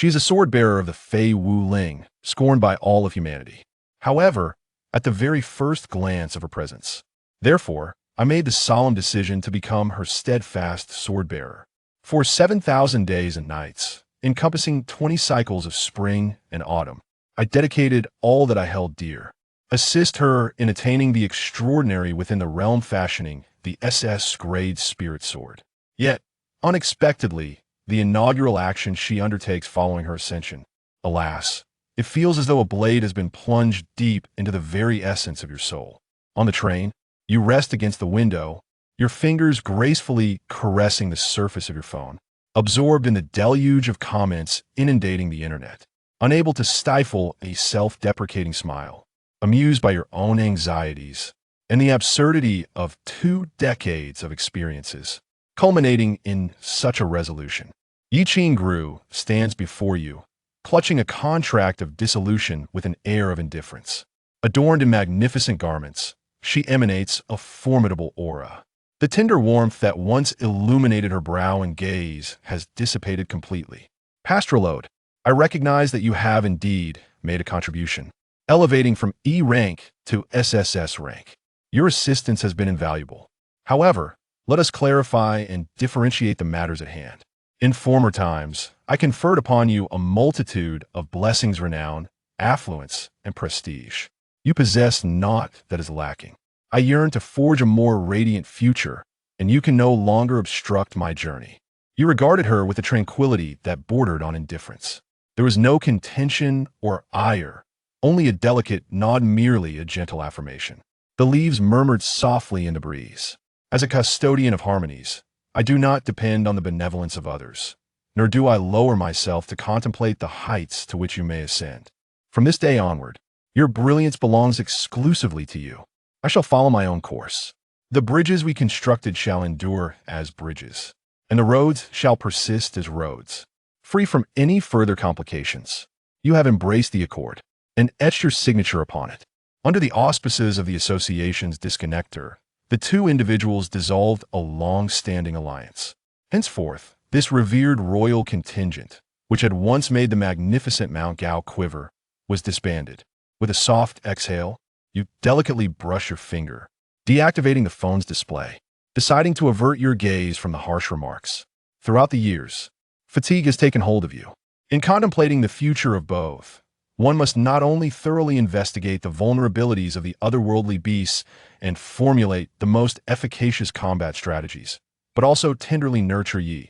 She is a sword-bearer of the Fei Wu Ling, scorned by all of humanity. However, at the very first glance of her presence. Therefore, I made the solemn decision to become her steadfast sword-bearer. For 7,000 days and nights, encompassing 20 cycles of spring and autumn, I dedicated all that I held dear. Assist her in attaining the extraordinary within the realm fashioning the SS grade spirit sword. Yet, unexpectedly, the inaugural action she undertakes following her ascension. Alas, it feels as though a blade has been plunged deep into the very essence of your soul. On the train, you rest against the window, your fingers gracefully caressing the surface of your phone, absorbed in the deluge of comments inundating the internet, unable to stifle a self-deprecating smile, amused by your own anxieties and the absurdity of 2 decades of experiences, culminating in such a resolution. Qin Hao stands before you, clutching a contract of dissolution with an air of indifference. Adorned in magnificent garments, she emanates a formidable aura. The tender warmth that once illuminated her brow and gaze has dissipated completely. Pastrolode, I recognize that you have indeed made a contribution, elevating from E rank to SSS rank. Your assistance has been invaluable. However, let us clarify and differentiate the matters at hand. In former times, I conferred upon you a multitude of blessings, renown, affluence, and prestige. You possess naught that is lacking. I yearn to forge a more radiant future, and you can no longer obstruct my journey. You regarded her with a tranquility that bordered on indifference. There was no contention or ire, only a delicate nod, merely a gentle affirmation. The leaves murmured softly in the breeze. As a custodian of harmonies, I do not depend on the benevolence of others, nor do I lower myself to contemplate the heights to which you may ascend. From this day onward, your brilliance belongs exclusively to you. I shall follow my own course. The bridges we constructed shall endure as bridges, and the roads shall persist as roads. Free from any further complications, you have embraced the accord and etched your signature upon it. Under the auspices of the association's disconnector, the 2 individuals dissolved a long-standing alliance. Henceforth, this revered royal contingent, which had once made the magnificent Mount Gao quiver, was disbanded. With a soft exhale, you delicately brush your finger, deactivating the phone's display, deciding to avert your gaze from the harsh remarks. Throughout the years, fatigue has taken hold of you. In contemplating the future of both, one must not only thoroughly investigate the vulnerabilities of the otherworldly beasts and formulate the most efficacious combat strategies, but also tenderly nurture ye,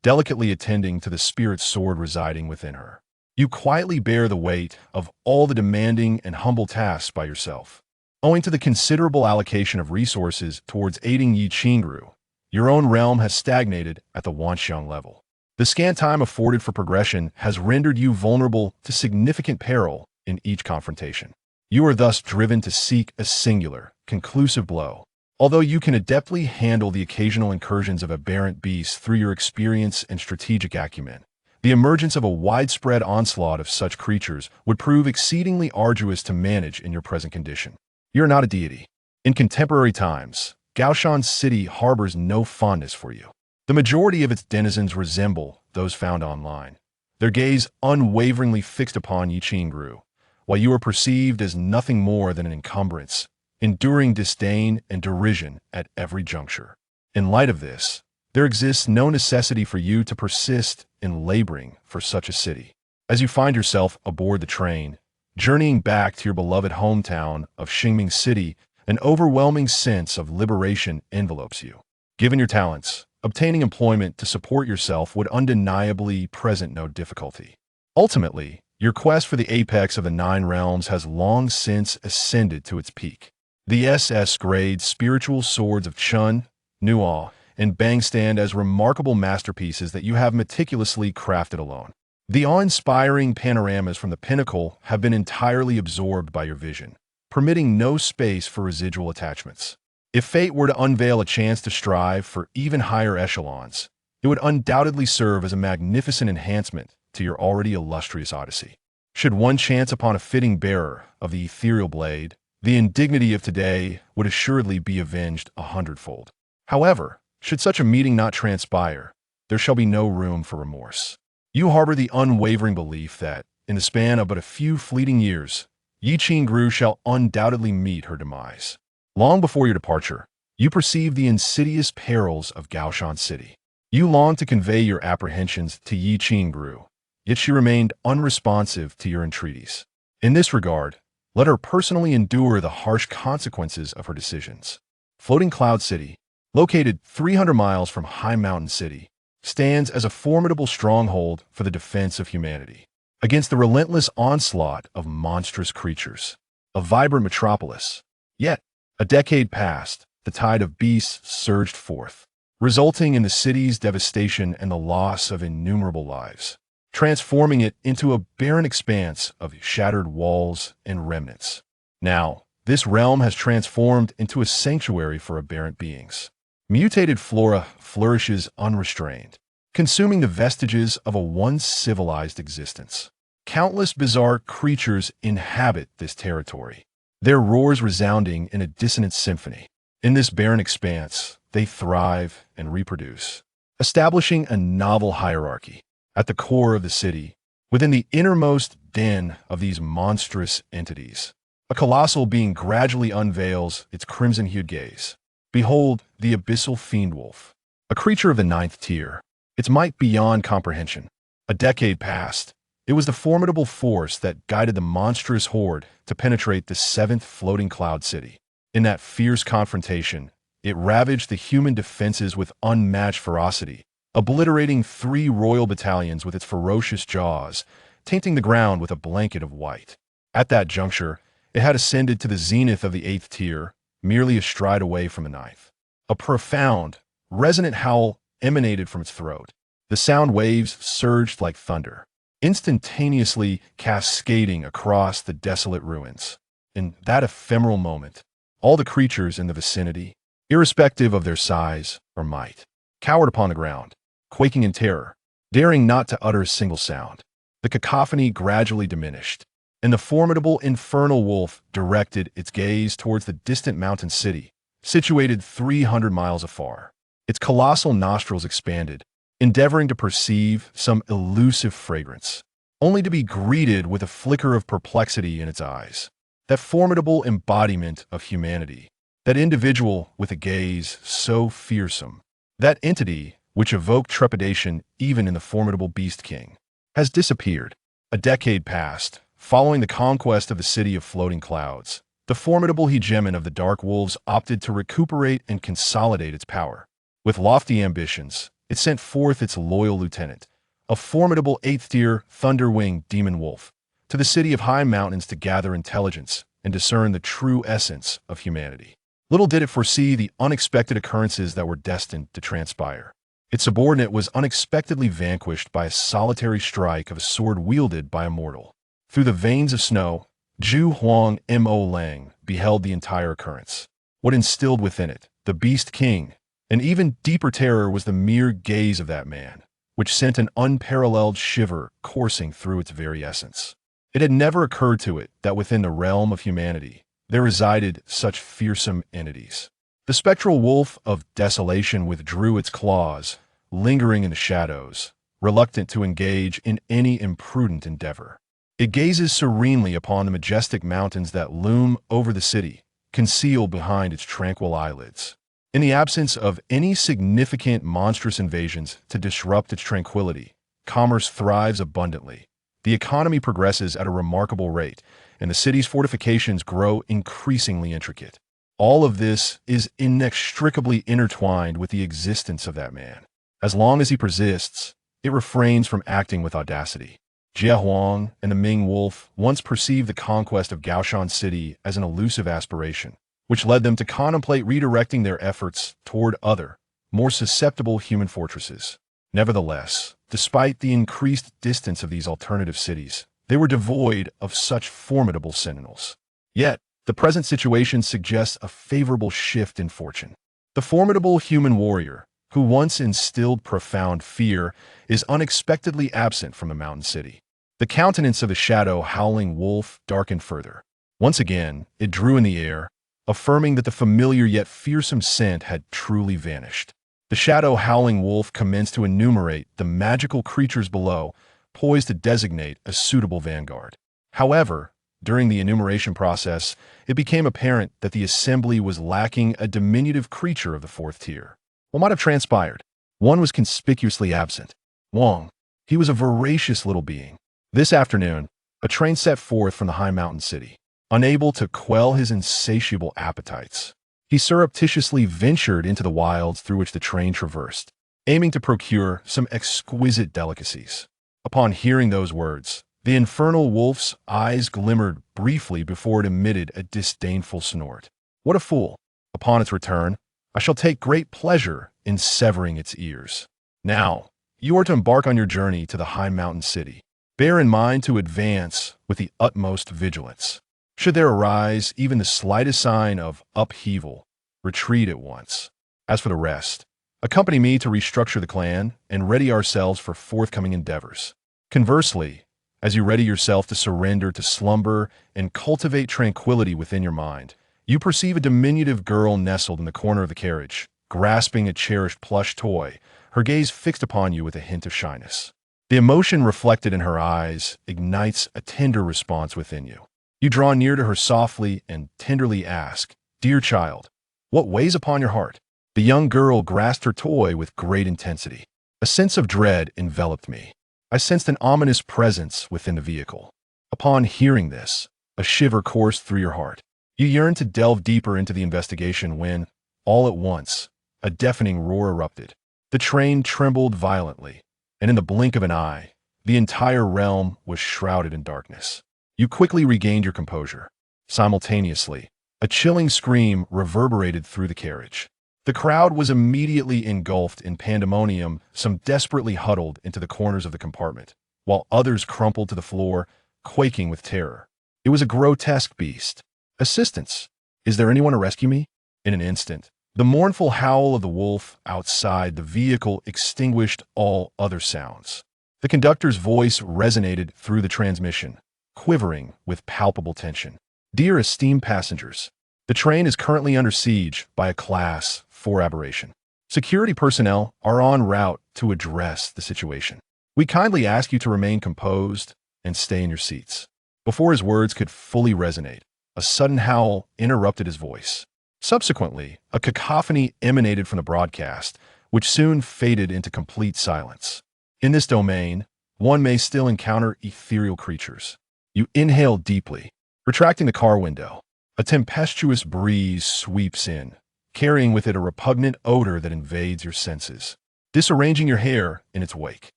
delicately attending to the spirit sword residing within her. You quietly bear the weight of all the demanding and humble tasks by yourself. Owing to the considerable allocation of resources towards aiding Qin Hao, your own realm has stagnated at the Wanxiang level. The scant time afforded for progression has rendered you vulnerable to significant peril in each confrontation. You are thus driven to seek a singular, conclusive blow. Although you can adeptly handle the occasional incursions of aberrant beasts through your experience and strategic acumen, the emergence of a widespread onslaught of such creatures would prove exceedingly arduous to manage in your present condition. You are not a deity. In contemporary times, Gaoshan City harbors no fondness for you. The majority of its denizens resemble those found online, their gaze unwaveringly fixed upon Qin Hao, while you are perceived as nothing more than an encumbrance, enduring disdain and derision at every juncture. In light of this, there exists no necessity for you to persist in laboring for such a city. As you find yourself aboard the train, journeying back to your beloved hometown of Xingming City, an overwhelming sense of liberation envelopes you. Given your talents, obtaining employment to support yourself would undeniably present no difficulty. Ultimately, your quest for the apex of the 9 realms has long since ascended to its peak. The SS-grade spiritual swords of Chun, Nuo, and Bang stand as remarkable masterpieces that you have meticulously crafted alone. The awe-inspiring panoramas from the pinnacle have been entirely absorbed by your vision, permitting no space for residual attachments. If fate were to unveil a chance to strive for even higher echelons, it would undoubtedly serve as a magnificent enhancement to your already illustrious odyssey. Should one chance upon a fitting bearer of the ethereal blade, the indignity of today would assuredly be avenged 100-fold. However, should such a meeting not transpire, there shall be no room for remorse. You harbor the unwavering belief that, in the span of but a few fleeting years, Yi Qingru shall undoubtedly meet her demise. Long before your departure, you perceive the insidious perils of Gaoshan City. You long to convey your apprehensions to Yi Qingru, yet she remained unresponsive to your entreaties. In this regard, let her personally endure the harsh consequences of her decisions. Floating Cloud City, located 300 miles from High Mountain City, stands as a formidable stronghold for the defense of humanity against the relentless onslaught of monstrous creatures. A vibrant metropolis. Yet, a decade passed, the tide of beasts surged forth, resulting in the city's devastation and the loss of innumerable lives, transforming it into a barren expanse of shattered walls and remnants. Now, this realm has transformed into a sanctuary for aberrant beings. Mutated flora flourishes unrestrained, consuming the vestiges of a once civilized existence. Countless bizarre creatures inhabit this territory, their roars resounding in a dissonant symphony. In this barren expanse, they thrive and reproduce, establishing a novel hierarchy. At the core of the city, within the innermost den of these monstrous entities, a colossal being gradually unveils its crimson-hued gaze. Behold the abyssal fiend-wolf, a creature of the 9th tier, its might beyond comprehension. A decade passed. It was the formidable force that guided the monstrous horde to penetrate the 7th floating cloud city. In that fierce confrontation, it ravaged the human defenses with unmatched ferocity, obliterating 3 royal battalions with its ferocious jaws, tainting the ground with a blanket of white. At that juncture, it had ascended to the zenith of the 8th tier, merely a stride away from the 9th. A profound, resonant howl emanated from its throat. The sound waves surged like thunder, instantaneously cascading across the desolate ruins. In that ephemeral moment, all the creatures in the vicinity, irrespective of their size or might, cowered upon the ground, quaking in terror, daring not to utter a single sound. The cacophony gradually diminished, and the formidable infernal wolf directed its gaze towards the distant mountain city, situated 300 miles afar. Its colossal nostrils expanded, endeavoring to perceive some elusive fragrance, only to be greeted with a flicker of perplexity in its eyes. That formidable embodiment of humanity, that individual with a gaze so fearsome, that entity which evoked trepidation even in the formidable Beast King, has disappeared. A decade passed, following the conquest of the city of floating clouds. The formidable hegemon of the Dark Wolves opted to recuperate and consolidate its power. With lofty ambitions, it sent forth its loyal lieutenant, a formidable 8th-tier Thunderwing Demon Wolf, to the city of High Mountains to gather intelligence and discern the true essence of humanity. Little did it foresee the unexpected occurrences that were destined to transpire. Its subordinate was unexpectedly vanquished by a solitary strike of a sword wielded by a mortal. Through the veins of snow, Zhu Huang Mo Lang beheld the entire occurrence. What instilled within it, the Beast King, an even deeper terror was the mere gaze of that man, which sent an unparalleled shiver coursing through its very essence. It had never occurred to it that within the realm of humanity there resided such fearsome entities. The spectral wolf of desolation withdrew its claws, lingering in the shadows, reluctant to engage in any imprudent endeavor. It gazes serenely upon the majestic mountains that loom over the city, concealed behind its tranquil eyelids. In the absence of any significant monstrous invasions to disrupt its tranquility, commerce thrives abundantly. The economy progresses at a remarkable rate, and the city's fortifications grow increasingly intricate. All of this is inextricably intertwined with the existence of that man. As long as he persists, it refrains from acting with audacity. Jie Huang and the Ming Wolf once perceived the conquest of Gaoshan City as an elusive aspiration, which led them to contemplate redirecting their efforts toward other, more susceptible human fortresses. Nevertheless, despite the increased distance of these alternative cities, they were devoid of such formidable sentinels. Yet, the present situation suggests a favorable shift in fortune. The formidable human warrior, who once instilled profound fear, is unexpectedly absent from the mountain city. The countenance of the shadow howling wolf darkened further. Once again, it drew in the air, affirming that the familiar yet fearsome scent had truly vanished. The shadow howling wolf commenced to enumerate the magical creatures below, poised to designate a suitable vanguard. However, during the enumeration process, it became apparent that the assembly was lacking a diminutive creature of the fourth tier. What might have transpired? One was conspicuously absent. Wong. He was a voracious little being. This afternoon, a train set forth from the high mountain city. Unable to quell his insatiable appetites, he surreptitiously ventured into the wilds through which the train traversed, aiming to procure some exquisite delicacies. Upon hearing those words, the infernal wolf's eyes glimmered briefly before it emitted a disdainful snort. What a fool! Upon its return, I shall take great pleasure in severing its ears. Now, you are to embark on your journey to the high mountain city. Bear in mind to advance with the utmost vigilance. Should there arise even the slightest sign of upheaval, retreat at once. As for the rest, accompany me to restructure the clan and ready ourselves for forthcoming endeavors. Conversely, as you ready yourself to surrender to slumber and cultivate tranquility within your mind, you perceive a diminutive girl nestled in the corner of the carriage, grasping a cherished plush toy, her gaze fixed upon you with a hint of shyness. The emotion reflected in her eyes ignites a tender response within you. You draw near to her softly and tenderly ask, "Dear child, what weighs upon your heart?" The young girl grasped her toy with great intensity. A sense of dread enveloped me. I sensed an ominous presence within the vehicle. Upon hearing this, a shiver coursed through your heart. You yearned to delve deeper into the investigation when, all at once, a deafening roar erupted. The train trembled violently, and in the blink of an eye, the entire realm was shrouded in darkness. You quickly regained your composure. Simultaneously, a chilling scream reverberated through the carriage. The crowd was immediately engulfed in pandemonium, some desperately huddled into the corners of the compartment, while others crumpled to the floor, quaking with terror. It was a grotesque beast. "Assistance! Is there anyone to rescue me?" In an instant, the mournful howl of the wolf outside the vehicle extinguished all other sounds. The conductor's voice resonated through the transmission, quivering with palpable tension. "Dear esteemed passengers, the train is currently under siege by a Class 4 aberration. Security personnel are en route to address the situation. We kindly ask you to remain composed and stay in your seats." Before his words could fully resonate, a sudden howl interrupted his voice. Subsequently, a cacophony emanated from the broadcast, which soon faded into complete silence. In this domain, one may still encounter ethereal creatures. You inhale deeply, retracting the car window. A tempestuous breeze sweeps in, carrying with it a repugnant odor that invades your senses, disarranging your hair in its wake.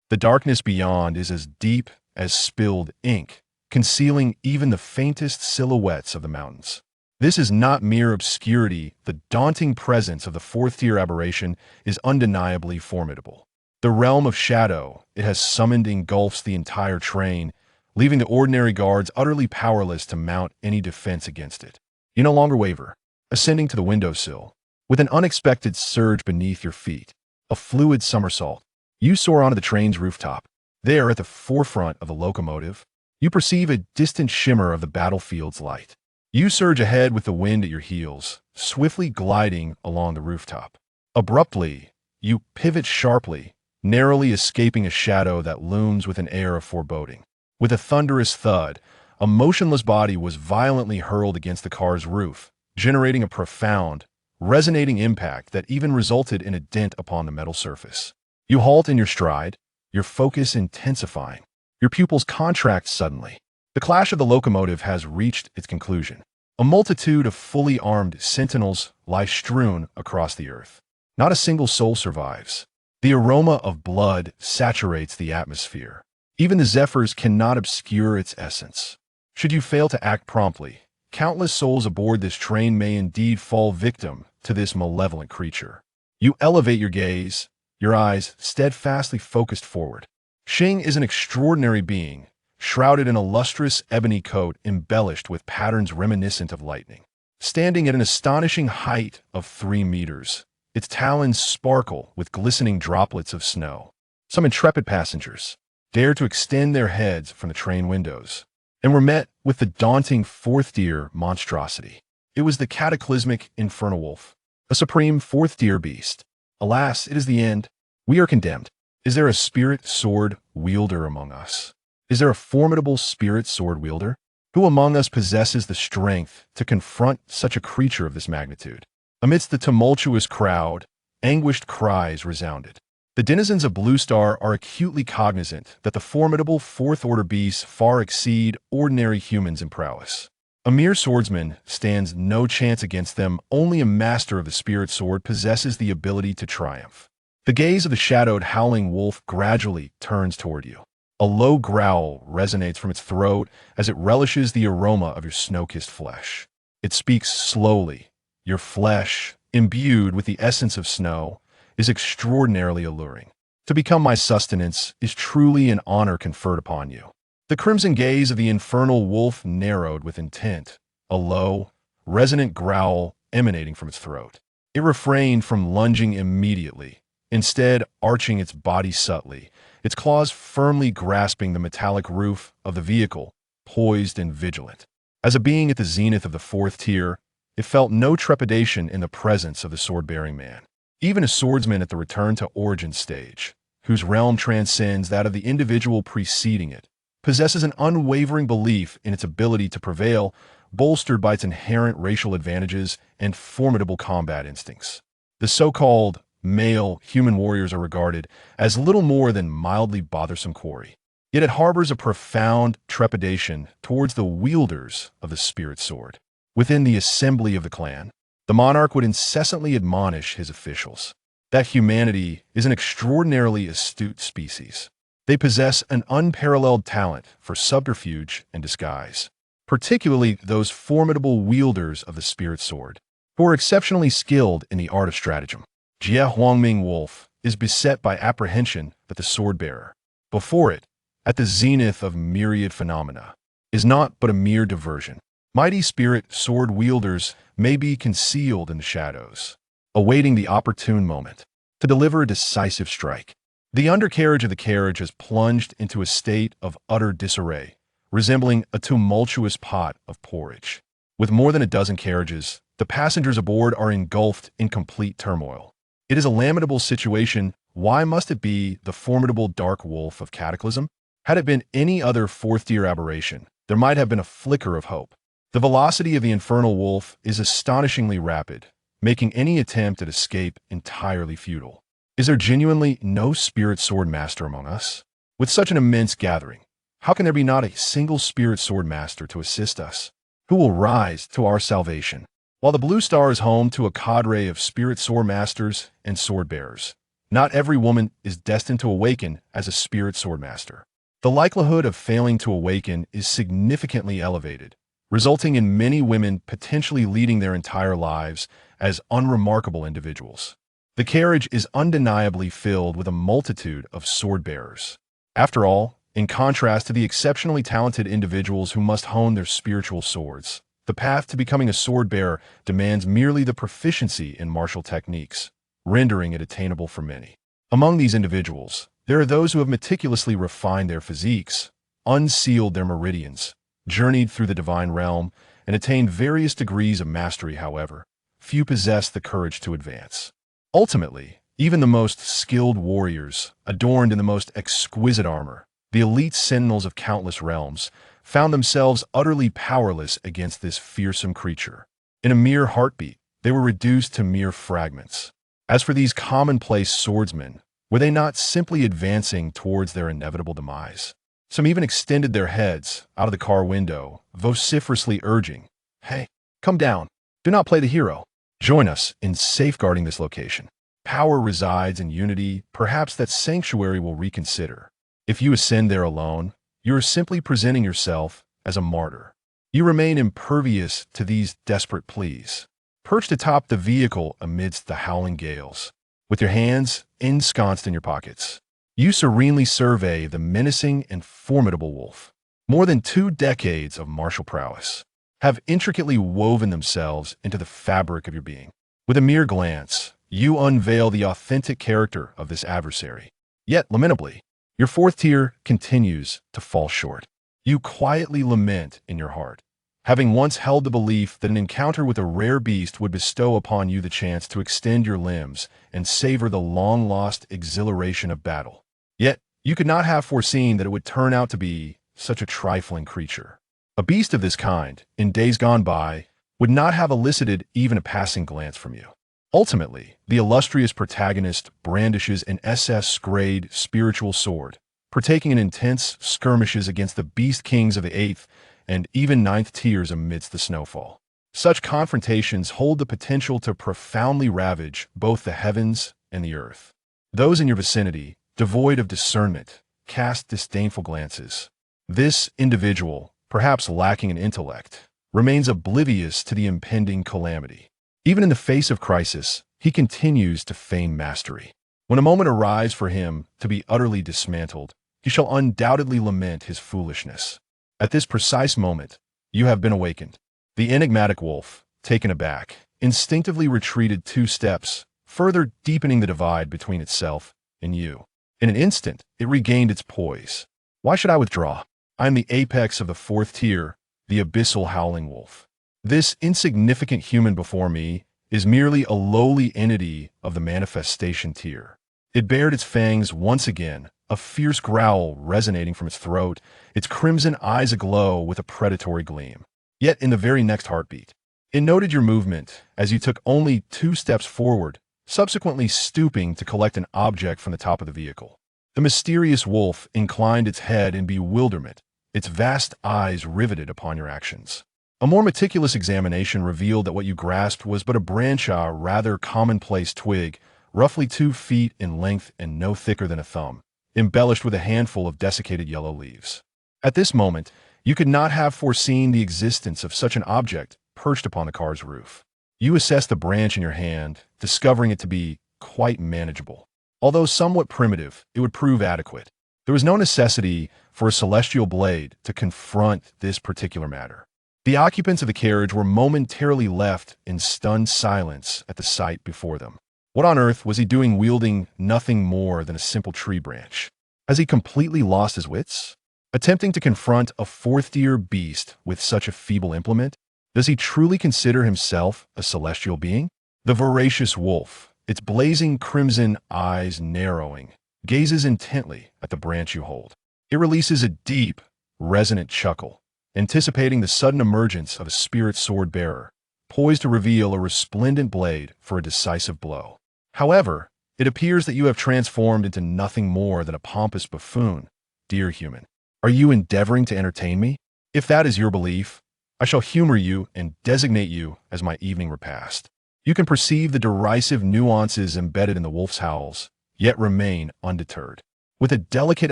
The darkness beyond is as deep as spilled ink, concealing even the faintest silhouettes of the mountains. This is not mere obscurity. The daunting presence of the fourth-tier aberration is undeniably formidable. The realm of shadow it has summoned engulfs the entire train, leaving the ordinary guards utterly powerless to mount any defense against it. You no longer waver, ascending to the windowsill. With an unexpected surge beneath your feet, a fluid somersault, you soar onto the train's rooftop. There, at the forefront of the locomotive, you perceive a distant shimmer of the battlefield's light. You surge ahead with the wind at your heels, swiftly gliding along the rooftop. Abruptly, you pivot sharply, narrowly escaping a shadow that looms with an air of foreboding. With a thunderous thud, a motionless body was violently hurled against the car's roof, generating a profound, resonating impact that even resulted in a dent upon the metal surface. You halt in your stride, your focus intensifying. Your pupils contract suddenly. The clash of the locomotive has reached its conclusion. A multitude of fully armed sentinels lie strewn across the earth. Not a single soul survives. The aroma of blood saturates the atmosphere. Even the zephyrs cannot obscure its essence. Should you fail to act promptly, countless souls aboard this train may indeed fall victim to this malevolent creature. You elevate your gaze, your eyes steadfastly focused forward. Xing is an extraordinary being, shrouded in a lustrous ebony coat embellished with patterns reminiscent of lightning. Standing at an astonishing height of 3 meters, its talons sparkle with glistening droplets of snow. Some intrepid passengers dared to extend their heads from the train windows, and were met with the daunting fourth-tier monstrosity. It was the cataclysmic infernal wolf, a supreme fourth-tier beast. Alas, it is the end. We are condemned. Is there a spirit sword wielder among us? Is there a formidable spirit sword wielder? Who among us possesses the strength to confront such a creature of this magnitude? Amidst the tumultuous crowd, anguished cries resounded. The denizens of Blue Star are acutely cognizant that the formidable fourth-order beasts far exceed ordinary humans in prowess. A mere swordsman stands no chance against them. Only a master of the spirit sword possesses the ability to triumph. The gaze of the shadowed howling wolf gradually turns toward you. A low growl resonates from its throat as it relishes the aroma of your snow-kissed flesh. It speaks slowly. Your flesh, imbued with the essence of snow, is extraordinarily alluring. To become my sustenance is truly an honor conferred upon you. The crimson gaze of the infernal wolf narrowed with intent, a low, resonant growl emanating from its throat. It refrained from lunging immediately, instead arching its body subtly, its claws firmly grasping the metallic roof of the vehicle, poised and vigilant. As a being at the zenith of the fourth tier, it felt no trepidation in the presence of the sword-bearing man. Even a swordsman at the return-to-origin stage, whose realm transcends that of the individual preceding it, possesses an unwavering belief in its ability to prevail, bolstered by its inherent racial advantages and formidable combat instincts. The so-called male human warriors are regarded as little more than mildly bothersome quarry. Yet it harbors a profound trepidation towards the wielders of the spirit sword. Within the assembly of the clan, the monarch would incessantly admonish his officials that humanity is an extraordinarily astute species. They possess an unparalleled talent for subterfuge and disguise, particularly those formidable wielders of the spirit sword, who are exceptionally skilled in the art of stratagem. Jie Huangming Wolf is beset by apprehension that the sword-bearer, before it, at the zenith of myriad phenomena, is not but a mere diversion. Mighty spirit sword wielders may be concealed in the shadows, awaiting the opportune moment to deliver a decisive strike. The undercarriage of the carriage has plunged into a state of utter disarray, resembling a tumultuous pot of porridge. With more than a dozen carriages, the passengers aboard are engulfed in complete turmoil. It is a lamentable situation. Why must it be the formidable dark wolf of Cataclysm? Had it been any other fourth-tier aberration, there might have been a flicker of hope. The velocity of the infernal wolf is astonishingly rapid, making any attempt at escape entirely futile. Is there genuinely no spirit sword master among us? With such an immense gathering, how can there be not a single spirit sword master to assist us? Who will rise to our salvation? While the Blue Star is home to a cadre of spirit sword masters and sword bearers, not every woman is destined to awaken as a spirit sword master. The likelihood of failing to awaken is significantly elevated, resulting in many women potentially leading their entire lives as unremarkable individuals. The carriage is undeniably filled with a multitude of sword bearers. After all, in contrast to the exceptionally talented individuals who must hone their spiritual swords, the path to becoming a sword bearer demands merely the proficiency in martial techniques, rendering it attainable for many. Among these individuals, there are those who have meticulously refined their physiques, unsealed their meridians, journeyed through the divine realm, and attained various degrees of mastery. However, few possess the courage to advance. Ultimately, even the most skilled warriors, adorned in the most exquisite armor, the elite sentinels of countless realms, found themselves utterly powerless against this fearsome creature. In a mere heartbeat, they were reduced to mere fragments. As for these commonplace swordsmen, were they not simply advancing towards their inevitable demise? Some even extended their heads out of the car window, vociferously urging, "Hey, come down. Do not play the hero. Join us in safeguarding this location. Power resides in unity. Perhaps that sanctuary will reconsider. If you ascend there alone, you are simply presenting yourself as a martyr. You remain impervious to these desperate pleas. Perched atop the vehicle amidst the howling gales, with your hands ensconced in your pockets, you serenely survey the menacing and formidable wolf. More than 2 decades of martial prowess have intricately woven themselves into the fabric of your being. With a mere glance, you unveil the authentic character of this adversary. Yet, lamentably, your fourth tier continues to fall short. You quietly lament in your heart, having once held the belief that an encounter with a rare beast would bestow upon you the chance to extend your limbs and savor the long-lost exhilaration of battle. Yet, you could not have foreseen that it would turn out to be such a trifling creature. A beast of this kind, in days gone by, would not have elicited even a passing glance from you. Ultimately, the illustrious protagonist brandishes an SS-grade spiritual sword, partaking in intense skirmishes against the beast kings of the 8th and even 9th tiers amidst the snowfall. Such confrontations hold the potential to profoundly ravage both the heavens and the earth. Those in your vicinity, devoid of discernment, cast disdainful glances. This individual, perhaps lacking in intellect, remains oblivious to the impending calamity. Even in the face of crisis, he continues to feign mastery. When a moment arrives for him to be utterly dismantled, he shall undoubtedly lament his foolishness. At this precise moment, you have been awakened. The enigmatic wolf, taken aback, instinctively retreated 2 steps, further deepening the divide between itself and you. In an instant, it regained its poise. Why should I withdraw? I am the apex of the 4th tier, the abyssal howling wolf. This insignificant human before me is merely a lowly entity of the manifestation tier. It bared its fangs once again, a fierce growl resonating from its throat, its crimson eyes aglow with a predatory gleam. Yet in the very next heartbeat, it noted your movement as you took only 2 steps forward, subsequently stooping to collect an object from the top of the vehicle. The mysterious wolf inclined its head in bewilderment, its vast eyes riveted upon your actions. A more meticulous examination revealed that what you grasped was but a branch, a rather commonplace twig, roughly 2 feet in length and no thicker than a thumb, embellished with a handful of desiccated yellow leaves. At this moment, you could not have foreseen the existence of such an object perched upon the car's roof. You assessed the branch in your hand, discovering it to be quite manageable. Although somewhat primitive, it would prove adequate. There was no necessity for a celestial blade to confront this particular matter. The occupants of the carriage were momentarily left in stunned silence at the sight before them. What on earth was he doing wielding nothing more than a simple tree branch? Has he completely lost his wits? Attempting to confront a 4th-tier beast with such a feeble implement? Does he truly consider himself a celestial being? The voracious wolf, its blazing crimson eyes narrowing, gazes intently at the branch you hold. It releases a deep, resonant chuckle, anticipating the sudden emergence of a spirit sword bearer, poised to reveal a resplendent blade for a decisive blow. However, it appears that you have transformed into nothing more than a pompous buffoon, dear human. Are you endeavoring to entertain me? If that is your belief, I shall humor you and designate you as my evening repast. You can perceive the derisive nuances embedded in the wolf's howls, yet remain undeterred. With a delicate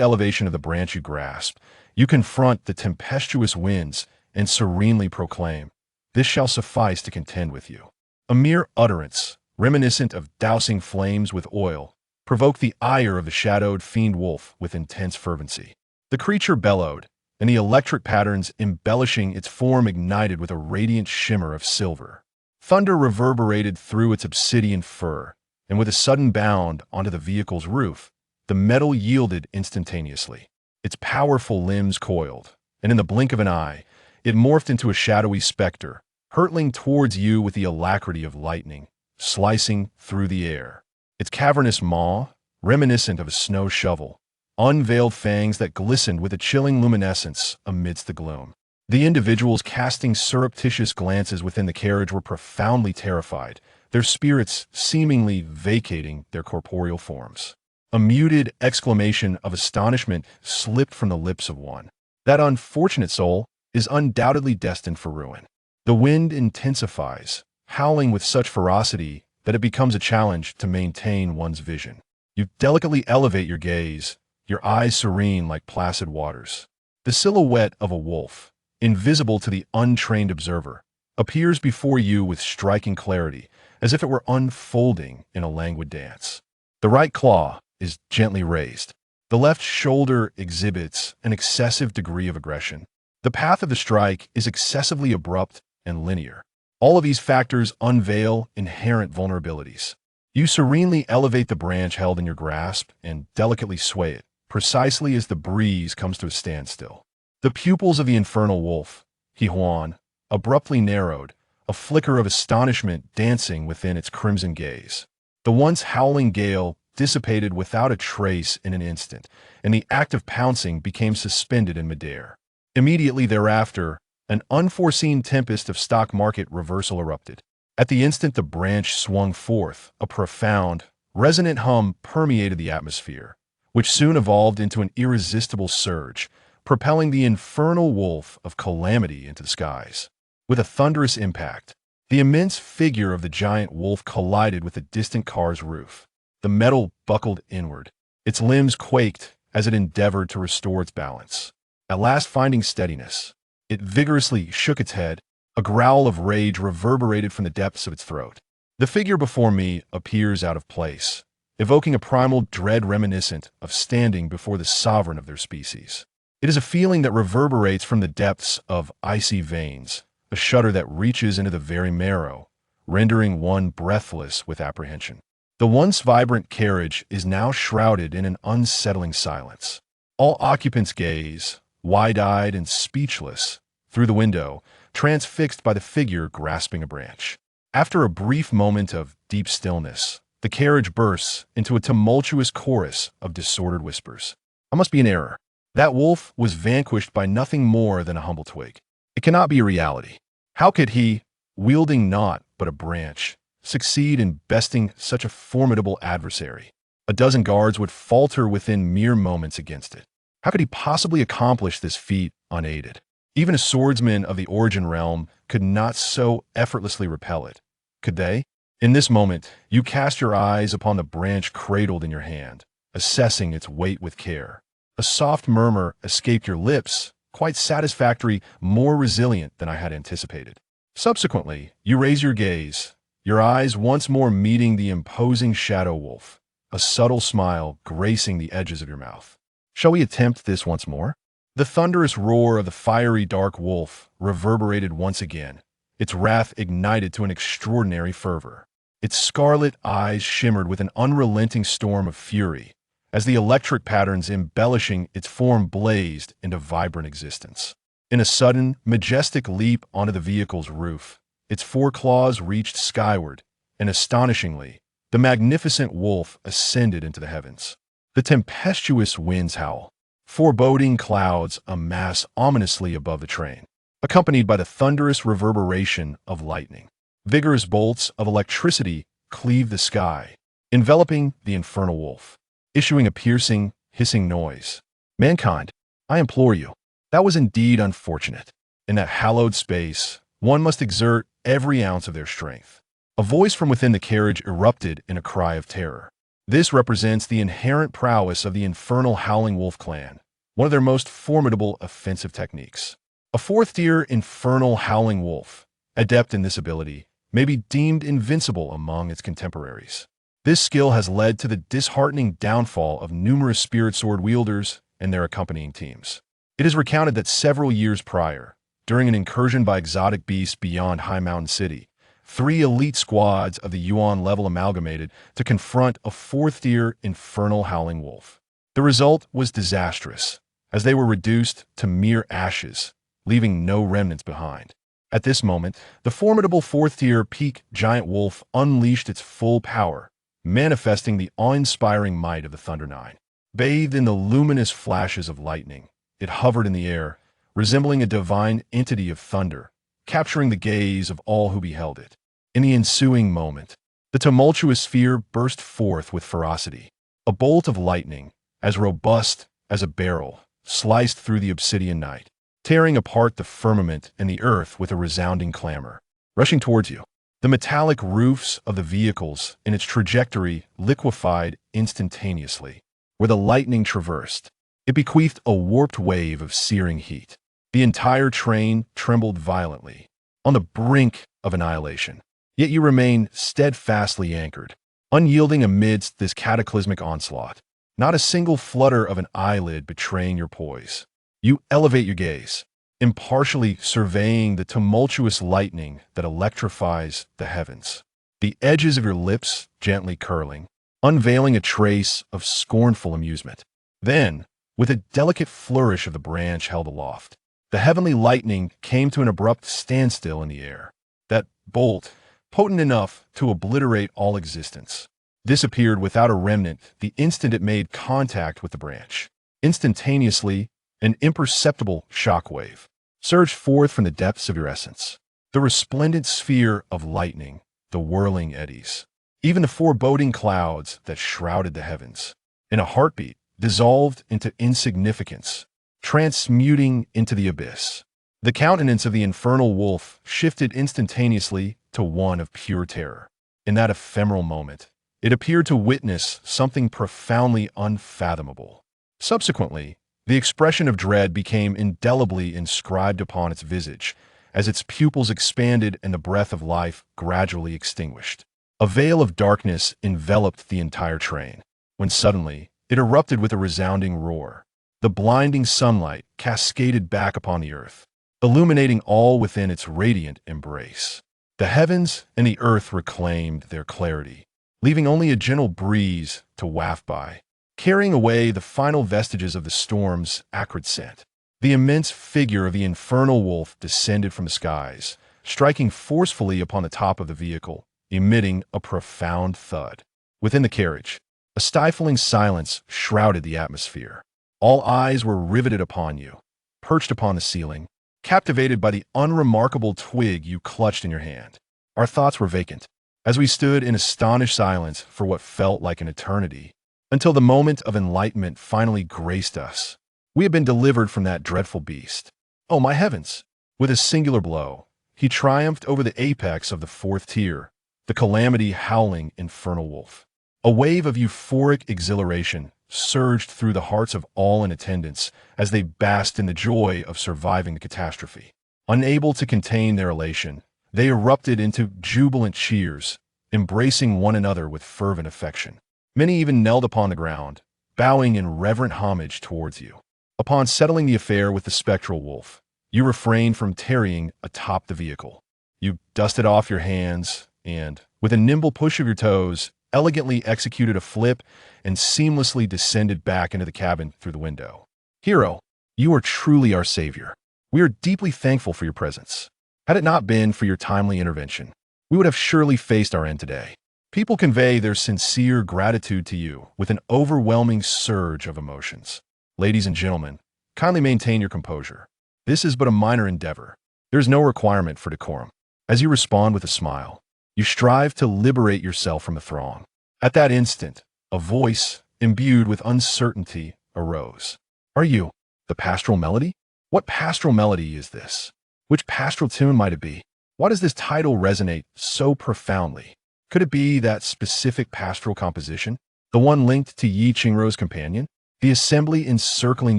elevation of the branch you grasp, you confront the tempestuous winds and serenely proclaim, "This shall suffice to contend with you." A mere utterance, reminiscent of dousing flames with oil, provoked the ire of the shadowed fiend wolf with intense fervency. The creature bellowed, and the electric patterns embellishing its form ignited with a radiant shimmer of silver. Thunder reverberated through its obsidian fur, and with a sudden bound onto the vehicle's roof, the metal yielded instantaneously. Its powerful limbs coiled, and in the blink of an eye, it morphed into a shadowy specter, hurtling towards you with the alacrity of lightning, slicing through the air. Its cavernous maw, reminiscent of a snow shovel, unveiled fangs that glistened with a chilling luminescence amidst the gloom. The individuals casting surreptitious glances within the carriage were profoundly terrified, their spirits seemingly vacating their corporeal forms. A muted exclamation of astonishment slipped from the lips of one. That unfortunate soul is undoubtedly destined for ruin. The wind intensifies, howling with such ferocity that it becomes a challenge to maintain one's vision. You delicately elevate your gaze, your eyes serene like placid waters. The silhouette of a wolf, invisible to the untrained observer, appears before you with striking clarity, as if it were unfolding in a languid dance. The right claw is gently raised. The left shoulder exhibits an excessive degree of aggression. The path of the strike is excessively abrupt and linear. All of these factors unveil inherent vulnerabilities. You serenely elevate the branch held in your grasp and delicately sway it, precisely as the breeze comes to a standstill. The pupils of the infernal wolf, Qin Hao, abruptly narrowed, a flicker of astonishment dancing within its crimson gaze. The once howling gale dissipated without a trace in an instant, and the act of pouncing became suspended in midair. Immediately thereafter, an unforeseen tempest of stock market reversal erupted. At the instant the branch swung forth, a profound, resonant hum permeated the atmosphere, which soon evolved into an irresistible surge, propelling the infernal wolf of calamity into the skies. With a thunderous impact, the immense figure of the giant wolf collided with a distant car's roof. The metal buckled inward. Its limbs quaked as it endeavored to restore its balance. At last finding steadiness, it vigorously shook its head. A growl of rage reverberated from the depths of its throat. The figure before me appears out of place, evoking a primal dread reminiscent of standing before the sovereign of their species. It is a feeling that reverberates from the depths of icy veins, a shudder that reaches into the very marrow, rendering one breathless with apprehension. The once vibrant carriage is now shrouded in an unsettling silence. All occupants gaze, wide-eyed and speechless, through the window, transfixed by the figure grasping a branch. After a brief moment of deep stillness, the carriage bursts into a tumultuous chorus of disordered whispers. I must be in error. That wolf was vanquished by nothing more than a humble twig. It cannot be a reality. How could he, wielding naught but a branch, succeed in besting such a formidable adversary? A dozen guards would falter within mere moments against it. How could he possibly accomplish this feat unaided? Even a swordsman of the Origin realm could not so effortlessly repel it, could they? In this moment, you cast your eyes upon the branch cradled in your hand, assessing its weight with care. A soft murmur escaped your lips, quite satisfactory, more resilient than I had anticipated. Subsequently, you raise your gaze, your eyes once more meeting the imposing shadow wolf, a subtle smile gracing the edges of your mouth. Shall we attempt this once more? The thunderous roar of the fiery dark wolf reverberated once again, its wrath ignited to an extraordinary fervor. Its scarlet eyes shimmered with an unrelenting storm of fury, as the electric patterns embellishing its form blazed into vibrant existence. In a sudden, majestic leap onto the vehicle's roof, its foreclaws reached skyward, and astonishingly, the magnificent wolf ascended into the heavens. The tempestuous winds howl. Foreboding clouds amass ominously above the train, accompanied by the thunderous reverberation of lightning. Vigorous bolts of electricity cleave the sky, enveloping the infernal wolf, issuing a piercing, hissing noise. Mankind, I implore you, that was indeed unfortunate. In that hallowed space, one must exert every ounce of their strength. A voice from within the carriage erupted in a cry of terror. This represents the inherent prowess of the infernal Howling Wolf clan, one of their most formidable offensive techniques. A fourth-tier infernal Howling Wolf, adept in this ability, may be deemed invincible among its contemporaries. This skill has led to the disheartening downfall of numerous spirit sword wielders and their accompanying teams. It is recounted that several years prior, during an incursion by exotic beasts beyond High Mountain City, 3 elite squads of the Yuan level amalgamated to confront a fourth-tier infernal Howling Wolf. The result was disastrous, as they were reduced to mere ashes, leaving no remnants behind. At this moment, the formidable fourth-tier peak giant wolf unleashed its full power, manifesting the awe-inspiring might of the Thunder Nine. Bathed in the luminous flashes of lightning, it hovered in the air, resembling a divine entity of thunder, capturing the gaze of all who beheld it. In the ensuing moment, the tumultuous sphere burst forth with ferocity. A bolt of lightning, as robust as a barrel, sliced through the obsidian night, tearing apart the firmament and the earth with a resounding clamor. Rushing towards you, the metallic roofs of the vehicles in its trajectory liquefied instantaneously. Where the lightning traversed, it bequeathed a warped wave of searing heat. The entire train trembled violently, on the brink of annihilation. Yet you remain steadfastly anchored, unyielding amidst this cataclysmic onslaught, not a single flutter of an eyelid betraying your poise. You elevate your gaze, impartially surveying the tumultuous lightning that electrifies the heavens, the edges of your lips gently curling, unveiling a trace of scornful amusement. Then, with a delicate flourish of the branch held aloft, The heavenly lightning came to an abrupt standstill in the air. That bolt, potent enough to obliterate all existence, disappeared without a remnant the instant it made contact with the branch. Instantaneously, an imperceptible shockwave surged forth from the depths of your essence. The resplendent sphere of lightning, the whirling eddies, even the foreboding clouds that shrouded the heavens, in a heartbeat, dissolved into insignificance, transmuting into the abyss. The countenance of the infernal wolf shifted instantaneously to one of pure terror. In that ephemeral moment, it appeared to witness something profoundly unfathomable. Subsequently, the expression of dread became indelibly inscribed upon its visage, as its pupils expanded and the breath of life gradually extinguished. A veil of darkness enveloped the entire train, when suddenly it erupted with a resounding roar. The blinding sunlight cascaded back upon the earth, illuminating all within its radiant embrace. The heavens and the earth reclaimed their clarity, leaving only a gentle breeze to waft by, carrying away the final vestiges of the storm's acrid scent. The immense figure of the infernal wolf descended from the skies, striking forcefully upon the top of the vehicle, emitting a profound thud. Within the carriage, a stifling silence shrouded the atmosphere. All eyes were riveted upon you, perched upon the ceiling, captivated by the unremarkable twig you clutched in your hand. Our thoughts were vacant, as we stood in astonished silence for what felt like an eternity, until the moment of enlightenment finally graced us. We had been delivered from that dreadful beast. Oh, my heavens! With a singular blow, he triumphed over the apex of the fourth tier, the calamity-howling infernal wolf. A wave of euphoric exhilaration surged through the hearts of all in attendance as they basked in the joy of surviving the catastrophe. Unable to contain their elation, they erupted into jubilant cheers, embracing one another with fervent affection. Many even knelt upon the ground, bowing in reverent homage towards you. Upon settling the affair with the spectral wolf, you refrained from tarrying atop the vehicle. You dusted off your hands and, with a nimble push of your toes, elegantly executed a flip and seamlessly descended back into the cabin through the window. Hero, you are truly our savior. We are deeply thankful for your presence. Had it not been for your timely intervention, we would have surely faced our end today. People convey their sincere gratitude to you with an overwhelming surge of emotions. Ladies and gentlemen, kindly maintain your composure. This is but a minor endeavor. There is no requirement for decorum. As you respond with a smile, you strive to liberate yourself from the throng. At that instant, a voice, imbued with uncertainty, arose. Are you the pastoral melody? What pastoral melody is this? Which pastoral tune might it be? Why does this title resonate so profoundly? Could it be that specific pastoral composition, the one linked to Yi Qingrou's companion? The assembly encircling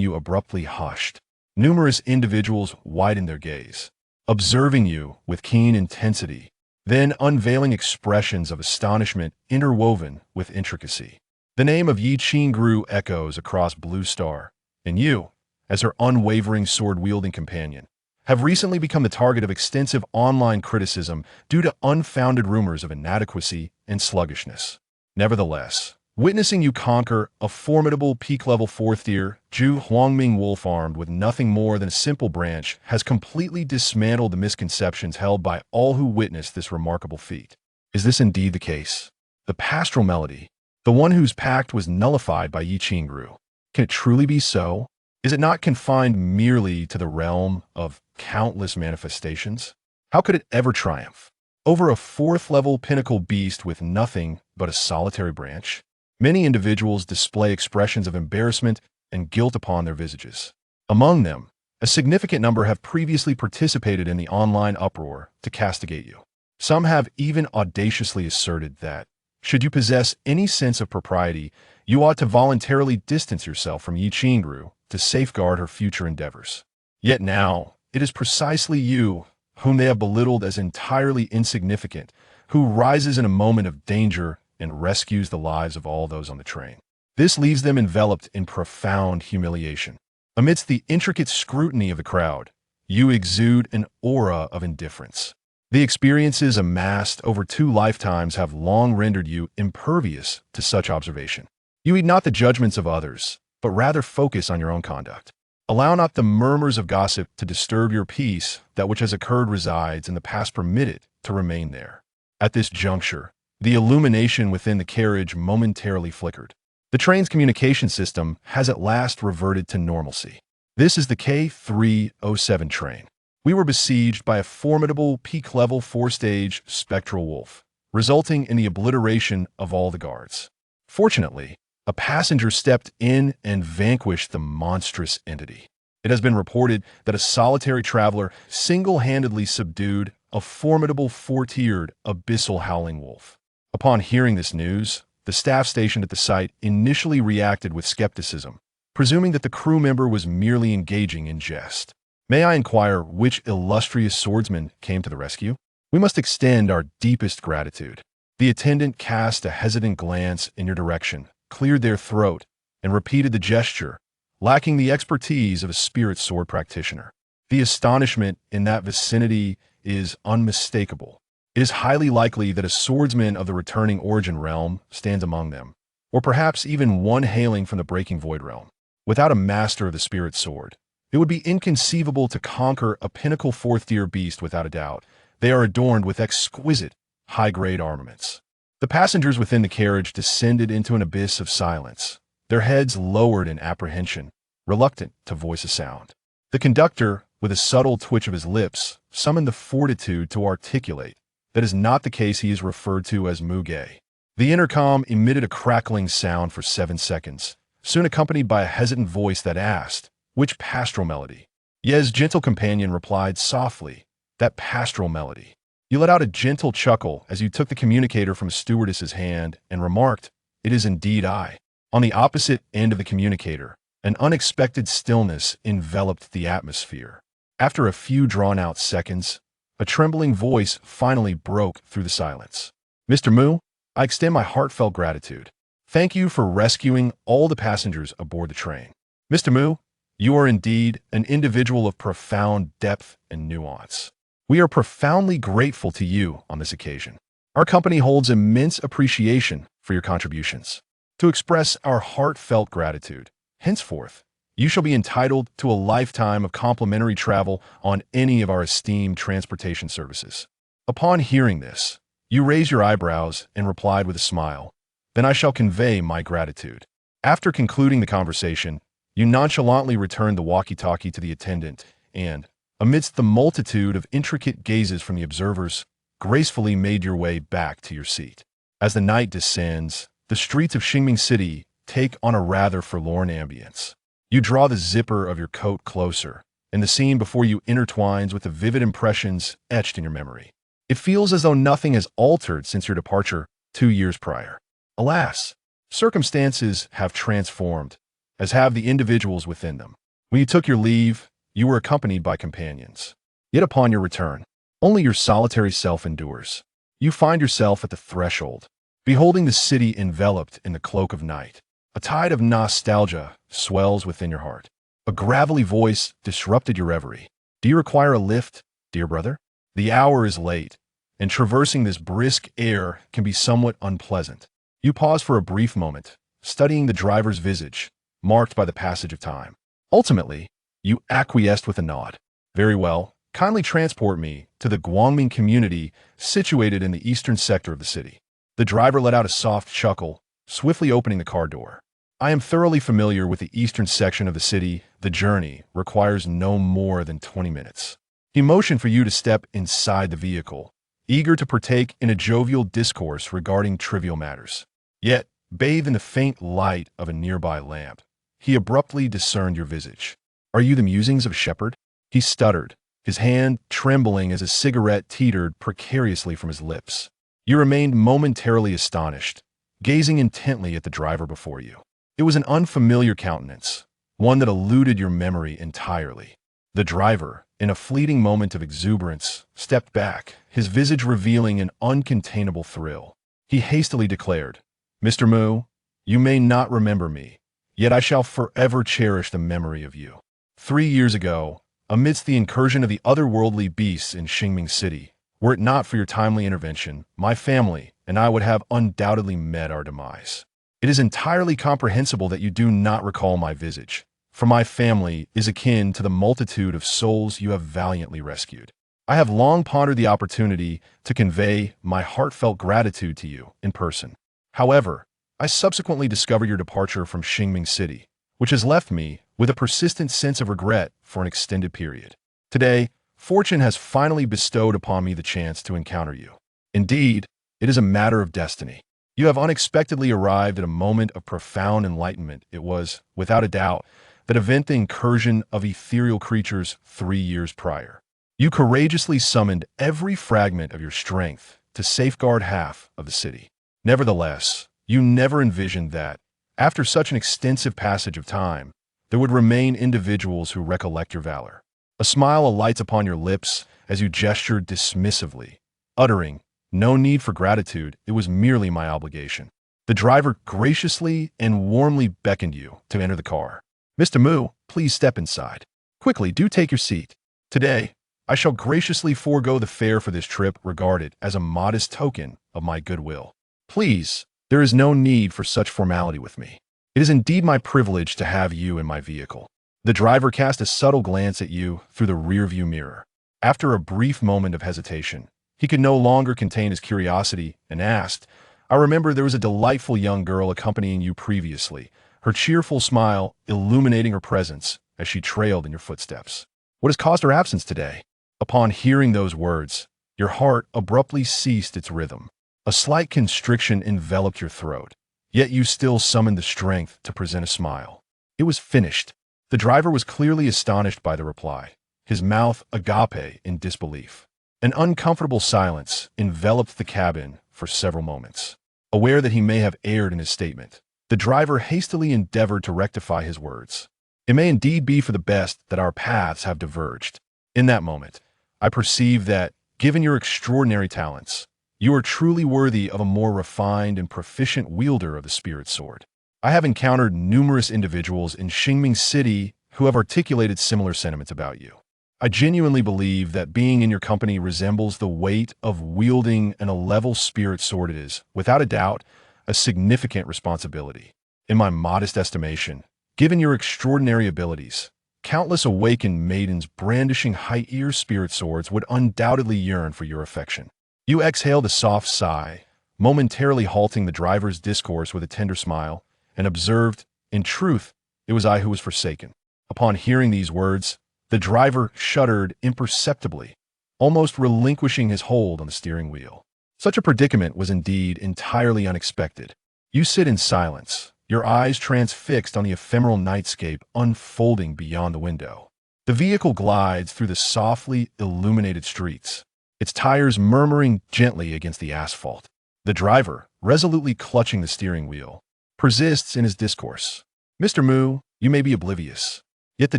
you abruptly hushed. Numerous individuals widened their gaze, observing you with keen intensity, then unveiling expressions of astonishment interwoven with intricacy. The name of Yi Qingrou echoes across Blue Star, and you, as her unwavering sword-wielding companion, have recently become the target of extensive online criticism due to unfounded rumors of inadequacy and sluggishness. Nevertheless, witnessing you conquer a formidable peak-level fourth-tier Zhu Huangming wolf armed with nothing more than a simple branch has completely dismantled the misconceptions held by all who witnessed this remarkable feat. Is this indeed the case? The pastoral melody, the one whose pact was nullified by Yi Qingrou. Can it truly be so? Is it not confined merely to the realm of countless manifestations? How could it ever triumph over a fourth-level pinnacle beast with nothing but a solitary branch? Many individuals display expressions of embarrassment and guilt upon their visages. Among them, a significant number have previously participated in the online uproar to castigate you. Some have even audaciously asserted that, should you possess any sense of propriety, you ought to voluntarily distance yourself from Yi Qingrou to safeguard her future endeavors. Yet now, it is precisely you, whom they have belittled as entirely insignificant, who rises in a moment of danger and rescues the lives of all those on the train. This leaves them enveloped in profound humiliation. Amidst the intricate scrutiny of the crowd, you exude an aura of indifference. The experiences amassed over 2 lifetimes have long rendered you impervious to such observation. You heed not the judgments of others, but rather focus on your own conduct. Allow not the murmurs of gossip to disturb your peace. That which has occurred resides in the past. Permit it to remain there. At this juncture, the illumination within the carriage momentarily flickered. The train's communication system has at last reverted to normalcy. This is the K307 train. We were besieged by a formidable peak-level 4-stage spectral wolf, resulting in the obliteration of all the guards. Fortunately, a passenger stepped in and vanquished the monstrous entity. It has been reported that a solitary traveler single-handedly subdued a formidable 4-tiered abyssal howling wolf. Upon hearing this news, the staff stationed at the site initially reacted with skepticism, presuming that the crew member was merely engaging in jest. May I inquire which illustrious swordsman came to the rescue? We must extend our deepest gratitude. The attendant cast a hesitant glance in your direction, cleared their throat, and repeated the gesture, lacking the expertise of a spirit sword practitioner. The astonishment in that vicinity is unmistakable. It is highly likely that a swordsman of the returning origin realm stands among them, or perhaps even one hailing from the breaking void realm. Without a master of the spirit sword, it would be inconceivable to conquer a pinnacle 4th-tier beast without a doubt. They are adorned with exquisite, high-grade armaments. The passengers within the carriage descended into an abyss of silence, their heads lowered in apprehension, reluctant to voice a sound. The conductor, with a subtle twitch of his lips, summoned the fortitude to articulate that is not the case he is referred to as Muge. The intercom emitted a crackling sound for 7 seconds, soon accompanied by a hesitant voice that asked, "Which pastoral melody?" Ye's gentle companion replied softly, "That pastoral melody." You let out a gentle chuckle as you took the communicator from a stewardess's hand and remarked, "It is indeed I." On the opposite end of the communicator, an unexpected stillness enveloped the atmosphere. After a few drawn-out seconds, a trembling voice finally broke through the silence. "Mr. Mu, I extend my heartfelt gratitude. Thank you for rescuing all the passengers aboard the train. Mr. Mu, you are indeed an individual of profound depth and nuance. We are profoundly grateful to you on this occasion. Our company holds immense appreciation for your contributions. To express our heartfelt gratitude, henceforth, you shall be entitled to a lifetime of complimentary travel on any of our esteemed transportation services." Upon hearing this, you raised your eyebrows and replied with a smile, "Then I shall convey my gratitude." After concluding the conversation, you nonchalantly returned the walkie-talkie to the attendant and, amidst the multitude of intricate gazes from the observers, gracefully made your way back to your seat. As the night descends, the streets of Xingming City take on a rather forlorn ambience. You draw the zipper of your coat closer, and the scene before you intertwines with the vivid impressions etched in your memory. It feels as though nothing has altered since your departure 2 years prior. Alas, circumstances have transformed, as have the individuals within them. When you took your leave, you were accompanied by companions. Yet upon your return, only your solitary self endures. You find yourself at the threshold, beholding the city enveloped in the cloak of night. A tide of nostalgia swells within your heart. A gravelly voice disrupted your reverie. "Do you require a lift, dear brother? The hour is late, and traversing this brisk air can be somewhat unpleasant." You pause for a brief moment, studying the driver's visage, marked by the passage of time. Ultimately, you acquiesced with a nod. "Very well, kindly transport me to the Guangming community situated in the eastern sector of the city." The driver let out a soft chuckle, swiftly opening the car door. "I am thoroughly familiar with the eastern section of the city. The journey requires no more than 20 minutes. He motioned for you to step inside the vehicle, eager to partake in a jovial discourse regarding trivial matters. Yet, bathed in the faint light of a nearby lamp, he abruptly discerned your visage. "Are you the musings of a shepherd?" He stuttered, his hand trembling as a cigarette teetered precariously from his lips. You remained momentarily astonished, gazing intently at the driver before you. It was an unfamiliar countenance, one that eluded your memory entirely. The driver, in a fleeting moment of exuberance, stepped back, his visage revealing an uncontainable thrill. He hastily declared, "Mr. Mu, you may not remember me, yet I shall forever cherish the memory of you. 3 years ago, amidst the incursion of the otherworldly beasts in Xingming City, were it not for your timely intervention, my family and I would have undoubtedly met our demise. It is entirely comprehensible that you do not recall my visage, for my family is akin to the multitude of souls you have valiantly rescued. I have long pondered the opportunity to convey my heartfelt gratitude to you in person. However, I subsequently discovered your departure from Xingming City, which has left me with a persistent sense of regret for an extended period. Today, fortune has finally bestowed upon me the chance to encounter you. Indeed, it is a matter of destiny. You have unexpectedly arrived at a moment of profound enlightenment. It was, without a doubt, that event the incursion of ethereal creatures 3 years prior. You courageously summoned every fragment of your strength to safeguard half of the city. Nevertheless, you never envisioned that, after such an extensive passage of time, there would remain individuals who recollect your valor. A smile alights upon your lips as you gesture dismissively, uttering, "No need for gratitude, it was merely my obligation." The driver graciously and warmly beckoned you to enter the car. "Mr. Mu, please step inside. Quickly, do take your seat. Today, I shall graciously forego the fare for this trip, regarded as a modest token of my goodwill. Please, there is no need for such formality with me. It is indeed my privilege to have you in my vehicle." The driver cast a subtle glance at you through the rearview mirror. After a brief moment of hesitation, he could no longer contain his curiosity and asked, "I remember there was a delightful young girl accompanying you previously, her cheerful smile illuminating her presence as she trailed in your footsteps. What has caused her absence today?" Upon hearing those words, your heart abruptly ceased its rhythm. A slight constriction enveloped your throat, yet you still summoned the strength to present a smile. It was finished. The driver was clearly astonished by the reply, his mouth agape in disbelief. An uncomfortable silence enveloped the cabin for several moments. Aware that he may have erred in his statement, the driver hastily endeavored to rectify his words. "It may indeed be for the best that our paths have diverged. In that moment, I perceived that, given your extraordinary talents, you are truly worthy of a more refined and proficient wielder of the spirit sword. I have encountered numerous individuals in Xingming City who have articulated similar sentiments about you. I genuinely believe that being in your company resembles the weight of wielding a level spirit sword. It is, without a doubt, a significant responsibility. In my modest estimation, given your extraordinary abilities, countless awakened maidens brandishing high-ear spirit swords would undoubtedly yearn for your affection." You exhaled a soft sigh, momentarily halting the driver's discourse with a tender smile, and observed, "In truth, it was I who was forsaken." Upon hearing these words, the driver shuddered imperceptibly, almost relinquishing his hold on the steering wheel. Such a predicament was indeed entirely unexpected. You sit in silence, your eyes transfixed on the ephemeral nightscape unfolding beyond the window. The vehicle glides through the softly illuminated streets, its tires murmuring gently against the asphalt. The driver, resolutely clutching the steering wheel, persists in his discourse. "Mr. Mu, you may be oblivious, yet the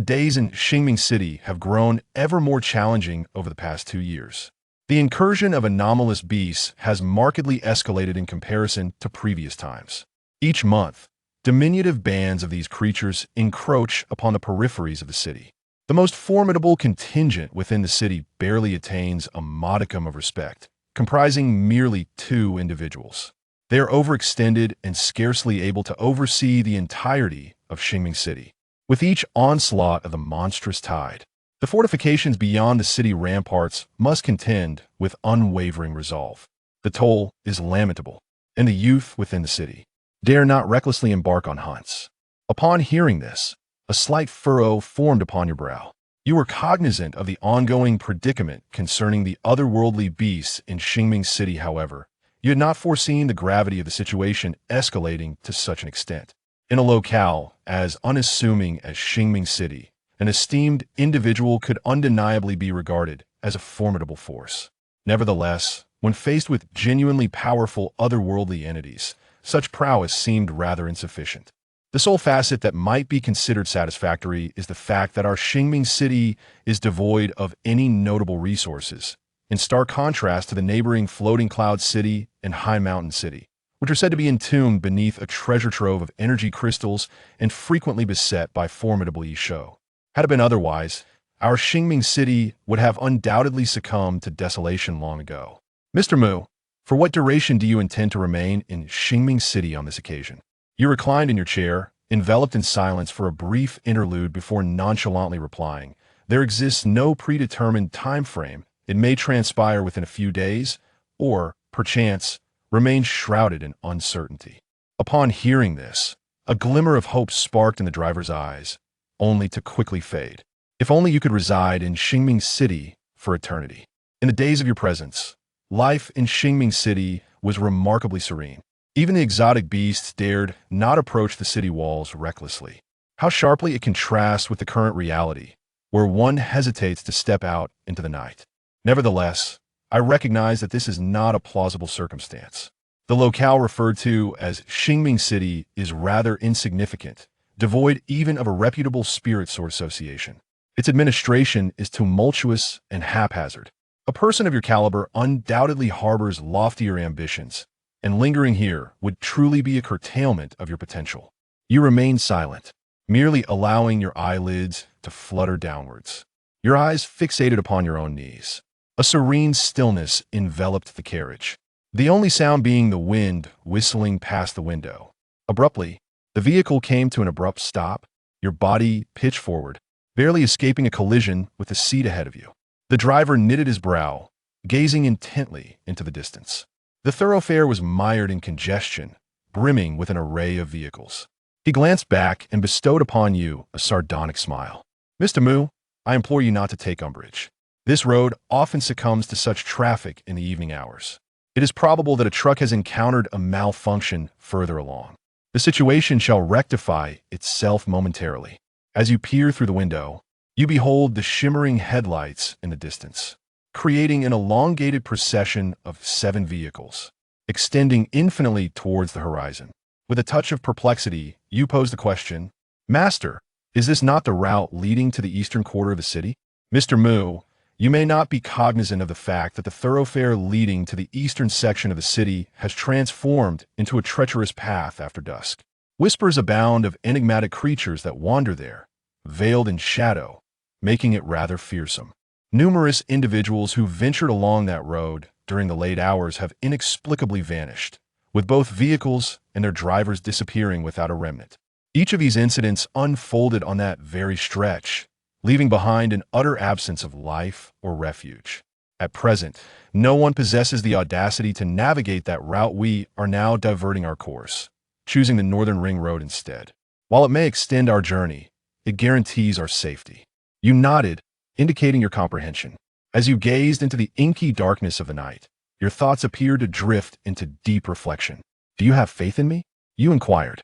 days in Xingming City have grown ever more challenging over the past 2 years. The incursion of anomalous beasts has markedly escalated in comparison to previous times. Each month, diminutive bands of these creatures encroach upon the peripheries of the city. The most formidable contingent within the city barely attains a modicum of respect, comprising merely 2 individuals. They are overextended and scarcely able to oversee the entirety of Xingming City. With each onslaught of the monstrous tide, the fortifications beyond the city ramparts must contend with unwavering resolve. The toll is lamentable, and the youth within the city dare not recklessly embark on hunts." Upon hearing this, a slight furrow formed upon your brow. You were cognizant of the ongoing predicament concerning the otherworldly beasts in Xingming City. However, you had not foreseen the gravity of the situation escalating to such an extent. In a locale as unassuming as Xingming City, an esteemed individual could undeniably be regarded as a formidable force. Nevertheless, when faced with genuinely powerful otherworldly entities, such prowess seemed rather insufficient. The sole facet that might be considered satisfactory is the fact that our Xingming City is devoid of any notable resources, in stark contrast to the neighboring Floating Cloud City and High Mountain City, which are said to be entombed beneath a treasure trove of energy crystals and frequently beset by formidable Yisho. Had it been otherwise, our Xingming City would have undoubtedly succumbed to desolation long ago. "Mr. Mu, for what duration do you intend to remain in Xingming City on this occasion?" You reclined in your chair, enveloped in silence for a brief interlude before nonchalantly replying, "There exists no predetermined time frame. It may transpire within a few days, or, perchance, remain shrouded in uncertainty." Upon hearing this, a glimmer of hope sparked in the driver's eyes, only to quickly fade. If only you could reside in Xingming City for eternity. In the days of your presence, life in Xingming City was remarkably serene. Even the exotic beasts dared not approach the city walls recklessly. How sharply it contrasts with the current reality, where one hesitates to step out into the night. Nevertheless, I recognize that this is not a plausible circumstance. The locale referred to as Xingming City is rather insignificant, devoid even of a reputable spirit sword association. Its administration is tumultuous and haphazard. A person of your caliber undoubtedly harbors loftier ambitions, and lingering here would truly be a curtailment of your potential. You remain silent, merely allowing your eyelids to flutter downwards, your eyes fixated upon your own knees. A serene stillness enveloped the carriage, the only sound being the wind whistling past the window. Abruptly, the vehicle came to an abrupt stop, your body pitched forward, barely escaping a collision with the seat ahead of you. The driver knitted his brow, gazing intently into the distance. The thoroughfare was mired in congestion, brimming with an array of vehicles. He glanced back and bestowed upon you a sardonic smile. "Mr. Mu, I implore you not to take umbrage. This road often succumbs to such traffic in the evening hours. It is probable that a truck has encountered a malfunction further along. The situation shall rectify itself momentarily." As you peer through the window, you behold the shimmering headlights in the distance, creating an elongated procession of 7 vehicles, extending infinitely towards the horizon. With a touch of perplexity, you pose the question, "Master, is this not the route leading to the eastern quarter of the city?" Mr. Mu, you may not be cognizant of the fact that the thoroughfare leading to the eastern section of the city has transformed into a treacherous path after dusk. Whispers abound of enigmatic creatures that wander there, veiled in shadow, making it rather fearsome. Numerous individuals who ventured along that road during the late hours have inexplicably vanished, with both vehicles and their drivers disappearing without a remnant. Each of these incidents unfolded on that very stretch, leaving behind an utter absence of life or refuge. At present, no one possesses the audacity to navigate that route. We are now diverting our course, choosing the Northern Ring Road instead. While it may extend our journey, it guarantees our safety. You nodded, indicating your comprehension. As you gazed into the inky darkness of the night, your thoughts appeared to drift into deep reflection. "Do you have faith in me?" you inquired.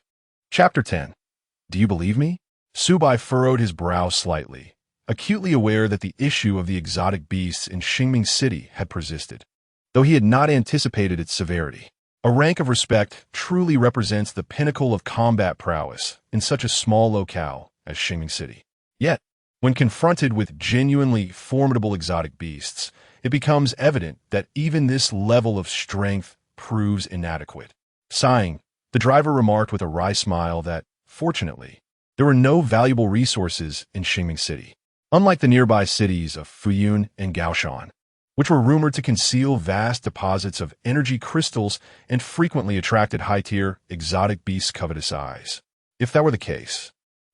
Chapter 10. Do you believe me? Subai furrowed his brow slightly, acutely aware that the issue of the exotic beasts in Xingming City had persisted, though he had not anticipated its severity. A rank of respect truly represents the pinnacle of combat prowess in such a small locale as Xingming City. Yet, when confronted with genuinely formidable exotic beasts, it becomes evident that even this level of strength proves inadequate. Sighing, the driver remarked with a wry smile that, fortunately, there were no valuable resources in Xingming City, unlike the nearby cities of Fuyun and Gaoshan, which were rumored to conceal vast deposits of energy crystals and frequently attracted high-tier, exotic beasts' covetous eyes. If that were the case,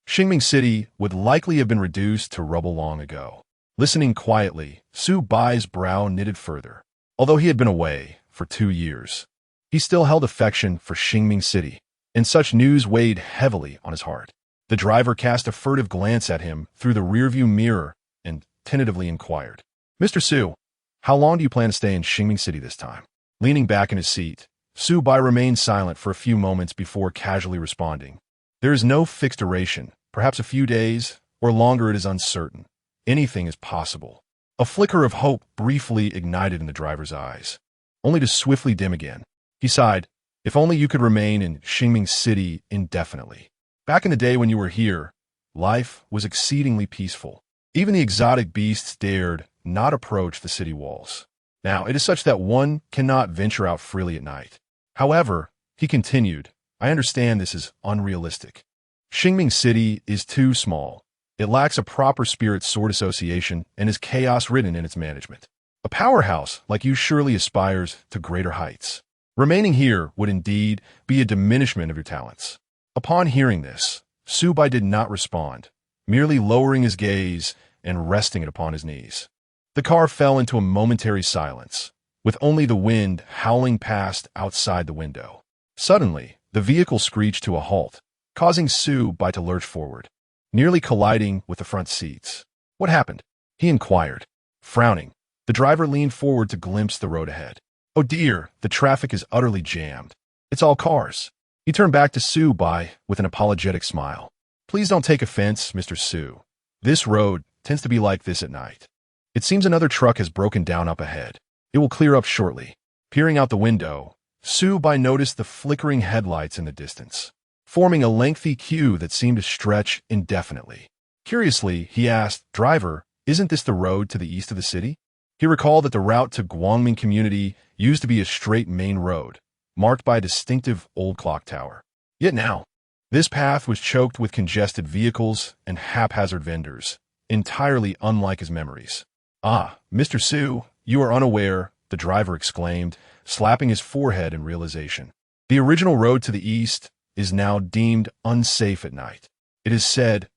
Xingming City would likely have been reduced to rubble long ago. Listening quietly, Su Bai's brow knitted further. Although he had been away for 2 years, he still held affection for Xingming City, and such news weighed heavily on his heart. The driver cast a furtive glance at him through the rearview mirror and tentatively inquired, "Mr. Su, how long do you plan to stay in Xingming City this time?" Leaning back in his seat, Su Bai remained silent for a few moments before casually responding, "There is no fixed duration. Perhaps a few days, or longer. It is uncertain. Anything is possible." A flicker of hope briefly ignited in the driver's eyes, only to swiftly dim again. He sighed, "If only you could remain in Xingming City indefinitely. Back in the day when you were here, life was exceedingly peaceful. Even the exotic beasts dared not approach the city walls. Now, it is such that one cannot venture out freely at night. However," he continued, "I understand this is unrealistic. Xingming City is too small. It lacks a proper spirit sword association and is chaos-ridden in its management. A powerhouse like you surely aspires to greater heights. Remaining here would indeed be a diminishment of your talents. Upon hearing this, Subai did not respond, merely lowering his gaze and resting it upon his knees. The car fell into a momentary silence, with only the wind howling past outside the window. Suddenly, the vehicle screeched to a halt, causing Subai to lurch forward, nearly colliding with the front seats. "What happened?" he inquired. Frowning, the driver leaned forward to glimpse the road ahead. "Oh dear, the traffic is utterly jammed. It's all cars." He turned back to Subai with an apologetic smile. "Please don't take offense, Mr. Su. This road tends to be like this at night. It seems another truck has broken down up ahead. It will clear up shortly." Peering out the window, Subai noticed the flickering headlights in the distance, forming a lengthy queue that seemed to stretch indefinitely. Curiously, he asked, "Driver, isn't this the road to the east of the city?" He recalled that the route to Guangming Community used to be a straight main road, marked by a distinctive old clock tower. Yet now, this path was choked with congested vehicles and haphazard vendors, entirely unlike his memories. "Ah, Mr. Su, you are unaware," the driver exclaimed, slapping his forehead in realization. "The original road to the east is now deemed unsafe at night. It is said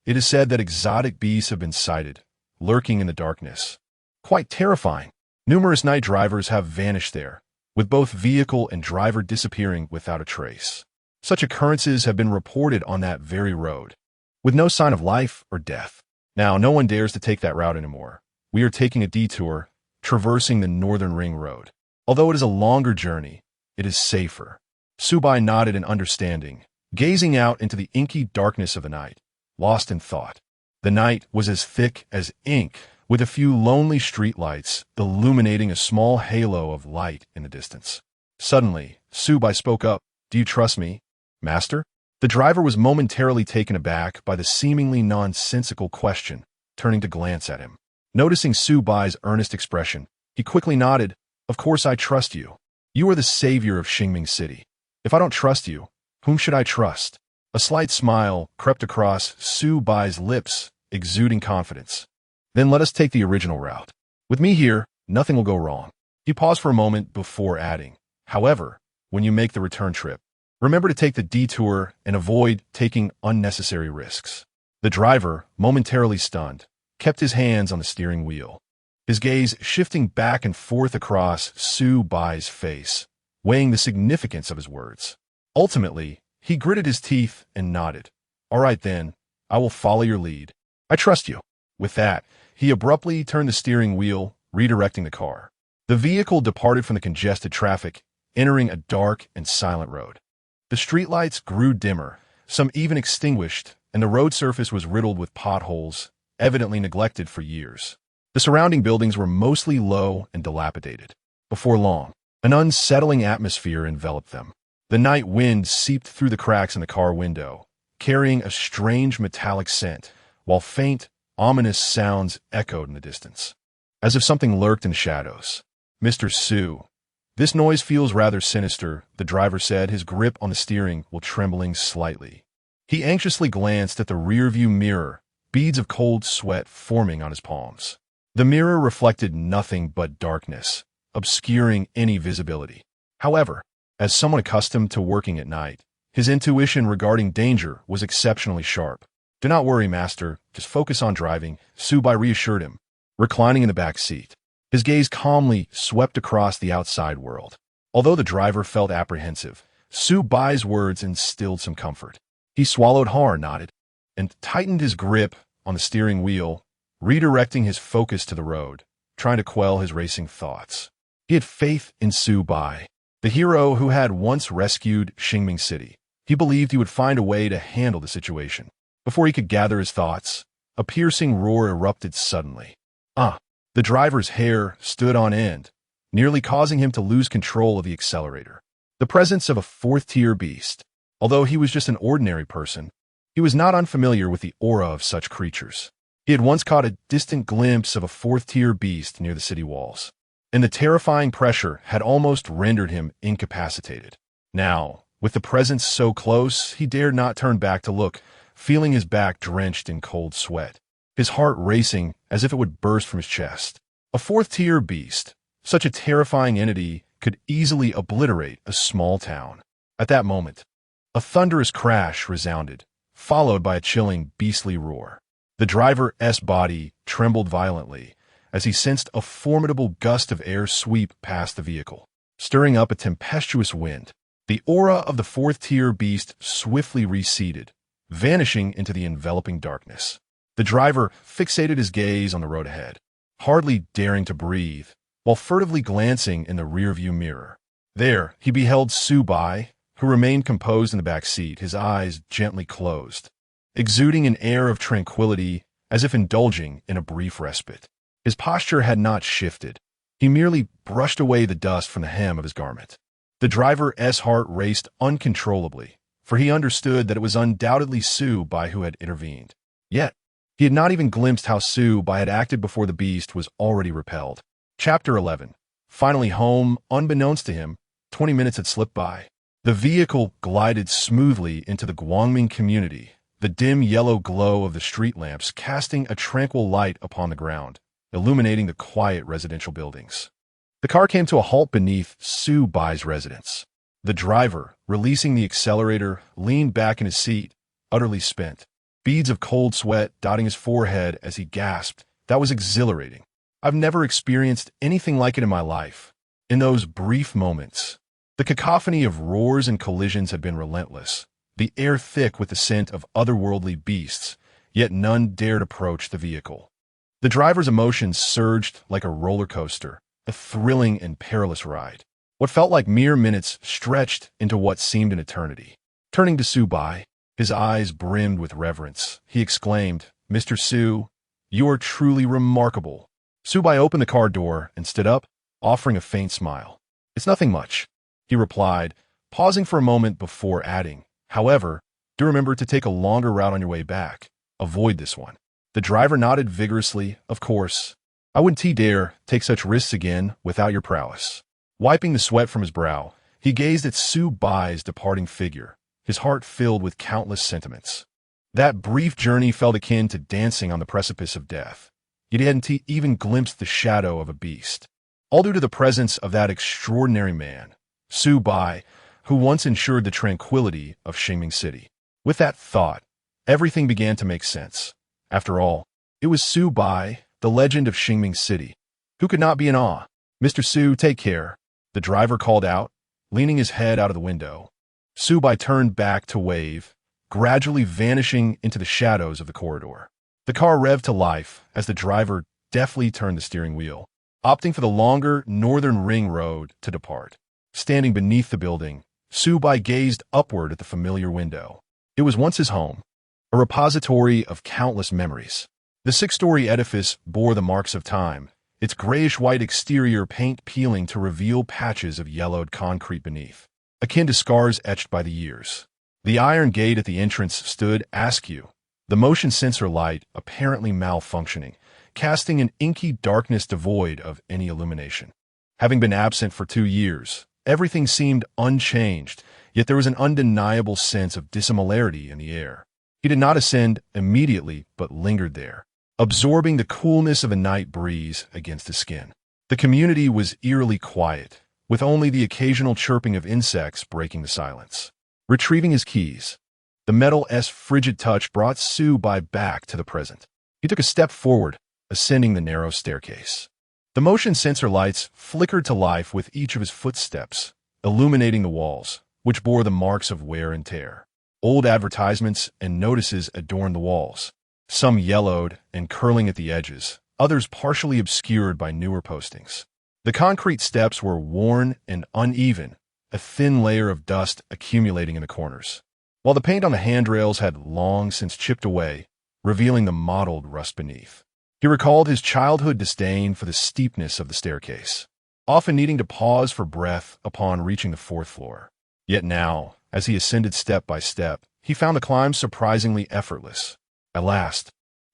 that exotic beasts have been sighted, lurking in the darkness. Quite terrifying. Numerous night drivers have vanished there, with both vehicle and driver disappearing without a trace. Such occurrences have been reported on that very road, with no sign of life or death. Now, no one dares to take that route anymore. We are taking a detour, traversing the Northern Ring Road. Although it is a longer journey, it is safer." Subai nodded in understanding, gazing out into the inky darkness of the night, lost in thought. The night was as thick as ink, with a few lonely streetlights illuminating a small halo of light in the distance. Suddenly, Subai spoke up. "Do you trust me, Master?" The driver was momentarily taken aback by the seemingly nonsensical question, turning to glance at him. Noticing Subai's earnest expression, he quickly nodded. "Of course I trust you. You are the savior of Qingming City. If I don't trust you, whom should I trust?" A slight smile crept across Subai's lips, exuding confidence. "Then let us take the original route. With me here, nothing will go wrong." He paused for a moment before adding, "However, when you make the return trip, remember to take the detour and avoid taking unnecessary risks." The driver, momentarily stunned, kept his hands on the steering wheel, his gaze shifting back and forth across Subai's face, weighing the significance of his words. Ultimately, he gritted his teeth and nodded. "All right then, I will follow your lead. I trust you." With that, he abruptly turned the steering wheel, redirecting the car. The vehicle departed from the congested traffic, entering a dark and silent road. The streetlights grew dimmer, some even extinguished, and the road surface was riddled with potholes, evidently neglected for years. The surrounding buildings were mostly low and dilapidated. Before long, an unsettling atmosphere enveloped them. The night wind seeped through the cracks in the car window, carrying a strange metallic scent, while faint, ominous sounds echoed in the distance, as if something lurked in shadows. "Mr. Su, this noise feels rather sinister," the driver said, his grip on the steering wheel trembling slightly. He anxiously glanced at the rearview mirror, beads of cold sweat forming on his palms. The mirror reflected nothing but darkness, obscuring any visibility. However, as someone accustomed to working at night, his intuition regarding danger was exceptionally sharp. "Do not worry, Master. Just focus on driving," Subai reassured him, reclining in the back seat. His gaze calmly swept across the outside world. Although the driver felt apprehensive, Subai's words instilled some comfort. He swallowed hard, nodded, and tightened his grip on the steering wheel, redirecting his focus to the road, trying to quell his racing thoughts. He had faith in Subai, the hero who had once rescued Qingming City. He believed he would find a way to handle the situation. Before he could gather his thoughts, a piercing roar erupted suddenly. The driver's hair stood on end, nearly causing him to lose control of the accelerator. The presence of a fourth-tier beast. Although he was just an ordinary person, he was not unfamiliar with the aura of such creatures. He had once caught a distant glimpse of a fourth-tier beast near the city walls, and the terrifying pressure had almost rendered him incapacitated. Now, with the presence so close, he dared not turn back to look, feeling his back drenched in cold sweat, his heart racing as if it would burst from his chest. A fourth-tier beast, such a terrifying entity, could easily obliterate a small town. At that moment, A thunderous crash resounded, followed by a chilling, beastly roar. The driver's body trembled violently as he sensed a formidable gust of air sweep past the vehicle, stirring up a tempestuous wind. The aura of the fourth-tier beast swiftly receded, vanishing into the enveloping darkness. The driver fixated his gaze on the road ahead, hardly daring to breathe, while furtively glancing in the rearview mirror. There, he beheld Su Bai, who remained composed in the back seat, his eyes gently closed, exuding an air of tranquility as if indulging in a brief respite. His posture had not shifted. He merely brushed away the dust from the hem of his garment. The driver's heart raced uncontrollably, for he understood that it was undoubtedly Su Bai who had intervened. Yet, he had not even glimpsed how Su Bai had acted before the beast was already repelled. Chapter 11. Finally home, unbeknownst to him, 20 minutes had slipped by. The vehicle glided smoothly into the Guangming community, the dim yellow glow of the street lamps casting a tranquil light upon the ground, illuminating the quiet residential buildings. The car came to a halt beneath Su Bai's residence. The driver, releasing the accelerator, leaned back in his seat, utterly spent, beads of cold sweat dotting his forehead as he gasped. That was exhilarating. I've never experienced anything like it in my life. In those brief moments, the cacophony of roars and collisions had been relentless, the air thick with the scent of otherworldly beasts, yet none dared approach the vehicle. The driver's emotions surged like a roller coaster, a thrilling and perilous ride. What felt like mere minutes stretched into what seemed an eternity. Turning to Su Bai, his eyes brimmed with reverence, he exclaimed, "Mr. Su, you are truly remarkable." Su Bai opened the car door and stood up, offering a faint smile. "It's nothing much," he replied, pausing for a moment before adding, "However, do remember to take a longer route on your way back. Avoid this one." The driver nodded vigorously. "Of course. I wouldn't dare take such risks again without your prowess." Wiping the sweat from his brow, he gazed at Su Bai's departing figure, his heart filled with countless sentiments. That brief journey felt akin to dancing on the precipice of death, yet he hadn't even glimpsed the shadow of a beast. All due to the presence of that extraordinary man, Su Bai, who once ensured the tranquility of Qingming City. With that thought, everything began to make sense. After all, it was Su Bai, the legend of Qingming City. Who could not be in awe? "Mr. Su, take care," the driver called out, leaning his head out of the window. Su Bai turned back to wave, gradually vanishing into the shadows of the corridor. The car revved to life as the driver deftly turned the steering wheel, opting for the longer northern ring road to depart. Standing beneath the building, Su Bai gazed upward at the familiar window. It was once his home, a repository of countless memories. The six-story edifice bore the marks of time, its grayish-white exterior paint peeling to reveal patches of yellowed concrete beneath, akin to scars etched by the years. The iron gate at the entrance stood askew, the motion sensor light apparently malfunctioning, casting an inky darkness devoid of any illumination. Having been absent for 2 years, everything seemed unchanged, yet there was an undeniable sense of dissimilarity in the air. He did not ascend immediately, but lingered there, absorbing the coolness of a night breeze against his skin. The community was eerily quiet, with only the occasional chirping of insects breaking the silence. Retrieving his keys, the metal's frigid touch brought Su Bai back to the present. He took a step forward, ascending the narrow staircase. The motion sensor lights flickered to life with each of his footsteps, illuminating the walls, which bore the marks of wear and tear. Old advertisements and notices adorned the walls, some yellowed and curling at the edges, others partially obscured by newer postings. The concrete steps were worn and uneven, a thin layer of dust accumulating in the corners, while the paint on the handrails had long since chipped away, revealing the mottled rust beneath. He recalled his childhood disdain for the steepness of the staircase, often needing to pause for breath upon reaching the 4th floor. Yet now, as he ascended step by step, he found the climb surprisingly effortless. At last,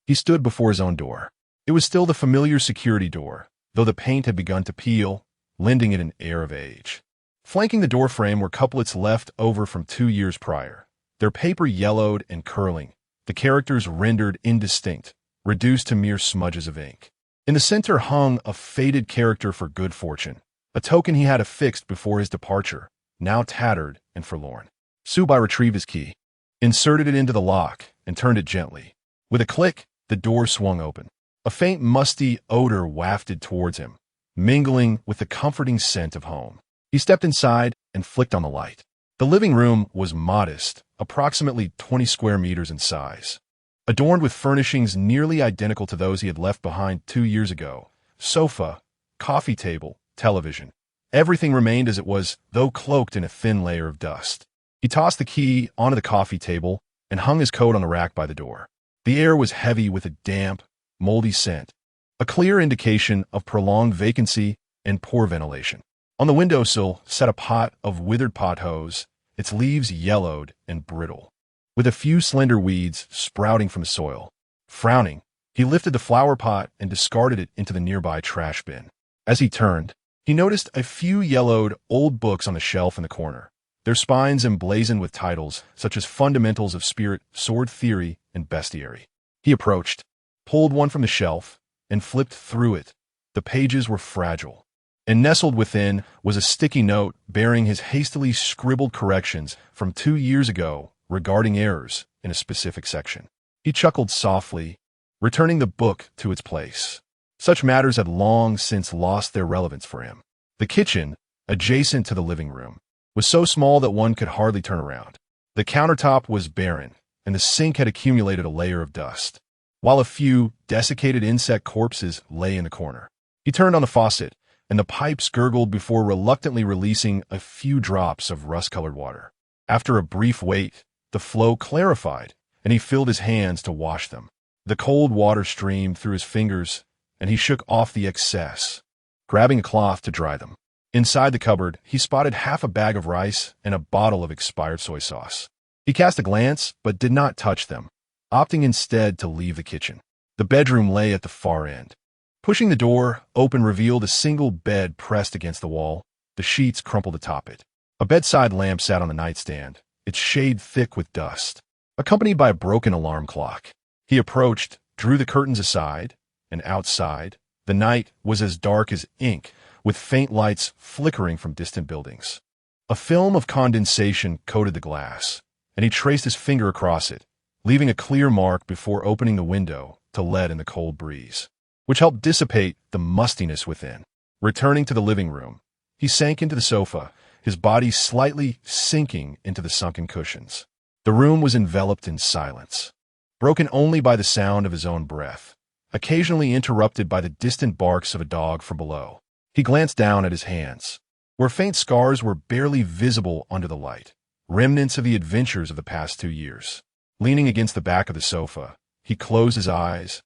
he stood before his own door. It was still the familiar security door, though the paint had begun to peel, lending it an air of age. Flanking the doorframe were couplets left over from 2 years prior, their paper yellowed and curling, the characters rendered indistinct, reduced to mere smudges of ink. In the center hung a faded character for good fortune, a token he had affixed before his departure, now tattered and forlorn. Subai retrieved his key, inserted it into the lock, and turned it gently. With a click, the door swung open. A faint musty odor wafted towards him, mingling with the comforting scent of home. He stepped inside and flicked on the light. The living room was modest, approximately 20 square meters in size. Adorned with furnishings nearly identical to those he had left behind 2 years ago. Sofa, coffee table, television. Everything remained as it was, though cloaked in a thin layer of dust. He tossed the key onto the coffee table and hung his coat on the rack by the door. The air was heavy with a damp, moldy scent, a clear indication of prolonged vacancy and poor ventilation. On the windowsill sat a pot of withered pothos, its leaves yellowed and brittle, with a few slender weeds sprouting from the soil. Frowning, he lifted the flower pot and discarded it into the nearby trash bin. As he turned, he noticed a few yellowed old books on the shelf in the corner, their spines emblazoned with titles such as Fundamentals of Spirit, Sword Theory, and Bestiary. He approached, pulled one from the shelf, and flipped through it. The pages were fragile, and nestled within was a sticky note bearing his hastily scribbled corrections from 2 years ago regarding errors in a specific section. He chuckled softly, returning the book to its place. Such matters had long since lost their relevance for him. The kitchen, adjacent to the living room, was so small that one could hardly turn around. The countertop was barren, and the sink had accumulated a layer of dust, while a few desiccated insect corpses lay in the corner. He turned on the faucet, and the pipes gurgled before reluctantly releasing a few drops of rust-colored water. After a brief wait, the flow clarified, and he filled his hands to wash them. The cold water streamed through his fingers, and he shook off the excess, grabbing a cloth to dry them. Inside the cupboard, he spotted half a bag of rice and a bottle of expired soy sauce. He cast a glance, but did not touch them, opting instead to leave the kitchen. The bedroom lay at the far end. Pushing the door open revealed a single bed pressed against the wall, the sheets crumpled atop it. A bedside lamp sat on the nightstand, its shade thick with dust, accompanied by a broken alarm clock. He approached, drew the curtains aside, and outside, the night was as dark as ink, with faint lights flickering from distant buildings. A film of condensation coated the glass, and he traced his finger across it, leaving a clear mark before opening the window to let in the cold breeze, which helped dissipate the mustiness within. Returning to the living room, he sank into the sofa, his body slightly sinking into the sunken cushions. The room was enveloped in silence, broken only by the sound of his own breath, occasionally interrupted by the distant barks of a dog from below. He glanced down at his hands, where faint scars were barely visible under the light, remnants of the adventures of the past 2 years. Leaning against the back of the sofa, he closed his eyes,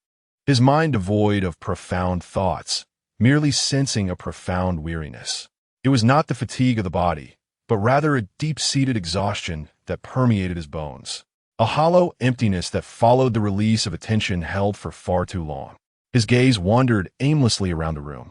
his mind devoid of profound thoughts, merely sensing a profound weariness. It was not the fatigue of the body, but rather a deep-seated exhaustion that permeated his bones, a hollow emptiness that followed the release of a tension held for far too long. His gaze wandered aimlessly around the room,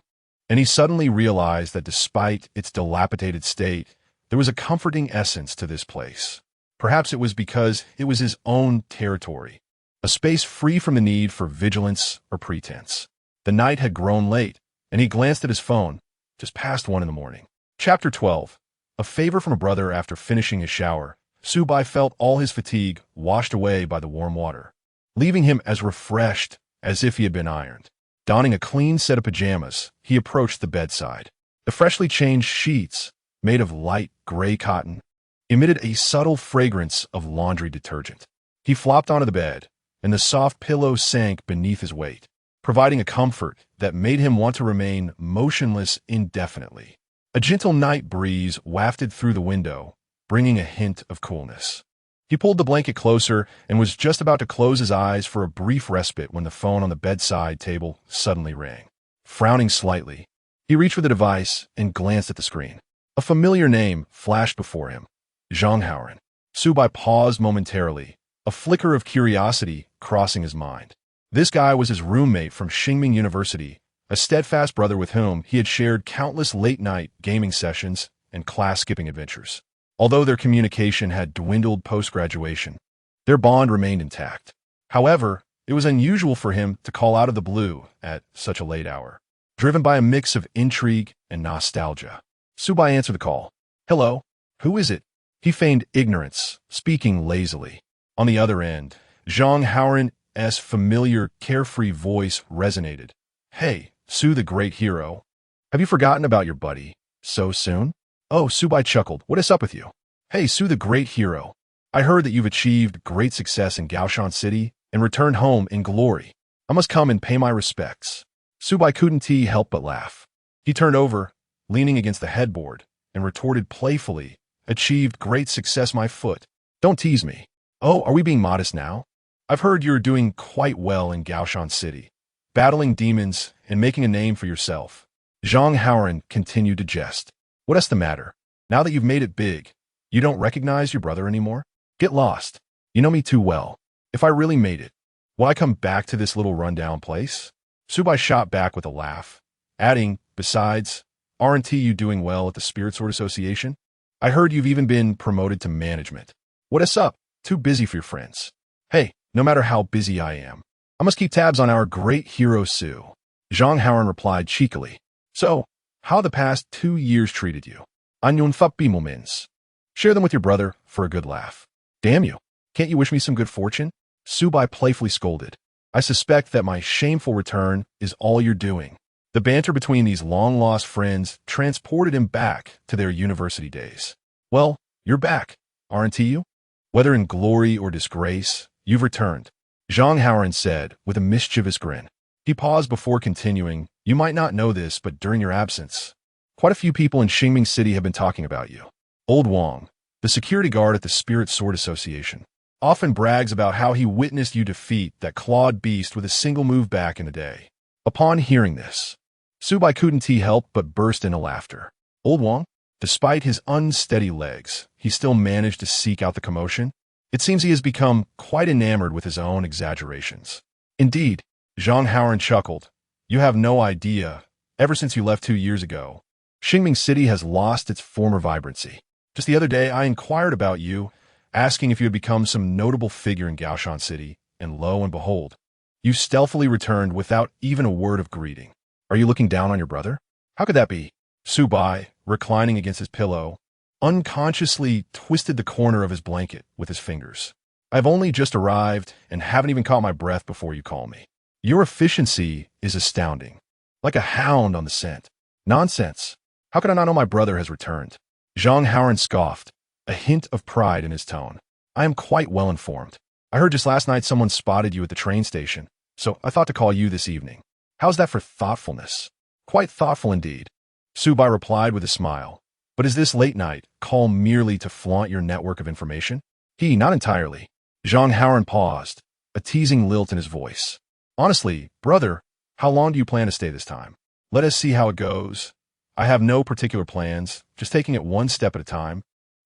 and he suddenly realized that despite its dilapidated state, there was a comforting essence to this place. Perhaps it was because it was his own territory, a space free from the need for vigilance or pretense. The night had grown late, and he glanced at his phone, just past 1 a.m. Chapter 12. A favor from a brother. After finishing his shower, Subai felt all his fatigue washed away by the warm water, leaving him as refreshed as if he had been ironed. Donning a clean set of pajamas, he approached the bedside. The freshly changed sheets, made of light gray cotton, emitted a subtle fragrance of laundry detergent. He flopped onto the bed, and the soft pillow sank beneath his weight, providing a comfort that made him want to remain motionless indefinitely. A gentle night breeze wafted through the window, bringing a hint of coolness. He pulled the blanket closer and was just about to close his eyes for a brief respite when the phone on the bedside table suddenly rang. Frowning slightly, he reached for the device and glanced at the screen. A familiar name flashed before him. Zhang Haoran. Subai paused momentarily, a flicker of curiosity crossing his mind. This guy was his roommate from Xingming University, a steadfast brother with whom he had shared countless late-night gaming sessions and class-skipping adventures. Although their communication had dwindled post-graduation, their bond remained intact. However, it was unusual for him to call out of the blue at such a late hour, driven by a mix of intrigue and nostalgia. Subai answered the call. "Hello, who is it?" He feigned ignorance, speaking lazily. On the other end, Zhang Haoran's familiar, carefree voice resonated. Hey, Su the great hero. Have you forgotten about your buddy? So soon? Oh, Subai chuckled. What is up with you? Hey, Su the great hero. I heard that you've achieved great success in Gaoshan City and returned home in glory. I must come and pay my respects. Subai couldn't help but laugh. He turned over, leaning against the headboard, and retorted playfully, achieved great success my foot. Don't tease me. Oh, are we being modest now? I've heard you're doing quite well in Gaoshan City, battling demons and making a name for yourself. Zhang Haoran continued to jest. What's the matter? Now that you've made it big, you don't recognize your brother anymore? Get lost. You know me too well. If I really made it, will I come back to this little rundown place? Subai shot back with a laugh, adding, besides, aren't you doing well at the Spirit Sword Association? I heard you've even been promoted to management. What's up? Too busy for your friends. Hey, no matter how busy I am, I must keep tabs on our great hero Su. Zhang Haoran replied cheekily. So, how the past 2 years treated you? Anyun fuppi moments. Share them with your brother for a good laugh. Damn you. Can't you wish me some good fortune? Subai playfully scolded. I suspect that my shameful return is all you're doing. The banter between these long-lost friends transported him back to their university days. Well, you're back, aren't you? Whether in glory or disgrace, you've returned, Zhang Haoran said with a mischievous grin. He paused before continuing. You might not know this, but during your absence, quite a few people in Xingming City have been talking about you. Old Wang, the security guard at the Spirit Sword Association, often brags about how he witnessed you defeat that clawed beast with a single move back in the day. Upon hearing this, Subai couldn't help but burst into laughter. Old Wang, despite his unsteady legs, he still managed to seek out the commotion. It seems he has become quite enamored with his own exaggerations. Indeed, Zhang Haoran chuckled. You have no idea. Ever since you left 2 years ago, Xingming City has lost its former vibrancy. Just the other day, I inquired about you, asking if you had become some notable figure in Gaoshan City, and lo and behold, you stealthily returned without even a word of greeting. Are you looking down on your brother? How could that be? Subai, reclining against his pillow, unconsciously twisted the corner of his blanket with his fingers. I've only just arrived and haven't even caught my breath before you call me. Your efficiency is astounding. Like a hound on the scent. Nonsense. How could I not know my brother has returned? Zhang Haoran scoffed, a hint of pride in his tone. I am quite well informed. I heard just last night someone spotted you at the train station, so I thought to call you this evening. How's that for thoughtfulness? Quite thoughtful indeed. Subai replied with a smile. But is this late night call merely to flaunt your network of information? Not entirely. Zhang Haoran paused, a teasing lilt in his voice. Honestly, brother, how long do you plan to stay this time? Let us see how it goes. I have no particular plans, just taking it one step at a time.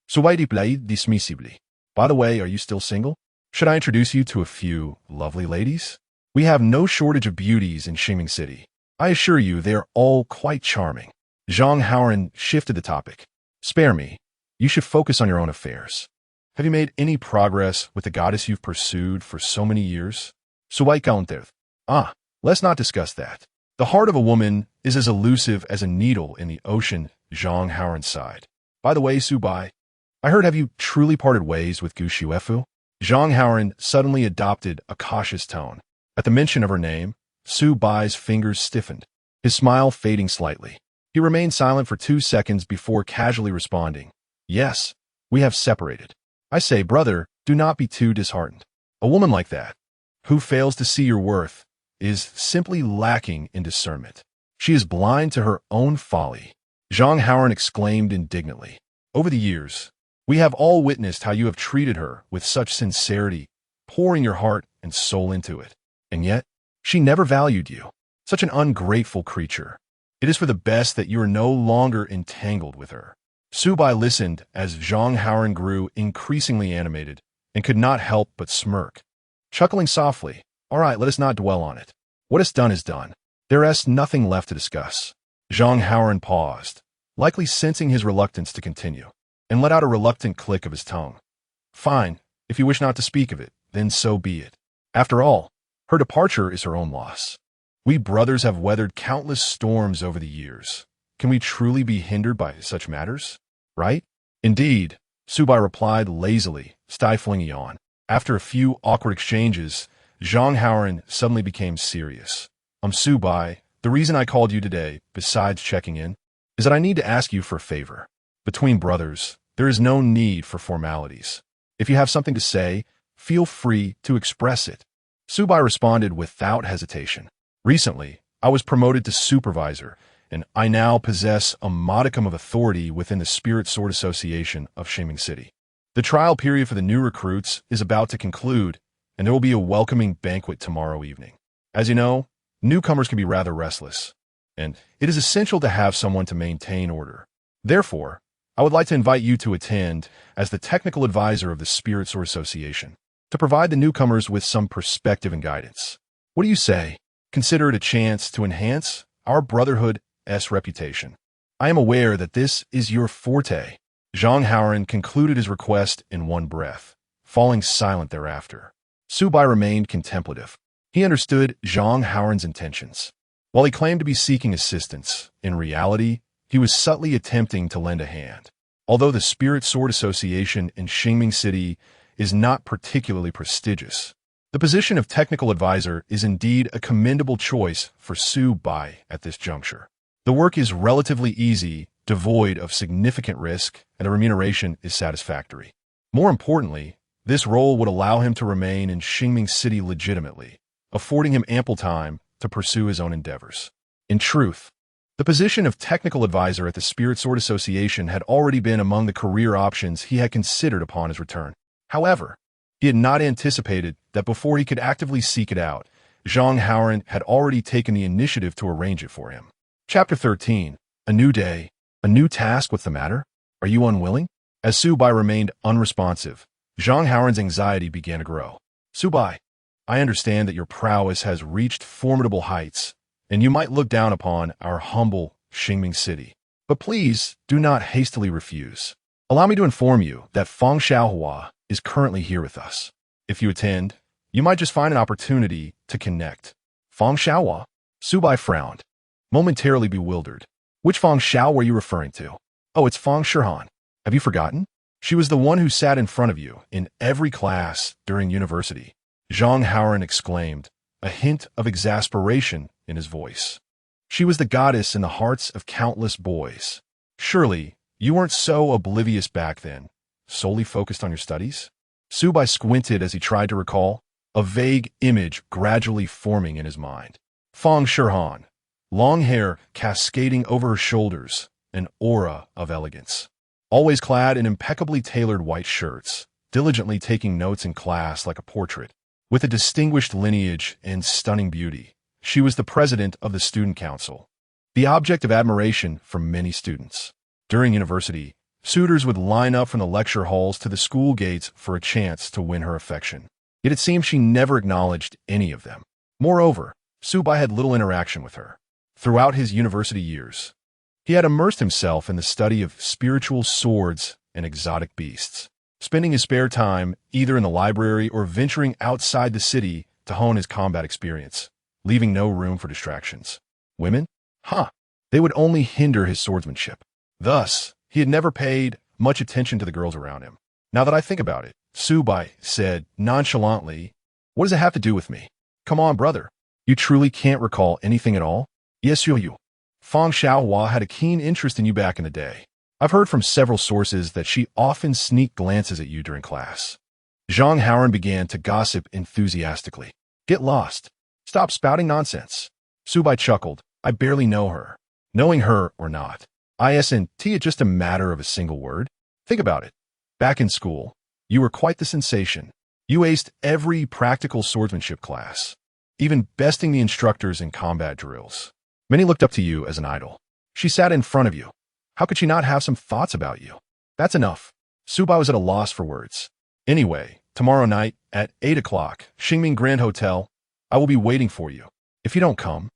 Subai replied dismissively. By the way, are you still single? Should I introduce you to a few lovely ladies? We have no shortage of beauties in Xingming City. I assure you they are all quite charming. Zhang Haoran shifted the topic. Spare me. You should focus on your own affairs. Have you made any progress with the goddess you've pursued for so many years? Subai countered. Let's not discuss that. The heart of a woman is as elusive as a needle in the ocean, Zhang Haoran sighed. By the way, Subai, I heard have you truly parted ways with Gu Xuefu? Zhang Haoran suddenly adopted a cautious tone. At the mention of her name, Subai's fingers stiffened, his smile fading slightly. He remained silent for 2 seconds before casually responding. Yes, we have separated. I say, brother, do not be too disheartened. A woman like that, who fails to see your worth, is simply lacking in discernment. She is blind to her own folly. Zhang Haoran exclaimed indignantly. Over the years, we have all witnessed how you have treated her with such sincerity, pouring your heart and soul into it. And yet, she never valued you. Such an ungrateful creature. It is for the best that you are no longer entangled with her. Subai listened as Zhang Haoran grew increasingly animated and could not help but smirk. Chuckling softly, all right, let us not dwell on it. What is done is done. There is nothing left to discuss. Zhang Haoran paused, likely sensing his reluctance to continue, and let out a reluctant click of his tongue. Fine, if you wish not to speak of it, then so be it. After all, her departure is her own loss. We brothers have weathered countless storms over the years. Can we truly be hindered by such matters? Right? Indeed, Subai replied lazily, stifling a yawn. After a few awkward exchanges, Zhang Haoran suddenly became serious. Subai, the reason I called you today, besides checking in, is that I need to ask you for a favor. Between brothers, there is no need for formalities. If you have something to say, feel free to express it. Subai responded without hesitation. Recently, I was promoted to supervisor, and I now possess a modicum of authority within the Spirit Sword Association of Xingming City. The trial period for the new recruits is about to conclude, and there will be a welcoming banquet tomorrow evening. As you know, newcomers can be rather restless, and it is essential to have someone to maintain order. Therefore, I would like to invite you to attend as the technical advisor of the Spirit Sword Association, to provide the newcomers with some perspective and guidance. What do you say? Consider it a chance to enhance our Brotherhood's reputation. I am aware that this is your forte. Zhang Haoran concluded his request in one breath, falling silent thereafter. Subai remained contemplative. He understood Zhang Haoran's intentions. While he claimed to be seeking assistance, in reality, he was subtly attempting to lend a hand. Although the Spirit Sword Association in Xingming City is not particularly prestigious, the position of technical advisor is indeed a commendable choice for Subai at this juncture. The work is relatively easy, devoid of significant risk, and the remuneration is satisfactory. More importantly, this role would allow him to remain in Xingming City legitimately, affording him ample time to pursue his own endeavors. In truth, the position of technical advisor at the Spirit Sword Association had already been among the career options he had considered upon his return. However, he had not anticipated that before he could actively seek it out, Zhang Haoran had already taken the initiative to arrange it for him. Chapter 13. A new day. A new task. What's the matter? Are you unwilling? As Subai remained unresponsive, Zhang Haoran's anxiety began to grow. Subai, I understand that your prowess has reached formidable heights, and you might look down upon our humble Xingming City. But please do not hastily refuse. Allow me to inform you that Feng Xiaohua is currently here with us. If you attend, you might just find an opportunity to connect. Feng Xiaohua? Subai frowned, momentarily bewildered. Which Feng Xiao were you referring to? Oh, it's Feng Shihan. Have you forgotten? She was the one who sat in front of you in every class during university. Zhang Haoran exclaimed, a hint of exasperation in his voice. She was the goddess in the hearts of countless boys. Surely, you weren't so oblivious back then, solely focused on your studies? Subai squinted as he tried to recall, a vague image gradually forming in his mind. Feng Shihan, long hair cascading over her shoulders, an aura of elegance. Always clad in impeccably tailored white shirts, diligently taking notes in class like a portrait. With a distinguished lineage and stunning beauty, she was the president of the student council, the object of admiration for many students. During university, suitors would line up from the lecture halls to the school gates for a chance to win her affection. Yet it seemed she never acknowledged any of them. Moreover, Subai had little interaction with her. Throughout his university years, he had immersed himself in the study of spiritual swords and exotic beasts, spending his spare time either in the library or venturing outside the city to hone his combat experience, leaving no room for distractions. Women? They would only hinder his swordsmanship. Thus, he had never paid much attention to the girls around him. Now that I think about it, Subai said nonchalantly, what does it have to do with me? Come on, brother. You truly can't recall anything at all? Yes, you. Feng Xiaohua had a keen interest in you back in the day. I've heard from several sources that she often sneaked glances at you during class. Zhang Haoran began to gossip enthusiastically. Get lost. Stop spouting nonsense. Subai chuckled. I barely know her. Knowing her or not, isn't it just a matter of a single word? Think about it. Back in school, you were quite the sensation. You aced every practical swordsmanship class, even besting the instructors in combat drills. Many looked up to you as an idol. She sat in front of you. How could she not have some thoughts about you? That's enough. Subai was at a loss for words. Anyway, tomorrow night at 8 o'clock, Xingming Grand Hotel, I will be waiting for you. If you don't come,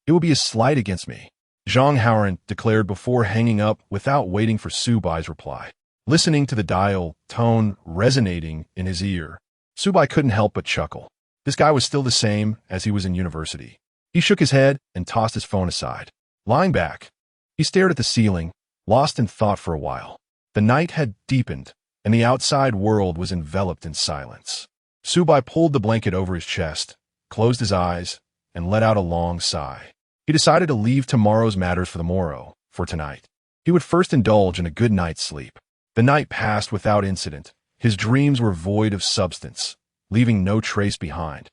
it will be a slight against me. Zhang Haoran declared before hanging up without waiting for Subai's reply. Listening to the dial tone resonating in his ear, Subai couldn't help but chuckle. This guy was still the same as he was in university. He shook his head and tossed his phone aside. Lying back, he stared at the ceiling, lost in thought for a while. The night had deepened, and the outside world was enveloped in silence. Subai pulled the blanket over his chest, closed his eyes, and let out a long sigh. He decided to leave tomorrow's matters for the morrow, for tonight. He would first indulge in a good night's sleep. The night passed without incident. His dreams were void of substance, leaving no trace behind.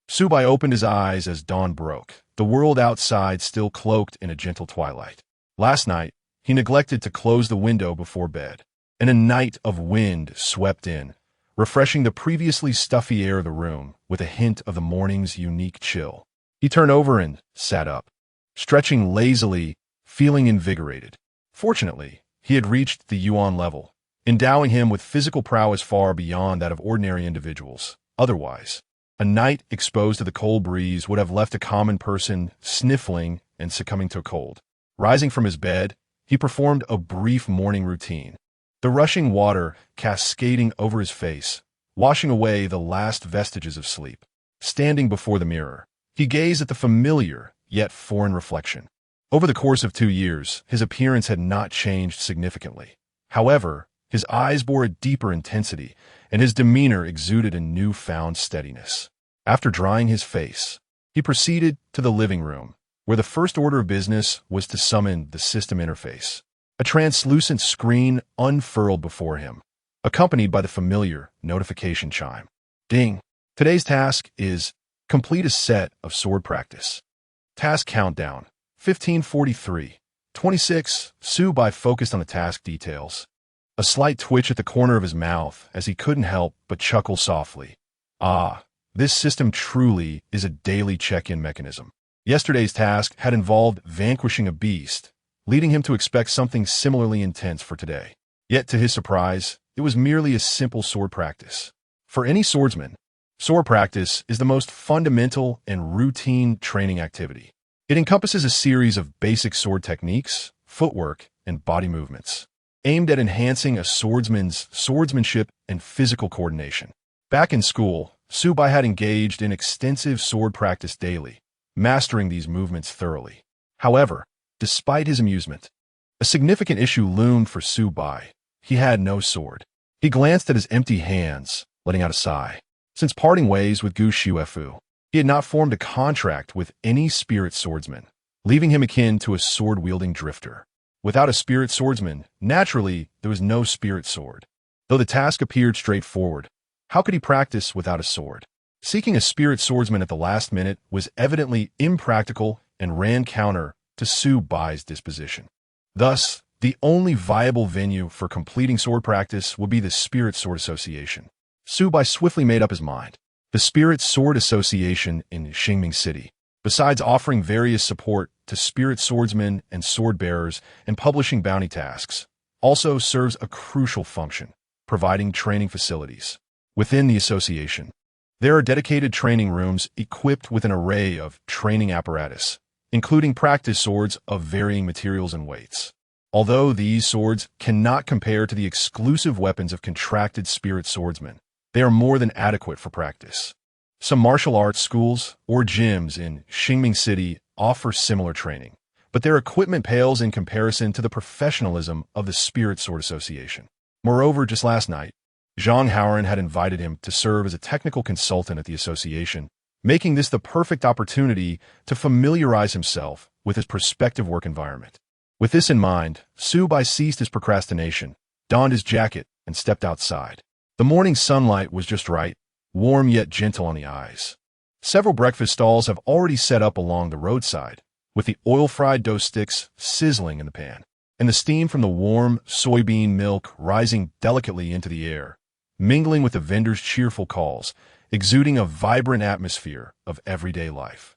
Subai opened his eyes as dawn broke, the world outside still cloaked in a gentle twilight. Last night, he neglected to close the window before bed, and a night of wind swept in, refreshing the previously stuffy air of the room with a hint of the morning's unique chill. He turned over and sat up, stretching lazily, feeling invigorated. Fortunately, he had reached the Yuan level, endowing him with physical prowess far beyond that of ordinary individuals. Otherwise, a night exposed to the cold breeze would have left a common person sniffling and succumbing to a cold. Rising from his bed, he performed a brief morning routine. The rushing water cascading over his face, washing away the last vestiges of sleep. Standing before the mirror, he gazed at the familiar, yet foreign reflection. Over the course of 2 years, his appearance had not changed significantly. However, his eyes bore a deeper intensity, and his demeanor exuded a newfound steadiness. After drying his face, he proceeded to the living room, where the first order of business was to summon the system interface. A translucent screen unfurled before him, accompanied by the familiar notification chime. Ding! Today's task is complete a set of sword practice. Task countdown, 1543. 26. Subai focused on the task details. A slight twitch at the corner of his mouth as he couldn't help but chuckle softly. Ah, this system truly is a daily check-in mechanism. Yesterday's task had involved vanquishing a beast, leading him to expect something similarly intense for today. Yet to his surprise, it was merely a simple sword practice. For any swordsman, sword practice is the most fundamental and routine training activity. It encompasses a series of basic sword techniques, footwork, and body movements, aimed at enhancing a swordsman's swordsmanship and physical coordination. Back in school, Subai had engaged in extensive sword practice daily, mastering these movements thoroughly. However, despite his amusement, a significant issue loomed for Subai. He had no sword. He glanced at his empty hands, letting out a sigh. Since parting ways with Gu Shuefu, he had not formed a contract with any spirit swordsman, leaving him akin to a sword-wielding drifter. Without a spirit swordsman, naturally, there was no spirit sword. Though the task appeared straightforward, how could he practice without a sword? Seeking a spirit swordsman at the last minute was evidently impractical and ran counter to Subai's disposition. Thus, the only viable venue for completing sword practice would be the Spirit Sword Association. Subai swiftly made up his mind. The Spirit Sword Association in Xingming City, besides offering various support to spirit swordsmen and sword bearers and publishing bounty tasks, also serves a crucial function, providing training facilities. Within the association, there are dedicated training rooms equipped with an array of training apparatus, including practice swords of varying materials and weights. Although these swords cannot compare to the exclusive weapons of contracted spirit swordsmen, they are more than adequate for practice. Some martial arts schools or gyms in Xingming City offer similar training, but their equipment pales in comparison to the professionalism of the Spirit Sword Association. Moreover, just last night, Zhang Haoran had invited him to serve as a technical consultant at the association, making this the perfect opportunity to familiarize himself with his prospective work environment. With this in mind, Subai ceased his procrastination, donned his jacket, and stepped outside. The morning sunlight was just right, warm yet gentle on the eyes. Several breakfast stalls have already set up along the roadside, with the oil-fried dough sticks sizzling in the pan, and the steam from the warm soybean milk rising delicately into the air, mingling with the vendors' cheerful calls, exuding a vibrant atmosphere of everyday life.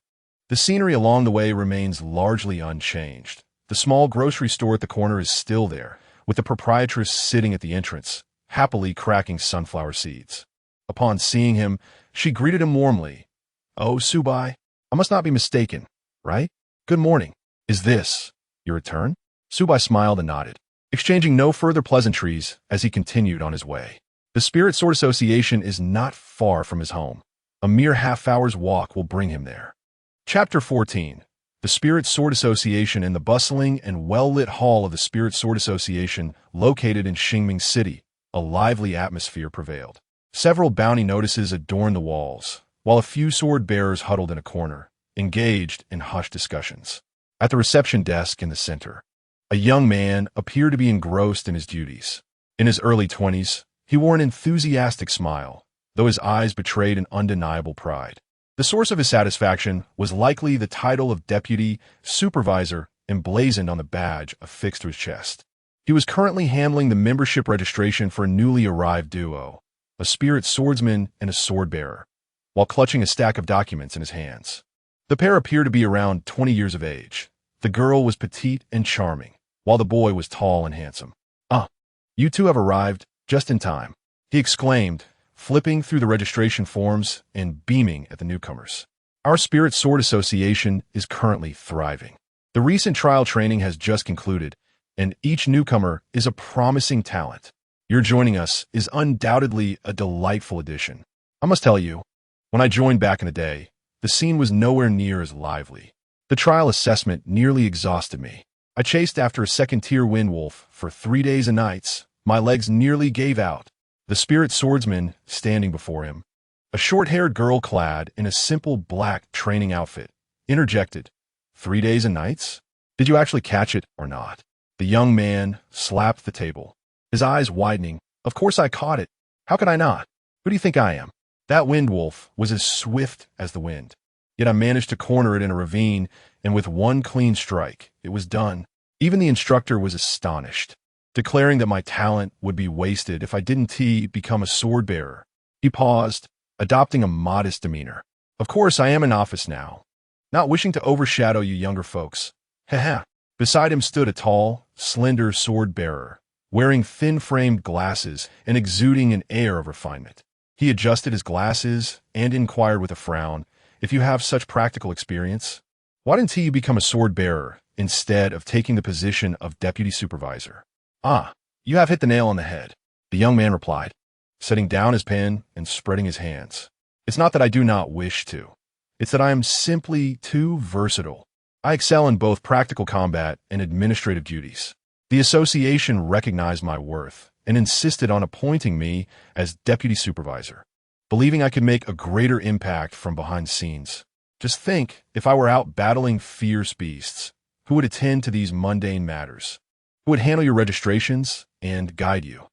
The scenery along the way remains largely unchanged. The small grocery store at the corner is still there, with the proprietress sitting at the entrance, happily cracking sunflower seeds. Upon seeing him, she greeted him warmly. "Oh, Subai, I must not be mistaken, right? Good morning. Is this your return?" Subai smiled and nodded, exchanging no further pleasantries as he continued on his way. The Spirit Sword Association is not far from his home. A mere half-hour's walk will bring him there. Chapter 14. The Spirit Sword Association in the bustling and well-lit hall of the Spirit Sword Association, located in Xingming City, a a lively atmosphere prevailed. Several bounty notices adorned the walls, while a few sword-bearers huddled in a corner, engaged in hushed discussions. At the reception desk in the center, a young man appeared to be engrossed in his duties. In his early 20s, he wore an enthusiastic smile, though his eyes betrayed an undeniable pride. The source of his satisfaction was likely the title of deputy supervisor emblazoned on the badge affixed to his chest. He was currently handling the membership registration for a newly arrived duo, a spirit swordsman and a sword-bearer, while clutching a stack of documents in his hands. The pair appeared to be around 20 years of age. The girl was petite and charming, while the boy was tall and handsome. You two have arrived just in time," he exclaimed, flipping through the registration forms and beaming at the newcomers. "Our Spirit Sword Association is currently thriving. The recent trial training has just concluded, and each newcomer is a promising talent. Your joining us is undoubtedly a delightful addition. I must tell you, when I joined back in the day, the scene was nowhere near as lively. The trial assessment nearly exhausted me. I chased after a second-tier windwolf for 3 days and nights. My legs nearly gave out." The spirit swordsman standing before him, a short-haired girl clad in a simple black training outfit, interjected, 3 days and nights? Did you actually catch it or not?" The young man slapped the table, his eyes widening. "Of course I caught it. How could I not? Who do you think I am?" That windwolf was as swift as the wind. Yet I managed to corner it in a ravine, and with one clean strike, it was done. Even the instructor was astonished, declaring that my talent would be wasted if I didn't become a sword-bearer. He paused, adopting a modest demeanor. "Of course, I am a novice now, not wishing to overshadow you younger folks. Haha." Beside him stood a tall, slender sword-bearer, wearing thin-framed glasses and exuding an air of refinement. He adjusted his glasses and inquired with a frown, "If you have such practical experience, why didn't you become a sword-bearer instead of taking the position of deputy supervisor?" You have hit the nail on the head," the young man replied, setting down his pen and spreading his hands. "It's not that I do not wish to. It's that I am simply too versatile. I excel in both practical combat and administrative duties. The association recognized my worth and insisted on appointing me as deputy supervisor, believing I could make a greater impact from behind the scenes. Just think, if I were out battling fierce beasts, who would attend to these mundane matters? Who would handle your registrations and guide you?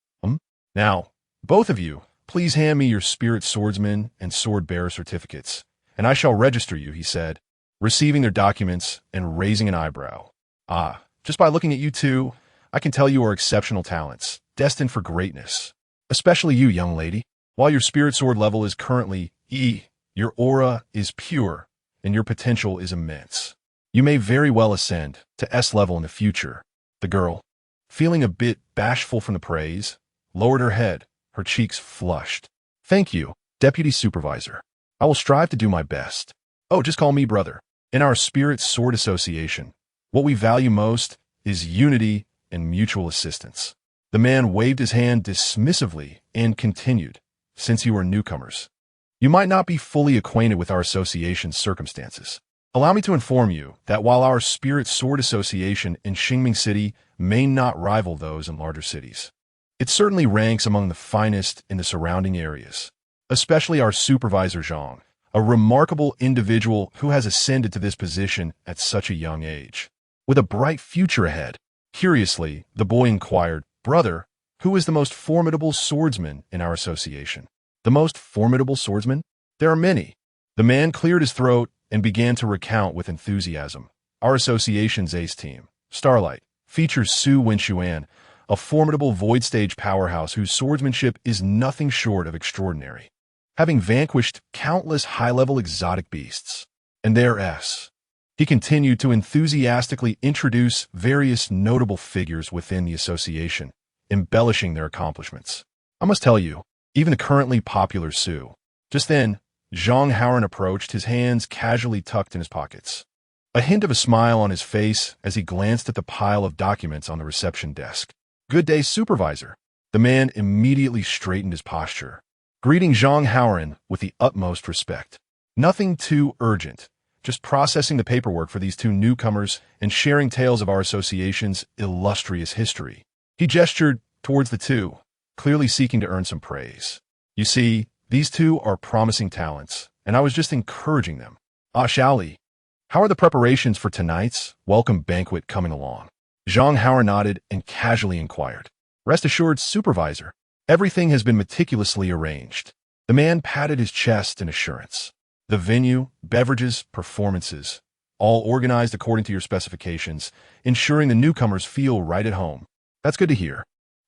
Now, both of you, please hand me your spirit swordsman and sword-bearer certificates, and I shall register you," he said, receiving their documents and raising an eyebrow. Just by looking at you two, I can tell you are exceptional talents, destined for greatness. Especially you, young lady. While your spirit sword level is currently E, your aura is pure, and your potential is immense. You may very well ascend to S level in the future." The girl, feeling a bit bashful from the praise, lowered her head, her cheeks flushed. "Thank you, Deputy Supervisor. I will strive to do my best. Just call me brother. In our Spirit Sword Association, what we value most is unity and mutual assistance." The man waved his hand dismissively and continued, "Since you are newcomers, you might not be fully acquainted with our association's circumstances. Allow me to inform you that while our Spirit Sword Association in Xingming City may not rival those in larger cities, it certainly ranks among the finest in the surrounding areas, especially our supervisor Zhang, a remarkable individual who has ascended to this position at such a young age, with a bright future ahead." Curiously, the boy inquired, "Brother, who is the most formidable swordsman in our association?" "The most formidable swordsman? There are many." The man cleared his throat and began to recount with enthusiasm. "Our association's ace team, Starlight, features Su Wenxuan, a formidable void stage powerhouse whose swordsmanship is nothing short of extraordinary, having vanquished countless high-level exotic beasts. And there S." He continued to enthusiastically introduce various notable figures within the association, embellishing their accomplishments. "I must tell you, even the currently popular Su." Just then, Zhang Haoran approached, his hands casually tucked in his pockets, a hint of a smile on his face as he glanced at the pile of documents on the reception desk. "Good day, Supervisor." The man immediately straightened his posture, greeting Zhang Haoran with the utmost respect. "Nothing too urgent, just processing the paperwork for these two newcomers and sharing tales of our association's illustrious history." He gestured towards the two, clearly seeking to earn some praise. You see, these two are promising talents, and I was just encouraging them. Ah, Shaoli, how are the preparations for tonight's welcome banquet coming along? Zhang Hao nodded and casually inquired. Rest assured, supervisor, everything has been meticulously arranged. The man patted his chest in assurance. The venue, beverages, performances, all organized according to your specifications, ensuring the newcomers feel right at home. That's good to hear.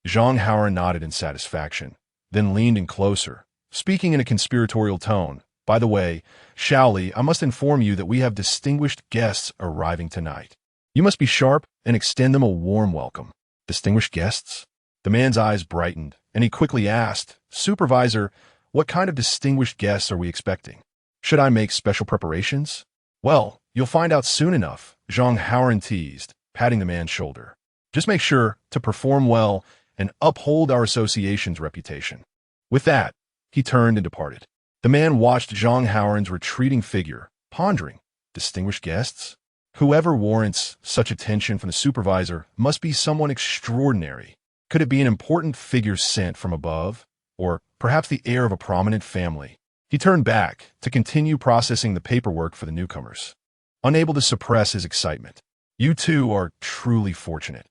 Zhang Hao nodded in satisfaction, then leaned in closer, speaking in a conspiratorial tone. By the way, Shaoli, I must inform you that we have distinguished guests arriving tonight. You must be sharp and extend them a warm welcome. Distinguished guests? The man's eyes brightened, and he quickly asked, Supervisor, what kind of distinguished guests are we expecting? Should I make special preparations? Well, you'll find out soon enough, Zhang Hao teased, patting the man's shoulder. Just make sure to perform well and uphold our association's reputation. With that, he turned and departed. The man watched Zhang Hao's retreating figure, pondering. Distinguished guests? Whoever warrants such attention from the supervisor must be someone extraordinary. Could it be an important figure sent from above? Or perhaps the heir of a prominent family? He turned back to continue processing the paperwork for the newcomers, unable to suppress his excitement. You two are truly fortunate.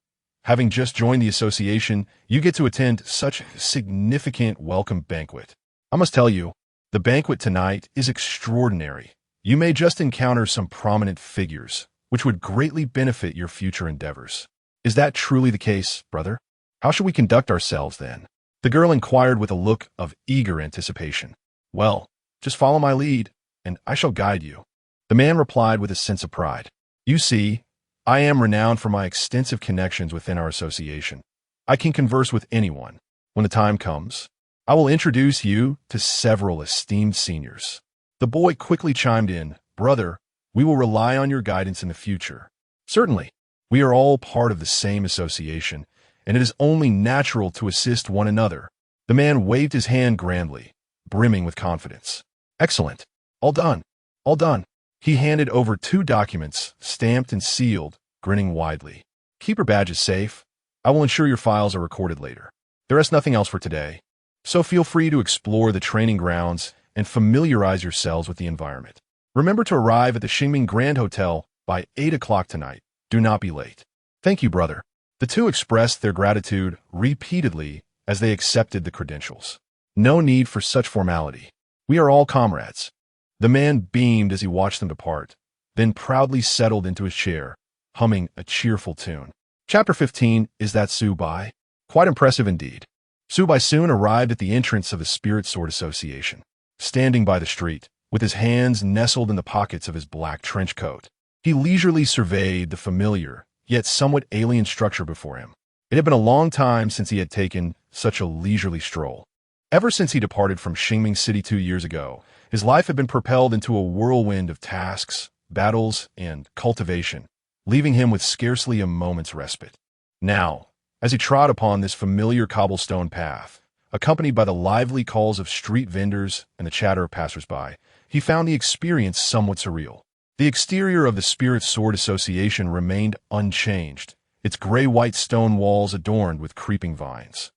Having just joined the association, you get to attend such a significant welcome banquet. I must tell you, the banquet tonight is extraordinary. You may just encounter some prominent figures, which would greatly benefit your future endeavors. Is that truly the case, brother? How should we conduct ourselves then? The girl inquired with a look of eager anticipation. Well, just follow my lead, and I shall guide you. The man replied with a sense of pride. You see, I am renowned for my extensive connections within our association. I can converse with anyone. When the time comes, I will introduce you to several esteemed seniors. The boy quickly chimed in, Brother, we will rely on your guidance in the future. Certainly, we are all part of the same association, and it is only natural to assist one another. The man waved his hand grandly, brimming with confidence. Excellent. All done. All done. He handed over 2 documents, stamped and sealed, grinning widely. Keep your badges safe. I will ensure your files are recorded later. There is nothing else for today, so feel free to explore the training grounds and familiarize yourselves with the environment. Remember to arrive at the Xingming Grand Hotel by 8 o'clock tonight. Do not be late. Thank you, brother. The two expressed their gratitude repeatedly as they accepted the credentials. No need for such formality. We are all comrades. The man beamed as he watched them depart, then proudly settled into his chair, humming a cheerful tune. Chapter 15, Is That Su Bai? Quite impressive indeed. Su Bai soon arrived at the entrance of the Spirit Sword Association. Standing by the street, with his hands nestled in the pockets of his black trench coat, he leisurely surveyed the familiar, yet somewhat alien structure before him. It had been a long time since he had taken such a leisurely stroll. Ever since he departed from Xingming City 2 years ago, his life had been propelled into a whirlwind of tasks, battles, and cultivation, leaving him with scarcely a moment's respite. Now, as he trod upon this familiar cobblestone path, accompanied by the lively calls of street vendors and the chatter of passers-by, he found the experience somewhat surreal. The exterior of the Spirit Sword Association remained unchanged, its gray-white stone walls adorned with creeping vines.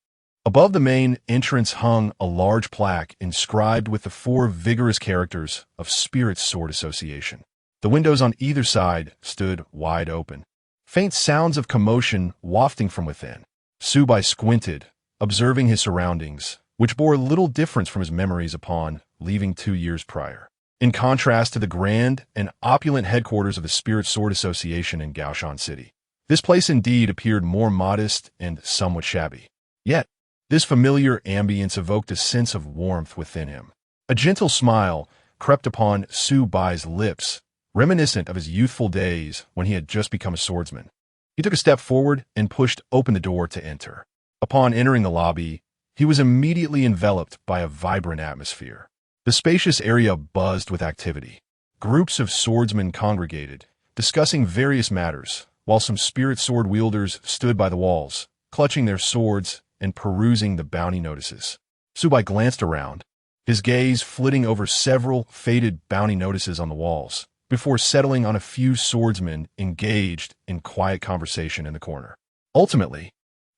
Above the main entrance hung a large plaque inscribed with the 4 vigorous characters of Spirit Sword Association. The windows on either side stood wide open, faint sounds of commotion wafting from within. Su Bai squinted, observing his surroundings, which bore little difference from his memories upon leaving 2 years prior. In contrast to the grand and opulent headquarters of the Spirit Sword Association in Gaoshan City, this place indeed appeared more modest and somewhat shabby. Yet, this familiar ambience evoked a sense of warmth within him. A gentle smile crept upon Su Bai's lips, reminiscent of his youthful days when he had just become a swordsman. He took a step forward and pushed open the door to enter. Upon entering the lobby, he was immediately enveloped by a vibrant atmosphere. The spacious area buzzed with activity. Groups of swordsmen congregated, discussing various matters, while some spirit sword wielders stood by the walls, clutching their swords and perusing the bounty notices. Su Bai glanced around, his gaze flitting over several faded bounty notices on the walls, before settling on a few swordsmen engaged in quiet conversation in the corner. Ultimately,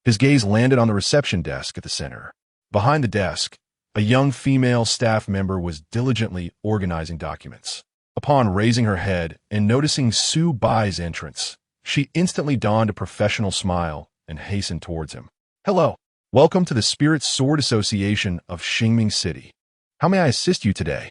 His gaze landed on the reception desk at the center. Behind the desk, a young female staff member was diligently organizing documents. Upon raising her head and noticing Su Bai's entrance, she instantly donned a professional smile and hastened towards him. "Hello. Welcome to the Spirit Sword Association of Xingming City. How may I assist you today?"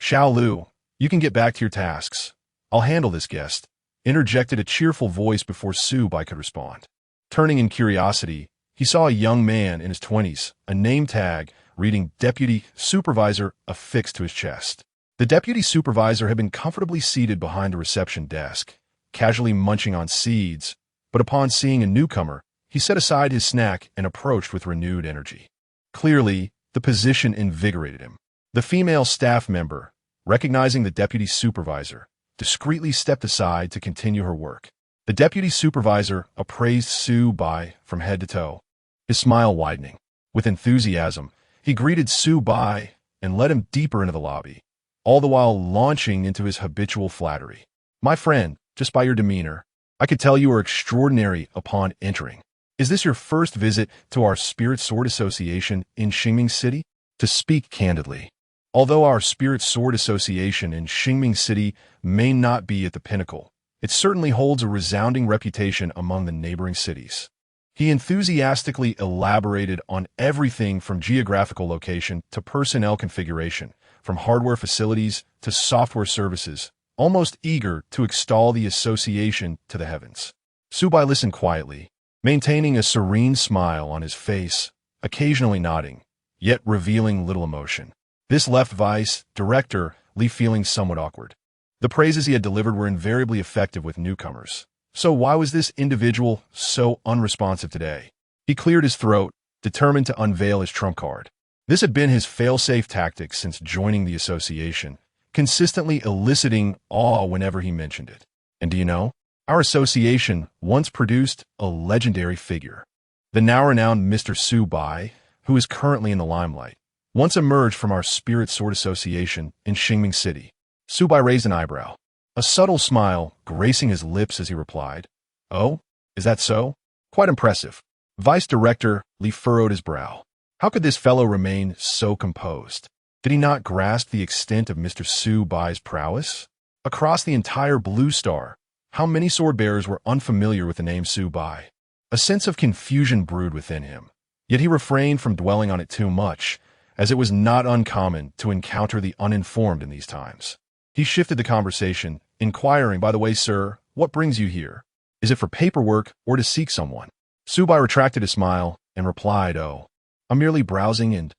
Xiao Lu, you can get back to your tasks. I'll handle this guest," interjected a cheerful voice before Su Bai could respond. Turning in curiosity, he saw a young man in his 20s, a name tag reading Deputy Supervisor affixed to his chest. The deputy supervisor had been comfortably seated behind the reception desk, casually munching on seeds, but upon seeing a newcomer, he set aside his snack and approached with renewed energy. Clearly, the position invigorated him. The female staff member, recognizing the deputy supervisor, discreetly stepped aside to continue her work. The deputy supervisor appraised Su Bai from head to toe, his smile widening. With enthusiasm, he greeted Su Bai and led him deeper into the lobby, all the while launching into his habitual flattery. "My friend, just by your demeanor, I could tell you are extraordinary upon entering. Is this your first visit to our Spirit Sword Association in Xingming City?" To speak candidly, although our Spirit Sword Association in Xingming City may not be at the pinnacle, it certainly holds a resounding reputation among the neighboring cities. He enthusiastically elaborated on everything from geographical location to personnel configuration, from hardware facilities to software services, almost eager to extol the association to the heavens. Su Bai listened quietly, maintaining a serene smile on his face, occasionally nodding, yet revealing little emotion. This left Vice Director Li feeling somewhat awkward. The praises he had delivered were invariably effective with newcomers. So why was this individual so unresponsive today? He cleared his throat, determined to unveil his trump card. This had been his fail-safe tactic since joining the association, consistently eliciting awe whenever he mentioned it. And do you know? Our association once produced a legendary figure. The now-renowned Mr. Su Bai, who is currently in the limelight, once emerged from our Spirit Sword Association in Xingming City. Su Bai raised an eyebrow, a subtle smile gracing his lips as he replied, "Oh, is that so? Quite impressive." Vice Director Li furrowed his brow. How could this fellow remain so composed? Did he not grasp the extent of Mr. Su Bai's prowess? Across the entire Blue Star, how many sword-bearers were unfamiliar with the name Su Bai? A sense of confusion brewed within him, yet he refrained from dwelling on it too much, as it was not uncommon to encounter the uninformed in these times. He shifted the conversation, inquiring, "By the way, sir, what brings you here? Is it for paperwork or to seek someone?" Su Bai retracted his smile and replied, "Oh, I'm merely browsing and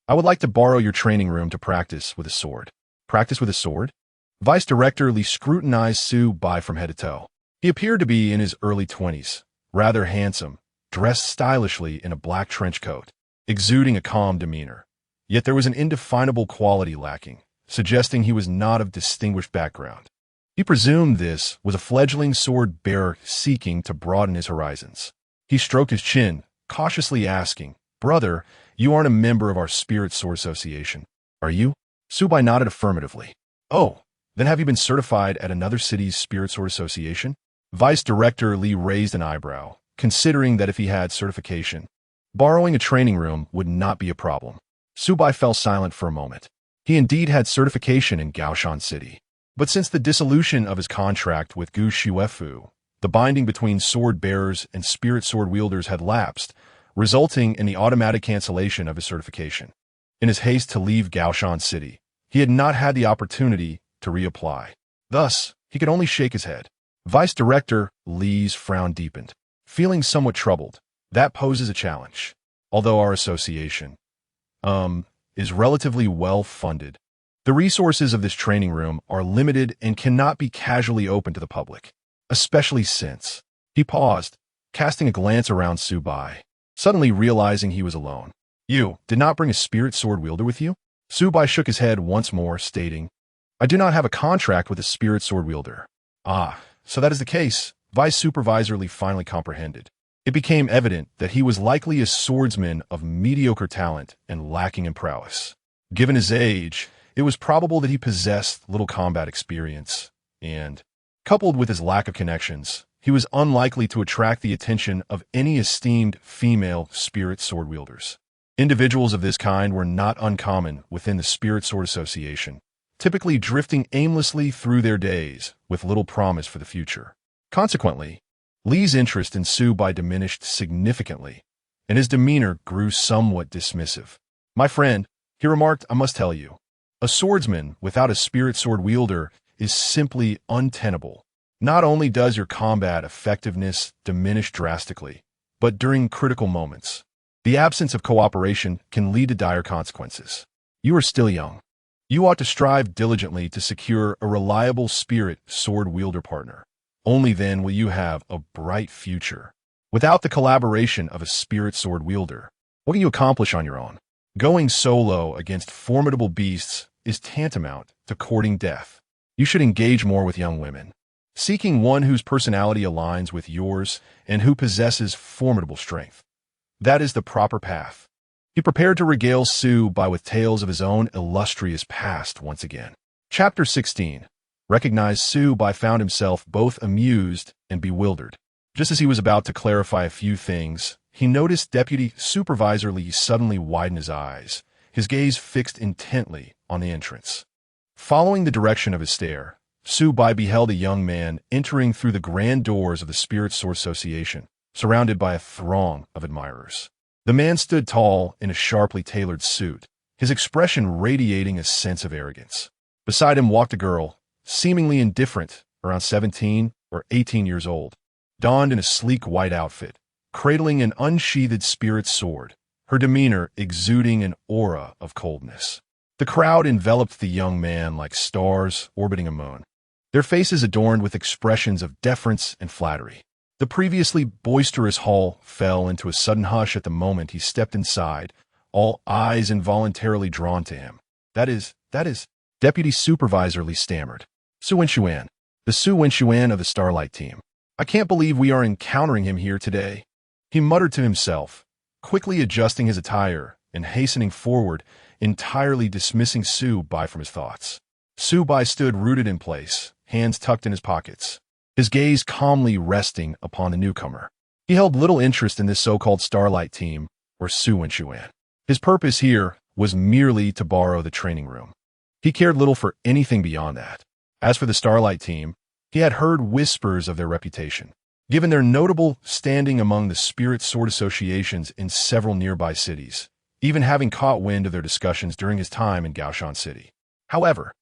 I would like to borrow your training room to practice with a sword." "Practice with a sword?" Vice Director Li scrutinized Su Bai from head to toe. He appeared to be in his early 20s, rather handsome, dressed stylishly in a black trench coat, exuding a calm demeanor. Yet there was an indefinable quality lacking, suggesting he was not of distinguished background. He presumed this was a fledgling sword-bearer seeking to broaden his horizons. He stroked his chin, cautiously asking, "Brother, you aren't a member of our Spirit Sword Association, are you?" Su Bai nodded affirmatively. "Oh, then have you been certified at another city's Spirit Sword Association?" Vice Director Li raised an eyebrow, considering that if he had certification, borrowing a training room would not be a problem. Su Bai fell silent for a moment. He indeed had certification in Gaoshan City. But since the dissolution of his contract with Gu Xuefu, the binding between sword-bearers and spirit sword wielders had lapsed, resulting in the automatic cancellation of his certification. In his haste to leave Gaoshan City, he had not had the opportunity to reapply. Thus, he could only shake his head. Vice Director Li's frown deepened. Feeling somewhat troubled, that poses a challenge. Although our association is relatively well-funded, the resources of this training room are limited and cannot be casually open to the public, especially since... He paused, casting a glance around Su Bai, suddenly realizing he was alone. "You did not bring a spirit sword wielder with you?" Su Bai shook his head once more, stating, "I do not have a contract with a spirit sword wielder." "Ah, so that is the case," Vice Supervisor Li finally comprehended. It became evident that he was likely a swordsman of mediocre talent and lacking in prowess. Given his age, it was probable that he possessed little combat experience, and, coupled with his lack of connections, he was unlikely to attract the attention of any esteemed female spirit sword wielders. Individuals of this kind were not uncommon within the Spirit Sword Association, typically drifting aimlessly through their days with little promise for the future. Consequently, Li's interest in Su Bai diminished significantly, and his demeanor grew somewhat dismissive. "My friend," he remarked, "I must tell you, a swordsman without a spirit sword wielder is simply untenable. Not only does your combat effectiveness diminish drastically, but during critical moments, the absence of cooperation can lead to dire consequences. You are still young. You ought to strive diligently to secure a reliable spirit sword wielder partner. Only then will you have a bright future. Without the collaboration of a spirit sword wielder, what can you accomplish on your own? Going solo against formidable beasts is tantamount to courting death. You should engage more with young women, seeking one whose personality aligns with yours and who possesses formidable strength. That is the proper path." He prepared to regale Su Bai with tales of his own illustrious past once again. Chapter 16. Recognized Su Bai found himself both amused and bewildered. Just as he was about to clarify a few things, he noticed Deputy Supervisor Li suddenly widen his eyes, his gaze fixed intently on the entrance. Following the direction of his stare, Su Bai beheld a young man entering through the grand doors of the Spirit Sword Association, surrounded by a throng of admirers. The man stood tall in a sharply tailored suit, his expression radiating a sense of arrogance. Beside him walked a girl, seemingly indifferent, around 17 or 18 years old, donned in a sleek white outfit, cradling an unsheathed spirit sword, her demeanor exuding an aura of coldness. The crowd enveloped the young man like stars orbiting a moon, their faces adorned with expressions of deference and flattery. The previously boisterous hall fell into a sudden hush at the moment he stepped inside, all eyes involuntarily drawn to him. That is, Deputy Supervisor Li stammered. "Su Wenxuan, the Su Wenxuan of the Starlight team. I can't believe we are encountering him here today." He muttered to himself, quickly adjusting his attire and hastening forward, entirely dismissing Su Bai from his thoughts. Su Bai stood rooted in place, hands tucked in his pockets, his gaze calmly resting upon the newcomer. He held little interest in this so-called Starlight team, or Su Wenxuan. His purpose here was merely to borrow the training room. He cared little for anything beyond that. As for the Starlight team, he had heard whispers of their reputation, given their notable standing among the Spirit Sword Associations in several nearby cities, even having caught wind of their discussions during his time in Gaoshan City. However,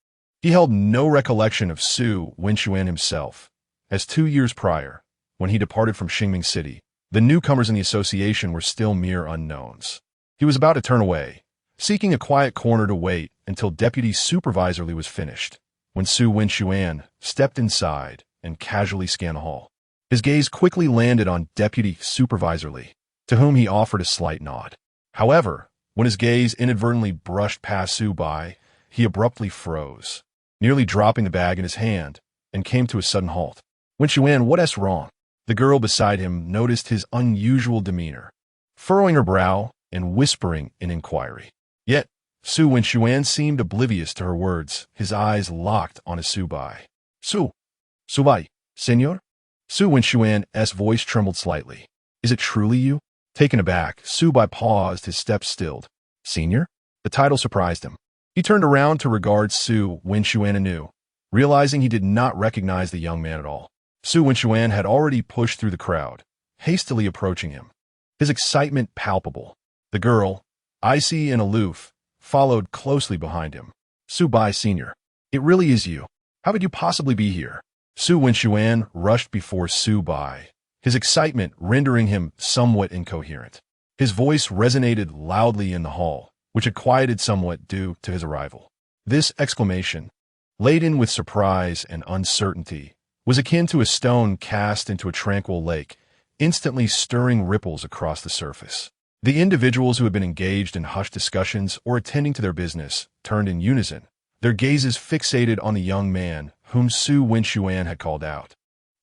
he held no recollection of Su Wenxuan himself, as 2 years prior, when he departed from Xingming City, the newcomers in the association were still mere unknowns. He was about to turn away, seeking a quiet corner to wait until Deputy Supervisor Li was finished, when Su Wenxuan stepped inside and casually scanned the hall. His gaze quickly landed on Deputy Supervisor Li, to whom he offered a slight nod. However, when his gaze inadvertently brushed past Su Bai, he abruptly froze, nearly dropping the bag in his hand, and came to a sudden halt. "Wenxuan, what's wrong?" The girl beside him noticed his unusual demeanor, furrowing her brow and whispering in inquiry. Yet, Su Wenxuan seemed oblivious to her words, his eyes locked on Su Bai. Su Bai, senor?" Su Wenxuan's voice trembled slightly. "Is it truly you?" Taken aback, Su Bai paused, his steps stilled. "Senior?" The title surprised him. He turned around to regard Su Wenxuan anew, realizing he did not recognize the young man at all. Su Wenxuan had already pushed through the crowd, hastily approaching him, his excitement palpable. The girl, icy and aloof, followed closely behind him. "Su Bai, Senior, it really is you. How could you possibly be here?" Su Wenxuan rushed before Su Bai, his excitement rendering him somewhat incoherent. His voice resonated loudly in the hall, which had quieted somewhat due to his arrival. This exclamation, laden with surprise and uncertainty, was akin to a stone cast into a tranquil lake, instantly stirring ripples across the surface. The individuals who had been engaged in hushed discussions or attending to their business turned in unison, their gazes fixated on the young man whom Su Wenxuan had called out.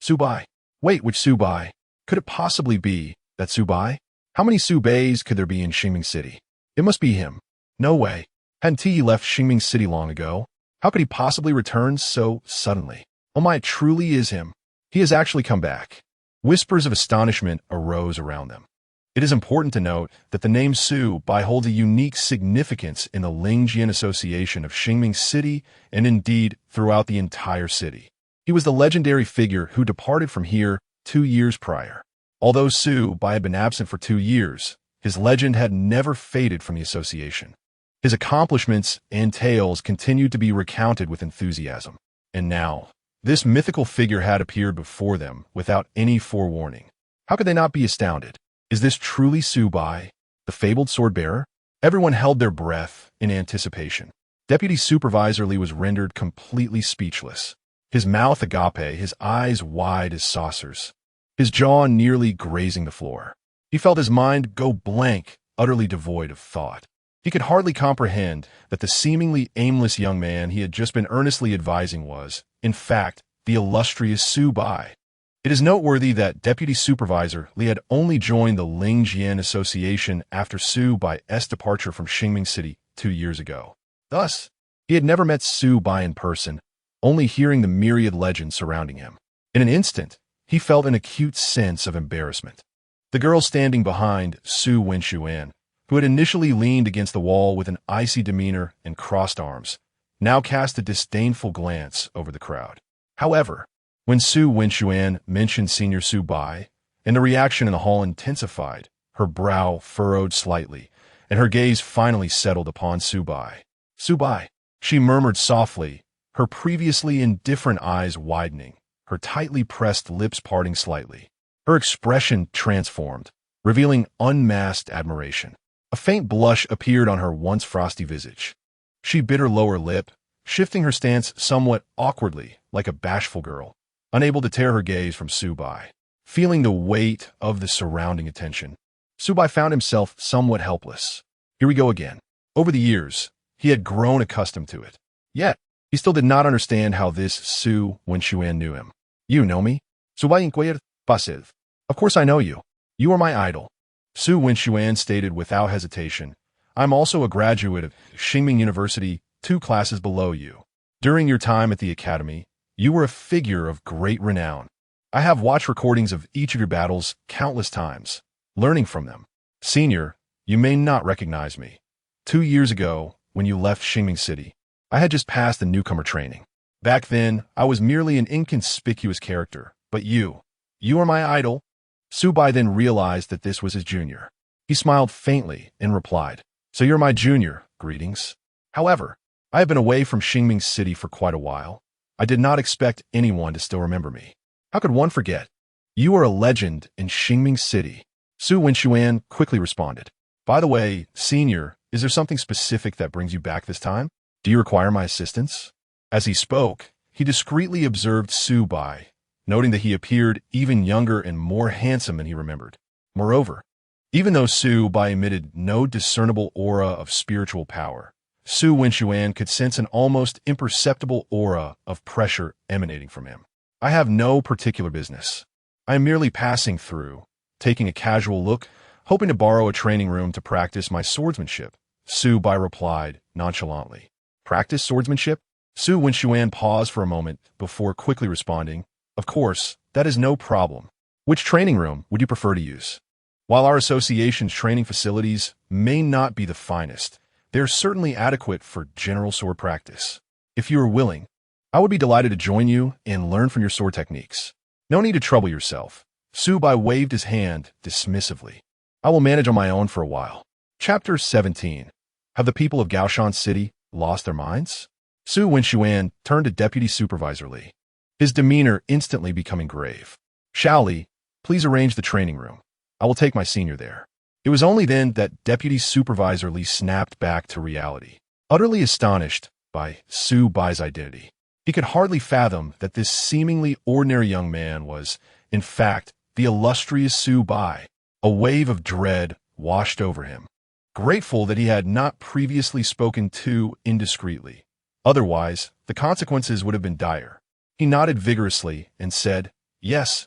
"Su Bai. Wait, which Su Bai? Could it possibly be that Su Bai? How many Su Bais could there be in Xingming City? It must be him. No way. Hadn't he left Xingming City long ago? How could he possibly return so suddenly? Oh my, it truly is him. He has actually come back." Whispers of astonishment arose around them. It is important to note that the name Su Bai holds a unique significance in the Lingjian Association of Xingming City and indeed throughout the entire city. He was the legendary figure who departed from here 2 years prior. Although Su Bai had been absent for 2 years, his legend had never faded from the association. His accomplishments and tales continued to be recounted with enthusiasm. And now, this mythical figure had appeared before them without any forewarning. How could they not be astounded? Is this truly Su Bai, the fabled sword-bearer? Everyone held their breath in anticipation. Deputy Supervisor Li was rendered completely speechless. His mouth agape, his eyes wide as saucers, his jaw nearly grazing the floor. He felt his mind go blank, utterly devoid of thought. He could hardly comprehend that the seemingly aimless young man he had just been earnestly advising was, in fact, the illustrious Su Bai. It is noteworthy that Deputy Supervisor Li had only joined the Lingjian Association after Su Bai's departure from Xingming City 2 years ago. Thus, he had never met Su Bai in person, only hearing the myriad legends surrounding him. In an instant, he felt an acute sense of embarrassment. The girl standing behind Su Wenxuan, who had initially leaned against the wall with an icy demeanor and crossed arms, now cast a disdainful glance over the crowd. However, when Su Wenxuan mentioned Senior Su Bai, and the reaction in the hall intensified, her brow furrowed slightly, and her gaze finally settled upon Su Bai. Su Bai, she murmured softly, her previously indifferent eyes widening, her tightly pressed lips parting slightly. Her expression transformed, revealing unmasked admiration. A faint blush appeared on her once frosty visage. She bit her lower lip, shifting her stance somewhat awkwardly, like a bashful girl, unable to tear her gaze from Su Bai. Feeling the weight of the surrounding attention, Su Bai found himself somewhat helpless. Here we go again. Over the years, he had grown accustomed to it. Yet, he still did not understand how this Su Wenxuan knew him. You know me? Su Bai inquired, passive. Of course I know you. You are my idol. Su Wenxuan stated without hesitation. I'm also a graduate of Xingming University, 2 classes below you. During your time at the academy, you were a figure of great renown. I have watched recordings of each of your battles countless times, learning from them. Senior, you may not recognize me. 2 years ago, when you left Xingming City, I had just passed the newcomer training. Back then, I was merely an inconspicuous character, but you are my idol. Su Bai then realized that this was his junior. He smiled faintly and replied, So you're my junior, greetings. However, I have been away from Xingming City for quite a while. I did not expect anyone to still remember me. How could one forget? You are a legend in Xingming City. Su Wenxuan quickly responded. By the way, Senior, is there something specific that brings you back this time? Do you require my assistance? As he spoke, he discreetly observed Su Bai, noting that he appeared even younger and more handsome than he remembered. Moreover, even though Su Bai emitted no discernible aura of spiritual power, Su Wenxuan could sense an almost imperceptible aura of pressure emanating from him. I have no particular business. I am merely passing through, taking a casual look, hoping to borrow a training room to practice my swordsmanship, Su Bai replied nonchalantly. Practice swordsmanship? Su Wenxuan paused for a moment before quickly responding, Of course, that is no problem. Which training room would you prefer to use? While our association's training facilities may not be the finest, they are certainly adequate for general sword practice. If you are willing, I would be delighted to join you and learn from your sword techniques. No need to trouble yourself. Su Bai waved his hand dismissively. I will manage on my own for a while. Chapter 17. Have the people of Gaoshan City lost their minds? Su Wenxuan turned to Deputy Supervisor Li, his demeanor instantly becoming grave. Li, please arrange the training room. I will take my senior there. It was only then that Deputy Supervisor Li snapped back to reality, utterly astonished by Su Bai's identity. He could hardly fathom that this seemingly ordinary young man was, in fact, the illustrious Su Bai. A wave of dread washed over him. Grateful that he had not previously spoken too indiscreetly. Otherwise, the consequences would have been dire. He nodded vigorously and said, Yes,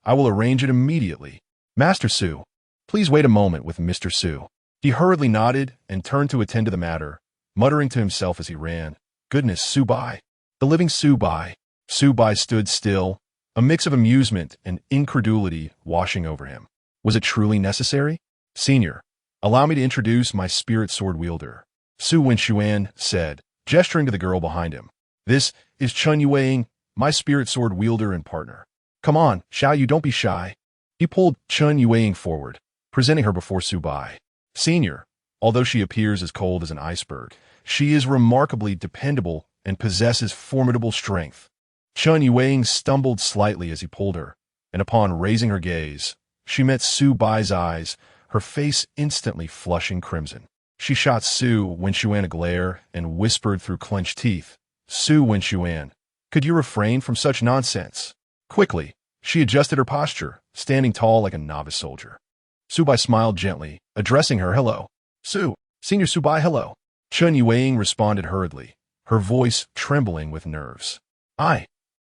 I will arrange it immediately. Master Su, please wait a moment with Mr. Su. He hurriedly nodded and turned to attend to the matter, muttering to himself as he ran, Goodness, Su Bai. The living Su Bai. Su Bai stood still, a mix of amusement and incredulity washing over him. Was it truly necessary? Senior, allow me to introduce my spirit sword wielder, Su Wenxuan said, gesturing to the girl behind him. This is Chen Yueying, my spirit sword wielder and partner. Come on, Xiao Yu, don't be shy. He pulled Chen Yueying forward, presenting her before Su Bai. Senior, although she appears as cold as an iceberg, she is remarkably dependable and possesses formidable strength. Chen Yueying stumbled slightly as he pulled her, and upon raising her gaze, she met Su Bai's eyes, her face instantly flushing crimson. She shot Su Wenxuan a glare and whispered through clenched teeth, Su Wenxuan, could you refrain from such nonsense? Quickly, she adjusted her posture, standing tall like a novice soldier. Su Bai smiled gently, addressing her, hello. Su, Senior Su Bai, hello. Chen Yueying responded hurriedly, her voice trembling with nerves.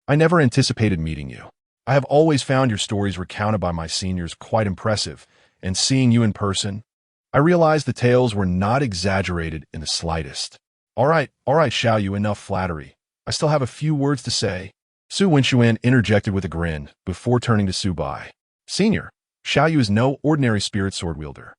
I never anticipated meeting you. I have always found your stories recounted by my seniors quite impressive, and seeing you in person, I realized the tales were not exaggerated in the slightest. All right, Xiao Yu, enough flattery. I still have a few words to say. Su Wenxuan interjected with a grin before turning to Su Bai. Senior, Xiao Yu is no ordinary spirit sword wielder.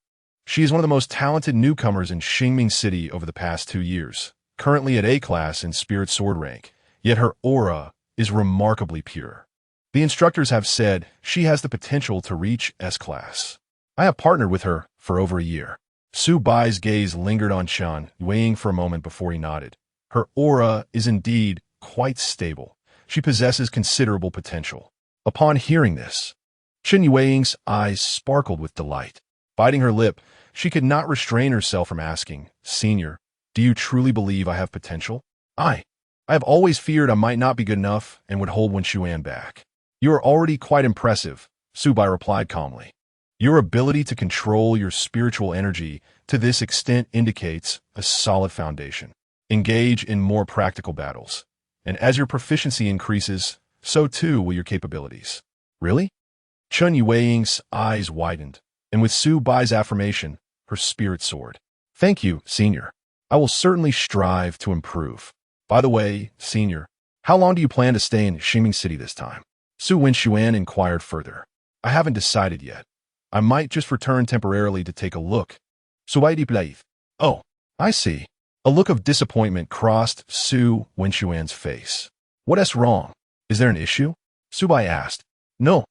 She is one of the most talented newcomers in Xingming City over the past 2 years, currently at A class in spirit sword rank, yet her aura is remarkably pure. The instructors have said she has the potential to reach S class. I have partnered with her for over a year. Su Bai's gaze lingered on Chen Yueying for a moment before he nodded. Her aura is indeed quite stable. She possesses considerable potential. Upon hearing this, Chen Yueying's eyes sparkled with delight. Biting her lip, she could not restrain herself from asking, Senior, do you truly believe I have potential? I have always feared I might not be good enough and would hold Wenxuan back. You are already quite impressive, Su Bai replied calmly. Your ability to control your spiritual energy to this extent indicates a solid foundation. Engage in more practical battles, and as your proficiency increases, so too will your capabilities. Really? Chen Yueying's eyes widened, and with Su Bai's affirmation, her spirit soared. Thank you, Senior. I will certainly strive to improve. By the way, Senior, how long do you plan to stay in Xingming City this time? Su Wenxuan inquired further. I haven't decided yet. I might just return temporarily to take a look. Oh, I see. A look of disappointment crossed Su Wenxuan's face. What's wrong? Is there an issue? Su Bai asked. No,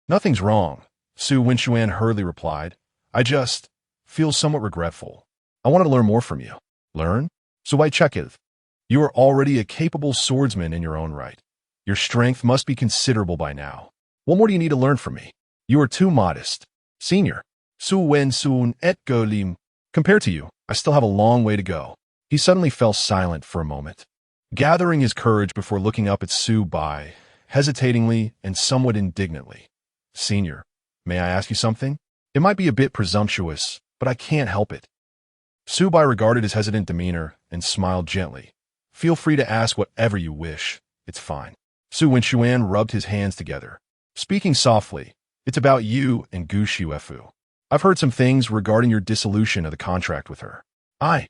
nothing's wrong, Su Wenxuan hurriedly replied. I just feel somewhat regretful. I want to learn more from you. Learn? Su Bai checked. You are already a capable swordsman in your own right. Your strength must be considerable by now. What more do you need to learn from me? You are too modest. Senior, Su Wen Sun et Go Lim. Compared to you, I still have a long way to go. He suddenly fell silent for a moment, gathering his courage before looking up at Su Bai, hesitatingly and somewhat indignantly. Senior, may I ask you something? It might be a bit presumptuous, but I can't help it. Su Bai regarded his hesitant demeanor and smiled gently. Feel free to ask whatever you wish. It's fine. Su Wenxuan rubbed his hands together. Speaking softly, it's about you and Gu Xuefu. I've heard some things regarding your dissolution of the contract with her. I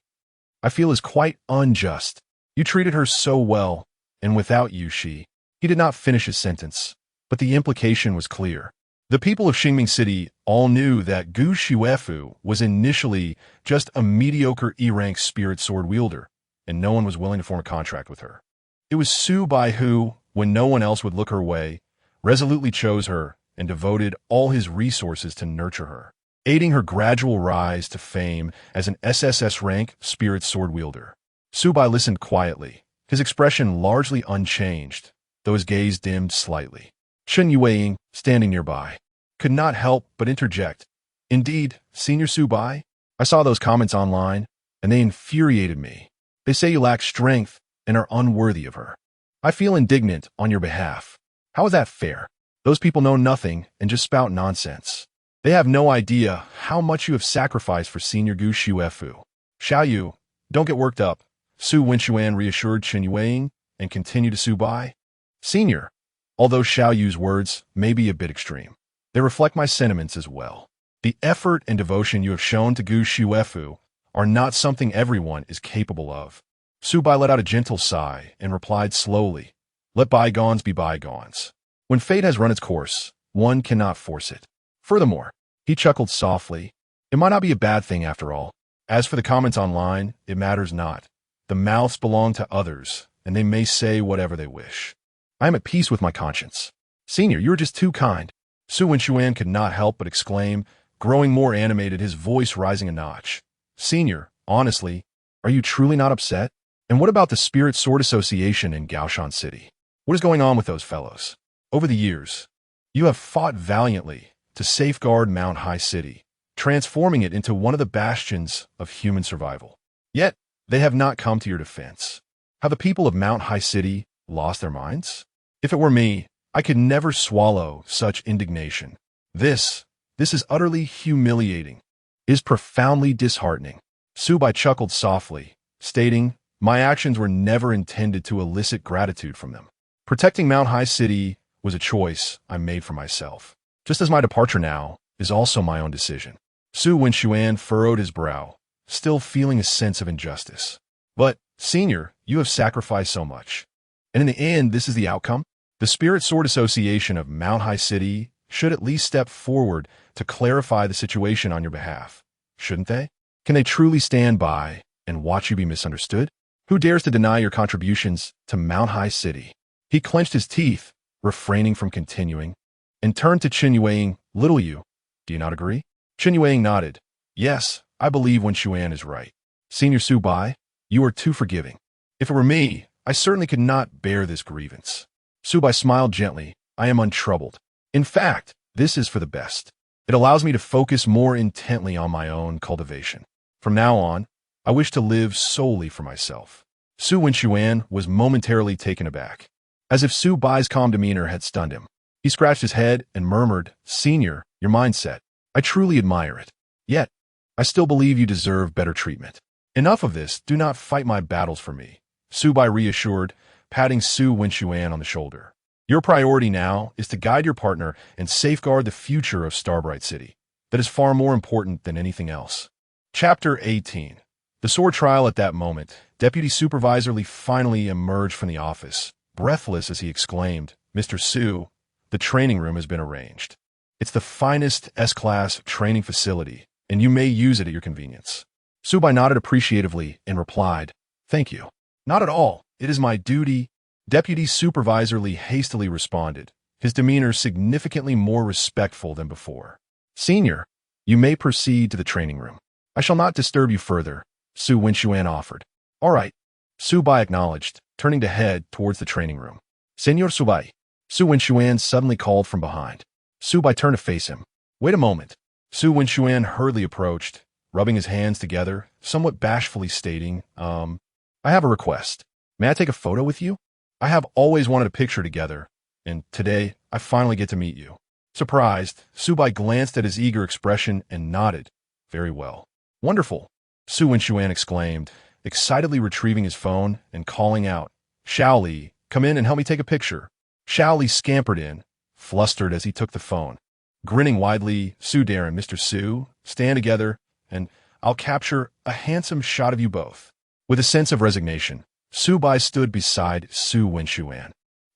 feel is quite unjust. You treated her so well, and without you He did not finish his sentence, but the implication was clear. The people of Xingming City all knew that Gu Xuefu was initially just a mediocre E-rank spirit sword wielder, and no one was willing to form a contract with her. It was Su Bai who, when no one else would look her way, resolutely chose her and devoted all his resources to nurture her, aiding her gradual rise to fame as an SSS rank spirit sword wielder. Su Bai listened quietly, his expression largely unchanged, though his gaze dimmed slightly. Chen Yueying, standing nearby, could not help but interject. Indeed, Senior Su Bai, I saw those comments online, and they infuriated me. They say you lack strength and are unworthy of her. I feel indignant on your behalf. How is that fair? Those people know nothing and just spout nonsense. They have no idea how much you have sacrificed for Senior Gu Xuefu. Xiao Yu, don't get worked up, Su Wenxuan reassured Chen Yueying and continued to Su Bai. Senior, although Xiao Yu's words may be a bit extreme, they reflect my sentiments as well. The effort and devotion you have shown to Gu Xuefu are not something everyone is capable of. Su Bai let out a gentle sigh and replied slowly, let bygones be bygones. When fate has run its course, one cannot force it. Furthermore, he chuckled softly, it might not be a bad thing after all. As for the comments online, it matters not. The mouths belong to others, and they may say whatever they wish. I am at peace with my conscience. Senior, you are just too kind. Su Wenxuan could not help but exclaim, growing more animated, his voice rising a notch. Senior, honestly, are you truly not upset? And what about the Spirit Sword Association in Gaoshan City? What is going on with those fellows? Over the years, you have fought valiantly to safeguard Mount High City, transforming it into one of the bastions of human survival. Yet, they have not come to your defense. Have the people of Mount High City lost their minds? If it were me, I could never swallow such indignation. This is utterly humiliating. It is profoundly disheartening. Subai chuckled softly, stating, my actions were never intended to elicit gratitude from them. Protecting Mount High City was a choice I made for myself, just as my departure now is also my own decision. Su Wenxuan furrowed his brow, still feeling a sense of injustice. But, Senior, you have sacrificed so much. And in the end, this is the outcome? The Spirit Sword Association of Mount High City should at least step forward to clarify the situation on your behalf, shouldn't they? Can they truly stand by and watch you be misunderstood? Who dares to deny your contributions to Mount High City? He clenched his teeth, refraining from continuing, and turned to Qin Yuang. Little you, do you not agree? Qin Yuang nodded. Yes, I believe Wenxuan is right. Senior Subai, you are too forgiving. If it were me, I certainly could not bear this grievance. Subai smiled gently. I am untroubled. In fact, this is for the best. It allows me to focus more intently on my own cultivation. From now on, I wish to live solely for myself. Su Wenxuan was momentarily taken aback, as if Su Bai's calm demeanor had stunned him. He scratched his head and murmured, Senior, your mindset. I truly admire it. Yet, I still believe you deserve better treatment. Enough of this, do not fight my battles for me. Su Bai reassured, patting Su Wenxuan on the shoulder. Your priority now is to guide your partner and safeguard the future of Starbright City. That is far more important than anything else. Chapter 18. The sword trial. At that moment, Deputy Supervisor Li finally emerged from the office, breathless as he exclaimed, Mr. Su, the training room has been arranged. It's the finest S-class training facility, and you may use it at your convenience. Subai nodded appreciatively and replied, Thank you. Not at all. It is my duty. Deputy Supervisor Li hastily responded, his demeanor significantly more respectful than before. Senior, you may proceed to the training room. I shall not disturb you further, Su Wenxuan offered. All right, Subai acknowledged, turning to head towards the training room. Senor Subai, Su Wenxuan suddenly called from behind. Subai turned to face him. Wait a moment. Su Wenxuan hurriedly approached, rubbing his hands together, somewhat bashfully stating, I have a request. May I take a photo with you? I have always wanted a picture together, and today I finally get to meet you. Surprised, Subai glanced at his eager expression and nodded. Very well. Wonderful, Su Wenxuan exclaimed, excitedly retrieving his phone and calling out, Xiao Li, come in and help me take a picture. Xiao Li scampered in, flustered as he took the phone. Grinning widely, Su Darren, Mr. Su, stand together, and I'll capture a handsome shot of you both. With a sense of resignation, Subai stood beside Su Wenxuan,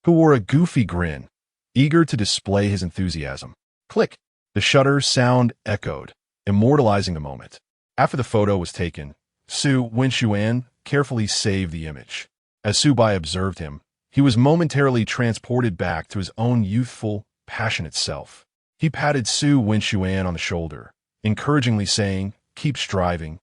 who wore a goofy grin, eager to display his enthusiasm. Click! The shutter sound echoed, immortalizing the moment. After the photo was taken, Su Wenxuan carefully saved the image. As Subai observed him, he was momentarily transported back to his own youthful, passionate self. He patted Su Wenxuan on the shoulder, encouragingly saying, Keep striving.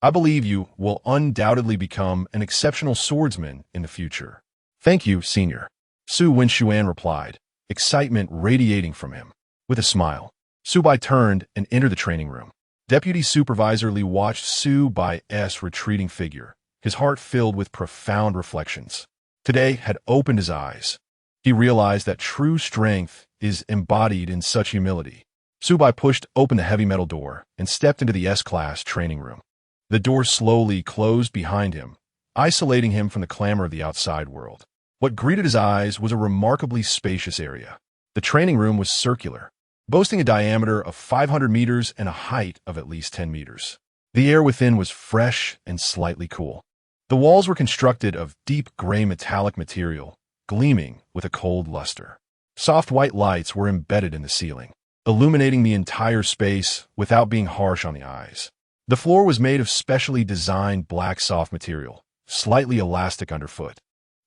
I believe you will undoubtedly become an exceptional swordsman in the future. Thank you, Senior. Su Wenxuan replied, excitement radiating from him. With a smile, Subai turned and entered the training room. Deputy Supervisor Li watched Subai's retreating figure, his heart filled with profound reflections. Today had opened his eyes. He realized that true strength is embodied in such humility. Subai pushed open the heavy metal door and stepped into the S-class training room. The door slowly closed behind him, isolating him from the clamor of the outside world. What greeted his eyes was a remarkably spacious area. The training room was circular, boasting a diameter of 500 meters and a height of at least 10 meters. The air within was fresh and slightly cool. The walls were constructed of deep gray metallic material, gleaming with a cold luster. Soft white lights were embedded in the ceiling, illuminating the entire space without being harsh on the eyes. The floor was made of specially designed black soft material, slightly elastic underfoot,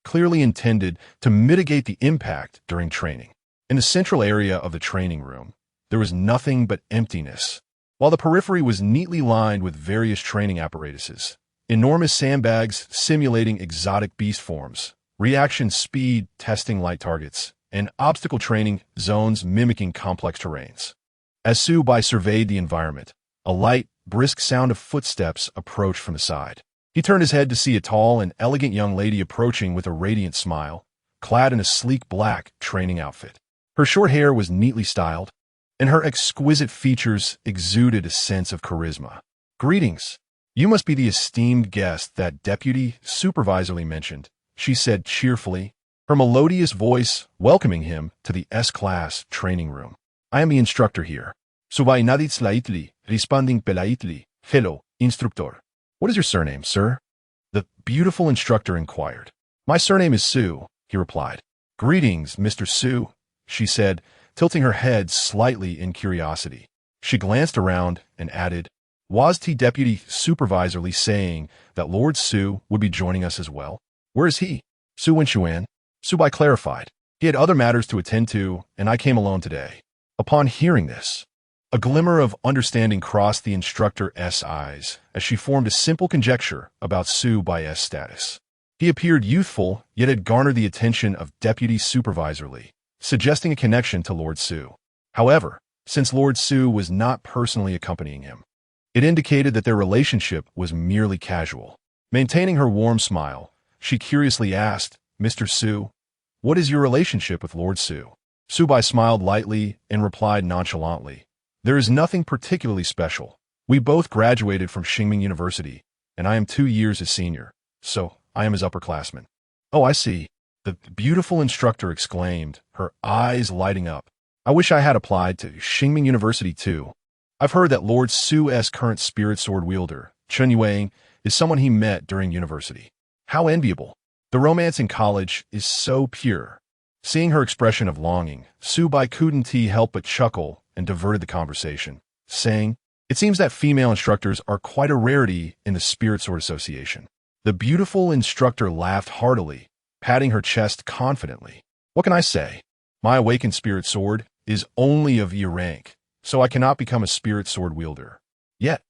clearly intended to mitigate the impact during training. In the central area of the training room, there was nothing but emptiness, while the periphery was neatly lined with various training apparatuses. Enormous sandbags simulating exotic beast forms, reaction speed testing light targets, and obstacle training zones mimicking complex terrains. As Su-bai surveyed the environment, a light, brisk sound of footsteps approached from the side. He turned his head to see a tall and elegant young lady approaching with a radiant smile, clad in a sleek black training outfit. Her short hair was neatly styled, and her exquisite features exuded a sense of charisma. "Greetings. You must be the esteemed guest that Deputy Supervisorly mentioned," she said cheerfully, her melodious voice welcoming him to the S-Class training room. "I am the instructor here. Subay nadit slaitli, responding pelaitli, hello, instructor." "What is your surname, sir?" the beautiful instructor inquired. "My surname is Su," he replied. "Greetings, Mr. Su," she said, tilting her head slightly in curiosity. She glanced around and added, "Was the Deputy Supervisorly saying that Lord Su would be joining us as well?" "Where is he?" "Su Wenchuan," Su-bai clarified. "He had other matters to attend to, and I came alone today." Upon hearing this, a glimmer of understanding crossed the instructor's eyes as she formed a simple conjecture about Su-bai's status. He appeared youthful, yet had garnered the attention of Deputy Supervisorly, suggesting a connection to Lord Su. However, since Lord Su was not personally accompanying him, it indicated that their relationship was merely casual. Maintaining her warm smile, she curiously asked, "Mr. Su, what is your relationship with Lord Su?" Su-bai smiled lightly and replied nonchalantly, "There is nothing particularly special. We both graduated from Xingming University, and I am 2 years his senior, so I am his upperclassman." "Oh, I see," the beautiful instructor exclaimed, her eyes lighting up. "I wish I had applied to Xingming University too. I've heard that Lord Su's current spirit sword wielder, Chen Yuang, is someone he met during university. How enviable. The romance in college is so pure." Seeing her expression of longing, Su-bai couldn't help but chuckle and diverted the conversation, saying, "It seems that female instructors are quite a rarity in the Spirit Sword Association." The beautiful instructor laughed heartily, patting her chest confidently. "What can I say? My awakened spirit sword is only of E rank, so I cannot become a spirit sword wielder. Yet,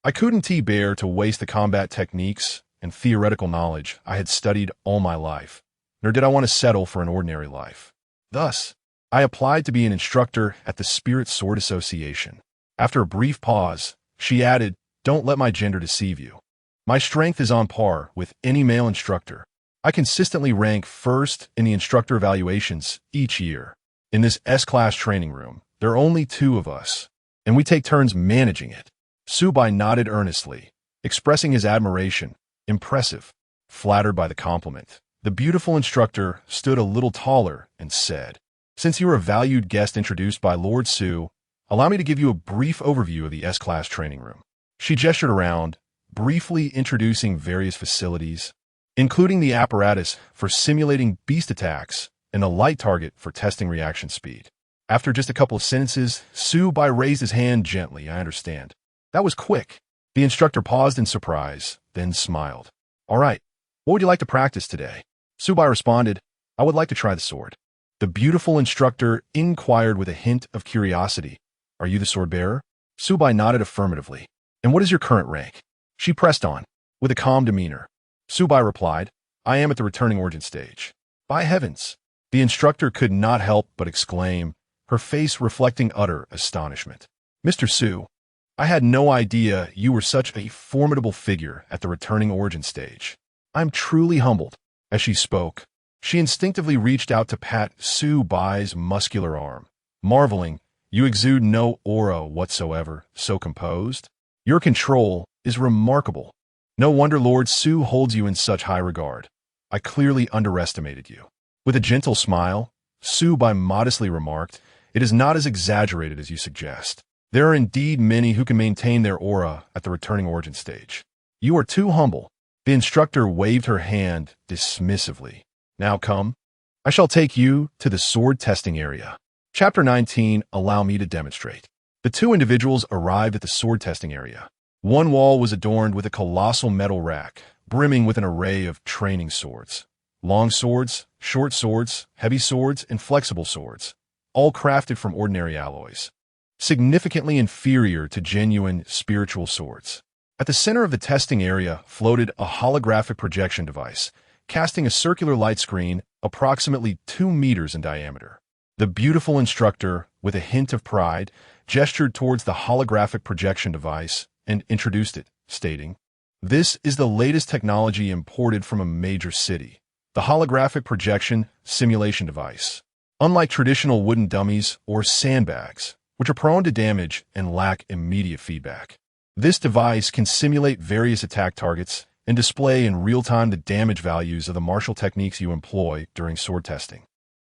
I couldn't bear to waste the combat techniques and theoretical knowledge I had studied all my life, nor did I want to settle for an ordinary life. Thus, I applied to be an instructor at the Spirit Sword Association." After a brief pause, she added, "Don't let my gender deceive you. My strength is on par with any male instructor. I consistently rank first in the instructor evaluations each year. In this S-Class training room, there are only 2 of us, and we take turns managing it." Su-bai nodded earnestly, expressing his admiration. Impressive. Flattered by the compliment, the beautiful instructor stood a little taller and said, "Since you are a valued guest introduced by Lord Su, allow me to give you a brief overview of the S-Class training room." She gestured around, briefly introducing various facilities, including the apparatus for simulating beast attacks and a light target for testing reaction speed. After just a couple of sentences, Su-bai raised his hand gently. "I understand." That was quick. The instructor paused in surprise, then smiled. "All right, what would you like to practice today?" Su-bai responded, "I would like to try the sword." The beautiful instructor inquired with a hint of curiosity, "Are you the sword bearer?" Su-bai nodded affirmatively. "And what is your current rank?" She pressed on, with a calm demeanor. Su-bai replied, "I am at the returning origin stage." "By heavens!" The instructor could not help but exclaim, her face reflecting utter astonishment. "Mr. Su, I had no idea you were such a formidable figure at the returning origin stage. I'm truly humbled." As she spoke, she instinctively reached out to pat Su-bai's muscular arm, marveling, "You exude no aura whatsoever, so composed. Your control is remarkable. No wonder Lord Su holds you in such high regard. I clearly underestimated you." With a gentle smile, Su-bai modestly remarked, "It is not as exaggerated as you suggest. There are indeed many who can maintain their aura at the returning origin stage. You are too humble." The instructor waved her hand dismissively. "Now come." I shall take you to the sword testing area. Chapter 19, allow me to demonstrate. The two individuals arrived at the sword testing area. One wall was adorned with a colossal metal rack, brimming with an array of training swords. Long swords, short swords, heavy swords, and flexible swords, all crafted from ordinary alloys, significantly inferior to genuine spiritual swords. At the center of the testing area floated a holographic projection device, casting a circular light screen approximately 2 meters in diameter. The beautiful instructor, with a hint of pride, gestured towards the holographic projection device and introduced it, stating, "This is the latest technology imported from a major city, the holographic projection simulation device. Unlike traditional wooden dummies or sandbags, which are prone to damage and lack immediate feedback, this device can simulate various attack targets and display in real time the damage values of the martial techniques you employ during sword testing.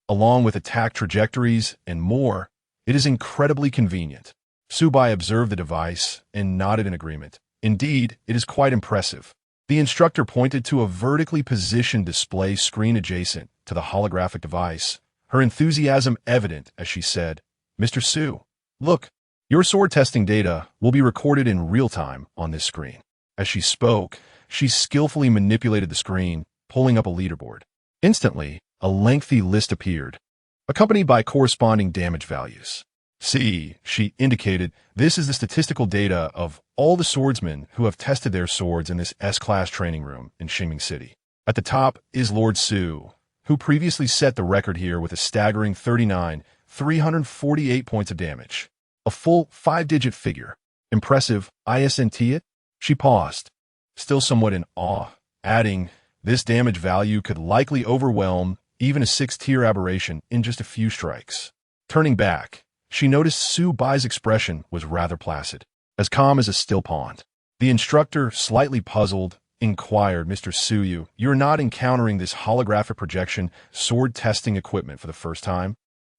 Along with attack trajectories and more, it is incredibly convenient." Subai observed the device and nodded in agreement. "Indeed, it is quite impressive." The instructor pointed to a vertically positioned display screen adjacent to the holographic device, her enthusiasm evident as she said, "Mr. Su, look, your sword testing data will be recorded in real time on this screen." As she spoke, she skillfully manipulated the screen, pulling up a leaderboard. Instantly, a lengthy list appeared, accompanied by corresponding damage values. "See," she indicated, "this is the statistical data of all the swordsmen who have tested their swords in this S-class training room in Xingming City. At the top is Lord Su, who previously set the record here with a staggering 39,348 points of damage. A full 5-digit figure. Impressive, isn't it?" She paused, still somewhat in awe, adding, "This damage value could likely overwhelm even a 6-tier aberration in just a few strikes." Turning back, she noticed Su Bai's expression was rather placid, as calm as a still pond. The instructor, slightly puzzled, inquired, "Mr. Su, you're not encountering this holographic projection sword testing equipment for the first time,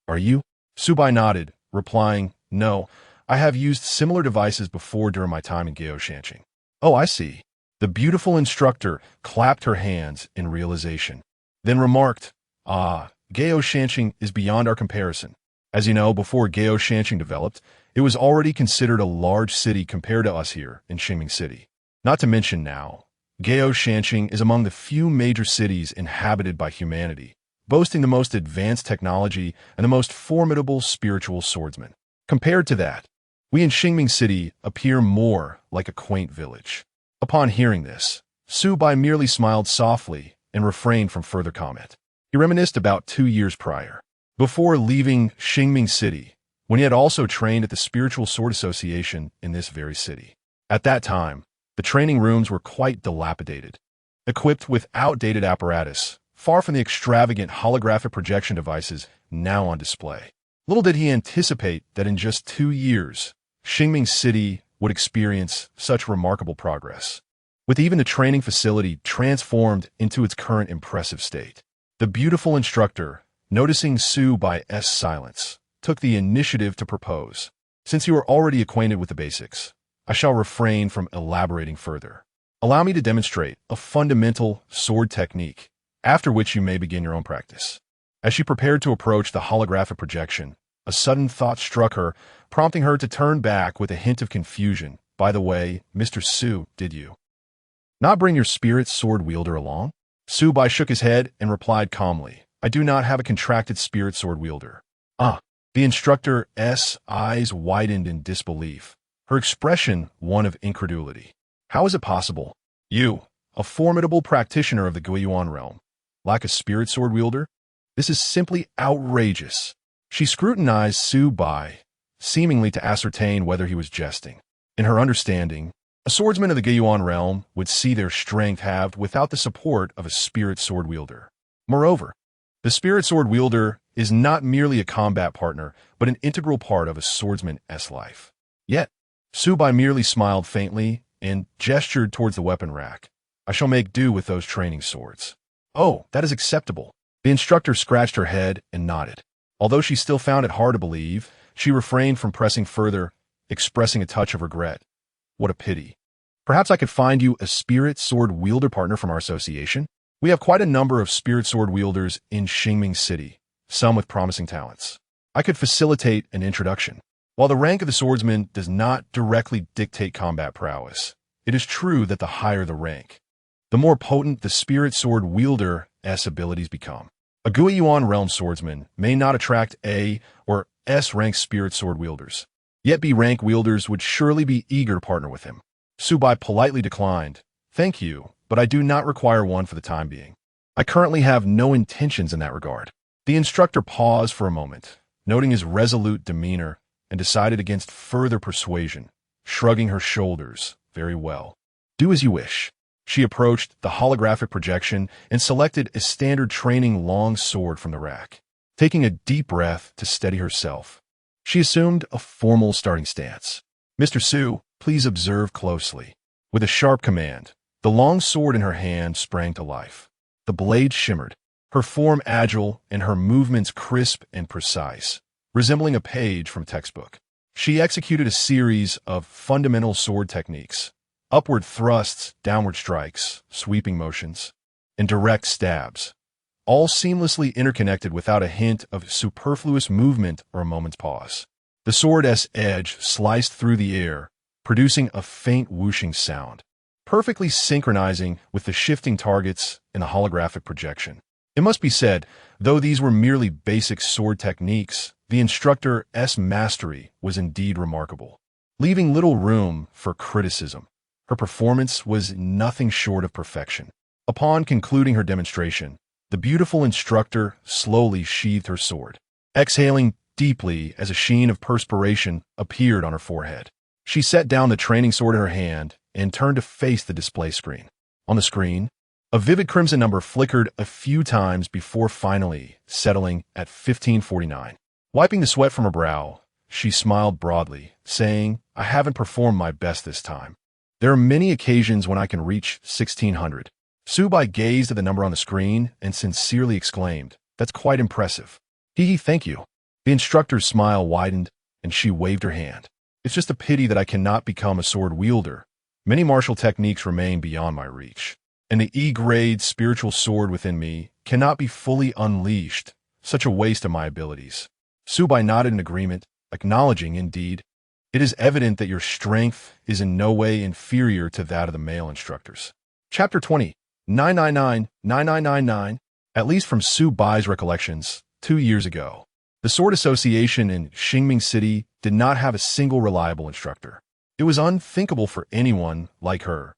are you?" Su Bai nodded, replying, "No, I have used similar devices before during my time in Geo Shanxing." "Oh, I see." The beautiful instructor clapped her hands in realization, then remarked, Geo Shanxing is beyond our comparison. As you know, before Geo Shanxing developed, it was already considered a large city compared to us here in Xingming City. Not to mention now, Geo Shanxing is among the few major cities inhabited by humanity, boasting the most advanced technology and the most formidable spiritual swordsmen. Compared to that, we in Xingming City appear more like a quaint village." Upon hearing this, Su Bai merely smiled softly and refrained from further comment. He reminisced about 2 years prior, before leaving Xingming City, when he had also trained at the Spiritual Sword Association in this very city. At that time, the training rooms were quite dilapidated, equipped with outdated apparatus, far from the extravagant holographic projection devices now on display. Little did he anticipate that in just 2 years, Xingming City would experience such remarkable progress, with even the training facility transformed into its current impressive state. The beautiful instructor, noticing Su Bai's silence, took the initiative to propose, "Since you are already acquainted with the basics, I shall refrain from elaborating further. Allow me to demonstrate a fundamental sword technique, after which you may begin your own practice." As she prepared to approach the holographic projection, a sudden thought struck her, prompting her to turn back with a hint of confusion. "By the way, Mr. Su, did you not bring your spirit sword wielder along?" Su Bai shook his head and replied calmly, "I do not have a contracted spirit sword wielder." "Ah." The instructor's eyes widened in disbelief, her expression one of incredulity. "How is it possible? You, a formidable practitioner of the Guiyuan realm, lack a spirit sword wielder? This is simply outrageous." She scrutinized Su Bai, seemingly to ascertain whether he was jesting. In her understanding, a swordsman of the Guiyuan realm would see their strength halved without the support of a spirit sword wielder. Moreover, the spirit sword wielder is not merely a combat partner, but an integral part of a swordsman's life. Yet, Su Bai merely smiled faintly and gestured towards the weapon rack. "I shall make do with those training swords." "Oh, that is acceptable." The instructor scratched her head and nodded. Although she still found it hard to believe, she refrained from pressing further, expressing a touch of regret. "What a pity. Perhaps I could find you a spirit sword wielder partner from our association?" We have quite a number of spirit sword wielders in Xingming City, some with promising talents. I could facilitate an introduction. While the rank of the swordsman does not directly dictate combat prowess, it is true that the higher the rank, the more potent the spirit sword wielder's abilities become. A Guiyuan realm swordsman may not attract A or S rank spirit sword wielders, yet B rank wielders would surely be eager to partner with him. Su Bai politely declined, "Thank you, but I do not require one for the time being. I currently have no intentions in that regard." The instructor paused for a moment, noting his resolute demeanor, and decided against further persuasion, shrugging her shoulders. "Very well. Do as you wish." She approached the holographic projection and selected a standard training long sword from the rack. Taking a deep breath to steady herself, she assumed a formal starting stance. "Mr. Su, please observe closely." With a sharp command, the long sword in her hand sprang to life. The blade shimmered, her form agile and her movements crisp and precise, resembling a page from a textbook. She executed a series of fundamental sword techniques: upward thrusts, downward strikes, sweeping motions, and direct stabs, all seamlessly interconnected without a hint of superfluous movement or a moment's pause. The sword's edge sliced through the air, producing a faint whooshing sound, perfectly synchronizing with the shifting targets in the holographic projection. It must be said, though these were merely basic sword techniques, the instructor's mastery was indeed remarkable. Leaving little room for criticism, her performance was nothing short of perfection. Upon concluding her demonstration, the beautiful instructor slowly sheathed her sword, exhaling deeply as a sheen of perspiration appeared on her forehead. She set down the training sword in her hand and turned to face the display screen. On the screen, a vivid crimson number flickered a few times before finally settling at 1549. Wiping the sweat from her brow, she smiled broadly, saying, "I haven't performed my best this time. There are many occasions when I can reach 1600. Su Bai gazed at the number on the screen and sincerely exclaimed, "That's quite impressive." "Hee, thank you." The instructor's smile widened, and she waved her hand. "It's just a pity that I cannot become a sword wielder. Many martial techniques remain beyond my reach, and the E-grade spiritual sword within me cannot be fully unleashed. Such a waste of my abilities." Su Bai nodded in agreement, acknowledging, "Indeed, it is evident that your strength is in no way inferior to that of the male instructors." Chapter 20. 999-9999. At least from Su Bai's recollections, 2 years ago, the Sword Association in Xingming City did not have a single reliable instructor. It was unthinkable for anyone like her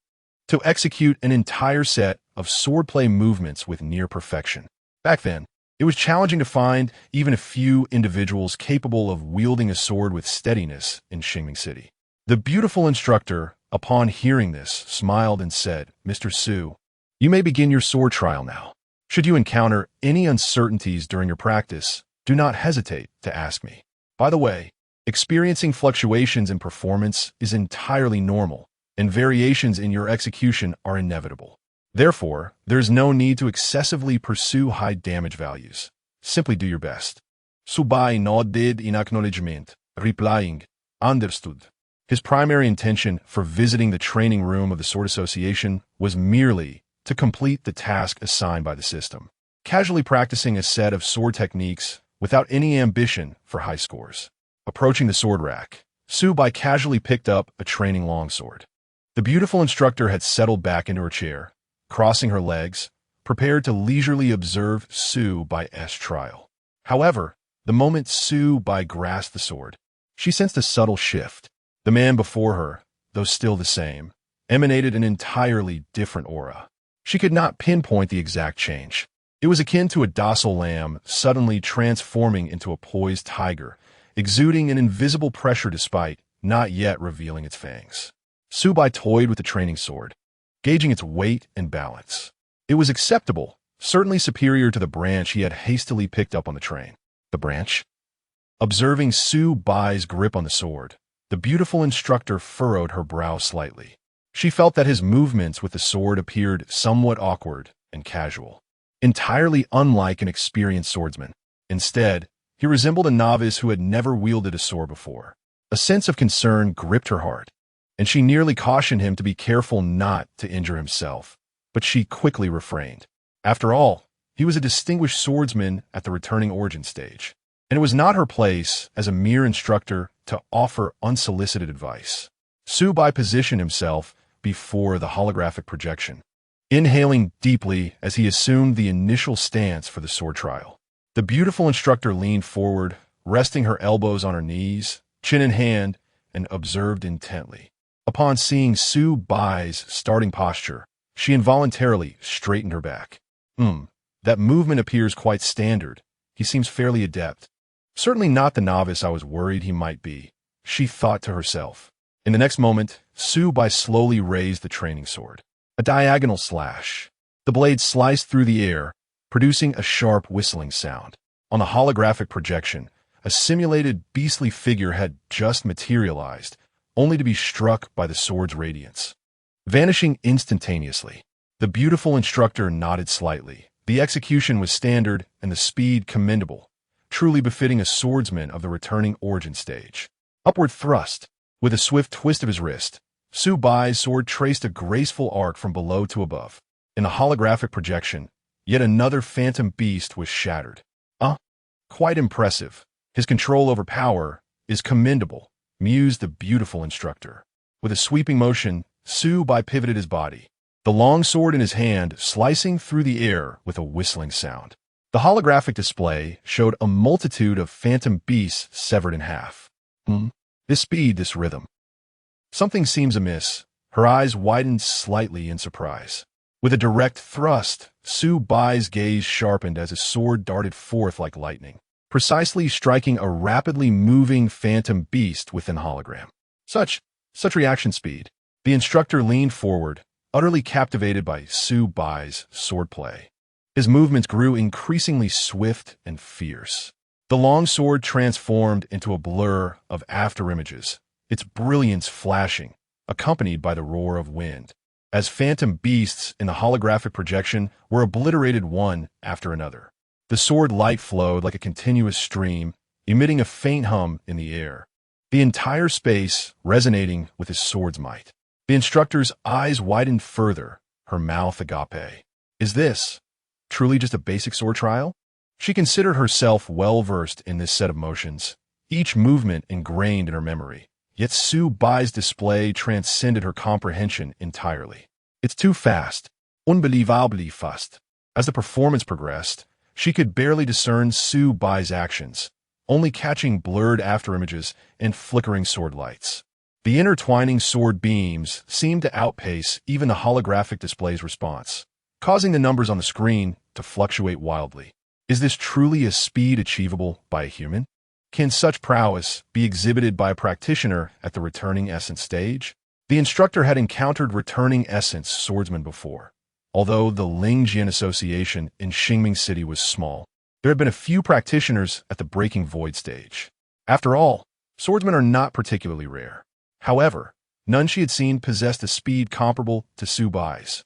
to execute an entire set of swordplay movements with near perfection. Back then, it was challenging to find even a few individuals capable of wielding a sword with steadiness in Xingming City. The beautiful instructor, upon hearing this, smiled and said, "Mr. Su, you may begin your sword trial now. Should you encounter any uncertainties during your practice, do not hesitate to ask me. By the way, experiencing fluctuations in performance is entirely normal, and variations in your execution are inevitable. Therefore, there is no need to excessively pursue high damage values. Simply do your best." Su Bai nodded in acknowledgement, replying, "Understood." His primary intention for visiting the training room of the Sword Association was merely to complete the task assigned by the system, casually practicing a set of sword techniques without any ambition for high scores. Approaching the sword rack, Su Bai casually picked up a training longsword. The beautiful instructor had settled back into her chair, crossing her legs, prepared to leisurely observe Su Bai's trial. However, the moment Su Bai grasped the sword, she sensed a subtle shift. The man before her, though still the same, emanated an entirely different aura. She could not pinpoint the exact change. It was akin to a docile lamb suddenly transforming into a poised tiger, exuding an invisible pressure despite not yet revealing its fangs. Su Bai toyed with the training sword, gauging its weight and balance. It was acceptable, certainly superior to the branch he had hastily picked up on the train. The branch? Observing Su Bai's grip on the sword, the beautiful instructor furrowed her brow slightly. She felt that his movements with the sword appeared somewhat awkward and casual, entirely unlike an experienced swordsman. Instead, he resembled a novice who had never wielded a sword before. A sense of concern gripped her heart, and she nearly cautioned him to be careful not to injure himself, but she quickly refrained. After all, he was a distinguished swordsman at the returning origin stage, and it was not her place as a mere instructor to offer unsolicited advice. Su Bai positioned himself before the holographic projection, inhaling deeply as he assumed the initial stance for the sword trial. The beautiful instructor leaned forward, resting her elbows on her knees, chin in hand, and observed intently. Upon seeing Su Bai's starting posture, she involuntarily straightened her back. That movement appears quite standard. He seems fairly adept. Certainly not the novice I was worried he might be, she thought to herself. In the next moment, Su Bai slowly raised the training sword. A diagonal slash. The blade sliced through the air, producing a sharp whistling sound. On the holographic projection, a simulated beastly figure had just materialized, only to be struck by the sword's radiance. Vanishing instantaneously, the beautiful instructor nodded slightly. The execution was standard and the speed commendable, truly befitting a swordsman of the returning origin stage. Upward thrust. With a swift twist of his wrist, Su Bai's sword traced a graceful arc from below to above. In the holographic projection, yet another phantom beast was shattered. Quite impressive. His control over power is commendable, mused the beautiful instructor. With a sweeping motion, Su Bai pivoted his body, the long sword in his hand slicing through the air with a whistling sound. The holographic display showed a multitude of phantom beasts severed in half. This speed, this rhythm. Something seems amiss. Her eyes widened slightly in surprise. With a direct thrust, Su Bai's gaze sharpened as his sword darted forth like lightning, precisely striking a rapidly moving phantom beast within hologram. Such reaction speed. The instructor leaned forward, utterly captivated by Su Bai's swordplay. His movements grew increasingly swift and fierce. The long sword transformed into a blur of afterimages, its brilliance flashing, accompanied by the roar of wind, as phantom beasts in the holographic projection were obliterated one after another. The sword light flowed like a continuous stream, emitting a faint hum in the air, the entire space resonating with his sword's might. The instructor's eyes widened further, her mouth agape. Is this truly just a basic sword trial? She considered herself well-versed in this set of motions, each movement ingrained in her memory. Yet Su Bai's display transcended her comprehension entirely. It's too fast, unbelievably fast. As the performance progressed, she could barely discern Su Bai's actions, only catching blurred afterimages and flickering sword lights. The intertwining sword beams seemed to outpace even the holographic display's response, causing the numbers on the screen to fluctuate wildly. Is this truly a speed achievable by a human? Can such prowess be exhibited by a practitioner at the returning essence stage? The instructor had encountered returning essence swordsmen before. Although the Lingjian Association in Xingming City was small, there had been a few practitioners at the breaking void stage. After all, swordsmen are not particularly rare. However, none she had seen possessed a speed comparable to Su Bai's.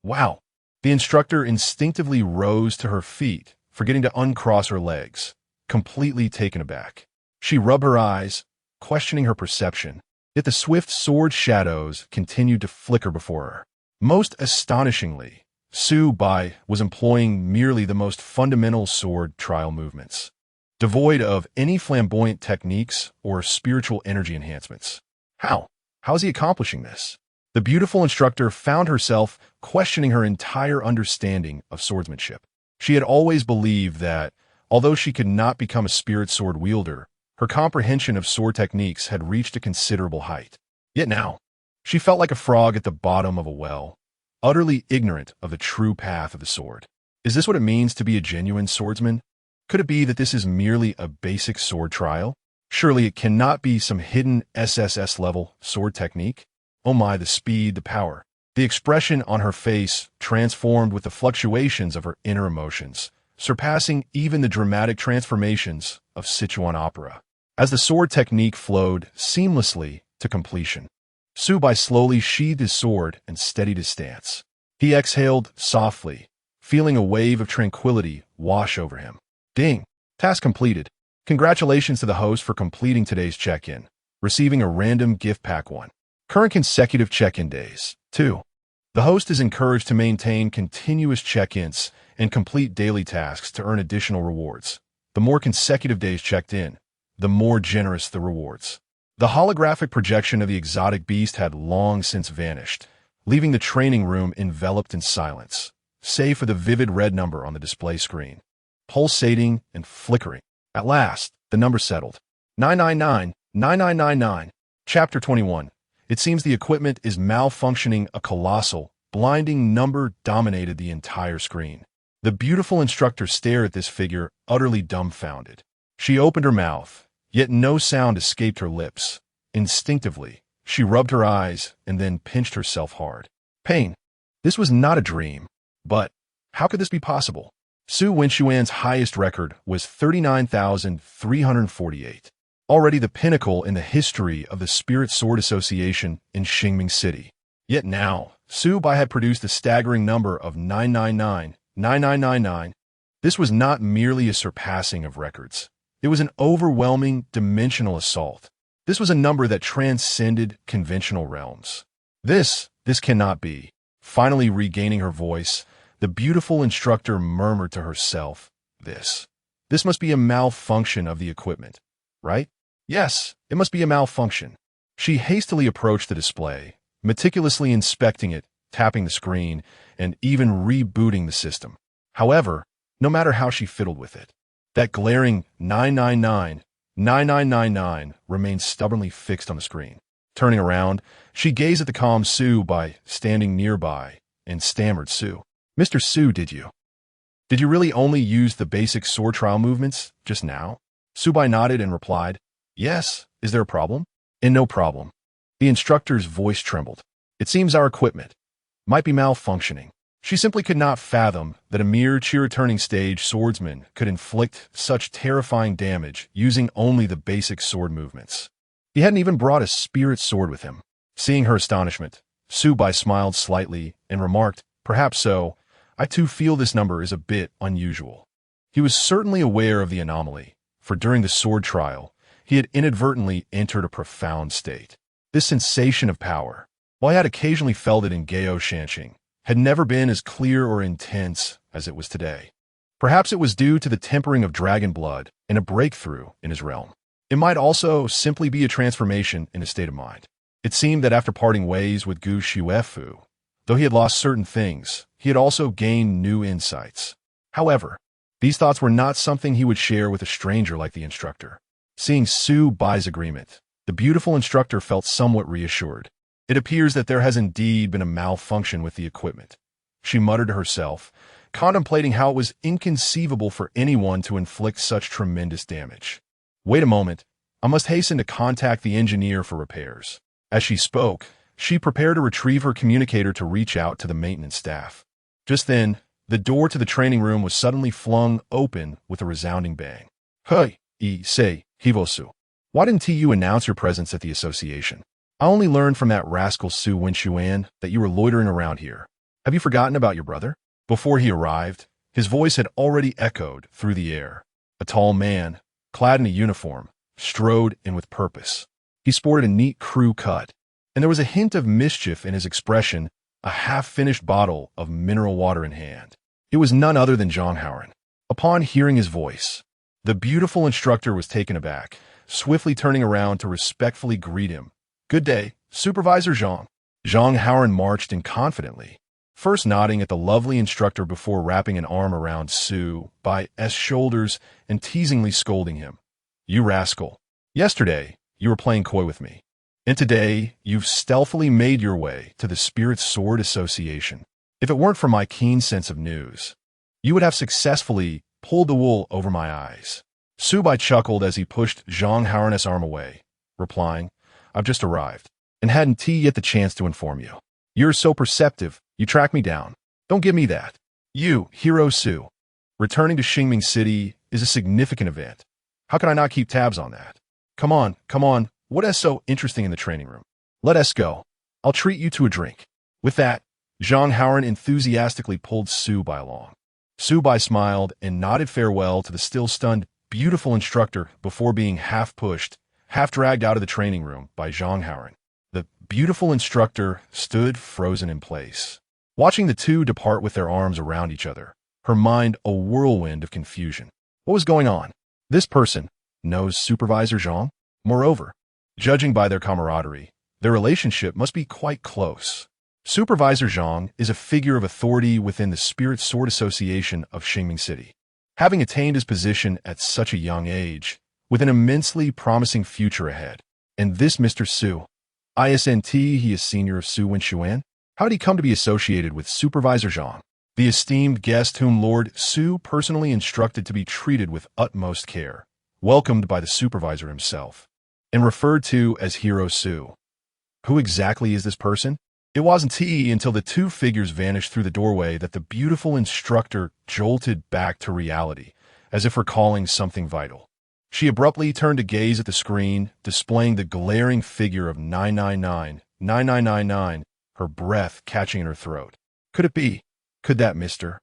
Wow! The instructor instinctively rose to her feet, forgetting to uncross her legs, completely taken aback. She rubbed her eyes, questioning her perception, yet the swift sword shadows continued to flicker before her. Most astonishingly, Su Bai was employing merely the most fundamental sword trial movements, devoid of any flamboyant techniques or spiritual energy enhancements. How is he accomplishing this? The beautiful instructor found herself questioning her entire understanding of swordsmanship. She had always believed that, although she could not become a spirit sword wielder, her comprehension of sword techniques had reached a considerable height. Yet now, she felt like a frog at the bottom of a well, utterly ignorant of the true path of the sword. Is this what it means to be a genuine swordsman? Could it be that this is merely a basic sword trial? Surely it cannot be some hidden SSS-level sword technique? Oh my, the speed, the power. The expression on her face transformed with the fluctuations of her inner emotions, surpassing even the dramatic transformations of Sichuan opera. As the sword technique flowed seamlessly to completion, Su Bai slowly sheathed his sword and steadied his stance. He exhaled softly, feeling a wave of tranquility wash over him. Ding! Task completed. Congratulations to the host for completing today's check-in, receiving a random gift pack 1. Current consecutive check-in days. 2. The host is encouraged to maintain continuous check-ins and complete daily tasks to earn additional rewards. The more consecutive days checked in, the more generous the rewards. The holographic projection of the exotic beast had long since vanished, leaving the training room enveloped in silence, save for the vivid red number on the display screen, pulsating and flickering. At last, the number settled. 999, 9999. Chapter 21. It seems the equipment is malfunctioning. A colossal, blinding number dominated the entire screen. The beautiful instructor stared at this figure, utterly dumbfounded. She opened her mouth, yet no sound escaped her lips. Instinctively, she rubbed her eyes and then pinched herself hard. Pain. This was not a dream. But how could this be possible? Su Wenxuan's highest record was 39,348. Already the pinnacle in the history of the Spirit Sword Association in Xingming City. Yet now, Su Bai had produced a staggering number of 999, 9999. This was not merely a surpassing of records. It was an overwhelming dimensional assault. This was a number that transcended conventional realms. This cannot be. Finally regaining her voice, the beautiful instructor murmured to herself, This must be a malfunction of the equipment, right? Yes, it must be a malfunction. She hastily approached the display, meticulously inspecting it, tapping the screen, and even rebooting the system. However, no matter how she fiddled with it, that glaring 999, 9999 remained stubbornly fixed on the screen. Turning around, she gazed at the calm Su Bai standing nearby and stammered, Su. Mr. Su, did you really only use the basic sword trial movements just now? Su Bai nodded and replied, Yes, is there a problem? And no problem. The instructor's voice trembled. It seems our equipment might be malfunctioning. She simply could not fathom that a mere cheer-turning stage swordsman could inflict such terrifying damage using only the basic sword movements. He hadn't even brought a spirit sword with him. Seeing her astonishment, Su Bai smiled slightly and remarked, Perhaps so. I too feel this number is a bit unusual. He was certainly aware of the anomaly, for during the sword trial, he had inadvertently entered a profound state. This sensation of power, while he had occasionally felt it in Gao Shanxing, had never been as clear or intense as it was today. Perhaps it was due to the tempering of dragon blood and a breakthrough in his realm. It might also simply be a transformation in his state of mind. It seemed that after parting ways with Gu Xuefu, though he had lost certain things, he had also gained new insights. However, these thoughts were not something he would share with a stranger like the instructor. Seeing Su Bai's agreement, the beautiful instructor felt somewhat reassured. It appears that there has indeed been a malfunction with the equipment. She muttered to herself, contemplating how it was inconceivable for anyone to inflict such tremendous damage. Wait a moment, I must hasten to contact the engineer for repairs. As she spoke, she prepared to retrieve her communicator to reach out to the maintenance staff. Just then, the door to the training room was suddenly flung open with a resounding bang. Hey, say, Hivosu. Why didn't you announce your presence at the association? I only learned from that rascal Su Wenxuan that you were loitering around here. Have you forgotten about your brother? Before he arrived, his voice had already echoed through the air. A tall man, clad in a uniform, strode in with purpose. He sported a neat crew cut, and there was a hint of mischief in his expression, a half-finished bottle of mineral water in hand. It was none other than Zhang Haoran. Upon hearing his voice, the beautiful instructor was taken aback, swiftly turning around to respectfully greet him. Good day, Supervisor Zhang. Zhang Haoran marched in confidently, first nodding at the lovely instructor before wrapping an arm around Su Bai's shoulders and teasingly scolding him. You rascal. Yesterday, you were playing coy with me. And today, you've stealthily made your way to the Spirit Sword Association. If it weren't for my keen sense of news, you would have successfully pulled the wool over my eyes. Su Bai chuckled as he pushed Zhang Haoran's arm away, replying, I've just arrived, and hadn't yet the chance to inform you. You're so perceptive, you track me down. Don't give me that. You, Hero Su. Returning to Xingming City is a significant event. How can I not keep tabs on that? Come on. What is so interesting in the training room? Let us go. I'll treat you to a drink. With that, Zhang Haoran enthusiastically pulled Su Bai along. Su Bai smiled and nodded farewell to the still stunned, beautiful instructor before being half pushed, half dragged out of the training room by Zhang Haoran. The beautiful instructor stood frozen in place, Watching the two depart with their arms around each other, her mind a whirlwind of confusion. What was going on? This person knows Supervisor Zhang? Moreover, judging by their camaraderie, their relationship must be quite close. Supervisor Zhang is a figure of authority within the Spirit Sword Association of Xingming City. Having attained his position at such a young age, with an immensely promising future ahead. And this Mr. Su, ISNT, he is senior of Su Wenxuan? How did he come to be associated with Supervisor Zhang, the esteemed guest whom Lord Su personally instructed to be treated with utmost care, welcomed by the supervisor himself, and referred to as Hero Su? Who exactly is this person? It wasn't until the two figures vanished through the doorway that the beautiful instructor jolted back to reality, as if recalling something vital. She abruptly turned to gaze at the screen, displaying the glaring figure of 999, 9999, her breath catching in her throat. Could it be? Could that Mr.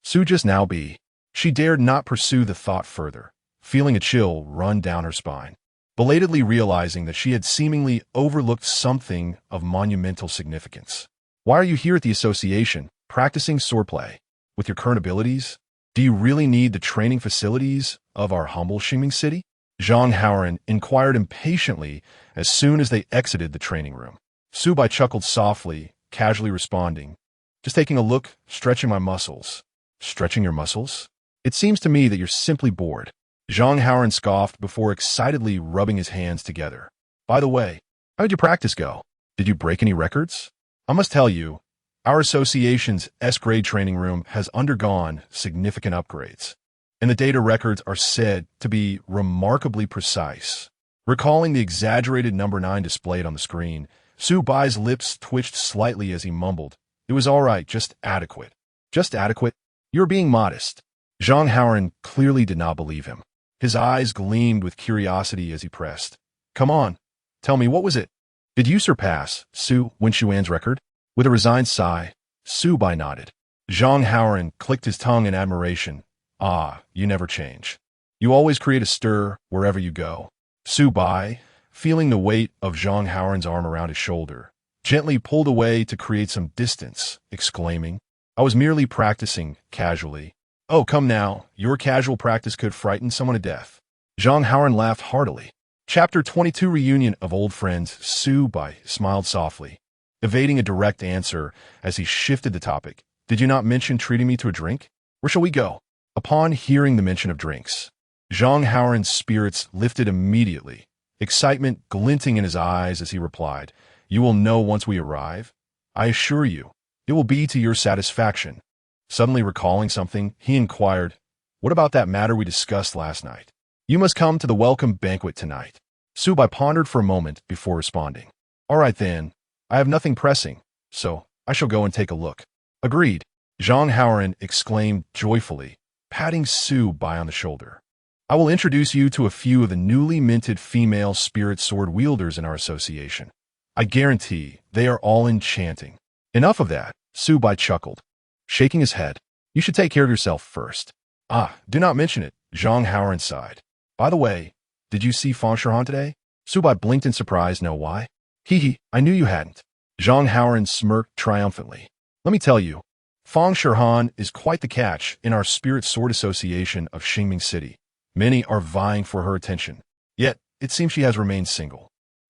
Su just now be? She dared not pursue the thought further, feeling a chill run down her spine, belatedly realizing that she had seemingly overlooked something of monumental significance. Why are you here at the association, practicing swordplay? With your current abilities? Do you really need the training facilities of our humble Xingming city? Zhang Haoran inquired impatiently as soon as they exited the training room. Su Bai chuckled softly, casually responding, "Just taking a look, stretching my muscles." Stretching your muscles? It seems to me that you're simply bored. Zhang Haoran scoffed before excitedly rubbing his hands together. By the way, how did your practice go? Did you break any records? I must tell you, our association's S-grade training room has undergone significant upgrades, and the data records are said to be remarkably precise. Recalling the exaggerated number 9 displayed on the screen, Su Bai's lips twitched slightly as he mumbled, "It was all right, just adequate." Just adequate? You're being modest. Zhang Haoran clearly did not believe him. His eyes gleamed with curiosity as he pressed. "Come on, tell me, what was it? Did you surpass Su Wenxuan's record?" With a resigned sigh, Su Bai nodded. Zhang Haoran clicked his tongue in admiration. "Ah, you never change. You always create a stir wherever you go." Su Bai, feeling the weight of Zhang Haoran's arm around his shoulder, gently pulled away to create some distance, exclaiming, "I was merely practicing, casually." "Oh, come now, your casual practice could frighten someone to death." Zhang Haoran laughed heartily. Chapter 22 Reunion of Old Friends. Su Bai smiled softly, evading a direct answer as he shifted the topic. "Did you not mention treating me to a drink? Where shall we go?" Upon hearing the mention of drinks, Zhang Haoran's spirits lifted immediately, excitement glinting in his eyes as he replied, "You will know once we arrive. I assure you, it will be to your satisfaction." Suddenly recalling something, he inquired, "What about that matter we discussed last night? You must come to the welcome banquet tonight." Su Bai pondered for a moment before responding. "All right then, I have nothing pressing, so I shall go and take a look." "Agreed," Zhang Haoran exclaimed joyfully, patting Su Bai on the shoulder. "I will introduce you to a few of the newly minted female spirit sword wielders in our association. I guarantee they are all enchanting." "Enough of that," Su Bai chuckled, shaking his head. "You should take care of yourself first." "Ah, do not mention it," Zhang Haoran sighed. "By the way, did you see Fang Shihan today?" Su Bai blinked in surprise. "No, why?" "Hee, I knew you hadn't." Zhang Haoran smirked triumphantly. "Let me tell you, Fang Shihan is quite the catch in our Spirit Sword Association of Xingming City. Many are vying for her attention, yet it seems she has remained single.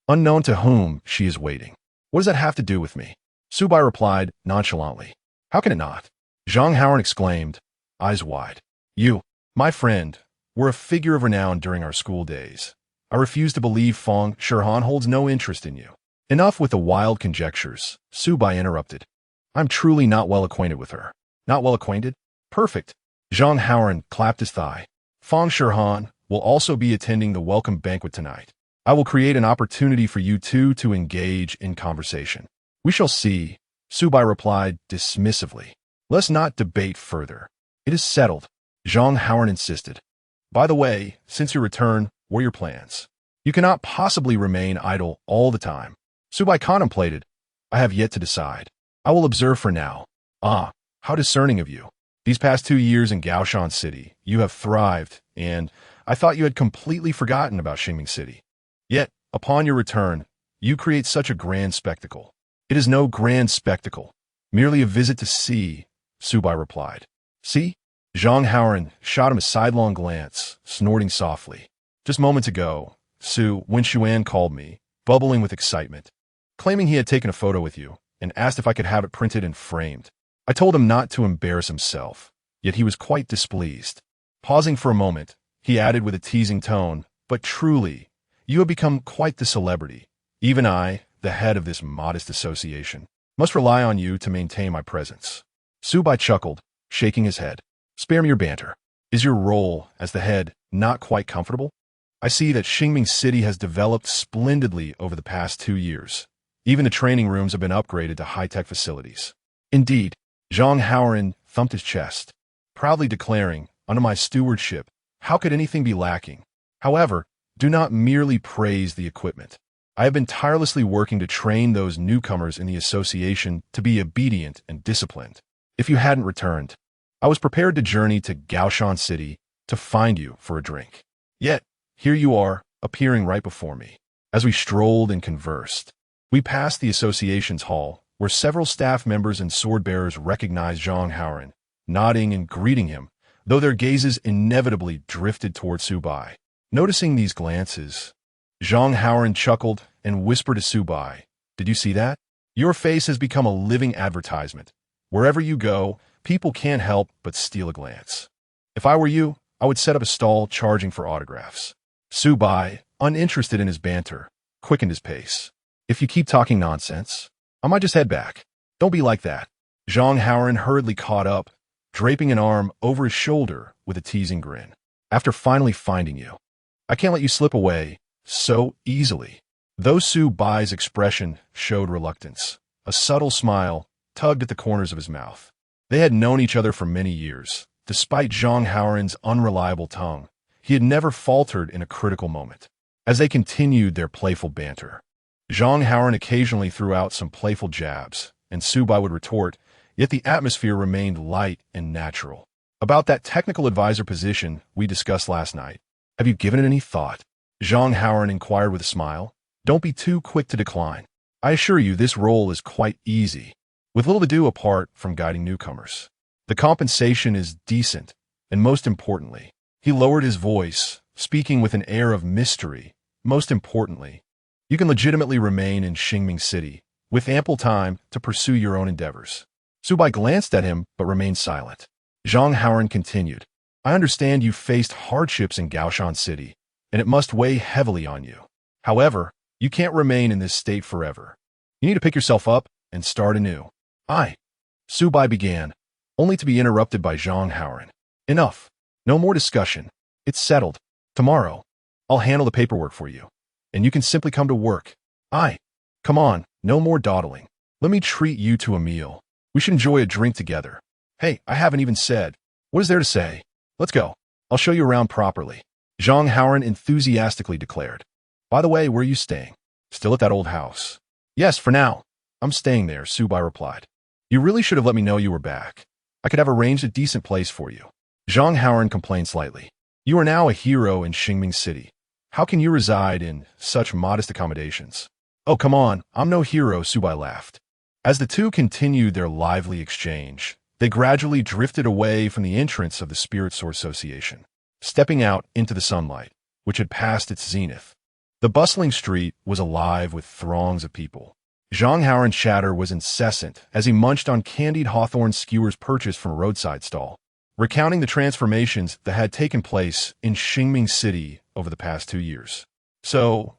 Unknown to whom she is waiting. What does that have to do with me?" Su Bai replied nonchalantly. "How can it not?" Zhang Haoran exclaimed, eyes wide. "You, my friend, were a figure of renown during our school days. I refuse to believe Fang Shihan holds no interest in you." "Enough with the wild conjectures," Su Bai interrupted. "I'm truly not well acquainted with her." "Not well acquainted? Perfect." Zhang Haoran clapped his thigh. "Fang Shihan will also be attending the welcome banquet tonight. I will create an opportunity for you two to engage in conversation." "We shall see," Su Bai replied dismissively. "Let's not debate further. It is settled," Zhang Haoran insisted. "By the way, since your return, what are your plans? You cannot possibly remain idle all the time." Su Bai contemplated. "I have yet to decide. I will observe for now." "Ah, how discerning of you. These past 2 years in Gaoshan City, you have thrived, and I thought you had completely forgotten about Xingming City. Yet, upon your return, you create such a grand spectacle." "It is no grand spectacle. Merely a visit to see, Subai replied. See? Zhang Haoran shot him a sidelong glance, snorting softly. Just moments ago, Wen Xuan called me, bubbling with excitement, claiming he had taken a photo with you, and asked if I could have it printed and framed. I told him not to embarrass himself, yet he was quite displeased. Pausing for a moment, he added with a teasing tone, but truly, you have become quite the celebrity. Even I, the head of this modest association, must rely on you to maintain my presence. Subai chuckled, shaking his head. Spare me your banter. Is your role as the head not quite comfortable? I see that Xingming City has developed splendidly over the past 2 years. Even the training rooms have been upgraded to high-tech facilities. Indeed, Zhang Haoran thumped his chest, proudly declaring, under my stewardship, how could anything be lacking? However, do not merely praise the equipment. I have been tirelessly working to train those newcomers in the association to be obedient and disciplined. If you hadn't returned, I was prepared to journey to Gaoshan City to find you for a drink. Yet, here you are, appearing right before me. As we strolled and conversed, we passed the association's hall, where several staff members and sword-bearers recognized Zhang Haoran, nodding and greeting him, though their gazes inevitably drifted toward Subai. Noticing these glances, Zhang Haoran chuckled and whispered to Subai, "Did you see that? Your face has become a living advertisement. Wherever you go, people can't help but steal a glance. If I were you, I would set up a stall charging for autographs." Subai, uninterested in his banter, quickened his pace. "If you keep talking nonsense, I might just head back." "Don't be like that." Zhang Haoran hurriedly caught up, draping an arm over his shoulder with a teasing grin. "After finally finding you, I can't let you slip away so easily." Though Subai's expression showed reluctance, a subtle smile tugged at the corners of his mouth. They had known each other for many years. Despite Zhang Haoran's unreliable tongue, he had never faltered in a critical moment. As they continued their playful banter, Zhang Haoran occasionally threw out some playful jabs, and Subai would retort, yet the atmosphere remained light and natural. "About that technical advisor position we discussed last night, have you given it any thought?" Zhang Haoran inquired with a smile. "Don't be too quick to decline. I assure you this role is quite easy, with little to do apart from guiding newcomers. The compensation is decent, and most importantly," he lowered his voice, speaking with an air of mystery, "most importantly, you can legitimately remain in Xingming City, with ample time to pursue your own endeavors." Subai glanced at him but remained silent. Zhang Haoran continued, "I understand you faced hardships in Gaoshan City, and it must weigh heavily on you. However, you can't remain in this state forever. You need to pick yourself up and start anew." Subai began, only to be interrupted by Zhang Haoran. "Enough. No more discussion. It's settled. Tomorrow, I'll handle the paperwork for you, and you can simply come to work." "Come on, no more dawdling. Let me treat you to a meal. We should enjoy a drink together." "Hey, I haven't even said. What is there to say? Let's go. I'll show you around properly," Zhang Haoran enthusiastically declared. "By the way, where are you staying? Still at that old house?" "Yes, for now. I'm staying there," Subai replied. "You really should have let me know you were back. I could have arranged a decent place for you." Zhang Haoran complained slightly. "You are now a hero in Xingming City. How can you reside in such modest accommodations?" "Oh, come on, I'm no hero," Subai laughed. As the two continued their lively exchange, they gradually drifted away from the entrance of the Spirit Sword Association, stepping out into the sunlight, which had passed its zenith. The bustling street was alive with throngs of people. Zhang Haoran's chatter was incessant as he munched on candied hawthorn skewers purchased from a roadside stall, recounting the transformations that had taken place in Xingming City over the past 2 years. "So,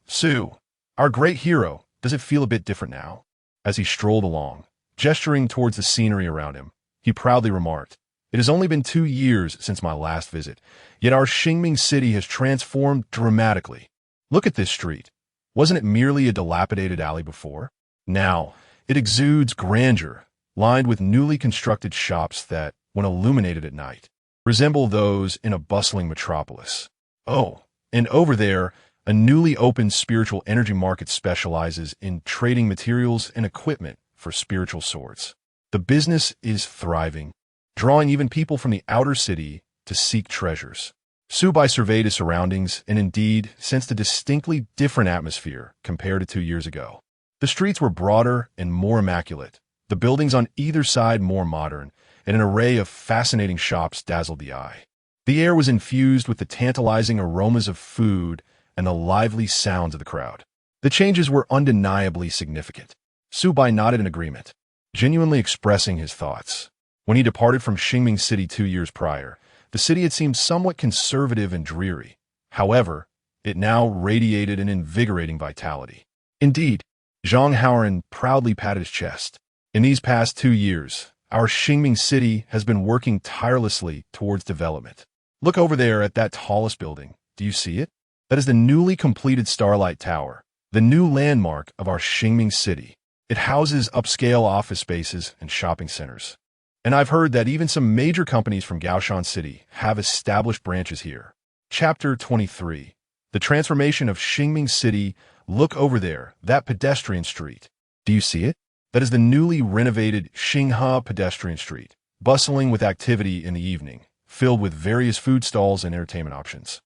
our great hero, does it feel a bit different now?" As he strolled along, gesturing towards the scenery around him, he proudly remarked, "It has only been 2 years since my last visit, yet our Xingming City has transformed dramatically. Look at this street. Wasn't it merely a dilapidated alley before? Now, it exudes grandeur, lined with newly constructed shops that, when illuminated at night, resemble those in a bustling metropolis. Oh, and over there, a newly opened spiritual energy market specializes in trading materials and equipment for spiritual swords. The business is thriving, drawing even people from the outer city to seek treasures." Subai surveyed his surroundings and indeed sensed a distinctly different atmosphere compared to 2 years ago. The streets were broader and more immaculate, The buildings on either side more modern, and an array of fascinating shops dazzled the eye. The air was infused with the tantalizing aromas of food and the lively sounds of the crowd. The changes were undeniably significant. Subai nodded in agreement, genuinely expressing his thoughts. When he departed from Xingming City 2 years prior, the city had seemed somewhat conservative and dreary. However, it now radiated an invigorating vitality. Indeed, Zhang Haoran proudly patted his chest. In these past 2 years, our Xingming City has been working tirelessly towards development. Look over there at that tallest building. Do you see it? That is the newly completed Starlight Tower, the new landmark of our Xingming City. It houses upscale office spaces and shopping centers. And I've heard that even some major companies from Gaoshan City have established branches here. Chapter 23. The transformation of Xingming City. Look over there, that pedestrian street. Do you see it? That is the newly renovated Qin Hao pedestrian street, bustling with activity in the evening, filled with various food stalls and entertainment options.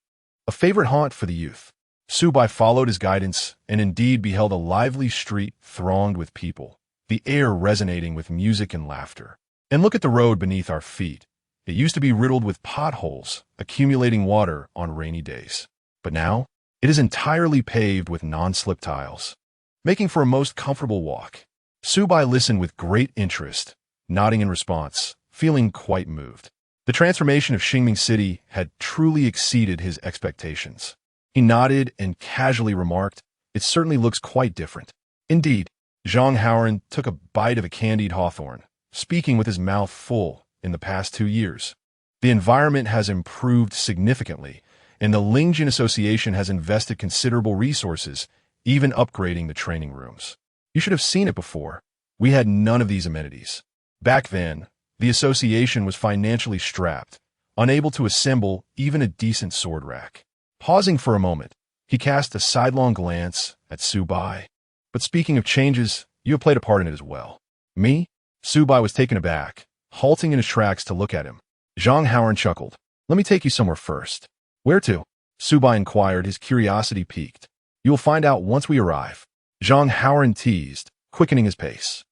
A favorite haunt for the youth. Subai followed his guidance and indeed beheld a lively street thronged with people, the air resonating with music and laughter. And look at the road beneath our feet. It used to be riddled with potholes, accumulating water on rainy days. But now, it is entirely paved with non-slip tiles, making for a most comfortable walk. Subai listened with great interest, nodding in response, feeling quite moved. The transformation of Xingming City had truly exceeded his expectations. He nodded and casually remarked, "It certainly looks quite different." Indeed, Zhang Haoran took a bite of a candied hawthorn, speaking with his mouth full. In the past 2 years, the environment has improved significantly, and the Lingjin Association has invested considerable resources, even upgrading the training rooms. You should have seen it before. We had none of these amenities. Back then, the association was financially strapped, unable to assemble even a decent sword rack. Pausing for a moment, he cast a sidelong glance at Subai. "But speaking of changes, you have played a part in it as well." "Me?" Subai was taken aback, halting in his tracks to look at him. Zhang Haoran chuckled. "Let me take you somewhere first." "Where to?" Subai inquired, his curiosity piqued. "You will find out once we arrive." Zhang Haoran teased, quickening his pace.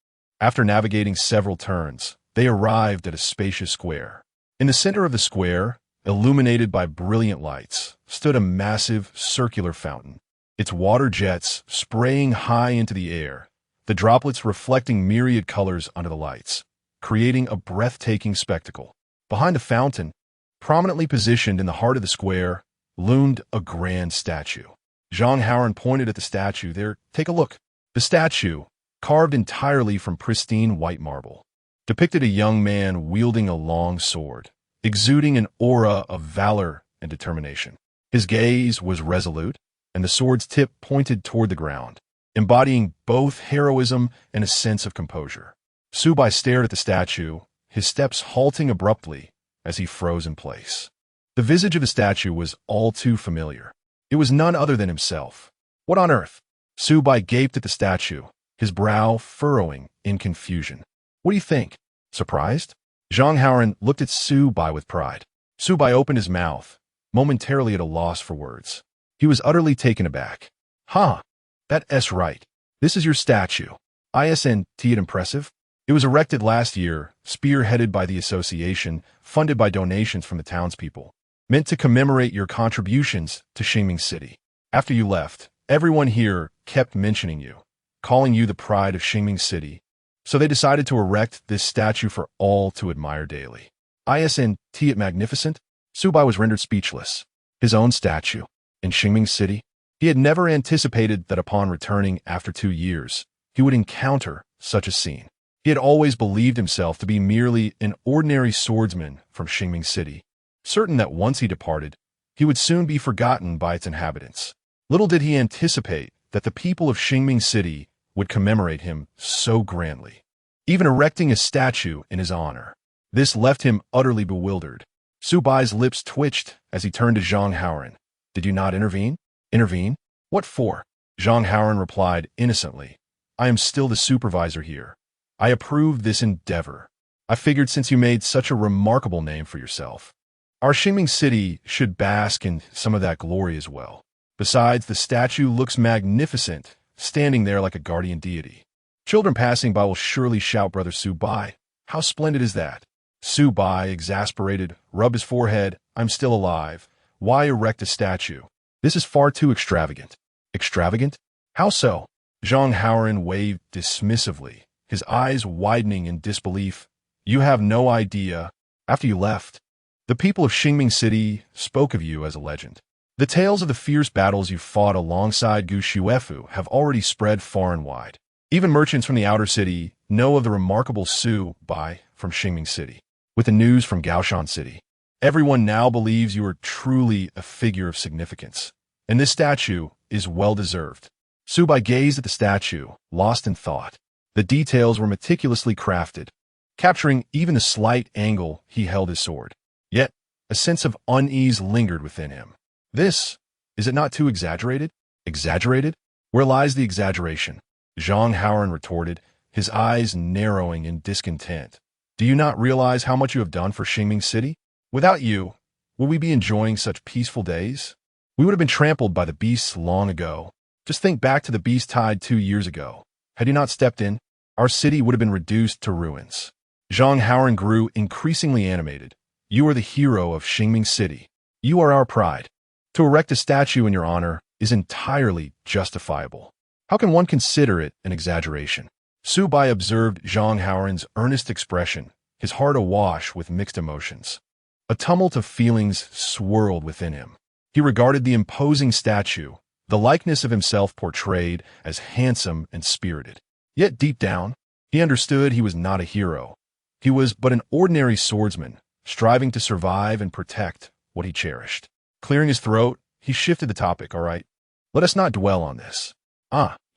After navigating several turns, they arrived at a spacious square. In the center of the square, illuminated by brilliant lights, stood a massive circular fountain, its water jets spraying high into the air, the droplets reflecting myriad colors under the lights, creating a breathtaking spectacle. Behind the fountain, prominently positioned in the heart of the square, loomed a grand statue. Zhang Haoran pointed at the statue. "There, take a look." The statue, carved entirely from pristine white marble, depicted a young man wielding a long sword, exuding an aura of valor and determination. His gaze was resolute, and the sword's tip pointed toward the ground, embodying both heroism and a sense of composure. Subai stared at the statue, his steps halting abruptly as he froze in place. The visage of the statue was all too familiar. It was none other than himself. "What on earth?" Subai gaped at the statue, his brow furrowing in confusion. "What do you think? Surprised?" Zhang Haoran looked at Subai with pride. Subai opened his mouth, momentarily at a loss for words. He was utterly taken aback. "Huh, that's right. This is your statue. Isn't it impressive? It was erected last year, spearheaded by the association, funded by donations from the townspeople, meant to commemorate your contributions to Xingming City. After you left, everyone here kept mentioning you, calling you the pride of Xingming City, so they decided to erect this statue for all to admire daily. Isn't it magnificent?" Subai was rendered speechless. His own statue, in Xingming City? He had never anticipated that upon returning after 2 years, he would encounter such a scene. He had always believed himself to be merely an ordinary swordsman from Xingming City, certain that once he departed, he would soon be forgotten by its inhabitants. Little did he anticipate that the people of Xingming City would commemorate him so grandly, even erecting a statue in his honor. This left him utterly bewildered. Subai's lips twitched as he turned to Zhang Haoran. "Did you not intervene?" "Intervene? What for?" Zhang Haoran replied innocently. "I am still the supervisor here. I approve this endeavor. I figured since you made such a remarkable name for yourself, our Xingming City should bask in some of that glory as well. Besides, the statue looks magnificent, standing there like a guardian deity." Children passing by will surely shout, Brother Su Bai. How splendid is that? Su Bai, exasperated, rubbed his forehead. I'm still alive. Why erect a statue? This is far too extravagant. Extravagant? How so? Zhang Haoran waved dismissively, his eyes widening in disbelief. You have no idea. After you left, the people of Xingming City spoke of you as a legend. The tales of the fierce battles you fought alongside Gu Xuefu have already spread far and wide. Even merchants from the outer city know of the remarkable Su Bai from Xingming City. With the news from Gaoshan City, everyone now believes you are truly a figure of significance, and this statue is well-deserved. Su Bai gazed at the statue, lost in thought. The details were meticulously crafted, capturing even the slight angle he held his sword. Yet, a sense of unease lingered within him. Is it not too exaggerated? Exaggerated? Where lies the exaggeration? Zhang Haoran retorted, his eyes narrowing in discontent. Do you not realize how much you have done for Xingming City? Without you, would we be enjoying such peaceful days? We would have been trampled by the beasts long ago. Just think back to the beast tide 2 years ago. Had you not stepped in, our city would have been reduced to ruins. Zhang Haoran grew increasingly animated. You are the hero of Xingming City. You are our pride. To erect a statue in your honor is entirely justifiable. How can one consider it an exaggeration? Su Bai observed Zhang Haoran's earnest expression, his heart awash with mixed emotions. A tumult of feelings swirled within him. He regarded the imposing statue, the likeness of himself portrayed, as handsome and spirited. Yet deep down, he understood he was not a hero. He was but an ordinary swordsman, striving to survive and protect what he cherished. Clearing his throat, he shifted the topic. All right, let us not dwell on this.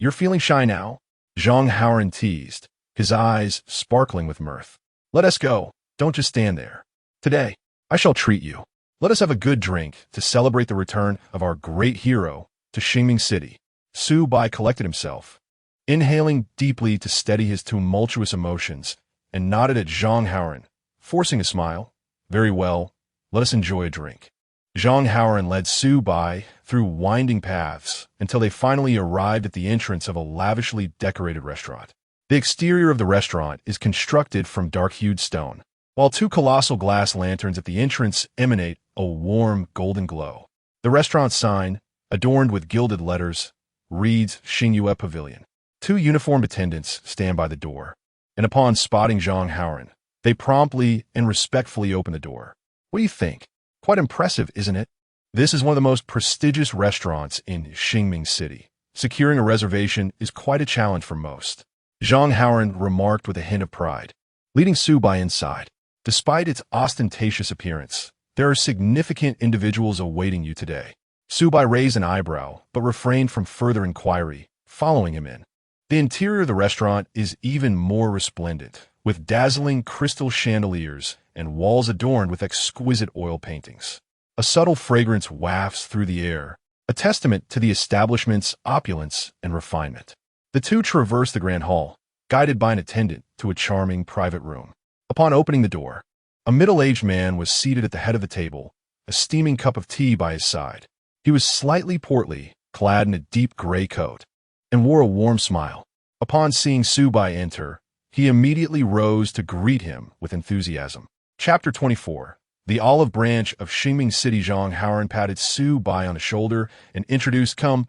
You're feeling shy now? Zhang Haoran teased, his eyes sparkling with mirth. Let us go. Don't just stand there. Today, I shall treat you. Let us have a good drink to celebrate the return of our great hero to Xingming City. Su Bai collected himself, inhaling deeply to steady his tumultuous emotions, and nodded at Zhang Haoran, forcing a smile. Very well, let us enjoy a drink. Zhang Haoran led Su Bai through winding paths until they finally arrived at the entrance of a lavishly decorated restaurant. The exterior of the restaurant is constructed from dark-hued stone, while 2 colossal glass lanterns at the entrance emanate a warm golden glow. The restaurant sign, adorned with gilded letters, reads Xingyue Pavilion. 2 uniformed attendants stand by the door, and upon spotting Zhang Haoran, they promptly and respectfully open the door. What do you think? Quite impressive, isn't it? This is one of the most prestigious restaurants in Xingming City. Securing a reservation is quite a challenge for most. Zhang Haoran remarked with a hint of pride, leading Su Bai inside. Despite its ostentatious appearance, there are significant individuals awaiting you today. Su Bai raised an eyebrow, but refrained from further inquiry, following him in. The interior of the restaurant is even more resplendent, with dazzling crystal chandeliers and walls adorned with exquisite oil paintings. A subtle fragrance wafts through the air, a testament to the establishment's opulence and refinement. The two traverse the grand hall, guided by an attendant to a charming private room. Upon opening the door, a middle-aged man was seated at the head of the table, a steaming cup of tea by his side. He was slightly portly, clad in a deep gray coat, and wore a warm smile. Upon seeing Su Bai enter, he immediately rose to greet him with enthusiasm. Chapter 24. The olive branch of Xingming City. Zhang Haoran patted Su Bai on the shoulder and introduced, Come,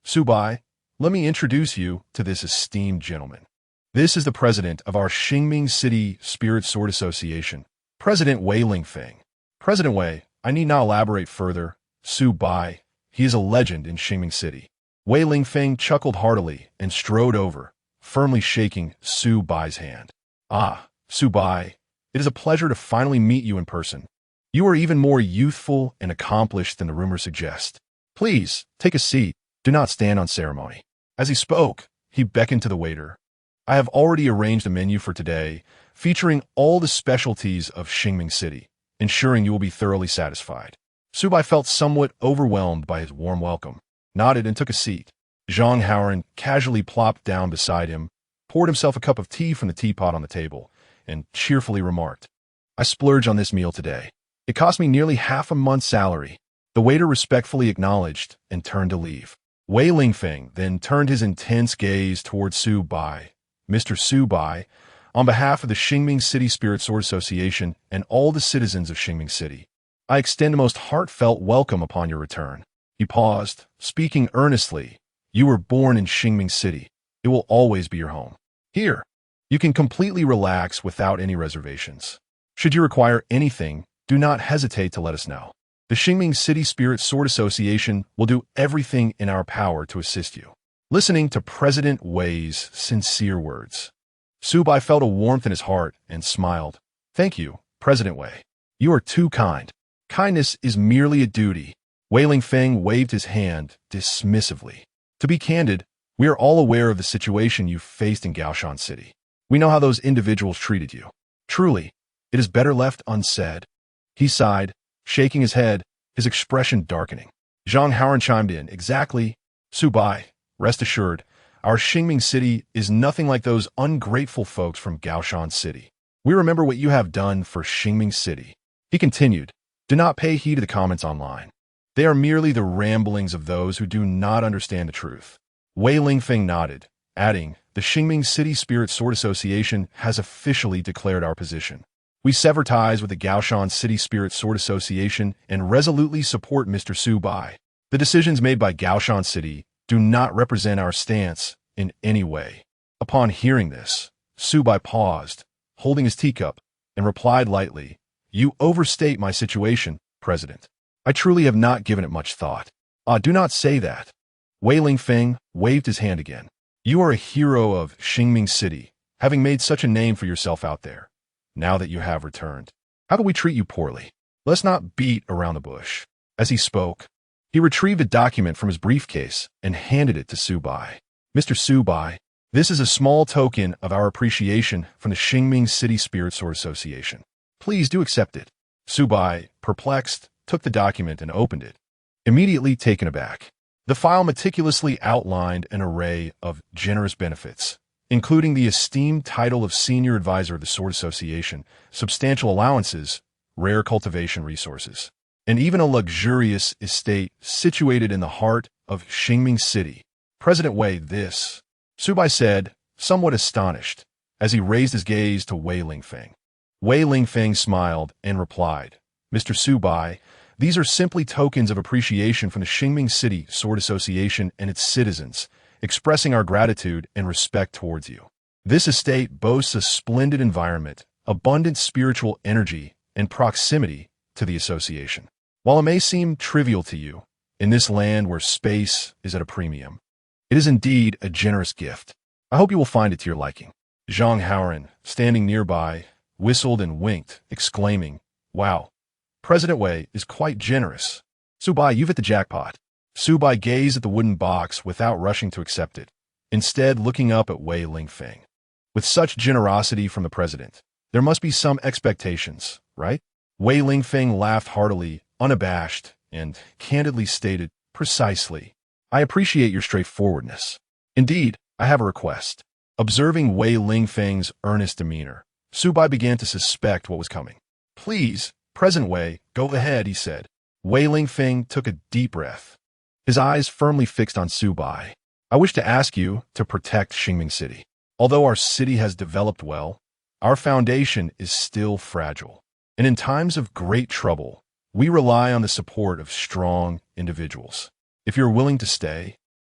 Su Bai, let me introduce you to this esteemed gentleman. This is the president of our Xingming City Spirit Sword Association, President Wei Lingfeng. President Wei, I need not elaborate further. Su Bai, he is a legend in Xingming City. Wei Lingfeng chuckled heartily and strode over, firmly shaking Su Bai's hand. Su Bai, it is a pleasure to finally meet you in person. You are even more youthful and accomplished than the rumors suggest. Please, take a seat. Do not stand on ceremony. As he spoke, he beckoned to the waiter. I have already arranged a menu for today, featuring all the specialties of Xingming City, ensuring you will be thoroughly satisfied. Su Bai felt somewhat overwhelmed by his warm welcome, nodded and took a seat. Zhang Haoran casually plopped down beside him, poured himself a cup of tea from the teapot on the table, and cheerfully remarked, I splurged on this meal today. It cost me nearly half a month's salary. The waiter respectfully acknowledged and turned to leave. Wei Lingfeng then turned his intense gaze towards Su Bai. Mr. Su Bai, on behalf of the Xingming City Spirit Sword Association and all the citizens of Xingming City, I extend a most heartfelt welcome upon your return. He paused, speaking earnestly. You were born in Xingming City. It will always be your home. Here, you can completely relax without any reservations. Should you require anything, do not hesitate to let us know. The Xingming City Spirit Sword Association will do everything in our power to assist you. Listening to President Wei's sincere words, Su Bai felt a warmth in his heart and smiled. Thank you, President Wei. You are too kind. Kindness is merely a duty. Wei Lingfeng waved his hand dismissively. To be candid, we are all aware of the situation you faced in Gaoshan City. We know how those individuals treated you. Truly, it is better left unsaid. He sighed, shaking his head, his expression darkening. Zhang Haoran chimed in. Exactly. Su Bai, rest assured, our Xingming City is nothing like those ungrateful folks from Gaoshan City. We remember what you have done for Xingming City. He continued, do not pay heed to the comments online. They are merely the ramblings of those who do not understand the truth. Wei Lingfeng nodded, adding, the Xingming City Spirit Sword Association has officially declared our position. We sever ties with the Gaoshan City Spirit Sword Association and resolutely support Mr. Su Bai. The decisions made by Gaoshan City do not represent our stance in any way. Upon hearing this, Su Bai paused, holding his teacup, and replied lightly, you overstate my situation, President. I truly have not given it much thought. Do not say that. Wei Lingfeng waved his hand again. You are a hero of Xingming City, having made such a name for yourself out there. Now that you have returned, how can we treat you poorly? Let's not beat around the bush. As he spoke, he retrieved a document from his briefcase and handed it to Su Bai. Mr. Su Bai, this is a small token of our appreciation from the Xingming City Spirit Sword Association. Please do accept it. Su Bai, perplexed, took the document and opened it, immediately taken aback. The file meticulously outlined an array of generous benefits, including the esteemed title of Senior Advisor of the Sword Association, substantial allowances, rare cultivation resources, and even a luxurious estate situated in the heart of Xingming City. President Wei, this, Su Bai said, somewhat astonished, as he raised his gaze to Wei Lingfeng. Wei Lingfeng smiled and replied, Mr. Su Bai, these are simply tokens of appreciation from the Xingming City Sword Association and its citizens, expressing our gratitude and respect towards you. This estate boasts a splendid environment, abundant spiritual energy, and proximity to the association. While it may seem trivial to you, in this land where space is at a premium, it is indeed a generous gift. I hope you will find it to your liking. Zhang Haoran, standing nearby, whistled and winked, exclaiming, wow, President Wei is quite generous. Su Bai, you've hit the jackpot. Su Bai gazed at the wooden box without rushing to accept it, instead looking up at Wei Lingfeng. With such generosity from the president, there must be some expectations, right? Wei Lingfeng laughed heartily, unabashed, and candidly stated, precisely. I appreciate your straightforwardness. Indeed, I have a request. Observing Wei Lingfeng's earnest demeanor, Su Bai began to suspect what was coming. Please, President Wei, go ahead, he said. Wei Lingfeng took a deep breath, his eyes firmly fixed on Su Bai. I wish to ask you to protect Xingming City. Although our city has developed well, our foundation is still fragile. And in times of great trouble, we rely on the support of strong individuals. If you're willing to stay,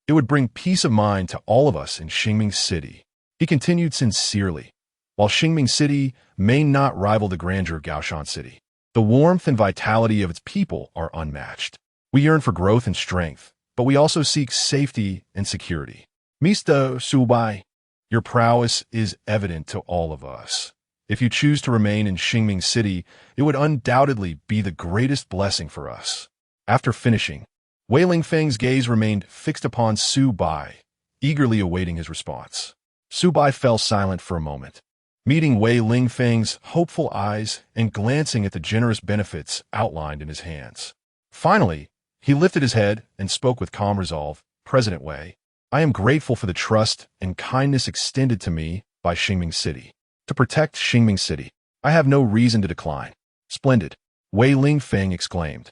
it would bring peace of mind to all of us in Xingming City. He continued sincerely. While Xingming City may not rival the grandeur of Gaoshan City, the warmth and vitality of its people are unmatched. We yearn for growth and strength, but we also seek safety and security. Mr. Su Bai, your prowess is evident to all of us. If you choose to remain in Xingming City, it would undoubtedly be the greatest blessing for us. After finishing, Wei Lingfeng's gaze remained fixed upon Su Bai, eagerly awaiting his response. Su Bai fell silent for a moment, meeting Wei Lingfeng's hopeful eyes and glancing at the generous benefits outlined in his hands. Finally, he lifted his head and spoke with calm resolve. President Wei, I am grateful for the trust and kindness extended to me by Xingming City. To protect Xingming City, I have no reason to decline. Splendid, Wei Lingfeng exclaimed,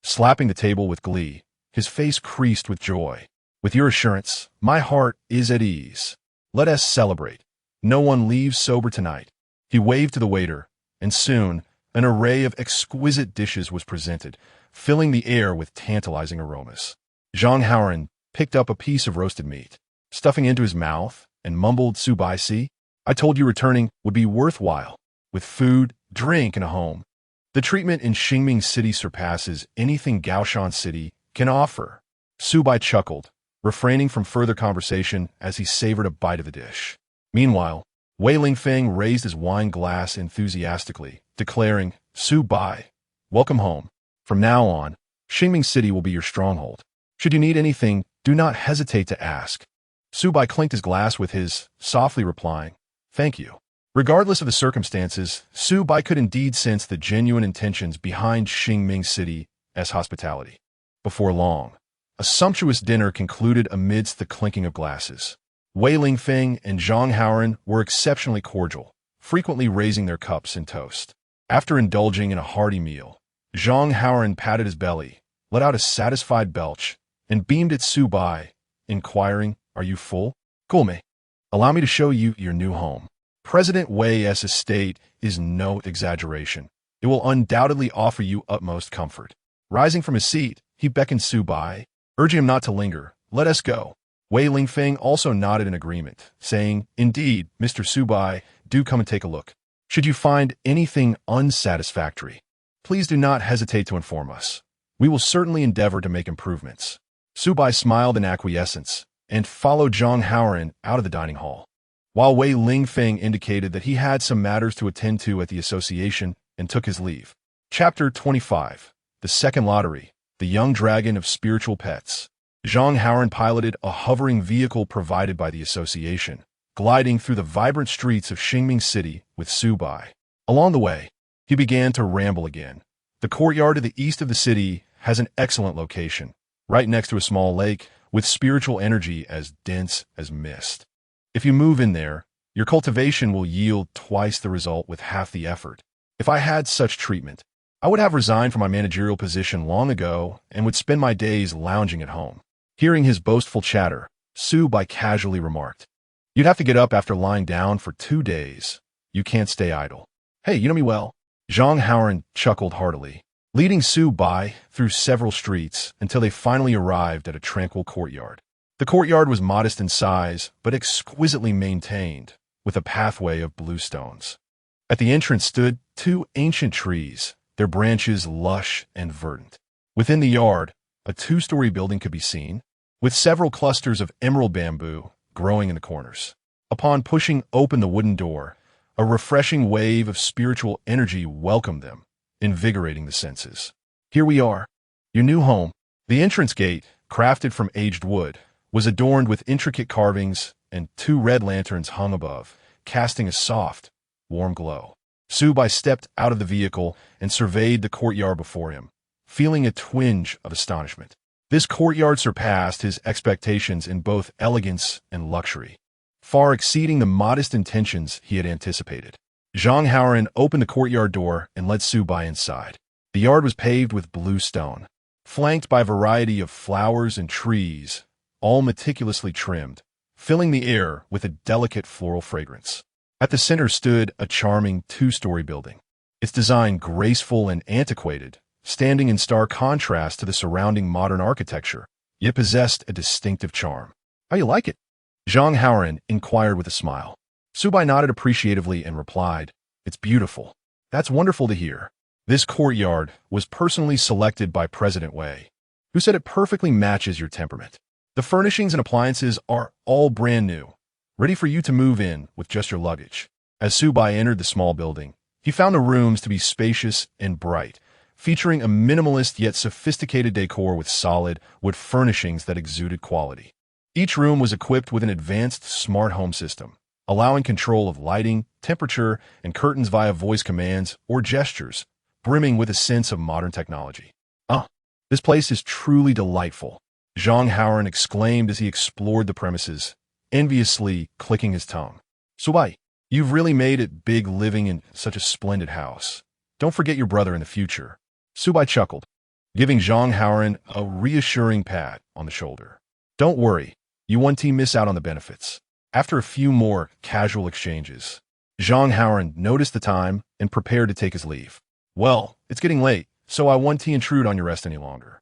slapping the table with glee, his face creased with joy. With your assurance, my heart is at ease. Let us celebrate. No one leaves sober tonight. He waved to the waiter, and soon an array of exquisite dishes was presented, filling the air with tantalizing aromas. Zhang Haoran picked up a piece of roasted meat, stuffing into his mouth, and mumbled, "Su Bai Si, I told you returning would be worthwhile, with food, drink, and a home. The treatment in Xingming City surpasses anything Gaoshan City can offer." Su Bai chuckled, refraining from further conversation as he savored a bite of the dish. Meanwhile, Wei Lingfeng raised his wine glass enthusiastically, declaring, "Su Bai, welcome home. From now on, Xingming City will be your stronghold. Should you need anything, do not hesitate to ask." Su Bai clinked his glass with his, softly replying, "Thank you." Regardless of the circumstances, Su Bai could indeed sense the genuine intentions behind Xingming City's hospitality. Before long, a sumptuous dinner concluded amidst the clinking of glasses. Wei Lingfeng and Zhang Haoran were exceptionally cordial, frequently raising their cups in toast. After indulging in a hearty meal, Zhang Haoran patted his belly, let out a satisfied belch, and beamed at Su Bai, inquiring, "Are you full? Cool. Allow me to show you your new home. President Wei's estate is no exaggeration. It will undoubtedly offer you utmost comfort." Rising from his seat, he beckoned Su Bai, urging him not to linger. "Let us go." Wei Lingfeng also nodded in agreement, saying, "Indeed, Mr. Su Bai, do come and take a look. Should you find anything unsatisfactory, please do not hesitate to inform us. We will certainly endeavor to make improvements." Su Bai smiled in acquiescence and followed Zhang Haoran out of the dining hall, while Wei Lingfeng indicated that he had some matters to attend to at the association and took his leave. Chapter 25. The Second Lottery, the Young Dragon of Spiritual Pets. Zhang Haoran piloted a hovering vehicle provided by the association, gliding through the vibrant streets of Xingming City with Su Bai. Along the way, he began to ramble again. The courtyard to the east of the city has an excellent location, right next to a small lake with spiritual energy as dense as mist. If you move in there, your cultivation will yield twice the result with half the effort. If I had such treatment, I would have resigned from my managerial position long ago and would spend my days lounging at home. Hearing his boastful chatter, Su Bai casually remarked, "You'd have to get up after lying down for 2 days. You can't stay idle." "Hey, you know me well." Zhang Haoran chuckled heartily, leading Su Bai through several streets until they finally arrived at a tranquil courtyard. The courtyard was modest in size, but exquisitely maintained, with a pathway of blue stones. At the entrance stood 2 ancient trees, their branches lush and verdant. Within the yard, a 2-story building could be seen, with several clusters of emerald bamboo growing in the corners. Upon pushing open the wooden door, a refreshing wave of spiritual energy welcomed them, invigorating the senses. "Here we are, your new home." The entrance gate, crafted from aged wood, was adorned with intricate carvings, and 2 red lanterns hung above, casting a soft, warm glow. Su Bai stepped out of the vehicle and surveyed the courtyard before him, feeling a twinge of astonishment. This courtyard surpassed his expectations in both elegance and luxury, far exceeding the modest intentions he had anticipated. Zhang Haoran opened the courtyard door and led Su Bai inside. The yard was paved with blue stone, flanked by a variety of flowers and trees, all meticulously trimmed, filling the air with a delicate floral fragrance. At the center stood a charming 2-story building, its design graceful and antiquated, standing in stark contrast to the surrounding modern architecture, yet possessed a distinctive charm. "How you like it?" Zhang Haoran inquired with a smile. Su Bai nodded appreciatively and replied, "It's beautiful." "That's wonderful to hear." This courtyard was personally selected by President Wei, who said it perfectly matches your temperament. The furnishings and appliances are all brand new, ready for you to move in with just your luggage. As Su Bai entered the small building, he found the rooms to be spacious and bright, featuring a minimalist yet sophisticated decor with solid wood furnishings that exuded quality. Each room was equipped with an advanced smart home system, allowing control of lighting, temperature, and curtains via voice commands or gestures, brimming with a sense of modern technology. This place is truly delightful," Zhang Haoran exclaimed as he explored the premises, enviously clicking his tongue. "Su Bai, you've really made it big living in such a splendid house. Don't forget your brother in the future." Su Bai chuckled, giving Zhang Haoran a reassuring pat on the shoulder. Don't worry, you 1T miss out on the benefits. After a few more casual exchanges, Zhang Haoran noticed the time and prepared to take his leave. Well, it's getting late, so I 1T intrude on your rest any longer.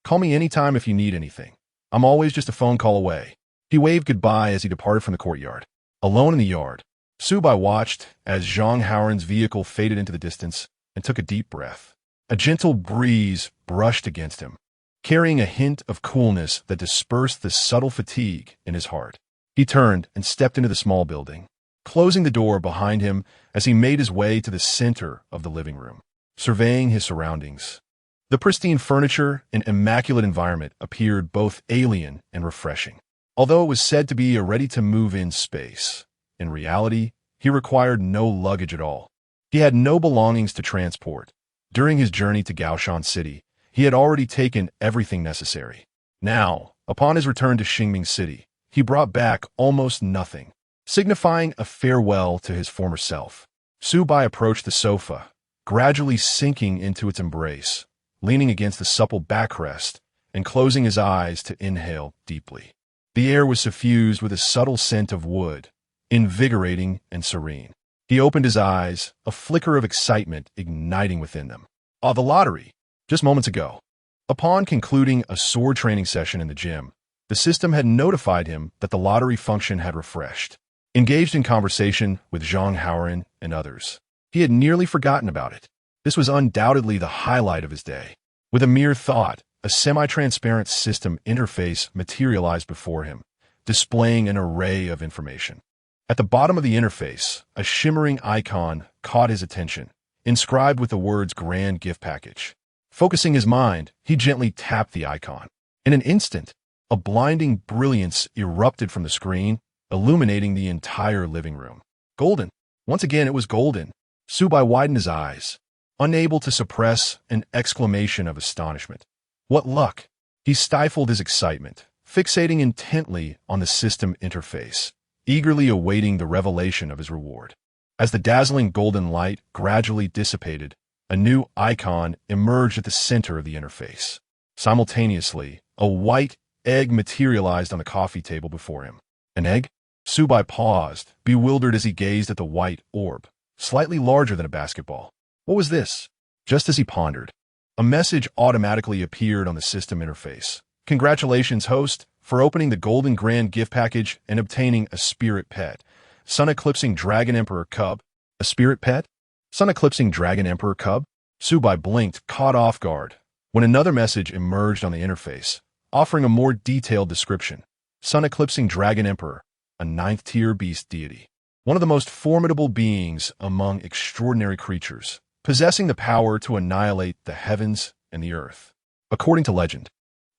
Call me anytime if you need anything. I'm always just a phone call away. He waved goodbye as he departed from the courtyard. Alone in the yard, Subai watched as Zhang Haoran's vehicle faded into the distance and took a deep breath. A gentle breeze brushed against him, carrying a hint of coolness that dispersed the subtle fatigue in his heart. He turned and stepped into the small building, closing the door behind him as he made his way to the center of the living room, surveying his surroundings. The pristine furniture and immaculate environment appeared both alien and refreshing. Although it was said to be a ready-to-move-in space, in reality, he required no luggage at all. He had no belongings to transport. During his journey to Gaoshan City, he had already taken everything necessary. Now, upon his return to Xingming City, he brought back almost nothing, signifying a farewell to his former self. Subai approached the sofa, gradually sinking into its embrace, leaning against the supple backrest and closing his eyes to inhale deeply. The air was suffused with a subtle scent of wood, invigorating and serene. He opened his eyes, a flicker of excitement igniting within them. Ah, the lottery! Just moments ago. Upon concluding a sword training session in the gym, the system had notified him that the lottery function had refreshed. Engaged in conversation with Zhang Haoran and others, he had nearly forgotten about it. This was undoubtedly the highlight of his day. With a mere thought, a semi-transparent system interface materialized before him, displaying an array of information. At the bottom of the interface, a shimmering icon caught his attention, inscribed with the words Grand Gift Package. Focusing his mind, he gently tapped the icon. In an instant, a blinding brilliance erupted from the screen, illuminating the entire living room. Golden. Once again, it was golden. Subai widened his eyes, unable to suppress an exclamation of astonishment. What luck! He stifled his excitement, fixating intently on the system interface, eagerly awaiting the revelation of his reward. As the dazzling golden light gradually dissipated, a new icon emerged at the center of the interface. Simultaneously, a white egg materialized on the coffee table before him. An egg? Subai paused, bewildered as he gazed at the white orb, slightly larger than a basketball. What was this? Just as he pondered, a message automatically appeared on the system interface. Congratulations, host, for opening the Golden Grand Gift Package and obtaining a spirit pet. Sun Eclipsing Dragon Emperor Cub. A spirit pet? Sun Eclipsing Dragon Emperor Cub? Subai blinked, caught off guard, when another message emerged on the interface, offering a more detailed description. Sun Eclipsing Dragon Emperor, a 9th-tier beast deity. One of the most formidable beings among extraordinary creatures, possessing the power to annihilate the heavens and the earth. According to legend,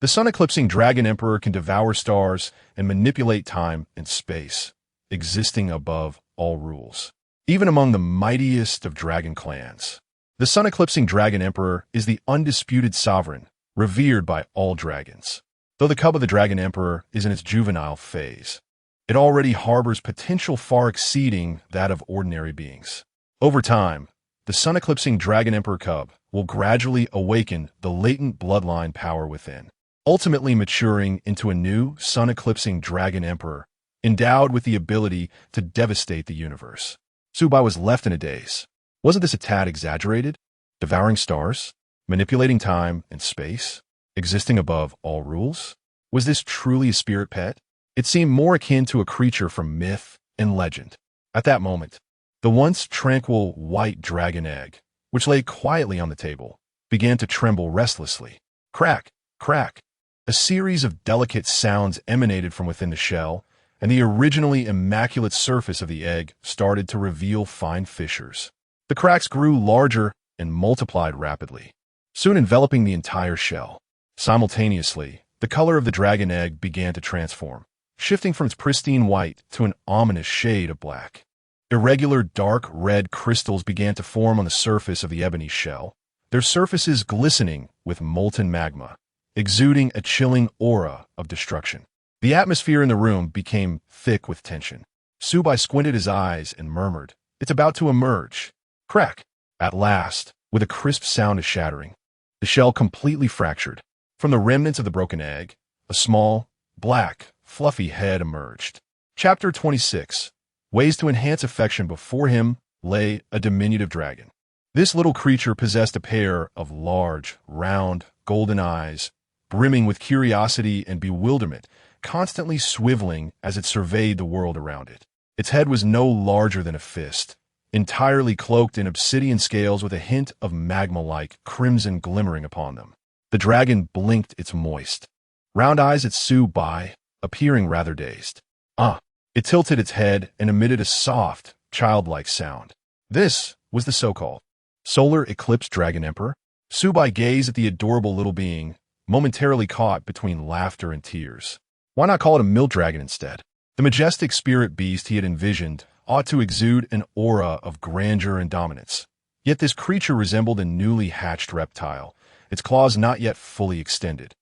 the sun-eclipsing Dragon Emperor can devour stars and manipulate time and space, existing above all rules. Even among the mightiest of dragon clans, the sun-eclipsing Dragon Emperor is the undisputed sovereign, revered by all dragons. Though the cub of the Dragon Emperor is in its juvenile phase, it already harbors potential far exceeding that of ordinary beings. Over time, the sun-eclipsing Dragon Emperor cub will gradually awaken the latent bloodline power within, ultimately maturing into a new sun-eclipsing Dragon Emperor, endowed with the ability to devastate the universe. Subai was left in a daze. Wasn't this a tad exaggerated? Devouring stars? Manipulating time and space? Existing above all rules? Was this truly a spirit pet? It seemed more akin to a creature from myth and legend. At that moment, the once tranquil white dragon egg, which lay quietly on the table, began to tremble restlessly. Crack, crack. A series of delicate sounds emanated from within the shell, and the originally immaculate surface of the egg started to reveal fine fissures. The cracks grew larger and multiplied rapidly, soon enveloping the entire shell. Simultaneously, the color of the dragon egg began to transform, shifting from its pristine white to an ominous shade of black. Irregular dark red crystals began to form on the surface of the ebony shell, their surfaces glistening with molten magma, exuding a chilling aura of destruction. The atmosphere in the room became thick with tension. Subai squinted his eyes and murmured, "It's about to emerge." Crack! At last, with a crisp sound of shattering, the shell completely fractured. From the remnants of the broken egg, a small, black, fluffy head emerged. Chapter 26. Ways to enhance affection. Before him lay a diminutive dragon. This little creature possessed a pair of large, round, golden eyes, brimming with curiosity and bewilderment, constantly swiveling as it surveyed the world around it. Its head was no larger than a fist, entirely cloaked in obsidian scales with a hint of magma-like crimson glimmering upon them. The dragon blinked its moist, round eyes at Su Bai, appearing rather dazed. It tilted its head and emitted a soft, childlike sound. This was the so-called Solar Eclipse Dragon Emperor. Su Bai gazed at the adorable little being, momentarily caught between laughter and tears. Why not call it a mill dragon instead? The majestic spirit beast he had envisioned ought to exude an aura of grandeur and dominance. Yet this creature resembled a newly hatched reptile, its claws not yet fully extended,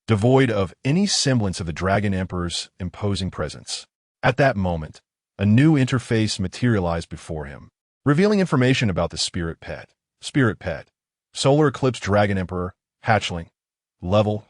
devoid of any semblance of the Dragon Emperor's imposing presence. At that moment, a new interface materialized before him, revealing information about the spirit pet. Spirit pet, Solar Eclipse Dragon Emperor, hatchling, level,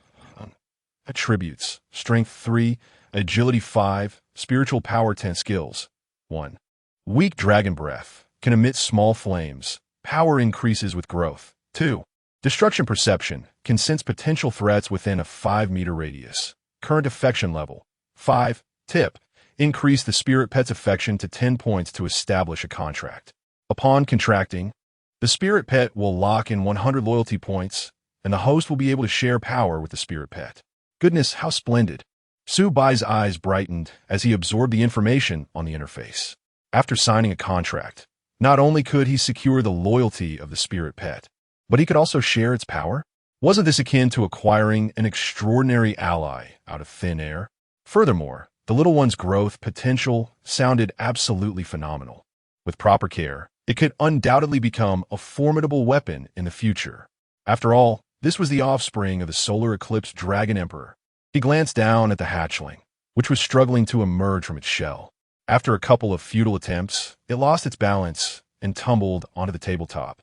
attributes, strength 3, agility 5, spiritual power 10, skills 1. Weak dragon breath, can emit small flames, power increases with growth. 2. Destruction perception, can sense potential threats within a 5-meter radius. Current affection level 5. Tip, increase the spirit pet's affection to 10 points to establish a contract. Upon contracting, the spirit pet will lock in 100 loyalty points, and the host will be able to share power with the spirit pet. Goodness, how splendid! Su Bai's eyes brightened as he absorbed the information on the interface. After signing a contract, not only could he secure the loyalty of the spirit pet, but he could also share its power? Wasn't this akin to acquiring an extraordinary ally out of thin air? Furthermore, the little one's growth potential sounded absolutely phenomenal. With proper care, it could undoubtedly become a formidable weapon in the future. After all, this was the offspring of the Solar Eclipse Dragon Emperor. He glanced down at the hatchling, which was struggling to emerge from its shell. After a couple of futile attempts, it lost its balance and tumbled onto the tabletop,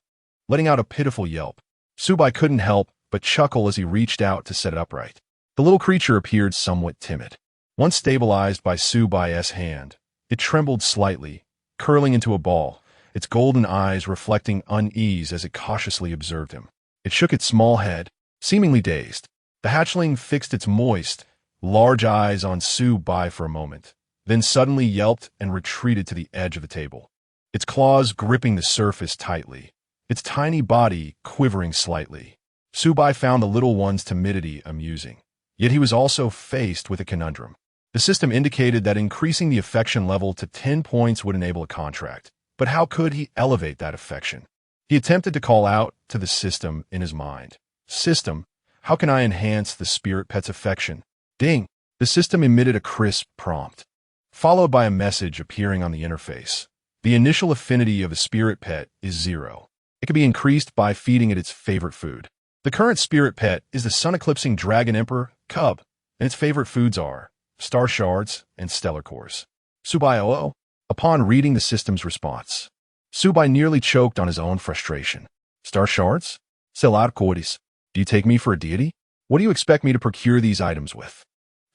letting out a pitiful yelp. Su Bai couldn't help but chuckle as he reached out to set it upright. The little creature appeared somewhat timid. Once stabilized by Su Bai's hand, it trembled slightly, curling into a ball, its golden eyes reflecting unease as it cautiously observed him. It shook its small head, seemingly dazed. The hatchling fixed its moist, large eyes on Su Bai for a moment, then suddenly yelped and retreated to the edge of the table, its claws gripping the surface tightly, its tiny body quivering slightly. Su Bai found the little one's timidity amusing, yet he was also faced with a conundrum. The system indicated that increasing the affection level to 10 points would enable a contract, but how could he elevate that affection? He attempted to call out to the system in his mind. System, how can I enhance the spirit pet's affection? Ding! The system emitted a crisp prompt, followed by a message appearing on the interface. The initial affinity of a spirit pet is 0. It can be increased by feeding it its favorite food. The current spirit pet is the sun-eclipsing Dragon Emperor, Cub, and its favorite foods are star shards and stellar cores. Su Bai OO. Upon reading the system's response, Su Bai nearly choked on his own frustration. Star shards? Stellar cores. Do you take me for a deity? What do you expect me to procure these items with?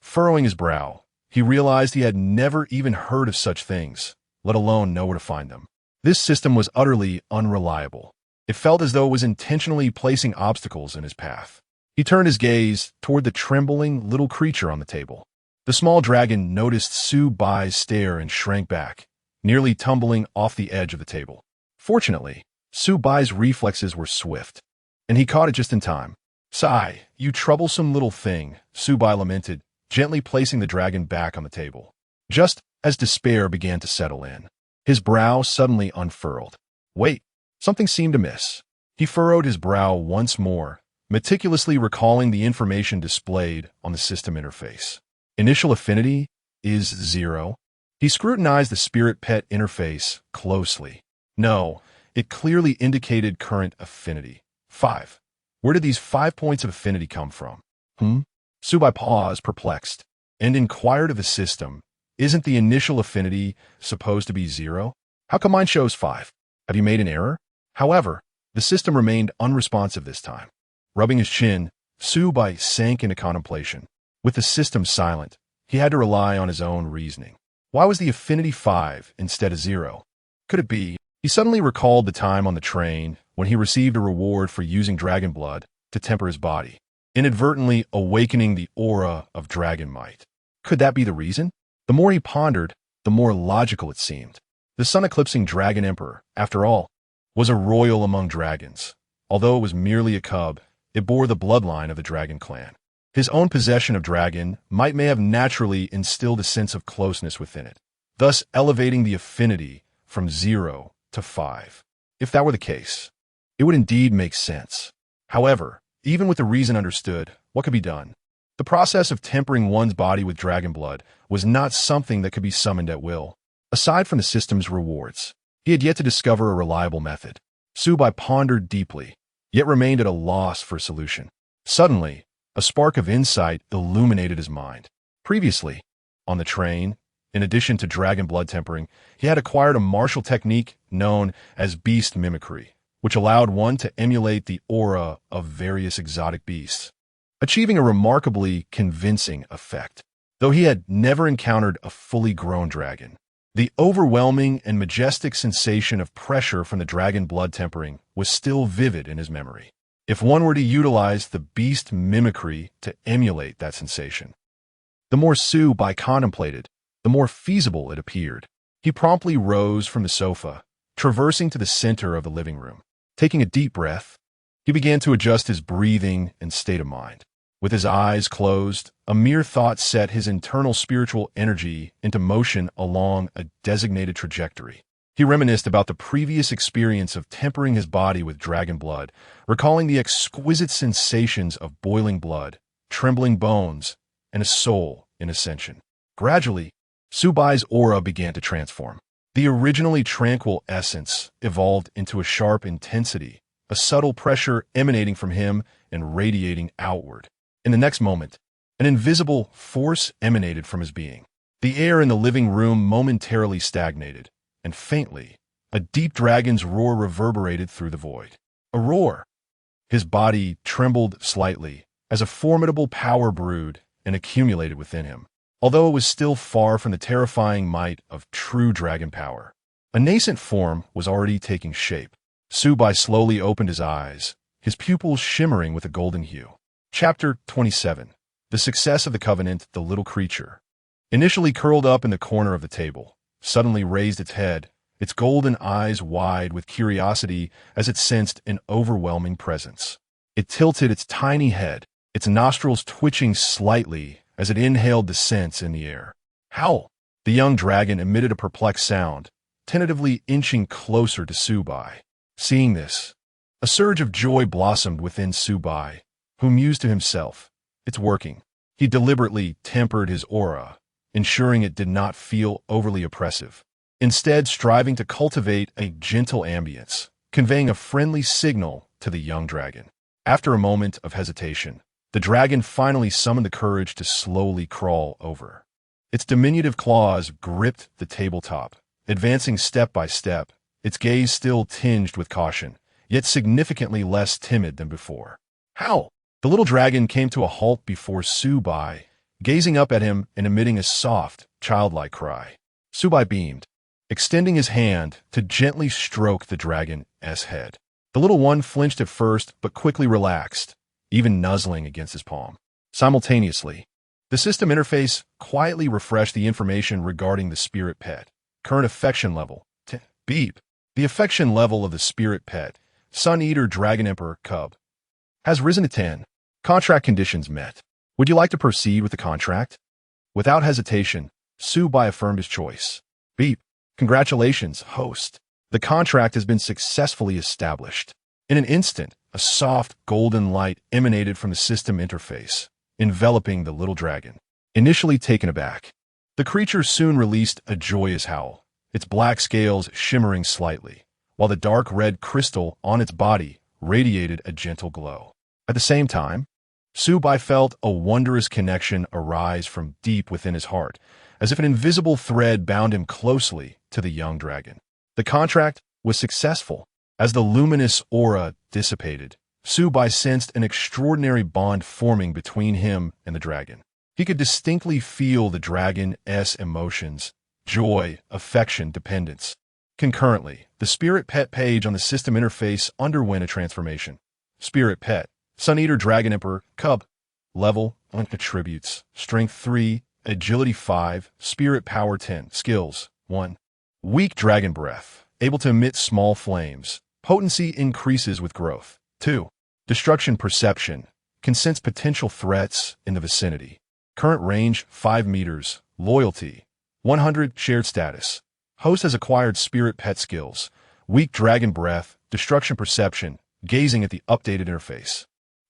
Furrowing his brow, he realized he had never even heard of such things, let alone know where to find them. This system was utterly unreliable. It felt as though it was intentionally placing obstacles in his path. He turned his gaze toward the trembling little creature on the table. The small dragon noticed Su Bai's stare and shrank back, nearly tumbling off the edge of the table. Fortunately, Su Bai's reflexes were swift, and he caught it just in time. Sigh, you troublesome little thing, Su Bai lamented, gently placing the dragon back on the table. Just as despair began to settle in, his brow suddenly unfurled. Wait, something seemed amiss. He furrowed his brow once more, meticulously recalling the information displayed on the system interface. Initial affinity is 0. He scrutinized the spirit pet interface closely. No, it clearly indicated current affinity. 5. Where did these 5 points of affinity come from? Su Bai paused, perplexed, and inquired of the system, isn't the initial affinity supposed to be 0? How come mine shows 5? Have you made an error? However, the system remained unresponsive this time. Rubbing his chin, Su Bai sank into contemplation. With the system silent, he had to rely on his own reasoning. Why was the affinity 5 instead of 0? Could it be? He suddenly recalled the time on the train when he received a reward for using dragon blood to temper his body, inadvertently awakening the aura of dragon might. Could that be the reason? The more he pondered, the more logical it seemed. The sun-eclipsing dragon emperor, after all, was a royal among dragons. Although it was merely a cub, it bore the bloodline of the dragon clan. His own possession of dragon might may have naturally instilled a sense of closeness within it, thus elevating the affinity from 0 to 5. If that were the case, it would indeed make sense. However, even with the reason understood, what could be done? The process of tempering one's body with dragon blood was not something that could be summoned at will. Aside from the system's rewards, he had yet to discover a reliable method. Subai pondered deeply, yet remained at a loss for a solution. Suddenly, a spark of insight illuminated his mind. Previously, on the train, in addition to dragon blood tempering, he had acquired a martial technique known as beast mimicry, which allowed one to emulate the aura of various exotic beasts, achieving a remarkably convincing effect. Though he had never encountered a fully grown dragon, the overwhelming and majestic sensation of pressure from the dragon blood tempering was still vivid in his memory. If one were to utilize the beast mimicry to emulate that sensation, the more Subai contemplated, the more feasible it appeared. He promptly rose from the sofa, traversing to the center of the living room. Taking a deep breath, he began to adjust his breathing and state of mind. With his eyes closed, a mere thought set his internal spiritual energy into motion along a designated trajectory. He reminisced about the previous experience of tempering his body with dragon blood, recalling the exquisite sensations of boiling blood, trembling bones, and a soul in ascension. Gradually, Subai's aura began to transform. The originally tranquil essence evolved into a sharp intensity, a subtle pressure emanating from him and radiating outward. In the next moment, an invisible force emanated from his being. The air in the living room momentarily stagnated, and faintly, a deep dragon's roar reverberated through the void. A roar! His body trembled slightly as a formidable power brewed and accumulated within him, although it was still far from the terrifying might of true dragon power. A nascent form was already taking shape. Subai slowly opened his eyes, his pupils shimmering with a golden hue. Chapter 27. The Success of the Covenant. The little creature, initially curled up in the corner of the table, suddenly raised its head, its golden eyes wide with curiosity as it sensed an overwhelming presence. It tilted its tiny head, its nostrils twitching slightly as it inhaled the scents in the air. Howl! The young dragon emitted a perplexed sound, tentatively inching closer to Subai. Seeing this, a surge of joy blossomed within Subai, who mused to himself, "It's working." He deliberately tempered his aura, ensuring it did not feel overly oppressive, instead striving to cultivate a gentle ambience, conveying a friendly signal to the young dragon. After a moment of hesitation, the dragon finally summoned the courage to slowly crawl over. Its diminutive claws gripped the tabletop, advancing step by step, its gaze still tinged with caution, yet significantly less timid than before. Howl! The little dragon came to a halt before Subai, gazing up at him and emitting a soft, childlike cry. Subai beamed, extending his hand to gently stroke the dragon's head. The little one flinched at first, but quickly relaxed, even nuzzling against his palm. Simultaneously, the system interface quietly refreshed the information regarding the spirit pet. Current affection level, beep. The affection level of the spirit pet, Sun Eater Dragon Emperor Cub, has risen to 10. Contract conditions met. Would you like to proceed with the contract? Without hesitation, Subai affirmed his choice. Beep. Congratulations, host. The contract has been successfully established. In an instant, a soft, golden light emanated from the system interface, enveloping the little dragon. Initially taken aback, the creature soon released a joyous howl, its black scales shimmering slightly, while the dark red crystal on its body radiated a gentle glow. At the same time, Subai felt a wondrous connection arise from deep within his heart, as if an invisible thread bound him closely to the young dragon. The contract was successful. As the luminous aura dissipated, Subai sensed an extraordinary bond forming between him and the dragon. He could distinctly feel the dragon's emotions: joy, affection, dependence. Concurrently, the Spirit Pet page on the system interface underwent a transformation. Spirit Pet, Sun Eater Dragon Emperor, Cub. Level, attributes, Strength 3, Agility 5, Spirit Power 10, Skills, 1. Weak Dragon Breath, able to emit small flames. Potency increases with growth. 2. Destruction Perception, can sense potential threats in the vicinity. Current range, 5 meters. Loyalty, 100. Shared status. Host has acquired Spirit Pet skills. Weak Dragon Breath, Destruction Perception, gazing at the updated interface.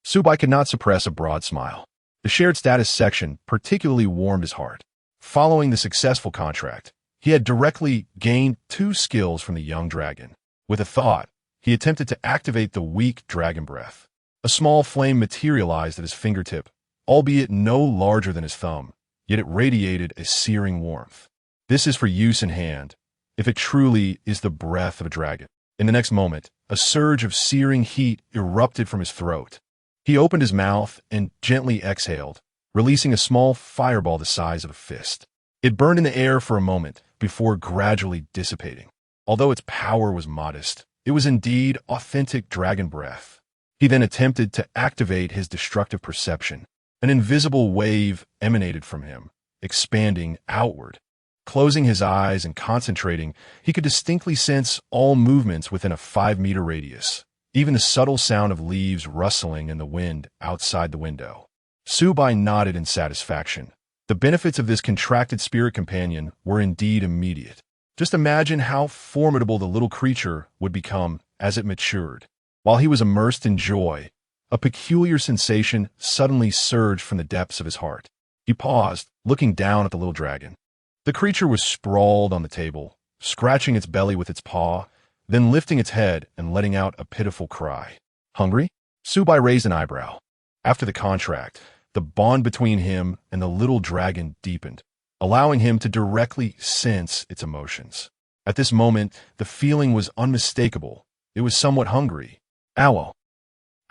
Subai could not suppress a broad smile. The shared status section particularly warmed his heart. Following the successful contract, he had directly gained 2 skills from the young dragon. With a thought, he attempted to activate the weak Dragon Breath. A small flame materialized at his fingertip, albeit no larger than his thumb, yet it radiated a searing warmth. This is for use in hand, if it truly is the breath of a dragon. In the next moment, a surge of searing heat erupted from his throat. He opened his mouth and gently exhaled, releasing a small fireball the size of a fist. It burned in the air for a moment before gradually dissipating. Although its power was modest, it was indeed authentic dragon breath. He then attempted to activate his destructive perception. An invisible wave emanated from him, expanding outward. Closing his eyes and concentrating, he could distinctly sense all movements within a 5-meter radius, even the subtle sound of leaves rustling in the wind outside the window. Subai nodded in satisfaction. The benefits of this contracted spirit companion were indeed immediate. Just imagine how formidable the little creature would become as it matured. While he was immersed in joy, a peculiar sensation suddenly surged from the depths of his heart. He paused, looking down at the little dragon. The creature was sprawled on the table, scratching its belly with its paw, then lifting its head and letting out a pitiful cry. Hungry? Subai raised an eyebrow. After the contract, the bond between him and the little dragon deepened, allowing him to directly sense its emotions. At this moment, the feeling was unmistakable. It was somewhat hungry. Ow!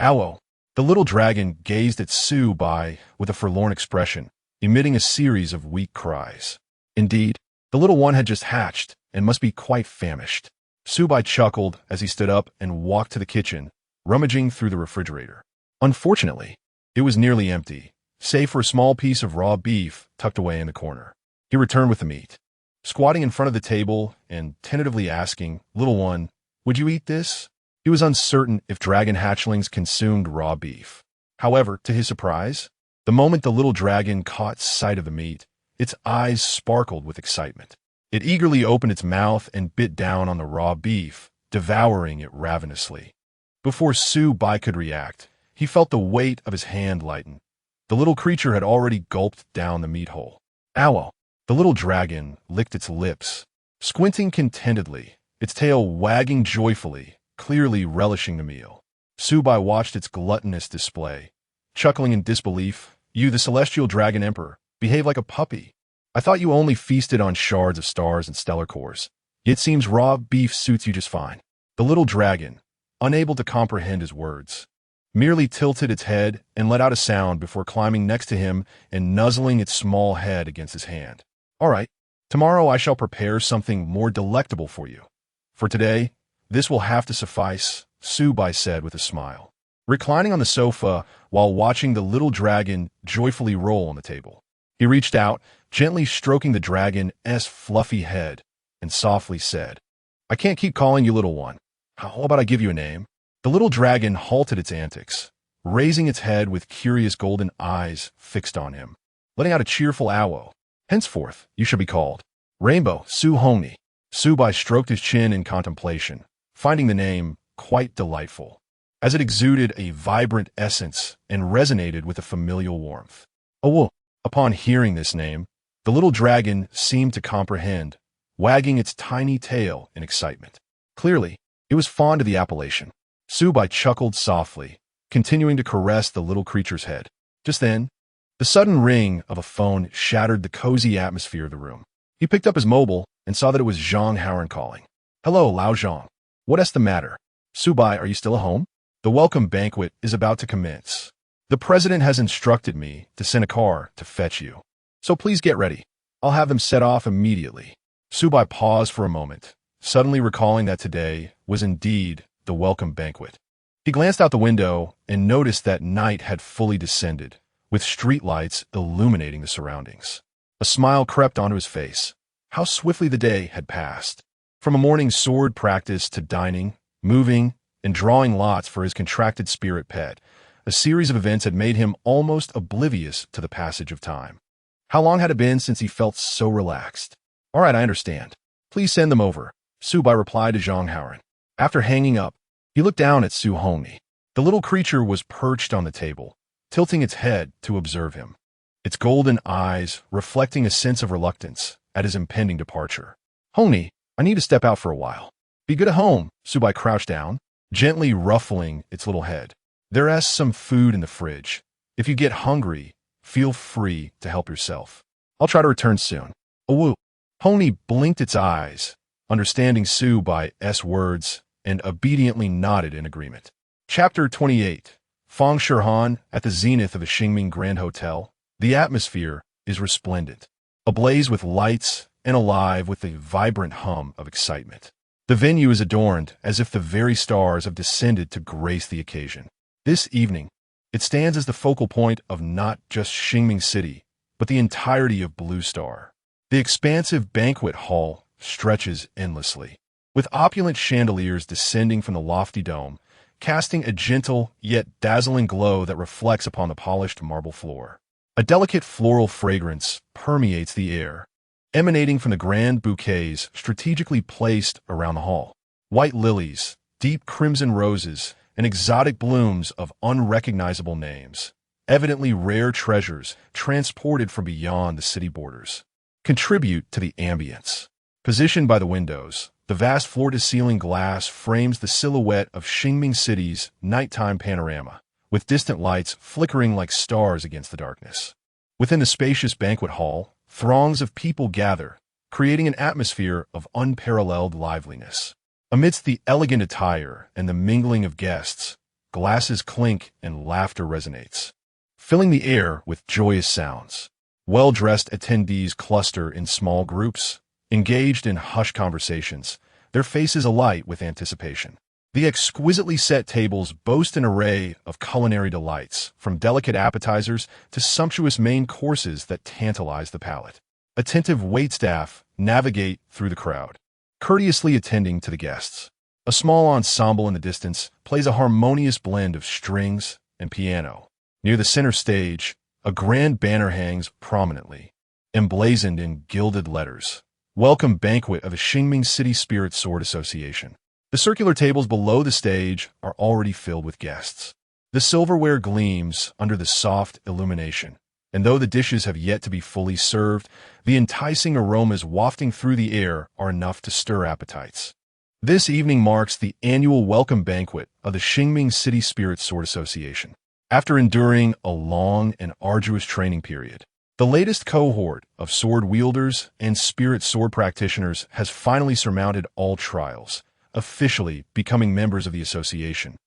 Ow! The little dragon gazed at Subai with a forlorn expression, emitting a series of weak cries. Indeed, the little one had just hatched and must be quite famished. Subai chuckled as he stood up and walked to the kitchen, rummaging through the refrigerator. Unfortunately, it was nearly empty, save for a small piece of raw beef tucked away in the corner. He returned with the meat. Squatting in front of the table and tentatively asking, "Little one, would you eat this?" He was uncertain if dragon hatchlings consumed raw beef. However, to his surprise, the moment the little dragon caught sight of the meat, its eyes sparkled with excitement. It eagerly opened its mouth and bit down on the raw beef, devouring it ravenously. Before Subai could react, he felt the weight of his hand lighten. The little creature had already gulped down the meat whole. Ow! The little dragon licked its lips, squinting contentedly, its tail wagging joyfully, clearly relishing the meal. Subai watched its gluttonous display, chuckling in disbelief. "You, the celestial dragon emperor, behave like a puppy. I thought you only feasted on shards of stars and stellar cores. It seems raw beef suits you just fine." The little dragon, unable to comprehend his words, merely tilted its head and let out a sound before climbing next to him and nuzzling its small head against his hand. "All right, tomorrow I shall prepare something more delectable for you. For today, this will have to suffice," Subai said with a smile, reclining on the sofa while watching the little dragon joyfully roll on the table. He reached out, gently stroking the dragon's fluffy head, and softly said, "I can't keep calling you little one. How about I give you a name?" The little dragon halted its antics, raising its head with curious golden eyes fixed on him, letting out a cheerful owl. "Henceforth, you shall be called Rainbow Su Hongni." Subai stroked his chin in contemplation, finding the name quite delightful, as it exuded a vibrant essence and resonated with a familial warmth. Oh, upon hearing this name, the little dragon seemed to comprehend, wagging its tiny tail in excitement. Clearly, it was fond of the appellation. Subai chuckled softly, continuing to caress the little creature's head. Just then, the sudden ring of a phone shattered the cozy atmosphere of the room. He picked up his mobile and saw that it was Zhang Haoran calling. "Hello, Lao Zhang. What is the matter?" "Subai, are you still at home? The welcome banquet is about to commence." The president has instructed me to send a car to fetch you. So please get ready. I'll have them set off immediately. Subai paused for a moment, suddenly recalling that today was indeed the welcome banquet. He glanced out the window and noticed that night had fully descended, with streetlights illuminating the surroundings. A smile crept onto his face. How swiftly the day had passed. From a morning sword practice to dining, moving, and drawing lots for his contracted spirit pet, a series of events had made him almost oblivious to the passage of time. How long had it been since he felt so relaxed? All right, I understand. Please send them over, Subai replied to Zhang Haoran. After hanging up, he looked down at Su Hongni. The little creature was perched on the table, tilting its head to observe him, its golden eyes reflecting a sense of reluctance at his impending departure. Hongni, I need to step out for a while. Be good at home, Subai crouched down, gently ruffling its little head. There's some food in the fridge. If you get hungry, feel free to help yourself. I'll try to return soon. Awoo. Hongni blinked its eyes, understanding Subai's words, and obediently nodded in agreement. Chapter 28. Feng Shirhan at the zenith of the Xingming Grand Hotel. The atmosphere is resplendent, ablaze with lights and alive with a vibrant hum of excitement. The venue is adorned as if the very stars have descended to grace the occasion. This evening, it stands as the focal point of not just Xingming City, but the entirety of Blue Star. The expansive banquet hall stretches endlessly, with opulent chandeliers descending from the lofty dome, casting a gentle yet dazzling glow that reflects upon the polished marble floor. A delicate floral fragrance permeates the air, emanating from the grand bouquets strategically placed around the hall. White lilies, deep crimson roses, and exotic blooms of unrecognizable names, evidently rare treasures transported from beyond the city borders, contribute to the ambience. Positioned by the windows, the vast floor-to-ceiling glass frames the silhouette of Xingming City's nighttime panorama, with distant lights flickering like stars against the darkness. Within the spacious banquet hall, throngs of people gather, creating an atmosphere of unparalleled liveliness. Amidst the elegant attire and the mingling of guests, glasses clink and laughter resonates, filling the air with joyous sounds. Well-dressed attendees cluster in small groups, engaged in hushed conversations, their faces alight with anticipation. The exquisitely set tables boast an array of culinary delights, from delicate appetizers to sumptuous main courses that tantalize the palate. Attentive waitstaff navigate through the crowd, courteously attending to the guests. A small ensemble in the distance plays a harmonious blend of strings and piano. Near the center stage, a grand banner hangs prominently, emblazoned in gilded letters. Welcome banquet of the Xingming City Spirit Sword Association. The circular tables below the stage are already filled with guests. The silverware gleams under the soft illumination, and though the dishes have yet to be fully served, the enticing aromas wafting through the air are enough to stir appetites. This evening marks the annual welcome banquet of the Xingming City Spirit Sword Association. After enduring a long and arduous training period, the latest cohort of sword wielders and spirit sword practitioners has finally surmounted all trials, officially becoming members of the association.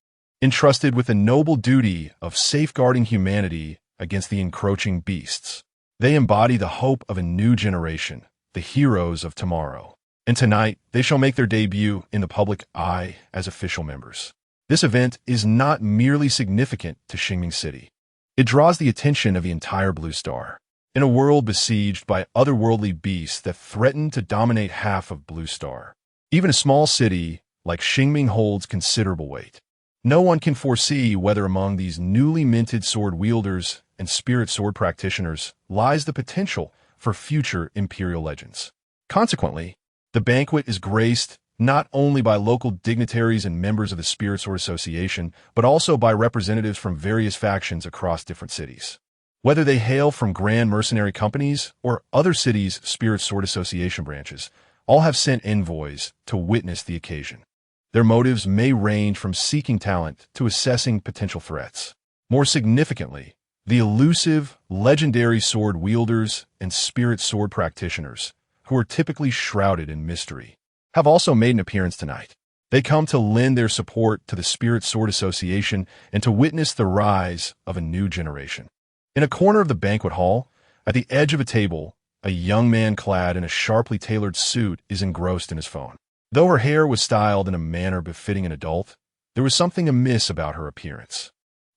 Entrusted with the noble duty of safeguarding humanity against the encroaching beasts, they embody the hope of a new generation, the heroes of tomorrow. And tonight, they shall make their debut in the public eye as official members. This event is not merely significant to Xingming City. It draws the attention of the entire Blue Star. In a world besieged by otherworldly beasts that threaten to dominate half of Blue Star, even a small city like Xingming holds considerable weight. No one can foresee whether among these newly minted sword wielders and spirit sword practitioners lies the potential for future imperial legends. Consequently, the banquet is graced not only by local dignitaries and members of the Spirit Sword Association, but also by representatives from various factions across different cities. Whether they hail from grand mercenary companies or other cities' Spirit Sword Association branches, all have sent envoys to witness the occasion. Their motives may range from seeking talent to assessing potential threats. More significantly, the elusive, legendary sword wielders and spirit sword practitioners, who are typically shrouded in mystery, have also made an appearance tonight. They come to lend their support to the Spirit Sword Association and to witness the rise of a new generation. In a corner of the banquet hall, at the edge of a table, a young man clad in a sharply tailored suit is engrossed in his phone. Though her hair was styled in a manner befitting an adult, there was something amiss about her appearance.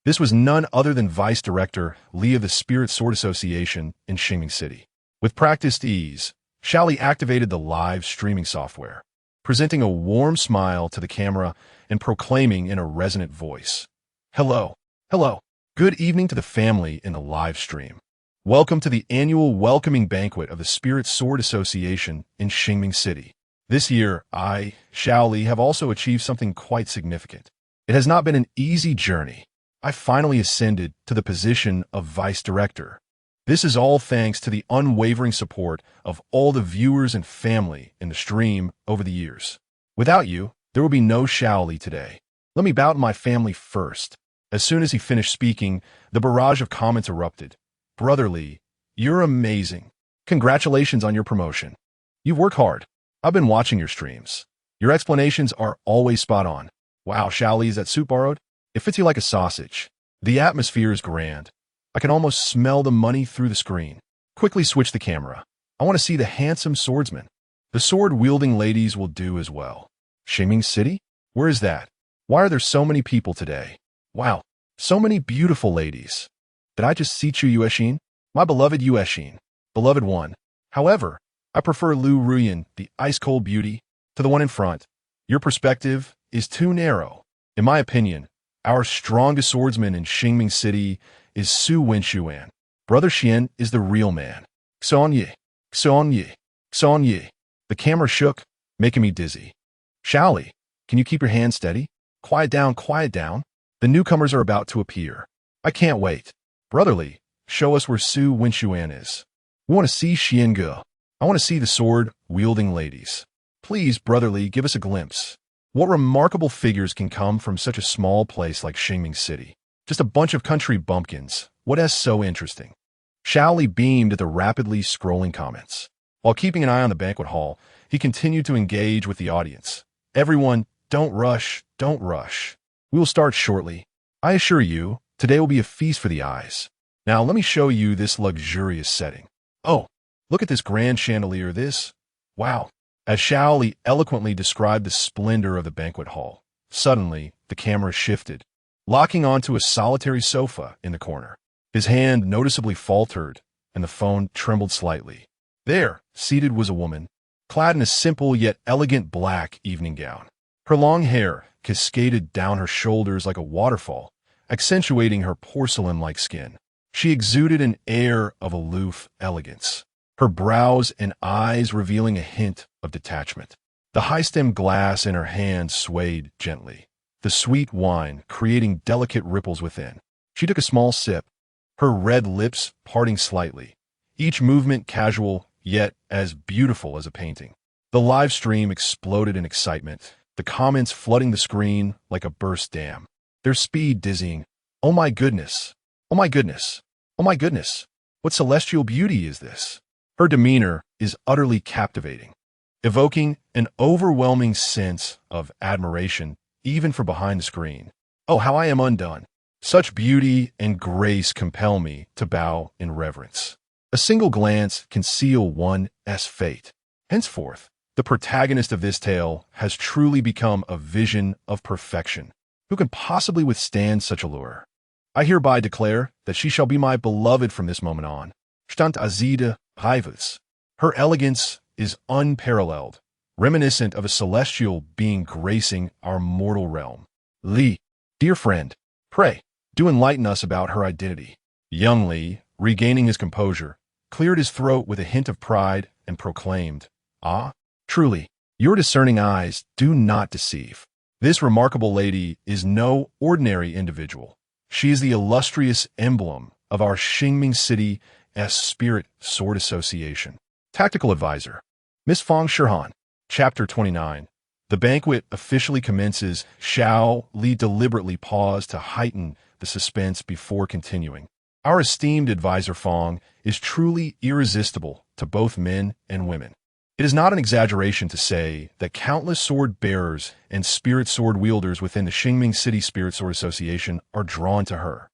This was none other than Vice Director Li of the Spirit Sword Association in Xingming City. With practiced ease, Xiaoli activated the live streaming software, presenting a warm smile to the camera and proclaiming in a resonant voice, "Hello, hello, good evening to the family in the live stream. Welcome to the annual welcoming banquet of the Spirit Sword Association in Xingming City. This year, I, Xiaoli, have also achieved something quite significant. It has not been an easy journey. I finally ascended to the position of Vice Director. This is all thanks to the unwavering support of all the viewers and family in the stream over the years. Without you, there will be no Xiaoli today. Let me bow to my family first." As soon as he finished speaking, the barrage of comments erupted. "Brother Li, you're amazing. Congratulations on your promotion. You've worked hard. I've been watching your streams. Your explanations are always spot on. Wow, Xiaoli, is that suit borrowed? It fits you like a sausage. The atmosphere is grand. I can almost smell the money through the screen. Quickly switch the camera. I want to see the handsome swordsman. The sword-wielding ladies will do as well. Xingming City? Where is that? Why are there so many people today? Wow, so many beautiful ladies. Did I just see Chu Yuexin? My beloved Yuexin. Beloved one. However, I prefer Liu Ruolan, the ice-cold beauty, to the one in front. Your perspective is too narrow. In my opinion, our strongest swordsman in Xingming City is Su Wenxuan. Brother Xian is the real man. Xionye, Xionye, Xionye. The camera shook, making me dizzy. Xiaoli, can you keep your hand steady? Quiet down, quiet down. The newcomers are about to appear. I can't wait. Brotherly, show us where Su Wenxuan is. We want to see Xiange. I want to see the sword-wielding ladies. Please, Brotherly, give us a glimpse. What remarkable figures can come from such a small place like Xingming City? Just a bunch of country bumpkins. What is so interesting? Xiaoli beamed at the rapidly scrolling comments. While keeping an eye on the banquet hall, he continued to engage with the audience. Everyone, don't rush, don't rush. We will start shortly. I assure you, today will be a feast for the eyes. Now let me show you this luxurious setting. Oh, look at this grand chandelier, this. Wow. As Xiaoli eloquently described the splendor of the banquet hall, suddenly the camera shifted, locking onto a solitary sofa in the corner. His hand noticeably faltered, and the phone trembled slightly. There, seated was a woman, clad in a simple yet elegant black evening gown. Her long hair cascaded down her shoulders like a waterfall, accentuating her porcelain-like skin. She exuded an air of aloof elegance, her brows and eyes revealing a hint of detachment. The high-stemmed glass in her hand swayed gently, the sweet wine creating delicate ripples within. She took a small sip, her red lips parting slightly, each movement casual yet as beautiful as a painting. The live stream exploded in excitement, the comments flooding the screen like a burst dam, their speed dizzying. Oh my goodness! Oh my goodness! Oh my goodness! What celestial beauty is this? Her demeanor is utterly captivating, evoking an overwhelming sense of admiration even from behind the screen. Oh, how I am undone! Such beauty and grace compel me to bow in reverence. A single glance can seal one's fate. Henceforth, the protagonist of this tale has truly become a vision of perfection. Who can possibly withstand such allure? I hereby declare that she shall be my beloved from this moment on. Stand azide Rivas. Her elegance is unparalleled, reminiscent of a celestial being gracing our mortal realm. Li, dear friend, pray, do enlighten us about her identity. Young Li, regaining his composure, cleared his throat with a hint of pride and proclaimed, "Ah, truly, your discerning eyes do not deceive. This remarkable lady is no ordinary individual. She is the illustrious emblem of our Xingming City's Spirit Sword Association." Tactical Advisor. Miss Fang Shihan. Chapter 29. The banquet officially commences. Xiao Li deliberately paused to heighten the suspense before continuing. Our esteemed advisor Fang is truly irresistible to both men and women. It is not an exaggeration to say that countless sword bearers and spirit sword wielders within the Qingming City Spirit Sword Association are drawn to her,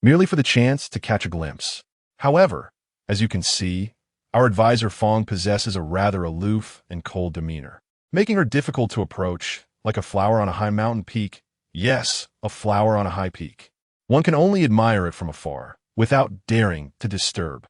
merely for the chance to catch a glimpse. However, as you can see, our advisor Fong possesses a rather aloof and cold demeanor, making her difficult to approach, like a flower on a high mountain peak. Yes, a flower on a high peak. One can only admire it from afar, without daring to disturb.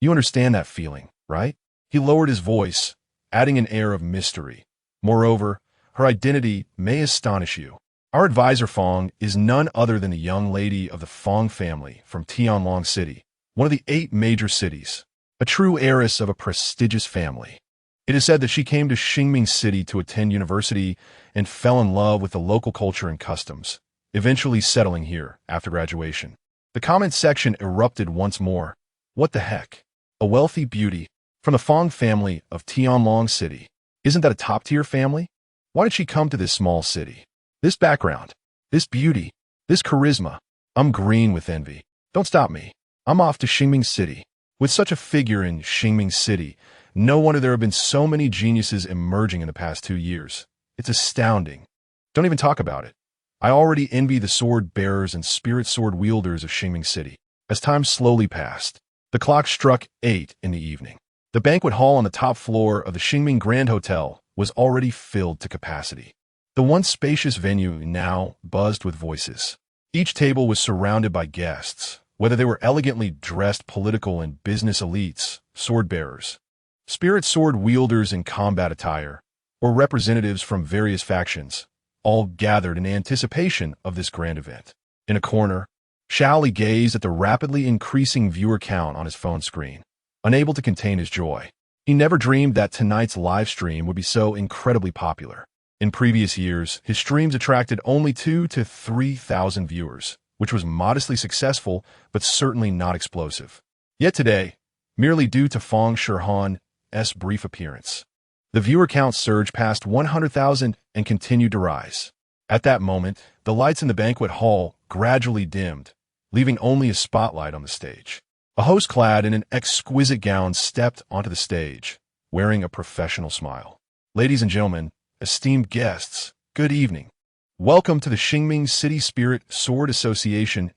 You understand that feeling, right? He lowered his voice, adding an air of mystery. Moreover, her identity may astonish you. Our advisor Fong is none other than a young lady of the Fong family from Tianlong City, one of the 8 major cities, a true heiress of a prestigious family. It is said that she came to Qingming City to attend university and fell in love with the local culture and customs, eventually settling here after graduation. The comment section erupted once more. What the heck? A wealthy beauty from the Fong family of Tianlong City. Isn't that a top-tier family? Why did she come to this small city? This background, this beauty, this charisma. I'm green with envy. Don't stop me. I'm off to Qingming City. With such a figure in Qingming City, no wonder there have been so many geniuses emerging in the past 2 years. It's astounding. Don't even talk about it. I already envy the sword bearers and spirit sword wielders of Qingming City. As time slowly passed, the clock struck 8 in the evening. The banquet hall on the top floor of the Qingming Grand Hotel was already filled to capacity. The once spacious venue now buzzed with voices. Each table was surrounded by guests, whether they were elegantly dressed political and business elites, sword bearers, spirit sword wielders in combat attire, or representatives from various factions, all gathered in anticipation of this grand event. In a corner, Shaoli gazed at the rapidly increasing viewer count on his phone screen, unable to contain his joy. He never dreamed that tonight's live stream would be so incredibly popular. In previous years, his streams attracted only 2,000 to 3,000 viewers, which was modestly successful but certainly not explosive. Yet today, merely due to Fong Shihan's brief appearance, the viewer count surged past 100,000 and continued to rise. At that moment, the lights in the banquet hall gradually dimmed, leaving only a spotlight on the stage. A host clad in an exquisite gown stepped onto the stage, wearing a professional smile. Ladies and gentlemen, esteemed guests, good evening. Welcome to the Qingming City Spirit Sword Association's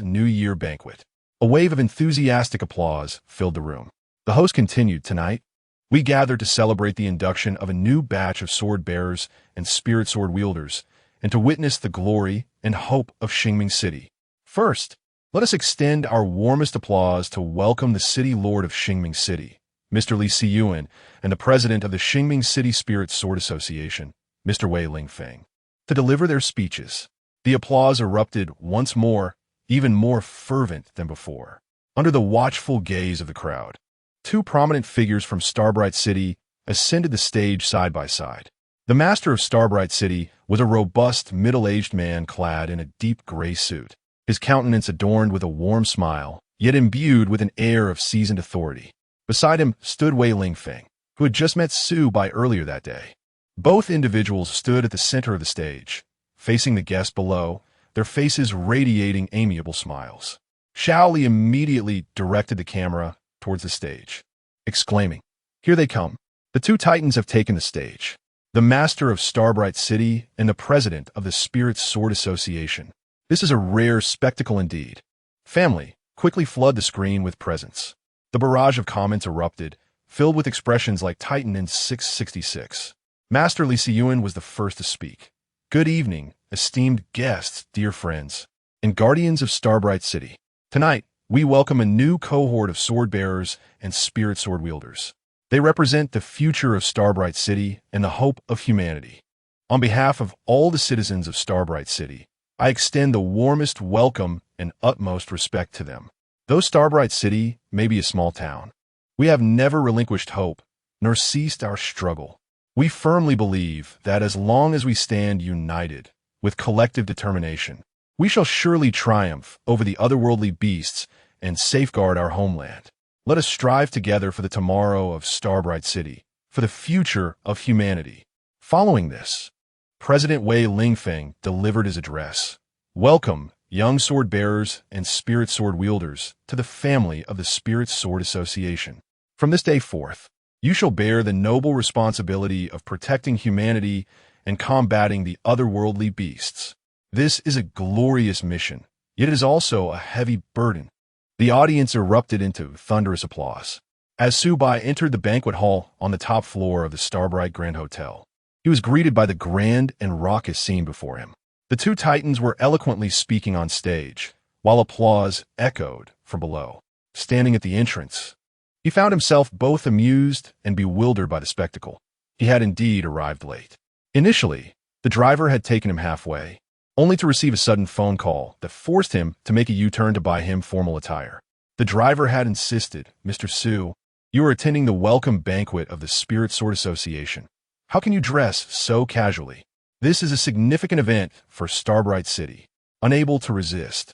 New Year Banquet. A wave of enthusiastic applause filled the room. The host continued, tonight, we gathered to celebrate the induction of a new batch of sword bearers and spirit sword wielders, and to witness the glory and hope of Qingming City. First, let us extend our warmest applause to welcome the City Lord of Qingming City, Mr. Li Siyuan, and the President of the Qingming City Spirit Sword Association, Mr. Wei Lingfeng, to deliver their speeches. The applause erupted once more, even more fervent than before. Under the watchful gaze of the crowd, 2 prominent figures from Starbright City ascended the stage side by side. The master of Starbright City was a robust, middle-aged man clad in a deep gray suit, his countenance adorned with a warm smile, yet imbued with an air of seasoned authority. Beside him stood Wei Lingfeng, who had just met Su Bai earlier that day. Both individuals stood at the center of the stage, facing the guests below, their faces radiating amiable smiles. Shaoli immediately directed the camera towards the stage, exclaiming, "Here they come. The 2 titans have taken the stage. The master of Starbright City and the president of the Spirit Sword Association. This is a rare spectacle indeed." Family, quickly flood the screen with presents. The barrage of comments erupted, filled with expressions like Titan in 666. Master Li Siyuan was the first to speak. Good evening, esteemed guests, dear friends, and guardians of Starbright City. Tonight, we welcome a new cohort of sword bearers and spirit sword wielders. They represent the future of Starbright City and the hope of humanity. On behalf of all the citizens of Starbright City, I extend the warmest welcome and utmost respect to them. Though Starbright City may be a small town, we have never relinquished hope, nor ceased our struggle. We firmly believe that as long as we stand united, with collective determination, we shall surely triumph over the otherworldly beasts and safeguard our homeland. Let us strive together for the tomorrow of Starbright City, for the future of humanity. Following this, President Wei Lingfeng delivered his address. Welcome, young sword bearers and spirit sword wielders, to the family of the Spirit Sword Association. From this day forth, You shall bear the noble responsibility of protecting humanity and combating the otherworldly beasts. This is a glorious mission, yet it is also a heavy burden. The audience erupted into thunderous applause as Subai entered the banquet hall on the top floor of the Starbright Grand Hotel. He was greeted by the grand and raucous scene before him. The two titans were eloquently speaking on stage, while applause echoed from below. Standing at the entrance, he found himself both amused and bewildered by the spectacle. He had indeed arrived late. Initially, the driver had taken him halfway, only to receive a sudden phone call that forced him to make a U-turn to buy him formal attire. The driver had insisted, "Mr. Su, you are attending the welcome banquet of the Spirit Sword Association. How can you dress so casually? This is a significant event for Starbright City." Unable to resist,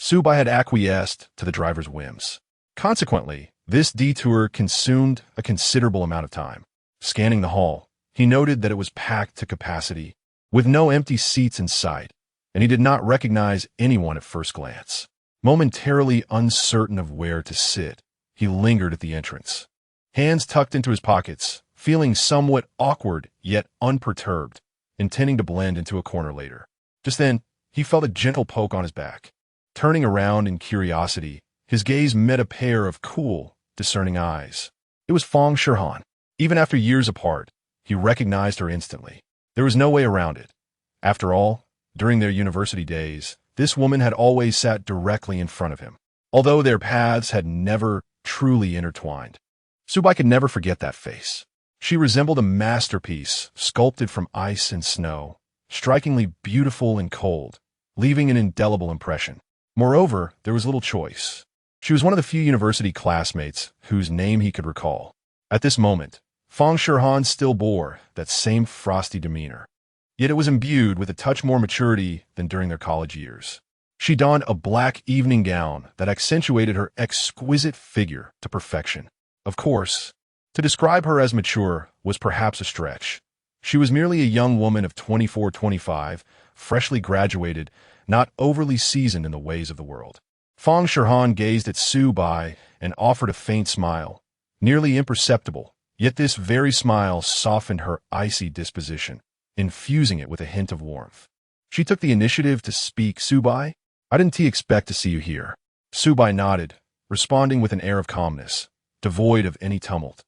Subai had acquiesced to the driver's whims. Consequently, this detour consumed a considerable amount of time. Scanning the hall, he noted that it was packed to capacity, with no empty seats in sight, and he did not recognize anyone at first glance. Momentarily uncertain of where to sit, he lingered at the entrance. Hands tucked into his pockets, feeling somewhat awkward yet unperturbed, intending to blend into a corner later. Just then, he felt a gentle poke on his back. Turning around in curiosity, his gaze met a pair of cool, discerning eyes. It was Fong Shihan. Even after years apart, he recognized her instantly. There was no way around it. After all, during their university days, this woman had always sat directly in front of him, although their paths had never truly intertwined. Subai could never forget that face. She resembled a masterpiece sculpted from ice and snow, strikingly beautiful and cold, leaving an indelible impression. Moreover, there was little choice. She was one of the few university classmates whose name he could recall. At this moment, Fong Shihan still bore that same frosty demeanor, yet it was imbued with a touch more maturity than during their college years. She donned a black evening gown that accentuated her exquisite figure to perfection. Of course, to describe her as mature was perhaps a stretch. She was merely a young woman of 24-25, freshly graduated, not overly seasoned in the ways of the world. Fong Shihan gazed at Subai and offered a faint smile, nearly imperceptible, yet this very smile softened her icy disposition, infusing it with a hint of warmth. She took the initiative to speak. "Subai, I didn't expect to see you here." Subai nodded, responding with an air of calmness, devoid of any tumult.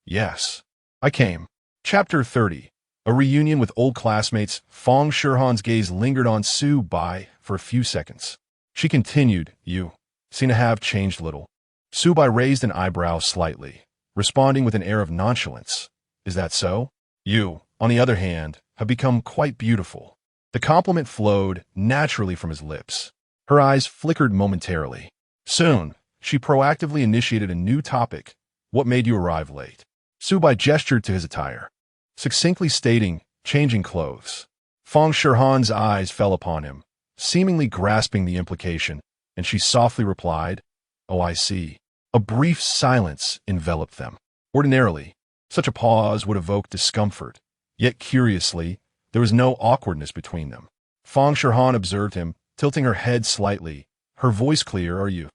"Yes, I came." Chapter 30. A reunion with old classmates. Fong Shihan's gaze lingered on Subai for a few seconds. She continued, "You seem to have changed little." Subai raised an eyebrow slightly, responding with an air of nonchalance. "Is that so? You, on the other hand, have become quite beautiful." The compliment flowed naturally from his lips. Her eyes flickered momentarily. Soon, she proactively initiated a new topic. "What made you arrive late?" Subai gestured to his attire, succinctly stating, "Changing clothes." Fong Shihan's eyes fell upon him, seemingly grasping the implication, and she softly replied, "Oh, I see." A brief silence enveloped them. Ordinarily, such a pause would evoke discomfort, yet curiously, there was no awkwardness between them. Fong Shihan observed him, tilting her head slightly, her voice clear. "Are you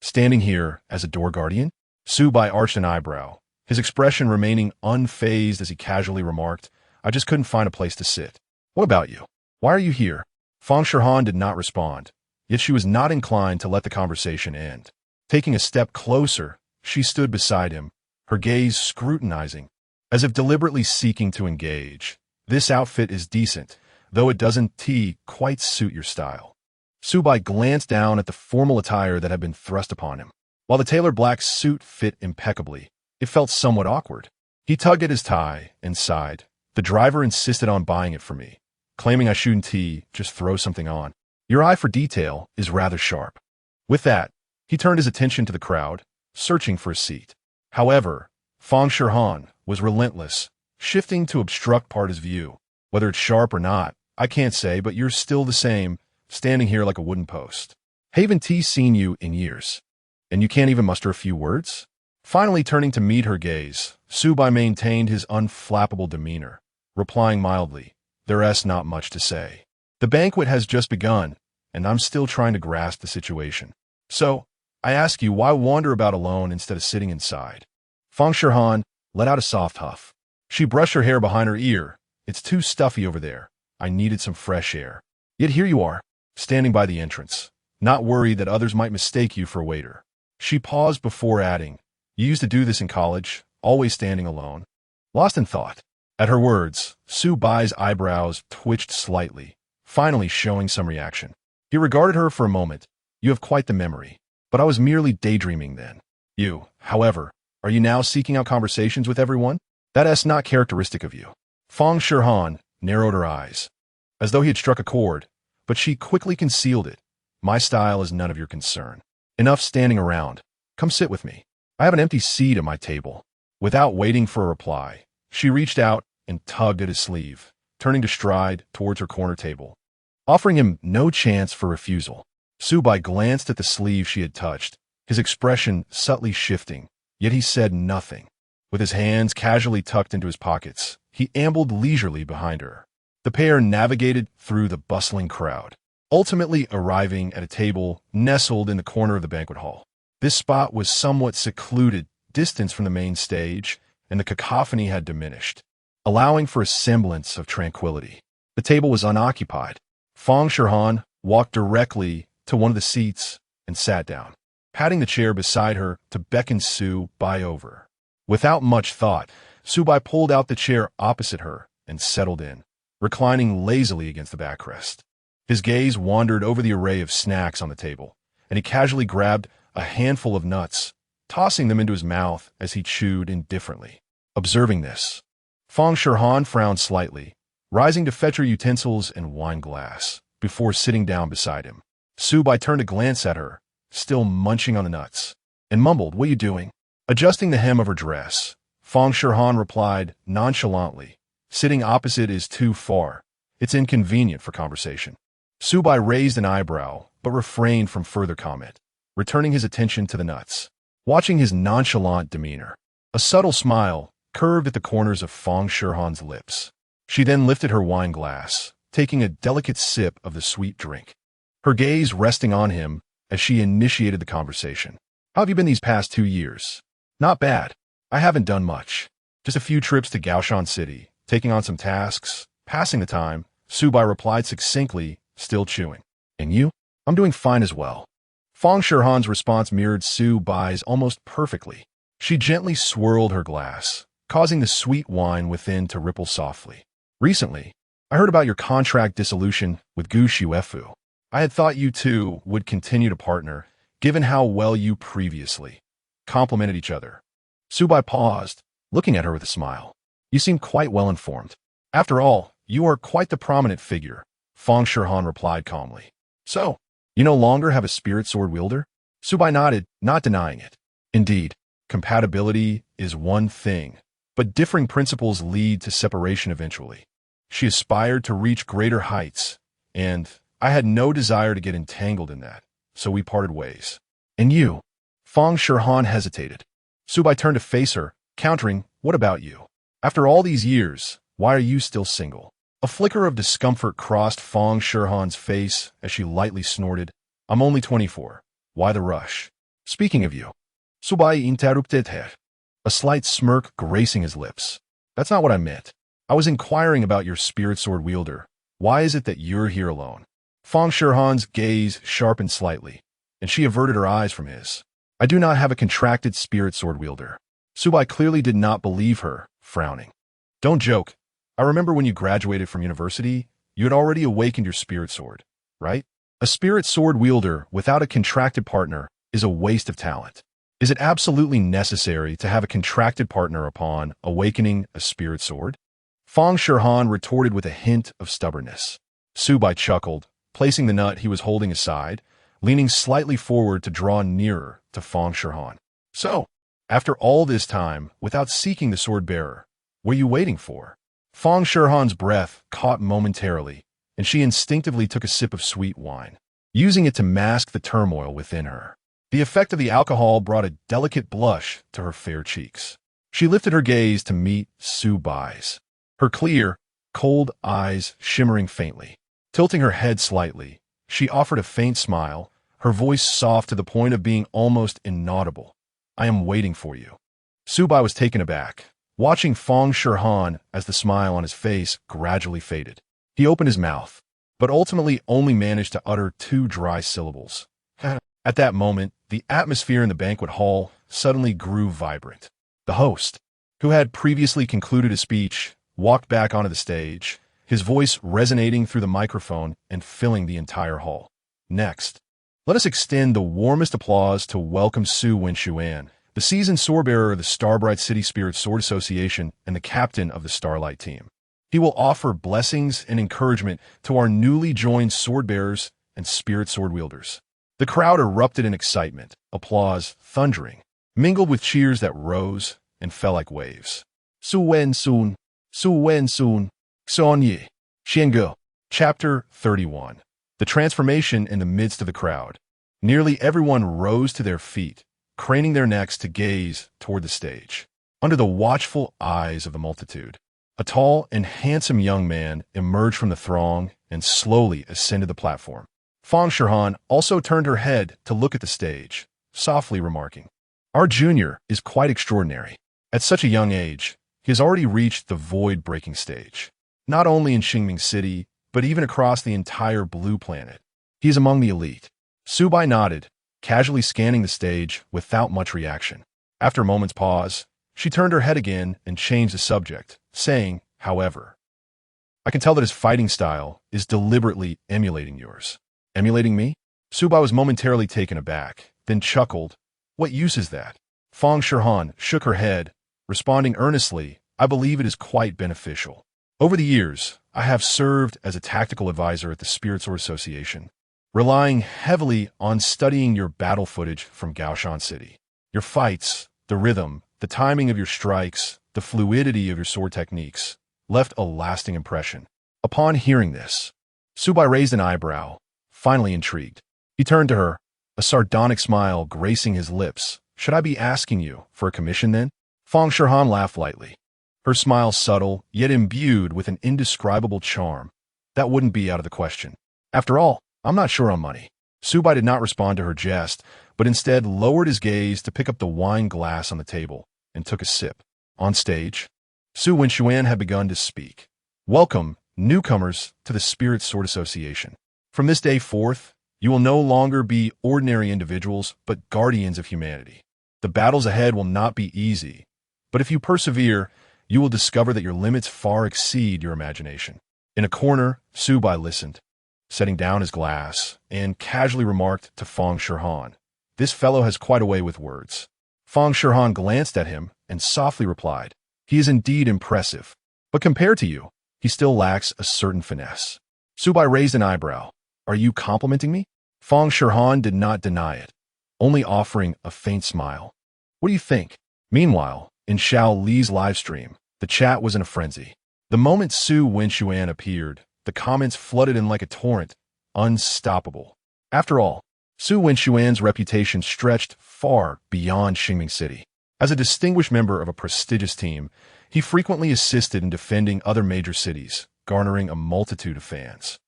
standing here as a door guardian?" Subai arched an eyebrow, his expression remaining unfazed as he casually remarked, "I just couldn't find a place to sit." "What about you? Why are you here?" Fong Shihan did not respond, yet she was not inclined to let the conversation end. Taking a step closer, she stood beside him, her gaze scrutinizing, as if deliberately seeking to engage. "This outfit is decent, though it doesn't quite suit your style." Subai glanced down at the formal attire that had been thrust upon him. While the tailored black suit fit impeccably, it felt somewhat awkward. He tugged at his tie and sighed. "The driver insisted on buying it for me, claiming I shouldn't just throw something on. Your eye for detail is rather sharp." With that, he turned his attention to the crowd, searching for a seat. However, Fong Shihan was relentless, shifting to obstruct part his view. "Whether it's sharp or not, I can't say, but you're still the same, standing here like a wooden post. Haven't seen you in years. And you can't even muster a few words?" Finally turning to meet her gaze, Subai maintained his unflappable demeanor, replying mildly, "There's not much to say. The banquet has just begun, and I'm still trying to grasp the situation. So, I ask you, why wander about alone instead of sitting inside?" Fong Shihan, let out a soft huff. She brushed her hair behind her ear. It's too stuffy over there. I needed some fresh air. Yet here you are, standing by the entrance, not worried that others might mistake you for a waiter. She paused before adding, you used to do this in college, always standing alone. Lost in thought. At her words, Su Bai's eyebrows twitched slightly, finally showing some reaction. He regarded her for a moment. You have quite the memory. But I was merely daydreaming then. You, however, are you now seeking out conversations with everyone? That's not characteristic of you. Fang Shihan narrowed her eyes, as though he had struck a chord, but she quickly concealed it. My style is none of your concern. Enough standing around. Come sit with me. I have an empty seat at my table. Without waiting for a reply, she reached out and tugged at his sleeve, turning to stride towards her corner table, offering him no chance for refusal. Su Bai glanced at the sleeve she had touched, his expression subtly shifting, yet he said nothing. With his hands casually tucked into his pockets, he ambled leisurely behind her. The pair navigated through the bustling crowd, ultimately arriving at a table nestled in the corner of the banquet hall. This spot was somewhat secluded, distance from the main stage, and the cacophony had diminished, allowing for a semblance of tranquility. The table was unoccupied. Fang Shihan walked directly to one of the seats and sat down, patting the chair beside her to beckon Su Bai over. Without much thought, Su Bai pulled out the chair opposite her and settled in, reclining lazily against the backrest. His gaze wandered over the array of snacks on the table, and he casually grabbed a handful of nuts, tossing them into his mouth as he chewed indifferently. Observing this, Fang Shihan frowned slightly, rising to fetch her utensils and wine glass before sitting down beside him. Su Bai turned to glance at her, still munching on the nuts, and mumbled, "What are you doing?" Adjusting the hem of her dress, Fang Shihan replied nonchalantly, "Sitting opposite is too far. It's inconvenient for conversation." Su Bai raised an eyebrow, but refrained from further comment, returning his attention to the nuts. Watching his nonchalant demeanor, a subtle smile curved at the corners of Fang Shihan's lips. She then lifted her wine glass, taking a delicate sip of the sweet drink, her gaze resting on him as she initiated the conversation. "How have you been these past 2 years?" "Not bad. I haven't done much. Just a few trips to Gaoshan City, taking on some tasks, passing the time," Su Bai replied succinctly, still chewing. "And you?" "I'm doing fine as well." Fang Shihan's response mirrored Su Bai's almost perfectly. She gently swirled her glass, causing the sweet wine within to ripple softly. "Recently, I heard about your contract dissolution with Gu Xuefu. I had thought you two would continue to partner, given how well you previously complimented each other." Su Bai paused, looking at her with a smile. "You seem quite well informed. After all, you are quite the prominent figure," Fang Shihan replied calmly. "So, you no longer have a spirit sword wielder?" Su Bai nodded, not denying it. "Indeed, compatibility is one thing, but differing principles lead to separation eventually. She aspired to reach greater heights, and I had no desire to get entangled in that, so we parted ways." "And you?" Fang Shihan hesitated. Su Bai turned to face her, countering, "What about you? After all these years, why are you still single?" A flicker of discomfort crossed Fang Shihan's face as she lightly snorted. "I'm only 24. Why the rush?" "Speaking of you," Su Bai interrupted her, a slight smirk gracing his lips. "That's not what I meant. I was inquiring about your spirit sword wielder. Why is it that you're here alone?" Fang Shihan's gaze sharpened slightly, and she averted her eyes from his. "I do not have a contracted spirit sword wielder." Su Bai clearly did not believe her, frowning. "Don't joke. I remember when you graduated from university, you had already awakened your spirit sword, right? A spirit sword wielder without a contracted partner is a waste of talent. Is it absolutely necessary to have a contracted partner upon awakening a spirit sword?" Fang Shihan retorted with a hint of stubbornness. Su Bai chuckled, placing the nut he was holding aside, leaning slightly forward to draw nearer to Fang Shihan. "So, after all this time, without seeking the sword bearer, what are you waiting for?" Fang Shihan's breath caught momentarily, and she instinctively took a sip of sweet wine, using it to mask the turmoil within her. The effect of the alcohol brought a delicate blush to her fair cheeks. She lifted her gaze to meet Su Bai's, her clear, cold eyes shimmering faintly. Tilting her head slightly, she offered a faint smile, her voice soft to the point of being almost inaudible. "I am waiting for you." Su Bai was taken aback, watching Fang Shihan as the smile on his face gradually faded. He opened his mouth, but ultimately only managed to utter 2 dry syllables. At that moment, the atmosphere in the banquet hall suddenly grew vibrant. The host, who had previously concluded his speech, walked back onto the stage, his voice resonating through the microphone and filling the entire hall. Next, let us extend the warmest applause to welcome Su Wenxuan, the seasoned swordbearer of the Starbright City Spirit Sword Association and the captain of the Starlight team. He will offer blessings and encouragement to our newly joined swordbearers and spirit sword wielders. The crowd erupted in excitement, applause thundering, mingled with cheers that rose and fell like waves. Su Wen Sun, Su Wen Sun, Xuan Yi, Xiange. Chapter 31. The transformation in the midst of the crowd. Nearly everyone rose to their feet, craning their necks to gaze toward the stage. Under the watchful eyes of the multitude, a tall and handsome young man emerged from the throng and slowly ascended the platform. Fang Shihan also turned her head to look at the stage, softly remarking, "Our junior is quite extraordinary. At such a young age, he has already reached the void-breaking stage. Not only in Qingming City, but even across the entire blue planet. He is among the elite." Su Bai nodded, casually scanning the stage without much reaction. After a moment's pause, she turned her head again and changed the subject, saying, "However, I can tell that his fighting style is deliberately emulating yours." "Emulating me?" Su Bai was momentarily taken aback, then chuckled. "What use is that?" Fang Shihan shook her head, responding earnestly, "I believe it is quite beneficial. Over the years, I have served as a tactical advisor at the Spirit Sword Association, relying heavily on studying your battle footage from Gaoshan City. Your fights, the rhythm, the timing of your strikes, the fluidity of your sword techniques, left a lasting impression." Upon hearing this, Su Bai raised an eyebrow, finally intrigued. He turned to her, a sardonic smile gracing his lips. "Should I be asking you for a commission then?" Fang Shihan laughed lightly, her smile subtle, yet imbued with an indescribable charm. "That wouldn't be out of the question. After all, I'm not sure on money." Su Bai did not respond to her jest, but instead lowered his gaze to pick up the wine glass on the table and took a sip. On stage, Su Wenxuan had begun to speak. "Welcome, newcomers, to the Spirit Sword Association. From this day forth, you will no longer be ordinary individuals, but guardians of humanity. The battles ahead will not be easy, but if you persevere, you will discover that your limits far exceed your imagination." In a corner, Su Bai listened, setting down his glass, and casually remarked to Fang Shihan, "This fellow has quite a way with words." Fang Shihan glanced at him and softly replied, "He is indeed impressive, but compared to you, he still lacks a certain finesse." Su Bai raised an eyebrow. "Are you complimenting me?" Fang Shihan did not deny it, only offering a faint smile. "What do you think?" Meanwhile, in Xiao Li's livestream, the chat was in a frenzy. The moment Su Wenxuan appeared, the comments flooded in like a torrent, unstoppable. After all, Su Wenxuan's reputation stretched far beyond Qingming City. As a distinguished member of a prestigious team, he frequently assisted in defending other major cities, garnering a multitude of fans.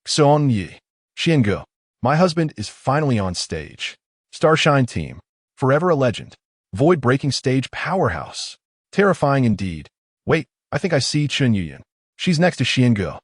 Xuan Yi, Xiange, my husband is finally on stage. Starshine team, forever a legend. Void-breaking stage powerhouse. Terrifying indeed. Wait, I think I see Chen Yuyan. She's next to Xiange.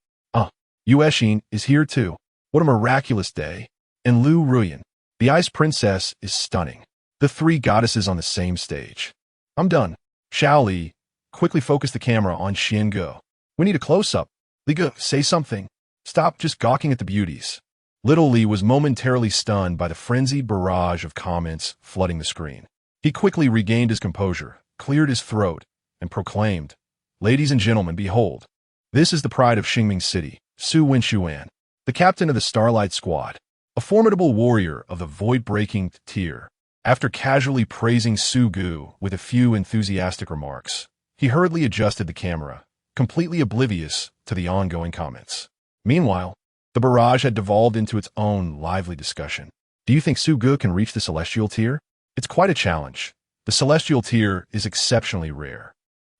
Yu Exin is here too. What a miraculous day. And Liu Ruolan, the Ice Princess, is stunning. The 3 goddesses on the same stage. I'm done. Xiao Li, quickly focus the camera on Xiange. We need a close-up. Li Ge, say something. Stop just gawking at the beauties. Little Li was momentarily stunned by the frenzied barrage of comments flooding the screen. He quickly regained his composure, cleared his throat, and proclaimed, "Ladies and gentlemen, behold, this is the pride of Qingming City, Su Wenxuan, the captain of the Starlight Squad, a formidable warrior of the void-breaking tier." After casually praising Su Gu with a few enthusiastic remarks, he hurriedly adjusted the camera, completely oblivious to the ongoing comments. Meanwhile, the barrage had devolved into its own lively discussion. "Do you think Su Gu can reach the celestial tier? It's quite a challenge. The celestial tier is exceptionally rare.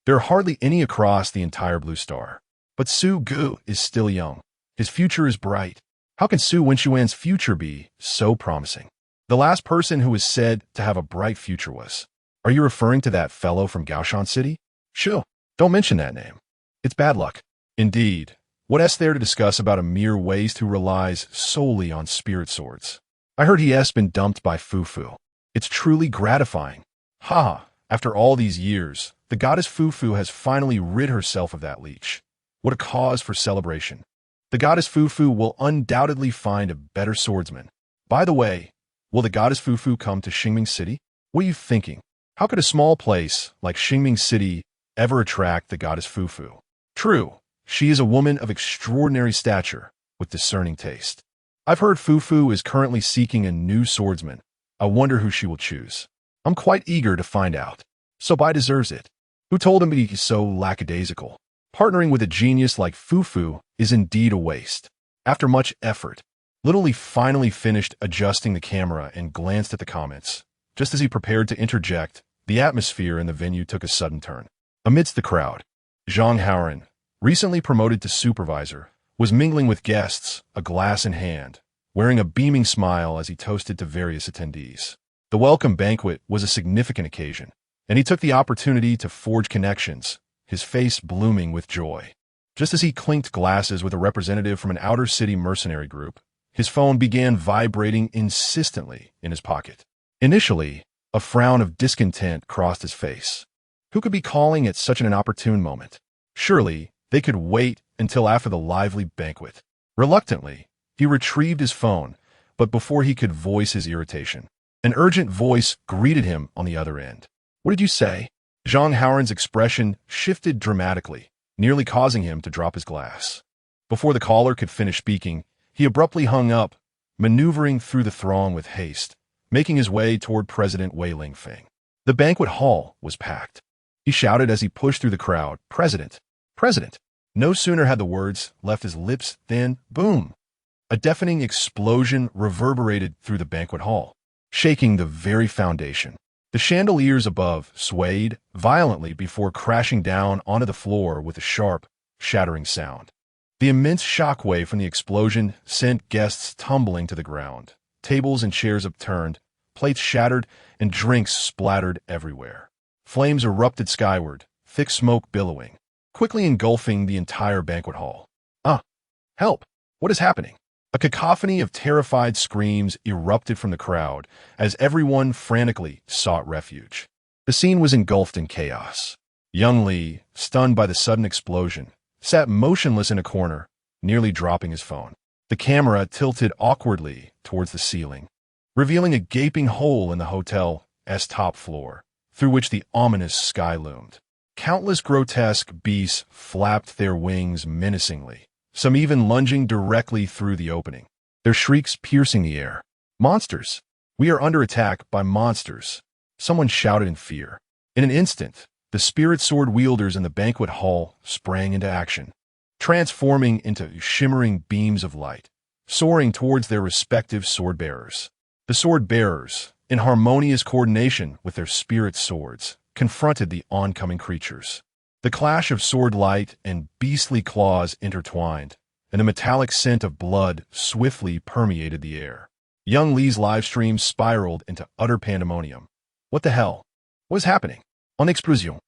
There are hardly any across the entire blue star. But Su Gu is still young. His future is bright. How can Su Wenxuan's future be so promising?" The last person who was said to have a bright future was, "Are you referring to that fellow from Gaoshan City?" Shoo, don't mention that name. It's bad luck. Indeed. What's there to discuss about a mere waste who relies solely on spirit swords? I heard he has been dumped by Fufu. It's truly gratifying. Ha! After all these years, the goddess Fufu has finally rid herself of that leech. What a cause for celebration. The goddess Fufu will undoubtedly find a better swordsman. By the way, will the goddess Fufu come to Xingming City? What are you thinking? How could a small place like Xingming City ever attract the goddess Fufu? True, she is a woman of extraordinary stature, with discerning taste. I've heard Fufu is currently seeking a new swordsman. I wonder who she will choose. I'm quite eager to find out. So Bai deserves it. Who told him he's so lackadaisical? Partnering with a genius like Fufu is indeed a waste. After much effort, Loli finally finished adjusting the camera and glanced at the comments. Just as he prepared to interject, the atmosphere in the venue took a sudden turn. Amidst the crowd, Zhang Haoran, recently promoted to supervisor, was mingling with guests, a glass in hand, wearing a beaming smile as he toasted to various attendees. The welcome banquet was a significant occasion, and he took the opportunity to forge connections, his face blooming with joy. Just as he clinked glasses with a representative from an outer city mercenary group, his phone began vibrating insistently in his pocket. Initially, a frown of discontent crossed his face. Who could be calling at such an inopportune moment? Surely, they could wait until after the lively banquet. Reluctantly, he retrieved his phone, but before he could voice his irritation, an urgent voice greeted him on the other end. What did you say? Zhang Haoran's expression shifted dramatically, nearly causing him to drop his glass. Before the caller could finish speaking, he abruptly hung up, maneuvering through the throng with haste, making his way toward President Wei Lingfeng. The banquet hall was packed. He shouted as he pushed through the crowd, "President! President!" No sooner had the words left his lips than, boom! A deafening explosion reverberated through the banquet hall, shaking the very foundation. The chandeliers above swayed violently before crashing down onto the floor with a sharp, shattering sound. The immense shockwave from the explosion sent guests tumbling to the ground. Tables and chairs upturned, plates shattered, and drinks splattered everywhere. Flames erupted skyward, thick smoke billowing, quickly engulfing the entire banquet hall. Help! What is happening? A cacophony of terrified screams erupted from the crowd as everyone frantically sought refuge. The scene was engulfed in chaos. Young Li, stunned by the sudden explosion, sat motionless in a corner, nearly dropping his phone. The camera tilted awkwardly towards the ceiling, revealing a gaping hole in the hotel's top floor, through which the ominous sky loomed. Countless grotesque beasts flapped their wings menacingly, some even lunging directly through the opening, their shrieks piercing the air. "Monsters! We are under attack by monsters!" Someone shouted in fear. In an instant, the spirit sword wielders in the banquet hall sprang into action, transforming into shimmering beams of light, soaring towards their respective sword bearers. The sword bearers, in harmonious coordination with their spirit swords, confronted the oncoming creatures. The clash of sword light and beastly claws intertwined, and a metallic scent of blood swiftly permeated the air. Young Li's livestream spiraled into utter pandemonium. What the hell? What is happening? En explosion.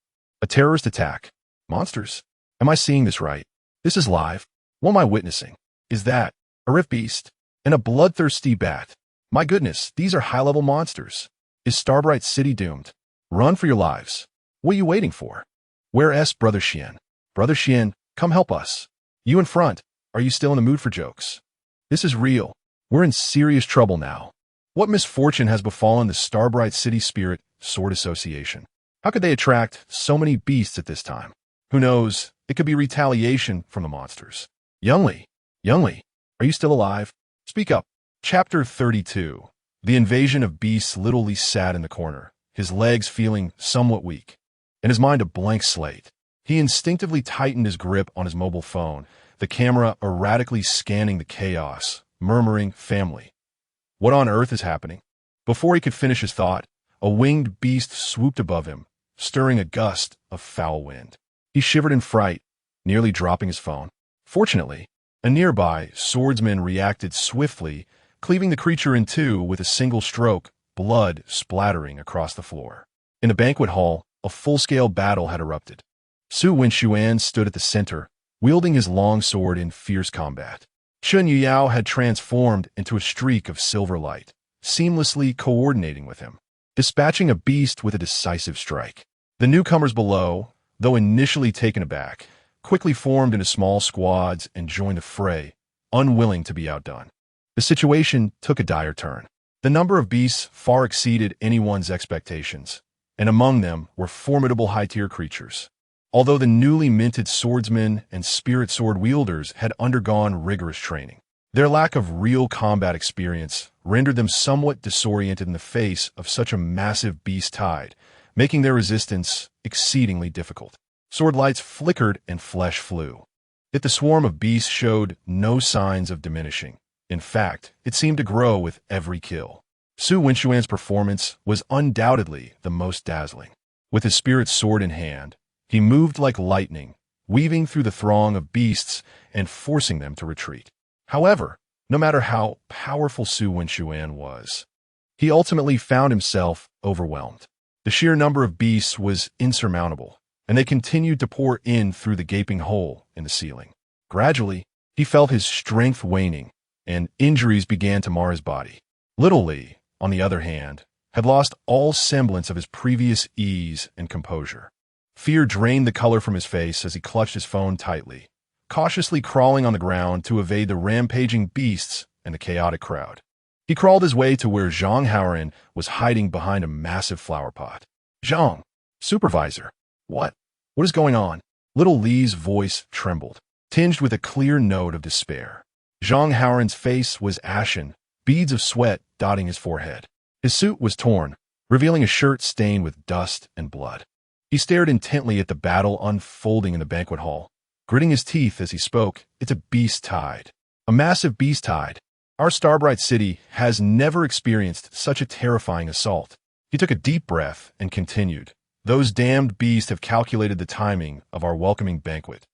A terrorist attack. Monsters? Am I seeing this right? This is live. What am I witnessing? Is that a rift beast? And a bloodthirsty bat? My goodness, these are high-level monsters. Is Starbright City doomed? Run for your lives. What are you waiting for? Where's Brother Xian? Brother Xian, come help us. You in front. Are you still in the mood for jokes? This is real. We're in serious trouble now. What misfortune has befallen the Starbright City Spirit Sword Association? How could they attract so many beasts at this time? Who knows? It could be retaliation from the monsters. Young Li, are you still alive? Speak up. Chapter 32. The invasion of beasts. Literally sat in the corner, his legs feeling somewhat weak, and his mind a blank slate. He instinctively tightened his grip on his mobile phone, the camera erratically scanning the chaos, murmuring, "Family. What on earth is happening?" Before he could finish his thought, a winged beast swooped above him, stirring a gust of foul wind. He shivered in fright, nearly dropping his phone. Fortunately, a nearby swordsman reacted swiftly, cleaving the creature in two with a single stroke, blood splattering across the floor. In the banquet hall, a full-scale battle had erupted. Su Wenxuan stood at the center, wielding his long sword in fierce combat. Qin Hao had transformed into a streak of silver light, seamlessly coordinating with him, dispatching a beast with a decisive strike. The newcomers below, though initially taken aback, quickly formed into small squads and joined the fray, unwilling to be outdone. The situation took a dire turn. The number of beasts far exceeded anyone's expectations, and among them were formidable high-tier creatures. Although the newly minted swordsmen and spirit sword wielders had undergone rigorous training, their lack of real combat experience rendered them somewhat disoriented in the face of such a massive beast tide, making their resistance exceedingly difficult. Sword lights flickered and flesh flew. Yet the swarm of beasts showed no signs of diminishing. In fact, it seemed to grow with every kill. Su Wenxuan's performance was undoubtedly the most dazzling. With his spirit sword in hand, he moved like lightning, weaving through the throng of beasts and forcing them to retreat. However, no matter how powerful Su Wenxuan was, he ultimately found himself overwhelmed. The sheer number of beasts was insurmountable, and they continued to pour in through the gaping hole in the ceiling. Gradually, he felt his strength waning, and injuries began to mar his body. Little Li, on the other hand, had lost all semblance of his previous ease and composure. Fear drained the color from his face as he clutched his phone tightly, cautiously crawling on the ground to evade the rampaging beasts and the chaotic crowd. He crawled his way to where Zhang Haoran was hiding behind a massive flower pot. "Zhang, supervisor, what is going on?" Little Li's voice trembled, tinged with a clear note of despair. Zhang Haoran's face was ashen, beads of sweat dotting his forehead. His suit was torn, revealing a shirt stained with dust and blood. He stared intently at the battle unfolding in the banquet hall, gritting his teeth as he spoke. "It's a beast tide. A massive beast tide. Our Starbright City has never experienced such a terrifying assault." He took a deep breath and continued. "Those damned beasts have calculated the timing of our welcoming banquet,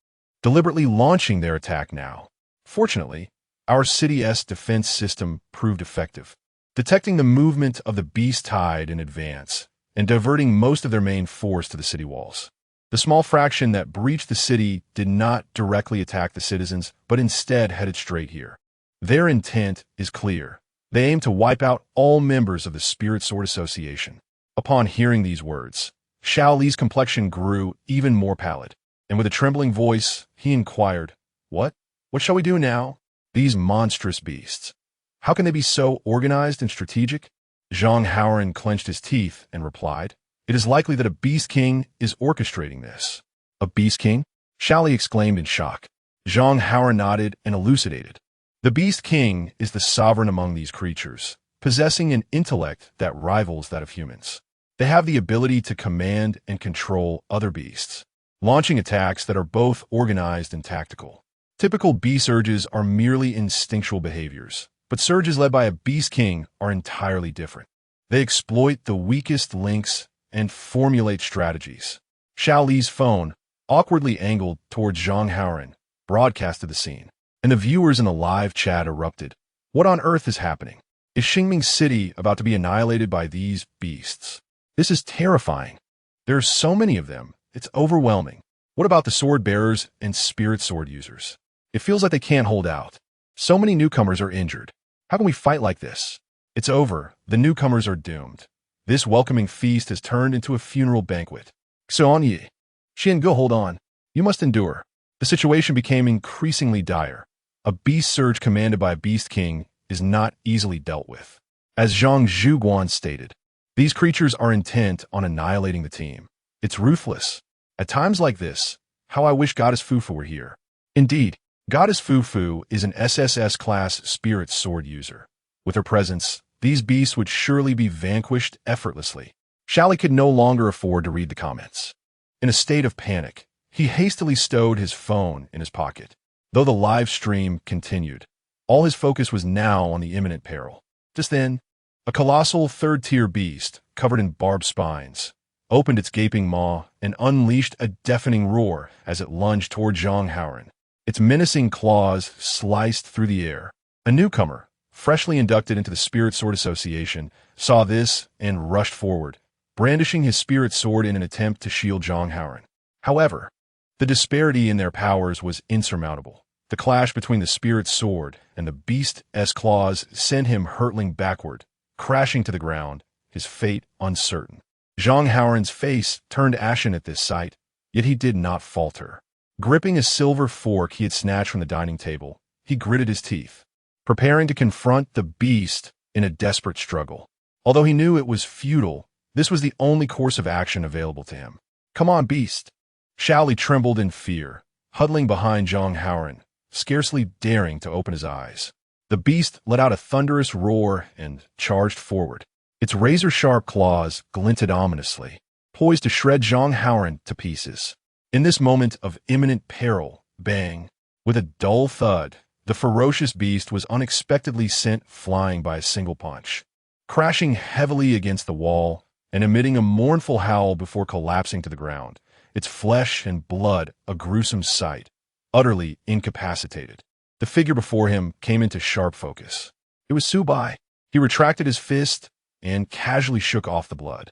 deliberately launching their attack now. Fortunately, our city's defense system proved effective, detecting the movement of the beast tide in advance and diverting most of their main force to the city walls. The small fraction that breached the city did not directly attack the citizens, but instead headed straight here. Their intent is clear. They aim to wipe out all members of the Spirit Sword Association." Upon hearing these words, Xiao Li's complexion grew even more pallid, and with a trembling voice, he inquired, What shall we do now? These monstrous beasts. How can they be so organized and strategic?" Zhang Haoran clenched his teeth and replied, "It is likely that a Beast King is orchestrating this." "A Beast King?" Xiao Li exclaimed in shock. Zhang Haoran nodded and elucidated. "The Beast King is the sovereign among these creatures, possessing an intellect that rivals that of humans. They have the ability to command and control other beasts, launching attacks that are both organized and tactical. Typical beast surges are merely instinctual behaviors, but surges led by a Beast King are entirely different. They exploit the weakest links and formulate strategies." Xiao Li's phone, awkwardly angled towards Zhang Haoran, broadcasted the scene, and the viewers in the live chat erupted. What on earth is happening? Is Xingming City about to be annihilated by these beasts? This is terrifying. There are so many of them, it's overwhelming. What about the sword bearers and spirit sword users? It feels like they can't hold out. So many newcomers are injured. How can we fight like this? It's over. The newcomers are doomed. This welcoming feast has turned into a funeral banquet. Xuanyi, Xiangu, hold on. You must endure. The situation became increasingly dire. A beast surge commanded by a Beast King is not easily dealt with. As Zhang Zhuguan stated, these creatures are intent on annihilating the team. It's ruthless. At times like this, how I wish Goddess Fufu were here. Indeed, Goddess Fufu is an SSS-class spirit sword user. With her presence, these beasts would surely be vanquished effortlessly. Xiao Li could no longer afford to read the comments. In a state of panic, he hastily stowed his phone in his pocket. Though the live stream continued, all his focus was now on the imminent peril. Just then, a colossal third-tier beast, covered in barbed spines, opened its gaping maw and unleashed a deafening roar as it lunged toward Zhang Haoran. Its menacing claws sliced through the air. A newcomer, freshly inducted into the Spirit Sword Association, saw this and rushed forward, brandishing his spirit sword in an attempt to shield Zhang Haoran. However, The disparity in their powers was insurmountable. The clash between the spirit's sword and the beast's claws sent him hurtling backward, crashing to the ground, his fate uncertain. Zhang Haoran's face turned ashen at this sight, yet he did not falter. Gripping a silver fork he had snatched from the dining table, he gritted his teeth, preparing to confront the beast in a desperate struggle. Although he knew it was futile, this was the only course of action available to him. "Come on, beast!" Xiao Li trembled in fear, huddling behind Zhang Haoran, scarcely daring to open his eyes. The beast let out a thunderous roar and charged forward. Its razor-sharp claws glinted ominously, poised to shred Zhang Haoran to pieces. In this moment of imminent peril, bang! With a dull thud, the ferocious beast was unexpectedly sent flying by a single punch, crashing heavily against the wall and emitting a mournful howl before collapsing to the ground, its flesh and blood a gruesome sight, utterly incapacitated. The figure before him came into sharp focus. It was Su Bai. He retracted his fist and casually shook off the blood,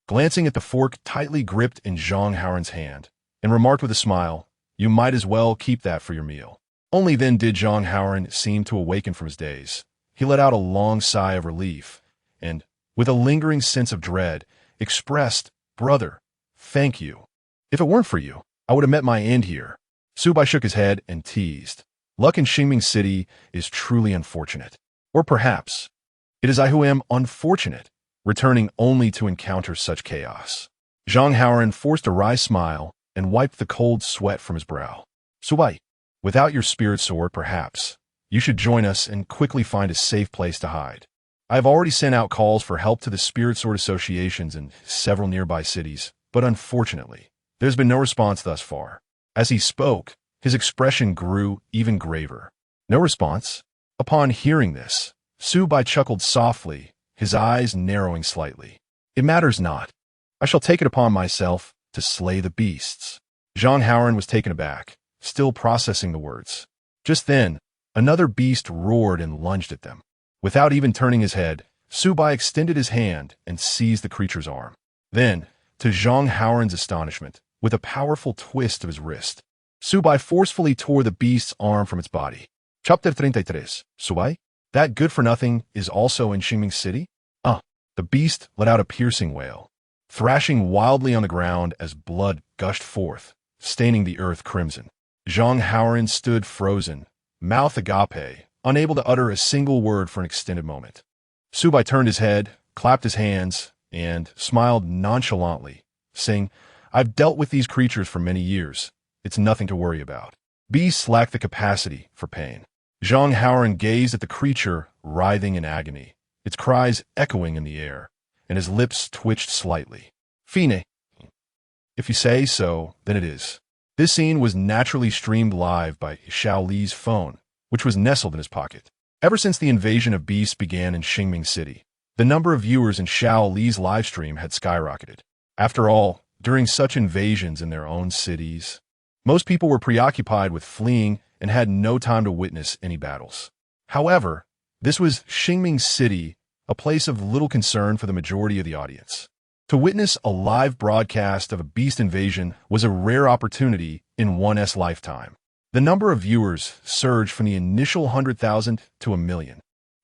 glancing at the fork tightly gripped in Zhang Haoran's hand, and remarked with a smile, "You might as well keep that for your meal." Only then did Zhang Haoran seem to awaken from his daze. He let out a long sigh of relief, and, with a lingering sense of dread, expressed, "Brother, thank you. If it weren't for you, I would have met my end here." Su Bai shook his head and teased, "Luck in Xingming City is truly unfortunate. Or perhaps it is I who am unfortunate, returning only to encounter such chaos." Zhang Haoran forced a wry smile and wiped the cold sweat from his brow. "Su Bai, without your spirit sword, perhaps, you should join us and quickly find a safe place to hide. I have already sent out calls for help to the spirit sword associations in several nearby cities, but unfortunately, there's been no response thus far." As he spoke, his expression grew even graver. "No response?" Upon hearing this, Su Bai chuckled softly, his eyes narrowing slightly. "It matters not. I shall take it upon myself to slay the beasts." Zhang Haoran was taken aback, still processing the words. Just then, another beast roared and lunged at them. Without even turning his head, Su Bai extended his hand and seized the creature's arm. Then, to Zhang Haoran's astonishment, with a powerful twist of his wrist, Su Bai forcefully tore the beast's arm from its body. Chapter 33. Su Bai? That good-for-nothing is also in Xingming City? The beast let out a piercing wail, thrashing wildly on the ground as blood gushed forth, staining the earth crimson. Zhang Haoran stood frozen, mouth agape, unable to utter a single word for an extended moment. Su Bai turned his head, clapped his hands, and smiled nonchalantly, saying, "I've dealt with these creatures for many years. It's nothing to worry about." Beasts lack the capacity for pain. Zhang Haoran gazed at the creature, writhing in agony, its cries echoing in the air, and his lips twitched slightly. "Fine. If you say so, then it is." This scene was naturally streamed live by Xiao Li's phone, which was nestled in his pocket. Ever since the invasion of beasts began in Xingming City, the number of viewers in Xiao Li's livestream had skyrocketed. After all, during such invasions in their own cities, most people were preoccupied with fleeing and had no time to witness any battles. However, this was Xingming City, a place of little concern for the majority of the audience. To witness a live broadcast of a beast invasion was a rare opportunity in one's lifetime. The number of viewers surged from the initial 100,000 to 1 million,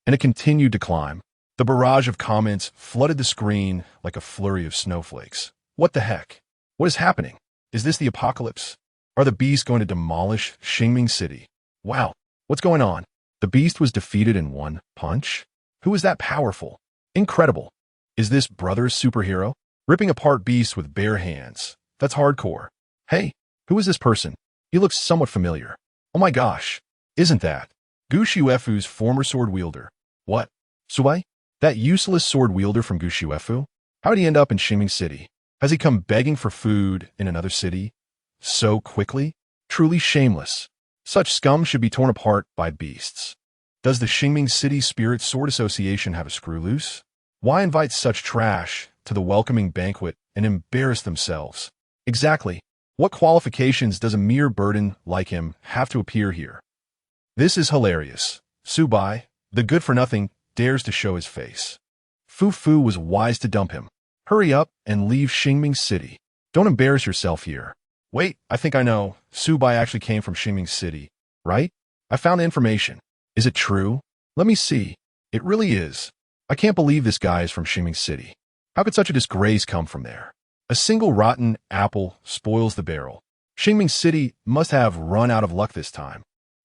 and it continued to climb. The barrage of comments flooded the screen like a flurry of snowflakes. What the heck? What is happening? Is this the apocalypse? Are the beasts going to demolish Xingming City? Wow, what's going on? The beast was defeated in one punch? Who is that powerful? Incredible. Is this brother's superhero? Ripping apart beasts with bare hands. That's hardcore. Hey, who is this person? He looks somewhat familiar. Oh my gosh, isn't that Gu Xuefu's former sword wielder? What? Su Bai? That useless sword wielder from Gu Xuefu? How did he end up in Xingming City? Has he come begging for food in another city? So quickly? Truly shameless. Such scum should be torn apart by beasts. Does the Xingming City Spirit Sword Association have a screw loose? Why invite such trash to the welcoming banquet and embarrass themselves? Exactly. What qualifications does a mere burden like him have to appear here? This is hilarious. Su Bai, the good-for-nothing, dares to show his face. Fu Fu was wise to dump him. Hurry up and leave Xingming City. Don't embarrass yourself here. Wait, I think I know. Su Bai actually came from Xingming City, right? I found the information. Is it true? Let me see. It really is. I can't believe this guy is from Xingming City. How could such a disgrace come from there? A single rotten apple spoils the barrel. Xingming City must have run out of luck this time.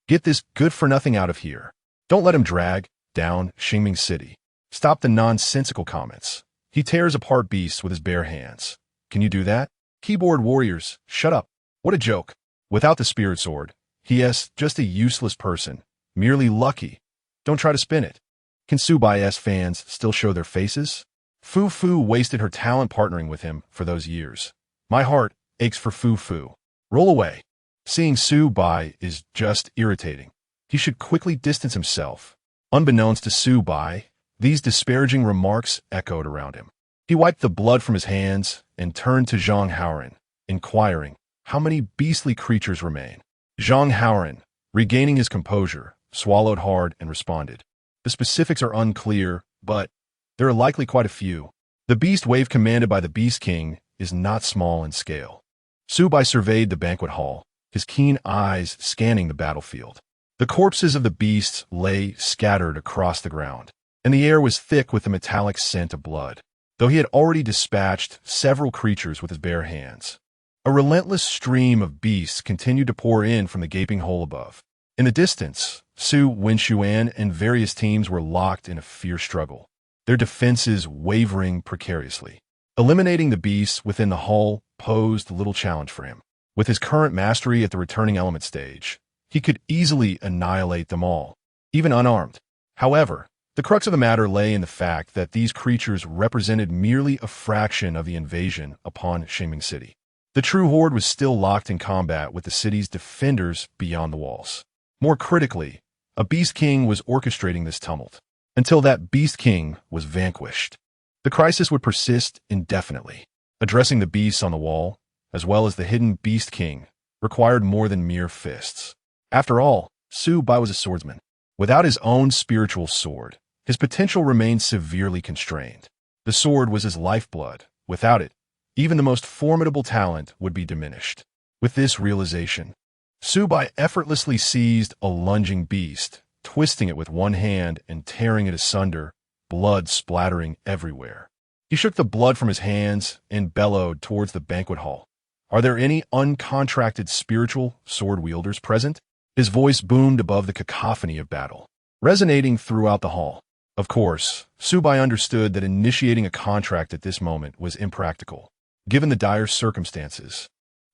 Get this good-for-nothing out of here. Don't let him drag down Xingming City. Stop the nonsensical comments. He tears apart beasts with his bare hands. Can you do that? Keyboard warriors, shut up. What a joke. Without the spirit sword, he is just a useless person, merely lucky. Don't try to spin it. Can Su Bai's fans still show their faces? Fu Fu wasted her talent partnering with him for those years. My heart aches for Fu Fu. Roll away. Seeing Su Bai is just irritating. He should quickly distance himself. Unbeknownst to Su Bai, these disparaging remarks echoed around him. He wiped the blood from his hands and turned to Zhang Haoran, inquiring, how many beastly creatures remain? Zhang Haoran, regaining his composure, swallowed hard and responded. The specifics are unclear, but there are likely quite a few. The beast wave commanded by the Beast King is not small in scale. Su Bai surveyed the banquet hall, his keen eyes scanning the battlefield. The corpses of the beasts lay scattered across the ground, and the air was thick with the metallic scent of blood, though he had already dispatched several creatures with his bare hands. A relentless stream of beasts continued to pour in from the gaping hole above. In the distance, Su Wenxuan and various teams were locked in a fierce struggle, their defenses wavering precariously. Eliminating the beasts within the hull posed little challenge for him. With his current mastery at the returning element stage, he could easily annihilate them all, even unarmed. However, the crux of the matter lay in the fact that these creatures represented merely a fraction of the invasion upon Xingming City. The true horde was still locked in combat with the city's defenders beyond the walls. More critically, a Beast King was orchestrating this tumult. Until that Beast King was vanquished, the crisis would persist indefinitely. Addressing the beasts on the wall, as well as the hidden Beast King, required more than mere fists. After all, Su Bai was a swordsman. Without his own spiritual sword, his potential remained severely constrained. The sword was his lifeblood. Without it, even the most formidable talent would be diminished. With this realization, Su Bai effortlessly seized a lunging beast, twisting it with one hand and tearing it asunder, blood splattering everywhere. He shook the blood from his hands and bellowed towards the banquet hall. Are there any uncontracted spiritual sword wielders present? His voice boomed above the cacophony of battle, resonating throughout the hall. Of course, Su Bai understood that initiating a contract at this moment was impractical, given the dire circumstances.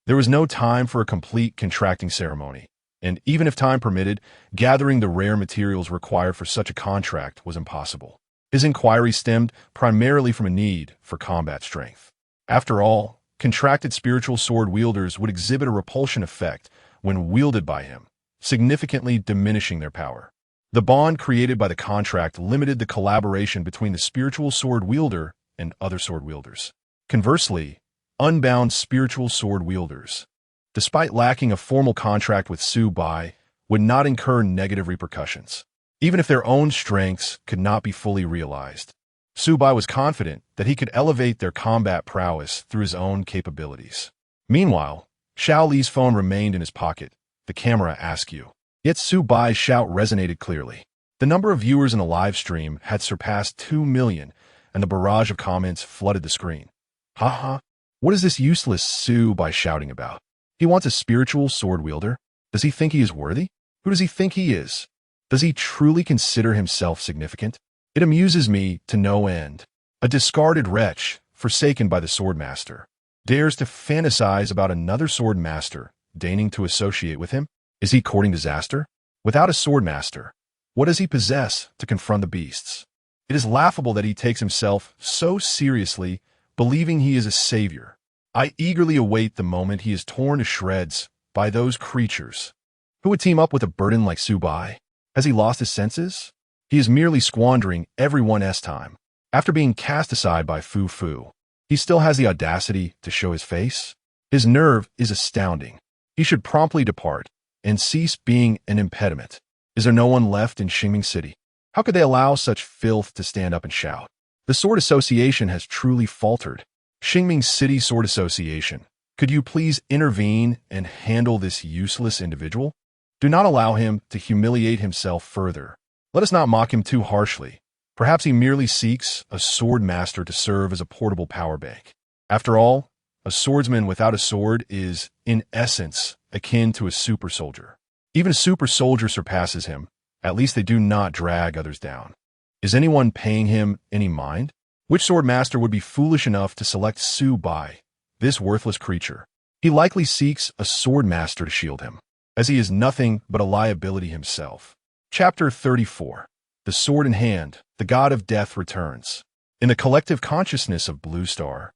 There was no time for a complete contracting ceremony, and even if time permitted, gathering the rare materials required for such a contract was impossible. His inquiry stemmed primarily from a need for combat strength. After all, contracted spiritual sword wielders would exhibit a repulsion effect when wielded by him, significantly diminishing their power. The bond created by the contract limited the collaboration between the spiritual sword wielder and other sword wielders. Conversely, unbound spiritual sword wielders, despite lacking a formal contract with Su Bai, would not incur negative repercussions, even if their own strengths could not be fully realized. Su Bai was confident that he could elevate their combat prowess through his own capabilities. Meanwhile, Xiao Li's phone remained in his pocket. The camera asked you. Yet Su Bai's shout resonated clearly. The number of viewers in the live stream had surpassed 2 million, and the barrage of comments flooded the screen. Haha, what is this useless Su Bai shouting about? He wants a spiritual sword wielder? Does he think he is worthy? Who does he think he is? Does he truly consider himself significant? It amuses me to no end. A discarded wretch, forsaken by the swordmaster, dares to fantasize about another swordmaster deigning to associate with him? Is he courting disaster? Without a swordmaster, what does he possess to confront the beasts? It is laughable that he takes himself so seriously, believing he is a savior. I eagerly await the moment he is torn to shreds by those creatures. Who would team up with a burden like Su Bai? Has he lost his senses? He is merely squandering everyone's time. After being cast aside by Fu Fu, he still has the audacity to show his face? His nerve is astounding. He should promptly depart and cease being an impediment. Is there no one left in Xingming City? How could they allow such filth to stand up and shout? The Sword Association has truly faltered. Xingming City Sword Association, Could you please intervene and handle this useless individual? Do not allow him to humiliate himself further. Let us not mock him too harshly. Perhaps he merely seeks a sword master to serve as a portable power bank. After all, a swordsman without a sword is, in essence, akin to a super soldier. Even a super soldier surpasses him. At least they do not drag others down. Is anyone paying him any mind? Which sword master would be foolish enough to select Su Bai, this worthless creature? He likely seeks a sword master to shield him, as he is nothing but a liability himself. Chapter 34. The Sword in Hand, the God of Death returns. In the collective consciousness of Blue Star,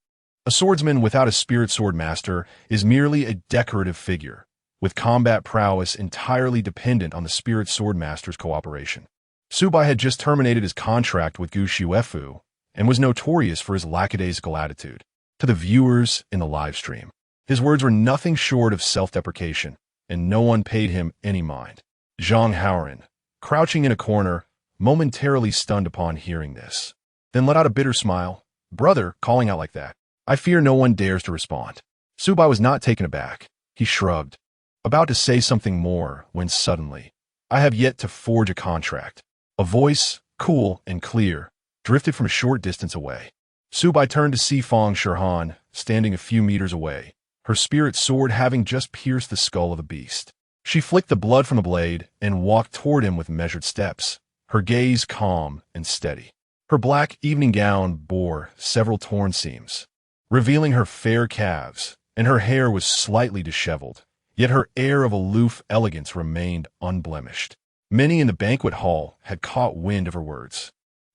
a swordsman without a spirit sword master is merely a decorative figure, with combat prowess entirely dependent on the spirit sword master's cooperation. Su Bai had just terminated his contract with Gu Xuefu and was notorious for his lackadaisical attitude. To the viewers in the live stream, his words were nothing short of self-deprecation, and no one paid him any mind. Zhang Haoran, crouching in a corner, momentarily stunned upon hearing this, then let out a bitter smile. Brother, calling out like that. I fear no one dares to respond. Su Bai was not taken aback. He shrugged, about to say something more, when suddenly, I have yet to forge a contract. A voice, cool and clear, drifted from a short distance away. Su Bai turned to see Fang Shirhan, standing a few meters away, her spirit sword having just pierced the skull of the beast. She flicked the blood from the blade and walked toward him with measured steps, her gaze calm and steady. Her black evening gown bore several torn seams, revealing her fair calves, and her hair was slightly disheveled, yet her air of aloof elegance remained unblemished. Many in the banquet hall had caught wind of her words,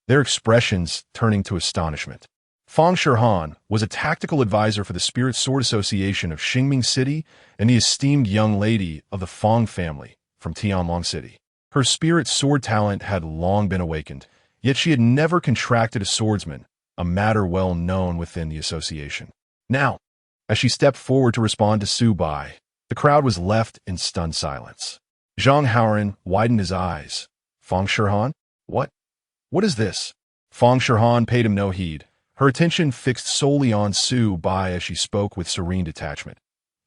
their expressions turning to astonishment. Fang Shirhan was a tactical advisor for the Spirit Sword Association of Xingming City and the esteemed young lady of the Fang family from Tianlong City. Her spirit sword talent had long been awakened, yet she had never contracted a swordsman, a matter well known within the association. Now, as she stepped forward to respond to Su Bai, the crowd was left in stunned silence. Zhang Haoran widened his eyes. Fang Shirhan? What is this? Fang Shirhan paid him no heed, her attention fixed solely on Su Bai as she spoke with serene detachment.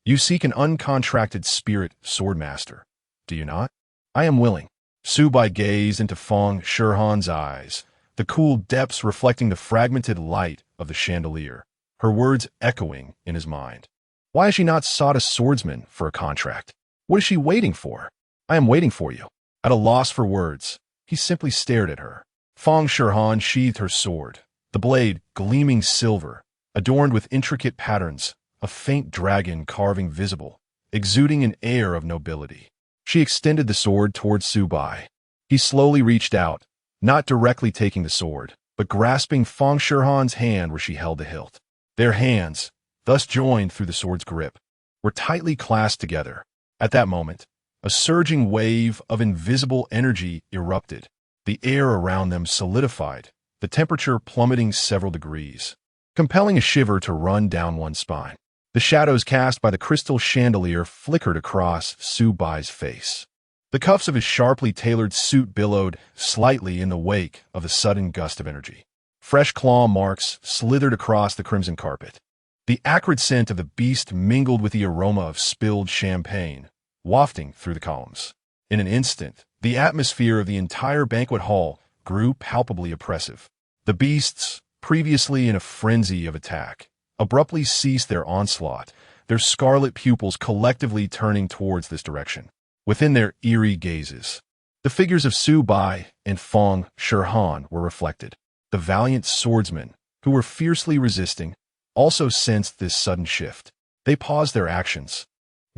You seek an uncontracted spirit sword master, do you not? I am willing. Su Bai gazed into Fang Shirhan's eyes, the cool depths reflecting the fragmented light of the chandelier, her words echoing in his mind. Why has she not sought a swordsman for a contract? What is she waiting for? I am waiting for you. At a loss for words, he simply stared at her. Fang Shirhan sheathed her sword, the blade gleaming silver, adorned with intricate patterns, a faint dragon carving visible, exuding an air of nobility. She extended the sword towards Su Bai. He slowly reached out, not directly taking the sword, but grasping Fang Shirhan's hand where she held the hilt. Their hands, thus joined through the sword's grip, were tightly clasped together. At that moment, a surging wave of invisible energy erupted. The air around them solidified, the temperature plummeting several degrees, compelling a shiver to run down one's spine. The shadows cast by the crystal chandelier flickered across Su Bai's face. The cuffs of his sharply tailored suit billowed slightly in the wake of the sudden gust of energy. Fresh claw marks slithered across the crimson carpet. The acrid scent of the beast mingled with the aroma of spilled champagne, wafting through the columns. In an instant, the atmosphere of the entire banquet hall grew palpably oppressive. The beasts, previously in a frenzy of attack, abruptly ceased their onslaught, their scarlet pupils collectively turning towards this direction. Within their eerie gazes, the figures of Su Bai and Fang Shirhan were reflected. The valiant swordsmen, who were fiercely resisting, also sensed this sudden shift. They paused their actions,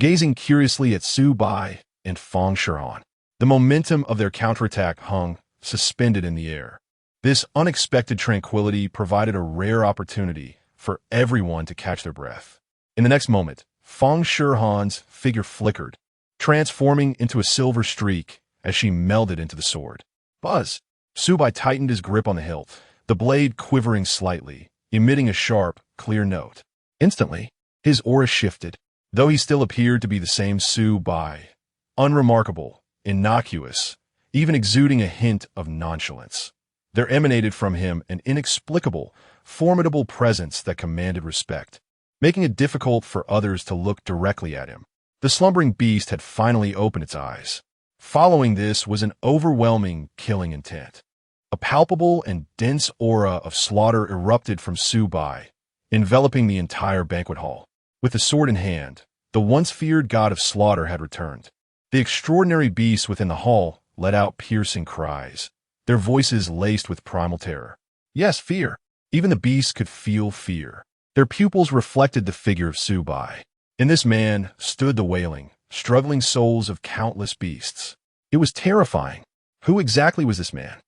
gazing curiously at Su Bai and Fang Shirhan. The momentum of their counterattack hung suspended in the air. This unexpected tranquility provided a rare opportunity for everyone to catch their breath. In the next moment, Fang Shirhan's figure flickered, transforming into a silver streak as she melded into the sword. Buzz! Su Bai tightened his grip on the hilt, the blade quivering slightly, emitting a sharp, clear note. Instantly, his aura shifted, though he still appeared to be the same Su Bai, unremarkable, innocuous, even exuding a hint of nonchalance. There emanated from him an inexplicable, formidable presence that commanded respect. making it difficult for others to look directly at him. The slumbering beast had finally opened its eyes. Following this was an overwhelming killing intent. A palpable and dense aura of slaughter erupted from Su Bai, enveloping the entire banquet hall. With the sword in hand, the once feared god of slaughter had returned. The extraordinary beasts within the hall let out piercing cries, their voices laced with primal terror. Yes, fear. Even the beasts could feel fear. Their pupils reflected the figure of Su Bai. In this man stood the wailing, struggling souls of countless beasts. It was terrifying. Who exactly was this man?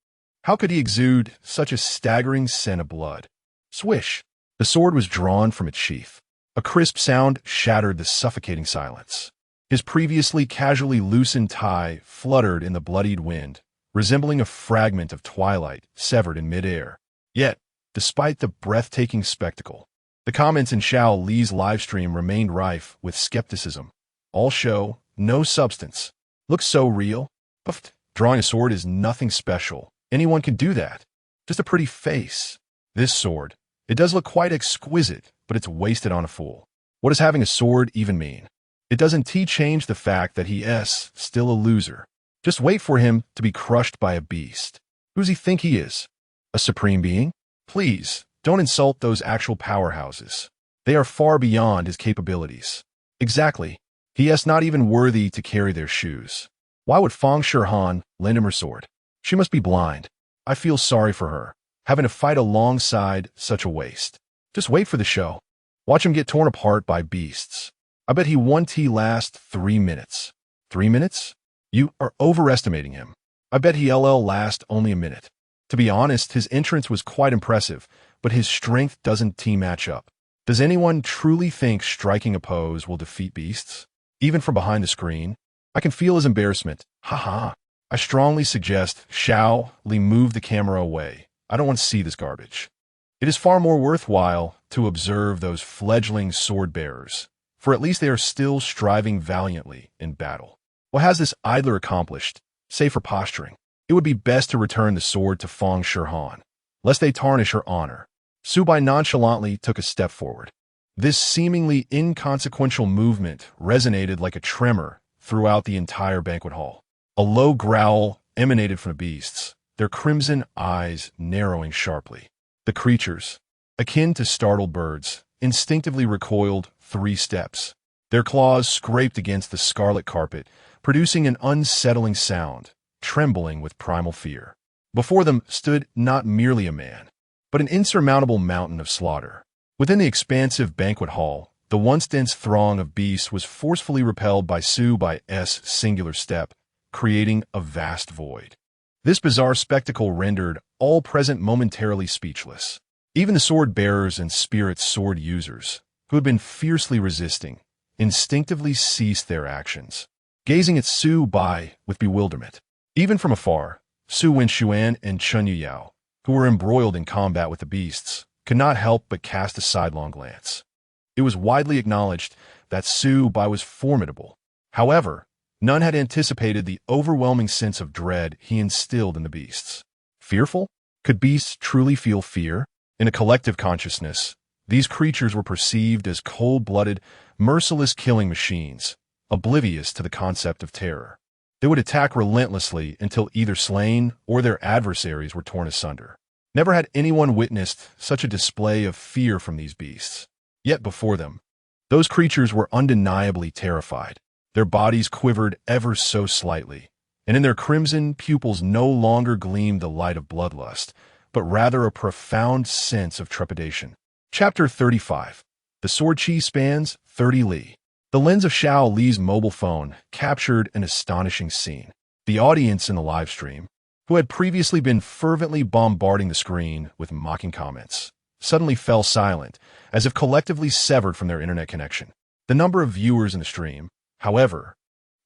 How could he exude such a staggering scent of blood? Swish! The sword was drawn from its sheath. A crisp sound shattered the suffocating silence. His previously casually loosened tie fluttered in the bloodied wind, resembling a fragment of twilight severed in midair. Yet, despite the breathtaking spectacle, the comments in Xiao Li's livestream remained rife with skepticism. All show, no substance. Looks so real. But drawing a sword is nothing special. Anyone can do that. Just a pretty face. This sword, it does look quite exquisite, but it's wasted on a fool. What does having a sword even mean? It doesn't change the fact that he is still a loser. Just wait for him to be crushed by a beast. Who does he think he is? A supreme being? Please, don't insult those actual powerhouses. They are far beyond his capabilities. Exactly. He is not even worthy to carry their shoes. Why would Fang Shihan lend him her sword? She must be blind. I feel sorry for her, having to fight alongside such a waste. Just wait for the show. Watch him get torn apart by beasts. I bet he won't last 3 minutes. 3 minutes? You are overestimating him. I bet he'll last only a minute. To be honest, his entrance was quite impressive, but his strength doesn't match up. Does anyone truly think striking a pose will defeat beasts? Even from behind the screen? I can feel his embarrassment. Haha. I strongly suggest Xiao Li move the camera away. I don't want to see this garbage. It is far more worthwhile to observe those fledgling sword bearers, for at least they are still striving valiantly in battle. What has this idler accomplished, save for posturing? It would be best to return the sword to Fang Shihan, lest they tarnish her honor. Su Bai nonchalantly took a step forward. This seemingly inconsequential movement resonated like a tremor throughout the entire banquet hall. A low growl emanated from the beasts, their crimson eyes narrowing sharply. The creatures, akin to startled birds, instinctively recoiled 3 steps. Their claws scraped against the scarlet carpet, producing an unsettling sound, trembling with primal fear. Before them stood not merely a man, but an insurmountable mountain of slaughter. Within the expansive banquet hall, the once dense throng of beasts was forcefully repelled by Su Bai's singular step, creating a vast void. This bizarre spectacle rendered all present momentarily speechless. Even the sword bearers and spirit sword users, who had been fiercely resisting, instinctively ceased their actions, gazing at Su Bai with bewilderment. Even from afar, Su Wenxuan and Chen Yuyao, who were embroiled in combat with the beasts, could not help but cast a sidelong glance. It was widely acknowledged that Su Bai was formidable. However, none had anticipated the overwhelming sense of dread he instilled in the beasts. Fearful? Could beasts truly feel fear? In a collective consciousness, these creatures were perceived as cold-blooded, merciless killing machines, oblivious to the concept of terror. They would attack relentlessly until either slain or their adversaries were torn asunder. Never had anyone witnessed such a display of fear from these beasts. Yet before them, those creatures were undeniably terrified. Their bodies quivered ever so slightly, and in their crimson pupils no longer gleamed the light of bloodlust, but rather a profound sense of trepidation. Chapter 35. The sword chi spans 30 li. The lens of Xiao Li's mobile phone captured an astonishing scene. The audience in the live stream, who had previously been fervently bombarding the screen with mocking comments, suddenly fell silent, as if collectively severed from their internet connection. The number of viewers in the stream, however,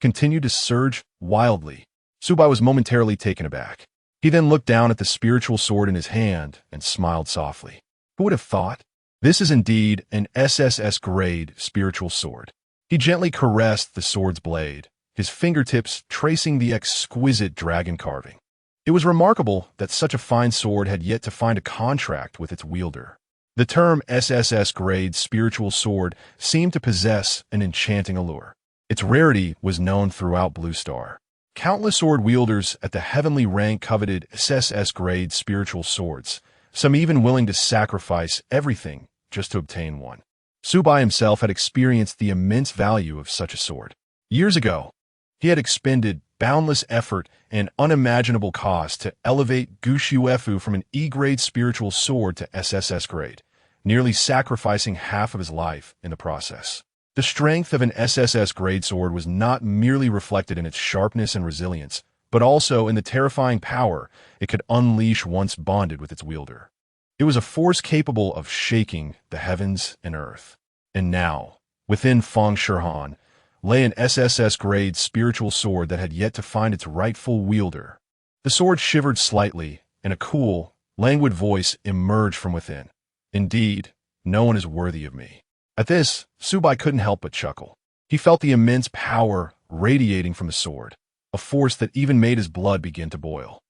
continued to surge wildly. Su Bai was momentarily taken aback. He then looked down at the spiritual sword in his hand and smiled softly. Who would have thought? This is indeed an SSS-grade spiritual sword. He gently caressed the sword's blade, his fingertips tracing the exquisite dragon carving. It was remarkable that such a fine sword had yet to find a contract with its wielder. The term SSS grade spiritual sword seemed to possess an enchanting allure. Its rarity was known throughout Blue Star. Countless sword wielders at the heavenly rank coveted SSS grade spiritual swords, some even willing to sacrifice everything just to obtain one. Subai himself had experienced the immense value of such a sword. Years ago, he had expended boundless effort and unimaginable cost to elevate Gushuefu from an E-grade spiritual sword to SSS grade, nearly sacrificing half of his life in the process. The strength of an SSS grade sword was not merely reflected in its sharpness and resilience, but also in the terrifying power it could unleash once bonded with its wielder. It was a force capable of shaking the heavens and earth. And now, within Feng Shihan, lay an SSS-grade spiritual sword that had yet to find its rightful wielder. The sword shivered slightly, and a cool, languid voice emerged from within. Indeed, no one is worthy of me. At this, Subai couldn't help but chuckle. He felt the immense power radiating from the sword, a force that even made his blood begin to boil.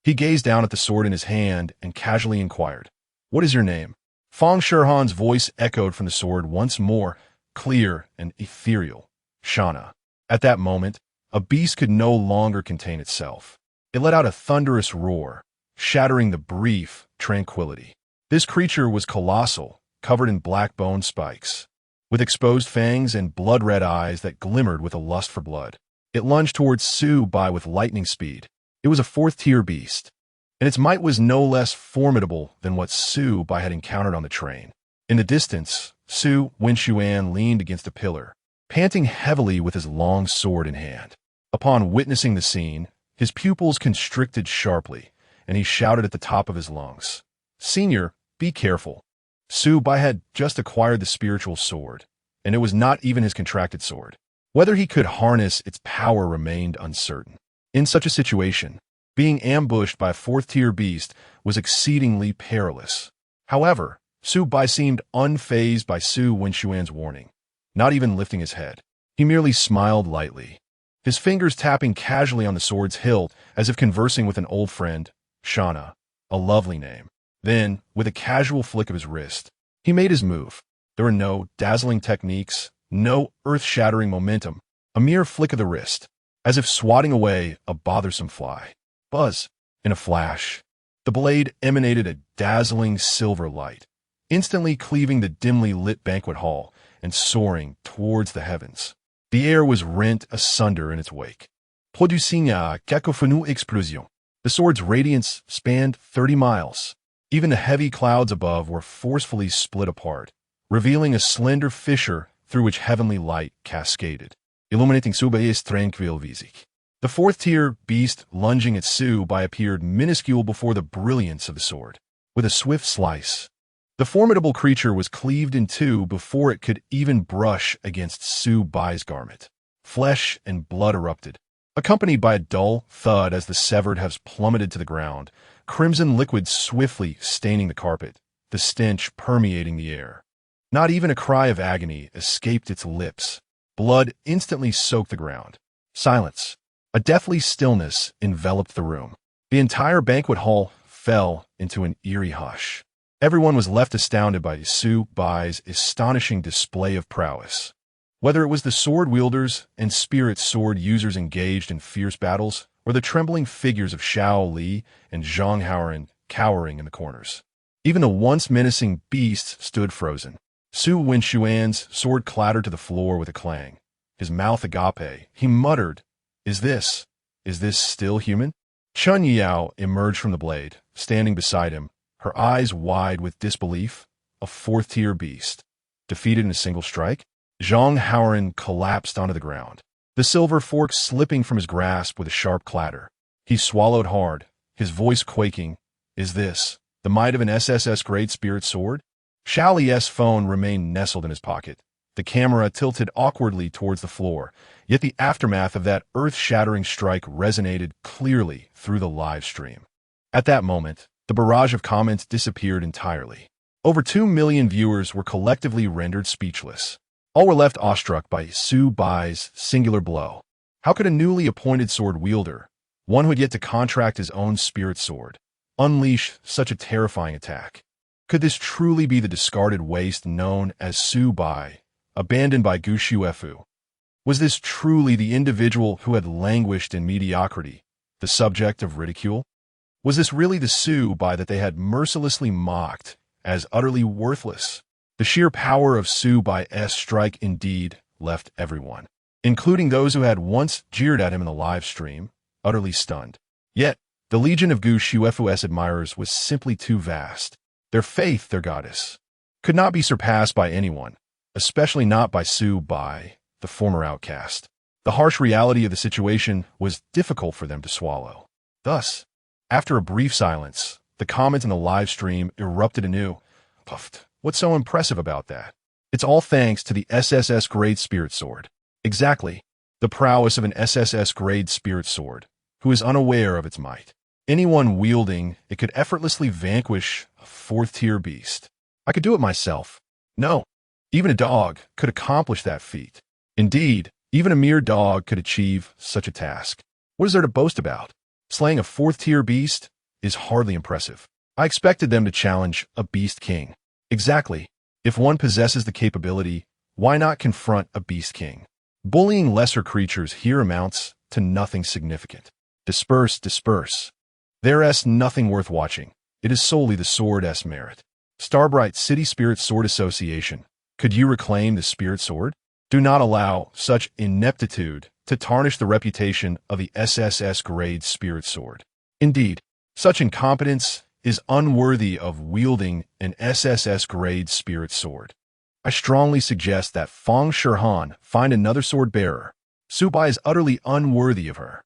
He gazed down at the sword in his hand and casually inquired, "What is your name?" Feng Shihan's voice echoed from the sword once more, clear and ethereal. Shana. At that moment, a beast could no longer contain itself. It let out a thunderous roar, shattering the brief tranquility. This creature was colossal, covered in black bone spikes, with exposed fangs and blood-red eyes that glimmered with a lust for blood. It lunged towards Subai with lightning speed. It was a fourth-tier beast, and its might was no less formidable than what Subai had encountered on the train. In the distance, Su Wenxuan leaned against a pillar, panting heavily with his long sword in hand. Upon witnessing the scene, his pupils constricted sharply, and he shouted at the top of his lungs, "Senior, be careful." Subai had just acquired the spiritual sword, and it was not even his contracted sword. Whether he could harness its power remained uncertain. In such a situation, being ambushed by a fourth-tier beast was exceedingly perilous. However, Subai seemed unfazed by Su Wenxuan's warning, not even lifting his head. He merely smiled lightly, his fingers tapping casually on the sword's hilt as if conversing with an old friend. Shana, a lovely name. Then, with a casual flick of his wrist, he made his move. There were no dazzling techniques, no earth-shattering momentum, a mere flick of the wrist, as if swatting away a bothersome fly. Buzz! In a flash, the blade emanated a dazzling silver light, instantly cleaving the dimly lit banquet hall and soaring towards the heavens. The air was rent asunder in its wake. Producing a cacophonie explosion. The sword's radiance spanned 30 miles. Even the heavy clouds above were forcefully split apart, revealing a slender fissure through which heavenly light cascaded, illuminating Subai's tranquil visage. The fourth-tier beast lunging at Subai appeared minuscule before the brilliance of the sword. With a swift slice, the formidable creature was cleaved in two before it could even brush against Subai's garment. Flesh and blood erupted, accompanied by a dull thud as the severed halves plummeted to the ground, crimson liquid swiftly staining the carpet, the stench permeating the air. Not even a cry of agony escaped its lips. Blood instantly soaked the ground. Silence. A deathly stillness enveloped the room. The entire banquet hall fell into an eerie hush. Everyone was left astounded by Subai's astonishing display of prowess. Whether it was the sword wielders and spirit sword users engaged in fierce battles, or the trembling figures of Xiao Li and Zhang Haoren cowering in the corners. Even the once menacing beast stood frozen. Su Wenxuan's sword clattered to the floor with a clang. His mouth agape, he muttered, is this still human?" Chun Yao emerged from the blade, standing beside him, her eyes wide with disbelief. A fourth-tier beast, defeated in a single strike? Zhang Haoren collapsed onto the ground, the silver fork slipping from his grasp with a sharp clatter. He swallowed hard, his voice quaking. Is this the might of an SSS-grade spirit sword? Xiao Li's phone remained nestled in his pocket, the camera tilted awkwardly towards the floor, yet the aftermath of that earth-shattering strike resonated clearly through the live stream. At that moment, the barrage of comments disappeared entirely. Over 2 million viewers were collectively rendered speechless. All were left awestruck by Subai's singular blow. How could a newly appointed sword wielder, one who had yet to contract his own spirit sword, unleash such a terrifying attack? Could this truly be the discarded waste known as Su Bai, abandoned by Gu Shuefu? Was this truly the individual who had languished in mediocrity, the subject of ridicule? Was this really the Su Bai that they had mercilessly mocked as utterly worthless? The sheer power of Su Bai's strike indeed left everyone, including those who had once jeered at him in the live stream, utterly stunned. Yet, the legion of Gu Shuefu's admirers was simply too vast. Their faith, their goddess, could not be surpassed by anyone, especially not by Su Bai, the former outcast. The harsh reality of the situation was difficult for them to swallow. Thus, after a brief silence, the comments in the live stream erupted anew. Puffed. What's so impressive about that? It's all thanks to the SSS grade spirit sword. Exactly. The prowess of an SSS grade spirit sword, who is unaware of its might. Anyone wielding it could effortlessly vanquish a fourth-tier beast. I could do it myself. No, even a dog could accomplish that feat. Indeed, even a mere dog could achieve such a task. What is there to boast about? Slaying a fourth-tier beast is hardly impressive. I expected them to challenge a beast king. Exactly. If one possesses the capability, why not confront a beast king? Bullying lesser creatures here amounts to nothing significant. Disperse, disperse. There's nothing worth watching. It is solely the sword's merit. Starbright City Spirit Sword Association. Could you reclaim the spirit sword? Do not allow such ineptitude to tarnish the reputation of the SSS grade spirit sword. Indeed, such incompetence is unworthy of wielding an SSS grade spirit sword. I strongly suggest that Feng Shihan find another sword bearer. Su Bai is utterly unworthy of her.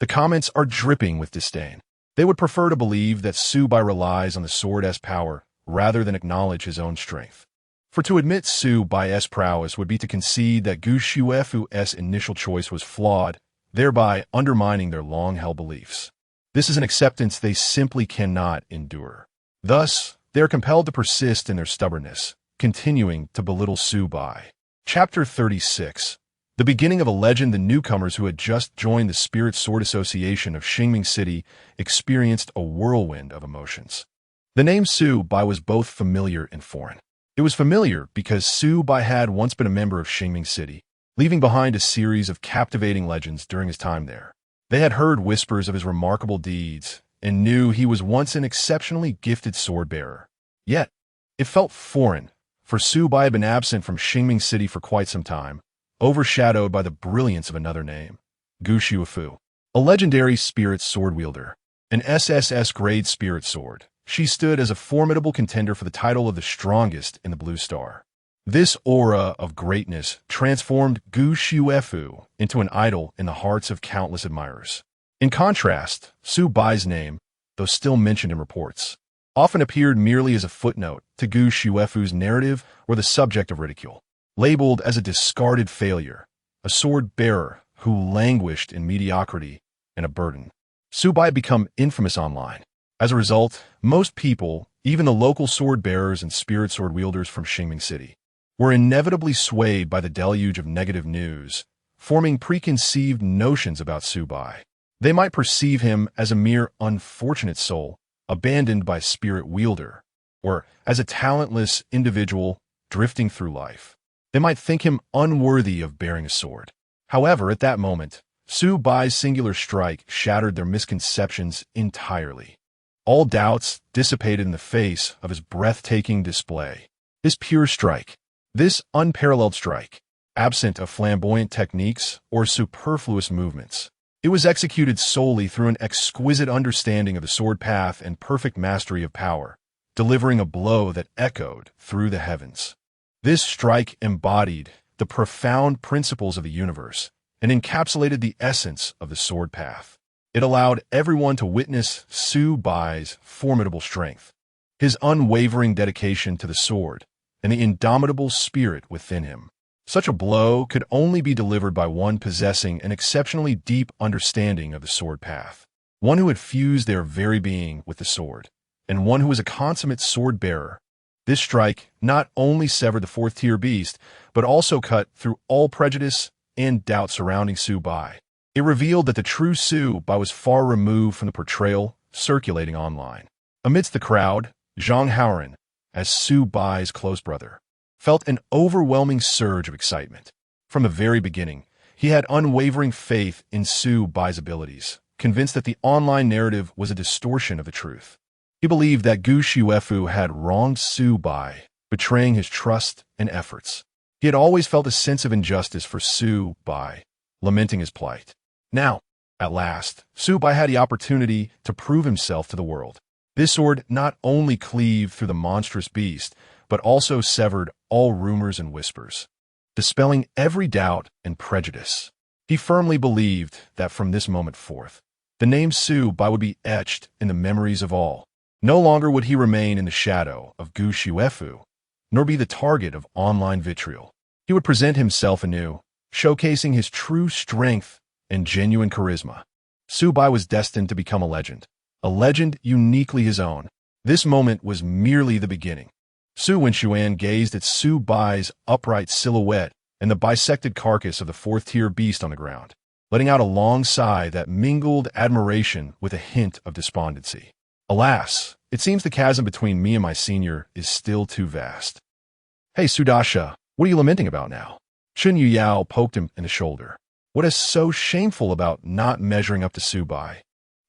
The comments are dripping with disdain. They would prefer to believe that Su Bai relies on the sword's power rather than acknowledge his own strength. For to admit Su Bai's prowess would be to concede that Gu Shuefu's initial choice was flawed, thereby undermining their long-held beliefs. This is an acceptance they simply cannot endure. Thus, they are compelled to persist in their stubbornness, continuing to belittle Su Bai. Chapter 36. The beginning of a legend. The newcomers who had just joined the Spirit Sword Association of Xingming City experienced a whirlwind of emotions. The name Su Bai was both familiar and foreign. It was familiar because Su Bai had once been a member of Xingming City, leaving behind a series of captivating legends during his time there. They had heard whispers of his remarkable deeds and knew he was once an exceptionally gifted sword-bearer. Yet, it felt foreign, for Su Bai had been absent from Xingming City for quite some time, overshadowed by the brilliance of another name, Gu Shuefu, a legendary spirit sword wielder, an SSS grade spirit sword. She stood as a formidable contender for the title of the strongest in the Blue Star. This aura of greatness transformed Gu Shuefu into an idol in the hearts of countless admirers. In contrast, Su Bai's name, though still mentioned in reports, often appeared merely as a footnote to Gu Shuefu's narrative or the subject of ridicule. Labeled as a discarded failure, a sword-bearer who languished in mediocrity and a burden, Su Bai had become infamous online. As a result, most people, even the local sword-bearers and spirit sword wielders from Xingming City, were inevitably swayed by the deluge of negative news, forming preconceived notions about Su Bai. They might perceive him as a mere unfortunate soul, abandoned by spirit wielder, or as a talentless individual drifting through life. They might think him unworthy of bearing a sword. However, at that moment, Su Bai's singular strike shattered their misconceptions entirely. All doubts dissipated in the face of his breathtaking display. His pure strike, this unparalleled strike, absent of flamboyant techniques or superfluous movements. It was executed solely through an exquisite understanding of the sword path and perfect mastery of power, delivering a blow that echoed through the heavens. This strike embodied the profound principles of the universe and encapsulated the essence of the sword path. It allowed everyone to witness Su Bai's formidable strength, his unwavering dedication to the sword, and the indomitable spirit within him. Such a blow could only be delivered by one possessing an exceptionally deep understanding of the sword path, one who had fused their very being with the sword, and one who was a consummate sword-bearer. This strike not only severed the fourth-tier beast, but also cut through all prejudice and doubt surrounding Su Bai. It revealed that the true Su Bai was far removed from the portrayal circulating online. Amidst the crowd, Zhang Haoran, as Su Bai's close brother, felt an overwhelming surge of excitement. From the very beginning, he had unwavering faith in Su Bai's abilities, convinced that the online narrative was a distortion of the truth. He believed that Gu Xuefu had wronged Su Bai, betraying his trust and efforts. He had always felt a sense of injustice for Su Bai, lamenting his plight. Now, at last, Su Bai had the opportunity to prove himself to the world. This sword not only cleaved through the monstrous beast, but also severed all rumors and whispers, dispelling every doubt and prejudice. He firmly believed that from this moment forth, the name Su Bai would be etched in the memories of all. No longer would he remain in the shadow of Gu Xuefu, nor be the target of online vitriol. He would present himself anew, showcasing his true strength and genuine charisma. Su Bai was destined to become a legend uniquely his own. This moment was merely the beginning. Su Wenxuan gazed at Su Bai's upright silhouette and the bisected carcass of the fourth-tier beast on the ground, letting out a long sigh that mingled admiration with a hint of despondency. Alas, it seems the chasm between me and my senior is still too vast. Hey, Sudasha, what are you lamenting about now? Chen Yuyao poked him in the shoulder. What is so shameful about not measuring up to Su Bai?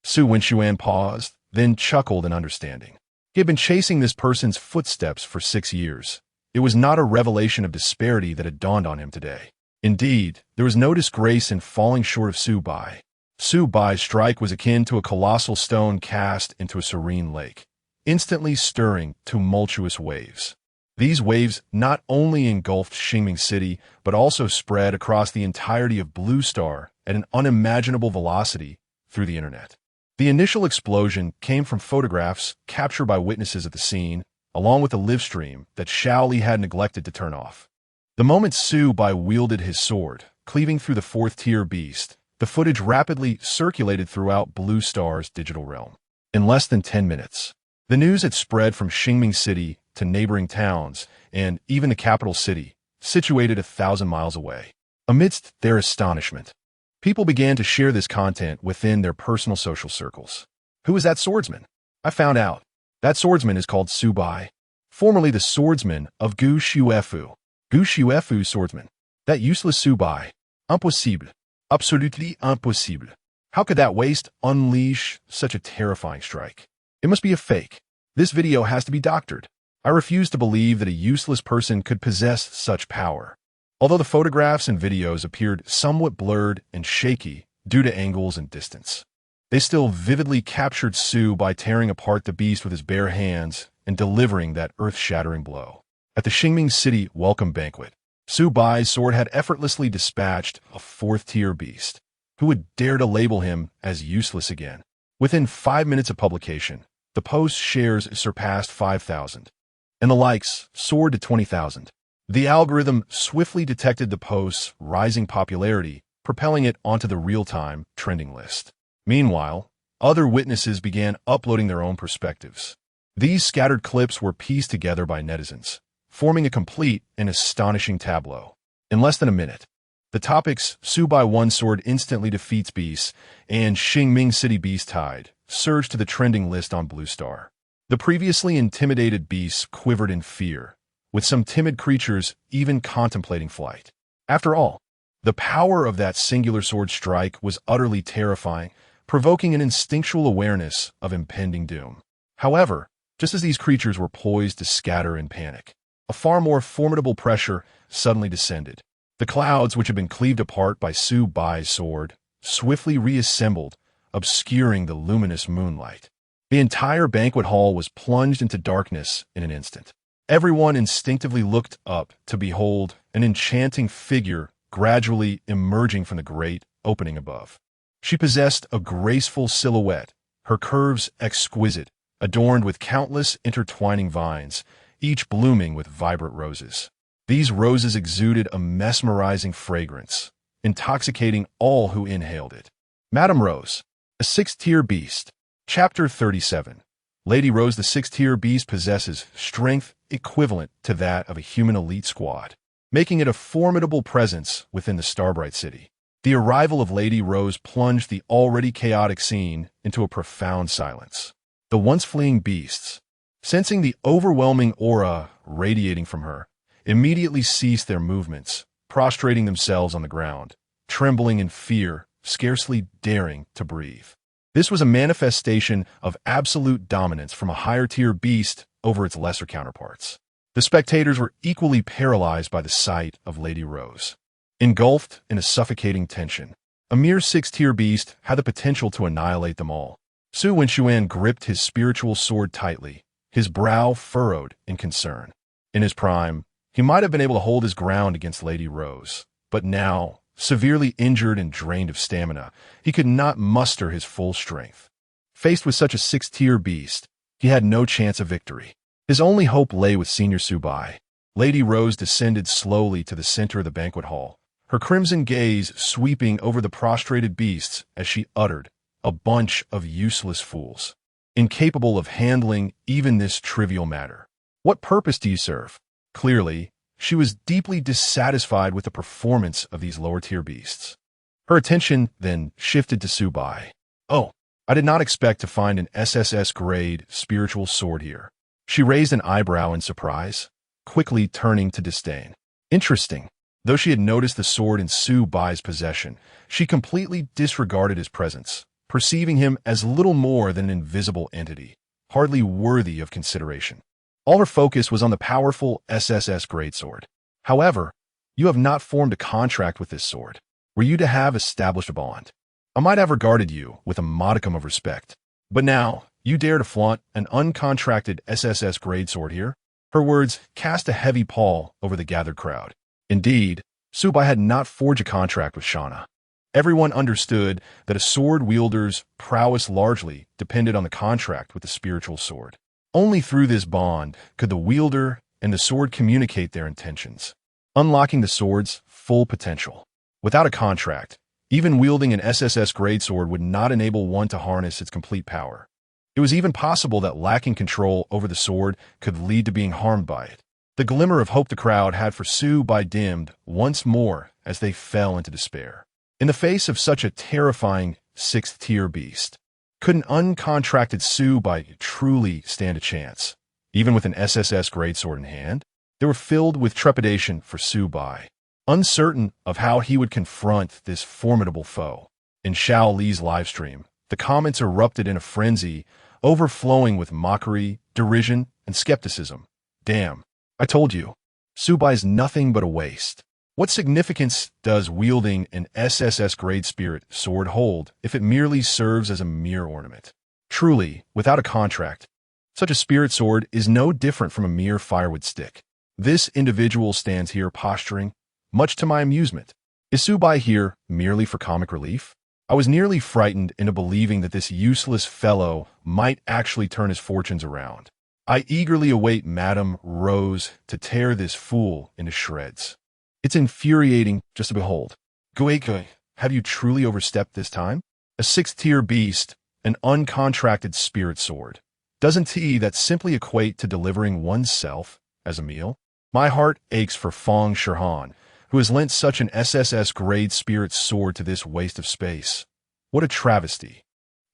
Su Wenxuan paused, then chuckled in understanding. He had been chasing this person's footsteps for 6 years. It was not a revelation of disparity that had dawned on him today. Indeed, there was no disgrace in falling short of Su Bai. Su Bai's strike was akin to a colossal stone cast into a serene lake, instantly stirring tumultuous waves. These waves not only engulfed Xingming City, but also spread across the entirety of Blue Star at an unimaginable velocity through the internet. The initial explosion came from photographs captured by witnesses at the scene, along with a live stream that Shaoli had neglected to turn off. The moment Su Bai wielded his sword, cleaving through the fourth-tier beast, the footage rapidly circulated throughout Blue Star's digital realm. In less than 10 minutes, the news had spread from Xingming City to neighboring towns, and even the capital city, situated 1,000 miles away. Amidst their astonishment, people began to share this content within their personal social circles. Who is that swordsman? I found out. That swordsman is called Su Bai, formerly the swordsman of Gu Xuefu. Gu Xuefu's swordsman. That useless Su Bai. Impossible. Absolutely impossible. How could that waste unleash such a terrifying strike? It must be a fake. This video has to be doctored. I refuse to believe that a useless person could possess such power. Although the photographs and videos appeared somewhat blurred and shaky due to angles and distance, they still vividly captured Su by tearing apart the beast with his bare hands and delivering that earth-shattering blow. At the Xingming City welcome banquet, Su Bai's sword had effortlessly dispatched a fourth-tier beast. Who would dare to label him as useless again? Within 5 minutes of publication, the post's shares surpassed 5,000, and the likes soared to 20,000. The algorithm swiftly detected the post's rising popularity, propelling it onto the real-time trending list. Meanwhile, other witnesses began uploading their own perspectives. These scattered clips were pieced together by netizens, forming a complete and astonishing tableau. In less than a minute, the topics Su Bai One Sword instantly defeats beasts and Xingming City Beast Tide surged to the trending list on Blue Star. The previously intimidated beasts quivered in fear, with some timid creatures even contemplating flight. After all, the power of that singular sword strike was utterly terrifying, provoking an instinctual awareness of impending doom. However, just as these creatures were poised to scatter in panic, a far more formidable pressure suddenly descended. The clouds, which had been cleaved apart by Su Bai's sword, swiftly reassembled, obscuring the luminous moonlight. The entire banquet hall was plunged into darkness in an instant. Everyone instinctively looked up to behold an enchanting figure gradually emerging from the great opening above. She possessed a graceful silhouette, her curves exquisite, adorned with countless intertwining vines, each blooming with vibrant roses. These roses exuded a mesmerizing fragrance, intoxicating all who inhaled it. Madame Rose, a sixth-tier beast. Chapter 37. Lady Rose, the sixth-tier beast, possesses strength equivalent to that of a human elite squad, making it a formidable presence within the Starbright City. The arrival of Lady Rose plunged the already chaotic scene into a profound silence. The once fleeing beasts, sensing the overwhelming aura radiating from her, immediately ceased their movements, prostrating themselves on the ground, trembling in fear, scarcely daring to breathe. This was a manifestation of absolute dominance from a higher-tier beast over its lesser counterparts. The spectators were equally paralyzed by the sight of Lady Rose. Engulfed in a suffocating tension, a mere 6th-tier beast had the potential to annihilate them all. Su Wenxuan gripped his spiritual sword tightly, his brow furrowed in concern. In his prime, he might have been able to hold his ground against Lady Rose, but now, severely injured and drained of stamina, he could not muster his full strength. Faced with such a 6th-tier beast, he had no chance of victory. His only hope lay with Senior Su Bai. Lady Rose descended slowly to the center of the banquet hall, her crimson gaze sweeping over the prostrated beasts as she uttered, "A bunch of useless fools, incapable of handling even this trivial matter. What purpose do you serve?" Clearly, she was deeply dissatisfied with the performance of these lower-tier beasts. Her attention then shifted to Su Bai. "Oh, I did not expect to find an SSS-grade spiritual sword here." She raised an eyebrow in surprise, quickly turning to disdain. Interesting. Though she had noticed the sword in Su Bai's possession, she completely disregarded his presence, perceiving him as little more than an invisible entity, hardly worthy of consideration. All her focus was on the powerful SSS greatsword. "However, you have not formed a contract with this sword. Were you to have established a bond, I might have regarded you with a modicum of respect. But now, you dare to flaunt an uncontracted SSS greatsword here?" Her words cast a heavy pall over the gathered crowd. Indeed, Su Bai had not forged a contract with Shauna. Everyone understood that a sword wielder's prowess largely depended on the contract with the spiritual sword. Only through this bond could the wielder and the sword communicate their intentions, unlocking the sword's full potential. Without a contract, even wielding an SSS greatsword would not enable one to harness its complete power. It was even possible that lacking control over the sword could lead to being harmed by it. The glimmer of hope the crowd had for Su Bai dimmed once more as they fell into despair. In the face of such a terrifying 6th-tier beast, could an uncontracted Su Bai truly stand a chance, even with an SSS greatsword in hand? They were filled with trepidation for Su Bai, uncertain of how he would confront this formidable foe. In Xiao Li's livestream, the comments erupted in a frenzy, overflowing with mockery, derision, and skepticism. "Damn, I told you, Su Bai's nothing but a waste. What significance does wielding an SSS-grade spirit sword hold if it merely serves as a mere ornament? Truly, without a contract, such a spirit sword is no different from a mere firewood stick. This individual stands here posturing, much to my amusement. Is Su Bai here merely for comic relief? I was nearly frightened into believing that this useless fellow might actually turn his fortunes around. I eagerly await Madame Rose to tear this fool into shreds. It's infuriating just to behold. Guekui, have you truly overstepped this time? A 6th-tier beast, an uncontracted spirit sword. Doesn't that simply equate to delivering oneself as a meal? My heart aches for Fong Shihan, who has lent such an SSS-grade spirit sword to this waste of space. What a travesty.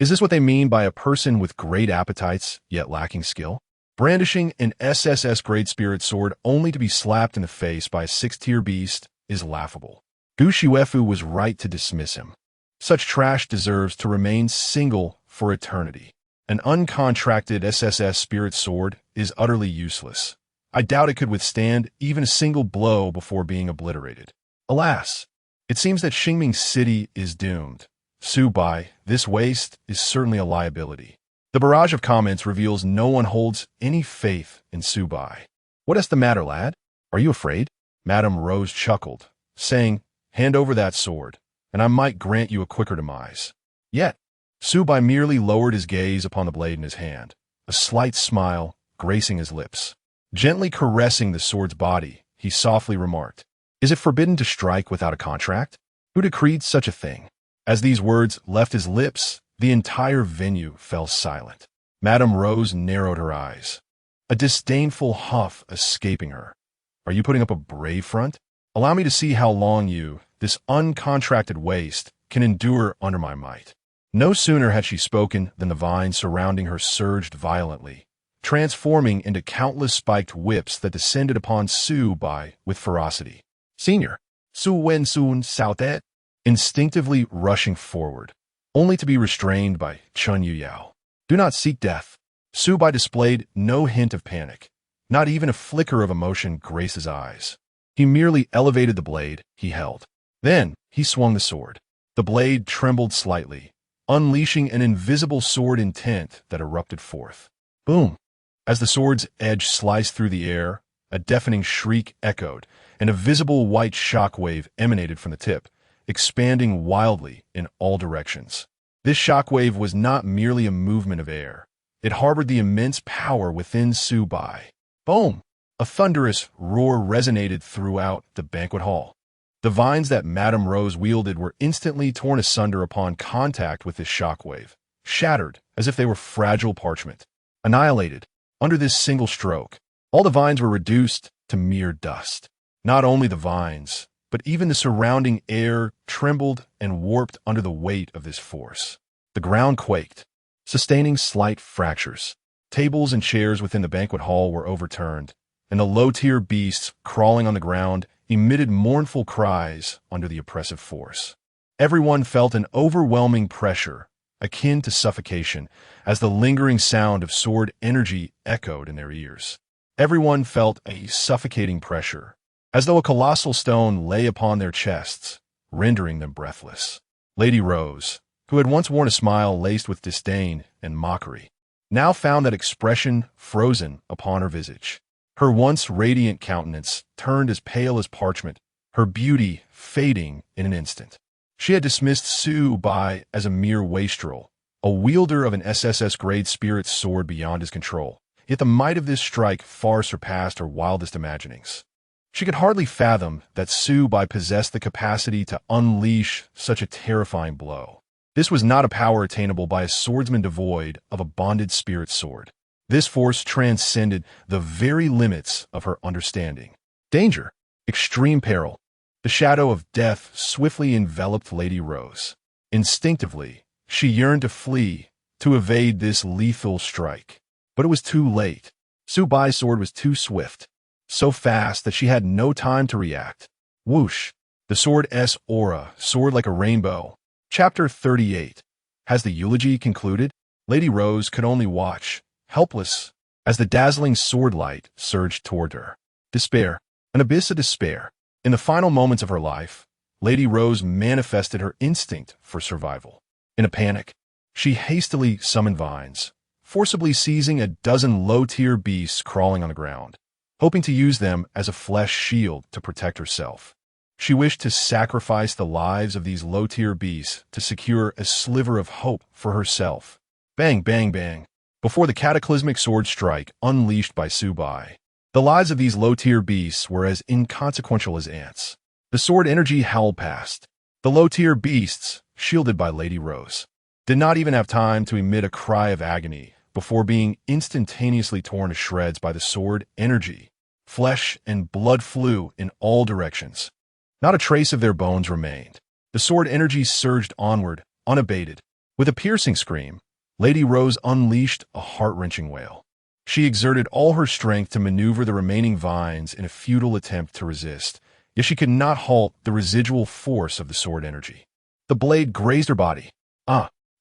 Is this what they mean by a person with great appetites, yet lacking skill? Brandishing an SSS-grade spirit sword only to be slapped in the face by a 6th-tier beast is laughable. Gu Shiwefu was right to dismiss him. Such trash deserves to remain single for eternity. An uncontracted SSS spirit sword is utterly useless. I doubt it could withstand even a single blow before being obliterated. Alas, it seems that Xingming City is doomed. Su Bai, this waste is certainly a liability. The barrage of comments reveals no one holds any faith in Su Bai. What is the matter, lad? Are you afraid? Madame Rose chuckled, saying, "Hand over that sword, and I might grant you a quicker demise." Yet, Su Bai merely lowered his gaze upon the blade in his hand, a slight smile gracing his lips. Gently caressing the sword's body, he softly remarked, "Is it forbidden to strike without a contract? Who decreed such a thing?" As these words left his lips, the entire venue fell silent. Madame Rose narrowed her eyes, a disdainful huff escaping her. "Are you putting up a brave front? Allow me to see how long you, this uncontracted waste, can endure under my might." No sooner had she spoken than the vines surrounding her surged violently, transforming into countless spiked whips that descended upon Su Bai with ferocity. Senior, Su Wen Sun Sao, instinctively rushing forward, only to be restrained by Chun Yu Yao. Do not seek death. Su Bai displayed no hint of panic. Not even a flicker of emotion graced his eyes. He merely elevated the blade he held. Then he swung the sword. The blade trembled slightly, unleashing an invisible sword intent that erupted forth. Boom! As the sword's edge sliced through the air, a deafening shriek echoed, and a visible white shockwave emanated from the tip, expanding wildly in all directions. This shockwave was not merely a movement of air. It harbored the immense power within Su Bai. Boom! A thunderous roar resonated throughout the banquet hall. The vines that Madame Rose wielded were instantly torn asunder upon contact with this shockwave, shattered as if they were fragile parchment. Annihilated. Under this single stroke, all the vines were reduced to mere dust. Not only the vines, but even the surrounding air trembled and warped under the weight of this force. The ground quaked, sustaining slight fractures. Tables and chairs within the banquet hall were overturned, and the low-tier beasts crawling on the ground emitted mournful cries under the oppressive force. Everyone felt an overwhelming pressure, akin to suffocation, as the lingering sound of sword energy echoed in their ears. Everyone felt a suffocating pressure, as though a colossal stone lay upon their chests, rendering them breathless. Lady Rose, who had once worn a smile laced with disdain and mockery, now found that expression frozen upon her visage. Her once radiant countenance turned as pale as parchment, her beauty fading in an instant. She had dismissed Su Bai as a mere wastrel, a wielder of an SSS-grade spirit sword beyond his control, yet the might of this strike far surpassed her wildest imaginings. She could hardly fathom that Su Bai possessed the capacity to unleash such a terrifying blow. This was not a power attainable by a swordsman devoid of a bonded spirit sword. This force transcended the very limits of her understanding. Danger, extreme peril. The shadow of death swiftly enveloped Lady Rose. Instinctively, she yearned to flee, to evade this lethal strike. But it was too late. Su Bai's sword was too swift, so fast that she had no time to react. Whoosh! The sword's aura soared like a rainbow. Chapter 38. Has the eulogy concluded? Lady Rose could only watch, helpless, as the dazzling sword light surged toward her. Despair, an abyss of despair. In the final moments of her life, Lady Rose manifested her instinct for survival. In a panic, she hastily summoned vines, forcibly seizing a dozen low-tier beasts crawling on the ground, hoping to use them as a flesh shield to protect herself. She wished to sacrifice the lives of these low-tier beasts to secure a sliver of hope for herself. Bang, bang, bang, before the cataclysmic sword strike unleashed by Su Bai. The lives of these low-tier beasts were as inconsequential as ants. The sword energy howled past. The low-tier beasts, shielded by Lady Rose, did not even have time to emit a cry of agony before being instantaneously torn to shreds by the sword energy. Flesh and blood flew in all directions. Not a trace of their bones remained. The sword energy surged onward, unabated. With a piercing scream, Lady Rose unleashed a heart-wrenching wail. She exerted all her strength to maneuver the remaining vines in a futile attempt to resist, yet she could not halt the residual force of the sword energy. The blade grazed her body.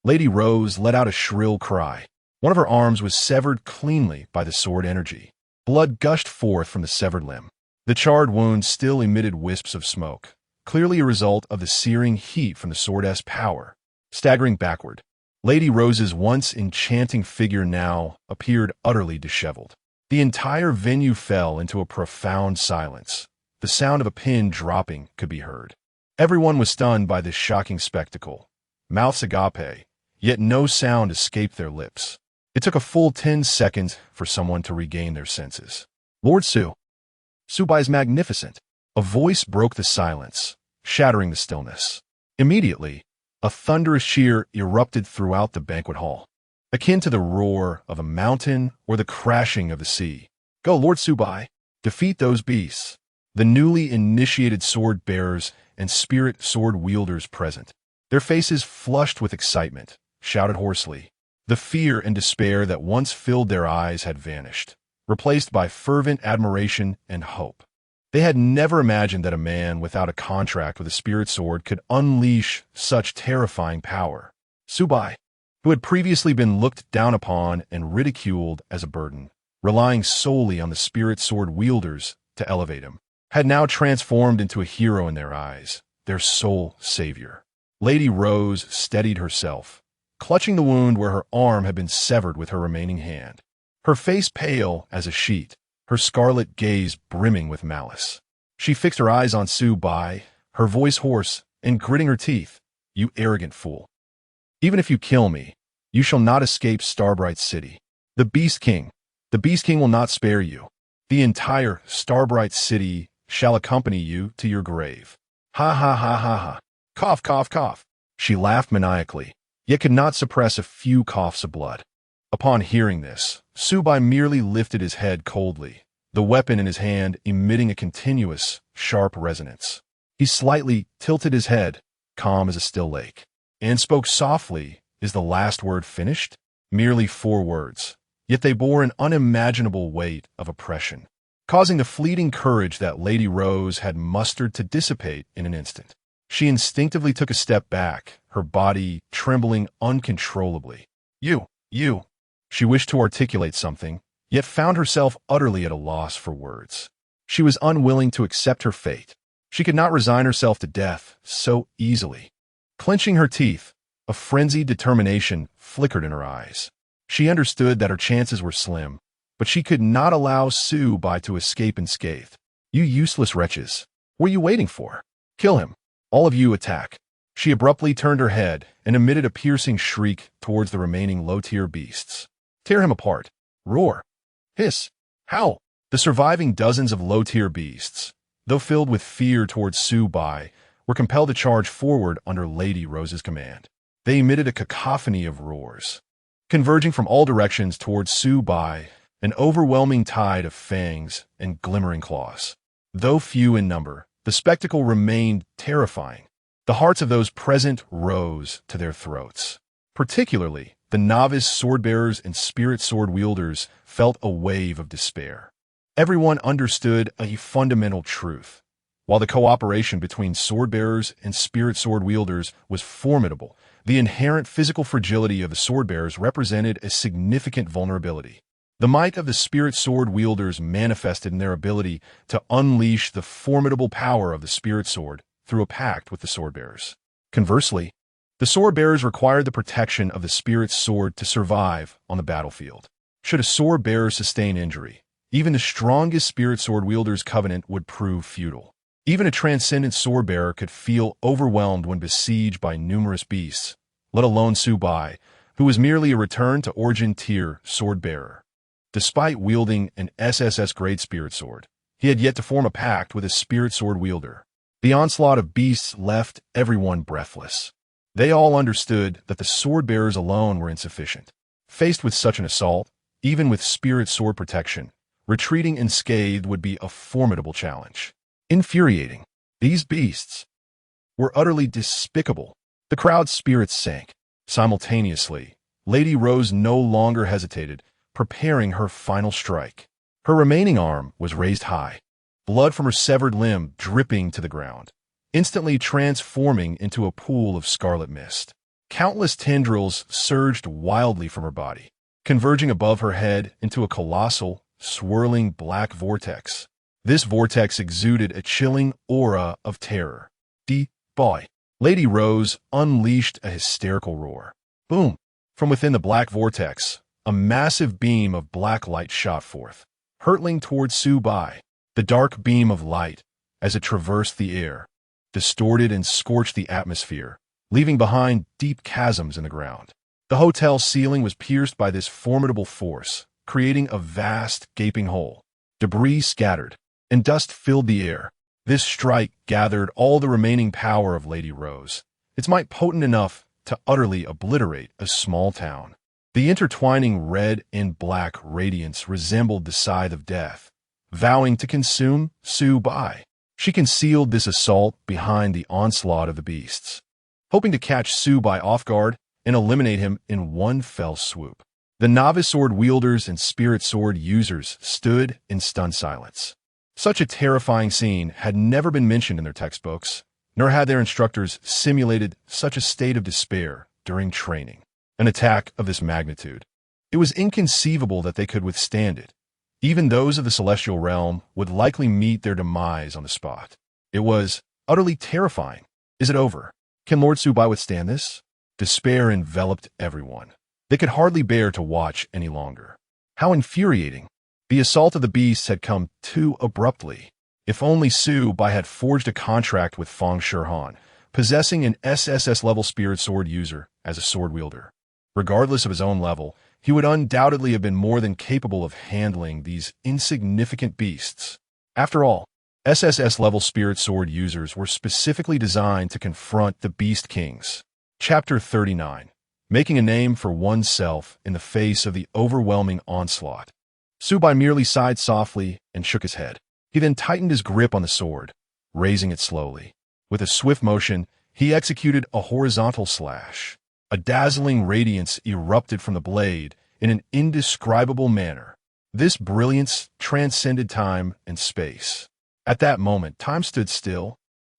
Lady Rose let out a shrill cry. One of her arms was severed cleanly by the sword energy. Blood gushed forth from the severed limb. The charred wound still emitted wisps of smoke, clearly a result of the searing heat from the sword's power. Staggering backward, Lady Rose's once enchanting figure now appeared utterly disheveled. The entire venue fell into a profound silence. The sound of a pin dropping could be heard. Everyone was stunned by this shocking spectacle. Mouths agape, yet no sound escaped their lips. It took a full 10 seconds for someone to regain their senses. Lord Su Bai is magnificent. A voice broke the silence, shattering the stillness. Immediately, a thunderous cheer erupted throughout the banquet hall, akin to the roar of a mountain or the crashing of the sea. Go, Lord Su Bai, defeat those beasts. The newly initiated sword bearers and spirit sword wielders present, their faces flushed with excitement, shouted hoarsely. The fear and despair that once filled their eyes had vanished, replaced by fervent admiration and hope. They had never imagined that a man without a contract with a spirit sword could unleash such terrifying power. Subai, who had previously been looked down upon and ridiculed as a burden, relying solely on the spirit sword wielders to elevate him, had now transformed into a hero in their eyes, their sole savior. Lady Rose steadied herself, clutching the wound where her arm had been severed with her remaining hand. Her face pale as a sheet, her scarlet gaze brimming with malice. She fixed her eyes on Subai, her voice hoarse and gritting her teeth. "You arrogant fool. Even if you kill me, you shall not escape Starbright City. The Beast King will not spare you. The entire Starbright City shall accompany you to your grave." Ha ha ha ha ha. Cough, cough, cough. She laughed maniacally, yet could not suppress a few coughs of blood. Upon hearing this, Subai merely lifted his head coldly, the weapon in his hand emitting a continuous, sharp resonance. He slightly tilted his head, calm as a still lake, and spoke softly. "Is the last word finished?" Merely 4 words, yet they bore an unimaginable weight of oppression, causing the fleeting courage that Lady Rose had mustered to dissipate in an instant. She instinctively took a step back, her body trembling uncontrollably. You. She wished to articulate something, yet found herself utterly at a loss for words. She was unwilling to accept her fate. She could not resign herself to death so easily. Clenching her teeth, a frenzied determination flickered in her eyes. She understood that her chances were slim, but she could not allow Subai to escape unscathed. "You useless wretches. What are you waiting for? Kill him. All of you attack." She abruptly turned her head and emitted a piercing shriek towards the remaining low-tier beasts. "Tear him apart. Roar. Hiss. Howl." The surviving dozens of low-tier beasts, though filled with fear towards Subai, were compelled to charge forward under Lady Rose's command. They emitted a cacophony of roars, converging from all directions towards Subai, an overwhelming tide of fangs and glimmering claws. Though few in number, the spectacle remained terrifying. The hearts of those present rose to their throats. Particularly, the novice sword-bearers and spirit sword wielders felt a wave of despair. Everyone understood a fundamental truth. While the cooperation between sword-bearers and spirit sword wielders was formidable, the inherent physical fragility of the sword-bearers represented a significant vulnerability. The might of the spirit sword wielders manifested in their ability to unleash the formidable power of the spirit sword through a pact with the sword-bearers. Conversely, the sword-bearers required the protection of the spirit sword to survive on the battlefield. Should a sword-bearer sustain injury, even the strongest spirit sword wielder's covenant would prove futile. Even a transcendent sword-bearer could feel overwhelmed when besieged by numerous beasts, let alone Subai, who was merely a return-to-origin tier sword-bearer. Despite wielding an SSS-grade spirit sword, he had yet to form a pact with a spirit sword wielder. The onslaught of beasts left everyone breathless. They all understood that the sword-bearers alone were insufficient. Faced with such an assault, even with spirit sword protection, retreating unscathed would be a formidable challenge. Infuriating. These beasts were utterly despicable. The crowd's spirits sank. Simultaneously, Lady Rose no longer hesitated, preparing her final strike. Her remaining arm was raised high, blood from her severed limb dripping to the ground, instantly transforming into a pool of scarlet mist. Countless tendrils surged wildly from her body, converging above her head into a colossal, swirling black vortex. This vortex exuded a chilling aura of terror. Boy. Lady Rose unleashed a hysterical roar. Boom! From within the black vortex, a massive beam of black light shot forth, hurtling towards Subai. The dark beam of light, as it traversed the air, distorted and scorched the atmosphere, leaving behind deep chasms in the ground. The hotel ceiling was pierced by this formidable force, creating a vast, gaping hole. Debris scattered, and dust filled the air. This strike gathered all the remaining power of Lady Rose, its might potent enough to utterly obliterate a small town. The intertwining red and black radiance resembled the scythe of death, vowing to consume Subai. She concealed this assault behind the onslaught of the beasts, hoping to catch Subai off guard and eliminate him in one fell swoop. The novice sword wielders and spirit sword users stood in stunned silence. Such a terrifying scene had never been mentioned in their textbooks, nor had their instructors simulated such a state of despair during training. An attack of this magnitude. It was inconceivable that they could withstand it. Even those of the celestial realm would likely meet their demise on the spot. It was utterly terrifying. Is it over? Can Lord Subai withstand this? Despair enveloped everyone. They could hardly bear to watch any longer. How infuriating. The assault of the beasts had come too abruptly. If only Subai had forged a contract with Feng Shirhan, possessing an SSS-level spirit sword user as a sword wielder. Regardless of his own level, he would undoubtedly have been more than capable of handling these insignificant beasts. After all, SSS-level spirit sword users were specifically designed to confront the Beast Kings. Chapter 39. Making a name for oneself in the face of the overwhelming onslaught. Subai merely sighed softly and shook his head. He then tightened his grip on the sword, raising it slowly. With a swift motion, he executed a horizontal slash. A dazzling radiance erupted from the blade in an indescribable manner. This brilliance transcended time and space. At that moment, time stood still,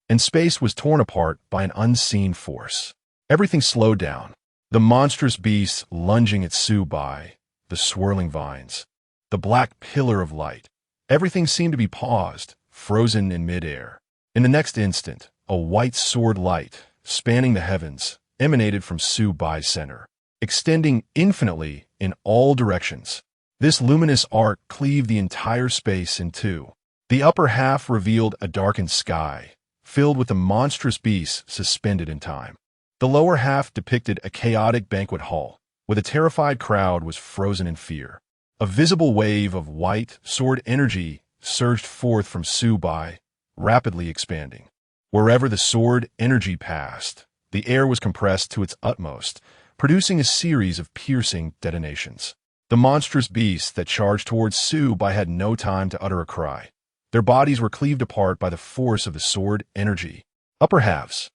and space was torn apart by an unseen force. Everything slowed down. The monstrous beasts lunging at Subai, the swirling vines, the black pillar of light. Everything seemed to be paused, frozen in midair. In the next instant, a white sword light, spanning the heavens, emanated from Subai's center, extending infinitely in all directions. This luminous arc cleaved the entire space in two. The upper half revealed a darkened sky, filled with the monstrous beasts suspended in time. The lower half depicted a chaotic banquet hall, where the terrified crowd was frozen in fear. A visible wave of white sword energy surged forth from Subai, rapidly expanding. Wherever the sword energy passed, the air was compressed to its utmost, producing a series of piercing detonations. The monstrous beasts that charged towards Subai had no time to utter a cry. Their bodies were cleaved apart by the force of the sword energy. Upper halves,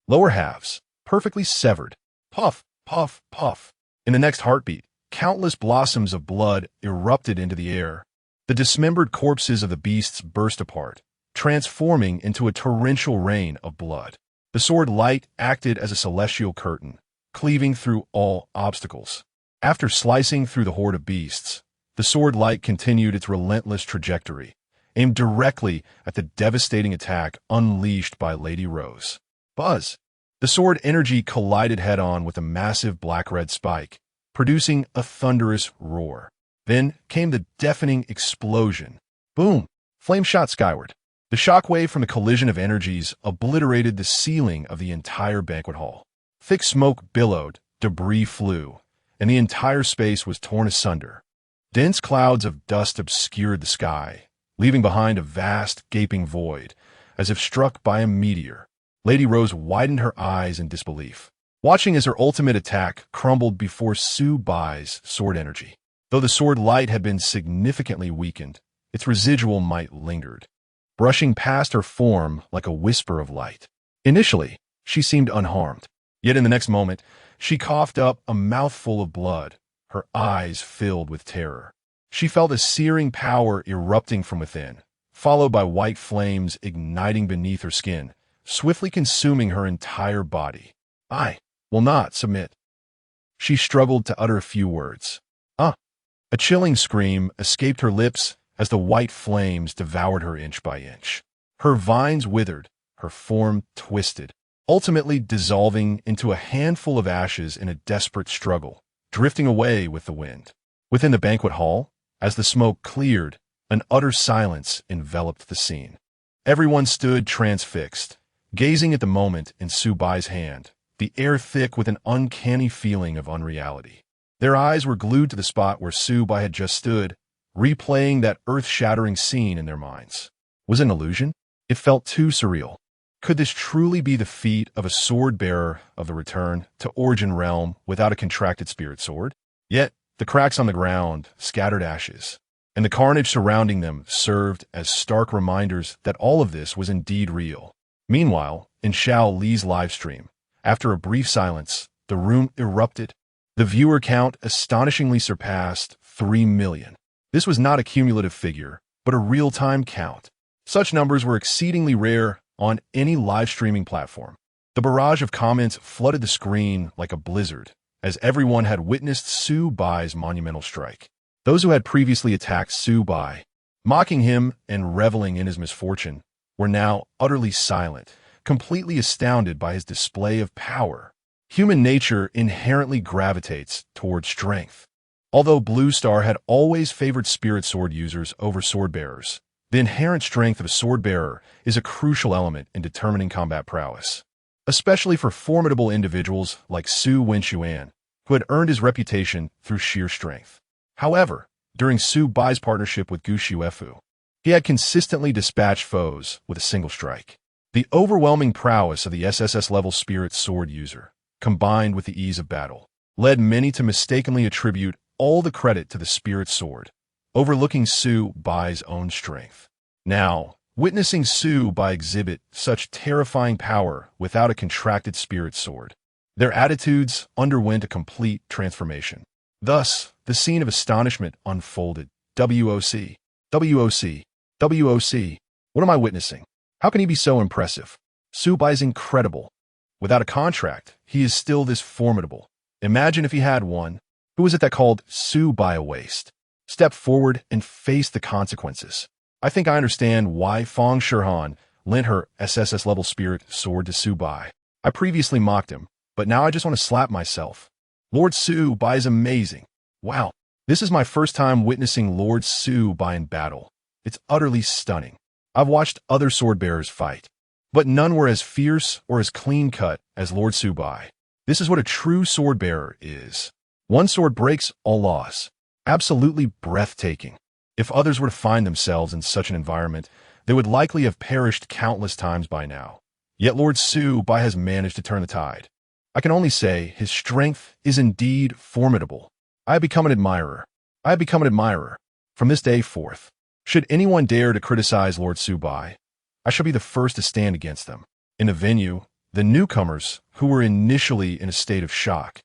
lower halves, perfectly severed. Puff, puff, puff. In the next heartbeat, countless blossoms of blood erupted into the air. The dismembered corpses of the beasts burst apart, transforming into a torrential rain of blood. The sword light acted as a celestial curtain, cleaving through all obstacles. After slicing through the horde of beasts, the sword light continued its relentless trajectory, aimed directly at the devastating attack unleashed by Lady Rose. Buzz! The sword energy collided head-on with a massive black-red spike, producing a thunderous roar. Then came the deafening explosion. Boom! Flame shot skyward. The shockwave from the collision of energies obliterated the ceiling of the entire banquet hall. Thick smoke billowed, debris flew, and the entire space was torn asunder. Dense clouds of dust obscured the sky, leaving behind a vast, gaping void, as if struck by a meteor. Lady Rose widened her eyes in disbelief, watching as her ultimate attack crumbled before Subai's sword energy. Though the sword light had been significantly weakened, its residual might lingered, brushing past her form like a whisper of light. Initially, she seemed unharmed. Yet in the next moment, she coughed up a mouthful of blood, her eyes filled with terror. She felt a searing power erupting from within, followed by white flames igniting beneath her skin, swiftly consuming her entire body. I will not submit. She struggled to utter a few words. A chilling scream escaped her lips as the white flames devoured her inch by inch. Her vines withered, her form twisted, ultimately dissolving into a handful of ashes in a desperate struggle, drifting away with the wind. Within the banquet hall, as the smoke cleared, an utter silence enveloped the scene. Everyone stood transfixed, gazing at the moment in Subai's hand, the air thick with an uncanny feeling of unreality. Their eyes were glued to the spot where Subai had just stood, replaying that earth-shattering scene in their minds. Was it an illusion? It felt too surreal. Could this truly be the feat of a sword-bearer of the return to Origin Realm without a contracted spirit sword? Yet, the cracks on the ground scattered ashes, and the carnage surrounding them served as stark reminders that all of this was indeed real. Meanwhile, in Xiao Li's livestream, after a brief silence, the room erupted. The viewer count astonishingly surpassed 3 million. This was not a cumulative figure, but a real-time count. Such numbers were exceedingly rare on any live streaming platform. The barrage of comments flooded the screen like a blizzard, as everyone had witnessed Su Bai's monumental strike. Those who had previously attacked Su Bai, mocking him and reveling in his misfortune, were now utterly silent, completely astounded by his display of power. Human nature inherently gravitates toward strength. Although Blue Star had always favored spirit sword users over sword bearers, the inherent strength of a sword bearer is a crucial element in determining combat prowess, especially for formidable individuals like Su Wenxuan, who had earned his reputation through sheer strength. However, during Su Bai's partnership with Gu Shuefu, he had consistently dispatched foes with a single strike. The overwhelming prowess of the SSS-level spirit sword user, combined with the ease of battle, led many to mistakenly attribute all the credit to the spirit sword, overlooking Su Bai's own strength. Now, witnessing Su Bai exhibit such terrifying power without a contracted spirit sword, their attitudes underwent a complete transformation. Thus, the scene of astonishment unfolded. WOC. WOC. WOC. What am I witnessing? How can he be so impressive? Su Bai's incredible. Without a contract, he is still this formidable. Imagine if he had one. Who was it that called Su Bai a waste? Step forward and face the consequences. I think I understand why Fang Shihan lent her SSS-level spirit sword to Su Bai. I previously mocked him, but now I just want to slap myself. Lord Su Bai is amazing. Wow, this is my first time witnessing Lord Su Bai in battle. It's utterly stunning. I've watched other sword bearers fight, but none were as fierce or as clean-cut as Lord Su Bai. This is what a true sword bearer is. One sword breaks, all loss. Absolutely breathtaking. If others were to find themselves in such an environment, they would likely have perished countless times by now. Yet Lord Su Bai has managed to turn the tide. I can only say his strength is indeed formidable. I have become an admirer. I have become an admirer. From this day forth, should anyone dare to criticize Lord Su Bai, I shall be the first to stand against them. In the venue, the newcomers, who were initially in a state of shock,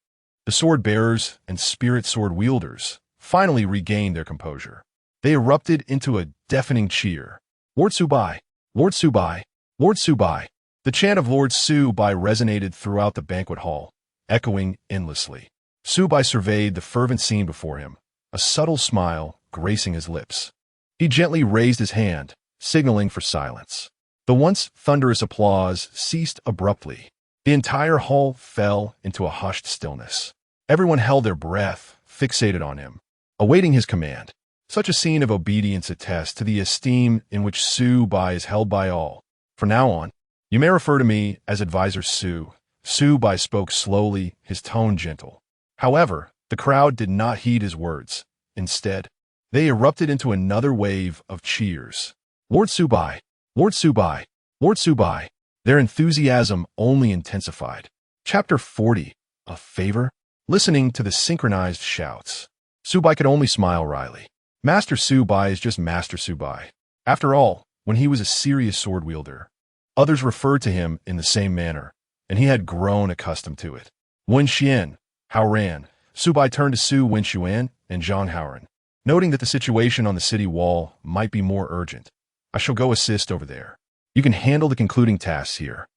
the sword bearers and spirit sword wielders, finally regained their composure. They erupted into a deafening cheer. Lord Su Bai! Lord Su Bai! Lord Su Bai! The chant of Lord Su Bai resonated throughout the banquet hall, echoing endlessly. Su Bai surveyed the fervent scene before him, a subtle smile gracing his lips. He gently raised his hand, signaling for silence. The once thunderous applause ceased abruptly. The entire hall fell into a hushed stillness. Everyone held their breath, fixated on him, awaiting his command. Such a scene of obedience attests to the esteem in which Su Bai is held by all. From now on, you may refer to me as Advisor Su. Su Bai spoke slowly, his tone gentle. However, the crowd did not heed his words. Instead, they erupted into another wave of cheers. Lord Su Bai! Lord Su Bai! Lord Su Bai! Their enthusiasm only intensified. Chapter 40. A favor? Listening to the synchronized shouts, Su Bai could only smile wryly. Master Su Bai is just Master Su Bai. After all, when he was a serious sword wielder, others referred to him in the same manner, and he had grown accustomed to it. Wen Xian, Hao Ran, Su Bai turned to Su Wenxuan and Zhang Haoran, noting that the situation on the city wall might be more urgent. I shall go assist over there. You can handle the concluding tasks here.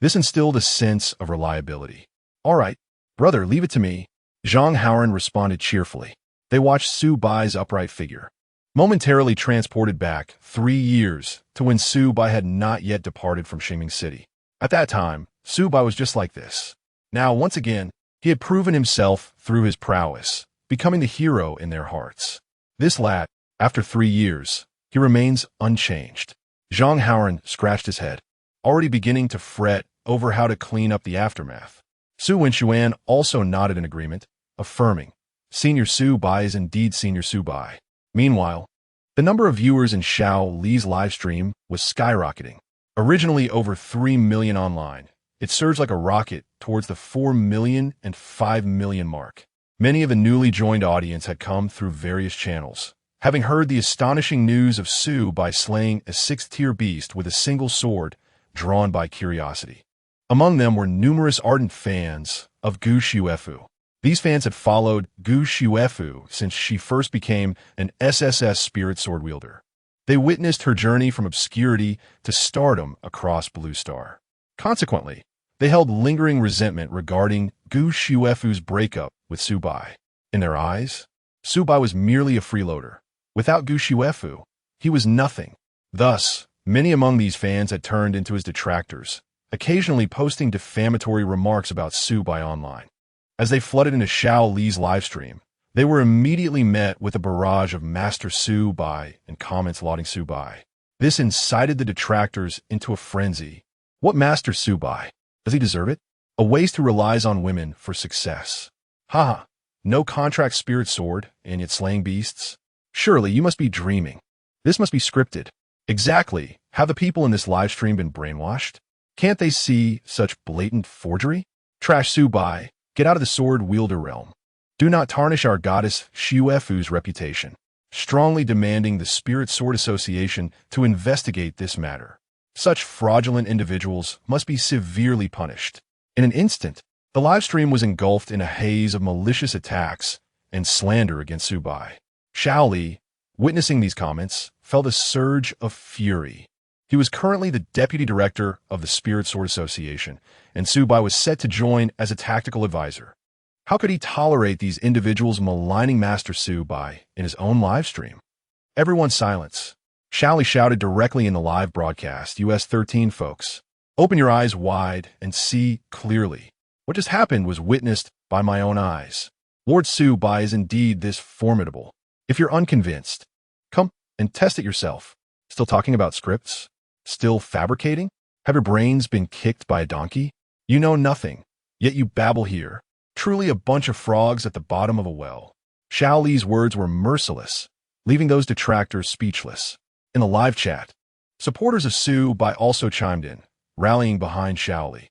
This instilled a sense of reliability. All right, brother, leave it to me. Zhang Haoran responded cheerfully. They watched Su Bai's upright figure, momentarily transported back 3 years to when Su Bai had not yet departed from Xingming City. At that time, Su Bai was just like this. Now, once again, he had proven himself through his prowess, becoming the hero in their hearts. This lad, after 3 years, he remains unchanged. Zhang Haoran scratched his head, already beginning to fret over how to clean up the aftermath. Su Wenxuan also nodded in agreement, affirming, Senior Su Bai is indeed Senior Su Bai. Meanwhile, the number of viewers in Xiao Li's livestream was skyrocketing. Originally over 3 million online, it surged like a rocket towards the 4 million and 5 million mark. Many of the newly joined audience had come through various channels, having heard the astonishing news of Su Bai slaying a 6th-tier beast with a single sword, drawn by curiosity. Among them were numerous ardent fans of Gu Shuefu. These fans had followed Gu Shuefu since she first became an SSS spirit sword wielder. They witnessed her journey from obscurity to stardom across Blue Star. Consequently, they held lingering resentment regarding Gu Shuefu's breakup with Su Bai. In their eyes, Su Bai was merely a freeloader. Without Gu Shuefu, he was nothing. Thus, many among these fans had turned into his detractors, occasionally posting defamatory remarks about Su Bai online. As they flooded into Xiao Li's livestream, they were immediately met with a barrage of Master Su Bai and comments lauding Su Bai. This incited the detractors into a frenzy. What Master Su Bai? Does he deserve it? A waste who relies on women for success. Haha, no contract spirit sword, and yet slaying beasts? Surely you must be dreaming. This must be scripted. Exactly. Have the people in this livestream been brainwashed? Can't they see such blatant forgery? Trash Su Bai, get out of the sword wielder realm. Do not tarnish our goddess Shuefu's reputation. Strongly demanding the Spirit Sword Association to investigate this matter. Such fraudulent individuals must be severely punished. In an instant, the livestream was engulfed in a haze of malicious attacks and slander against Su Bai. Xiao Li, witnessing these comments, felt a surge of fury. He was currently the deputy director of the Spirit Sword Association, and Su Bai was set to join as a tactical advisor. How could he tolerate these individuals maligning Master Su Bai in his own livestream? Everyone silence. Xiao Li shouted directly in the live broadcast, US 13 folks. Open your eyes wide and see clearly. What just happened was witnessed by my own eyes. Lord Su Bai is indeed this formidable. If you're unconvinced, come and test it yourself. Still talking about scripts? Still fabricating? Have your brains been kicked by a donkey? You know nothing, yet you babble here. Truly a bunch of frogs at the bottom of a well. Xiao Li's words were merciless, leaving those detractors speechless. In the live chat, supporters of Su Bai also chimed in, rallying behind Xiao Li.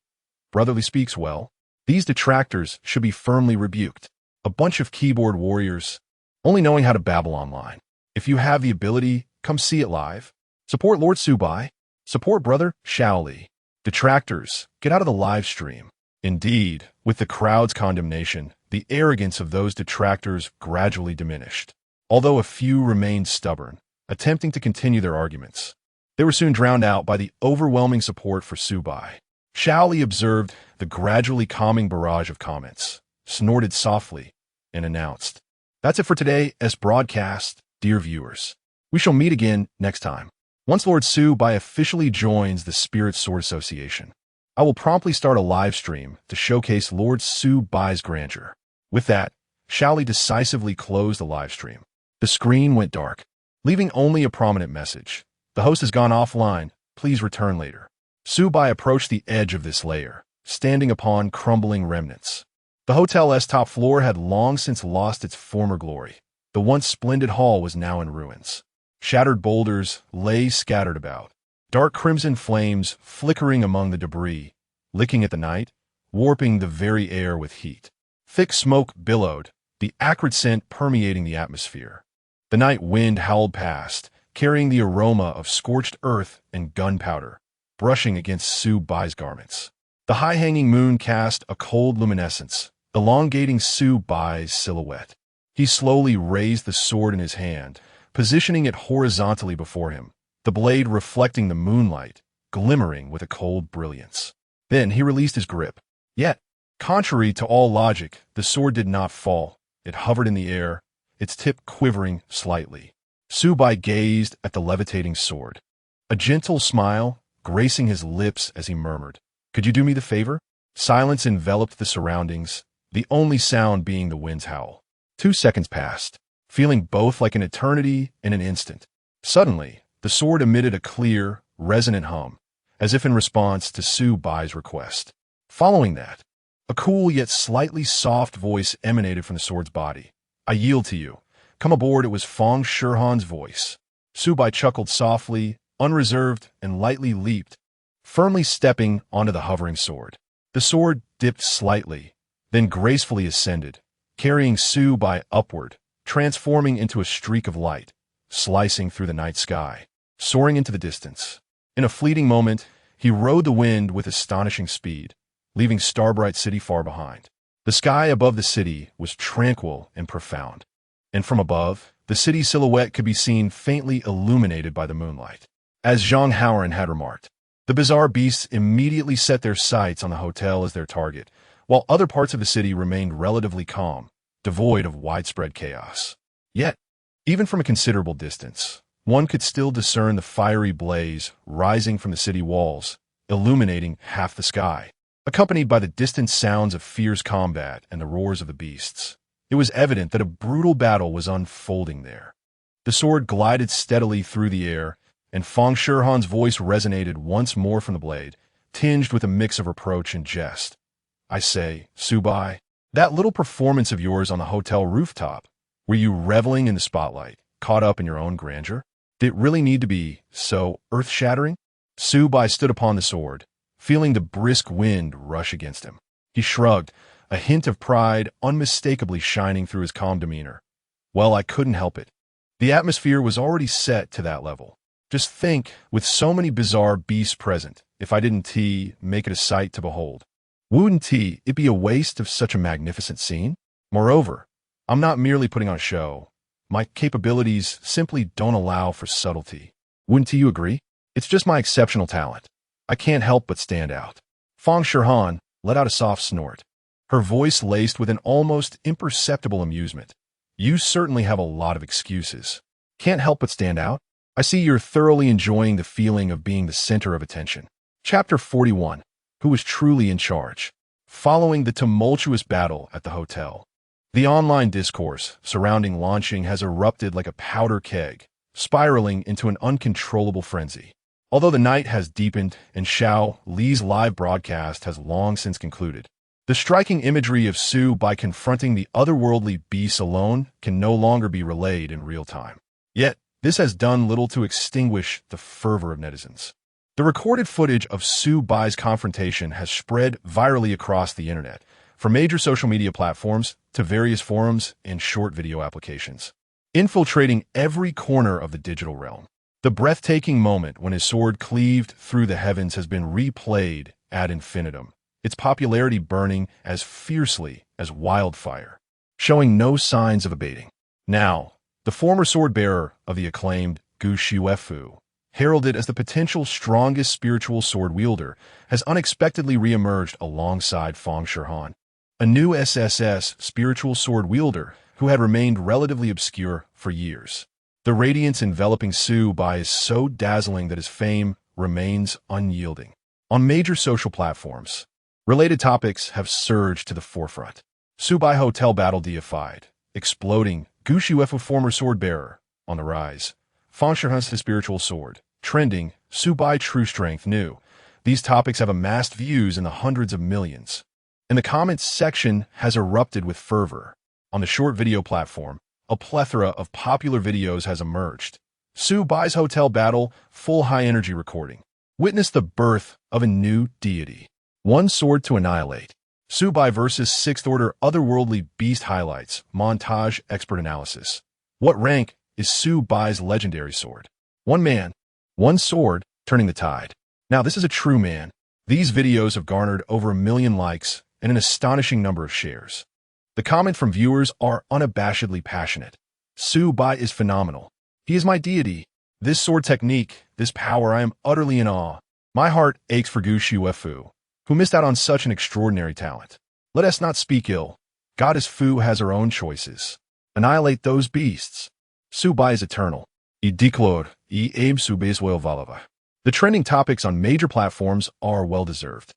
Brotherly speaks well. These detractors should be firmly rebuked. A bunch of keyboard warriors, only knowing how to babble online. If you have the ability, come see it live. Support Lord Su Bai. Support brother Xiao Li. Detractors, get out of the live stream. Indeed, with the crowd's condemnation, the arrogance of those detractors gradually diminished. Although a few remained stubborn, attempting to continue their arguments, they were soon drowned out by the overwhelming support for Su Bai. Xiao Li observed the gradually calming barrage of comments, snorted softly, and announced, "That's it for today's broadcast, dear viewers. We shall meet again next time. Once Lord Su Bai officially joins the Spirit Sword Association, I will promptly start a live stream to showcase Lord Su Bai's grandeur." With that, Xiao Li decisively closed the live stream. The screen went dark, leaving only a prominent message. The host has gone offline. Please return later. Su Bai approached the edge of this layer, standing upon crumbling remnants. The hotel's top floor had long since lost its former glory. The once splendid hall was now in ruins. Shattered boulders lay scattered about, dark crimson flames flickering among the debris, licking at the night, warping the very air with heat. Thick smoke billowed, the acrid scent permeating the atmosphere. The night wind howled past, carrying the aroma of scorched earth and gunpowder, brushing against Su Bai's garments. The high-hanging moon cast a cold luminescence, elongating Su Bai's silhouette. He slowly raised the sword in his hand, positioning it horizontally before him, the blade reflecting the moonlight, glimmering with a cold brilliance. Then he released his grip. Yet, contrary to all logic, the sword did not fall. It hovered in the air, its tip quivering slightly. Su Bai gazed at the levitating sword, a gentle smile gracing his lips as he murmured, "Could you do me the favor?" Silence enveloped the surroundings, the only sound being the wind's howl. 2 seconds passed, feeling both like an eternity and an instant. Suddenly, the sword emitted a clear, resonant hum, as if in response to Su Bai's request. Following that, a cool yet slightly soft voice emanated from the sword's body. "I yield to you. Come aboard." It was Feng Shihan's voice. Su Bai chuckled softly, unreserved, and lightly leaped, firmly stepping onto the hovering sword. The sword dipped slightly, then gracefully ascended, carrying Su Bai upward, transforming into a streak of light, slicing through the night sky, soaring into the distance. In a fleeting moment, he rode the wind with astonishing speed, leaving Starbright City far behind. The sky above the city was tranquil and profound, and from above, the city's silhouette could be seen faintly illuminated by the moonlight. As Zhang Haoran had remarked, the bizarre beasts immediately set their sights on the hotel as their target, while other parts of the city remained relatively calm, devoid of widespread chaos. Yet, even from a considerable distance, one could still discern the fiery blaze rising from the city walls, illuminating half the sky, accompanied by the distant sounds of fierce combat and the roars of the beasts. It was evident that a brutal battle was unfolding there. The sword glided steadily through the air, and Fang Shihan's voice resonated once more from the blade, tinged with a mix of reproach and jest. "I say, Su Bai, that little performance of yours on the hotel rooftop, were you reveling in the spotlight, caught up in your own grandeur? Did it really need to be so earth-shattering?" Su Bai stood upon the sword, feeling the brisk wind rush against him. He shrugged, a hint of pride unmistakably shining through his calm demeanor. "Well, I couldn't help it. The atmosphere was already set to that level. Just think, with so many bizarre beasts present, if I didn't make it a sight to behold. Wouldn't it be a waste of such a magnificent scene? Moreover, I'm not merely putting on a show. My capabilities simply don't allow for subtlety. Wouldn't you agree? It's just my exceptional talent. I can't help but stand out." Fang Shihan let out a soft snort, her voice laced with an almost imperceptible amusement. "You certainly have a lot of excuses. Can't help but stand out? I see you're thoroughly enjoying the feeling of being the center of attention." Chapter 41. Who was truly in charge? Following the tumultuous battle at the hotel, the online discourse surrounding launching has erupted like a powder keg, spiraling into an uncontrollable frenzy. Although the night has deepened and Xiao Li's live broadcast has long since concluded, the striking imagery of Su Bai confronting the otherworldly beasts alone can no longer be relayed in real time. Yet, this has done little to extinguish the fervor of netizens. The recorded footage of Su Bai's confrontation has spread virally across the internet, from major social media platforms to various forums and short video applications, infiltrating every corner of the digital realm. The breathtaking moment when his sword cleaved through the heavens has been replayed ad infinitum, its popularity burning as fiercely as wildfire, showing no signs of abating. Now, the former sword-bearer of the acclaimed Gu Xuefu, heralded as the potential strongest spiritual sword wielder, has unexpectedly re-emerged alongside Fang Shihan, a new SSS spiritual sword wielder who had remained relatively obscure for years. The radiance enveloping Su Bai is so dazzling that his fame remains unyielding. On major social platforms, related topics have surged to the forefront. Su Bai hotel battle deified, exploding, Gu Xuefu former sword-bearer, on the rise, Fang Shihan's spiritual sword, trending, Su Bai true strength new. These topics have amassed views in the hundreds of millions, and the comments section has erupted with fervor. On the short video platform, a plethora of popular videos has emerged. Su Bai's hotel battle, full high-energy recording. Witness the birth of a new deity. One sword to annihilate. Su Bai versus 6th Order Otherworldly Beast highlights. Montage expert analysis. What rank is Su Bai's legendary sword? One man, one sword, turning the tide. Now this is a true man. These videos have garnered over 1 million likes and an astonishing number of shares. The comments from viewers are unabashedly passionate. Su Bai is phenomenal. He is my deity. This sword technique, this power, I am utterly in awe. My heart aches for Gu Xuefu, who missed out on such an extraordinary talent. Let us not speak ill. Goddess Fu has her own choices. Annihilate those beasts. Su Bai is eternal. The trending topics on major platforms are well-deserved,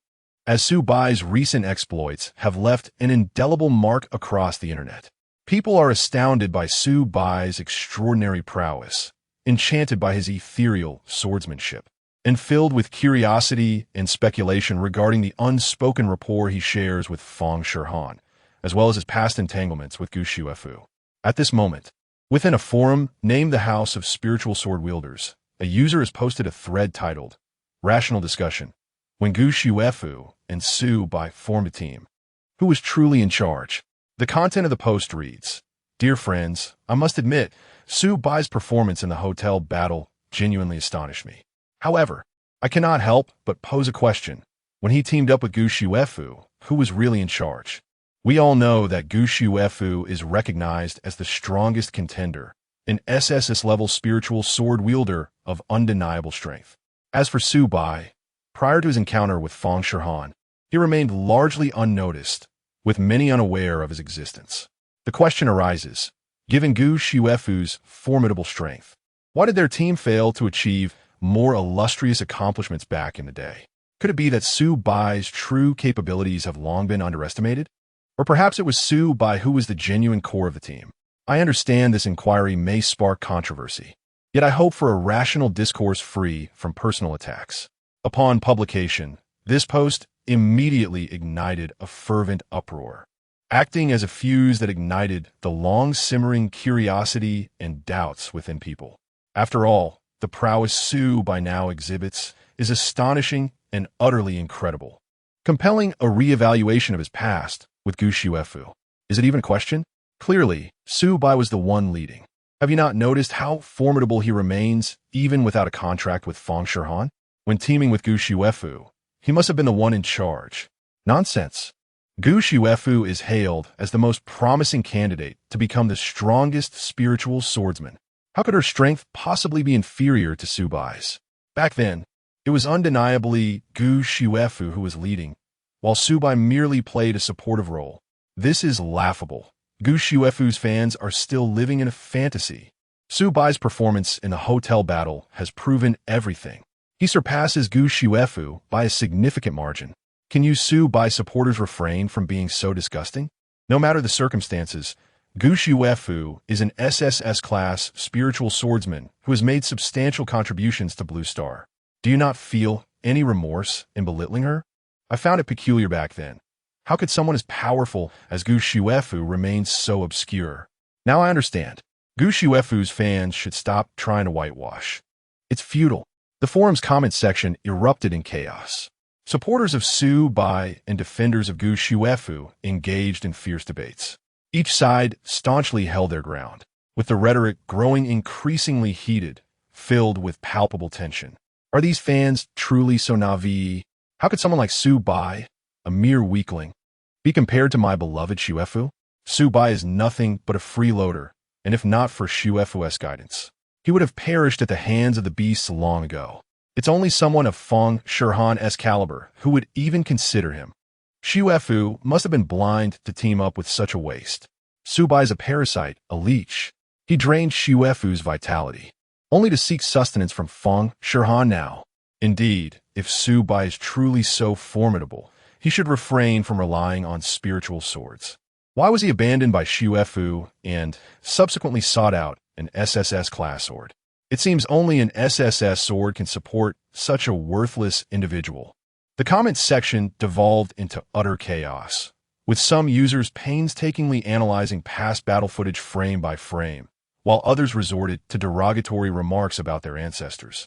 as Su Bai's recent exploits have left an indelible mark across the internet. People are astounded by Su Bai's extraordinary prowess, enchanted by his ethereal swordsmanship, and filled with curiosity and speculation regarding the unspoken rapport he shares with Fang Shihan, as well as his past entanglements with Gu Xuefu. At this moment, within a forum named the House of Spiritual Sword Wielders, a user has posted a thread titled, "Rational Discussion. When Gu Xuefu and Su Bai formed a team. Who was truly in charge?" The content of the post reads, "Dear friends, I must admit, Su Bai's performance in the hotel battle genuinely astonished me. However, I cannot help but pose a question. When he teamed up with Gu Xuefu, who was really in charge? We all know that Gu Shuefu is recognized as the strongest contender, an SSS-level spiritual sword wielder of undeniable strength. As for Su Bai, prior to his encounter with Feng Shihan, he remained largely unnoticed, with many unaware of his existence. The question arises, given Gu Shuefu's formidable strength, why did their team fail to achieve more illustrious accomplishments back in the day? Could it be that Su Bai's true capabilities have long been underestimated? Or perhaps it was Su Bai who was the genuine core of the team? I understand this inquiry may spark controversy, yet I hope for a rational discourse free from personal attacks. Upon publication, this post immediately ignited a fervent uproar, acting as a fuse that ignited the long-simmering curiosity and doubts within people. After all, the prowess Su Bai now exhibits is astonishing and utterly incredible, compelling a re-evaluation of his past with Gu Shuefu. Is it even a question? Clearly, Su Bai was the one leading. Have you not noticed how formidable he remains, even without a contract with Feng Shihan? When teaming with Gu Shuefu, he must have been the one in charge. Nonsense. Gu Shuefu is hailed as the most promising candidate to become the strongest spiritual swordsman. How could her strength possibly be inferior to Su Bai's? Back then, it was undeniably Gu Shuefu who was leading, while Su Bai merely played a supportive role. This is laughable. Gu Shuefu's fans are still living in a fantasy. Su Bai's performance in the hotel battle has proven everything. He surpasses Gu Shuefu by a significant margin. Can you Su Bai supporters refrain from being so disgusting? No matter the circumstances, Gu Shuefu is an SSS-class spiritual swordsman who has made substantial contributions to Blue Star. Do you not feel any remorse in belittling her? I found it peculiar back then. How could someone as powerful as Gu Shuefu remain so obscure? Now I understand. Gu Shuefu's fans should stop trying to whitewash. It's futile. The forum's comment section erupted in chaos. Supporters of Su Bai and defenders of Gu Shuefu engaged in fierce debates. Each side staunchly held their ground, with the rhetoric growing increasingly heated, filled with palpable tension. Are these fans truly so naive? How could someone like Su Bai, a mere weakling, be compared to my beloved Shuefu? Su Bai is nothing but a freeloader, and if not for Shuefu's guidance, he would have perished at the hands of the beasts long ago. It's only someone of Feng Shihan's caliber who would even consider him. Shuefu must have been blind to team up with such a waste. Su Bai is a parasite, a leech. He drained Shuefu's vitality, only to seek sustenance from Feng Shihan now. Indeed, if Su Bai is truly so formidable, he should refrain from relying on spiritual swords. Why was he abandoned by Shuefu and subsequently sought out an SSS-class sword? It seems only an SSS sword can support such a worthless individual. The comments section devolved into utter chaos, with some users painstakingly analyzing past battle footage frame by frame, while others resorted to derogatory remarks about their ancestors.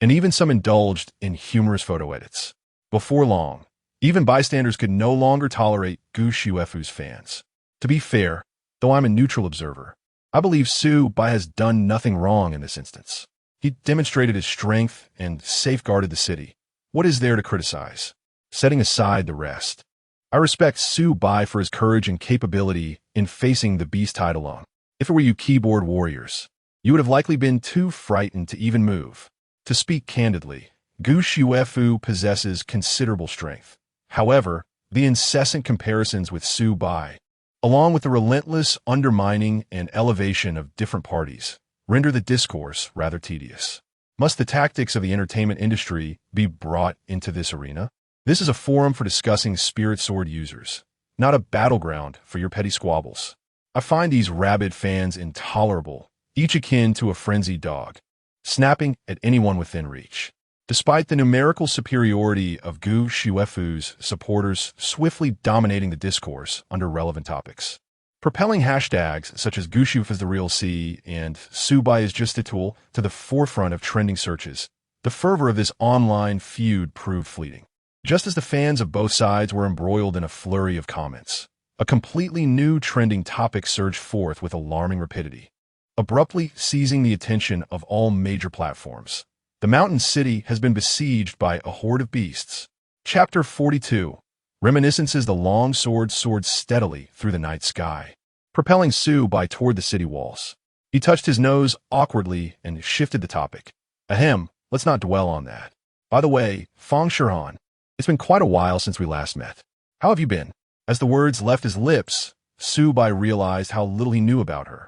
And even some indulged in humorous photo edits. Before long, even bystanders could no longer tolerate Gu Shuefu's fans. To be fair, though I'm a neutral observer, I believe Su Bai has done nothing wrong in this instance. He demonstrated his strength and safeguarded the city. What is there to criticize? Setting aside the rest, I respect Su Bai for his courage and capability in facing the beast tide alone. If it were you keyboard warriors, you would have likely been too frightened to even move. To speak candidly, Gu Shuefu possesses considerable strength. However, the incessant comparisons with Su Bai, along with the relentless undermining and elevation of different parties, render the discourse rather tedious. Must the tactics of the entertainment industry be brought into this arena? This is a forum for discussing spirit sword users, not a battleground for your petty squabbles. I find these rabid fans intolerable, each akin to a frenzied dog, snapping at anyone within reach. Despite the numerical superiority of Gu Shuefu's supporters swiftly dominating the discourse under relevant topics. Propelling hashtags such as Gu Shuefu is the real C and Su Bai is just a tool to the forefront of trending searches, the fervor of this online feud proved fleeting. Just as the fans of both sides were embroiled in a flurry of comments, a completely new trending topic surged forth with alarming rapidity, abruptly seizing the attention of all major platforms. The mountain city has been besieged by a horde of beasts. Chapter 42. Reminiscences the long sword soared steadily through the night sky, propelling Su Bai toward the city walls. He touched his nose awkwardly and shifted the topic. Ahem, let's not dwell on that. By the way, Fang Shihan, it's been quite a while since we last met. How have you been? As the words left his lips, Su Bai realized how little he knew about her.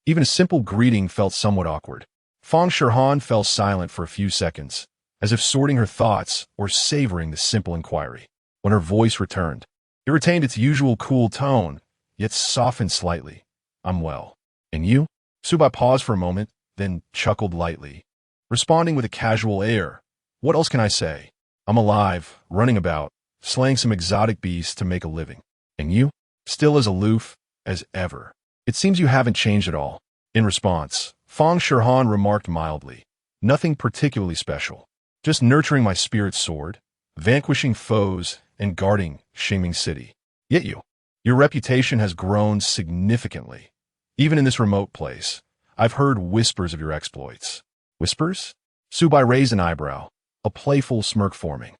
Even a simple greeting felt somewhat awkward. Fang Shihan fell silent for a few seconds, as if sorting her thoughts or savoring the simple inquiry. When her voice returned, it retained its usual cool tone, yet softened slightly. I'm well. And you? Su Bai paused for a moment, then chuckled lightly, responding with a casual air. What else can I say? I'm alive, running about, slaying some exotic beasts to make a living. And you? Still as aloof as ever. It seems you haven't changed at all. In response, Fang Shihan remarked mildly, nothing particularly special. Just nurturing my spirit sword, vanquishing foes, and guarding Xingming City. Yet your reputation has grown significantly. Even in this remote place, I've heard whispers of your exploits. Whispers? Su Bai raised an eyebrow, a playful smirk forming.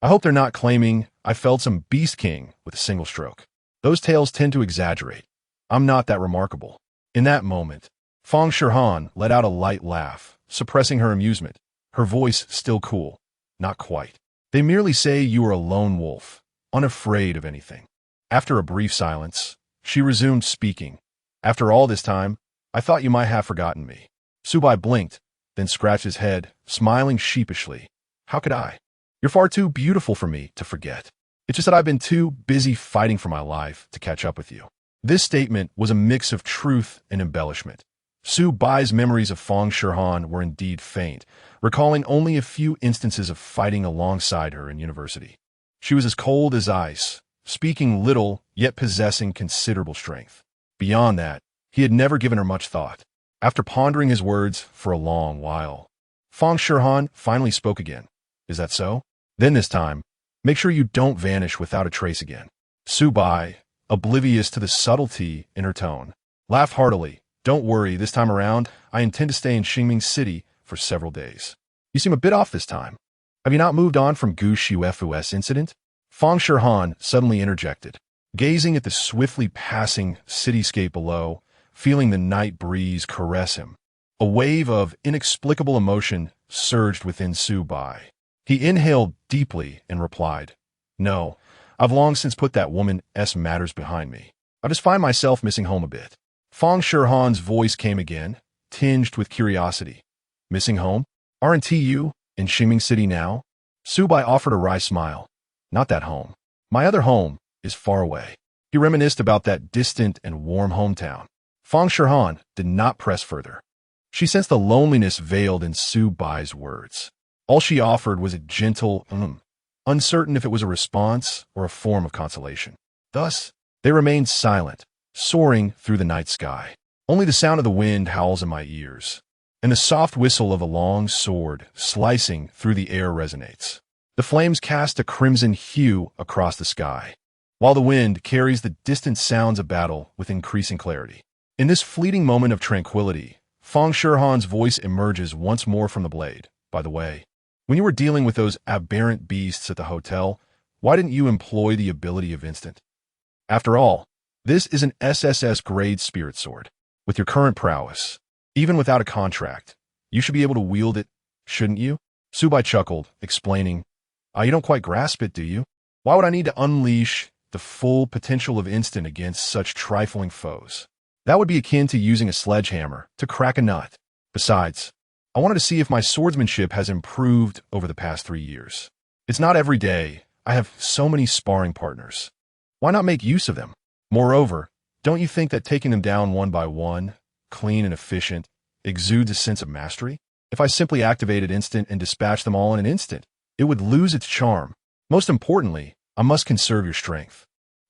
I hope they're not claiming I felled some beast king with a single stroke. Those tales tend to exaggerate. I'm not that remarkable. In that moment, Fang Shihan let out a light laugh, suppressing her amusement, her voice still cool. Not quite. They merely say you are a lone wolf, unafraid of anything. After a brief silence, she resumed speaking. After all this time, I thought you might have forgotten me. Su Bai blinked, then scratched his head, smiling sheepishly. How could I? You're far too beautiful for me to forget. It's just that I've been too busy fighting for my life to catch up with you. This statement was a mix of truth and embellishment. Su Bai's memories of Fang Shihan were indeed faint, recalling only a few instances of fighting alongside her in university. She was as cold as ice, speaking little, yet possessing considerable strength. Beyond that, he had never given her much thought. After pondering his words for a long while, Fang Shihan finally spoke again. Is that so? Then this time, make sure you don't vanish without a trace again. Su Bai, oblivious to the subtlety in her tone, laughed heartily. Don't worry, this time around, I intend to stay in Xingming City for several days. You seem a bit off this time. Have you not moved on from Gu Xiufu's incident? Fang Shihan suddenly interjected, gazing at the swiftly passing cityscape below, feeling the night breeze caress him. A wave of inexplicable emotion surged within Su Bai. He inhaled deeply and replied, No, I've long since put that woman's matters behind me. I just find myself missing home a bit. Fang Shihan's voice came again, tinged with curiosity. Missing home? Aren't you in Xingming City now? Su Bai offered a wry smile. Not that home. My other home is far away. He reminisced about that distant and warm hometown. Fang Shihan did not press further. She sensed the loneliness veiled in Su Bai's words. All she offered was a gentle uncertain if it was a response or a form of consolation. Thus, they remained silent, soaring through the night sky. Only the sound of the wind howls in my ears, and the soft whistle of a long sword slicing through the air resonates. The flames cast a crimson hue across the sky, while the wind carries the distant sounds of battle with increasing clarity. In this fleeting moment of tranquility, Fang Shihan's voice emerges once more from the blade. By the way, when you were dealing with those aberrant beasts at the hotel, why didn't you employ the ability of instant? After all, this is an SSS-grade spirit sword. With your current prowess, even without a contract, you should be able to wield it, shouldn't you? Su Bai chuckled, explaining, You don't quite grasp it, do you? Why would I need to unleash the full potential of instant against such trifling foes? That would be akin to using a sledgehammer to crack a nut. Besides, I wanted to see if my swordsmanship has improved over the past 3 years. It's not every day I have so many sparring partners. Why not make use of them? Moreover, don't you think that taking them down one by one, clean and efficient, exudes a sense of mastery? If I simply activated instant and dispatched them all in an instant, it would lose its charm. Most importantly, I must conserve your strength.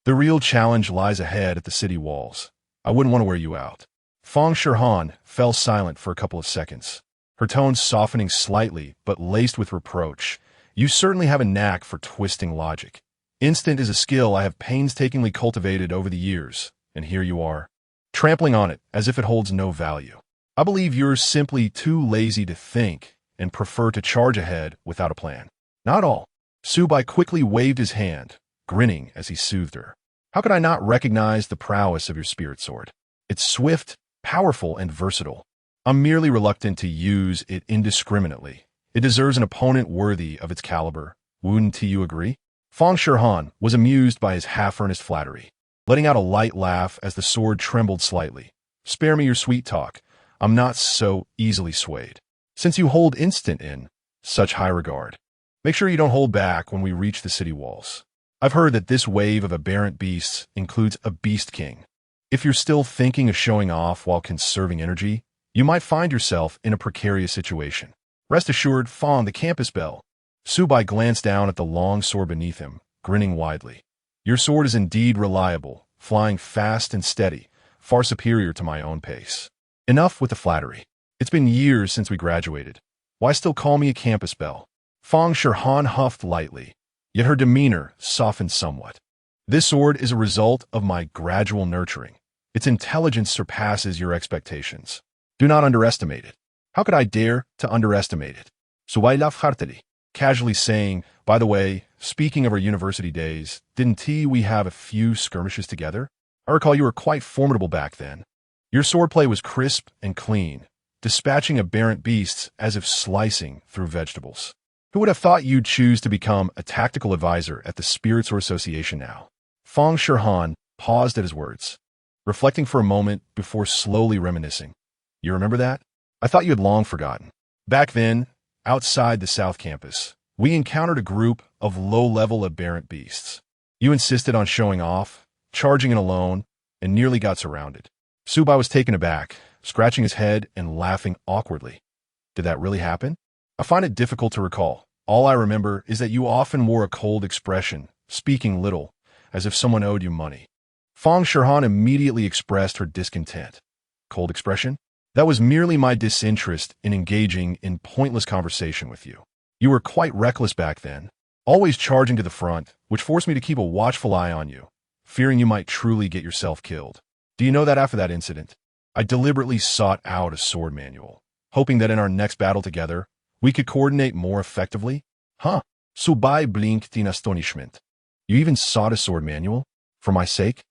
The real challenge lies ahead at the city walls. I wouldn't want to wear you out. Fang Shihan fell silent for a couple of seconds, her tone softening slightly but laced with reproach. You certainly have a knack for twisting logic. Instant is a skill I have painstakingly cultivated over the years, and here you are, trampling on it as if it holds no value. I believe you're simply too lazy to think and prefer to charge ahead without a plan. Not all. Su Bai quickly waved his hand, grinning as he soothed her. How could I not recognize the prowess of your spirit sword? It's swift, powerful, and versatile. I'm merely reluctant to use it indiscriminately. It deserves an opponent worthy of its caliber. Wouldn't you agree? Feng Shirhan was amused by his half-earnest flattery, letting out a light laugh as the sword trembled slightly. Spare me your sweet talk. I'm not so easily swayed. Since you hold instant in such high regard, make sure you don't hold back when we reach the city walls. I've heard that this wave of aberrant beasts includes a beast king. If you're still thinking of showing off while conserving energy, you might find yourself in a precarious situation. Rest assured, Fawn, the campus bell. Subai glanced down at the long sword beneath him, grinning widely. Your sword is indeed reliable, flying fast and steady, far superior to my own pace. Enough with the flattery. It's been years since we graduated. Why still call me a campus belle? Feng Shirhan huffed lightly, yet her demeanor softened somewhat. This sword is a result of my gradual nurturing. Its intelligence surpasses your expectations. Do not underestimate it. How could I dare to underestimate it? Subai laughed heartily, casually saying, by the way, speaking of our university days, didn't we have a few skirmishes together? I recall you were quite formidable back then. Your swordplay was crisp and clean, dispatching aberrant beasts as if slicing through vegetables. Who would have thought you'd choose to become a tactical advisor at the Spirit Sword Association now? Feng Shirhan paused at his words, reflecting for a moment before slowly reminiscing. You remember that? I thought you had long forgotten. Back then, outside the South Campus, we encountered a group of low-level aberrant beasts. You insisted on showing off, charging in alone, and nearly got surrounded. Subai was taken aback, scratching his head and laughing awkwardly. Did that really happen? I find it difficult to recall. All I remember is that you often wore a cold expression, speaking little, as if someone owed you money. Feng Shirhan immediately expressed her discontent. Cold expression? That was merely my disinterest in engaging in pointless conversation with you. You were quite reckless back then, always charging to the front, which forced me to keep a watchful eye on you, fearing you might truly get yourself killed. Do you know that after that incident, I deliberately sought out a sword manual, hoping that in our next battle together, we could coordinate more effectively? Huh? Subai blinked in astonishment. You even sought a sword manual? For my sake?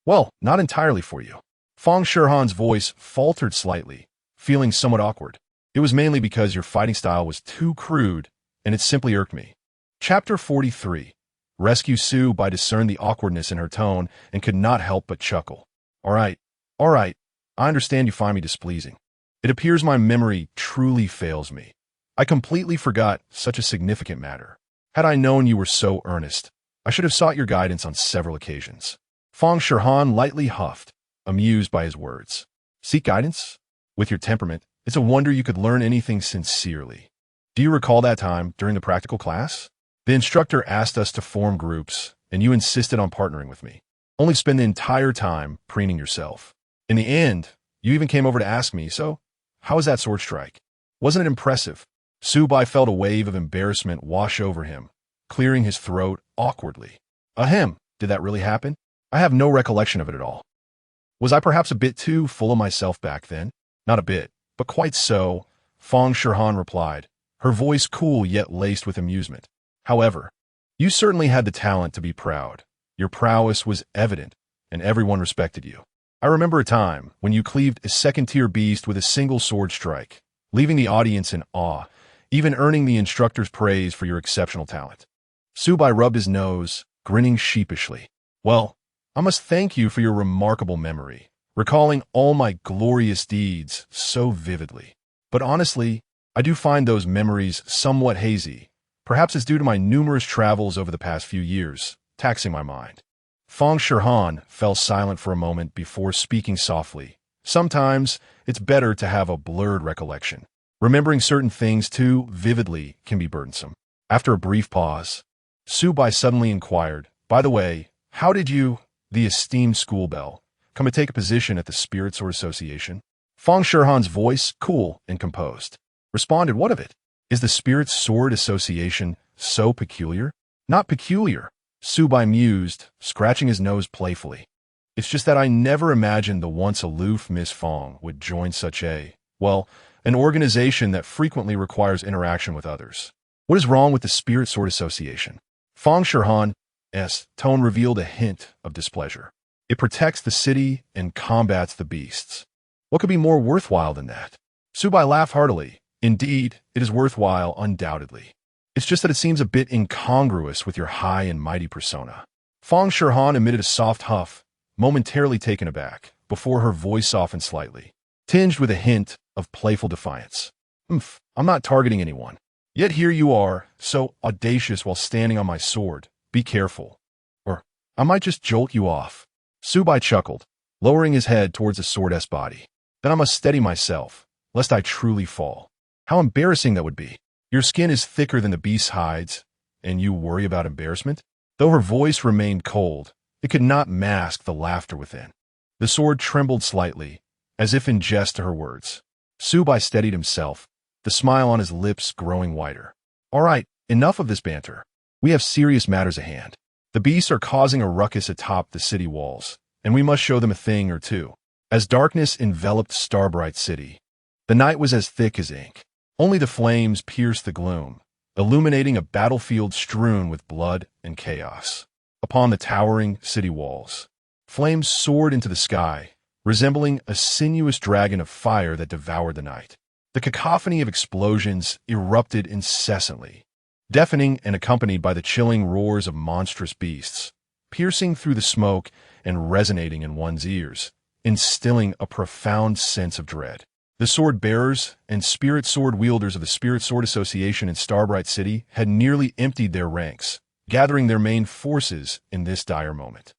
Well, not entirely for you. Feng Shirhan's voice faltered slightly, feeling somewhat awkward. It was mainly because your fighting style was too crude, and it simply irked me. Chapter 43. Rescue Subai discerned the awkwardness in her tone and could not help but chuckle. All right. I understand you find me displeasing. It appears my memory truly fails me. I completely forgot such a significant matter. Had I known you were so earnest, I should have sought your guidance on several occasions. Feng Shirhan lightly huffed, amused by his words. Seek guidance? With your temperament, it's a wonder you could learn anything sincerely. Do you recall that time during the practical class? The instructor asked us to form groups, and you insisted on partnering with me. Only spend the entire time preening yourself. In the end, you even came over to ask me, so, how was that sword strike? Wasn't it impressive? Subai felt a wave of embarrassment wash over him, clearing his throat awkwardly. Ahem, did that really happen? I have no recollection of it at all. Was I perhaps a bit too full of myself back then? Not a bit, but quite so, Feng Shirhan replied, her voice cool yet laced with amusement. However, you certainly had the talent to be proud. Your prowess was evident, and everyone respected you. I remember a time when you cleaved a second-tier beast with a single sword strike, leaving the audience in awe, even earning the instructor's praise for your exceptional talent. Subai rubbed his nose, grinning sheepishly. Well, I must thank you for your remarkable memory, recalling all my glorious deeds so vividly. But honestly, I do find those memories somewhat hazy. Perhaps it's due to my numerous travels over the past few years, taxing my mind. Feng Shirhan fell silent for a moment before speaking softly. Sometimes, it's better to have a blurred recollection. Remembering certain things too vividly can be burdensome. After a brief pause, Subai suddenly inquired, by the way, how did you, the esteemed school belle, come to take a position at the Spirit Sword Association? Feng Shirhan's voice, cool and composed, responded, what of it? Is the Spirit Sword Association so peculiar? Not peculiar, Subai mused, scratching his nose playfully. It's just that I never imagined the once aloof Miss Feng would join such an organization that frequently requires interaction with others. What is wrong with the Spirit Sword Association? Feng Shirhan tone revealed a hint of displeasure. It protects the city and combats the beasts. What could be more worthwhile than that? Subai laughed heartily. Indeed, it is worthwhile, undoubtedly. It's just that it seems a bit incongruous with your high and mighty persona. Feng Shihan emitted a soft huff, momentarily taken aback, before her voice softened slightly, tinged with a hint of playful defiance. I'm not targeting anyone. Yet here you are, so audacious while standing on my sword. Be careful, or I might just jolt you off. Subai chuckled, lowering his head towards the sword's body. Then I must steady myself, lest I truly fall. How embarrassing that would be. Your skin is thicker than the beast's hides, and you worry about embarrassment? Though her voice remained cold, it could not mask the laughter within. The sword trembled slightly, as if in jest to her words. Subai steadied himself, the smile on his lips growing wider. All right, enough of this banter. We have serious matters at hand. The beasts are causing a ruckus atop the city walls, and we must show them a thing or two. As darkness enveloped Starbright City, the night was as thick as ink. Only the flames pierced the gloom, illuminating a battlefield strewn with blood and chaos. Upon the towering city walls, flames soared into the sky, resembling a sinuous dragon of fire that devoured the night. The cacophony of explosions erupted incessantly, deafening and accompanied by the chilling roars of monstrous beasts, piercing through the smoke and resonating in one's ears, instilling a profound sense of dread. The sword-bearers and spirit sword wielders of the Spirit Sword Association in Starbright City had nearly emptied their ranks, gathering their main forces in this dire moment.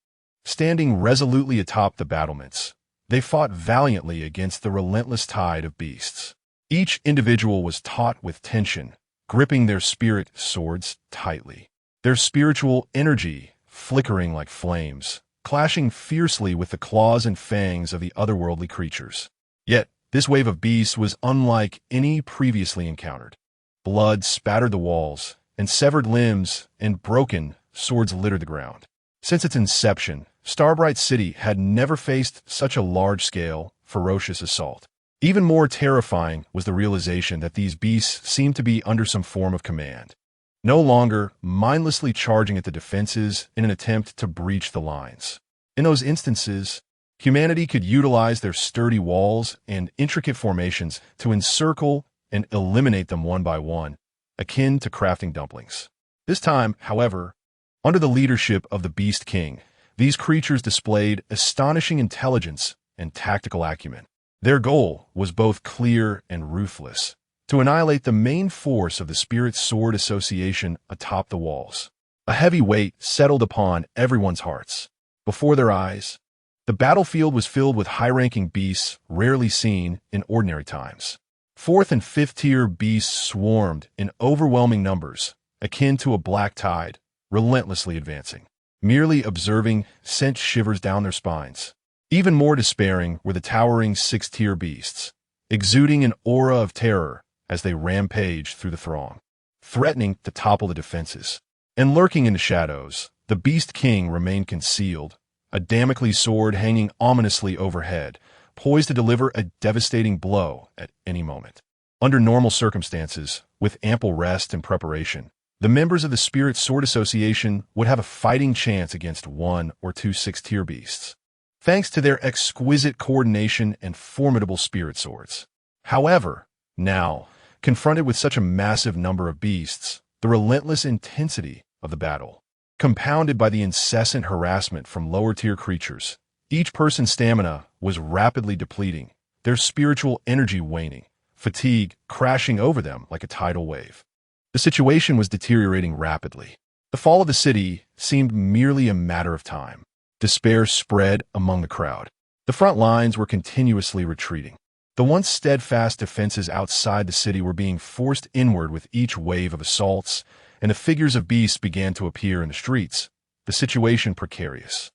Standing resolutely atop the battlements, they fought valiantly against the relentless tide of beasts. Each individual was taut with tension, gripping their spirit swords tightly, their spiritual energy flickering like flames, clashing fiercely with the claws and fangs of the otherworldly creatures. Yet, this wave of beasts was unlike any previously encountered. Blood spattered the walls, and severed limbs and broken swords littered the ground. Since its inception, Starbright City had never faced such a large-scale, ferocious assault. Even more terrifying was the realization that these beasts seemed to be under some form of command, no longer mindlessly charging at the defenses in an attempt to breach the lines. In those instances, humanity could utilize their sturdy walls and intricate formations to encircle and eliminate them one by one, akin to crafting dumplings. This time, however, under the leadership of the Beast King, these creatures displayed astonishing intelligence and tactical acumen. Their goal was both clear and ruthless, to annihilate the main force of the Spirit Sword Association atop the walls. A heavy weight settled upon everyone's hearts. Before their eyes, the battlefield was filled with high-ranking beasts rarely seen in ordinary times. Fourth and fifth-tier beasts swarmed in overwhelming numbers, akin to a black tide, relentlessly advancing. Merely observing sent shivers down their spines. Even more despairing were the towering sixth-tier beasts, exuding an aura of terror as they rampaged through the throng, threatening to topple the defenses. And lurking in the shadows, the Beast King remained concealed, a Damocles sword hanging ominously overhead, poised to deliver a devastating blow at any moment. Under normal circumstances, with ample rest and preparation, the members of the Spirit Sword Association would have a fighting chance against one or two six-tier beasts, thanks to their exquisite coordination and formidable spirit swords. However, now, confronted with such a massive number of beasts, the relentless intensity of the battle, compounded by the incessant harassment from lower-tier creatures, each person's stamina was rapidly depleting, their spiritual energy waning, fatigue crashing over them like a tidal wave. The situation was deteriorating rapidly. The fall of the city seemed merely a matter of time. Despair spread among the crowd. The front lines were continuously retreating. The once steadfast defenses outside the city were being forced inward with each wave of assaults, and the figures of beasts began to appear in the streets, the situation precarious.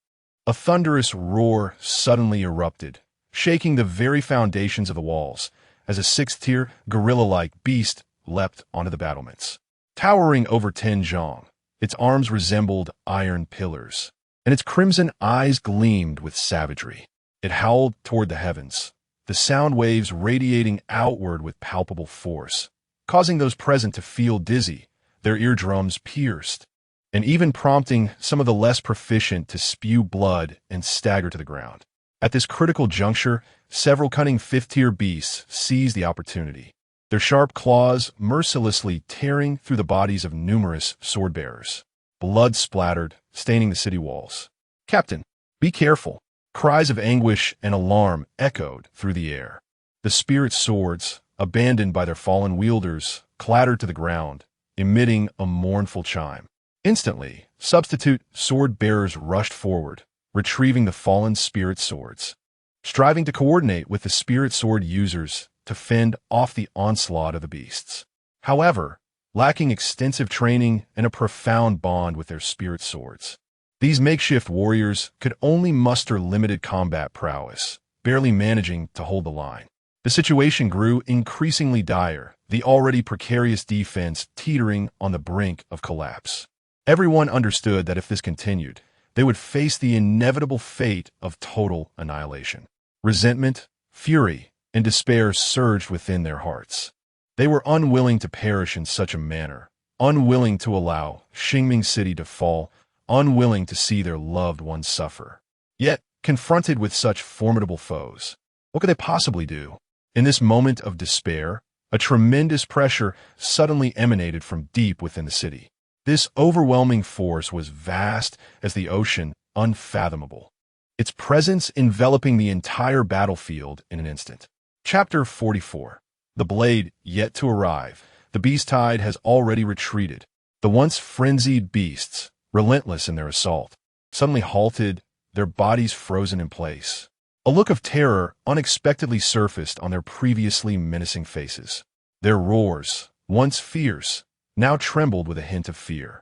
A thunderous roar suddenly erupted, shaking the very foundations of the walls, as a sixth-tier, gorilla-like beast leapt onto the battlements. Towering over 10 zhang, its arms resembled iron pillars, and its crimson eyes gleamed with savagery. It howled toward the heavens, the sound waves radiating outward with palpable force, causing those present to feel dizzy, their eardrums pierced, and even prompting some of the less proficient to spew blood and stagger to the ground. At this critical juncture, several cunning fifth-tier beasts seized the opportunity, their sharp claws mercilessly tearing through the bodies of numerous sword-bearers. Blood splattered, staining the city walls. "Captain, be careful!" Cries of anguish and alarm echoed through the air. The spirit swords, abandoned by their fallen wielders, clattered to the ground, emitting a mournful chime. Instantly, substitute sword-bearers rushed forward, retrieving the fallen spirit swords, striving to coordinate with the spirit sword users to fend off the onslaught of the beasts. However, lacking extensive training and a profound bond with their spirit swords, these makeshift warriors could only muster limited combat prowess, barely managing to hold the line. The situation grew increasingly dire, the already precarious defense teetering on the brink of collapse. Everyone understood that if this continued, they would face the inevitable fate of total annihilation. Resentment, fury, and despair surged within their hearts. They were unwilling to perish in such a manner, unwilling to allow Xingming City to fall, unwilling to see their loved ones suffer. Yet, confronted with such formidable foes, what could they possibly do? In this moment of despair, a tremendous pressure suddenly emanated from deep within the city. This overwhelming force was vast as the ocean, unfathomable, its presence enveloping the entire battlefield in an instant. Chapter 44. The blade yet to arrive. The beast tide has already retreated. The once frenzied beasts, relentless in their assault, suddenly halted, their bodies frozen in place. A look of terror unexpectedly surfaced on their previously menacing faces. Their roars, once fierce, now trembled with a hint of fear.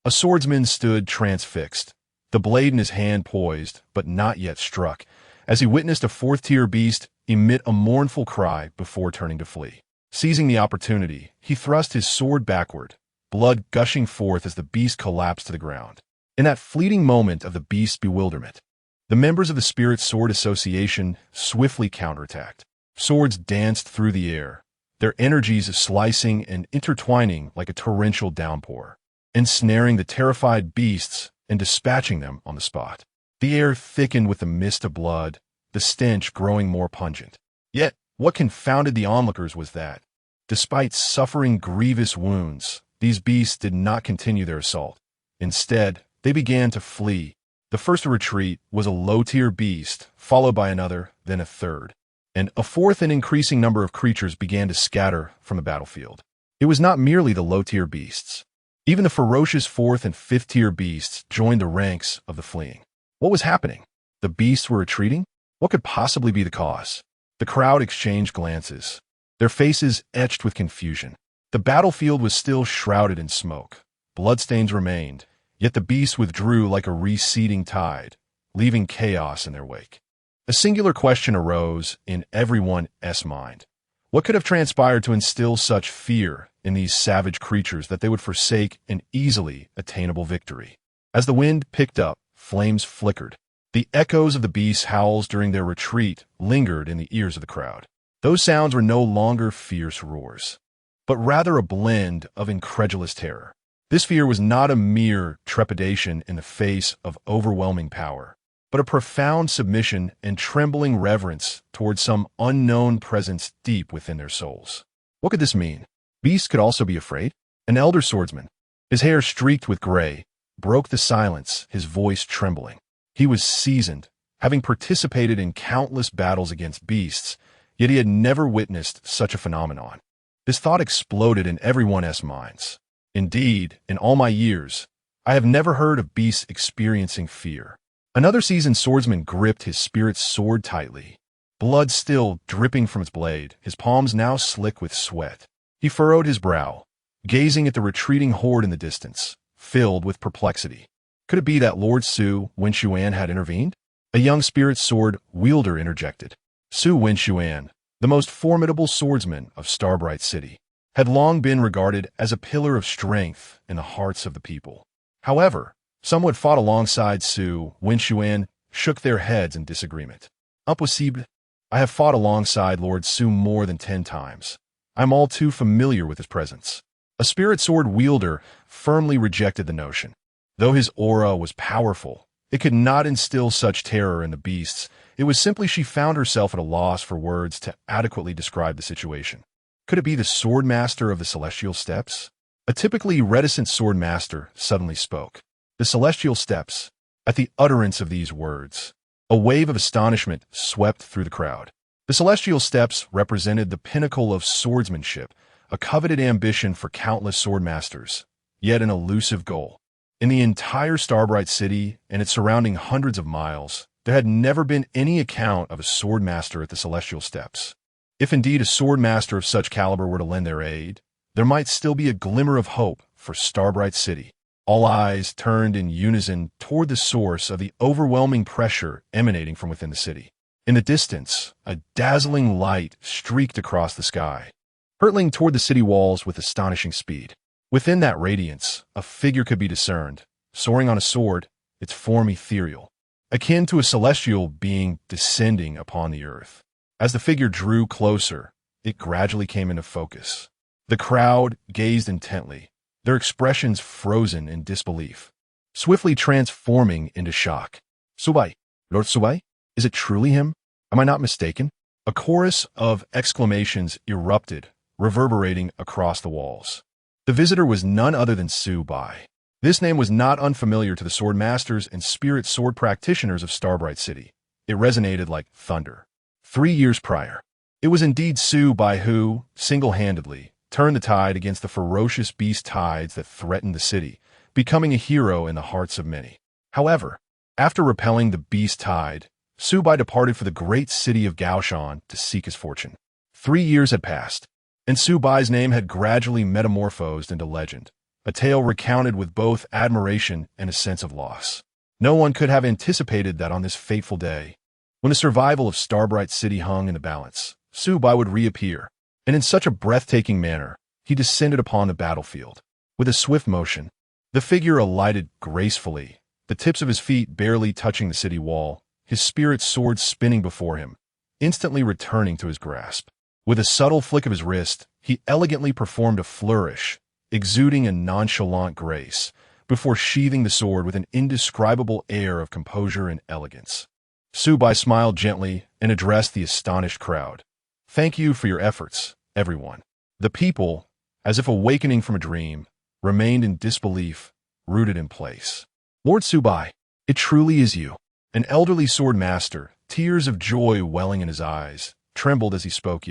A swordsman stood transfixed, the blade in his hand poised, but not yet struck, as he witnessed a fourth-tier beast emit a mournful cry before turning to flee. Seizing the opportunity, he thrust his sword backward, blood gushing forth as the beast collapsed to the ground. In that fleeting moment of the beast's bewilderment, the members of the Spirit Sword Association swiftly counterattacked. Swords danced through the air, their energies slicing and intertwining like a torrential downpour, ensnaring the terrified beasts and dispatching them on the spot. The air thickened with the mist of blood, the stench growing more pungent. Yet, what confounded the onlookers was that, despite suffering grievous wounds, these beasts did not continue their assault. Instead, they began to flee. The first to retreat was a low-tier beast, followed by another, then a third. And a fourth and increasing number of creatures began to scatter from the battlefield. It was not merely the low-tier beasts. Even the ferocious fourth and fifth-tier beasts joined the ranks of the fleeing. What was happening? The beasts were retreating? What could possibly be the cause? The crowd exchanged glances, their faces etched with confusion. The battlefield was still shrouded in smoke. Bloodstains remained, yet the beasts withdrew like a receding tide, leaving chaos in their wake. A singular question arose in everyone's mind. What could have transpired to instill such fear in these savage creatures that they would forsake an easily attainable victory? As the wind picked up, flames flickered. The echoes of the beasts' howls during their retreat lingered in the ears of the crowd. Those sounds were no longer fierce roars, but rather a blend of incredulous terror. This fear was not a mere trepidation in the face of overwhelming power, but a profound submission and trembling reverence towards some unknown presence deep within their souls. What could this mean? Beasts could also be afraid? An elder swordsman, his hair streaked with gray, broke the silence, his voice trembling. He was seasoned, having participated in countless battles against beasts, yet he had never witnessed such a phenomenon. This thought exploded in everyone's minds. Indeed, in all my years, I have never heard of beasts experiencing fear. Another seasoned swordsman gripped his spirit sword tightly, blood still dripping from its blade, his palms now slick with sweat. He furrowed his brow, gazing at the retreating horde in the distance, filled with perplexity. Could it be that Lord Su Wenxuan had intervened? A young spirit sword wielder interjected. Su Wenxuan, the most formidable swordsman of Starbright City, had long been regarded as a pillar of strength in the hearts of the people. However, some who had fought alongside Su Wenxuan shook their heads in disagreement. Impossible. I have fought alongside Lord Su more than 10 times. I am all too familiar with his presence. A spirit sword wielder firmly rejected the notion. Though his aura was powerful, it could not instill such terror in the beasts. It was simply she found herself at a loss for words to adequately describe the situation. Could it be the sword master of the celestial steppes? A typically reticent sword master suddenly spoke. The celestial steppes. At the utterance of these words, a wave of astonishment swept through the crowd. The celestial steppes represented the pinnacle of swordsmanship, a coveted ambition for countless sword masters, yet an elusive goal. In the entire Starbright City and its surrounding hundreds of miles, there had never been any account of a sword master at the celestial steppes. If indeed a sword master of such caliber were to lend their aid, there might still be a glimmer of hope for Starbright City. All eyes turned in unison toward the source of the overwhelming pressure emanating from within the city. In the distance, a dazzling light streaked across the sky, hurtling toward the city walls with astonishing speed. Within that radiance, a figure could be discerned, soaring on a sword, its form ethereal, akin to a celestial being descending upon the earth. As the figure drew closer, it gradually came into focus. The crowd gazed intently, their expressions frozen in disbelief, swiftly transforming into shock. Subai, Lord Subai? Is it truly him? Am I not mistaken? A chorus of exclamations erupted, reverberating across the walls. The visitor was none other than Subai. This name was not unfamiliar to the sword masters and spirit sword practitioners of Starbright City. It resonated like thunder. 3 years prior, it was indeed Subai who, single-handedly, turned the tide against the ferocious beast tides that threatened the city, becoming a hero in the hearts of many. However, after repelling the beast tide, Subai departed for the great city of Gaoshan to seek his fortune. 3 years had passed, and Subai's name had gradually metamorphosed into legend, a tale recounted with both admiration and a sense of loss. No one could have anticipated that on this fateful day, when the survival of Starbright City hung in the balance, Subai would reappear, and in such a breathtaking manner, he descended upon the battlefield. With a swift motion, the figure alighted gracefully, the tips of his feet barely touching the city wall, his spirit sword spinning before him, instantly returning to his grasp. With a subtle flick of his wrist, he elegantly performed a flourish, exuding a nonchalant grace, before sheathing the sword with an indescribable air of composure and elegance. Subai smiled gently and addressed the astonished crowd. "Thank you for your efforts, everyone." The people, as if awakening from a dream, remained in disbelief, rooted in place. "Lord Subai, it truly is you." An elderly sword master, tears of joy welling in his eyes, trembled as he spoke.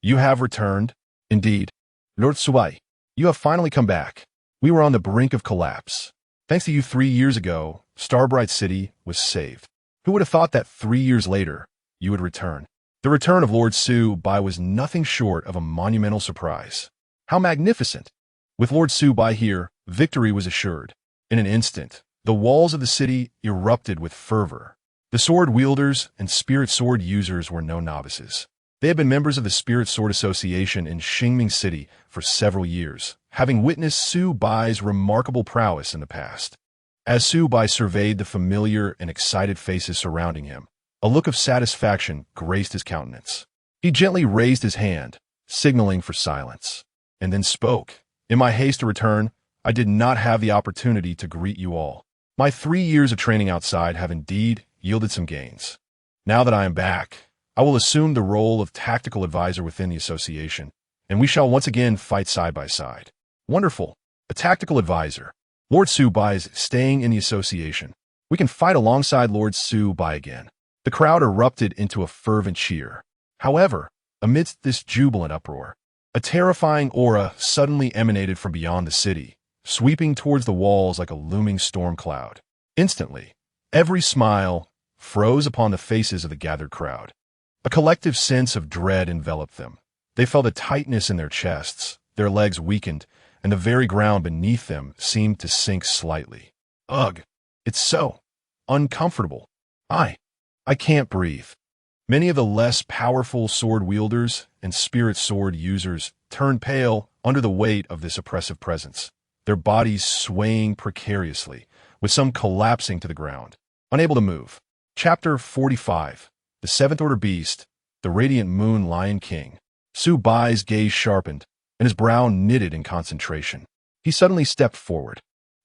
You have returned? Indeed. Lord Subai, you have finally come back. We were on the brink of collapse. Thanks to you 3 years ago, Starbright City was saved. Who would have thought that 3 years later, you would return? The return of Lord Subai was nothing short of a monumental surprise. How magnificent! With Lord Subai here, victory was assured. In an instant, the walls of the city erupted with fervor. The sword wielders and spirit sword users were no novices. They had been members of the Spirit Sword Association in Xingming City for several years, having witnessed Subai's remarkable prowess in the past. As Subai surveyed the familiar and excited faces surrounding him, a look of satisfaction graced his countenance. He gently raised his hand, signaling for silence, and then spoke. "In my haste to return, I did not have the opportunity to greet you all. My 3 years of training outside have indeed yielded some gains. Now that I am back, I will assume the role of tactical advisor within the association, and we shall once again fight side by side." Wonderful. A tactical advisor. Lord Subai is staying in the association. We can fight alongside Lord Subai again. The crowd erupted into a fervent cheer. However, amidst this jubilant uproar, a terrifying aura suddenly emanated from beyond the city, sweeping towards the walls like a looming storm cloud. Instantly, every smile froze upon the faces of the gathered crowd. A collective sense of dread enveloped them. They felt a tightness in their chests, their legs weakened, and the very ground beneath them seemed to sink slightly. Ugh, it's so uncomfortable. I can't breathe. Many of the less powerful sword wielders and spirit sword users turned pale under the weight of this oppressive presence, their bodies swaying precariously, with some collapsing to the ground, unable to move. Chapter 45. The Seventh Order Beast, the Radiant Moon Lion King. Subai's gaze sharpened, and his brow knitted in concentration. He suddenly stepped forward.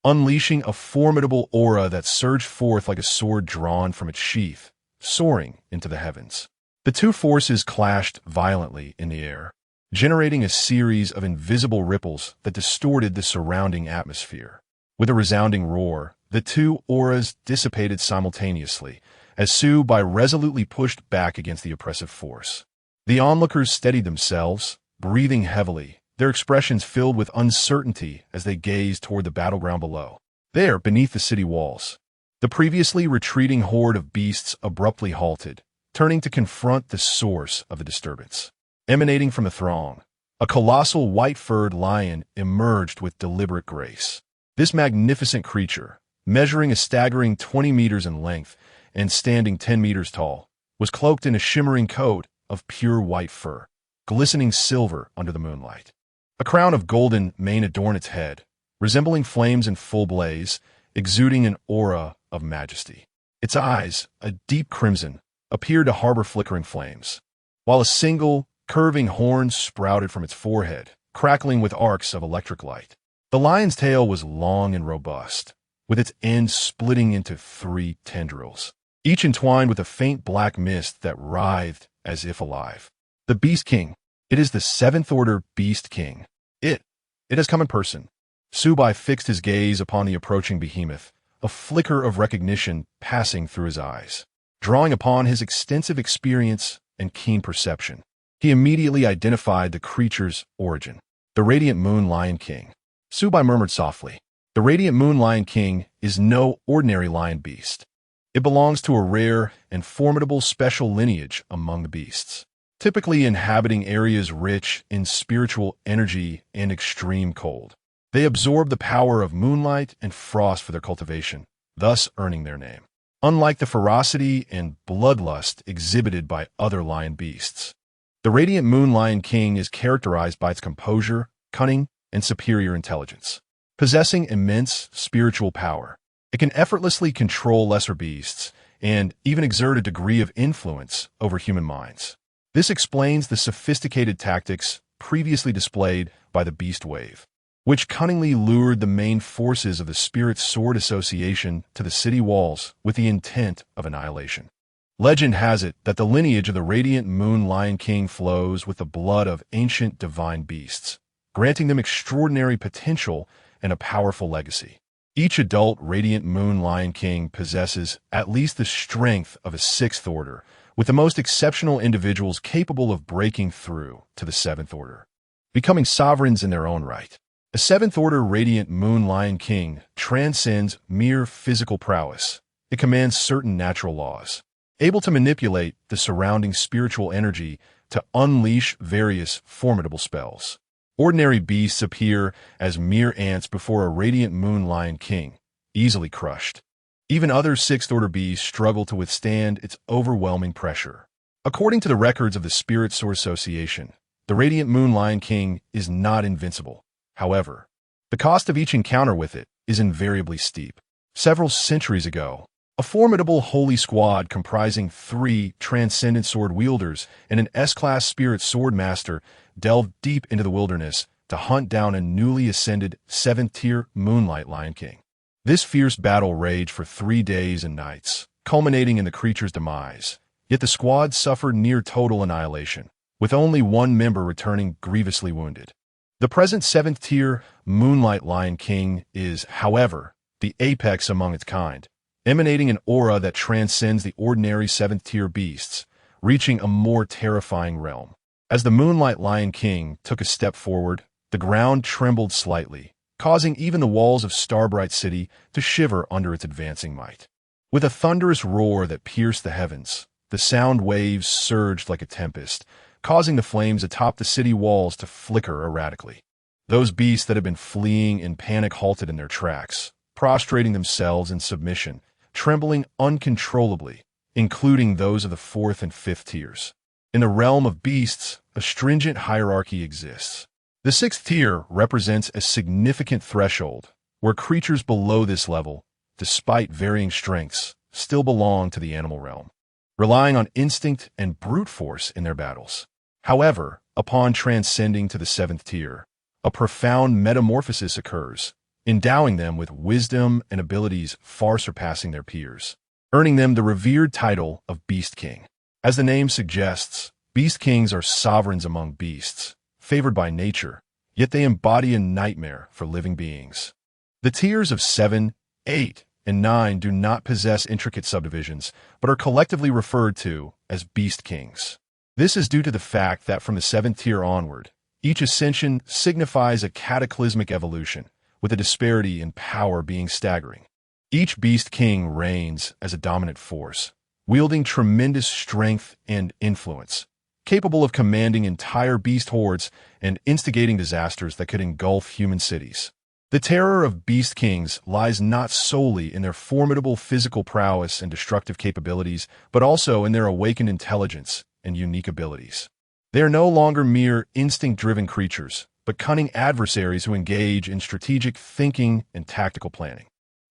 unleashing a formidable aura that surged forth like a sword drawn from its sheath, soaring into the heavens. The two forces clashed violently in the air, generating a series of invisible ripples that distorted the surrounding atmosphere. With a resounding roar, the two auras dissipated simultaneously, as Su Bai resolutely pushed back against the oppressive force. The onlookers steadied themselves, breathing heavily, their expressions filled with uncertainty as they gazed toward the battleground below. There, beneath the city walls, the previously retreating horde of beasts abruptly halted, turning to confront the source of the disturbance. Emanating from the throng, a colossal white-furred lion emerged with deliberate grace. This magnificent creature, measuring a staggering 20 meters in length and standing 10 meters tall, was cloaked in a shimmering coat of pure white fur, glistening silver under the moonlight. A crown of golden mane adorned its head, resembling flames in full blaze, exuding an aura of majesty. Its eyes, a deep crimson, appeared to harbor flickering flames, while a single, curving horn sprouted from its forehead, crackling with arcs of electric light. The lion's tail was long and robust, with its ends splitting into 3 tendrils, each entwined with a faint black mist that writhed as if alive. The Beast King. It is the 7th Order Beast King. It has come in person. Su Bai fixed his gaze upon the approaching behemoth, a flicker of recognition passing through his eyes. Drawing upon his extensive experience and keen perception, he immediately identified the creature's origin. The Radiant Moon Lion King. Su Bai murmured softly. The Radiant Moon Lion King is no ordinary lion beast. It belongs to a rare and formidable special lineage among the beasts, typically inhabiting areas rich in spiritual energy and extreme cold. They absorb the power of moonlight and frost for their cultivation, thus earning their name. Unlike the ferocity and bloodlust exhibited by other lion beasts, the Radiant Moon Lion King is characterized by its composure, cunning, and superior intelligence. Possessing immense spiritual power, it can effortlessly control lesser beasts and even exert a degree of influence over human minds. This explains the sophisticated tactics previously displayed by the Beast Wave, which cunningly lured the main forces of the Spirit Sword Association to the city walls with the intent of annihilation. Legend has it that the lineage of the Radiant Moon Lion King flows with the blood of ancient divine beasts, granting them extraordinary potential and a powerful legacy. Each adult Radiant Moon Lion King possesses at least the strength of a 6th Order, with the most exceptional individuals capable of breaking through to the 7th Order, becoming sovereigns in their own right. A 7th Order Radiant Moon Lion King transcends mere physical prowess. It commands certain natural laws, able to manipulate the surrounding spiritual energy to unleash various formidable spells. Ordinary beasts appear as mere ants before a Radiant Moon Lion King, easily crushed. Even other 6th Order beasts struggle to withstand its overwhelming pressure. According to the records of the Spirit Sword Association, the Radiant Moon Lion King is not invincible. However, the cost of each encounter with it is invariably steep. Several centuries ago, a formidable holy squad comprising 3 transcendent sword wielders and an S-class spirit sword master delved deep into the wilderness to hunt down a newly ascended 7th-tier Moonlight Lion King. This fierce battle raged for 3 days and nights, culminating in the creature's demise. Yet the squad suffered near total annihilation, with only one member returning grievously wounded. The present 7th-tier Moonlight Lion King is, however, the apex among its kind, emanating an aura that transcends the ordinary 7th-tier beasts, reaching a more terrifying realm. As the Moonlight Lion King took a step forward, the ground trembled slightly, causing even the walls of Starbright City to shiver under its advancing might. With a thunderous roar that pierced the heavens, the sound waves surged like a tempest, causing the flames atop the city walls to flicker erratically. Those beasts that had been fleeing in panic halted in their tracks, prostrating themselves in submission, trembling uncontrollably, including those of the 4th and 5th tiers. In the realm of beasts, a stringent hierarchy exists. The 6th tier represents a significant threshold, where creatures below this level, despite varying strengths, still belong to the animal realm, relying on instinct and brute force in their battles. However, upon transcending to the 7th tier, a profound metamorphosis occurs. endowing them with wisdom and abilities far surpassing their peers, earning them the revered title of Beast King. As the name suggests, Beast Kings are sovereigns among beasts, favored by nature, yet they embody a nightmare for living beings. The tiers of 7, 8, and 9 do not possess intricate subdivisions, but are collectively referred to as Beast Kings. This is due to the fact that from the 7th tier onward, each ascension signifies a cataclysmic evolution, with the disparity in power being staggering. Each Beast King reigns as a dominant force, wielding tremendous strength and influence, capable of commanding entire beast hordes and instigating disasters that could engulf human cities. The terror of Beast Kings lies not solely in their formidable physical prowess and destructive capabilities, but also in their awakened intelligence and unique abilities. They are no longer mere instinct-driven creatures, but cunning adversaries who engage in strategic thinking and tactical planning.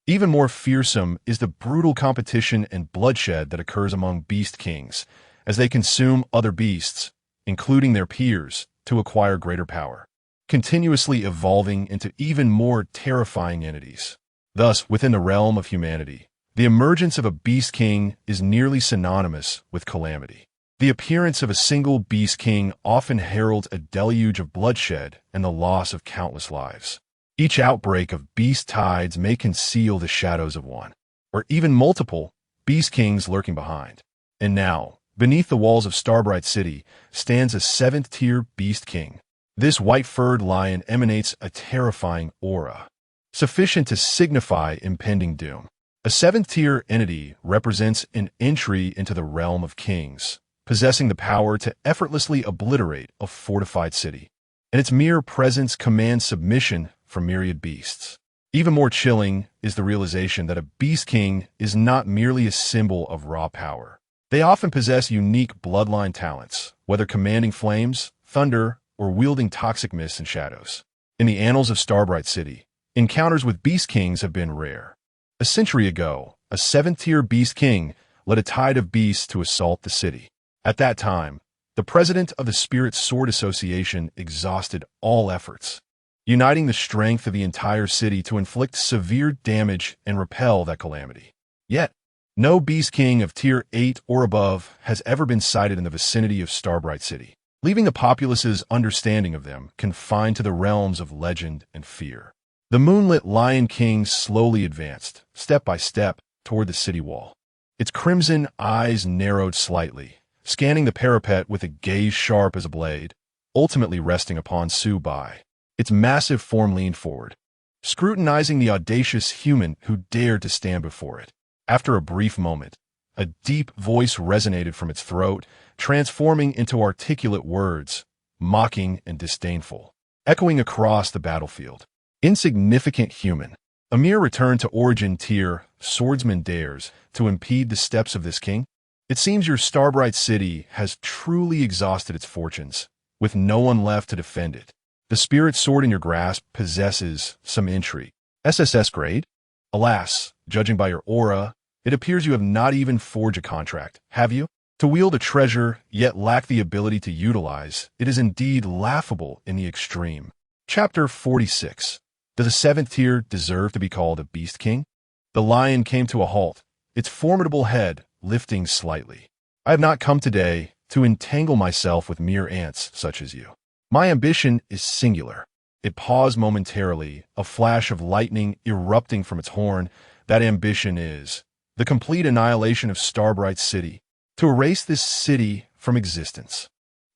Even more fearsome is the brutal competition and bloodshed that occurs among Beast Kings, as they consume other beasts, including their peers, to acquire greater power, continuously evolving into even more terrifying entities. Thus, within the realm of humanity, the emergence of a Beast King is nearly synonymous with calamity. The appearance of a single Beast King often heralds a deluge of bloodshed and the loss of countless lives. Each outbreak of beast tides may conceal the shadows of one, or even multiple, Beast Kings lurking behind. And now, beneath the walls of Starbright City, stands a 7th-tier Beast King. This white-furred lion emanates a terrifying aura, sufficient to signify impending doom. A 7th-tier entity represents an entry into the realm of kings, possessing the power to effortlessly obliterate a fortified city, and its mere presence commands submission from myriad beasts. Even more chilling is the realization that a Beast King is not merely a symbol of raw power. They often possess unique bloodline talents, whether commanding flames, thunder, or wielding toxic mists and shadows. In the annals of Starbright City, encounters with Beast Kings have been rare. A century ago, a 7th-tier Beast King led a tide of beasts to assault the city. At that time, the president of the Spirit Sword Association exhausted all efforts, uniting the strength of the entire city to inflict severe damage and repel that calamity. Yet, no Beast King of Tier 8 or above has ever been sighted in the vicinity of Starbright City, leaving the populace's understanding of them confined to the realms of legend and fear. The moonlit Lion King slowly advanced, step by step, toward the city wall. Its crimson eyes narrowed slightly, scanning the parapet with a gaze sharp as a blade, ultimately resting upon Su Bai. Its massive form leaned forward, scrutinizing the audacious human who dared to stand before it. After a brief moment, a deep voice resonated from its throat, transforming into articulate words, mocking and disdainful, echoing across the battlefield. Insignificant human, a mere return to origin tier, swordsman dares to impede the steps of this king? It seems your Starbright City has truly exhausted its fortunes, with no one left to defend it. The spirit sword in your grasp possesses some intrigue. SSS grade? Alas, judging by your aura, it appears you have not even forged a contract, have you? To wield a treasure, yet lack the ability to utilize, it is indeed laughable in the extreme. Chapter 46. Does a 7th tier deserve to be called a Beast King? The lion came to a halt, its formidable head lifting slightly. I have not come today to entangle myself with mere ants such as you. My ambition is singular. It paused momentarily, a flash of lightning erupting from its horn. That ambition is the complete annihilation of Starbright City, to erase this city from existence,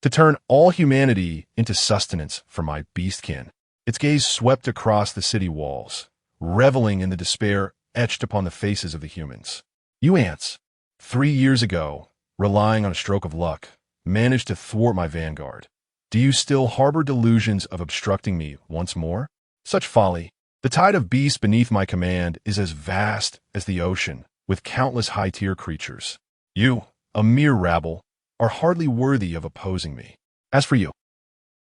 to turn all humanity into sustenance for my beastkin. Its gaze swept across the city walls, reveling in the despair etched upon the faces of the humans. You ants, 3 years ago, relying on a stroke of luck, managed to thwart my vanguard. Do you still harbor delusions of obstructing me once more? Such folly. The tide of beasts beneath my command is as vast as the ocean, with countless high-tier creatures. You, a mere rabble, are hardly worthy of opposing me. As for you,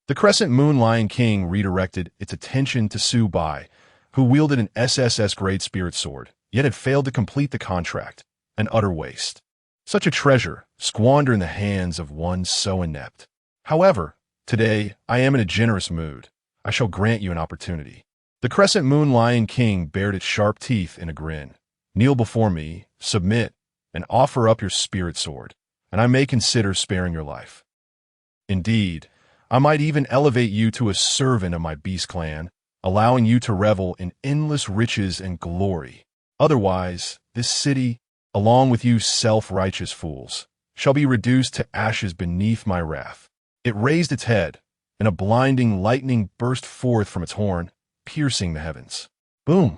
the Crescent Moon Lion King redirected its attention to Su Bai, who wielded an SSS-grade spirit sword, yet had failed to complete the contract, an utter waste. Such a treasure, squandered in the hands of one so inept. However, today I am in a generous mood. I shall grant you an opportunity. The crescent moon lion king bared its sharp teeth in a grin. Kneel before me, submit, and offer up your spirit sword, and I may consider sparing your life. Indeed, I might even elevate you to a servant of my beast clan, allowing you to revel in endless riches and glory. Otherwise, this city, along with you self-righteous fools, shall be reduced to ashes beneath my wrath. It raised its head, and a blinding lightning burst forth from its horn, piercing the heavens. Boom!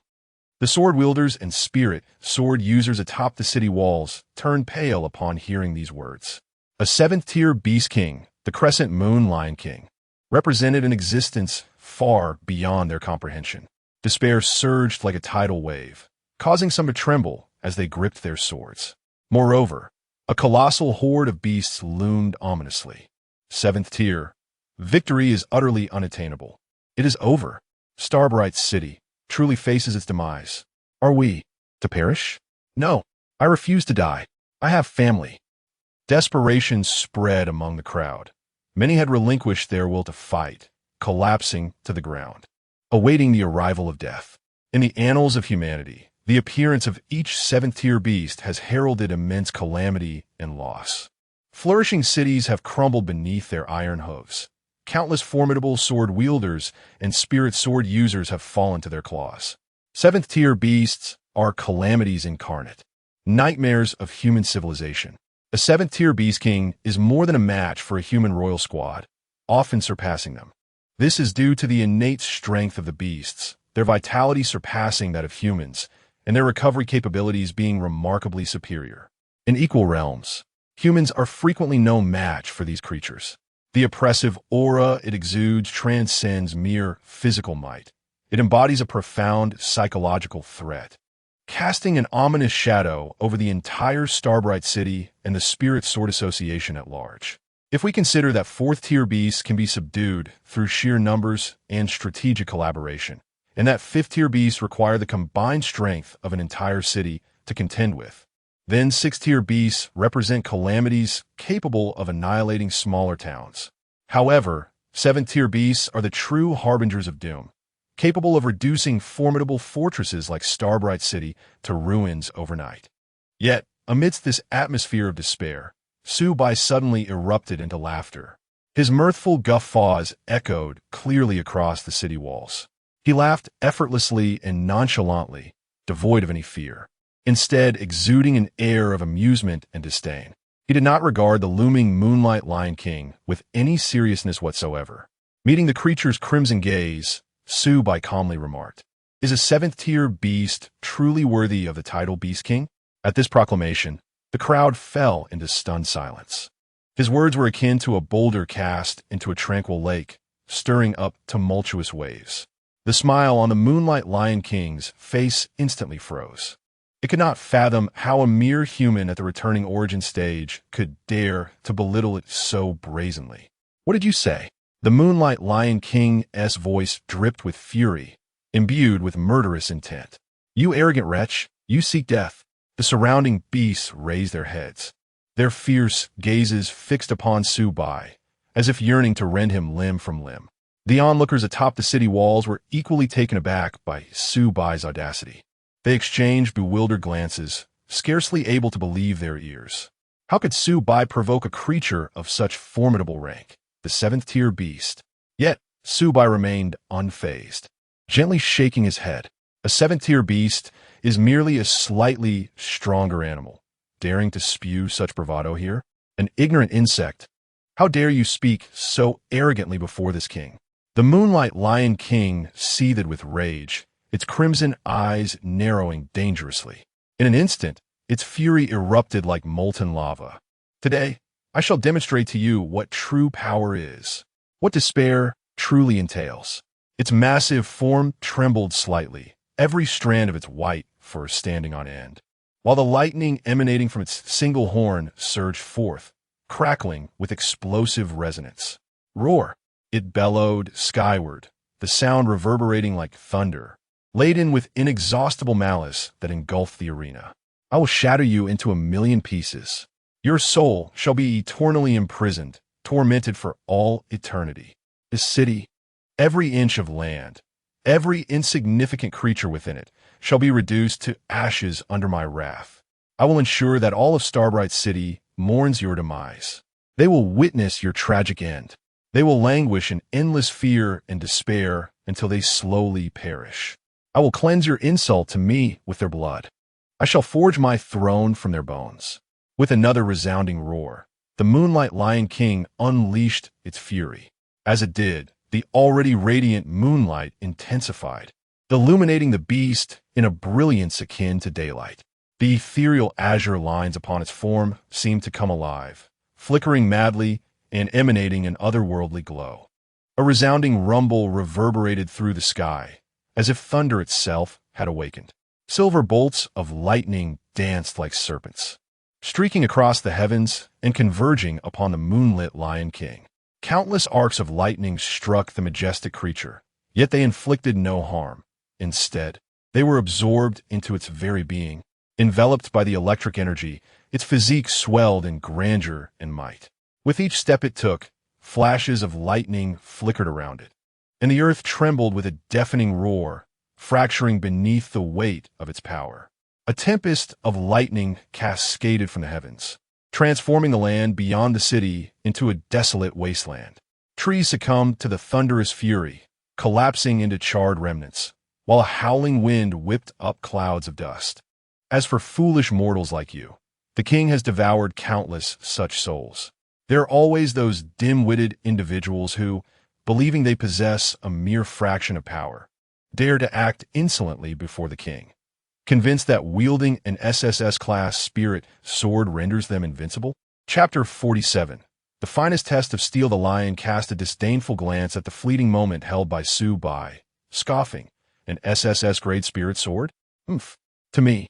The sword wielders and spirit sword users atop the city walls turned pale upon hearing these words. A seventh-tier beast king, the crescent moon lion king, represented an existence far beyond their comprehension. Despair surged like a tidal wave, causing some to tremble as they gripped their swords. Moreover, a colossal horde of beasts loomed ominously. Seventh tier. Victory is utterly unattainable. It is over. Starbright's city truly faces its demise. Are we to perish? No, I refuse to die. I have family. Desperation spread among the crowd. Many had relinquished their will to fight, collapsing to the ground, awaiting the arrival of death. In the annals of humanity, the appearance of each seventh-tier beast has heralded immense calamity and loss. Flourishing cities have crumbled beneath their iron hooves. Countless formidable sword wielders and spirit sword users have fallen to their claws. Seventh-tier beasts are calamities incarnate, nightmares of human civilization. A seventh-tier beast king is more than a match for a human royal squad, often surpassing them. This is due to the innate strength of the beasts, their vitality surpassing that of humans, and their recovery capabilities being remarkably superior. In equal realms, humans are frequently no match for these creatures. The oppressive aura it exudes transcends mere physical might. It embodies a profound psychological threat, casting an ominous shadow over the entire Starbright city and the Spirit Sword Association at large. If we consider that fourth-tier beasts can be subdued through sheer numbers and strategic collaboration, and that fifth-tier beasts require the combined strength of an entire city to contend with, then sixth-tier beasts represent calamities capable of annihilating smaller towns. However, seventh-tier beasts are the true harbingers of doom, capable of reducing formidable fortresses like Starbright City to ruins overnight. Yet, amidst this atmosphere of despair, Su Bai suddenly erupted into laughter. His mirthful guffaws echoed clearly across the city walls. He laughed effortlessly and nonchalantly, devoid of any fear, instead exuding an air of amusement and disdain. He did not regard the looming Moonlight Lion King with any seriousness whatsoever. Meeting the creature's crimson gaze, Su Bai calmly remarked, "Is a seventh-tier beast truly worthy of the title Beast King?" At this proclamation, the crowd fell into stunned silence. His words were akin to a boulder cast into a tranquil lake, stirring up tumultuous waves. The smile on the Moonlight Lion King's face instantly froze. It could not fathom how a mere human at the returning origin stage could dare to belittle it so brazenly. "What did you say?" The Moonlight Lion King's voice dripped with fury, imbued with murderous intent. "You arrogant wretch, you seek death." The surrounding beasts raised their heads, their fierce gazes fixed upon Su Bai, as if yearning to rend him limb from limb. The onlookers atop the city walls were equally taken aback by Su Bai's audacity. They exchanged bewildered glances, scarcely able to believe their ears. How could Su Bai provoke a creature of such formidable rank, the seventh-tier beast? Yet, Su Bai remained unfazed, gently shaking his head. A seventh-tier beast is merely a slightly stronger animal. Daring to spew such bravado here? An ignorant insect. How dare you speak so arrogantly before this king? The Moonlight Lion King seethed with rage, its crimson eyes narrowing dangerously. In an instant, its fury erupted like molten lava. "Today, I shall demonstrate to you what true power is, what despair truly entails." Its massive form trembled slightly, every strand of its white fur standing on end, while the lightning emanating from its single horn surged forth, crackling with explosive resonance. "Roar!" It bellowed skyward, the sound reverberating like thunder, laden with inexhaustible malice that engulfed the arena. "I will shatter you into a million pieces. Your soul shall be eternally imprisoned, tormented for all eternity. This city, every inch of land, Every insignificant creature within it shall be reduced to ashes under my wrath. I will ensure that all of Starbright City mourns your demise. They will witness your tragic end. They will languish in endless fear and despair until they slowly perish. I will cleanse your insult to me with their blood. I shall forge my throne from their bones. With another resounding roar, the Moonlight Lion King unleashed its fury. As it did, the already radiant moonlight intensified, illuminating the beast in a brilliance akin to daylight. The ethereal azure lines upon its form seemed to come alive, flickering madly and emanating an otherworldly glow. A resounding rumble reverberated through the sky, as if thunder itself had awakened. Silver bolts of lightning danced like serpents, streaking across the heavens and converging upon the moonlit Lion King. Countless arcs of lightning struck the majestic creature, yet they inflicted no harm. Instead, they were absorbed into its very being. Enveloped by the electric energy, its physique swelled in grandeur and might. With each step it took, flashes of lightning flickered around it, and the earth trembled with a deafening roar, fracturing beneath the weight of its power. A tempest of lightning cascaded from the heavens, transforming the land beyond the city into a desolate wasteland. Trees succumbed to the thunderous fury, collapsing into charred remnants, while a howling wind whipped up clouds of dust. As for foolish mortals like you, the king has devoured countless such souls. There are always those dim-witted individuals who, believing they possess a mere fraction of power, dare to act insolently before the king, convinced that wielding an SSS-class spirit sword renders them invincible. Chapter 47. The finest test of Steel the Lion cast a disdainful glance at the fleeting moment held by Su Bai, scoffing, an SSS-grade spirit sword? To me,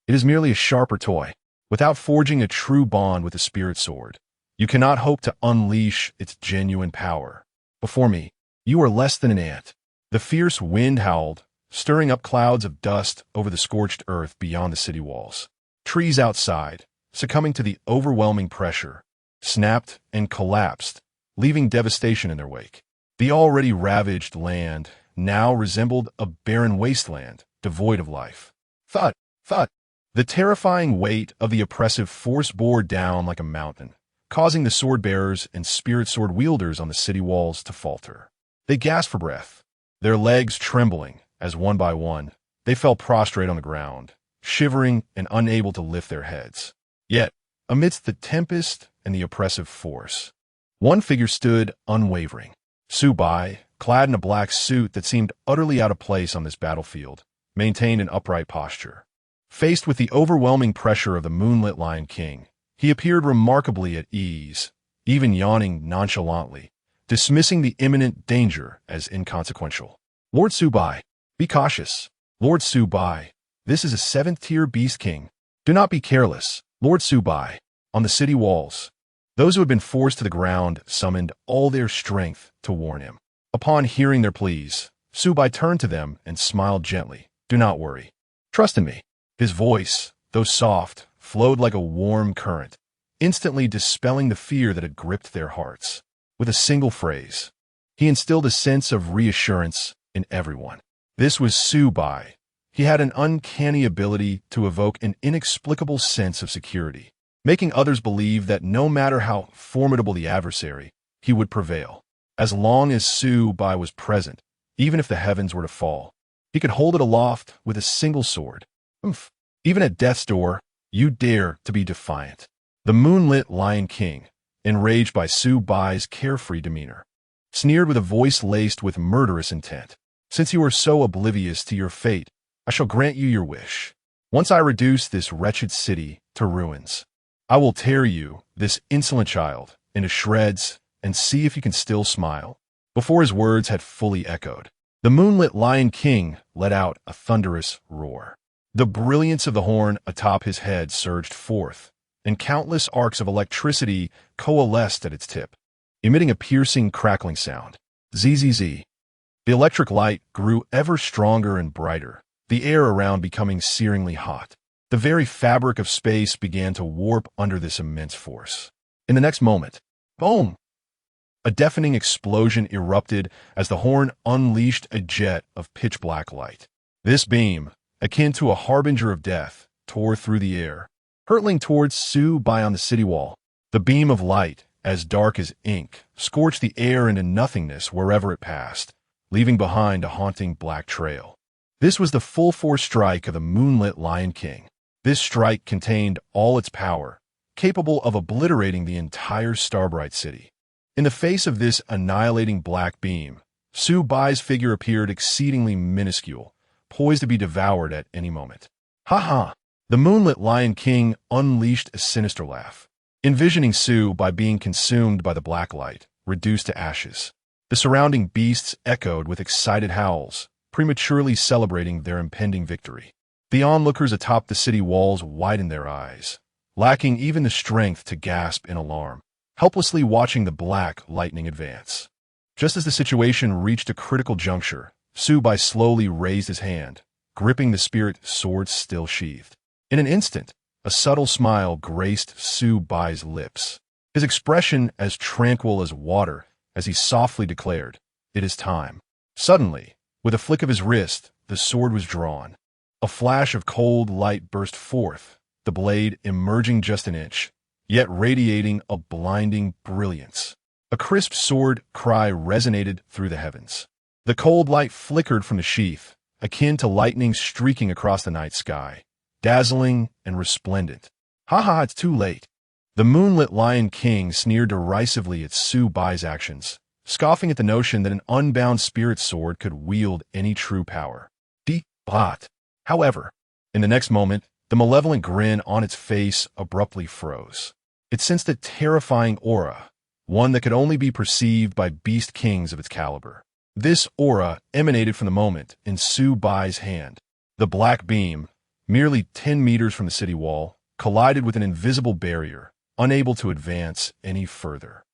it is merely a sharper toy. Without forging a true bond with the spirit sword, you cannot hope to unleash its genuine power. Before me, you are less than an ant. The fierce wind howled, stirring up clouds of dust over the scorched earth beyond the city walls. Trees outside, succumbing to the overwhelming pressure, snapped and collapsed, leaving devastation in their wake. The already ravaged land now resembled a barren wasteland, devoid of life. Thud, thud. The terrifying weight of the oppressive force bore down like a mountain, causing the sword-bearers and spirit sword wielders on the city walls to falter. They gasped for breath, their legs trembling as one by one, they fell prostrate on the ground, shivering and unable to lift their heads. Yet, amidst the tempest and the oppressive force, one figure stood unwavering. Su Bai, clad in a black suit that seemed utterly out of place on this battlefield, maintained an upright posture. Faced with the overwhelming pressure of the moonlit Lion King, he appeared remarkably at ease, even yawning nonchalantly, dismissing the imminent danger as inconsequential. Lord Su Bai, be cautious. Lord Su Bai, this is a 7th-tier beast king. Do not be careless. Lord Su Bai, on the city walls, those who had been forced to the ground summoned all their strength to warn him. Upon hearing their pleas, Su Bai turned to them and smiled gently. Do not worry. Trust in me. His voice, though soft, flowed like a warm current, instantly dispelling the fear that had gripped their hearts. With a single phrase, he instilled a sense of reassurance in everyone. This was Su Bai. He had an uncanny ability to evoke an inexplicable sense of security, making others believe that no matter how formidable the adversary, he would prevail. As long as Su Bai was present, even if the heavens were to fall, he could hold it aloft with a single sword. Even at death's door, you dare to be defiant. The moonlit Lion King, enraged by Su Bai's carefree demeanor, sneered with a voice laced with murderous intent. Since you are so oblivious to your fate, I shall grant you your wish. Once I reduce this wretched city to ruins, I will tear you, this insolent child, into shreds and see if you can still smile. Before his words had fully echoed, the moonlit Lion King let out a thunderous roar. The brilliance of the horn atop his head surged forth, and countless arcs of electricity coalesced at its tip, emitting a piercing, crackling sound. Zzz. The electric light grew ever stronger and brighter, the air around becoming searingly hot. The very fabric of space began to warp under this immense force. In the next moment, boom! A deafening explosion erupted as the horn unleashed a jet of pitch-black light. This beam, akin to a harbinger of death, tore through the air, hurtling towards Su Bai on the city wall. The beam of light, as dark as ink, scorched the air into nothingness wherever it passed, leaving behind a haunting black trail. This was the full-force strike of the moonlit Lion King. This strike contained all its power, capable of obliterating the entire Starbright city. In the face of this annihilating black beam, Su Bai's figure appeared exceedingly minuscule, poised to be devoured at any moment. Ha ha! The moonlit Lion King unleashed a sinister laugh, envisioning Su Bai being consumed by the black light, reduced to ashes. The surrounding beasts echoed with excited howls, prematurely celebrating their impending victory. The onlookers atop the city walls widened their eyes, lacking even the strength to gasp in alarm, helplessly watching the black lightning advance. Just as the situation reached a critical juncture, Su Bai slowly raised his hand, gripping the spirit sword still sheathed. In an instant, a subtle smile graced Su Bai's lips, his expression as tranquil as water as he softly declared, "It is time." Suddenly, with a flick of his wrist, the sword was drawn. A flash of cold light burst forth, the blade emerging just an inch, yet radiating a blinding brilliance. A crisp sword cry resonated through the heavens. The cold light flickered from the sheath, akin to lightning streaking across the night sky, dazzling and resplendent. Ha ha, it's too late. The moonlit Lion King sneered derisively at Su Bai's actions, scoffing at the notion that an unbound spirit sword could wield any true power. But, however, in the next moment, the malevolent grin on its face abruptly froze. It sensed a terrifying aura, one that could only be perceived by beast kings of its caliber. This aura emanated from the moment in Su Bai's hand. The black beam, merely 10 meters from the city wall, collided with an invisible barrier, unable to advance any further.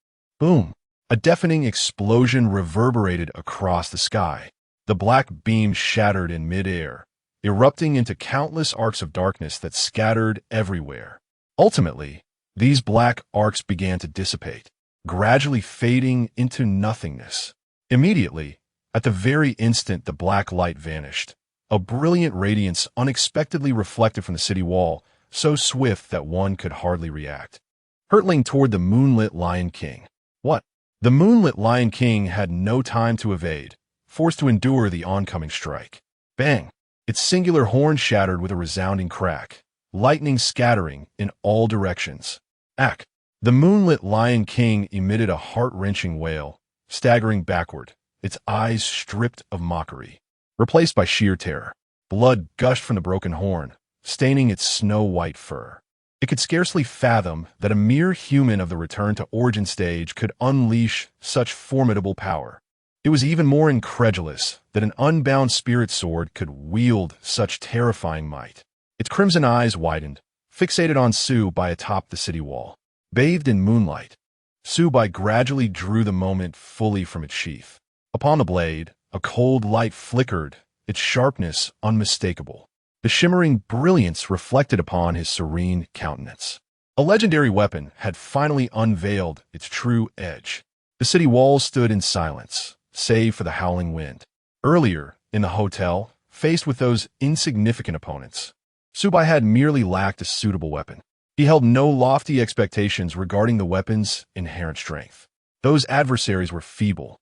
Boom! A deafening explosion reverberated across the sky. The black beam shattered in mid-air, erupting into countless arcs of darkness that scattered everywhere. Ultimately, these black arcs began to dissipate, gradually fading into nothingness. Immediately, at the very instant the black light vanished, a brilliant radiance unexpectedly reflected from the city wall, so swift that one could hardly react, hurtling toward the moonlit Lion King. What? The moonlit Lion King had no time to evade, forced to endure the oncoming strike. Bang! Its singular horn shattered with a resounding crack, lightning scattering in all directions. Ack! The moonlit Lion King emitted a heart-wrenching wail, staggering backward, its eyes stripped of mockery, replaced by sheer terror. Blood gushed from the broken horn, staining its snow-white fur. It could scarcely fathom that a mere human of the Return to Origin stage could unleash such formidable power. It was even more incredulous that an unbound spirit sword could wield such terrifying might. Its crimson eyes widened, fixated on Su Bai atop the city wall. Bathed in moonlight, Su Bai gradually drew the moment fully from its sheath. Upon the blade, a cold light flickered, its sharpness unmistakable. The shimmering brilliance reflected upon his serene countenance. A legendary weapon had finally unveiled its true edge. The city walls stood in silence, save for the howling wind. Earlier, in the hotel, faced with those insignificant opponents, Su Bai had merely lacked a suitable weapon. He held no lofty expectations regarding the weapon's inherent strength. Those adversaries were feeble,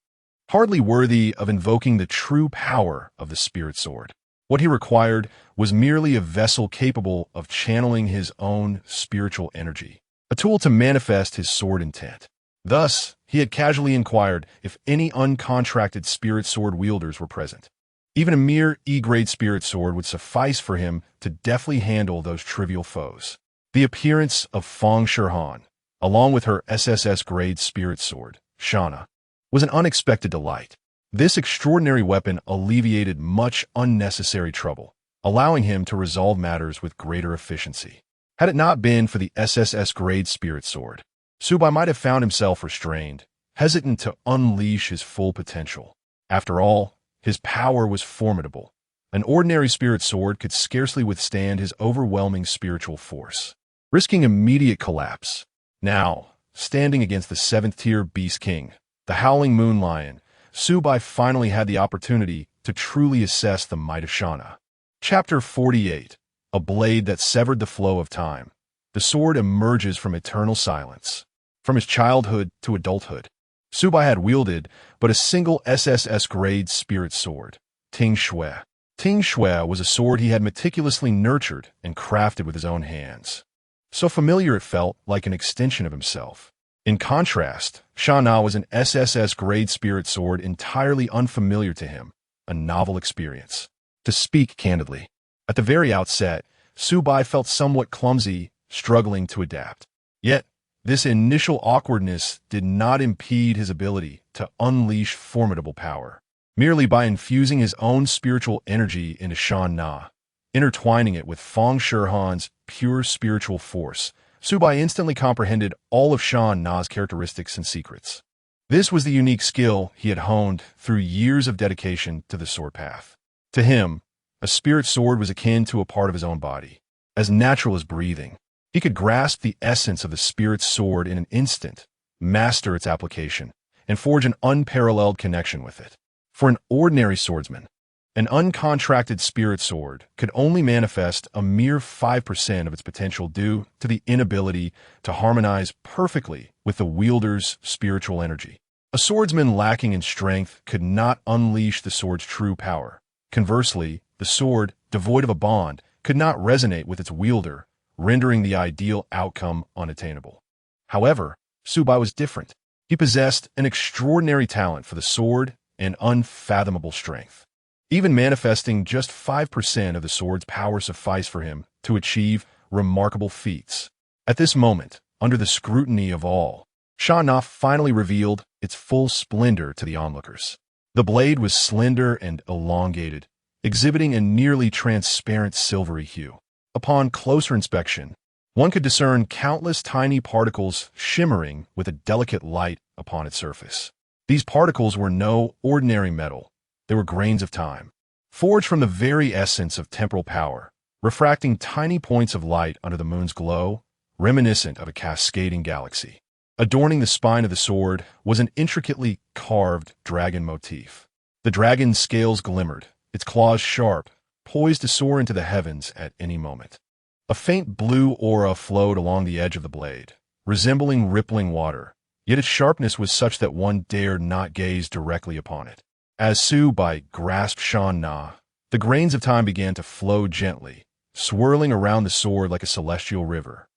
hardly worthy of invoking the true power of the spirit sword. What he required was merely a vessel capable of channeling his own spiritual energy, a tool to manifest his sword intent. Thus, he had casually inquired if any uncontracted spirit sword wielders were present. Even a mere E-grade spirit sword would suffice for him to deftly handle those trivial foes. The appearance of Feng Shirhan, along with her SSS-grade spirit sword, Shana, was an unexpected delight. This extraordinary weapon alleviated much unnecessary trouble, allowing him to resolve matters with greater efficiency. Had it not been for the SSS-grade spirit sword, Su Bai might have found himself restrained, hesitant to unleash his full potential. After all, his power was formidable. An ordinary spirit sword could scarcely withstand his overwhelming spiritual force, risking immediate collapse. Now, standing against the 7th-tier Beast King, the howling moon lion, Su Bai finally had the opportunity to truly assess the might of Shana. Chapter 48. A blade that severed the flow of time. The sword emerges from eternal silence. From his childhood to adulthood, Su Bai had wielded but a single SSS-grade spirit sword, Ting Shui. Ting Shui was a sword he had meticulously nurtured and crafted with his own hands. So familiar it felt like an extension of himself. In contrast, Sha Na was an SSS-grade spirit sword entirely unfamiliar to him, a novel experience. To speak candidly, at the very outset, Su Bai felt somewhat clumsy, struggling to adapt. Yet, this initial awkwardness did not impede his ability to unleash formidable power. Merely by infusing his own spiritual energy into Shan Na, intertwining it with Feng Shihan's pure spiritual force, Su Bai instantly comprehended all of Shan Na's characteristics and secrets. This was the unique skill he had honed through years of dedication to the sword path. To him, a spirit sword was akin to a part of his own body, as natural as breathing. He could grasp the essence of the spirit sword in an instant, master its application, and forge an unparalleled connection with it. For an ordinary swordsman, an uncontracted spirit sword could only manifest a mere 5% of its potential due to the inability to harmonize perfectly with the wielder's spiritual energy. A swordsman lacking in strength could not unleash the sword's true power. Conversely, the sword, devoid of a bond, could not resonate with its wielder, rendering the ideal outcome unattainable. However, Su Bai was different. He possessed an extraordinary talent for the sword and unfathomable strength. Even manifesting just 5% of the sword's power sufficed for him to achieve remarkable feats. At this moment, under the scrutiny of all, Sha Na finally revealed its full splendor to the onlookers. The blade was slender and elongated, exhibiting a nearly transparent silvery hue. Upon closer inspection, one could discern countless tiny particles shimmering with a delicate light upon its surface. These particles were no ordinary metal. They were grains of time, forged from the very essence of temporal power, refracting tiny points of light under the moon's glow, reminiscent of a cascading galaxy. Adorning the spine of the sword was an intricately carved dragon motif. The dragon's scales glimmered, its claws sharp, poised to soar into the heavens at any moment. A faint blue aura flowed along the edge of the blade, resembling rippling water, yet its sharpness was such that one dared not gaze directly upon it. As Su Bai grasped Shan Na, the grains of time began to flow gently, swirling around the sword like a celestial river.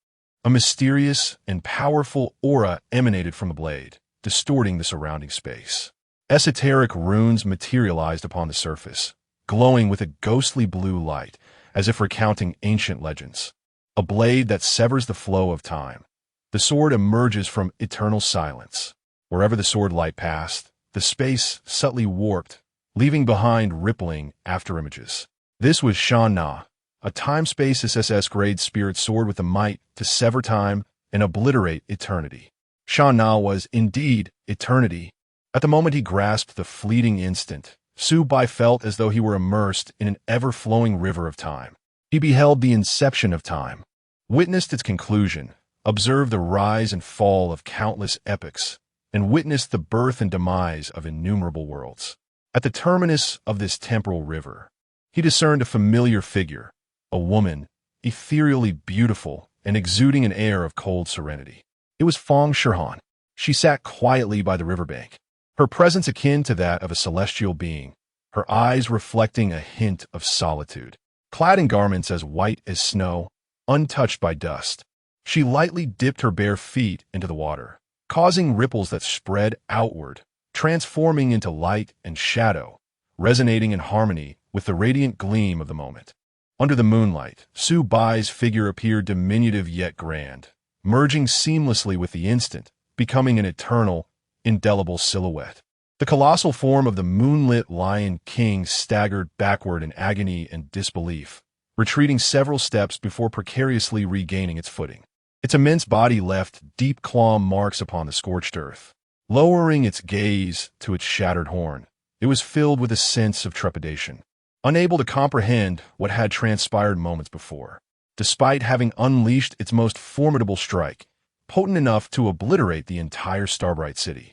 A mysterious and powerful aura emanated from the blade, distorting the surrounding space. Esoteric runes materialized upon the surface, glowing with a ghostly blue light, as if recounting ancient legends. A blade that severs the flow of time. The sword emerges from eternal silence. Wherever the sword light passed, the space subtly warped, leaving behind rippling afterimages. This was Shan Na, a time-space SSS-grade spirit sword with the might to sever time and obliterate eternity. Shan Na was, indeed, eternity. At the moment he grasped the fleeting instant, Su Bai felt as though he were immersed in an ever-flowing river of time. He beheld the inception of time, witnessed its conclusion, observed the rise and fall of countless epochs, and witnessed the birth and demise of innumerable worlds. At the terminus of this temporal river, he discerned a familiar figure, a woman, ethereally beautiful and exuding an air of cold serenity. It was Feng Shihan. She sat quietly by the riverbank, her presence akin to that of a celestial being, her eyes reflecting a hint of solitude. Clad in garments as white as snow, untouched by dust, she lightly dipped her bare feet into the water, causing ripples that spread outward, transforming into light and shadow, resonating in harmony with the radiant gleam of the moment. Under the moonlight, Su Bai's figure appeared diminutive yet grand, merging seamlessly with the instant, becoming an eternal, indelible silhouette. The colossal form of the moonlit Lion King staggered backward in agony and disbelief, retreating several steps before precariously regaining its footing. Its immense body left deep claw marks upon the scorched earth. Lowering its gaze to its shattered horn, it was filled with a sense of trepidation, unable to comprehend what had transpired moments before. Despite having unleashed its most formidable strike, potent enough to obliterate the entire Starbright city,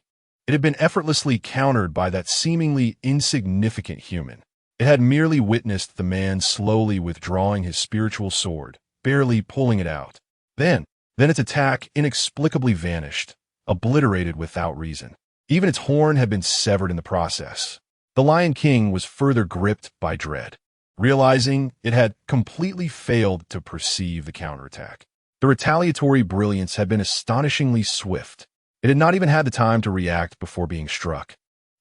It had been effortlessly countered by that seemingly insignificant human. It had merely witnessed the man slowly withdrawing his spiritual sword, barely pulling it out. Then its attack inexplicably vanished, obliterated without reason. Even its horn had been severed in the process. The Lion King was further gripped by dread, realizing it had completely failed to perceive the counterattack. The retaliatory brilliance had been astonishingly swift. It had not even had the time to react before being struck.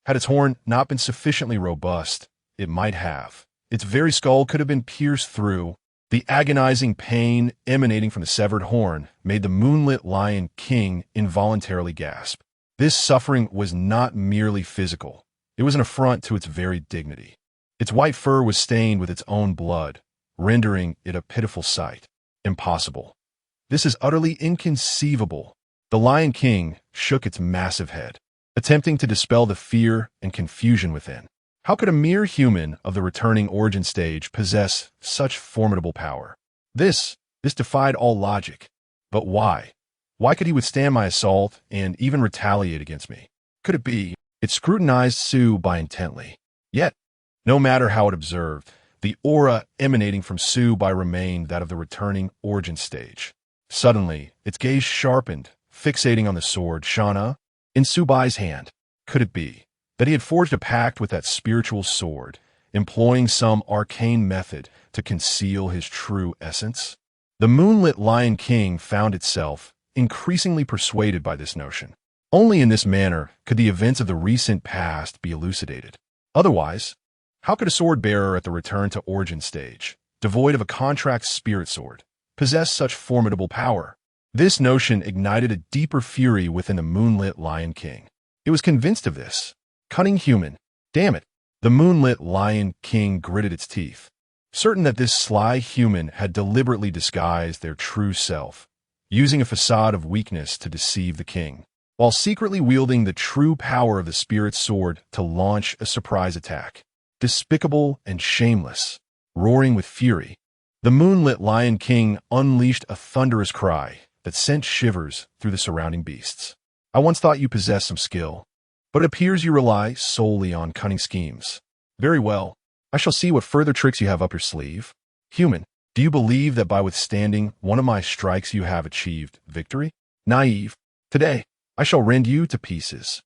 Had its horn not been sufficiently robust, it might have. Its very skull could have been pierced through. The agonizing pain emanating from the severed horn made the moonlit Lion King involuntarily gasp. This suffering was not merely physical. It was an affront to its very dignity. Its white fur was stained with its own blood, rendering it a pitiful sight. Impossible. This is utterly inconceivable. The Lion King shook its massive head, attempting to dispel the fear and confusion within. How could a mere human of the returning origin stage possess such formidable power? This defied all logic. But why? Why could he withstand my assault and even retaliate against me? Could it be? It scrutinized Su-Bai intently. Yet, no matter how it observed, the aura emanating from Su-Bai remained that of the returning origin stage. Suddenly, its gaze sharpened, fixating on the sword Shana in Su-Bai's hand. Could it be that he had forged a pact with that spiritual sword, employing some arcane method to conceal his true essence? The moonlit Lion King found itself increasingly persuaded by this notion. Only in this manner could the events of the recent past be elucidated. Otherwise, how could a sword bearer at the return to origin stage, devoid of a contract spirit sword, possess such formidable power? This notion ignited a deeper fury within the moonlit Lion King. It was convinced of this. Cunning human. Damn it. The moonlit Lion King gritted its teeth, certain that this sly human had deliberately disguised their true self, using a facade of weakness to deceive the king, while secretly wielding the true power of the spirit sword to launch a surprise attack. Despicable and shameless. Roaring with fury, the moonlit Lion King unleashed a thunderous cry that sent shivers through the surrounding beasts. I once thought you possessed some skill, but it appears you rely solely on cunning schemes. Very well. I shall see what further tricks you have up your sleeve. Human, do you believe that by withstanding one of my strikes you have achieved victory? Naive. Today, I shall rend you to pieces.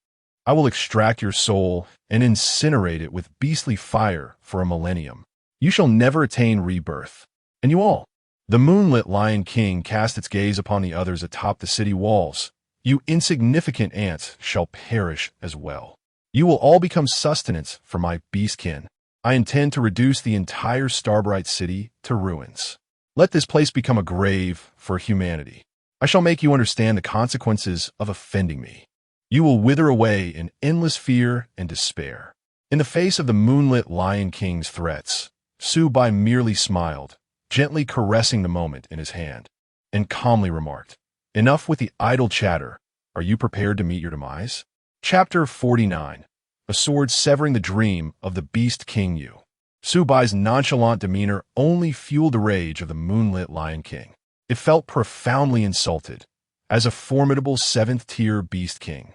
I will extract your soul and incinerate it with beastly fire for a millennium. You shall never attain rebirth. And you all. The moonlit Lion King cast its gaze upon the others atop the city walls. You insignificant ants shall perish as well. You will all become sustenance for my beastkin. I intend to reduce the entire Starbright city to ruins. Let this place become a grave for humanity. I shall make you understand the consequences of offending me. You will wither away in endless fear and despair. In the face of the moonlit Lion King's threats, Su-Bai merely smiled, gently caressing the moment in his hand, and calmly remarked, Enough with the idle chatter. Are you prepared to meet your demise? Chapter 49. A sword severing the dream of the Beast King Yu. Su-Bai's nonchalant demeanor only fueled the rage of the moonlit Lion King. It felt profoundly insulted, as a formidable seventh-tier Beast King.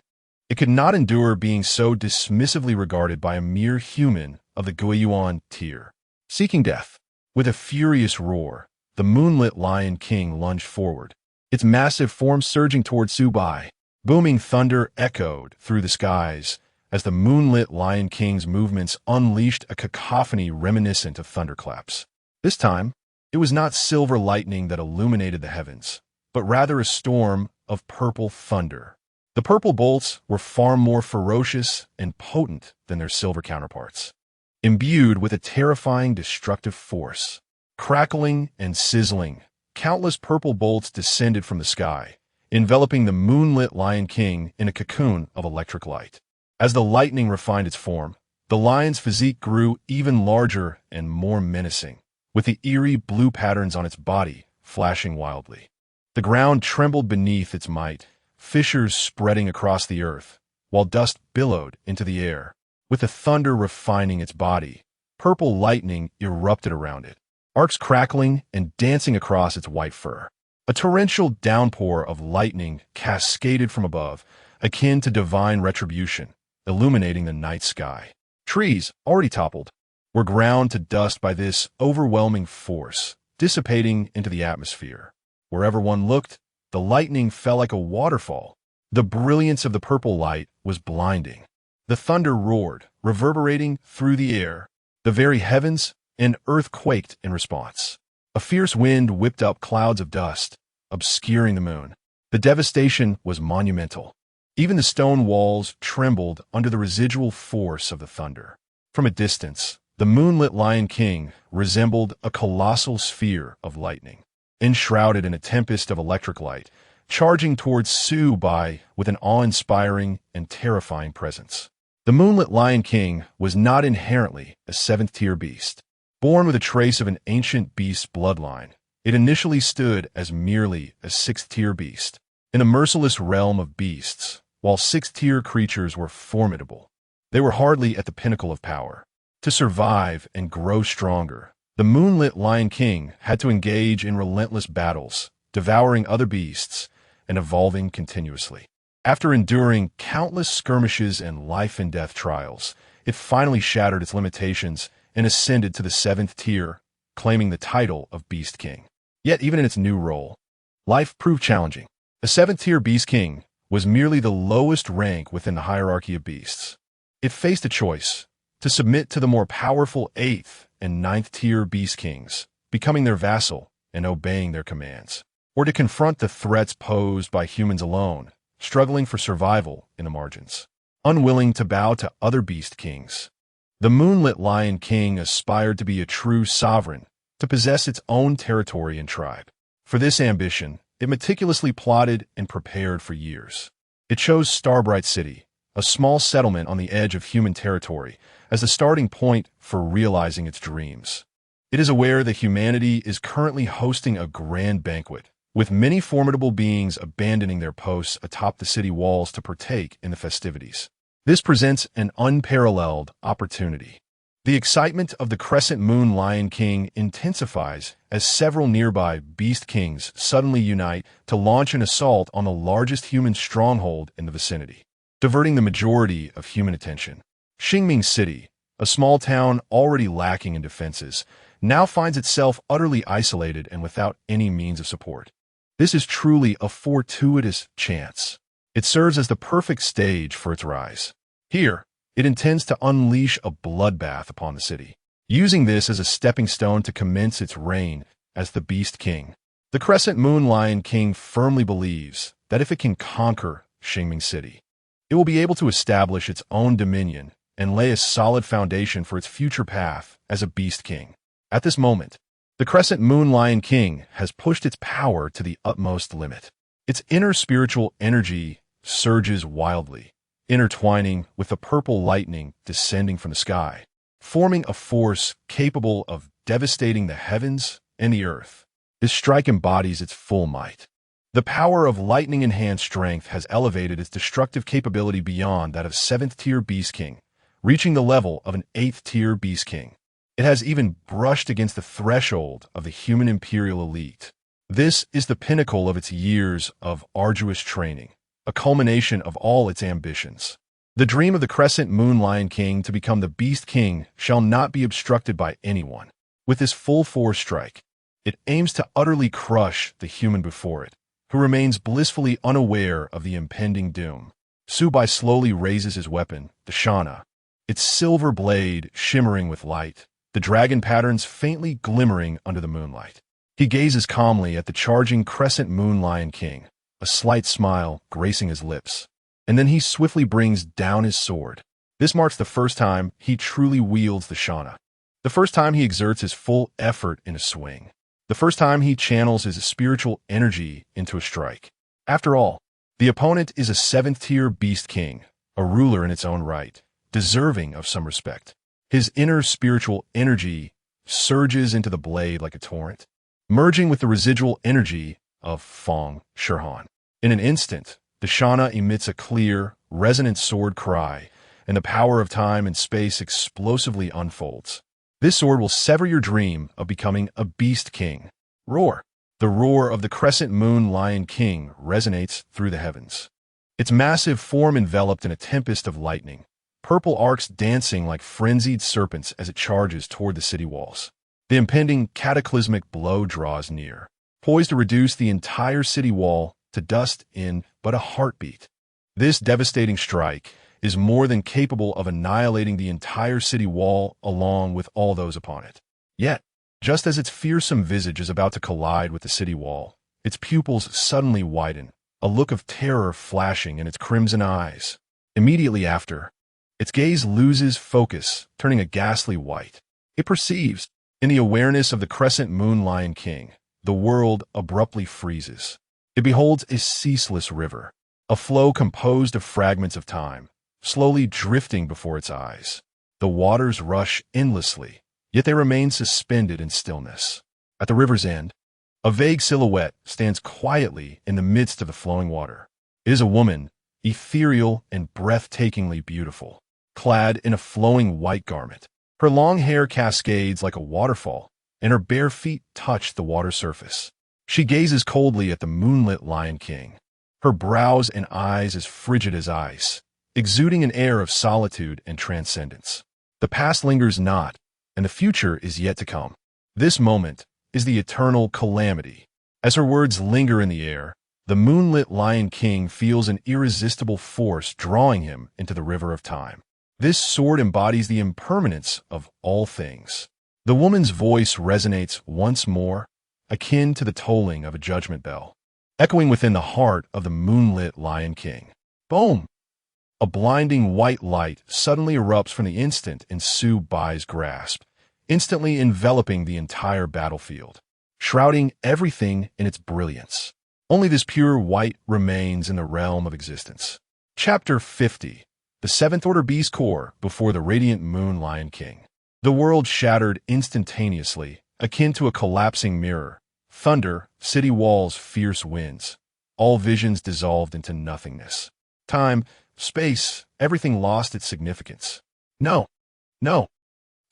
It could not endure being so dismissively regarded by a mere human of the Guiyuan tier. Seeking death. With a furious roar, the moonlit Lion King lunged forward, its massive form surging toward Su-Bai. Booming thunder echoed through the skies as the moonlit Lion King's movements unleashed a cacophony reminiscent of thunderclaps. This time, it was not silver lightning that illuminated the heavens, but rather a storm of purple thunder. The purple bolts were far more ferocious and potent than their silver counterparts, imbued with a terrifying destructive force. Crackling and sizzling, countless purple bolts descended from the sky, enveloping the moonlit Lion King in a cocoon of electric light. As the lightning refined its form, the lion's physique grew even larger and more menacing, with the eerie blue patterns on its body flashing wildly. The ground trembled beneath its might, fissures spreading across the earth, while dust billowed into the air. With the thunder refining its body, purple lightning erupted around it, arcs crackling and dancing across its white fur. A torrential downpour of lightning cascaded from above, akin to divine retribution, illuminating the night sky. Trees, already toppled, were ground to dust by this overwhelming force, dissipating into the atmosphere. Wherever one looked, the lightning fell like a waterfall. The brilliance of the purple light was blinding. The thunder roared, reverberating through the air. The very heavens and earth quaked in response. A fierce wind whipped up clouds of dust, obscuring the moon. The devastation was monumental. Even the stone walls trembled under the residual force of the thunder. From a distance, the moonlit Lion King resembled a colossal sphere of lightning, enshrouded in a tempest of electric light, charging towards Su Bai with an awe-inspiring and terrifying presence. The moonlit Lion King was not inherently a seventh-tier beast. Born with a trace of an ancient beast bloodline, it initially stood as merely a sixth-tier beast. In a merciless realm of beasts, while sixth-tier creatures were formidable, they were hardly at the pinnacle of power. To survive and grow stronger, the moonlit Lion King had to engage in relentless battles, devouring other beasts and evolving continuously. After enduring countless skirmishes and life-and-death trials, it finally shattered its limitations and ascended to the seventh tier, claiming the title of Beast King. Yet even in its new role, life proved challenging. A seventh-tier Beast King was merely the lowest rank within the hierarchy of beasts. It faced a choice: to submit to the more powerful 8th and 9th tier Beast Kings, becoming their vassal and obeying their commands, or to confront the threats posed by humans alone, struggling for survival in the margins. Unwilling to bow to other Beast Kings, the moonlit Lion King aspired to be a true sovereign, to possess its own territory and tribe. For this ambition, it meticulously plotted and prepared for years. It chose Starbright City, a small settlement on the edge of human territory, as the starting point for realizing its dreams. It is aware that humanity is currently hosting a grand banquet, with many formidable beings abandoning their posts atop the city walls to partake in the festivities. This presents an unparalleled opportunity. The excitement of the Crescent Moon Lion King intensifies as several nearby Beast Kings suddenly unite to launch an assault on the largest human stronghold in the vicinity, diverting the majority of human attention. Xingming City, a small town already lacking in defenses, now finds itself utterly isolated and without any means of support. This is truly a fortuitous chance. It serves as the perfect stage for its rise. Here, it intends to unleash a bloodbath upon the city, using this as a stepping stone to commence its reign as the Beast King. The Crescent Moon Lion King firmly believes that if it can conquer Xingming City, it will be able to establish its own dominion and lay a solid foundation for its future path as a Beast King. At this moment, the Crescent Moon Lion King has pushed its power to the utmost limit. Its inner spiritual energy surges wildly, intertwining with the purple lightning descending from the sky, forming a force capable of devastating the heavens and the earth. This strike embodies its full might. The power of lightning-enhanced strength has elevated its destructive capability beyond that of 7th-tier Beast King, reaching the level of an 8th-tier Beast King. It has even brushed against the threshold of the human imperial elite. This is the pinnacle of its years of arduous training, a culmination of all its ambitions. The dream of the Crescent Moon Lion King to become the Beast King shall not be obstructed by anyone. With this full-force strike, it aims to utterly crush the human before it, who remains blissfully unaware of the impending doom. Su Bai slowly raises his weapon, the Shana, its silver blade shimmering with light, the dragon patterns faintly glimmering under the moonlight. He gazes calmly at the charging Crescent Moon Lion King, a slight smile gracing his lips, and then he swiftly brings down his sword. This marks the first time he truly wields the Shana, the first time he exerts his full effort in a swing, the first time he channels his spiritual energy into a strike. After all, the opponent is a 7th-tier Beast King, a ruler in its own right, deserving of some respect. His inner spiritual energy surges into the blade like a torrent, merging with the residual energy of Feng Shirhan. In an instant, the Shana emits a clear, resonant sword cry, and the power of time and space explosively unfolds. This sword will sever your dream of becoming a Beast King. Roar! The roar of the Crescent Moon Lion King resonates through the heavens. its massive form enveloped in a tempest of lightning, purple arcs dancing like frenzied serpents as it charges toward the city walls. The impending cataclysmic blow draws near, poised to reduce the entire city wall to dust in but a heartbeat. This devastating strike is more than capable of annihilating the entire city wall along with all those upon it. Yet, just as its fearsome visage is about to collide with the city wall, its pupils suddenly widen, a look of terror flashing in its crimson eyes. Immediately after, its gaze loses focus, turning a ghastly white. It perceives, in the awareness of the crescent moon Lion King, the world abruptly freezes. It beholds a ceaseless river, a flow composed of fragments of time, slowly drifting before its eyes. The waters rush endlessly, yet they remain suspended in stillness. At the river's end, a vague silhouette stands quietly in the midst of the flowing water. It is a woman, ethereal and breathtakingly beautiful, clad in a flowing white garment. Her long hair cascades like a waterfall, and her bare feet touch the water surface. She gazes coldly at the moonlit Lion King, her brows and eyes as frigid as ice, exuding an air of solitude and transcendence. The past lingers not, and the future is yet to come. This moment is the eternal calamity. As her words linger in the air, the moonlit Lion King feels an irresistible force drawing him into the river of time. This sword embodies the impermanence of all things. The woman's voice resonates once more, akin to the tolling of a judgment bell, echoing within the heart of the moonlit Lion King. Boom! A blinding white light suddenly erupts from the instant in Su Bai's grasp, instantly enveloping the entire battlefield, shrouding everything in its brilliance. Only this pure white remains in the realm of existence. Chapter 50. The Seventh Order Beast Corps before the radiant moon Lion King. The world shattered instantaneously, akin to a collapsing mirror. Thunder, city walls, fierce winds. All visions dissolved into nothingness. Time, space, everything lost its significance. No, no.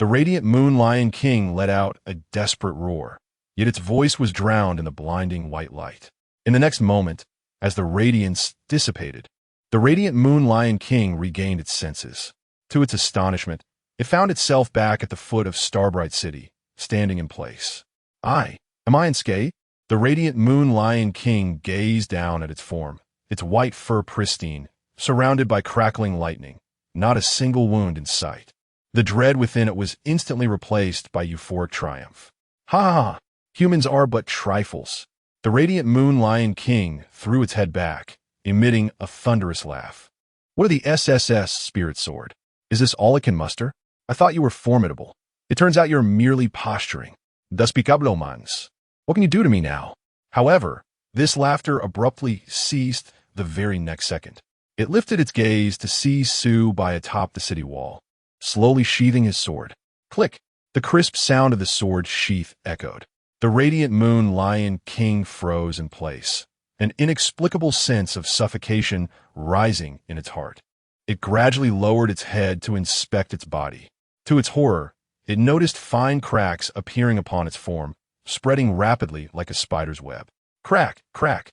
The radiant moon Lion King let out a desperate roar, yet its voice was drowned in the blinding white light. In the next moment, as the radiance dissipated, the radiant moon Lion King regained its senses. To its astonishment, it found itself back at the foot of Starbright City, standing in place. Am I in Skye? The radiant moon Lion King gazed down at its form, its white fur pristine, surrounded by crackling lightning, not a single wound in sight. The dread within it was instantly replaced by euphoric triumph. Ha ha ha! Humans are but trifles. The radiant moon Lion King threw its head back, emitting a thunderous laugh. What are the SSS, Spirit Sword? Is this all it can muster? I thought you were formidable. It turns out you're merely posturing. Despicable mans. What can you do to me now? However, this laughter abruptly ceased the very next second. It lifted its gaze to see Su Bai atop the city wall, slowly sheathing his sword. Click! The crisp sound of the sword sheath echoed. The radiant moon Lion King froze in place, an inexplicable sense of suffocation rising in its heart. It gradually lowered its head to inspect its body. To its horror, it noticed fine cracks appearing upon its form, spreading rapidly like a spider's web. Crack, crack.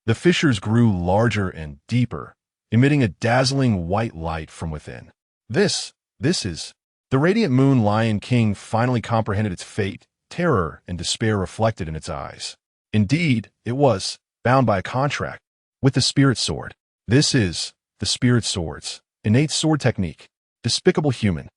The fissures grew larger and deeper, emitting a dazzling white light from within. This is... The radiant moon Lion King finally comprehended its fate, terror and despair reflected in its eyes. Indeed, it was bound by a contract with the Spirit Sword. This is the Spirit Sword's innate sword technique. Despicable human.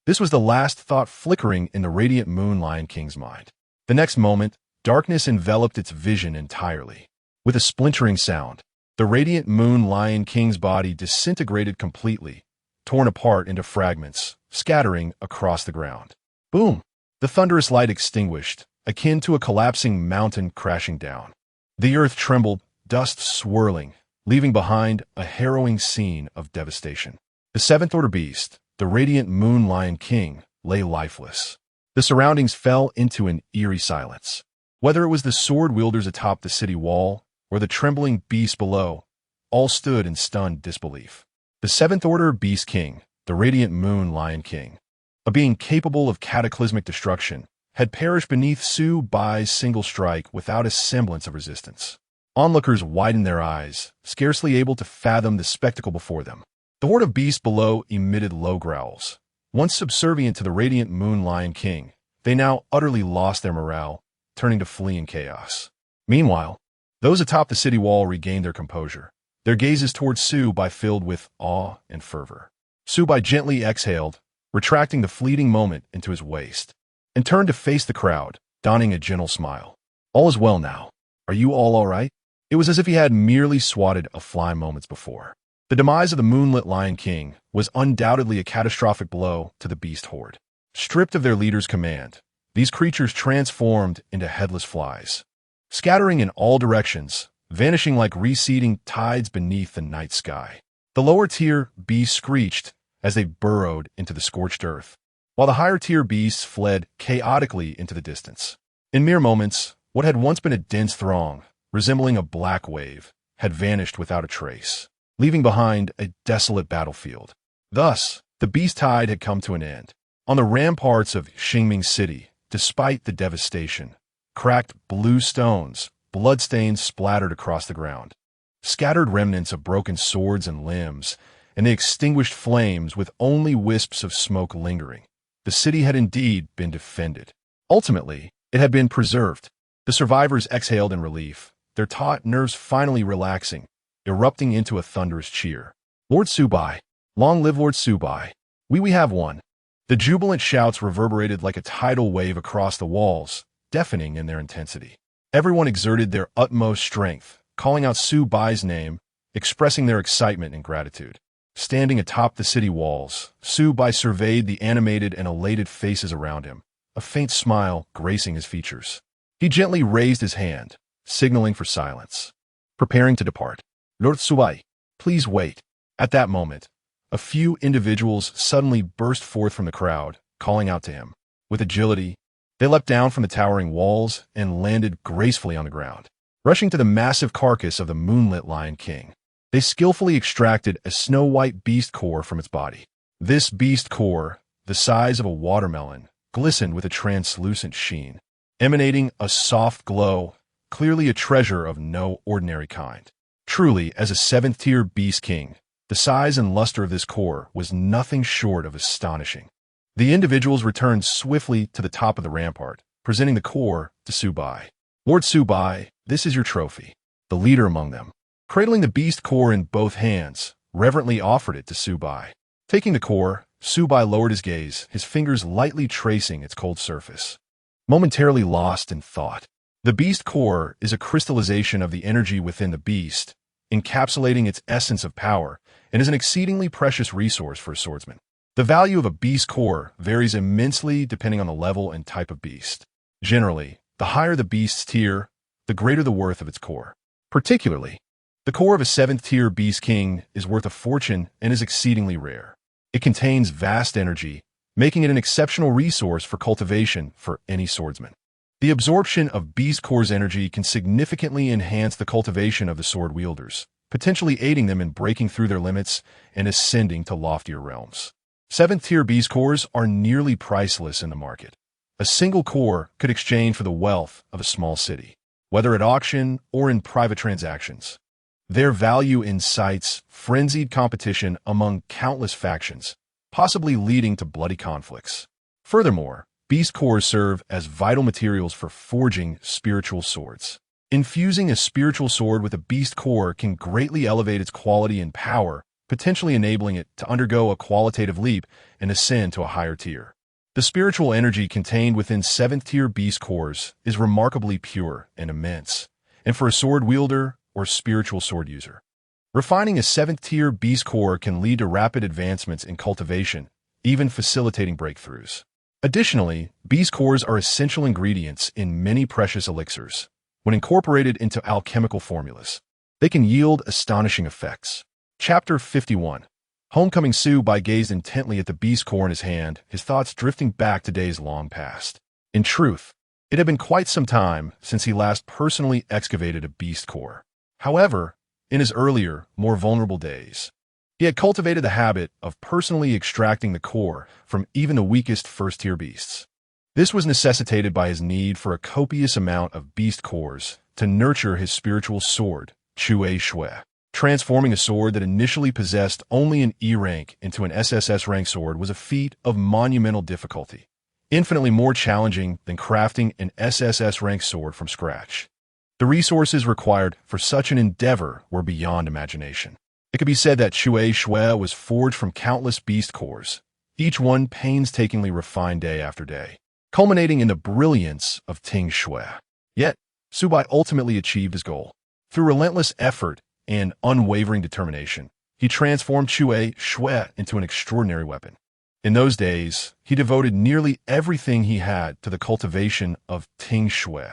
This was the last thought flickering in the radiant moon Lion King's mind. The next moment, darkness enveloped its vision entirely. With a splintering sound, the radiant moon Lion King's body disintegrated completely, torn apart into fragments, scattering across the ground. Boom! The thunderous light extinguished, akin to a collapsing mountain crashing down. The earth trembled, dust swirling, leaving behind a harrowing scene of devastation. The Seventh Order Beast, the radiant moon Lion King, lay lifeless. The surroundings fell into an eerie silence. Whether it was the sword wielders atop the city wall or the trembling beast below, all stood in stunned disbelief. The Seventh Order Beast King, the radiant moon Lion King, a being capable of cataclysmic destruction, had perished beneath Su Bai's single strike without a semblance of resistance. Onlookers widened their eyes, scarcely able to fathom the spectacle before them. The horde of beasts below emitted low growls. Once subservient to the radiant Moon Lion King, they now utterly lost their morale, turning to flee in chaos. Meanwhile, those atop the city wall regained their composure, their gazes towards Subai filled with awe and fervor. Subai gently exhaled, retracting the fleeting moment into his waist, and turned to face the crowd, donning a gentle smile. All is well now. Are you all right? It was as if he had merely swatted a fly moments before. The demise of the Moonlit Lion King was undoubtedly a catastrophic blow to the beast horde. Stripped of their leader's command, these creatures transformed into headless flies, scattering in all directions, vanishing like receding tides beneath the night sky. The lower-tier beasts screeched as they burrowed into the scorched earth, while the higher-tier beasts fled chaotically into the distance. In mere moments, what had once been a dense throng, resembling a black wave, had vanished without a trace, leaving behind a desolate battlefield. Thus, the beast tide had come to an end. On the ramparts of Xingming City, despite the devastation, cracked blue stones, bloodstains splattered across the ground, scattered remnants of broken swords and limbs, and the extinguished flames with only wisps of smoke lingering. The city had indeed been defended. Ultimately, it had been preserved. The survivors exhaled in relief, their taut nerves finally relaxing, erupting into a thunderous cheer. Lord Subai! Long live Lord Subai! We have won! The jubilant shouts reverberated like a tidal wave across the walls, deafening in their intensity. Everyone exerted their utmost strength, calling out Subai's name, expressing their excitement and gratitude. Standing atop the city walls, Subai surveyed the animated and elated faces around him, a faint smile gracing his features. He gently raised his hand, signaling for silence, preparing to depart. Lord Subai, please wait. At that moment, a few individuals suddenly burst forth from the crowd, calling out to him. With agility, they leapt down from the towering walls and landed gracefully on the ground. Rushing to the massive carcass of the Moonlit Lion King, they skillfully extracted a snow-white beast core from its body. This beast core, the size of a watermelon, glistened with a translucent sheen, emanating a soft glow, clearly a treasure of no ordinary kind. Truly, as a seventh-tier beast king, the size and luster of this core was nothing short of astonishing. The individuals returned swiftly to the top of the rampart, presenting the core to Subai. Lord Subai, this is your trophy. The leader among them, cradling the beast core in both hands, reverently offered it to Subai. Taking the core, Subai lowered his gaze, his fingers lightly tracing its cold surface. Momentarily lost in thought, the beast core is a crystallization of the energy within the beast, encapsulating its essence of power, and is an exceedingly precious resource for a swordsman. The value of a beast core varies immensely depending on the level and type of beast. Generally, the higher the beast's tier, the greater the worth of its core. Particularly, the core of a 7th-tier beast king is worth a fortune and is exceedingly rare. It contains vast energy, making it an exceptional resource for cultivation for any swordsman. The absorption of beast core's energy can significantly enhance the cultivation of the sword wielders, potentially aiding them in breaking through their limits and ascending to loftier realms. 7th-tier beast cores are nearly priceless in the market. A single core could exchange for the wealth of a small city, whether at auction or in private transactions. Their value incites frenzied competition among countless factions, possibly leading to bloody conflicts. Furthermore, beast cores serve as vital materials for forging spiritual swords. Infusing a spiritual sword with a beast core can greatly elevate its quality and power, potentially enabling it to undergo a qualitative leap and ascend to a higher tier. The spiritual energy contained within 7th-tier beast cores is remarkably pure and immense, and for a sword wielder or spiritual sword user, refining a 7th-tier beast core can lead to rapid advancements in cultivation, even facilitating breakthroughs. Additionally, beast cores are essential ingredients in many precious elixirs. When incorporated into alchemical formulas, they can yield astonishing effects. Chapter 51. Homecoming Subai gazed intently at the beast core in his hand, his thoughts drifting back to days long past. In truth, it had been quite some time since he last personally excavated a beast core. However, in his earlier, more vulnerable days, he had cultivated the habit of personally extracting the core from even the weakest first-tier beasts. This was necessitated by his need for a copious amount of beast cores to nurture his spiritual sword, Chui Shui. Transforming a sword that initially possessed only an E rank into an SSS rank sword was a feat of monumental difficulty, infinitely more challenging than crafting an SSS rank sword from scratch. The resources required for such an endeavor were beyond imagination. It could be said that Chui Shui was forged from countless beast cores, each one painstakingly refined day after day, culminating in the brilliance of Ting Shui. Yet, Subai ultimately achieved his goal. Through relentless effort and unwavering determination, he transformed Chui Shui into an extraordinary weapon. In those days, he devoted nearly everything he had to the cultivation of Ting Shui.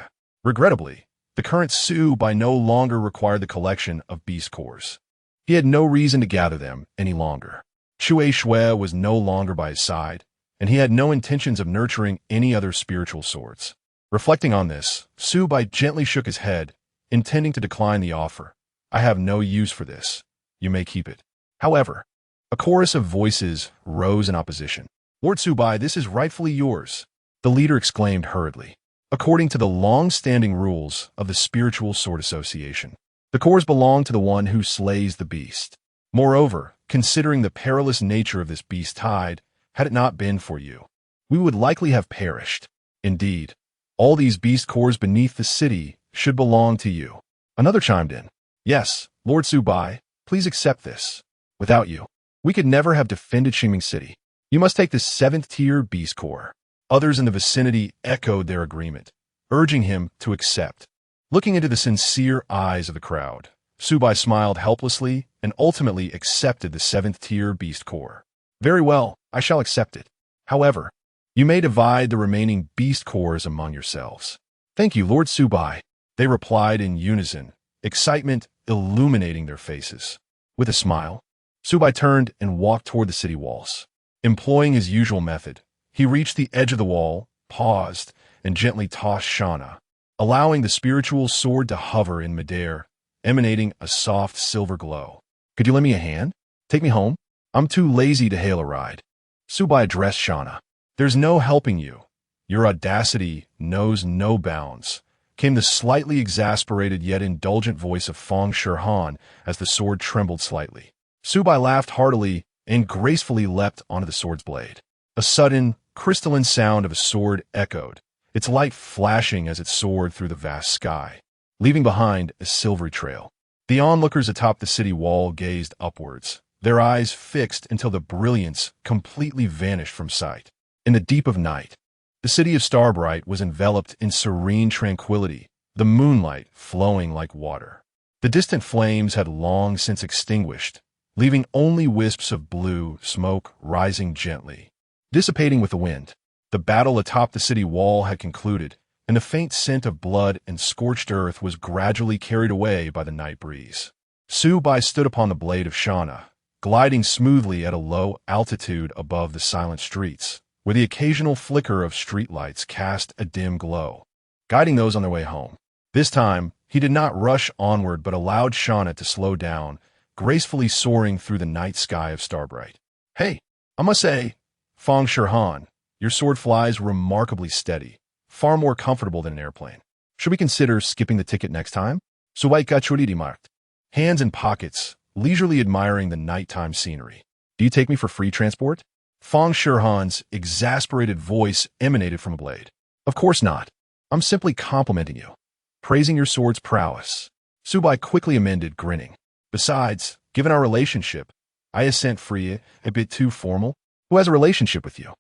Regrettably, the current Subai no longer required the collection of beast cores. He had no reason to gather them any longer. Chui Shui was no longer by his side, and he had no intentions of nurturing any other spiritual swords. Reflecting on this, Subai gently shook his head, intending to decline the offer. I have no use for this. You may keep it. However, a chorus of voices rose in opposition. Lord Subai, this is rightfully yours, the leader exclaimed hurriedly. According to the long-standing rules of the Spiritual Sword Association, the cores belong to the one who slays the beast. Moreover, considering the perilous nature of this beast tide, had it not been for you, we would likely have perished. Indeed, all these beast cores beneath the city should belong to you. Another chimed in. Yes, Lord Subai, please accept this. Without you, we could never have defended Xingming City. You must take the 7th-tier beast core. Others in the vicinity echoed their agreement, urging him to accept. Looking into the sincere eyes of the crowd, Subai smiled helplessly and ultimately accepted the 7th-tier beast core. Very well, I shall accept it. However, you may divide the remaining beast cores among yourselves. Thank you, Lord Subai, they replied in unison, excitement illuminating their faces. With a smile, Subai turned and walked toward the city walls. Employing his usual method, he reached the edge of the wall, paused, and gently tossed Shauna, allowing the spiritual sword to hover in midair, emanating a soft silver glow. Could you lend me a hand? Take me home? I'm too lazy to hail a ride. Subai addressed Shauna. There's no helping you. Your audacity knows no bounds, came the slightly exasperated yet indulgent voice of Fong Shirhan as the sword trembled slightly. Subai laughed heartily and gracefully leapt onto the sword's blade. A sudden, crystalline sound of a sword echoed, its light flashing as it soared through the vast sky, leaving behind a silvery trail. The onlookers atop the city wall gazed upwards, their eyes fixed until the brilliance completely vanished from sight. In the deep of night, the city of Starbright was enveloped in serene tranquility, the moonlight flowing like water. The distant flames had long since extinguished, leaving only wisps of blue smoke rising gently, dissipating with the wind. The battle atop the city wall had concluded, and the faint scent of blood and scorched earth was gradually carried away by the night breeze. Subai stood upon the blade of Shauna, gliding smoothly at a low altitude above the silent streets, where the occasional flicker of streetlights cast a dim glow, guiding those on their way home. This time, he did not rush onward but allowed Shauna to slow down, gracefully soaring through the night sky of Starbright. Hey, I must say, Fong Shirhan, your sword flies remarkably steady, far more comfortable than an airplane. Should we consider skipping the ticket next time? Subai Kachuridi marked, hands in pockets, leisurely admiring the nighttime scenery. Do you take me for free transport? Fong Shirhan's exasperated voice emanated from a blade. Of course not. I'm simply complimenting you, praising your sword's prowess. Subai quickly amended, grinning. Besides, given our relationship, I assent free a bit too formal. Who has a relationship with you?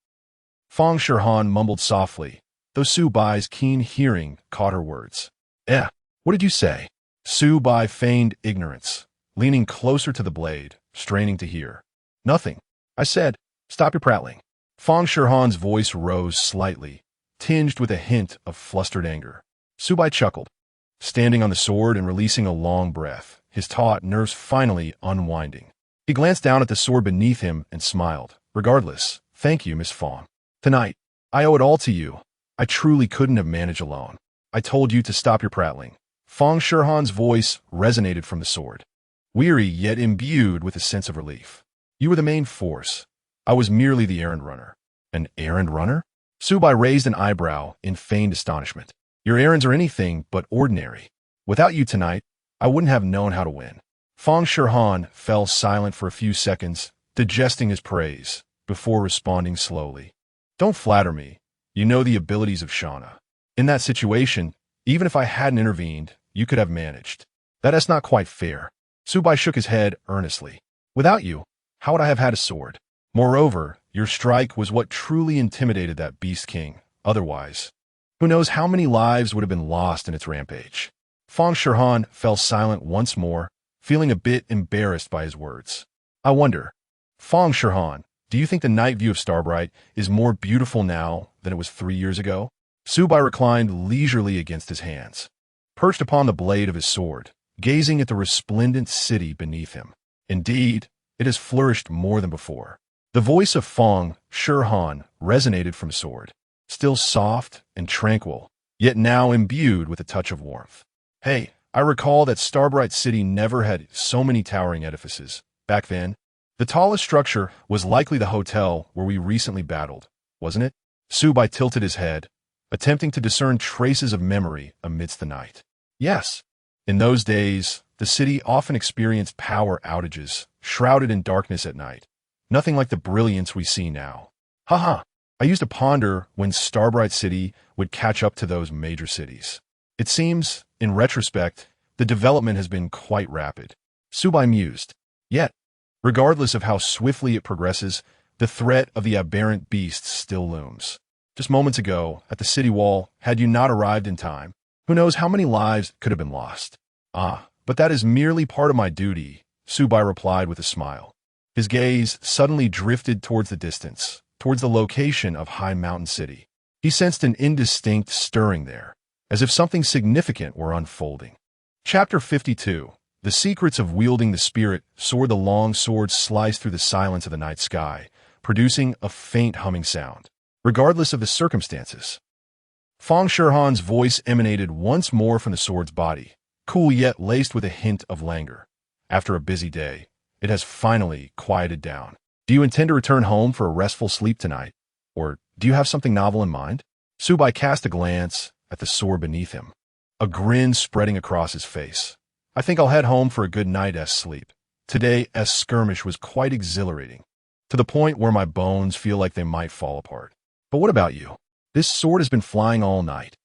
Fong Shirhan mumbled softly, though Subai's keen hearing caught her words. What did you say? Subai feigned ignorance, leaning closer to the blade, straining to hear. Nothing. I said, stop your prattling. Fong Shirhan's voice rose slightly, tinged with a hint of flustered anger. Subai chuckled, standing on the sword and releasing a long breath, his taut nerves finally unwinding. He glanced down at the sword beneath him and smiled. Regardless, thank you, Miss Fong. Tonight, I owe it all to you. I truly couldn't have managed alone. I told you to stop your prattling. Fong Shirhan's voice resonated from the sword, weary yet imbued with a sense of relief. You were the main force. I was merely the errand runner. An errand runner? Subai raised an eyebrow in feigned astonishment. Your errands are anything but ordinary. Without you tonight, I wouldn't have known how to win. Fang Shihan fell silent for a few seconds, digesting his praise, before responding slowly. Don't flatter me. You know the abilities of Shauna. In that situation, even if I hadn't intervened, you could have managed. That is not quite fair. Subai shook his head earnestly. Without you, how would I have had a sword? Moreover, your strike was what truly intimidated that beast king. Otherwise, who knows how many lives would have been lost in its rampage. Fang Shihan fell silent once more, feeling a bit embarrassed by his words. I wonder, Fang Shihan, do you think the night view of Starbright is more beautiful now than it was 3 years ago? Subai reclined leisurely against his hands, perched upon the blade of his sword, gazing at the resplendent city beneath him. Indeed, it has flourished more than before. The voice of Fang Shihan resonated from his sword, still soft and tranquil, yet now imbued with a touch of warmth. Hey, I recall that Starbright City never had so many towering edifices. Back then, the tallest structure was likely the hotel where we recently battled, wasn't it? Subai tilted his head, attempting to discern traces of memory amidst the night. Yes. In those days, the city often experienced power outages, shrouded in darkness at night. Nothing like the brilliance we see now. Haha, I used to ponder when Starbright City would catch up to those major cities. It seems, in retrospect, the development has been quite rapid. Subai mused. Yet, regardless of how swiftly it progresses, the threat of the aberrant beasts still looms. Just moments ago, at the city wall, had you not arrived in time, who knows how many lives could have been lost. Ah, but that is merely part of my duty, Subai replied with a smile. His gaze suddenly drifted towards the distance, towards the location of High Mountain City. He sensed an indistinct stirring there, as if something significant were unfolding. Chapter 52. The secrets of wielding the spirit sword. The long sword sliced through the silence of the night sky, producing a faint humming sound, regardless of the circumstances. Fang Shihan's voice emanated once more from the sword's body, cool yet laced with a hint of languor. After a busy day, it has finally quieted down. Do you intend to return home for a restful sleep tonight? Or do you have something novel in mind? Subai cast a glance at the sword beneath him, a grin spreading across his face. I think I'll head home for a good night's sleep. Today's skirmish was quite exhilarating, to the point where my bones feel like they might fall apart. But what about you? This sword has been flying all night.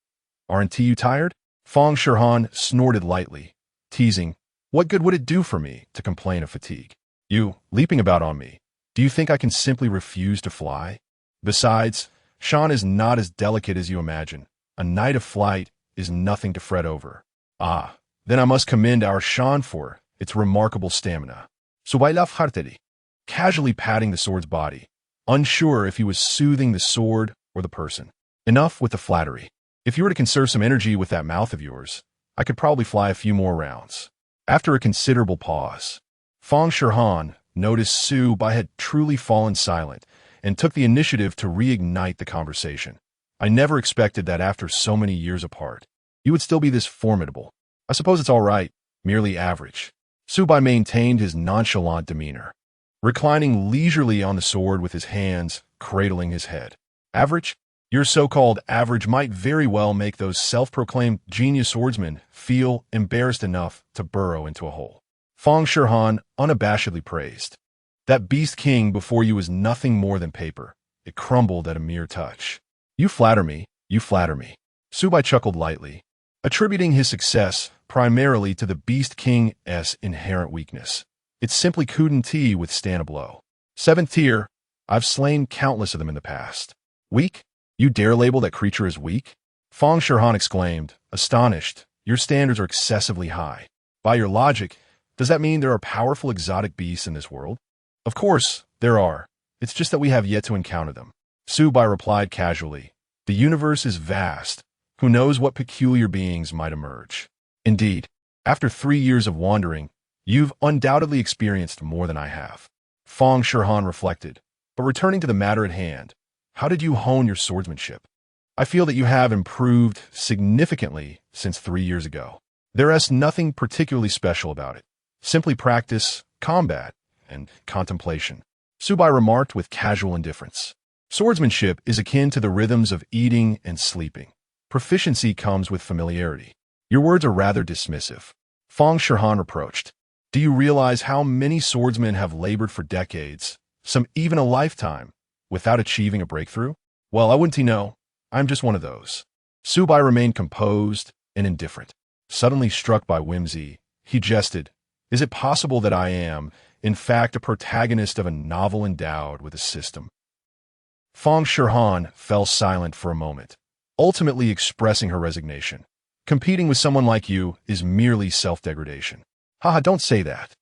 Aren't you tired? Fang Shihan snorted lightly, teasing, what good would it do for me to complain of fatigue? You, leaping about on me. Do you think I can simply refuse to fly? Besides, Shan is not as delicate as you imagine. A night of flight is nothing to fret over. Ah, then I must commend our Shan for its remarkable stamina. Subai laughed, casually patting the sword's body, unsure if he was soothing the sword or the person. Enough with the flattery. If you were to conserve some energy with that mouth of yours, I could probably fly a few more rounds. After a considerable pause, Fang Shihan noticed Subai had truly fallen silent and took the initiative to reignite the conversation. I never expected that after so many years apart, you would still be this formidable. I suppose it's all right, merely average. Subai maintained his nonchalant demeanor, reclining leisurely on the sword with his hands cradling his head. Average? Your so-called average might very well make those self-proclaimed genius swordsmen feel embarrassed enough to burrow into a hole. Fang Shihan unabashedly praised. That beast king before you was nothing more than paper. It crumbled at a mere touch. You flatter me, you flatter me. Subai chuckled lightly, attributing his success primarily to the beast king's inherent weakness. It simply couldn't withstand a blow. 7th tier, I've slain countless of them in the past. Weak? You dare label that creature as weak? Fang Shihan exclaimed, astonished. Your standards are excessively high. By your logic, does that mean there are powerful exotic beasts in this world? Of course, there are. It's just that we have yet to encounter them. Subai replied casually. The universe is vast. Who knows what peculiar beings might emerge? Indeed, after 3 years of wandering, you've undoubtedly experienced more than I have. Fang Shihan reflected. But returning to the matter at hand, how did you hone your swordsmanship? I feel that you have improved significantly since 3 years ago. There is nothing particularly special about it. Simply practice, combat, and contemplation. Subai remarked with casual indifference. Swordsmanship is akin to the rhythms of eating and sleeping. Proficiency comes with familiarity. Your words are rather dismissive. Fang Shihan reproached. Do you realize how many swordsmen have labored for decades, some even a lifetime, without achieving a breakthrough? Well, I wouldn't know. I'm just one of those. Su Bai remained composed and indifferent. Suddenly struck by whimsy, he jested. Is it possible that I am, in fact, a protagonist of a novel endowed with a system? Fang Shihan fell silent for a moment, ultimately expressing her resignation. Competing with someone like you is merely self-degradation. Haha, don't say that.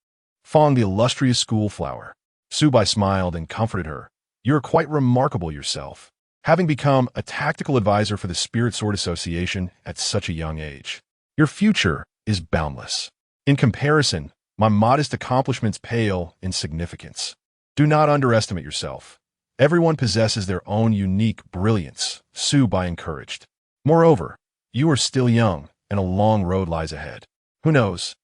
Fang, the illustrious schoolflower. Su Bai smiled and comforted her. You are quite remarkable yourself, having become a tactical advisor for the Spirit Sword Association at such a young age. Your future is boundless. In comparison, my modest accomplishments pale in significance. Do not underestimate yourself. Everyone possesses their own unique brilliance, Su Bai encouraged. Moreover, you are still young, and a long road lies ahead. Who knows?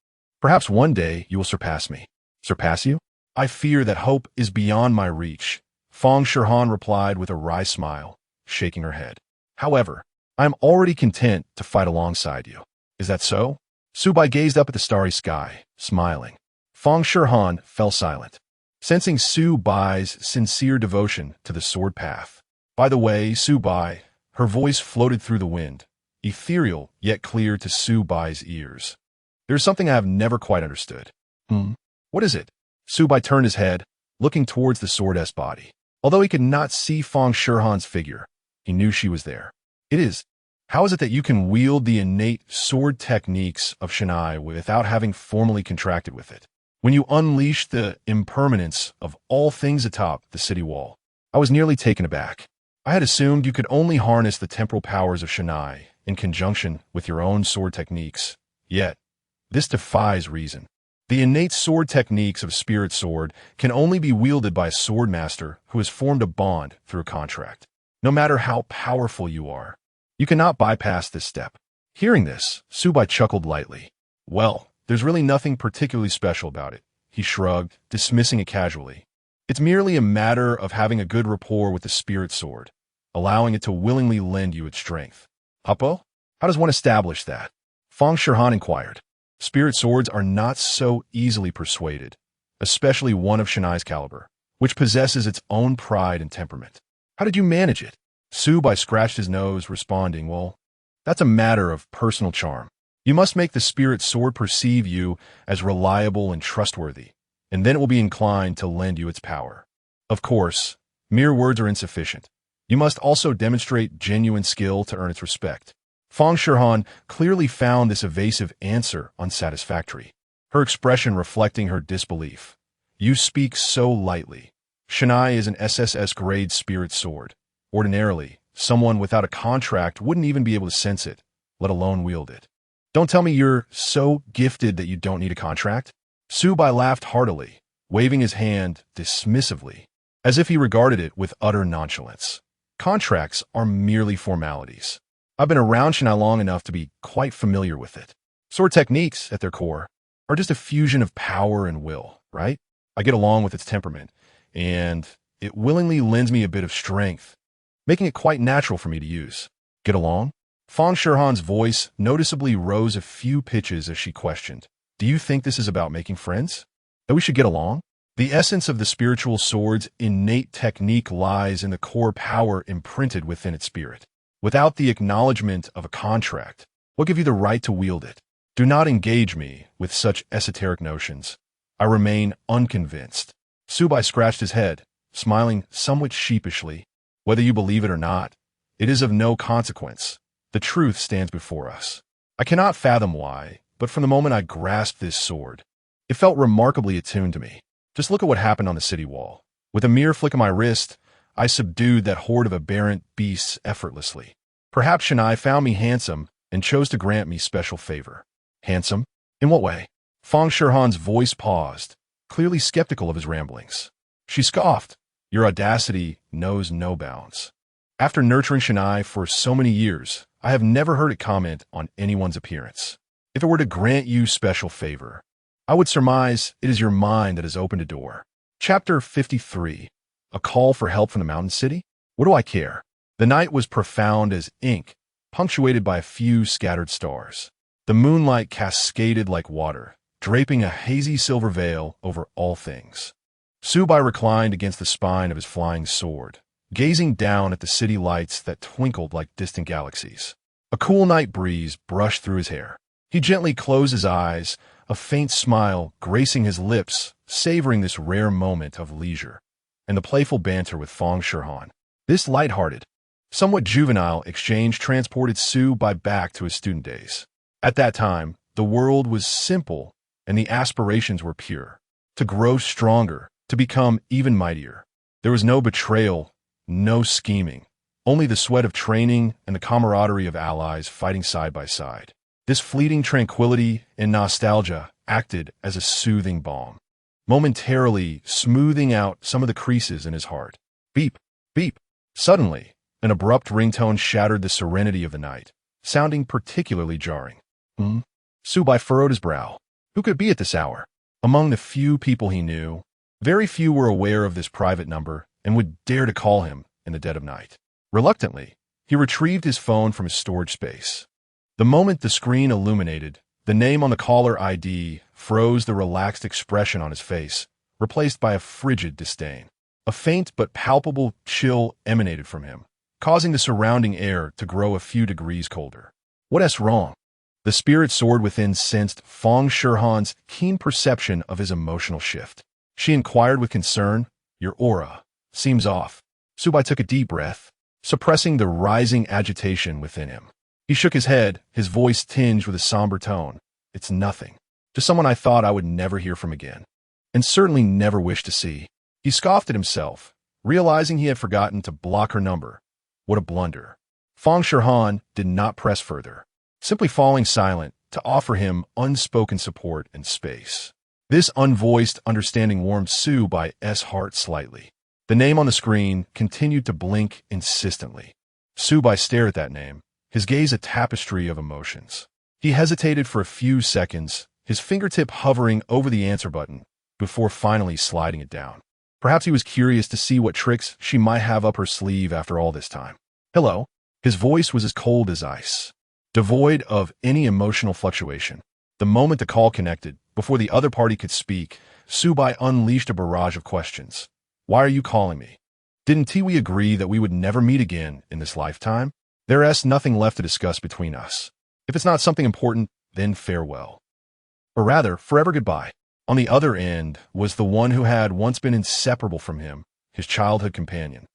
Perhaps one day you will surpass me. Surpass you? I fear that hope is beyond my reach, Fang Shihan replied with a wry smile, shaking her head. However, I am already content to fight alongside you. Is that so? Su Bai gazed up at the starry sky, smiling. Fang Shihan fell silent, sensing Su Bai's sincere devotion to the sword path. By the way, Su Bai, her voice floated through the wind, ethereal yet clear to Su Bai's ears. There is something I have never quite understood. What is it? Su Bai turned his head, looking towards the swordess body. Although he could not see Fang Shihan's figure, he knew she was there. How is it that you can wield the innate sword techniques of Shanai without having formally contracted with it? When you unleashed the impermanence of all things atop the city wall, I was nearly taken aback. I had assumed you could only harness the temporal powers of Shanai in conjunction with your own sword techniques. Yet, this defies reason. The innate sword techniques of Spirit Sword can only be wielded by a sword master who has formed a bond through a contract. No matter how powerful you are, you cannot bypass this step. Hearing this, Su Bai chuckled lightly. Well, there's really nothing particularly special about it, he shrugged, dismissing it casually. It's merely a matter of having a good rapport with the Spirit Sword, allowing it to willingly lend you its strength. Apo? How does one establish that? Fang Shihan inquired. Spirit swords are not so easily persuaded, especially one of Shanai's caliber, which possesses its own pride and temperament. How did you manage it? Su Bai scratched his nose, responding, well, that's a matter of personal charm. You must make the spirit sword perceive you as reliable and trustworthy, and then it will be inclined to lend you its power. Of course, mere words are insufficient. You must also demonstrate genuine skill to earn its respect. Fang Shihan clearly found this evasive answer unsatisfactory, her expression reflecting her disbelief. You speak so lightly. Shanai is an SSS-grade spirit sword. Ordinarily, someone without a contract wouldn't even be able to sense it, let alone wield it. Don't tell me you're so gifted that you don't need a contract? Su Bai laughed heartily, waving his hand dismissively, as if he regarded it with utter nonchalance. Contracts are merely formalities. I've been around Shanai long enough to be quite familiar with it. Sword techniques, at their core, are just a fusion of power and will, right? I get along with its temperament, and it willingly lends me a bit of strength, making it quite natural for me to use. Get along? Fang Shihan's voice noticeably rose a few pitches as she questioned. Do you think this is about making friends? That we should get along? The essence of the spiritual sword's innate technique lies in the core power imprinted within its spirit. Without the acknowledgement of a contract, what give you the right to wield it? Do not engage me with such esoteric notions. I remain unconvinced. Su Bai scratched his head, smiling somewhat sheepishly. Whether you believe it or not, it is of no consequence. The truth stands before us. I cannot fathom why, but from the moment I grasped this sword, it felt remarkably attuned to me. Just look at what happened on the city wall. With a mere flick of my wrist, I subdued that horde of aberrant beasts effortlessly. Perhaps Shanai found me handsome and chose to grant me special favor. Handsome? In what way? Fang Shihan's voice paused, clearly skeptical of his ramblings. She scoffed. Your audacity knows no bounds. After nurturing Shanai for so many years, I have never heard it comment on anyone's appearance. If it were to grant you special favor, I would surmise it is your mind that has opened a door. Chapter 53. A call for help from the mountain city? What do I care? The night was profound as ink, punctuated by a few scattered stars. The moonlight cascaded like water, draping a hazy silver veil over all things. Subai reclined against the spine of his flying sword, gazing down at the city lights that twinkled like distant galaxies. A cool night breeze brushed through his hair. He gently closed his eyes, a faint smile gracing his lips, savoring this rare moment of leisure, and the playful banter with Fong Shihan. This light-hearted, somewhat juvenile exchange transported Subai back to his student days. At that time, the world was simple and the aspirations were pure. To grow stronger, to become even mightier. There was no betrayal, no scheming, only the sweat of training and the camaraderie of allies fighting side by side. This fleeting tranquility and nostalgia acted as a soothing balm, momentarily smoothing out some of the creases in his heart. Beep, beep. Suddenly, an abrupt ringtone shattered the serenity of the night, sounding particularly jarring. Subai furrowed his brow. Who could be at this hour? Among the few people he knew, very few were aware of this private number and would dare to call him in the dead of night. Reluctantly, he retrieved his phone from his storage space. The moment the screen illuminated, the name on the caller ID froze the relaxed expression on his face, replaced by a frigid disdain. A faint but palpable chill emanated from him, causing the surrounding air to grow a few degrees colder. What's wrong? The spirit sword within sensed Fong Shihan's keen perception of his emotional shift. She inquired with concern, "Your aura seems off." Subai took a deep breath, suppressing the rising agitation within him. He shook his head, his voice tinged with a somber tone. "It's nothing. Just someone I thought I would never hear from again, and certainly never wish to see." He scoffed at himself, realizing he had forgotten to block her number. What a blunder. Fong Shihan did not press further, simply falling silent to offer him unspoken support and space. This unvoiced understanding warmed Subai's heart slightly. The name on the screen continued to blink insistently. Subai stared at that name, his gaze a tapestry of emotions. He hesitated for a few seconds, his fingertip hovering over the answer button, before finally sliding it down. Perhaps he was curious to see what tricks she might have up her sleeve after all this time. "Hello." His voice was as cold as ice, devoid of any emotional fluctuation. The moment the call connected, before the other party could speak, Subai unleashed a barrage of questions. "Why are you calling me? Didn't we agree that we would never meet again in this lifetime? There's nothing left to discuss between us. If it's not something important, then farewell. Or rather, forever goodbye." On the other end was the one who had once been inseparable from him, his childhood companion,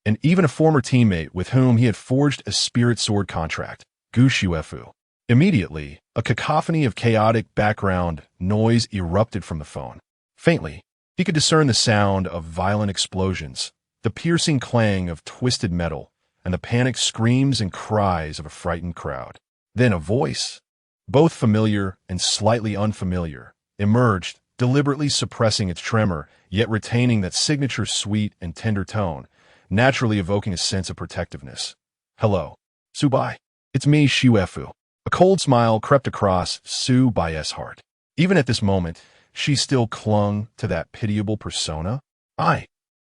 and even a former teammate with whom he had forged a spirit sword contract, Gu Shuefu. Immediately, a cacophony of chaotic background noise erupted from the phone. Faintly, he could discern the sound of violent explosions, the piercing clang of twisted metal, and the panicked screams and cries of a frightened crowd. Then a voice, both familiar and slightly unfamiliar, emerged, deliberately suppressing its tremor, yet retaining that signature sweet and tender tone, naturally evoking a sense of protectiveness. "Hello, Subai. It's me, Shuefu." A cold smile crept across Subai's heart. Even at this moment, she still clung to that pitiable persona. I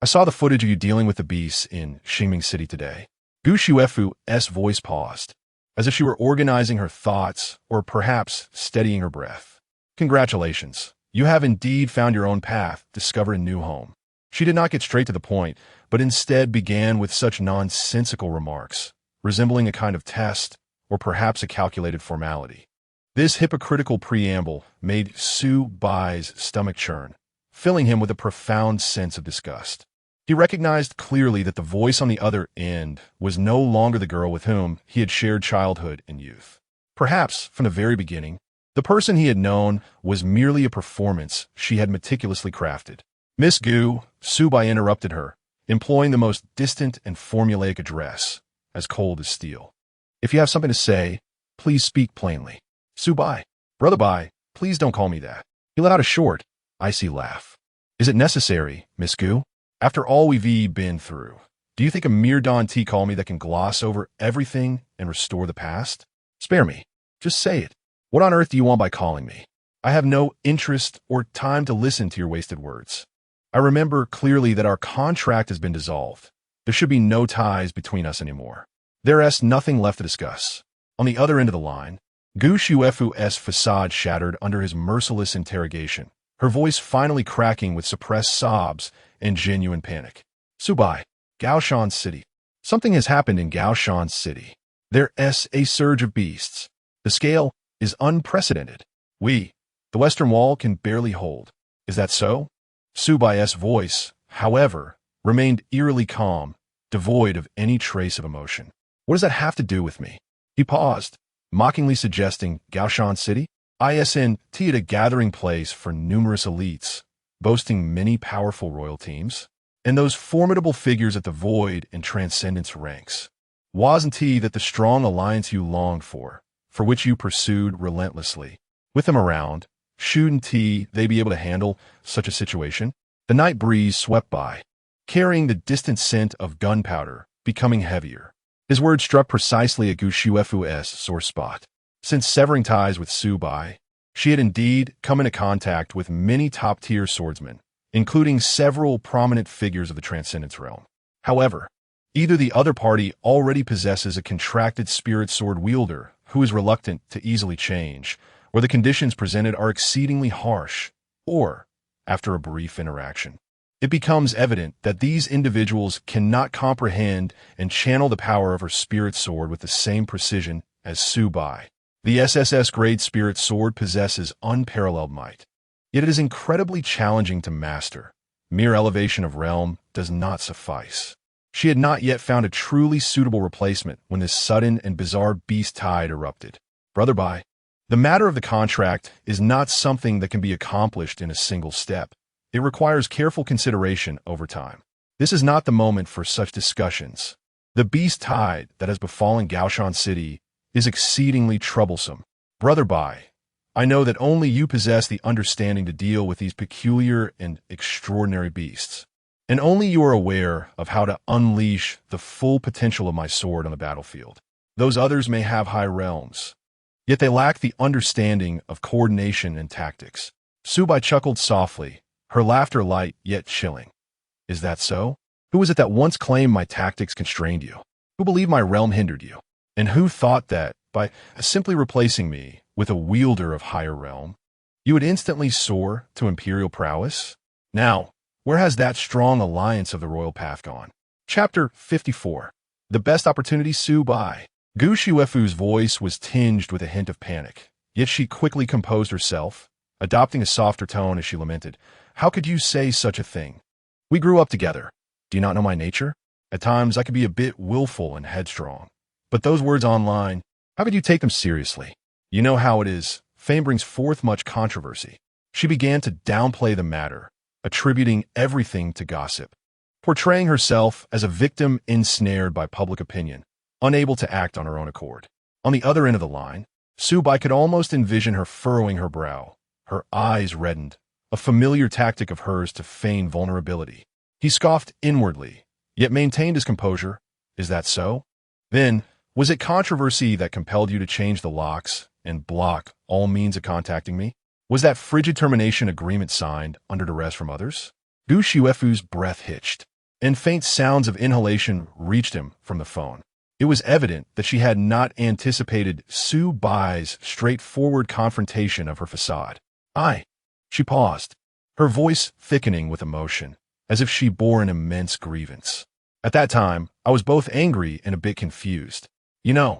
saw the footage of you dealing with the beasts in Xingming City today." Gu Shuefu's voice paused, as if she were organizing her thoughts or perhaps steadying her breath. "Congratulations. You have indeed found your own path, discovered a new home." She did not get straight to the point, but instead began with such nonsensical remarks, resembling a kind of test or perhaps a calculated formality. This hypocritical preamble made Subai's stomach churn, filling him with a profound sense of disgust. He recognized clearly that the voice on the other end was no longer the girl with whom he had shared childhood and youth. Perhaps, from the very beginning, the person he had known was merely a performance she had meticulously crafted. "Miss Gu," Subai interrupted her, employing the most distant and formulaic address, as cold as steel. "If you have something to say, please speak plainly." "Subai. Brother Bai, please don't call me that." He let out a short, icy laugh. "Is it necessary, Miss Gu? After all we've been through, do you think a mere Don T call me that can gloss over everything and restore the past? Spare me. Just say it. What on earth do you want by calling me? I have no interest or time to listen to your wasted words. I remember clearly that our contract has been dissolved. There should be no ties between us anymore. There's nothing left to discuss." On the other end of the line, Gu Shuefu's facade shattered under his merciless interrogation, her voice finally cracking with suppressed sobs and genuine panic. Subai, Gaoshan City. Something has happened in Gaoshan City. There's a surge of beasts. The scale is unprecedented. The Western Wall can barely hold. Is that so? Subai's voice, however, remained eerily calm, devoid of any trace of emotion. What does that have to do with me? He paused, mockingly suggesting Gaoshan City? Isn't it a gathering place for numerous elites, boasting many powerful royal teams? And those formidable figures at the Void and Transcendence ranks. Wasn't he that the strong alliance you longed for which you pursued relentlessly? With them around, shouldn't they be able to handle such a situation? The night breeze swept by, carrying the distant scent of gunpowder, becoming heavier. His words struck precisely at Gu Shuefu's sore spot. Since severing ties with Subai, she had indeed come into contact with many top-tier swordsmen, including several prominent figures of the Transcendence realm. However, either the other party already possesses a contracted spirit sword wielder who is reluctant to easily change, or the conditions presented are exceedingly harsh, or, after a brief interaction, it becomes evident that these individuals cannot comprehend and channel the power of her spirit sword with the same precision as Subai. The SSS-grade spirit sword possesses unparalleled might, yet it is incredibly challenging to master. Mere elevation of realm does not suffice. She had not yet found a truly suitable replacement when this sudden and bizarre beast tide erupted. Brother Bai, the matter of the contract is not something that can be accomplished in a single step. It requires careful consideration over time. This is not the moment for such discussions. The beast tide that has befallen Gaoshan City is exceedingly troublesome. Brother Bai, I know that only you possess the understanding to deal with these peculiar and extraordinary beasts, and only you are aware of how to unleash the full potential of my sword on the battlefield. Those others may have high realms, yet they lack the understanding of coordination and tactics. Subai chuckled softly, her laughter light yet chilling. Is that so? Who was it that once claimed my tactics constrained you? Who believed my realm hindered you? And who thought that, by simply replacing me with a wielder of higher realm, you would instantly soar to imperial prowess? Now, where has that strong alliance of the royal path gone? Chapter 54. The best opportunity, Subai. Gu Shuefu's voice was tinged with a hint of panic, yet she quickly composed herself, adopting a softer tone as she lamented. How could you say such a thing? We grew up together. Do you not know my nature? At times I could be a bit willful and headstrong. But those words online, how could you take them seriously? You know how it is. Fame brings forth much controversy. She began to downplay the matter, attributing everything to gossip, portraying herself as a victim ensnared by public opinion, unable to act on her own accord. On the other end of the line, Subai could almost envision her furrowing her brow, her eyes reddened, a familiar tactic of hers to feign vulnerability. He scoffed inwardly, yet maintained his composure. Is that so? Then, was it controversy that compelled you to change the locks and block all means of contacting me? Was that frigid termination agreement signed under duress from others? Gu Shuefu's breath hitched, and faint sounds of inhalation reached him from the phone. It was evident that she had not anticipated Subai's straightforward confrontation of her facade. She paused, her voice thickening with emotion, as if she bore an immense grievance. At that time, I was both angry and a bit confused. You know,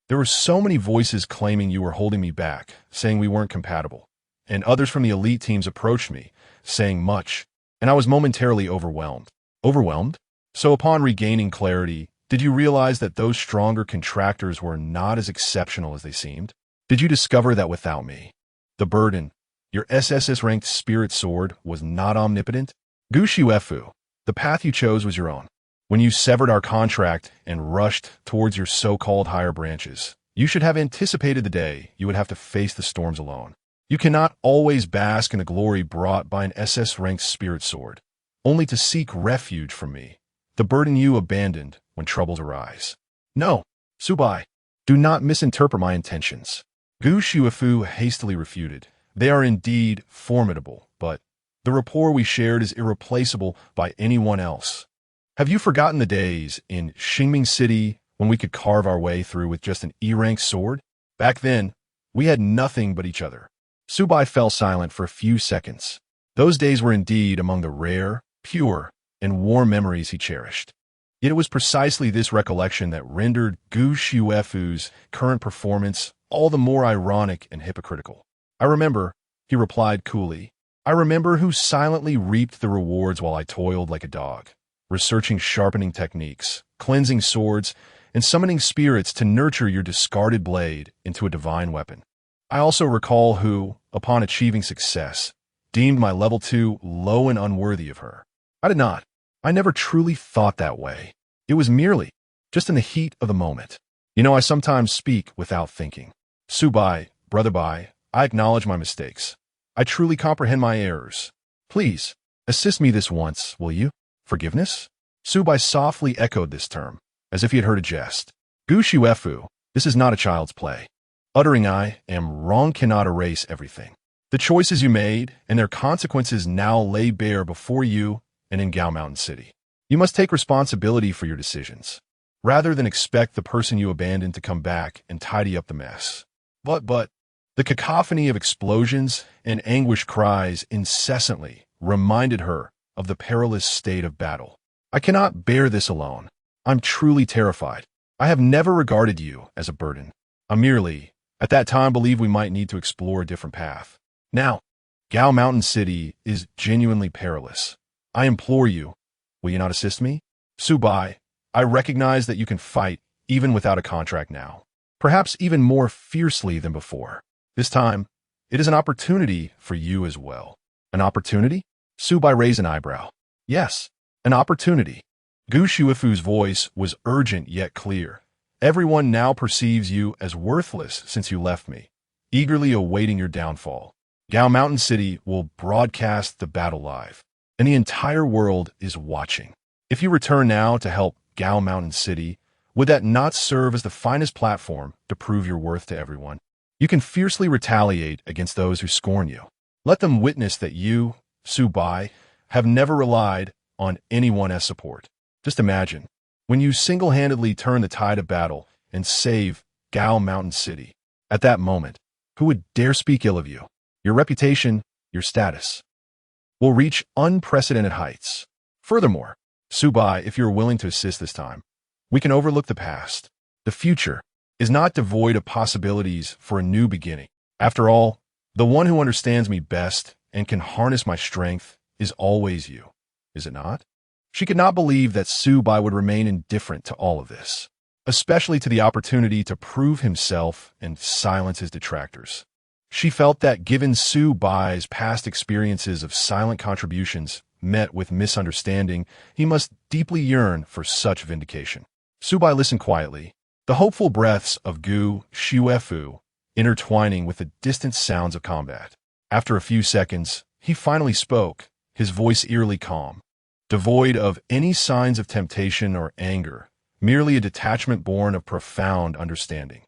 there were so many voices claiming you were holding me back, saying we weren't compatible, and others from the elite teams approached me, saying much, and I was momentarily overwhelmed. Overwhelmed? So upon regaining clarity, did you realize that those stronger contractors were not as exceptional as they seemed? Did you discover that without me, the burden, your SSS-ranked spirit sword, was not omnipotent? Gu Shuefu, the path you chose was your own. When you severed our contract and rushed towards your so-called higher branches, you should have anticipated the day you would have to face the storms alone. You cannot always bask in the glory brought by an SS-ranked spirit sword, only to seek refuge from me, the burden you abandoned when troubles arise. No, Subai, do not misinterpret my intentions. Gu Shuefu hastily refuted. They are indeed formidable, but the rapport we shared is irreplaceable by anyone else. Have you forgotten the days in Xingming City when we could carve our way through with just an E-rank sword? Back then, We had nothing but each other. Subai fell silent for a few seconds. Those days were indeed among the rare, pure, and warm memories he cherished. Yet it was precisely this recollection that rendered Gu Shuefu's current performance all the more ironic and hypocritical. I remember, he replied coolly. I remember who silently reaped the rewards while I toiled like a dog, researching sharpening techniques, cleansing swords, and summoning spirits to nurture your discarded blade into a divine weapon. I also recall who, upon achieving success, deemed my level 2 low and unworthy of her. I did not. I never truly thought that way. It was merely, just in the heat of the moment. You know, I sometimes speak without thinking. Subai, brother Bai, I acknowledge my mistakes. I truly comprehend my errors. Please, assist me this once, will you? Forgiveness? Subai softly echoed this term, as if he had heard a jest. Gu Shuefu, this is not a child's play. Uttering I am wrong cannot erase everything. The choices you made and their consequences now lay bare before you and in Gao Mountain City. You must take responsibility for your decisions, rather than expect the person you abandoned to come back and tidy up the mess. But, the cacophony of explosions and anguished cries incessantly reminded her of the perilous state of battle. I cannot bear this alone. I'm truly terrified. I have never regarded you as a burden. I merely, at that time, believed we might need to explore a different path. Now, Gao Mountain City is genuinely perilous. I implore you, will you not assist me? Subai, I recognize that you can fight even without a contract now, perhaps even more fiercely than before. This time, it is an opportunity for you as well. An opportunity? Subai raised an eyebrow. Yes, an opportunity. Gu Shuefu's voice was urgent yet clear. Everyone now perceives you as worthless since you left me, eagerly awaiting your downfall. Gao Mountain City will broadcast the battle live, and the entire world is watching. If you return now to help Gao Mountain City, would that not serve as the finest platform to prove your worth to everyone? You can fiercely retaliate against those who scorn you. Let them witness that you, Subai, have never relied on anyone as support. Just imagine, when you single-handedly turn the tide of battle and save Gao Mountain City, at that moment, who would dare speak ill of you? Your reputation, your status, will reach unprecedented heights. Furthermore, Subai, if you're willing to assist this time, we can overlook the past. The future is not devoid of possibilities for a new beginning. After all, the one who understands me best and can harness my strength is always you, is it not? She could not believe that Subai would remain indifferent to all of this, especially to the opportunity to prove himself and silence his detractors. She felt that given Subai's past experiences of silent contributions met with misunderstanding, he must deeply yearn for such vindication. Subai listened quietly, the hopeful breaths of Gu Shuefu intertwining with the distant sounds of combat. After a few seconds, he finally spoke, his voice eerily calm, devoid of any signs of temptation or anger, merely a detachment born of profound understanding.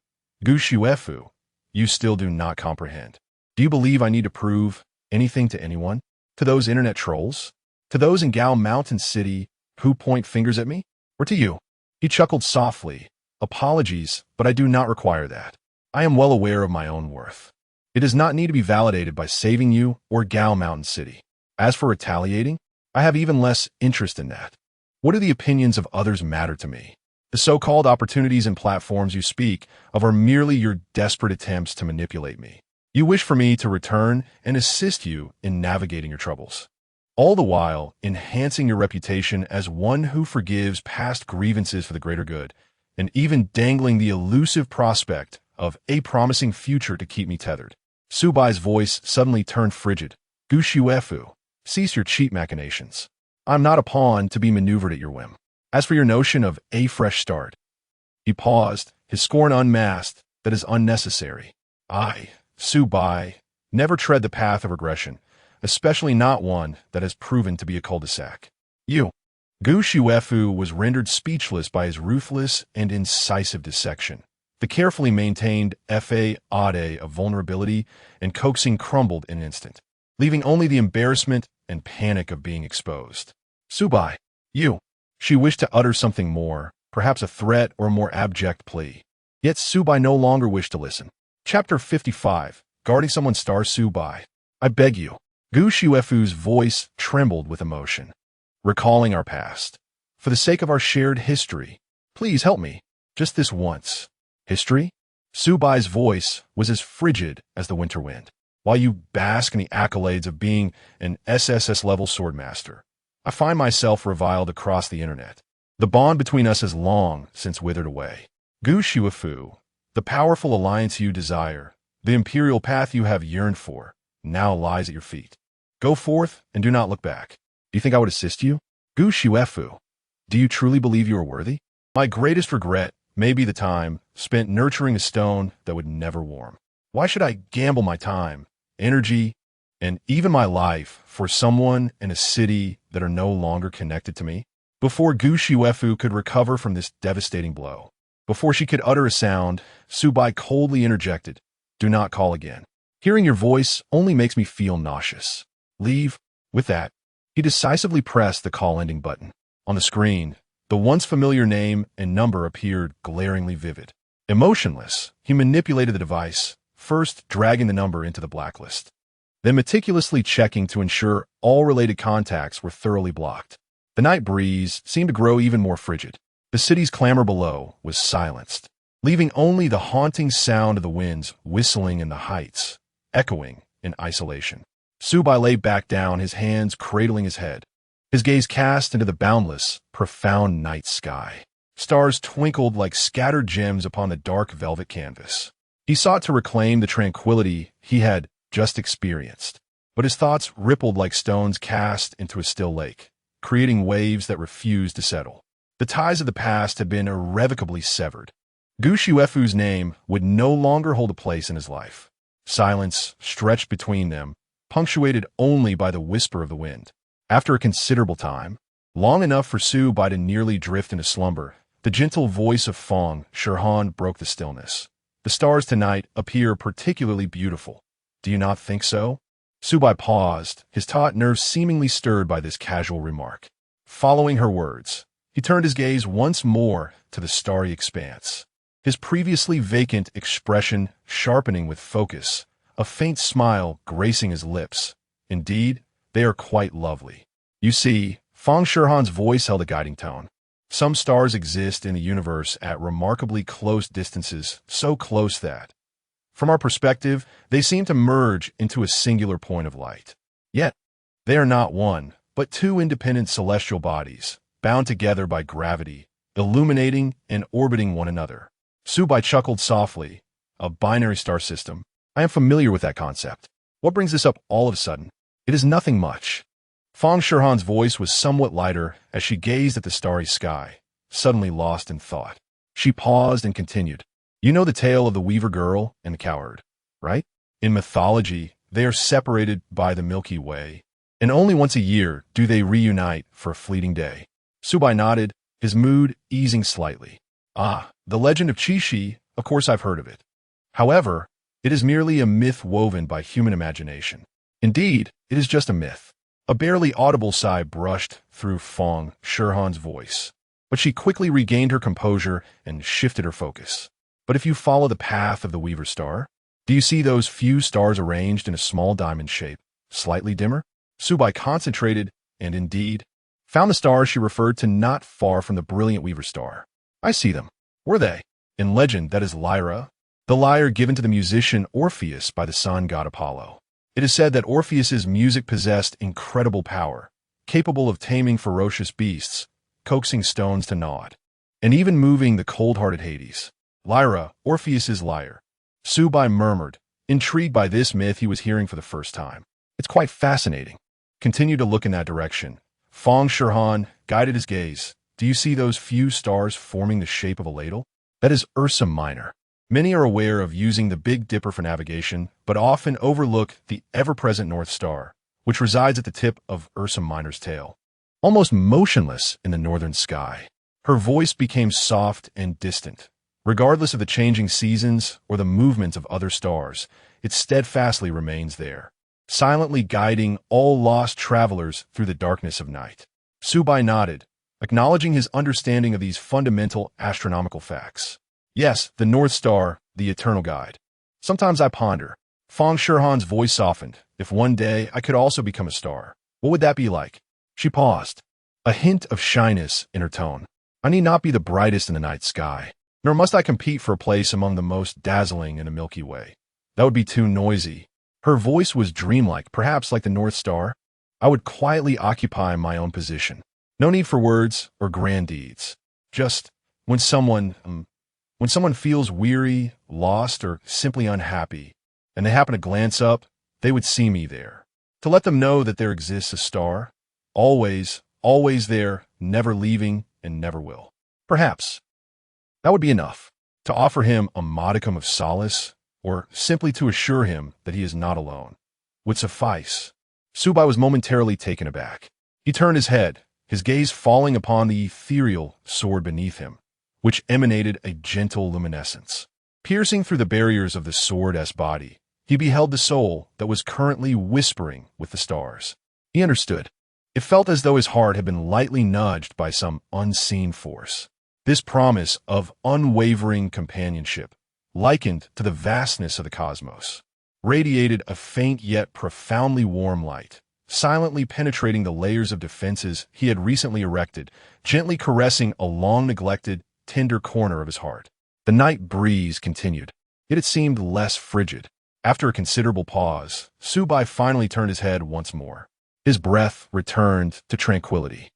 Gu Shuefu, you still do not comprehend. Do you believe I need to prove anything to anyone? To those internet trolls? To those in Gao Mountain City who point fingers at me? Or to you? He chuckled softly. Apologies, but I do not require that. I am well aware of my own worth. It does not need to be validated by saving you or Gao Mountain City. As for retaliating, I have even less interest in that. What do the opinions of others matter to me? The so-called opportunities and platforms you speak of are merely your desperate attempts to manipulate me. You wish for me to return and assist you in navigating your troubles, all the while enhancing your reputation as one who forgives past grievances for the greater good, and even dangling the elusive prospect of a promising future to keep me tethered. Subai's voice suddenly turned frigid. Gu Shuefu, cease your cheap machinations. I'm not a pawn to be maneuvered at your whim. As for your notion of a fresh start, he paused, his scorn unmasked, that is unnecessary. I, Subai, never tread the path of regression, especially not one that has proven to be a cul-de-sac. You. Gu Shuefu was rendered speechless by his ruthless and incisive dissection. The carefully maintained facade of vulnerability and coaxing crumbled in an instant, leaving only the embarrassment and panic of being exposed. Subai, you. She wished to utter something more, perhaps a threat or a more abject plea. Yet Subai no longer wished to listen. Chapter 55. Guarding Someone's Star. Subai. I beg you. Gu Shuefu's voice trembled with emotion. Recalling our past. For the sake of our shared history, please help me. Just this once. History? Subai's voice was as frigid as the winter wind. While you bask in the accolades of being an SSS-level swordmaster, I find myself reviled across the internet. The bond between us has long since withered away. Gu Shuefu, the powerful alliance you desire, the imperial path you have yearned for, now lies at your feet. Go forth and do not look back. Do you think I would assist you? Gu Shuefu, do you truly believe you are worthy? My greatest regret may be the time spent nurturing a stone that would never warm. Why should I gamble my time, energy, and even my life for someone in a city that are no longer connected to me? Before Gu Shuefu could recover from this devastating blow, before she could utter a sound, Subai coldly interjected, "Do not call again. Hearing your voice only makes me feel nauseous. Leave." With that, he decisively pressed the call-ending button. On the screen, the once familiar name and number appeared glaringly vivid. Emotionless, he manipulated the device, first dragging the number into the blacklist, then meticulously checking to ensure all related contacts were thoroughly blocked. The night breeze seemed to grow even more frigid. The city's clamor below was silenced, leaving only the haunting sound of the winds whistling in the heights, echoing in isolation. Subai lay back down, his hands cradling his head, his gaze cast into the boundless, profound night sky. Stars twinkled like scattered gems upon the dark velvet canvas. He sought to reclaim the tranquility he had just experienced, but his thoughts rippled like stones cast into a still lake, creating waves that refused to settle. The ties of the past had been irrevocably severed. Gu Shuefu's name would no longer hold a place in his life. Silence stretched between them, punctuated only by the whisper of the wind. After a considerable time, long enough for Subai to nearly drift into slumber, the gentle voice of Fang Shirhan broke the stillness. The stars tonight appear particularly beautiful. Do you not think so? Subai paused, his taut nerves seemingly stirred by this casual remark. Following her words, he turned his gaze once more to the starry expanse, his previously vacant expression sharpening with focus, a faint smile gracing his lips. Indeed, they are quite lovely. You see, Fang Shirhan's voice held a guiding tone. Some stars exist in the universe at remarkably close distances, so close that, from our perspective, they seem to merge into a singular point of light. Yet, they are not one, but two independent celestial bodies, bound together by gravity, illuminating and orbiting one another. Subai chuckled softly. A binary star system. I am familiar with that concept. What brings this up all of a sudden? It is nothing much. Fang Shirhan's voice was somewhat lighter as she gazed at the starry sky, suddenly lost in thought. She paused and continued. You know the tale of the Weaver Girl and the Cowherd, right? In mythology, they are separated by the Milky Way, and only once a year do they reunite for a fleeting day. Subai nodded, his mood easing slightly. Ah, the legend of Qixi, of course I've heard of it. However, it is merely a myth woven by human imagination. Indeed, it is just a myth. A barely audible sigh brushed through Fang Shirhan's voice, but she quickly regained her composure and shifted her focus. But if you follow the path of the Weaver Star, do you see those few stars arranged in a small diamond shape, slightly dimmer? Subai concentrated and, indeed, found the stars she referred to not far from the brilliant Weaver Star. I see them. Were they? In legend, that is Lyra, the lyre given to the musician Orpheus by the sun god Apollo. It is said that Orpheus's music possessed incredible power, capable of taming ferocious beasts, coaxing stones to nod, and even moving the cold-hearted Hades. Lyra, Orpheus's lyre. Subai murmured, intrigued by this myth he was hearing for the first time. It's quite fascinating. Continue to look in that direction. Fang Shirhan guided his gaze. Do you see those few stars forming the shape of a ladle? That is Ursa Minor. Many are aware of using the Big Dipper for navigation, but often overlook the ever-present North Star, which resides at the tip of Ursa Minor's tail, almost motionless in the northern sky. Her voice became soft and distant. Regardless of the changing seasons or the movements of other stars, it steadfastly remains there, silently guiding all lost travelers through the darkness of night. Subai nodded, acknowledging his understanding of these fundamental astronomical facts. Yes, the North Star, the eternal guide. Sometimes I ponder. Fang Shihan's voice softened. If one day I could also become a star, what would that be like? She paused, a hint of shyness in her tone. I need not be the brightest in the night sky, nor must I compete for a place among the most dazzling in the Milky Way. That would be too noisy. Her voice was dreamlike, perhaps like the North Star. I would quietly occupy my own position. No need for words or grand deeds. Just when someone feels weary, lost, or simply unhappy, and they happen to glance up, they would see me there. To let them know that there exists a star, always, always there, never leaving, and never will. Perhaps that would be enough, to offer him a modicum of solace, or simply to assure him that he is not alone, would suffice. Subai was momentarily taken aback. He turned his head, his gaze falling upon the ethereal sword beneath him, which emanated a gentle luminescence. Piercing through the barriers of the sword's body, he beheld the soul that was currently whispering with the stars. He understood. It felt as though his heart had been lightly nudged by some unseen force. This promise of unwavering companionship, likened to the vastness of the cosmos, radiated a faint yet profoundly warm light, silently penetrating the layers of defenses he had recently erected, gently caressing a long-neglected, tender corner of his heart. The night breeze continued, yet it seemed less frigid. After a considerable pause, Subai finally turned his head once more. His breath returned to tranquility.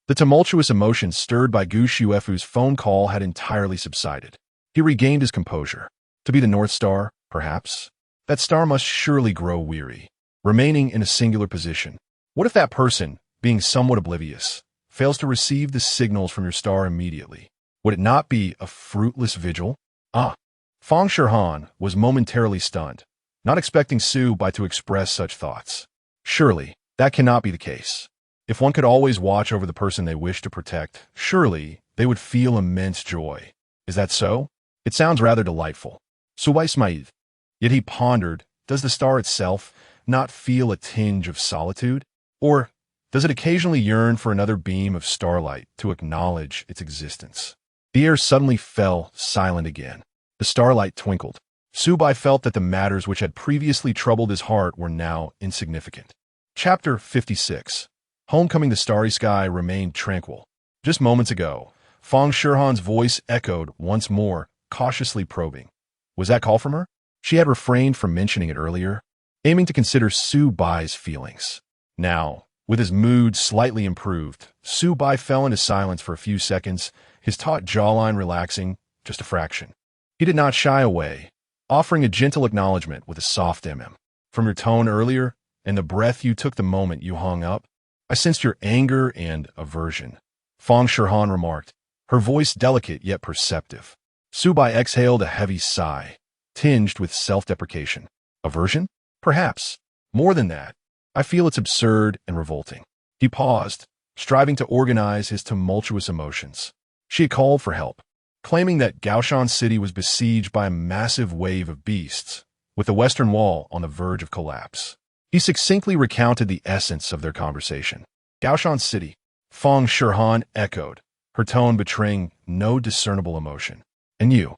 The tumultuous emotions stirred by Gu Shuefu's phone call had entirely subsided. He regained his composure. To be the North Star, perhaps? That star must surely grow weary, remaining in a singular position. What if that person, being somewhat oblivious, fails to receive the signals from your star immediately? Would it not be a fruitless vigil? Fang Shihan was momentarily stunned, not expecting Subai to express such thoughts. Surely, that cannot be the case. If one could always watch over the person they wish to protect, surely they would feel immense joy. Is that so? It sounds rather delightful. Subai smiled. Yet he pondered, does the star itself not feel a tinge of solitude? Or does it occasionally yearn for another beam of starlight to acknowledge its existence? The air suddenly fell silent again. The starlight twinkled. Subai felt that the matters which had previously troubled his heart were now insignificant. Chapter 56. Homecoming. The starry sky remained tranquil. Just moments ago, Fang Shihan's voice echoed once more, cautiously probing. Was that call from her? She had refrained from mentioning it earlier, aiming to consider Subai's feelings. Now, with his mood slightly improved, Subai fell into silence for a few seconds, his taut jawline relaxing just a fraction. He did not shy away, offering a gentle acknowledgement with a soft From your tone earlier, and the breath you took the moment you hung up, I sensed your anger and aversion, Fang Shihan remarked, her voice delicate yet perceptive. Subai exhaled a heavy sigh, tinged with self-deprecation. Aversion? Perhaps. More than that. I feel it's absurd and revolting. He paused, striving to organize his tumultuous emotions. She had called for help, claiming that Gaoshan City was besieged by a massive wave of beasts, with the western wall on the verge of collapse. He succinctly recounted the essence of their conversation. Gaoshan City, Fang Shihan echoed, her tone betraying no discernible emotion. And you?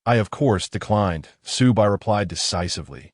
I, of course, declined, Subai replied decisively,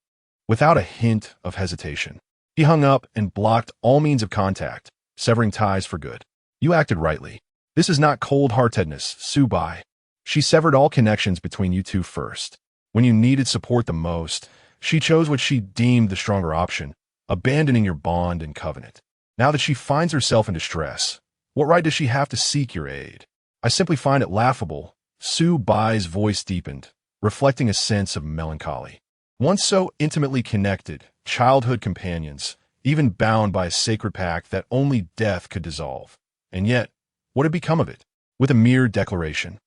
without a hint of hesitation. He hung up and blocked all means of contact, severing ties for good. You acted rightly. This is not cold-heartedness, Subai. She severed all connections between you two first. When you needed support the most, she chose what she deemed the stronger option, abandoning your bond and covenant. Now that she finds herself in distress, what right does she have to seek your aid? I simply find it laughable. Subai's voice deepened, reflecting a sense of melancholy. Once so intimately connected, childhood companions, even bound by a sacred pact that only death could dissolve. And yet, what had become of it? With a mere declaration,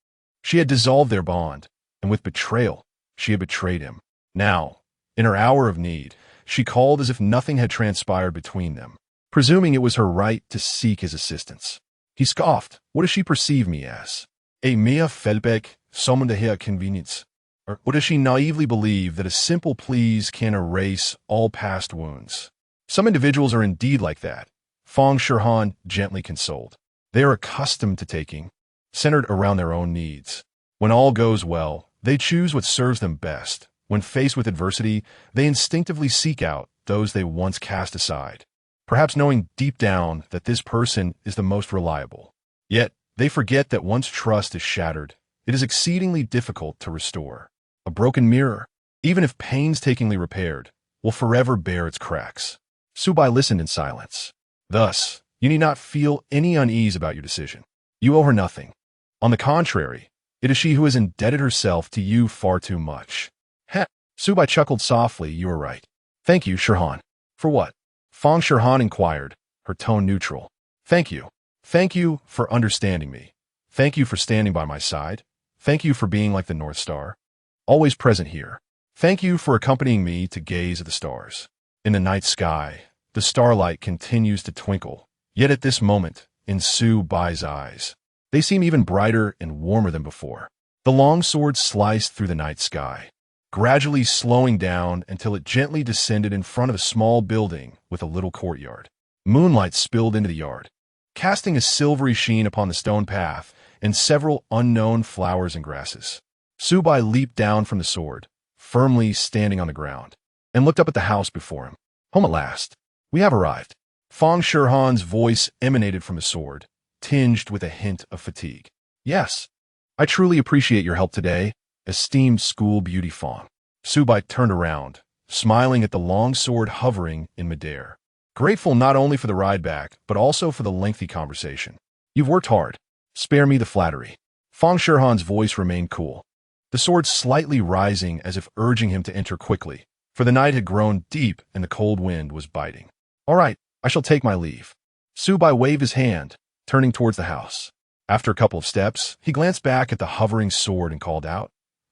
she had dissolved their bond, and with betrayal, she had betrayed him. Now, in her hour of need, she called as if nothing had transpired between them, presuming it was her right to seek his assistance. He scoffed. What does she perceive me as? A mere feedback, someone to her convenience? Or does she naively believe that a simple please can erase all past wounds? Some individuals are indeed like that, Fang Shihan gently consoled. They are accustomed to taking, centered around their own needs. When all goes well, they choose what serves them best, When faced with adversity, they instinctively seek out those they once cast aside, perhaps knowing deep down that this person is the most reliable. Yet, they forget that once trust is shattered, it is exceedingly difficult to restore. A broken mirror, even if painstakingly repaired, will forever bear its cracks. Subai listened in silence. Thus, you need not feel any unease about your decision. You owe her nothing. On the contrary, it is she who has indebted herself to you far too much. Heh. Subai chuckled softly. You are right. Thank you, Shirhan. For what? Fang Shirhan inquired, her tone neutral. Thank you. Thank you for understanding me. Thank you for standing by my side. Thank you for being like the North Star, always present here. Thank you for accompanying me to gaze at the stars. In the night sky, the starlight continues to twinkle, yet at this moment, in Subai's eyes, they seem even brighter and warmer than before. The long sword sliced through the night sky, gradually slowing down until it gently descended in front of a small building with a little courtyard. Moonlight spilled into the yard, casting a silvery sheen upon the stone path and several unknown flowers and grasses. Subai leaped down from the sword, firmly standing on the ground, and looked up at the house before him. Home at last. We have arrived. Fang Shirhan's voice emanated from the sword, tinged with a hint of fatigue. Yes, I truly appreciate your help today, esteemed school beauty Fang. Subai turned around, smiling at the long sword hovering in midair, grateful not only for the ride back, but also for the lengthy conversation. You've worked hard. Spare me the flattery. Fang Shirhan's voice remained cool, the sword slightly rising as if urging him to enter quickly, for the night had grown deep and the cold wind was biting. All right, I shall take my leave. Subai waved his hand, turning towards the house. After a couple of steps, he glanced back at the hovering sword and called out,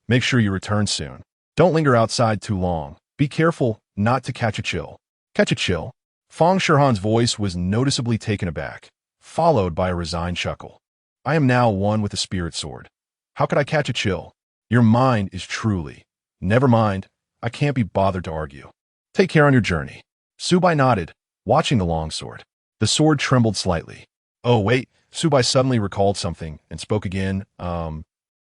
Make sure you return soon. Don't linger outside too long. Be careful not to catch a chill. Catch a chill? Fang Shirhan's voice was noticeably taken aback, followed by a resigned chuckle. I am now one with the spirit sword. How could I catch a chill? Your mind is truly. Never mind, I can't be bothered to argue. Take care on your journey. Subai nodded, watching the long sword. The sword trembled slightly. Oh, wait, Subai suddenly recalled something and spoke again.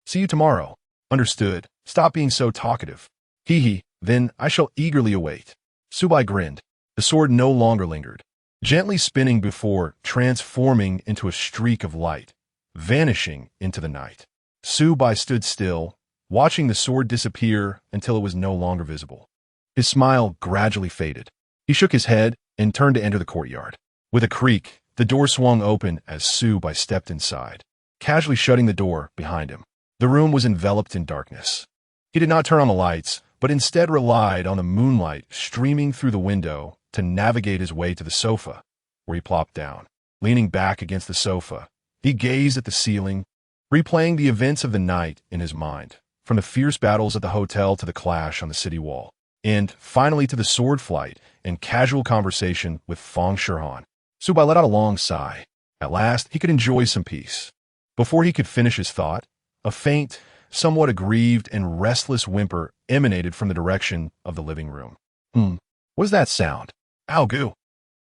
See you tomorrow. Understood. Stop being so talkative. Hee, then I shall eagerly await. Subai grinned. The sword no longer lingered, gently spinning before transforming into a streak of light, vanishing into the night. Subai stood still, watching the sword disappear until it was no longer visible. His smile gradually faded. He shook his head and turned to enter the courtyard. With a creak, the door swung open as Subai stepped inside, casually shutting the door behind him. The room was enveloped in darkness. He did not turn on the lights, but instead relied on the moonlight streaming through the window to navigate his way to the sofa, where he plopped down. Leaning back against the sofa, he gazed at the ceiling, replaying the events of the night in his mind, from the fierce battles at the hotel to the clash on the city wall, and finally to the sword flight and casual conversation with Fang Shirhan. Subai let out a long sigh. At last, he could enjoy some peace. Before he could finish his thought, a faint, somewhat aggrieved and restless whimper emanated from the direction of the living room. What was that sound? Ow, goo.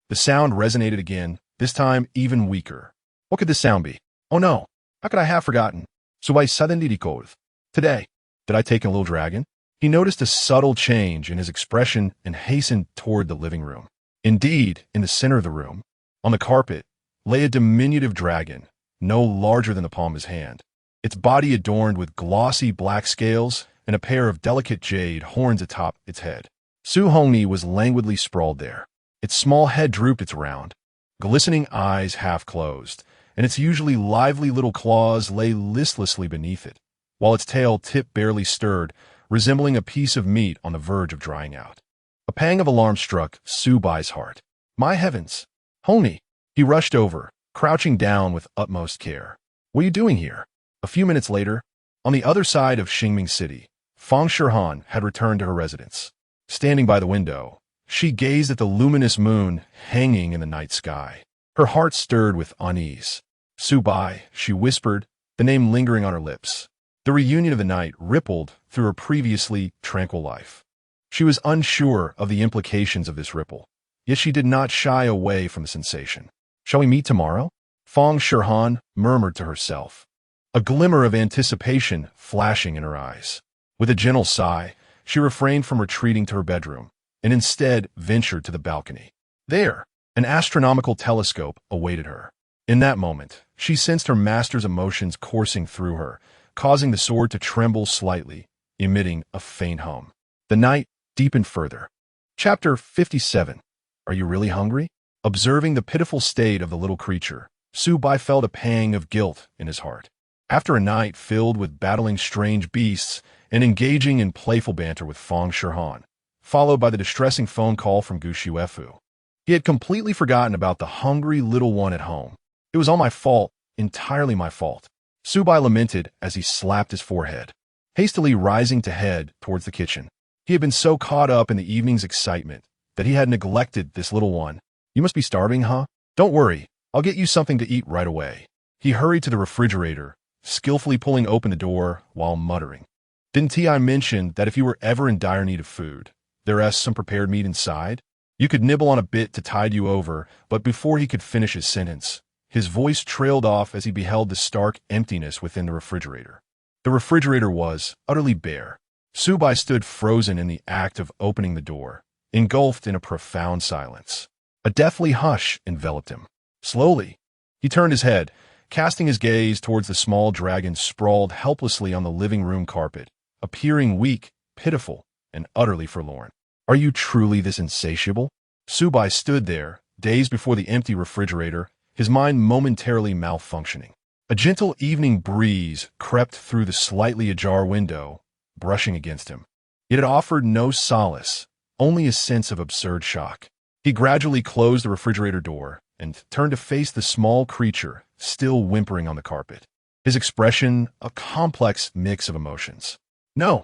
The sound resonated again, this time even weaker. What could this sound be? Oh no, how could I have forgotten? Subai suddenly recalled. Today, did I take a little dragon? He noticed a subtle change in his expression and hastened toward the living room. Indeed, in the center of the room, on the carpet, lay a diminutive dragon, no larger than the palm of his hand, its body adorned with glossy black scales and a pair of delicate jade horns atop its head. Su Hongni was languidly sprawled there. Its small head drooped its round, glistening eyes half closed, and its usually lively little claws lay listlessly beneath it, while its tail tip barely stirred, resembling a piece of meat on the verge of drying out. A pang of alarm struck Subai's heart. My heavens! Hongni! He rushed over, crouching down with utmost care. What are you doing here? A few minutes later, on the other side of Xingming City, Fang Shirhan had returned to her residence. Standing by the window, she gazed at the luminous moon hanging in the night sky. Her heart stirred with unease. Subai, she whispered, the name lingering on her lips. The reunion of the night rippled through her previously tranquil life. She was unsure of the implications of this ripple, yet she did not shy away from the sensation. Shall we meet tomorrow? Fang Shirhan murmured to herself, a glimmer of anticipation flashing in her eyes. With a gentle sigh, she refrained from retreating to her bedroom and instead ventured to the balcony. There, an astronomical telescope awaited her. In that moment, she sensed her master's emotions coursing through her, causing the sword to tremble slightly, emitting a faint hum. The night deepened further. Chapter 57. Are you really hungry? Observing the pitiful state of the little creature, Su Bai felt a pang of guilt in his heart. After a night filled with battling strange beasts and engaging in playful banter with Feng Shihan, followed by the distressing phone call from Gu Xuefu, he had completely forgotten about the hungry little one at home. It was all my fault, entirely my fault. Su Bai lamented as he slapped his forehead, hastily rising to head towards the kitchen. He had been so caught up in the evening's excitement that he had neglected this little one. You must be starving, huh? Don't worry, I'll get you something to eat right away. He hurried to the refrigerator, skillfully pulling open the door while muttering. Didn't I mention that if you were ever in dire need of food, there's some prepared meat inside? You could nibble on a bit to tide you over, but before he could finish his sentence, his voice trailed off as he beheld the stark emptiness within the refrigerator. The refrigerator was utterly bare. Su Bai stood frozen in the act of opening the door, engulfed in a profound silence. A deathly hush enveloped him. Slowly, he turned his head, casting his gaze towards the small dragon sprawled helplessly on the living room carpet, appearing weak, pitiful, and utterly forlorn. Are you truly this insatiable? Su Bai stood there, dazed before the empty refrigerator, his mind momentarily malfunctioning. A gentle evening breeze crept through the slightly ajar window, brushing against him. It had offered no solace, only a sense of absurd shock. He gradually closed the refrigerator door and turned to face the small creature, still whimpering on the carpet. His expression, a complex mix of emotions. No.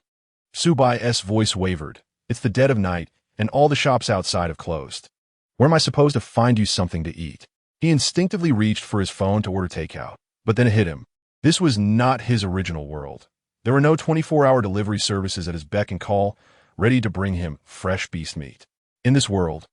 Su Bai's voice wavered. It's the dead of night, and all the shops outside have closed. Where am I supposed to find you something to eat? He instinctively reached for his phone to order takeout, but then it hit him. This was not his original world. There were no 24-hour delivery services at his beck and call, ready to bring him fresh beast meat. In this world,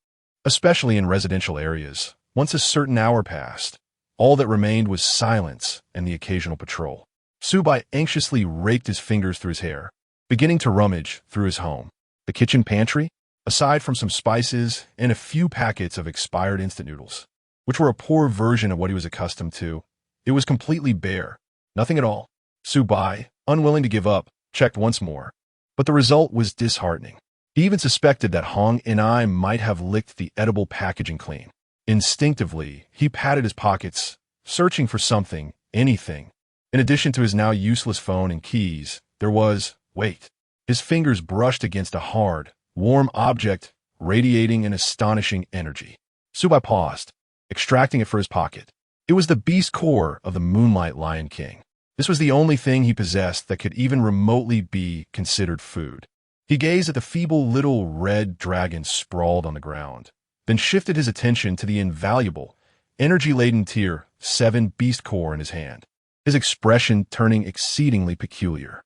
especially in residential areas, once a certain hour passed, all that remained was silence and the occasional patrol. Su Bai anxiously raked his fingers through his hair, beginning to rummage through his home. The kitchen pantry, aside from some spices and a few packets of expired instant noodles, which were a poor version of what he was accustomed to, it was completely bare. Nothing at all. Su Bai, unwilling to give up, checked once more, but the result was disheartening. He even suspected that Hong and I might have licked the edible packaging clean. Instinctively, he patted his pockets, searching for something, anything. In addition to his now useless phone and keys, there was, wait. His fingers brushed against a hard, warm object, radiating an astonishing energy. Su Bai paused, extracting it from his pocket. It was the beast core of the Moonlight Lion King. This was the only thing he possessed that could even remotely be considered food. He gazed at the feeble little red dragon sprawled on the ground, then shifted his attention to the invaluable, energy-laden Tier 7 beast core in his hand, his expression turning exceedingly peculiar.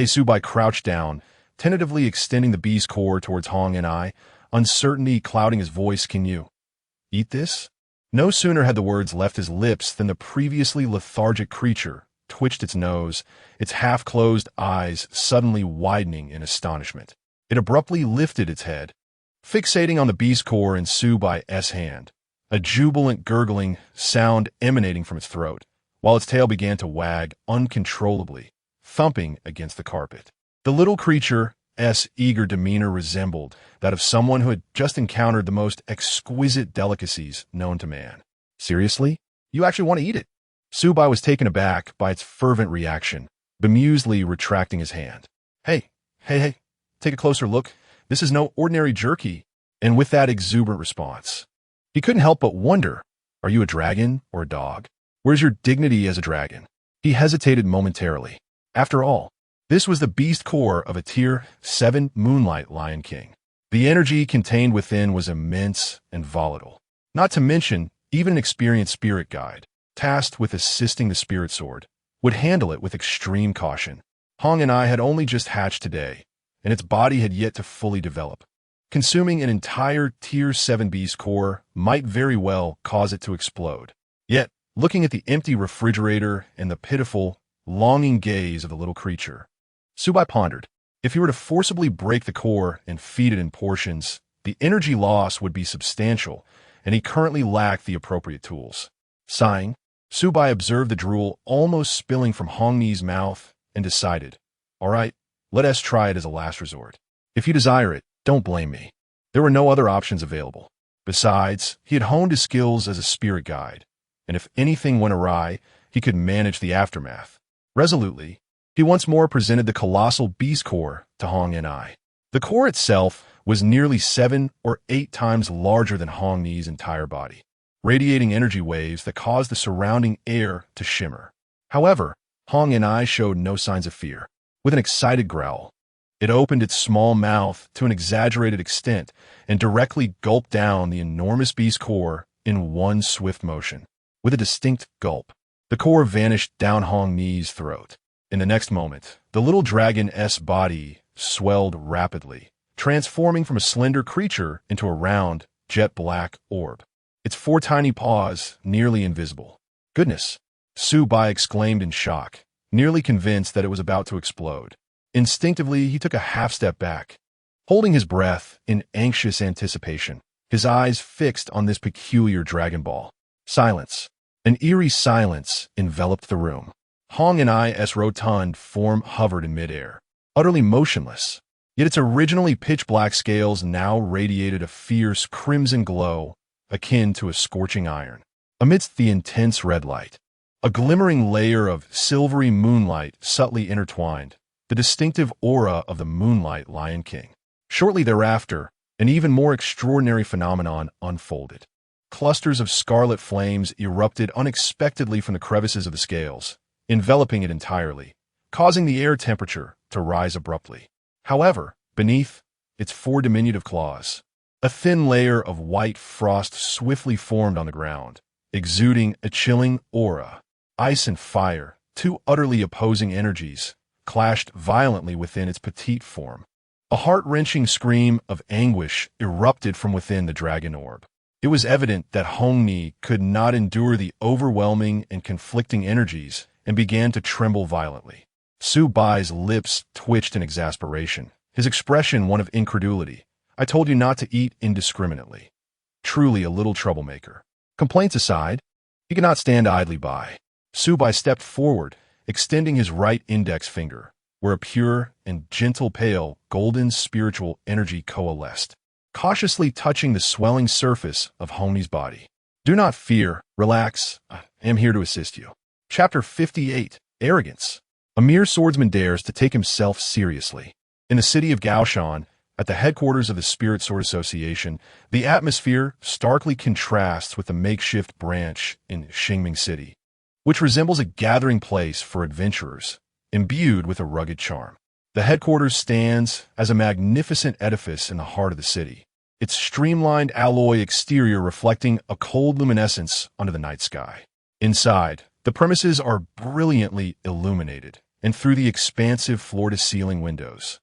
Su Bai crouched down, tentatively extending the beast core towards Hong and I, uncertainty clouding his voice. Can you eat this? No sooner had the words left his lips than the previously lethargic creature twitched its nose, its half-closed eyes suddenly widening in astonishment. It abruptly lifted its head, fixating on the beast core in Su Bai's hand, a jubilant gurgling sound emanating from its throat, while its tail began to wag uncontrollably, thumping against the carpet. The little creature's eager demeanor resembled that of someone who had just encountered the most exquisite delicacies known to man. Seriously? You actually want to eat it? Su Bai was taken aback by its fervent reaction, bemusedly retracting his hand. Hey, take a closer look. This is no ordinary jerky. And with that exuberant response, he couldn't help but wonder, are you a dragon or a dog? Where's your dignity as a dragon? He hesitated momentarily. After all, this was the beast core of a Tier 7 Moonlight Lion King. The energy contained within was immense and volatile. Not to mention, even an experienced spirit guide, tasked with assisting the spirit sword, would handle it with extreme caution. Hong and I had only just hatched today, and its body had yet to fully develop. Consuming an entire Tier 7 beast core might very well cause it to explode. Yet, looking at the empty refrigerator and the pitiful, longing gaze of the little creature, Su Bai pondered, If he were to forcibly break the core and feed it in portions, the energy loss would be substantial, and he currently lacked the appropriate tools. Sighing, Su Bai observed the drool almost spilling from Hong Ni's mouth and decided, "All right, let us try it as a last resort. If you desire it, don't blame me." There were no other options available. Besides, he had honed his skills as a spirit guide, and if anything went awry, he could manage the aftermath. Resolutely, he once more presented the colossal beast core to Hong Ni. The core itself was nearly 7 or 8 times larger than Hong Ni's entire body, radiating energy waves that caused the surrounding air to shimmer. However, Hong Ni showed no signs of fear. With an excited growl, it opened its small mouth to an exaggerated extent and directly gulped down the enormous beast core in one swift motion. With a distinct gulp, the core vanished down Hong Ni's throat. In the next moment, the little dragon's body swelled rapidly, transforming from a slender creature into a round, jet-black orb, its 4 tiny paws nearly invisible. "Goodness!" Su Bai exclaimed in shock, nearly convinced that it was about to explode. Instinctively, he took a half-step back, holding his breath in anxious anticipation, his eyes fixed on this peculiar Dragon Ball. Silence. An eerie silence enveloped the room. Hong Ni's rotund form hovered in midair, utterly motionless, yet its originally pitch-black scales now radiated a fierce crimson glow akin to a scorching iron. Amidst the intense red light, a glimmering layer of silvery moonlight subtly intertwined, the distinctive aura of the Moonlight Lion King. Shortly thereafter, an even more extraordinary phenomenon unfolded. Clusters of scarlet flames erupted unexpectedly from the crevices of the scales, enveloping it entirely, causing the air temperature to rise abruptly. However, beneath its 4 diminutive claws, a thin layer of white frost swiftly formed on the ground, exuding a chilling aura. Ice and fire, 2 utterly opposing energies, clashed violently within its petite form. A heart-wrenching scream of anguish erupted from within the dragon orb. It was evident that Hong Ni could not endure the overwhelming and conflicting energies and began to tremble violently. Su Bai's lips twitched in exasperation, his expression one of incredulity. "I told you not to eat indiscriminately." Truly a little troublemaker. Complaints aside, he could not stand idly by. Su Bai stepped forward, extending his right index finger, where a pure and gentle pale golden spiritual energy coalesced, cautiously touching the swelling surface of Hong Ni's body. "Do not fear, relax, I am here to assist you." Chapter 58, Arrogance. A mere swordsman dares to take himself seriously. In the city of Gaoshan, at the headquarters of the Spirit Sword Association, the atmosphere starkly contrasts with the makeshift branch in Xingming City, which resembles a gathering place for adventurers, imbued with a rugged charm. The headquarters stands as a magnificent edifice in the heart of the city, its streamlined alloy exterior reflecting a cold luminescence under the night sky. Inside, the premises are brilliantly illuminated, and through the expansive floor-to-ceiling windows,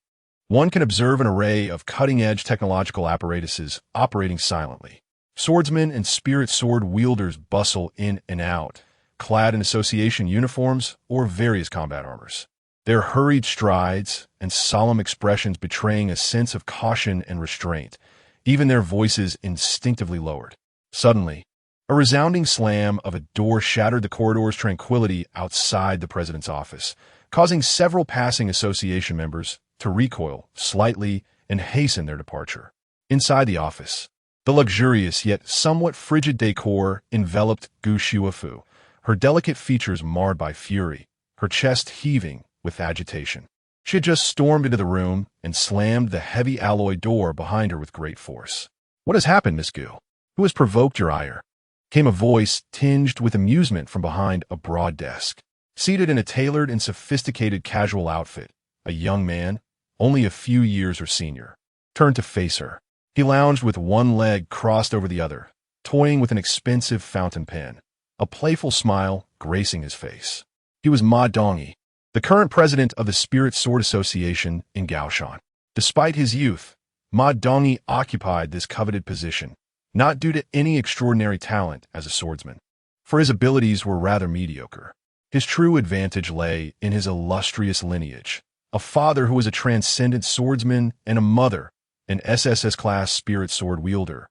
one can observe an array of cutting-edge technological apparatuses operating silently. Swordsmen and spirit sword wielders bustle in and out, clad in association uniforms or various combat armors, their hurried strides and solemn expressions betraying a sense of caution and restraint, even their voices instinctively lowered. Suddenly, a resounding slam of a door shattered the corridor's tranquility outside the president's office, causing several passing association members to recoil slightly and hasten their departure. Inside the office, the luxurious yet somewhat frigid decor enveloped Gu Shuafu, her delicate features marred by fury, her chest heaving with agitation. She had just stormed into the room and slammed the heavy alloy door behind her with great force. "What has happened, Miss Gu? Who has provoked your ire?" came a voice tinged with amusement from behind a broad desk. Seated in a tailored and sophisticated casual outfit, a young man, only a few years her senior, turned to face her. He lounged with one leg crossed over the other, toying with an expensive fountain pen, a playful smile gracing his face. He was Ma Dongyi, the current president of the Spirit Sword Association in Gaoshan. Despite his youth, Ma Dongyi occupied this coveted position, not due to any extraordinary talent as a swordsman, for his abilities were rather mediocre. His true advantage lay in his illustrious lineage, a father who was a transcendent swordsman, and a mother, an SSS-class spirit sword wielder.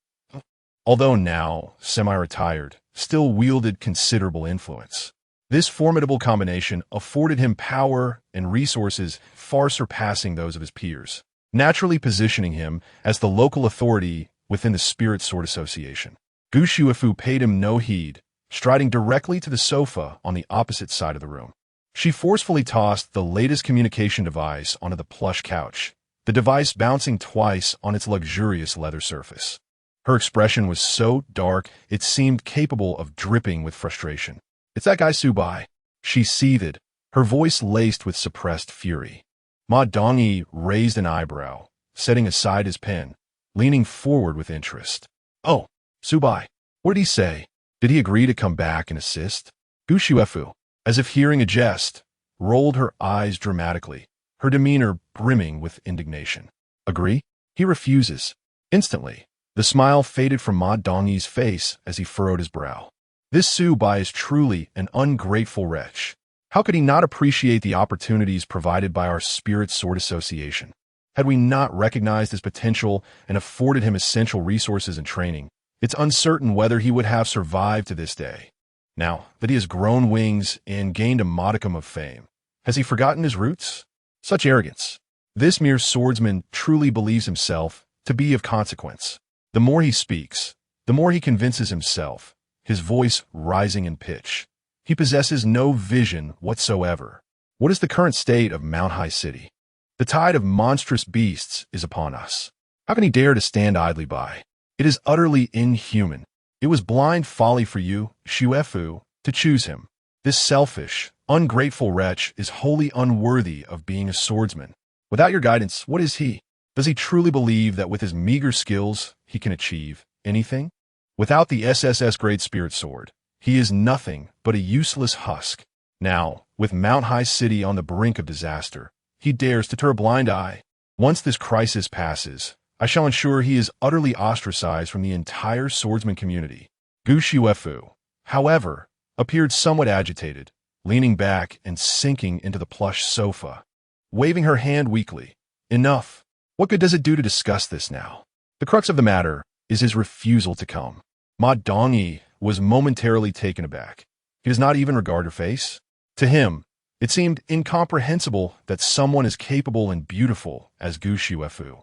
Although now semi-retired, still wielded considerable influence. This formidable combination afforded him power and resources far surpassing those of his peers, naturally positioning him as the local authority within the Spirit Sword Association. Gu Shuifu paid him no heed, striding directly to the sofa on the opposite side of the room. She forcefully tossed the latest communication device onto the plush couch, the device bouncing twice on its luxurious leather surface. Her expression was so dark it seemed capable of dripping with frustration. "It's that guy Su Bai," she seethed, her voice laced with suppressed fury. Ma Dongyi raised an eyebrow, setting aside his pen, leaning forward with interest. "Oh, Su Bai, what did he say? Did he agree to come back and assist?" Gu Shuifu, as if hearing a jest, rolled her eyes dramatically, her demeanor brimming with indignation. "Agree? He refuses." Instantly, the smile faded from Ma Dongyi's face as he furrowed his brow. This Su Bai is truly an ungrateful wretch. How could he not appreciate the opportunities provided by our Spirit Sword Association? Had we not recognized his potential and afforded him essential resources and training, it's uncertain whether he would have survived to this day. Now that he has grown wings and gained a modicum of fame, has he forgotten his roots? Such arrogance. This mere swordsman truly believes himself to be of consequence. The more he speaks, the more he convinces himself, his voice rising in pitch. He possesses no vision whatsoever. What is the current state of Mount High City? The tide of monstrous beasts is upon us. How can he dare to stand idly by? It is utterly inhuman. It was blind folly for you, Shuifu, to choose him. This selfish, ungrateful wretch is wholly unworthy of being a swordsman. Without your guidance, what is he? Does he truly believe that with his meager skills, he can achieve anything? Without the SSS-grade spirit sword, he is nothing but a useless husk. Now, with Mount High City on the brink of disaster, he dares to turn a blind eye. Once this crisis passes, I shall ensure he is utterly ostracized from the entire swordsman community. Gu Shuifu, however, appeared somewhat agitated, leaning back and sinking into the plush sofa, waving her hand weakly. "Enough. What good does it do to discuss this now? The crux of the matter is his refusal to come." Ma Dongyi was momentarily taken aback. He does not even regard her face. To him, it seemed incomprehensible that someone as capable and beautiful as Gu Shuifu,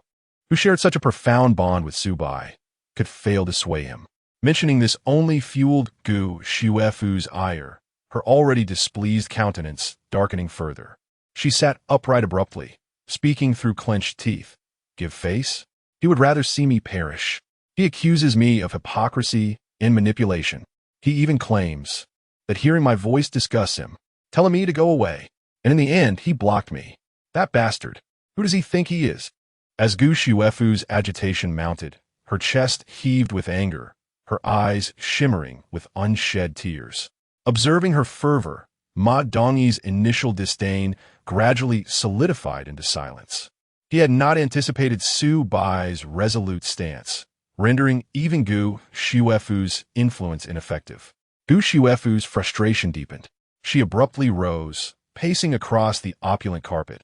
who shared such a profound bond with Su Bai, could fail to sway him. Mentioning this only fueled Gu Shuifu's ire, her already displeased countenance darkening further. She sat upright abruptly, speaking through clenched teeth. "Give face? He would rather see me perish. He accuses me of hypocrisy and manipulation. He even claims that hearing my voice disgusts him, telling me to go away, and in the end he blocked me. That bastard. Who does he think he is?" As Gu Shuifu's agitation mounted, her chest heaved with anger, her eyes shimmering with unshed tears. Observing her fervor, Ma Dongyi's initial disdain gradually solidified into silence. He had not anticipated Su Bai's resolute stance, rendering even Gu Shuifu's influence ineffective. Gu Shuifu's frustration deepened. She abruptly rose, pacing across the opulent carpet.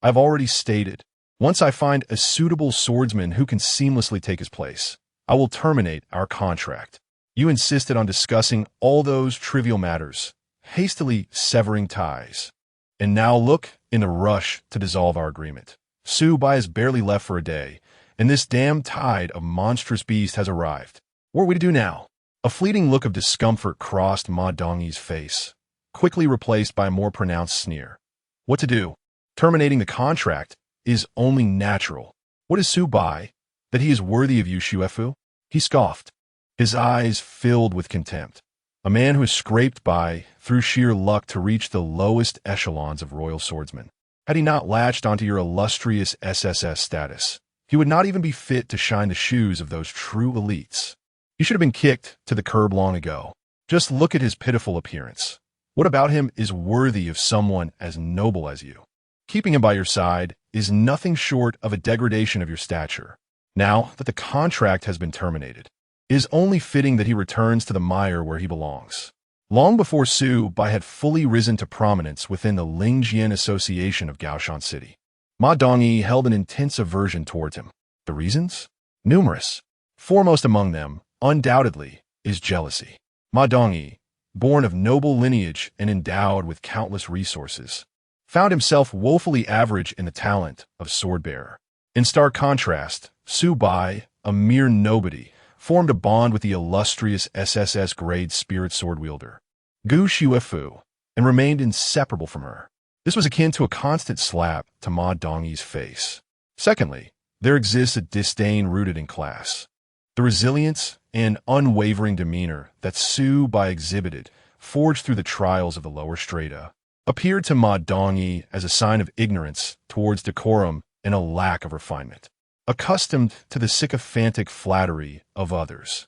"I've already stated, once I find a suitable swordsman who can seamlessly take his place, I will terminate our contract. You insisted on discussing all those trivial matters, hastily severing ties. And now look in a rush to dissolve our agreement. Su Bai is barely left for a day, and this damned tide of monstrous beast has arrived. What are we to do now?" A fleeting look of discomfort crossed Ma Dongyi's face, quickly replaced by a more pronounced sneer. "What to do? Terminating the contract is only natural. What is Su Bai, that he is worthy of you, Shuifu?" He scoffed, his eyes filled with contempt. A man who has scraped by, through sheer luck, to reach the lowest echelons of royal swordsmen. Had he not latched onto your illustrious SSS status, he would not even be fit to shine the shoes of those true elites. He should have been kicked to the curb long ago. Just look at his pitiful appearance. What about him is worthy of someone as noble as you? Keeping him by your side is nothing short of a degradation of your stature. Now that the contract has been terminated, it is only fitting that he returns to the mire where he belongs. Long before Su Bai had fully risen to prominence within the Lingjian Association of Gaoshan City, Ma Dongyi held an intense aversion towards him. The reasons? Numerous. Foremost among them, undoubtedly, is jealousy. Ma Dongyi, born of noble lineage and endowed with countless resources, found himself woefully average in the talent of sword-bearer. In stark contrast, Su Bai, a mere nobody, formed a bond with the illustrious SSS-grade spirit sword wielder, Gu Xuefu, and remained inseparable from her. This was akin to a constant slap to Ma Dongyi's face. Secondly, there exists a disdain rooted in class. The resilience and unwavering demeanor that Su Bai exhibited, forged through the trials of the lower strata, appeared to Ma Dongyi as a sign of ignorance towards decorum and a lack of refinement. Accustomed to the sycophantic flattery of others,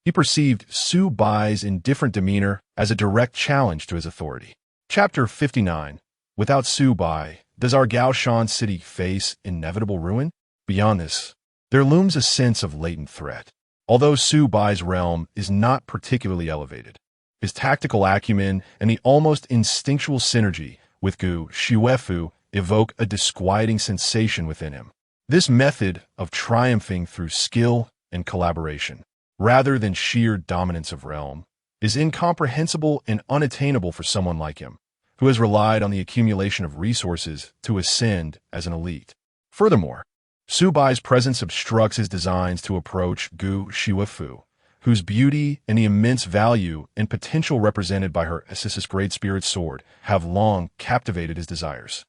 he perceived Su Bai's indifferent demeanor as a direct challenge to his authority. Chapter 59. Without Su Bai, does our Gaoshan city face inevitable ruin? Beyond this, there looms a sense of latent threat. Although Su Bai's realm is not particularly elevated, his tactical acumen and the almost instinctual synergy with Gu Xuefu evoke a disquieting sensation within him. This method of triumphing through skill and collaboration, rather than sheer dominance of realm, is incomprehensible and unattainable for someone like him, who has relied on the accumulation of resources to ascend as an elite. Furthermore, Su Bai's presence obstructs his designs to approach Gu Xuefu, whose beauty and the immense value and potential represented by her SSS Great Spirit Sword have long captivated his desires.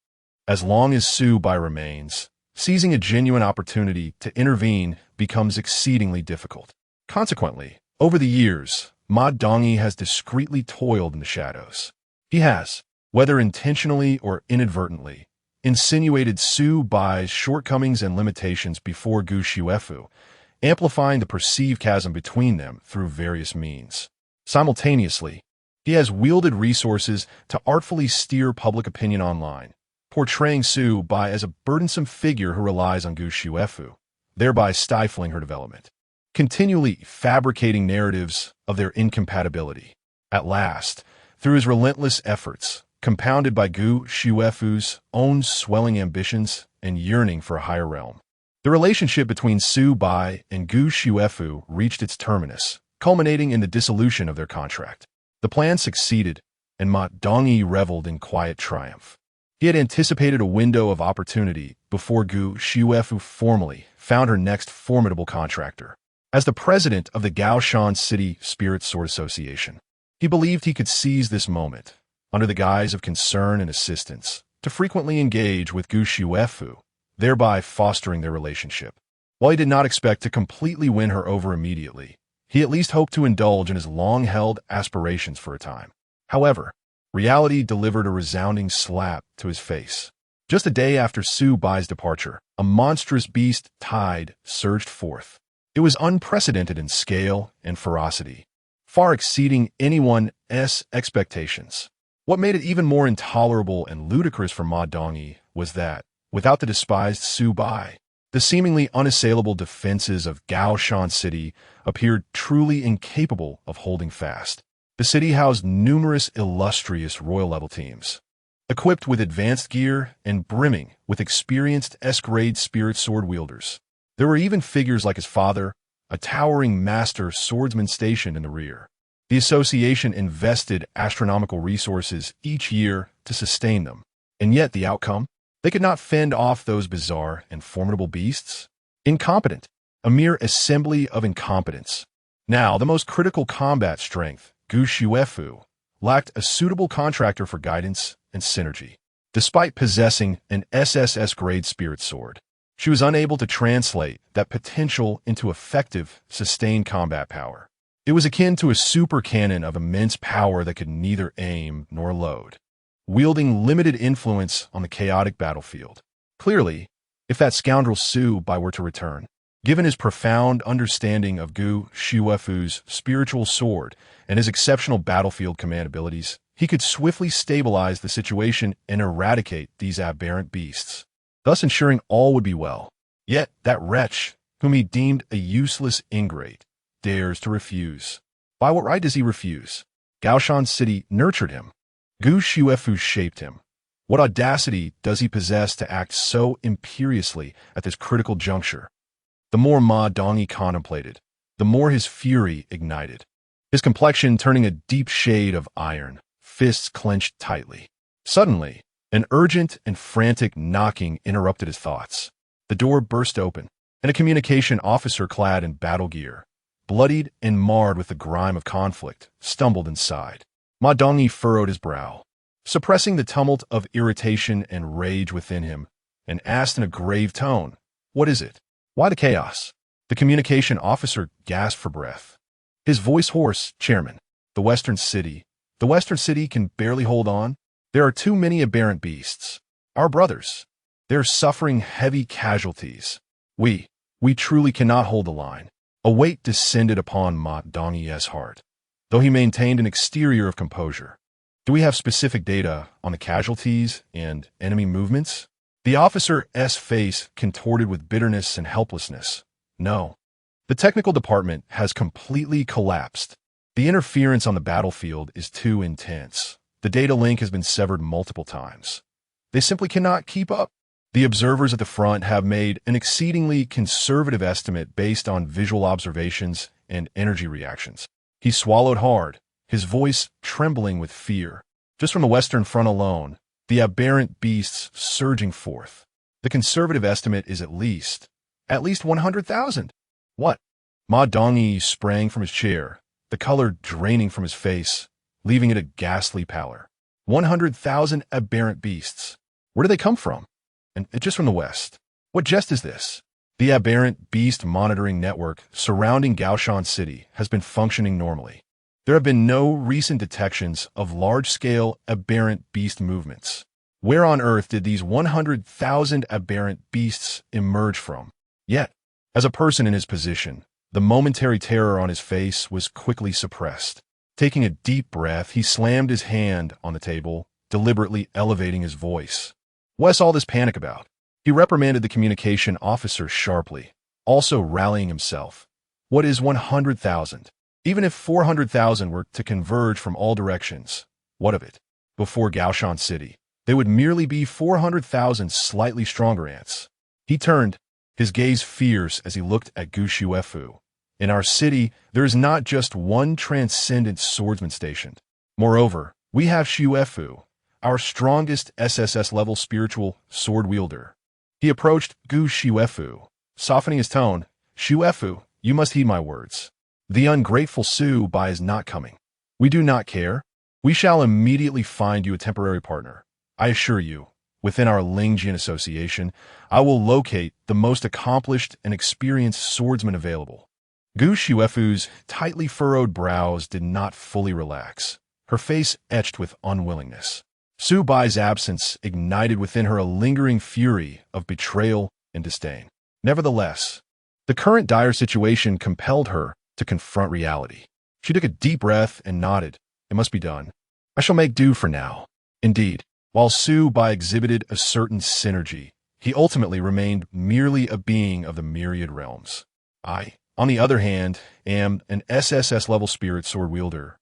As long as Su Bai remains, seizing a genuine opportunity to intervene becomes exceedingly difficult. Consequently, over the years, Ma Dongyi has discreetly toiled in the shadows. He has, whether intentionally or inadvertently, insinuated Su Bai's shortcomings and limitations before Gu Xuefu, amplifying the perceived chasm between them through various means. Simultaneously, he has wielded resources to artfully steer public opinion online, portraying Su Bai as a burdensome figure who relies on Gu Xuefu, thereby stifling her development, continually fabricating narratives of their incompatibility. At last, through his relentless efforts, compounded by Gu Xuefu's own swelling ambitions and yearning for a higher realm, the relationship between Su Bai and Gu Xuefu reached its terminus, culminating in the dissolution of their contract. The plan succeeded, and Ma Dongyi reveled in quiet triumph. He had anticipated a window of opportunity before Gu Xuefu formally found her next formidable contractor. As the president of the Gaoshan City Spirit Sword Association, he believed he could seize this moment, under the guise of concern and assistance, to frequently engage with Gu Xuefu, thereby fostering their relationship. While he did not expect to completely win her over immediately, he at least hoped to indulge in his long-held aspirations for a time. However, reality delivered a resounding slap to his face. Just a day after Su Bai's departure, a monstrous beast tide surged forth. It was unprecedented in scale and ferocity, far exceeding anyone's expectations. What made it even more intolerable and ludicrous for Ma Dongyi was that, without the despised Su Bai, the seemingly unassailable defenses of Gaoshan City appeared truly incapable of holding fast. The city housed numerous illustrious royal-level teams, equipped with advanced gear and brimming with experienced S-grade spirit sword wielders. There were even figures like his father, a towering master swordsman stationed in the rear. The association invested astronomical resources each year to sustain them, and yet the outcome? They could not fend off those bizarre and formidable beasts. Incompetent, a mere assembly of incompetence. Now, the most critical combat strength, Gu Xuefu, lacked a suitable contractor for guidance and synergy. Despite possessing an SSS-grade spirit sword, she was unable to translate that potential into effective, sustained combat power. It was akin to a super cannon of immense power that could neither aim nor load, wielding limited influence on the chaotic battlefield. Clearly, if that scoundrel Su Bai were to return, given his profound understanding of Gu Xuefu's spiritual sword and his exceptional battlefield command abilities, he could swiftly stabilize the situation and eradicate these aberrant beasts, thus ensuring all would be well. Yet that wretch, whom he deemed a useless ingrate, dares to refuse. By what right does he refuse? Gaoshan City nurtured him. Gu Shuefu shaped him. What audacity does he possess to act so imperiously at this critical juncture? The more Ma Dongyi contemplated, the more his fury ignited. His complexion turning a deep shade of iron, fists clenched tightly. Suddenly, an urgent and frantic knocking interrupted his thoughts. The door burst open, and a communication officer clad in battle gear, bloodied and marred with the grime of conflict, stumbled inside. Ma Dongyi furrowed his brow, suppressing the tumult of irritation and rage within him, and asked in a grave tone, "What is it? Why the chaos?" The communication officer gasped for breath. His voice hoarse, "Chairman, the Western City can barely hold on. There are too many aberrant beasts. Our brothers, they're suffering heavy casualties. We truly cannot hold the line." A weight descended upon Ma Dongyi's heart, though he maintained an exterior of composure. "Do we have specific data on the casualties and enemy movements?" The officer's face contorted with bitterness and helplessness. "No. The technical department has completely collapsed. The interference on the battlefield is too intense. The data link has been severed multiple times. They simply cannot keep up. The observers at the front have made an exceedingly conservative estimate based on visual observations and energy reactions." He swallowed hard, his voice trembling with fear. "Just from the Western Front alone, the aberrant beasts surging forth. The conservative estimate is at least 100,000. What?" Ma Dongyi sprang from his chair, the color draining from his face, leaving it a ghastly pallor. 100,000 aberrant beasts. Where do they come from? And just from the West. What jest is this? The aberrant beast monitoring network surrounding Gaoshan City has been functioning normally. There have been no recent detections of large-scale aberrant beast movements. Where on earth did these 100,000 aberrant beasts emerge from? Yet, as a person in his position, the momentary terror on his face was quickly suppressed. Taking a deep breath, he slammed his hand on the table, deliberately elevating his voice. "What's all this panic about?" He reprimanded the communication officer sharply, also rallying himself. "What is 100,000? Even if 400,000 were to converge from all directions, what of it? Before Gaoshan City, they would merely be 400,000 slightly stronger ants." He turned, his gaze fierce as he looked at Gu Shuefu. "In our city, there is not just one transcendent swordsman stationed. Moreover, we have Shuefu, our strongest SSS-level spiritual sword wielder." He approached Gu Shuefu, softening his tone. "Shuefu, you must heed my words. The ungrateful Su Bai is not coming. We do not care. We shall immediately find you a temporary partner. I assure you, within our Lingjian Association, I will locate the most accomplished and experienced swordsman available." Gu Shuefu's tightly furrowed brows did not fully relax, her face etched with unwillingness. Su Bai's absence ignited within her a lingering fury of betrayal and disdain. Nevertheless, the current dire situation compelled her to confront reality. She took a deep breath and nodded. "It must be done. I shall make do for now." Indeed, while Su Bai exhibited a certain synergy, he ultimately remained merely a being of the myriad realms. I, on the other hand, am an SSS-level spirit sword wielder,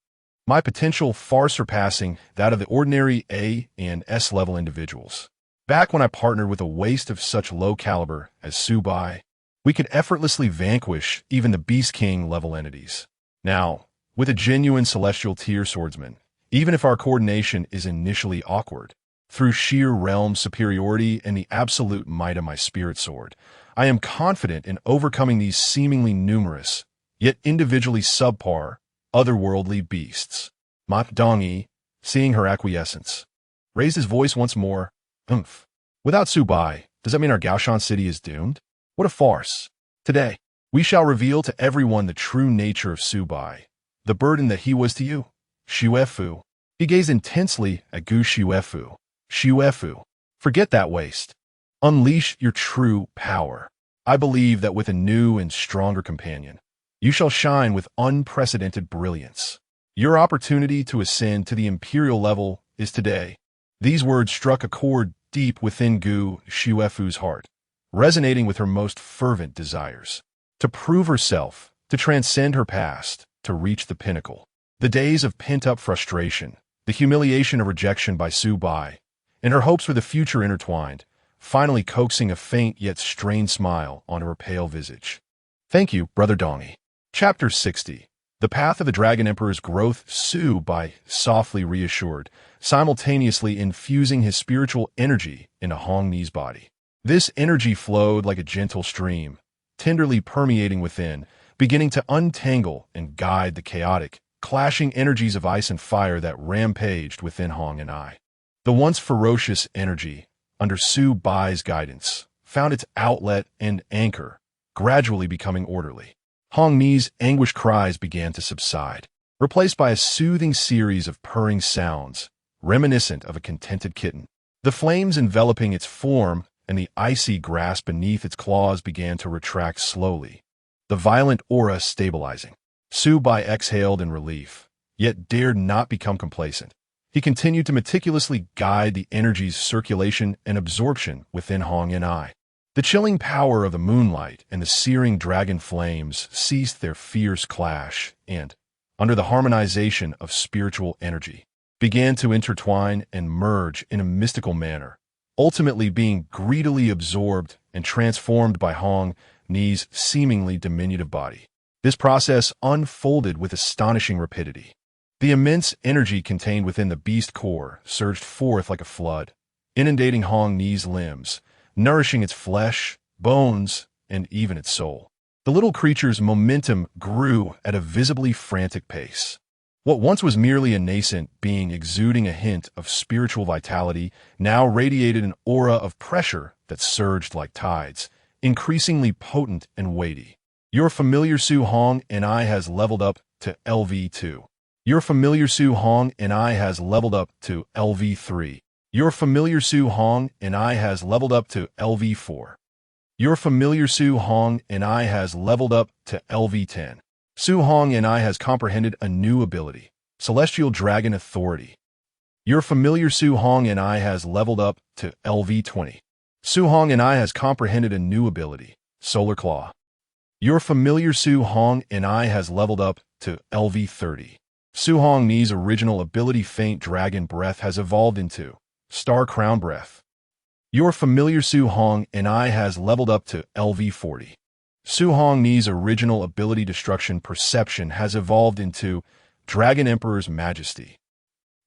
my potential far surpassing that of the ordinary A and S-level individuals. Back when I partnered with a waste of such low caliber as Su Bai, we could effortlessly vanquish even the Beast King-level entities. Now, with a genuine celestial tier swordsman, even if our coordination is initially awkward, through sheer realm superiority and the absolute might of my spirit sword, I am confident in overcoming these seemingly numerous, yet individually subpar, otherworldly beasts. Ma Dongyi, seeing her acquiescence, raised his voice once more. "Oomph. Without Su Bai, does that mean our Gaoshan City is doomed? What a farce. Today, we shall reveal to everyone the true nature of Su Bai, the burden that he was to you. Shuefu." He gazed intensely at Gu Shuefu. "Shuefu, forget that waste. Unleash your true power. I believe that with a new and stronger companion, you shall shine with unprecedented brilliance. Your opportunity to ascend to the imperial level is today." These words struck a chord deep within Gu Shuefu's heart, resonating with her most fervent desires. To prove herself, to transcend her past, to reach the pinnacle. The days of pent-up frustration, the humiliation of rejection by Su Bai, and her hopes for the future intertwined, finally coaxing a faint yet strained smile onto her pale visage. Thank you, Brother Dongi. Chapter 60. The Path of the Dragon Emperor's Growth. Su Bai softly reassured, simultaneously infusing his spiritual energy into Hong Ni's body. This energy flowed like a gentle stream, tenderly permeating within, beginning to untangle and guide the chaotic, clashing energies of ice and fire that rampaged within Hong and I. The once ferocious energy, under Su Bai's guidance, found its outlet and anchor, gradually becoming orderly. Hong Ni's anguished cries began to subside, replaced by a soothing series of purring sounds, reminiscent of a contented kitten. The flames enveloping its form and the icy grass beneath its claws began to retract slowly, the violent aura stabilizing. Su Bai exhaled in relief, yet dared not become complacent. He continued to meticulously guide the energy's circulation and absorption within Hong and I. The chilling power of the moonlight and the searing dragon flames ceased their fierce clash and, under the harmonization of spiritual energy, began to intertwine and merge in a mystical manner, ultimately being greedily absorbed and transformed by Hong Ni's seemingly diminutive body. This process unfolded with astonishing rapidity. The immense energy contained within the beast core surged forth like a flood, inundating Hong Ni's limbs, nourishing its flesh, bones, and even its soul. The little creature's momentum grew at a visibly frantic pace. What once was merely a nascent being exuding a hint of spiritual vitality now radiated an aura of pressure that surged like tides, increasingly potent and weighty. Your familiar Su Hong and I has leveled up to LV2. Your familiar Su Hong and I has leveled up to LV3. Your familiar Su Hong and I has leveled up to LV4. Your familiar Su Hong and I has leveled up to LV10. Su Hong and I has comprehended a new ability, Celestial Dragon Authority. Your familiar Su Hong and I has leveled up to LV20. Su Hong and I has comprehended a new ability, Solar Claw. Your familiar Su Hong and I has leveled up to LV30. Su Hong Ni's original ability Faint Dragon Breath has evolved into Star Crown Breath. Your familiar Su Hong and I has leveled up to LV40. Su Hong Ni's original ability Destruction Perception has evolved into Dragon Emperor's Majesty.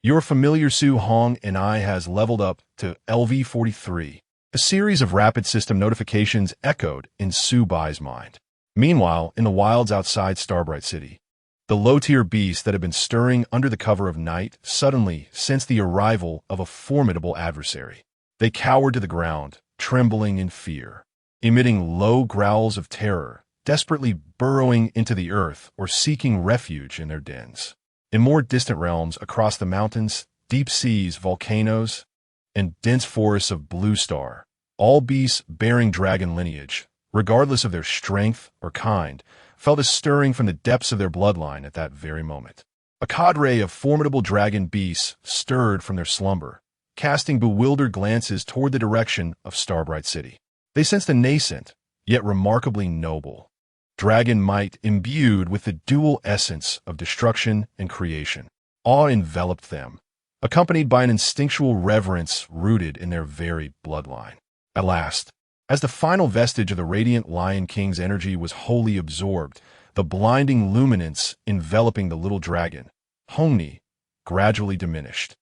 Your familiar Su Hong and I has leveled up to LV43. A series of rapid system notifications echoed in Su Bai's mind. Meanwhile, in the wilds outside Starbright City, the low-tier beasts that had been stirring under the cover of night suddenly sensed the arrival of a formidable adversary. They cowered to the ground, trembling in fear, emitting low growls of terror, desperately burrowing into the earth or seeking refuge in their dens. In more distant realms across the mountains, deep seas, volcanoes, and dense forests of blue star, all beasts bearing dragon lineage, regardless of their strength or kind, felt a stirring from the depths of their bloodline at that very moment. A cadre of formidable dragon beasts stirred from their slumber, casting bewildered glances toward the direction of Starbright City. They sensed a nascent, yet remarkably noble, dragon might imbued with the dual essence of destruction and creation. Awe enveloped them, accompanied by an instinctual reverence rooted in their very bloodline. At last, as the final vestige of the radiant Lion King's energy was wholly absorbed, the blinding luminance enveloping the little dragon, Hong Ni, gradually diminished,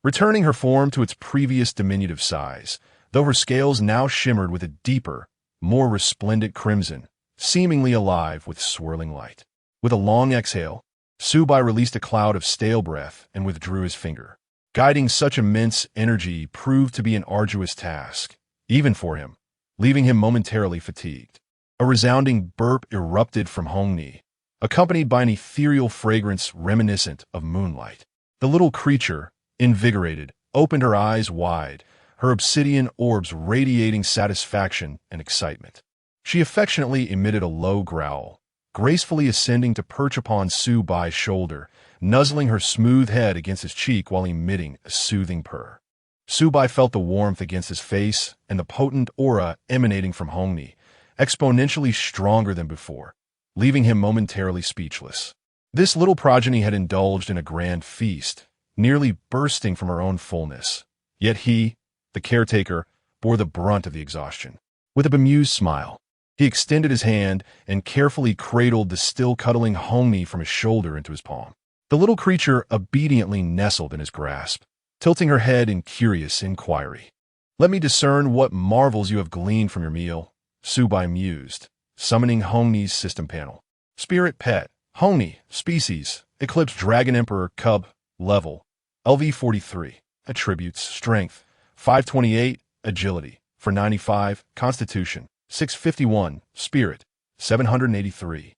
returning her form to its previous diminutive size, though her scales now shimmered with a deeper, more resplendent crimson, seemingly alive with swirling light. With a long exhale, Su Bai released a cloud of stale breath and withdrew his finger. Guiding such immense energy proved to be an arduous task, even for him, leaving him momentarily fatigued. A resounding burp erupted from Hong Ni, accompanied by an ethereal fragrance reminiscent of moonlight. The little creature, invigorated, opened her eyes wide, her obsidian orbs radiating satisfaction and excitement. She affectionately emitted a low growl, gracefully ascending to perch upon Su Bai's shoulder, nuzzling her smooth head against his cheek while emitting a soothing purr. Su Bai felt the warmth against his face and the potent aura emanating from Hong Ni, exponentially stronger than before, leaving him momentarily speechless. This little progeny had indulged in a grand feast, nearly bursting from her own fullness. Yet he, the caretaker, bore the brunt of the exhaustion. With a bemused smile, he extended his hand and carefully cradled the still-cuddling Hongni from his shoulder into his palm. The little creature obediently nestled in his grasp, tilting her head in curious inquiry. "Let me discern what marvels you have gleaned from your meal," Subai mused, summoning Hongni's system panel. Spirit Pet, Hongni, Species, Eclipse Dragon Emperor Cub, Level, LV43, Attributes, Strength, 528, Agility, 495, Constitution, 651, Spirit, 783.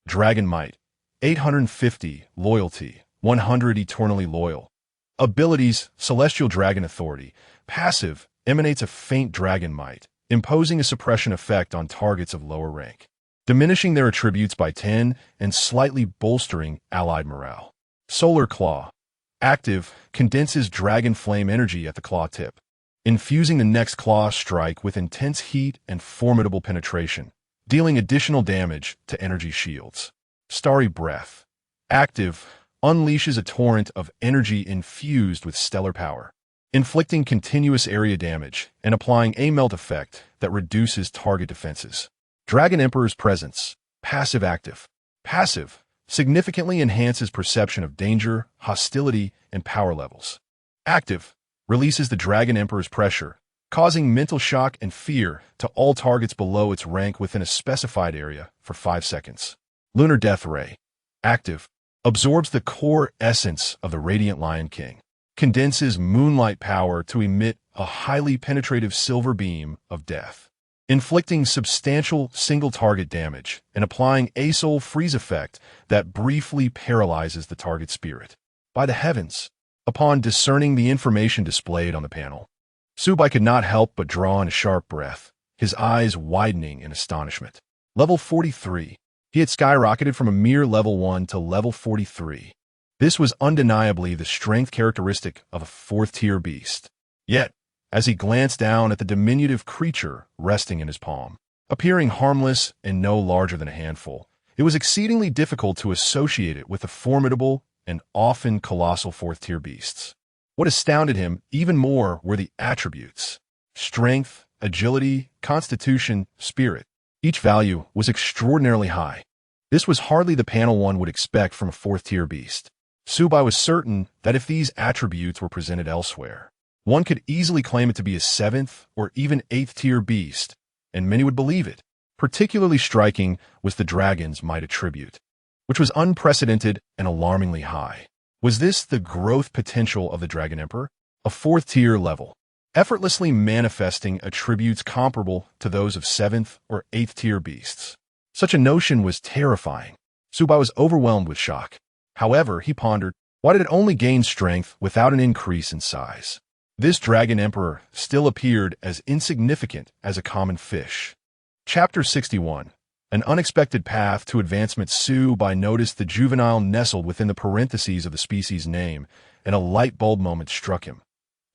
Dragon Might, 850, Loyalty, 100 Eternally Loyal. Abilities, Celestial Dragon Authority. Passive, emanates a faint dragon might, imposing a suppression effect on targets of lower rank, diminishing their attributes by 10 and slightly bolstering allied morale. Solar Claw. Active, condenses dragon flame energy at the claw tip, infusing the next claw strike with intense heat and formidable penetration, dealing additional damage to energy shields. Starry Breath. Active, unleashes a torrent of energy infused with stellar power, inflicting continuous area damage and applying a melt effect that reduces target defenses. Dragon Emperor's Presence. Passive active. Passive, significantly enhances perception of danger, hostility, and power levels. Active, releases the Dragon Emperor's pressure, causing mental shock and fear to all targets below its rank within a specified area for 5 seconds. Lunar Death Ray. Active, absorbs the core essence of the Radiant Lion King, condenses moonlight power to emit a highly penetrative silver beam of death, inflicting substantial single-target damage and applying a soul freeze effect that briefly paralyzes the target spirit. By the heavens! Upon discerning the information displayed on the panel, Subai could not help but draw in a sharp breath, his eyes widening in astonishment. Level 43. He had skyrocketed from a mere level 1 to level 43. This was undeniably the strength characteristic of a 4th-tier beast. Yet, as he glanced down at the diminutive creature resting in his palm, appearing harmless and no larger than a handful, it was exceedingly difficult to associate it with the formidable and often colossal 4th-tier beasts. What astounded him even more were the attributes: strength, agility, constitution, spirit. Each value was extraordinarily high. This was hardly the panel one would expect from a 4th-tier beast. Subai was certain that if these attributes were presented elsewhere, one could easily claim it to be a 7th or even 8th-tier beast, and many would believe it. Particularly striking was the dragon's might attribute, which was unprecedented and alarmingly high. Was this the growth potential of the Dragon Emperor? A 4th-tier level, effortlessly manifesting attributes comparable to those of 7th or 8th-tier beasts. Such a notion was terrifying. Subai was overwhelmed with shock. However, he pondered, why did it only gain strength without an increase in size? This Dragon Emperor still appeared as insignificant as a common fish. Chapter 61. An unexpected path to advancement. Subai noticed the juvenile nestled within the parentheses of the species name, and a light bulb moment struck him.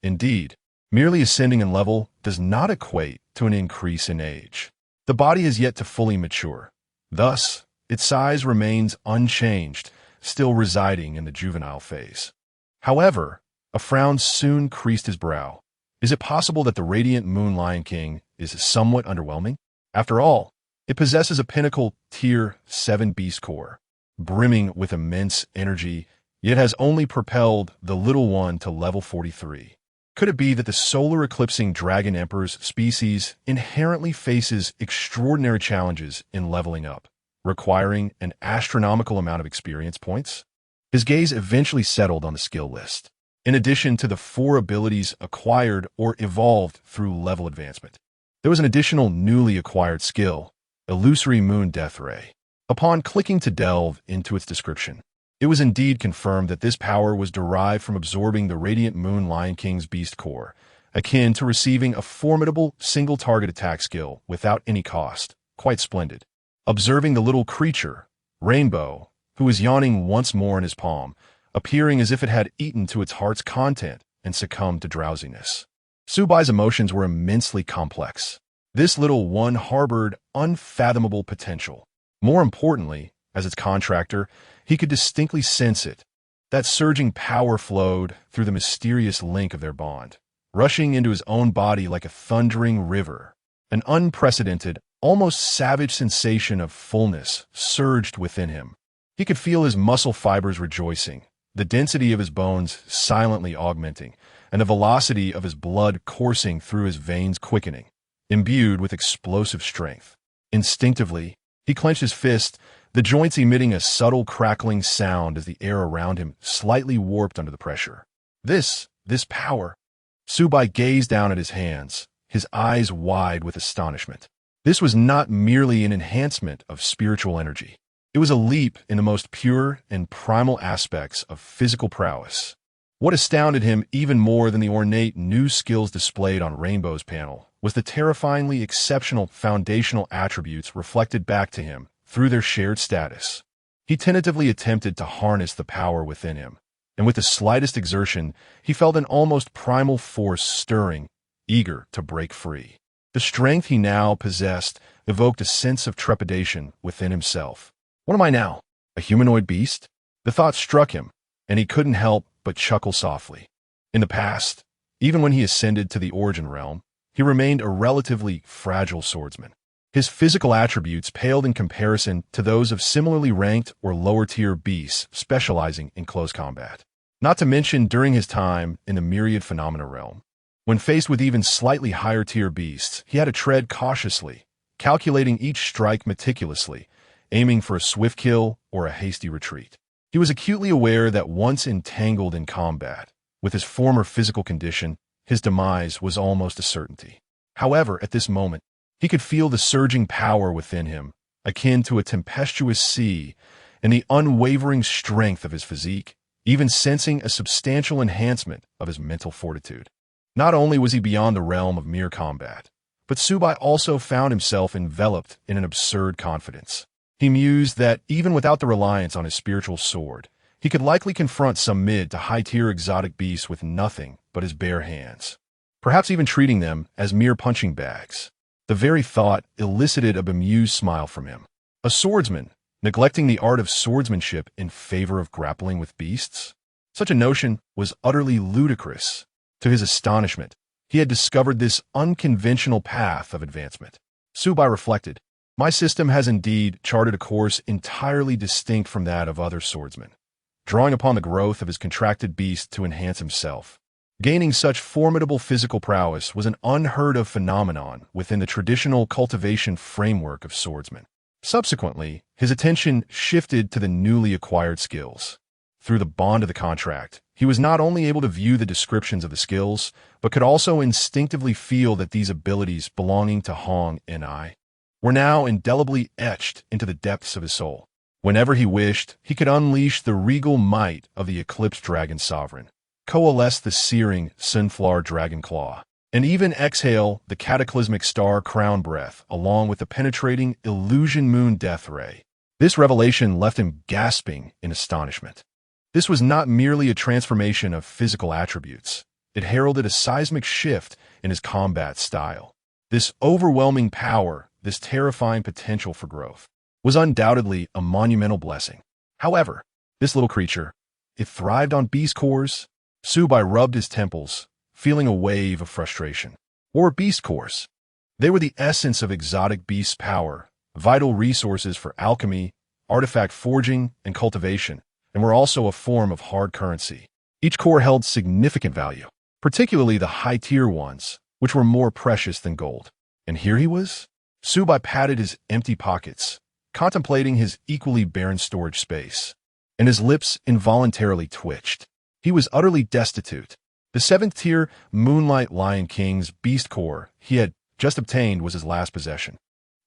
Indeed, merely ascending in level does not equate to an increase in age. The body has yet to fully mature. Thus, its size remains unchanged, still residing in the juvenile phase. However, a frown soon creased his brow. Is it possible that the Radiant Moon Lion King is somewhat underwhelming? After all, it possesses a pinnacle tier 7 beast core, brimming with immense energy, yet has only propelled the little one to level 43. Could it be that the solar eclipsing Dragon Emperor's species inherently faces extraordinary challenges in leveling up, requiring an astronomical amount of experience points? His gaze eventually settled on the skill list. In addition to the 4 abilities acquired or evolved through level advancement, there was an additional newly acquired skill, Illusory Moon Death Ray. Upon clicking to delve into its description, it was indeed confirmed that this power was derived from absorbing the Radiant Moon Lion King's beast core, akin to receiving a formidable single-target attack skill without any cost. Quite splendid. Observing the little creature, Rainbow, who was yawning once more in his palm, appearing as if it had eaten to its heart's content and succumbed to drowsiness. Subai's emotions were immensely complex. This little one harbored unfathomable potential. More importantly, as its contractor, he could distinctly sense it. That surging power flowed through the mysterious link of their bond, rushing into his own body like a thundering river. An unprecedented, almost savage sensation of fullness surged within him. He could feel his muscle fibers rejoicing, the density of his bones silently augmenting, and the velocity of his blood coursing through his veins quickening, imbued with explosive strength. Instinctively, he clenched his fist, the joints emitting a subtle crackling sound as the air around him slightly warped under the pressure. This power. Subai gazed down at his hands, his eyes wide with astonishment. This was not merely an enhancement of spiritual energy. It was a leap in the most pure and primal aspects of physical prowess. What astounded him even more than the ornate new skills displayed on Rainbow's panel was the terrifyingly exceptional foundational attributes reflected back to him through their shared status. He tentatively attempted to harness the power within him, and with the slightest exertion, he felt an almost primal force stirring, eager to break free. The strength he now possessed evoked a sense of trepidation within himself. What am I now? A humanoid beast? The thought struck him, and he couldn't help but chuckle softly. In the past, even when he ascended to the Origin Realm, he remained a relatively fragile swordsman. His physical attributes paled in comparison to those of similarly ranked or lower-tier beasts specializing in close combat. Not to mention during his time in the Myriad Phenomena realm. When faced with even slightly higher-tier beasts, he had to tread cautiously, calculating each strike meticulously, aiming for a swift kill or a hasty retreat. He was acutely aware that once entangled in combat, with his former physical condition, his demise was almost a certainty. However, at this moment, he could feel the surging power within him, akin to a tempestuous sea, and the unwavering strength of his physique, even sensing a substantial enhancement of his mental fortitude. Not only was he beyond the realm of mere combat, but Subai also found himself enveloped in an absurd confidence. He mused that even without the reliance on his spiritual sword, he could likely confront some mid to high-tier exotic beasts with nothing but his bare hands, perhaps even treating them as mere punching bags. The very thought elicited a bemused smile from him. A swordsman, neglecting the art of swordsmanship in favor of grappling with beasts? Such a notion was utterly ludicrous. To his astonishment, he had discovered this unconventional path of advancement. Subai reflected, "My system has indeed charted a course entirely distinct from that of other swordsmen, drawing upon the growth of his contracted beast to enhance himself. Gaining such formidable physical prowess was an unheard-of phenomenon within the traditional cultivation framework of swordsmen. Subsequently, his attention shifted to the newly acquired skills. Through the bond of the contract, he was not only able to view the descriptions of the skills, but could also instinctively feel that these abilities belonging to Hong and I were now indelibly etched into the depths of his soul. Whenever he wished, he could unleash the regal might of the Eclipsed Dragon Sovereign, coalesce the searing Sunflower Dragon Claw, and even exhale the cataclysmic Star Crown Breath along with the penetrating Illusion Moon Death Ray. This revelation left him gasping in astonishment. This was not merely a transformation of physical attributes. It heralded a seismic shift in his combat style. This overwhelming power, this terrifying potential for growth, was undoubtedly a monumental blessing. However, this little creature, it thrived on beast cores. Subai rubbed his temples, feeling a wave of frustration. Or beast cores. They were the essence of exotic beasts' power, vital resources for alchemy, artifact forging, and cultivation, and were also a form of hard currency. Each core held significant value, particularly the high-tier ones, which were more precious than gold. And here he was? Subai patted his empty pockets, contemplating his equally barren storage space, and his lips involuntarily twitched. He was utterly destitute. The 7th-tier Moonlight Lion King's beast core he had just obtained was his last possession,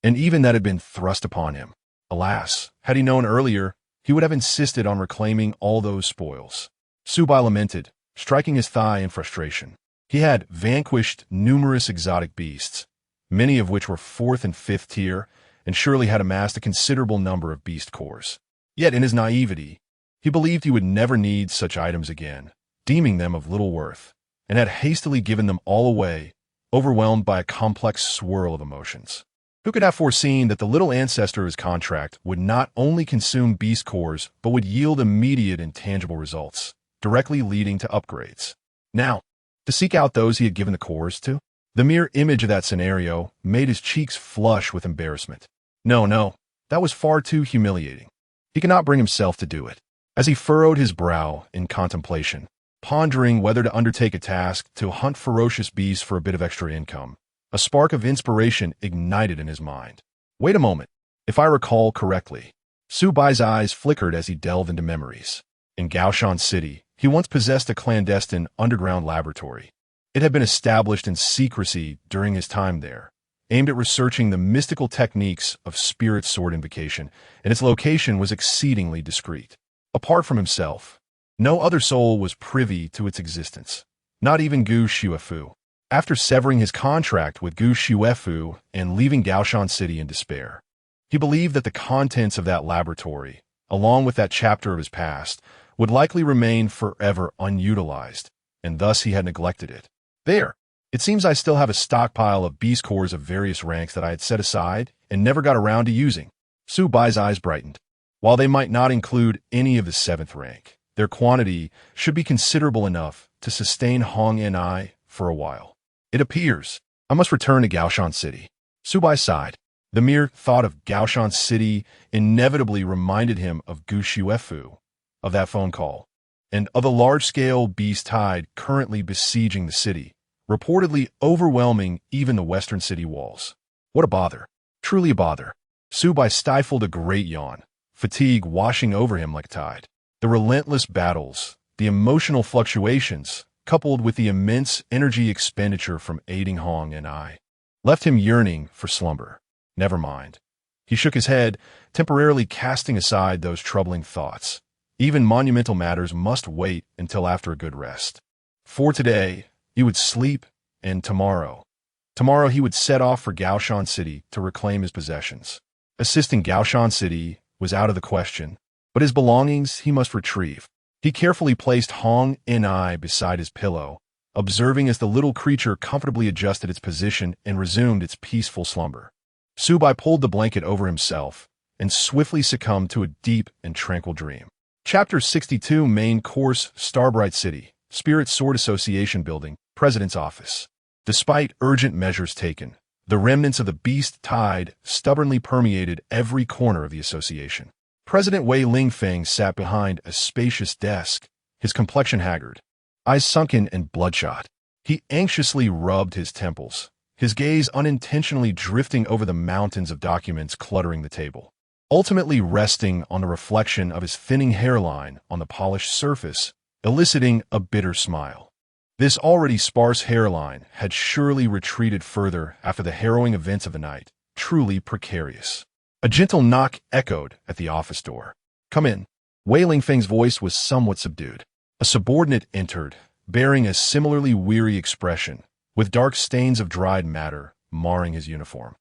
and even that had been thrust upon him. Alas, had he known earlier, he would have insisted on reclaiming all those spoils. Subai lamented, striking his thigh in frustration. He had vanquished numerous exotic beasts, many of which were 4th and 5th tier, and surely had amassed a considerable number of beast cores. Yet in his naivety, he believed he would never need such items again, deeming them of little worth, and had hastily given them all away, overwhelmed by a complex swirl of emotions. Who could have foreseen that the little ancestor of his contract would not only consume beast cores, but would yield immediate and tangible results, directly leading to upgrades? Now, to seek out those he had given the cores to? The mere image of that scenario made his cheeks flush with embarrassment. No, that was far too humiliating. He could not bring himself to do it. As he furrowed his brow in contemplation, pondering whether to undertake a task to hunt ferocious beasts for a bit of extra income, a spark of inspiration ignited in his mind. Wait a moment. If I recall correctly, Su Bai's eyes flickered as he delved into memories. In Gaoshan City, he once possessed a clandestine underground laboratory. It had been established in secrecy during his time there, aimed at researching the mystical techniques of spirit sword invocation, and its location was exceedingly discreet. Apart from himself, no other soul was privy to its existence, not even Gu Xuefu. After severing his contract with Gu Xuefu and leaving Gaoshan City in despair, he believed that the contents of that laboratory, along with that chapter of his past, would likely remain forever unutilized, and thus he had neglected it. There, it seems I still have a stockpile of beast cores of various ranks that I had set aside and never got around to using. Su Bai's eyes brightened. While they might not include any of the 7th rank, their quantity should be considerable enough to sustain Hong and I for a while. It appears I must return to Gaoshan City. Su Bai sighed. The mere thought of Gaoshan City inevitably reminded him of Gu Xuefu, of that phone call, and of the large-scale beast tide currently besieging the city, reportedly overwhelming even the western city walls. What a bother. Truly a bother. Su Bai stifled a great yawn, fatigue washing over him like a tide. The relentless battles, the emotional fluctuations, coupled with the immense energy expenditure from aiding Hong and I, left him yearning for slumber. Never mind. He shook his head, temporarily casting aside those troubling thoughts. Even monumental matters must wait until after a good rest. For today, he would sleep, and tomorrow he would set off for Gaoshan City to reclaim his possessions. Assisting Gaoshan City was out of the question, but his belongings he must retrieve. He carefully placed Hong and I beside his pillow, observing as the little creature comfortably adjusted its position and resumed its peaceful slumber. Su Bai pulled the blanket over himself and swiftly succumbed to a deep and tranquil dream. Chapter 62, Main Course, Starbright City, Spirit Sword Association Building, President's Office. Despite urgent measures taken, the remnants of the beast tide stubbornly permeated every corner of the association. President Wei Lingfeng sat behind a spacious desk, his complexion haggard, eyes sunken and bloodshot. He anxiously rubbed his temples, his gaze unintentionally drifting over the mountains of documents cluttering the table, ultimately resting on the reflection of his thinning hairline on the polished surface, eliciting a bitter smile. This already sparse hairline had surely retreated further after the harrowing events of the night, truly precarious. A gentle knock echoed at the office door. "Come in." Wei Lingfeng's voice was somewhat subdued. A subordinate entered, bearing a similarly weary expression, with dark stains of dried matter marring his uniform.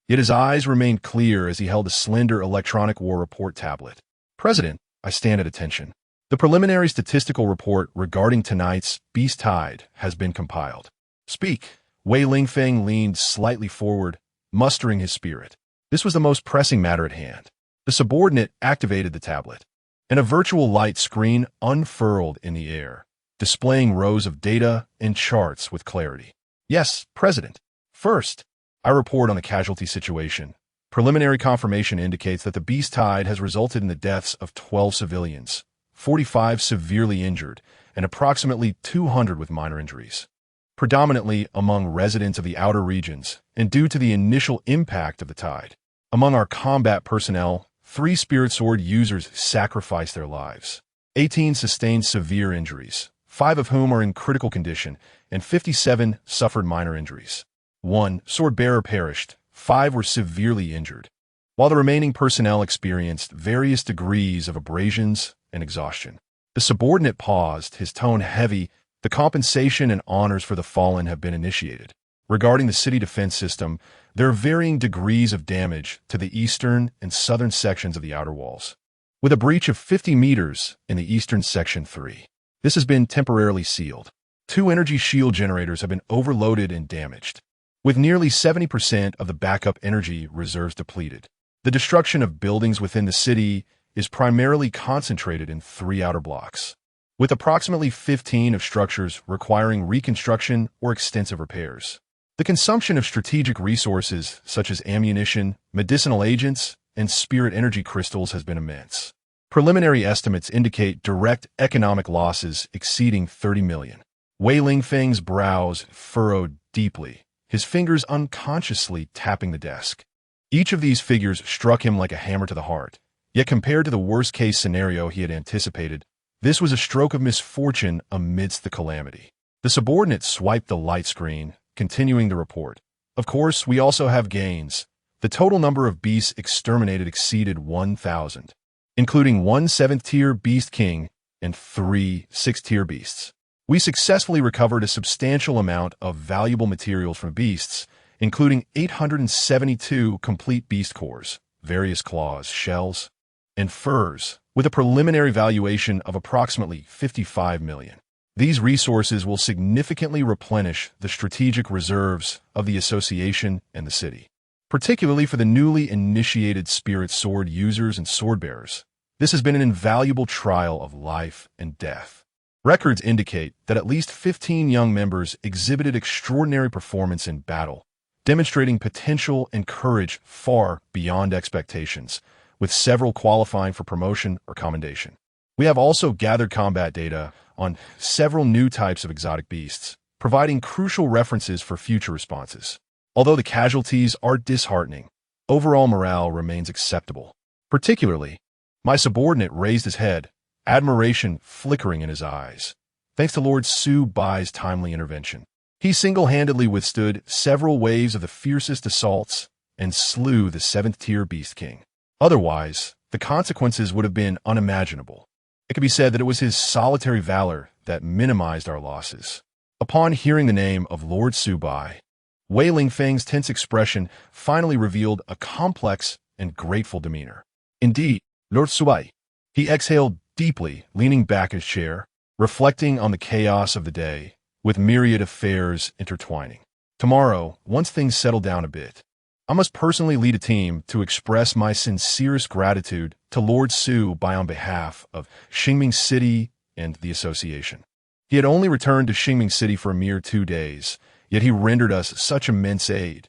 Yet his eyes remained clear as he held a slender electronic war report tablet. "President, I stand at attention. The preliminary statistical report regarding tonight's beast tide has been compiled." "Speak." Wei Lingfeng leaned slightly forward, mustering his spirit. This was the most pressing matter at hand. The subordinate activated the tablet, and a virtual light screen unfurled in the air, displaying rows of data and charts with clarity. "Yes, President. First, I report on the casualty situation. Preliminary confirmation indicates that the beast tide has resulted in the deaths of 12 civilians, 45 severely injured, and approximately 200 with minor injuries, predominantly among residents of the outer regions, and due to the initial impact of the tide. Among our combat personnel, 3 spirit sword users sacrificed their lives. 18 sustained severe injuries, 5 of whom are in critical condition, and 57 suffered minor injuries. 1 sword bearer perished, 5 were severely injured, while the remaining personnel experienced various degrees of abrasions and exhaustion." The subordinate paused, his tone heavy. "The compensation and honors for the fallen have been initiated. Regarding the city defense system, there are varying degrees of damage to the eastern and southern sections of the outer walls, with a breach of 50 meters in the eastern section 3. This has been temporarily sealed. 2 energy shield generators have been overloaded and damaged. with nearly 70% of the backup energy reserves depleted. The destruction of buildings within the city is primarily concentrated in 3 outer blocks, with approximately 15 of structures requiring reconstruction or extensive repairs. The consumption of strategic resources such as ammunition, medicinal agents, and spirit energy crystals has been immense. Preliminary estimates indicate direct economic losses exceeding 30 million. Wei Lingfeng's brows furrowed deeply, his fingers unconsciously tapping the desk. Each of these figures struck him like a hammer to the heart, yet compared to the worst-case scenario he had anticipated, this was a stroke of misfortune amidst the calamity. The subordinate swiped the light screen, continuing the report. Of course, we also have gains. The total number of beasts exterminated exceeded 1,000, including 1 7th-tier beast king and 3 6th-tier beasts. We successfully recovered a substantial amount of valuable materials from beasts, including 872 complete beast cores, various claws, shells, and furs, with a preliminary valuation of approximately 55 million. These resources will significantly replenish the strategic reserves of the association and the city, particularly for the newly initiated spirit sword users and swordbearers. This has been an invaluable trial of life and death. Records indicate that at least 15 young members exhibited extraordinary performance in battle, demonstrating potential and courage far beyond expectations, with several qualifying for promotion or commendation. We have also gathered combat data on several new types of exotic beasts, providing crucial references for future responses. Although the casualties are disheartening, overall morale remains acceptable. Particularly, my subordinate raised his head, admiration flickering in his eyes. Thanks to Lord Su Bai's timely intervention, he single-handedly withstood several waves of the fiercest assaults and slew the 7th-tier beast king. Otherwise, the consequences would have been unimaginable. It could be said that it was his solitary valor that minimized our losses. Upon hearing the name of Lord Su Bai, Wei Lingfeng's tense expression finally revealed a complex and grateful demeanor. Indeed, Lord Su Bai. He exhaled deeply, leaning back in his chair, reflecting on the chaos of the day, with myriad affairs intertwining. Tomorrow, once things settle down a bit, I must personally lead a team to express my sincerest gratitude to Lord Su Bai on behalf of Xingming City and the association. He had only returned to Xingming City for a mere 2 days, yet he rendered us such immense aid.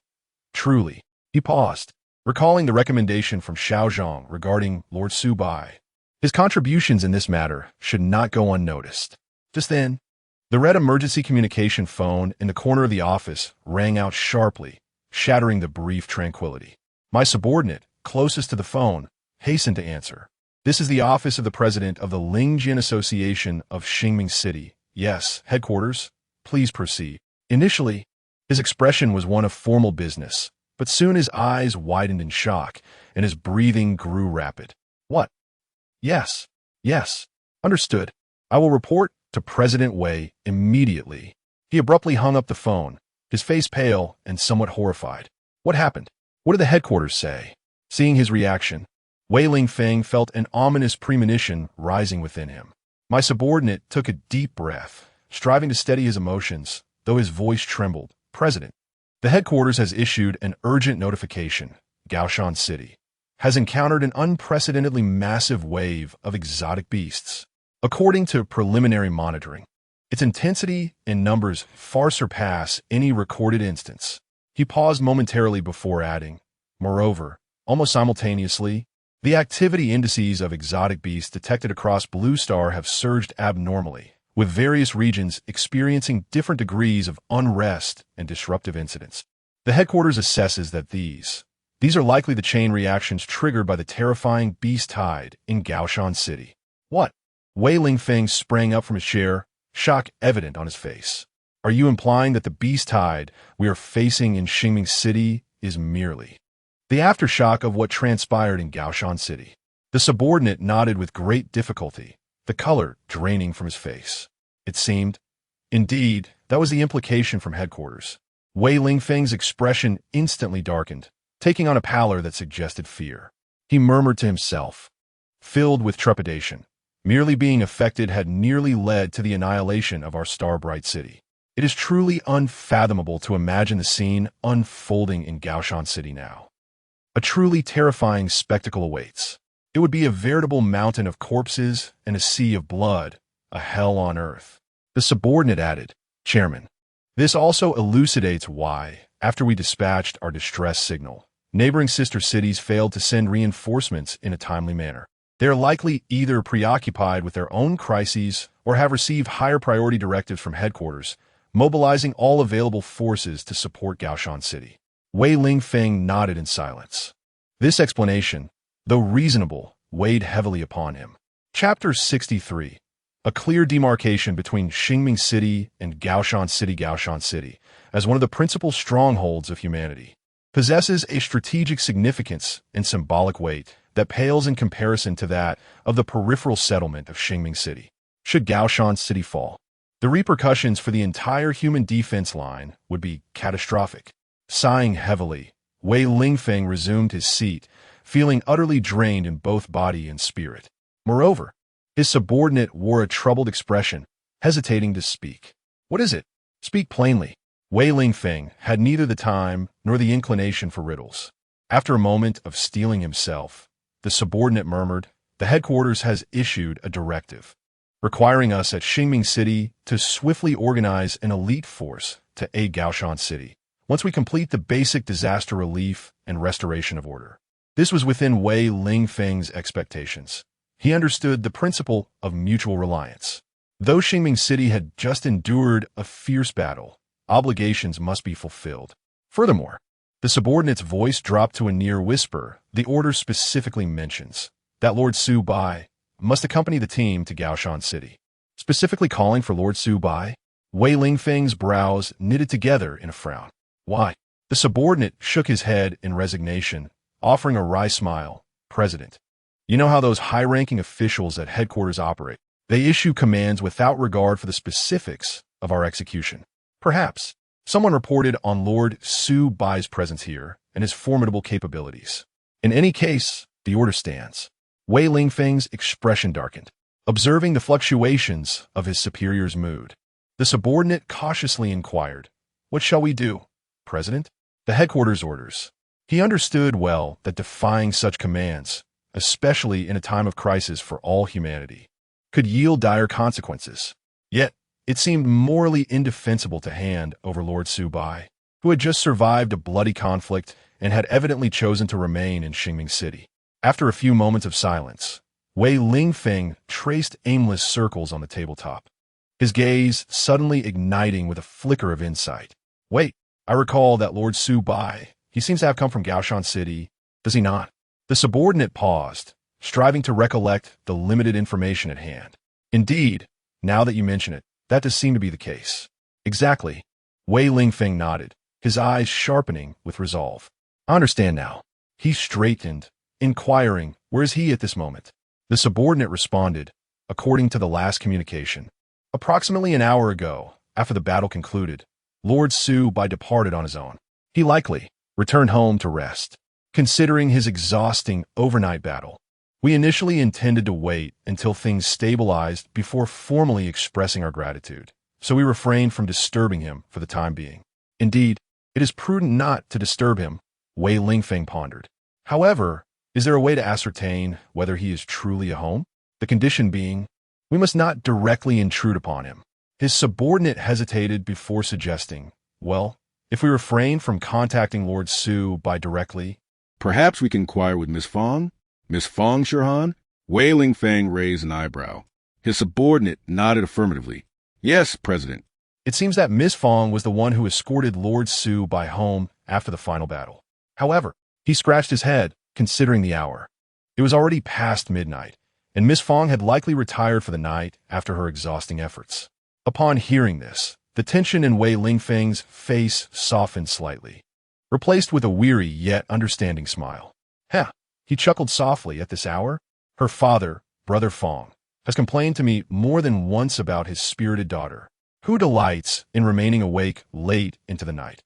Truly, he paused, recalling the recommendation from Xiaozhong regarding Lord Su Bai. His contributions in this matter should not go unnoticed. Just then, the red emergency communication phone in the corner of the office rang out sharply, shattering the brief tranquility. My subordinate, closest to the phone, hastened to answer. This is the office of the president of the Lingjin Association of Xingming City. Yes, headquarters. Please proceed. Initially, his expression was one of formal business, but soon his eyes widened in shock, and his breathing grew rapid. What? Yes. Understood. I will report to President Wei immediately. He abruptly hung up the phone, his face pale and somewhat horrified. What happened? What did the headquarters say? Seeing his reaction, Wei Lingfeng felt an ominous premonition rising within him. My subordinate took a deep breath, striving to steady his emotions, though his voice trembled. President, the headquarters has issued an urgent notification. Gaoshan City has encountered an unprecedentedly massive wave of exotic beasts. According to preliminary monitoring, its intensity and numbers far surpass any recorded instance. He paused momentarily before adding, moreover, almost simultaneously, the activity indices of exotic beasts detected across Blue Star have surged abnormally, with various regions experiencing different degrees of unrest and disruptive incidents. The headquarters assesses that these are likely the chain reactions triggered by the terrifying beast tide in Gaoshan City. What? Wei Lingfeng sprang up from his chair, shock evident on his face. Are you implying that the beast tide we are facing in Xingming City is merely the aftershock of what transpired in Gaoshan City? The subordinate nodded with great difficulty, the color draining from his face. It seemed. Indeed, that was the implication from headquarters. Wei Lingfeng's expression instantly darkened, taking on a pallor that suggested fear. He murmured to himself, filled with trepidation. Merely being affected had nearly led to the annihilation of our star-bright city. It is truly unfathomable to imagine the scene unfolding in Gaoshan City now. A truly terrifying spectacle awaits. It would be a veritable mountain of corpses and a sea of blood, a hell on earth. The subordinate added, Chairman. This also elucidates why, after we dispatched our distress signal, neighboring sister cities failed to send reinforcements in a timely manner. They are likely either preoccupied with their own crises or have received higher priority directives from headquarters, mobilizing all available forces to support Gaoshan City. Wei Lingfeng nodded in silence. This explanation, though reasonable, weighed heavily upon him. Chapter 63. A clear demarcation between Xingming City and Gaoshan City, as one of the principal strongholds of humanity, possesses a strategic significance and symbolic weight that pales in comparison to that of the peripheral settlement of Xingming City. Should Gaoshan City fall, the repercussions for the entire human defense line would be catastrophic. Sighing heavily, Wei Lingfeng resumed his seat, feeling utterly drained in both body and spirit. Moreover, his subordinate wore a troubled expression, hesitating to speak. What is it? Speak plainly. Wei Lingfeng had neither the time nor the inclination for riddles. After a moment of steeling himself, the subordinate murmured, The headquarters has issued a directive, requiring us at Xingming City to swiftly organize an elite force to aid Gaoshan City, once we complete the basic disaster relief and restoration of order. This was within Wei Lingfeng's expectations. He understood the principle of mutual reliance. Though Xingming City had just endured a fierce battle, obligations must be fulfilled. Furthermore, the subordinate's voice dropped to a near whisper. The order specifically mentions that Lord Su Bai must accompany the team to Gaoshan City. Specifically calling for Lord Su Bai, Wei Lingfeng's brows knitted together in a frown. Why? The subordinate shook his head in resignation, offering a wry smile. President, you know how those high-ranking officials at headquarters operate. They issue commands without regard for the specifics of our execution. Perhaps someone reported on Lord Su Bai's presence here and his formidable capabilities. In any case, the order stands. Wei Lingfeng's expression darkened, observing the fluctuations of his superior's mood. The subordinate cautiously inquired, What shall we do, President? The headquarters orders. He understood well that defying such commands, especially in a time of crisis for all humanity, could yield dire consequences. Yet, it seemed morally indefensible to hand over Lord Su Bai, who had just survived a bloody conflict and had evidently chosen to remain in Xingming City. After a few moments of silence, Wei Lingfeng traced aimless circles on the tabletop, his gaze suddenly igniting with a flicker of insight. Wait, I recall that Lord Su Bai. He seems to have come from Gaoshan City, does he not? The subordinate paused, striving to recollect the limited information at hand. Indeed, now that you mention it, that does seem to be the case. Exactly. Wei Lingfeng nodded, his eyes sharpening with resolve. I understand now. He straightened, inquiring, where is he at this moment? The subordinate responded, according to the last communication. Approximately an hour ago, after the battle concluded, Lord Su Bai departed on his own. He likely returned home to rest. Considering his exhausting overnight battle, we initially intended to wait until things stabilized before formally expressing our gratitude, so we refrained from disturbing him for the time being. Indeed, it is prudent not to disturb him, Wei Lingfeng pondered. However, is there a way to ascertain whether he is truly at home? The condition being, we must not directly intrude upon him. His subordinate hesitated before suggesting, well, if we refrain from contacting Lord Su Bai directly, perhaps we can inquire with Miss Fong? Miss Fong, Shirhan? Wei Lingfeng raised an eyebrow. His subordinate nodded affirmatively. Yes, President. It seems that Miss Fong was the one who escorted Lord Su Bai home after the final battle. However, he scratched his head, considering the hour. It was already past midnight, and Miss Fong had likely retired for the night after her exhausting efforts. Upon hearing this, the tension in Wei Lingfeng's face softened slightly, replaced with a weary yet understanding smile. He chuckled softly. At this hour, her father, Brother Fong, has complained to me more than once about his spirited daughter, who delights in remaining awake late into the night,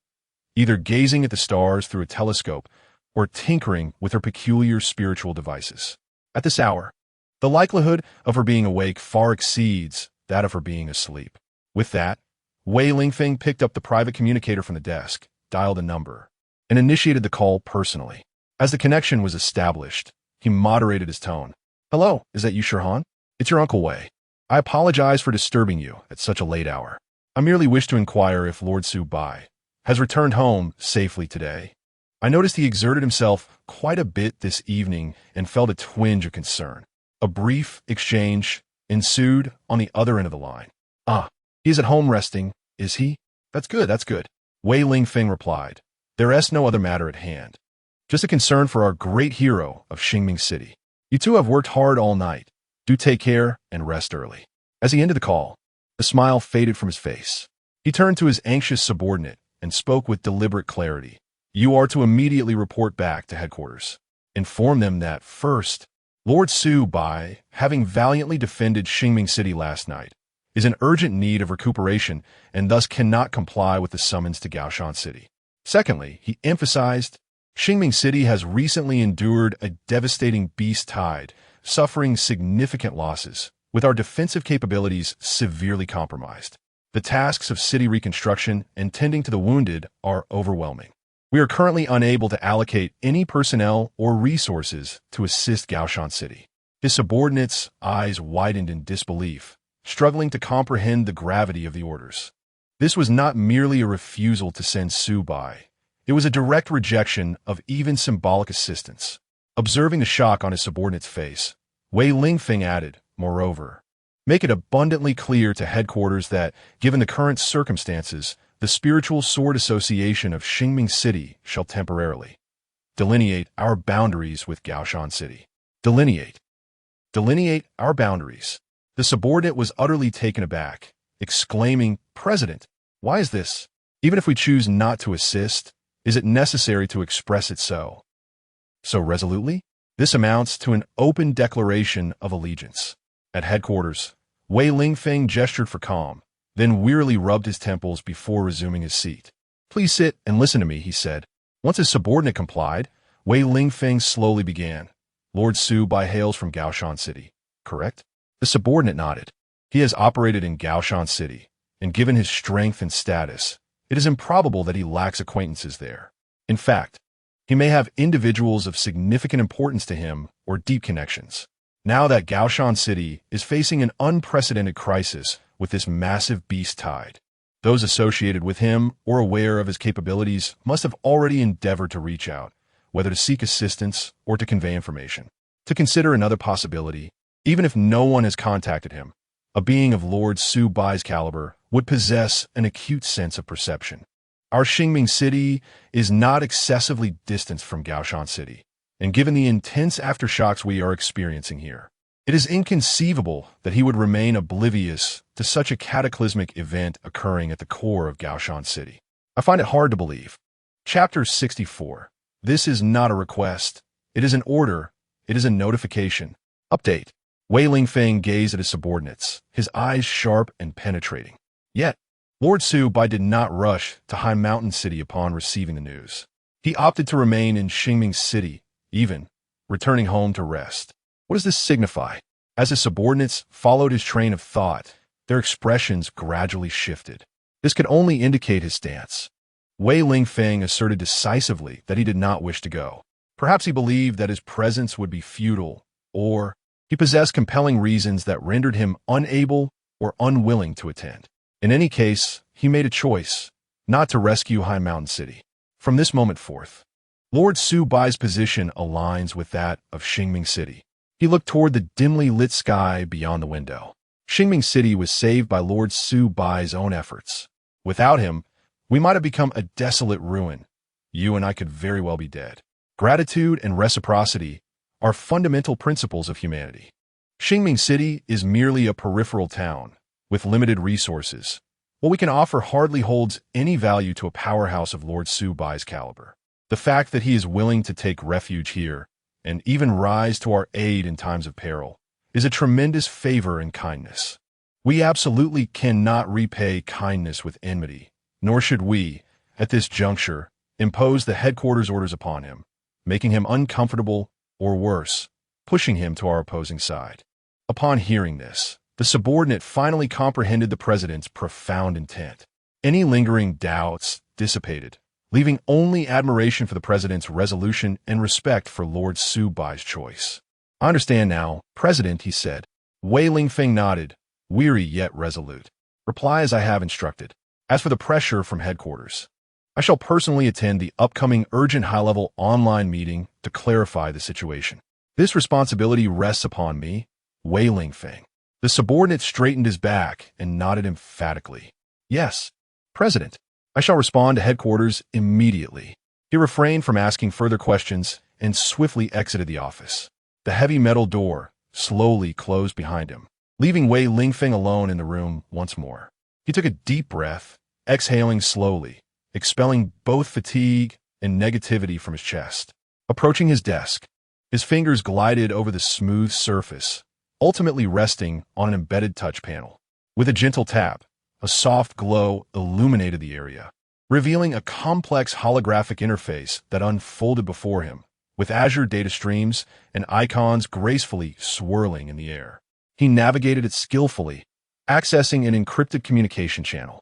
either gazing at the stars through a telescope or tinkering with her peculiar spiritual devices. At this hour, the likelihood of her being awake far exceeds that of her being asleep. With that, Wei Lingfeng picked up the private communicator from the desk, dialed a number, and initiated the call personally. As the connection was established, he moderated his tone. "Hello, is that you, Shirhan? It's your Uncle Wei. I apologize for disturbing you at such a late hour. I merely wish to inquire if Lord Su Bai has returned home safely today. I noticed he exerted himself quite a bit this evening and felt a twinge of concern." A brief exchange ensued on the other end of the line. "Ah, he's at home resting, is he? That's good, that's good." Wei Lingfeng replied. "There is no other matter at hand. Just a concern for our great hero of Xingming City. You two have worked hard all night. Do take care and rest early." As he ended the call, the smile faded from his face. He turned to his anxious subordinate and spoke with deliberate clarity. "You are to immediately report back to headquarters. Inform them that, first, Lord Su Bai, having valiantly defended Xingming City last night, is in urgent need of recuperation and thus cannot comply with the summons to Gaoshan City. Secondly, he emphasized, Xingming City has recently endured a devastating beast tide, suffering significant losses, with our defensive capabilities severely compromised. The tasks of city reconstruction and tending to the wounded are overwhelming. We are currently unable to allocate any personnel or resources to assist Gaoshan City." His subordinate's eyes widened in disbelief, struggling to comprehend the gravity of the orders. This was not merely a refusal to send Su Bai. It was a direct rejection of even symbolic assistance. Observing the shock on his subordinate's face, Wei Lingfeng added, "Moreover, make it abundantly clear to headquarters that, given the current circumstances, the Spiritual Sword Association of Xingming City shall temporarily delineate our boundaries with Gaoshan City." Delineate our boundaries. The subordinate was utterly taken aback, exclaiming, "President, why is this? Even if we choose not to assist, is it necessary to express it so resolutely? This amounts to an open declaration of allegiance." At headquarters, Wei Lingfeng gestured for calm, then wearily rubbed his temples before resuming his seat. "Please sit and listen to me," he said. Once his subordinate complied, Wei Lingfeng slowly began. "Lord Su Bai hails from Gaoshan City, correct?" The subordinate nodded. "He has operated in Gaoshan City, and given his strength and status, it is improbable that he lacks acquaintances there. In fact, he may have individuals of significant importance to him or deep connections. Now that Gaoshan City is facing an unprecedented crisis with this massive beast tide, those associated with him or aware of his capabilities must have already endeavored to reach out, whether to seek assistance or to convey information. To consider another possibility, even if no one has contacted him, a being of Lord Su Bai's caliber would possess an acute sense of perception. Our Xingming City is not excessively distant from Gaoshan City, and given the intense aftershocks we are experiencing here, it is inconceivable that he would remain oblivious to such a cataclysmic event occurring at the core of Gaoshan City. I find it hard to believe." Chapter 64. This is not a request. It is an order. It is a notification. Update. Wei Lingfeng gazed at his subordinates, his eyes sharp and penetrating. Yet, Lord Su Bai did not rush to High Mountain City upon receiving the news. He opted to remain in Xingming City, even returning home to rest. What does this signify? As his subordinates followed his train of thought, their expressions gradually shifted. This could only indicate his stance. Wei Lingfeng asserted decisively that he did not wish to go. Perhaps he believed that his presence would be futile, or he possessed compelling reasons that rendered him unable or unwilling to attend. In any case, he made a choice, not to rescue High Mountain City. From this moment forth, Lord Su Bai's position aligns with that of Xingming City. He looked toward the dimly lit sky beyond the window. Xingming City was saved by Lord Su Bai's own efforts. Without him, we might have become a desolate ruin. You and I could very well be dead. Gratitude and reciprocity are fundamental principles of humanity. Xingming City is merely a peripheral town with limited resources. What we can offer hardly holds any value to a powerhouse of Lord Su Bai's caliber. The fact that he is willing to take refuge here and even rise to our aid in times of peril is a tremendous favor and kindness. We absolutely cannot repay kindness with enmity, nor should we, at this juncture, impose the headquarters orders upon him, making him uncomfortable or worse, pushing him to our opposing side. Upon hearing this, the subordinate finally comprehended the president's profound intent. Any lingering doubts dissipated, leaving only admiration for the president's resolution and respect for Lord Su Bai's choice. "I understand now, President," he said. Wei Lingfeng nodded, weary yet resolute. "Reply as I have instructed. As for the pressure from headquarters, I shall personally attend the upcoming urgent high-level online meeting to clarify the situation. This responsibility rests upon me, Wei Lingfeng." The subordinate straightened his back and nodded emphatically. "Yes, President. I shall respond to headquarters immediately." He refrained from asking further questions and swiftly exited the office. The heavy metal door slowly closed behind him, leaving Wei Lingfeng alone in the room once more. He took a deep breath, exhaling slowly, expelling both fatigue and negativity from his chest. Approaching his desk, his fingers glided over the smooth surface, ultimately resting on an embedded touch panel. With a gentle tap, a soft glow illuminated the area, revealing a complex holographic interface that unfolded before him, with azure data streams and icons gracefully swirling in the air. He navigated it skillfully, accessing an encrypted communication channel.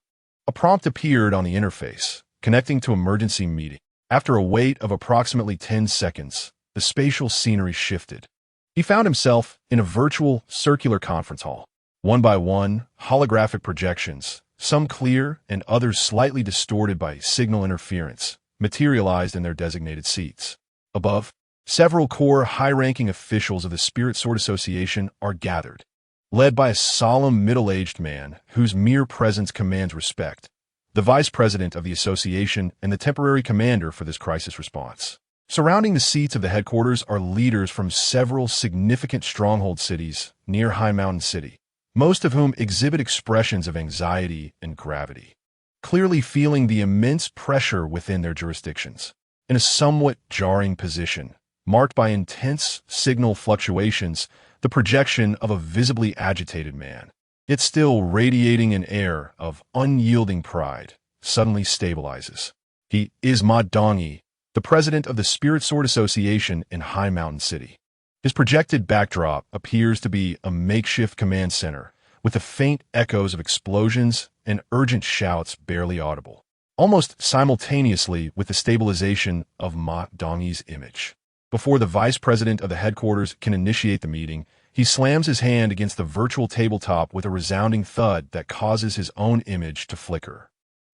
A prompt appeared on the interface, connecting to emergency meeting. After a wait of approximately 10 seconds, the spatial scenery shifted. He found himself in a virtual circular conference hall. One by one, holographic projections, some clear and others slightly distorted by signal interference, materialized in their designated seats. Above, several core high-ranking officials of the Spirit Sword Association are gathered, led by a solemn middle-aged man whose mere presence commands respect, the vice president of the association and the temporary commander for this crisis response. Surrounding the seats of the headquarters are leaders from several significant stronghold cities near High Mountain City, most of whom exhibit expressions of anxiety and gravity, clearly feeling the immense pressure within their jurisdictions. In a somewhat jarring position, marked by intense signal fluctuations, the projection of a visibly agitated man, yet still radiating an air of unyielding pride, suddenly stabilizes. He is Ma Dongyi, the president of the Spirit Sword Association in High Mountain City. His projected backdrop appears to be a makeshift command center, with the faint echoes of explosions and urgent shouts barely audible, almost simultaneously with the stabilization of Ma Dongyi's image. Before the vice president of the headquarters can initiate the meeting, he slams his hand against the virtual tabletop with a resounding thud that causes his own image to flicker.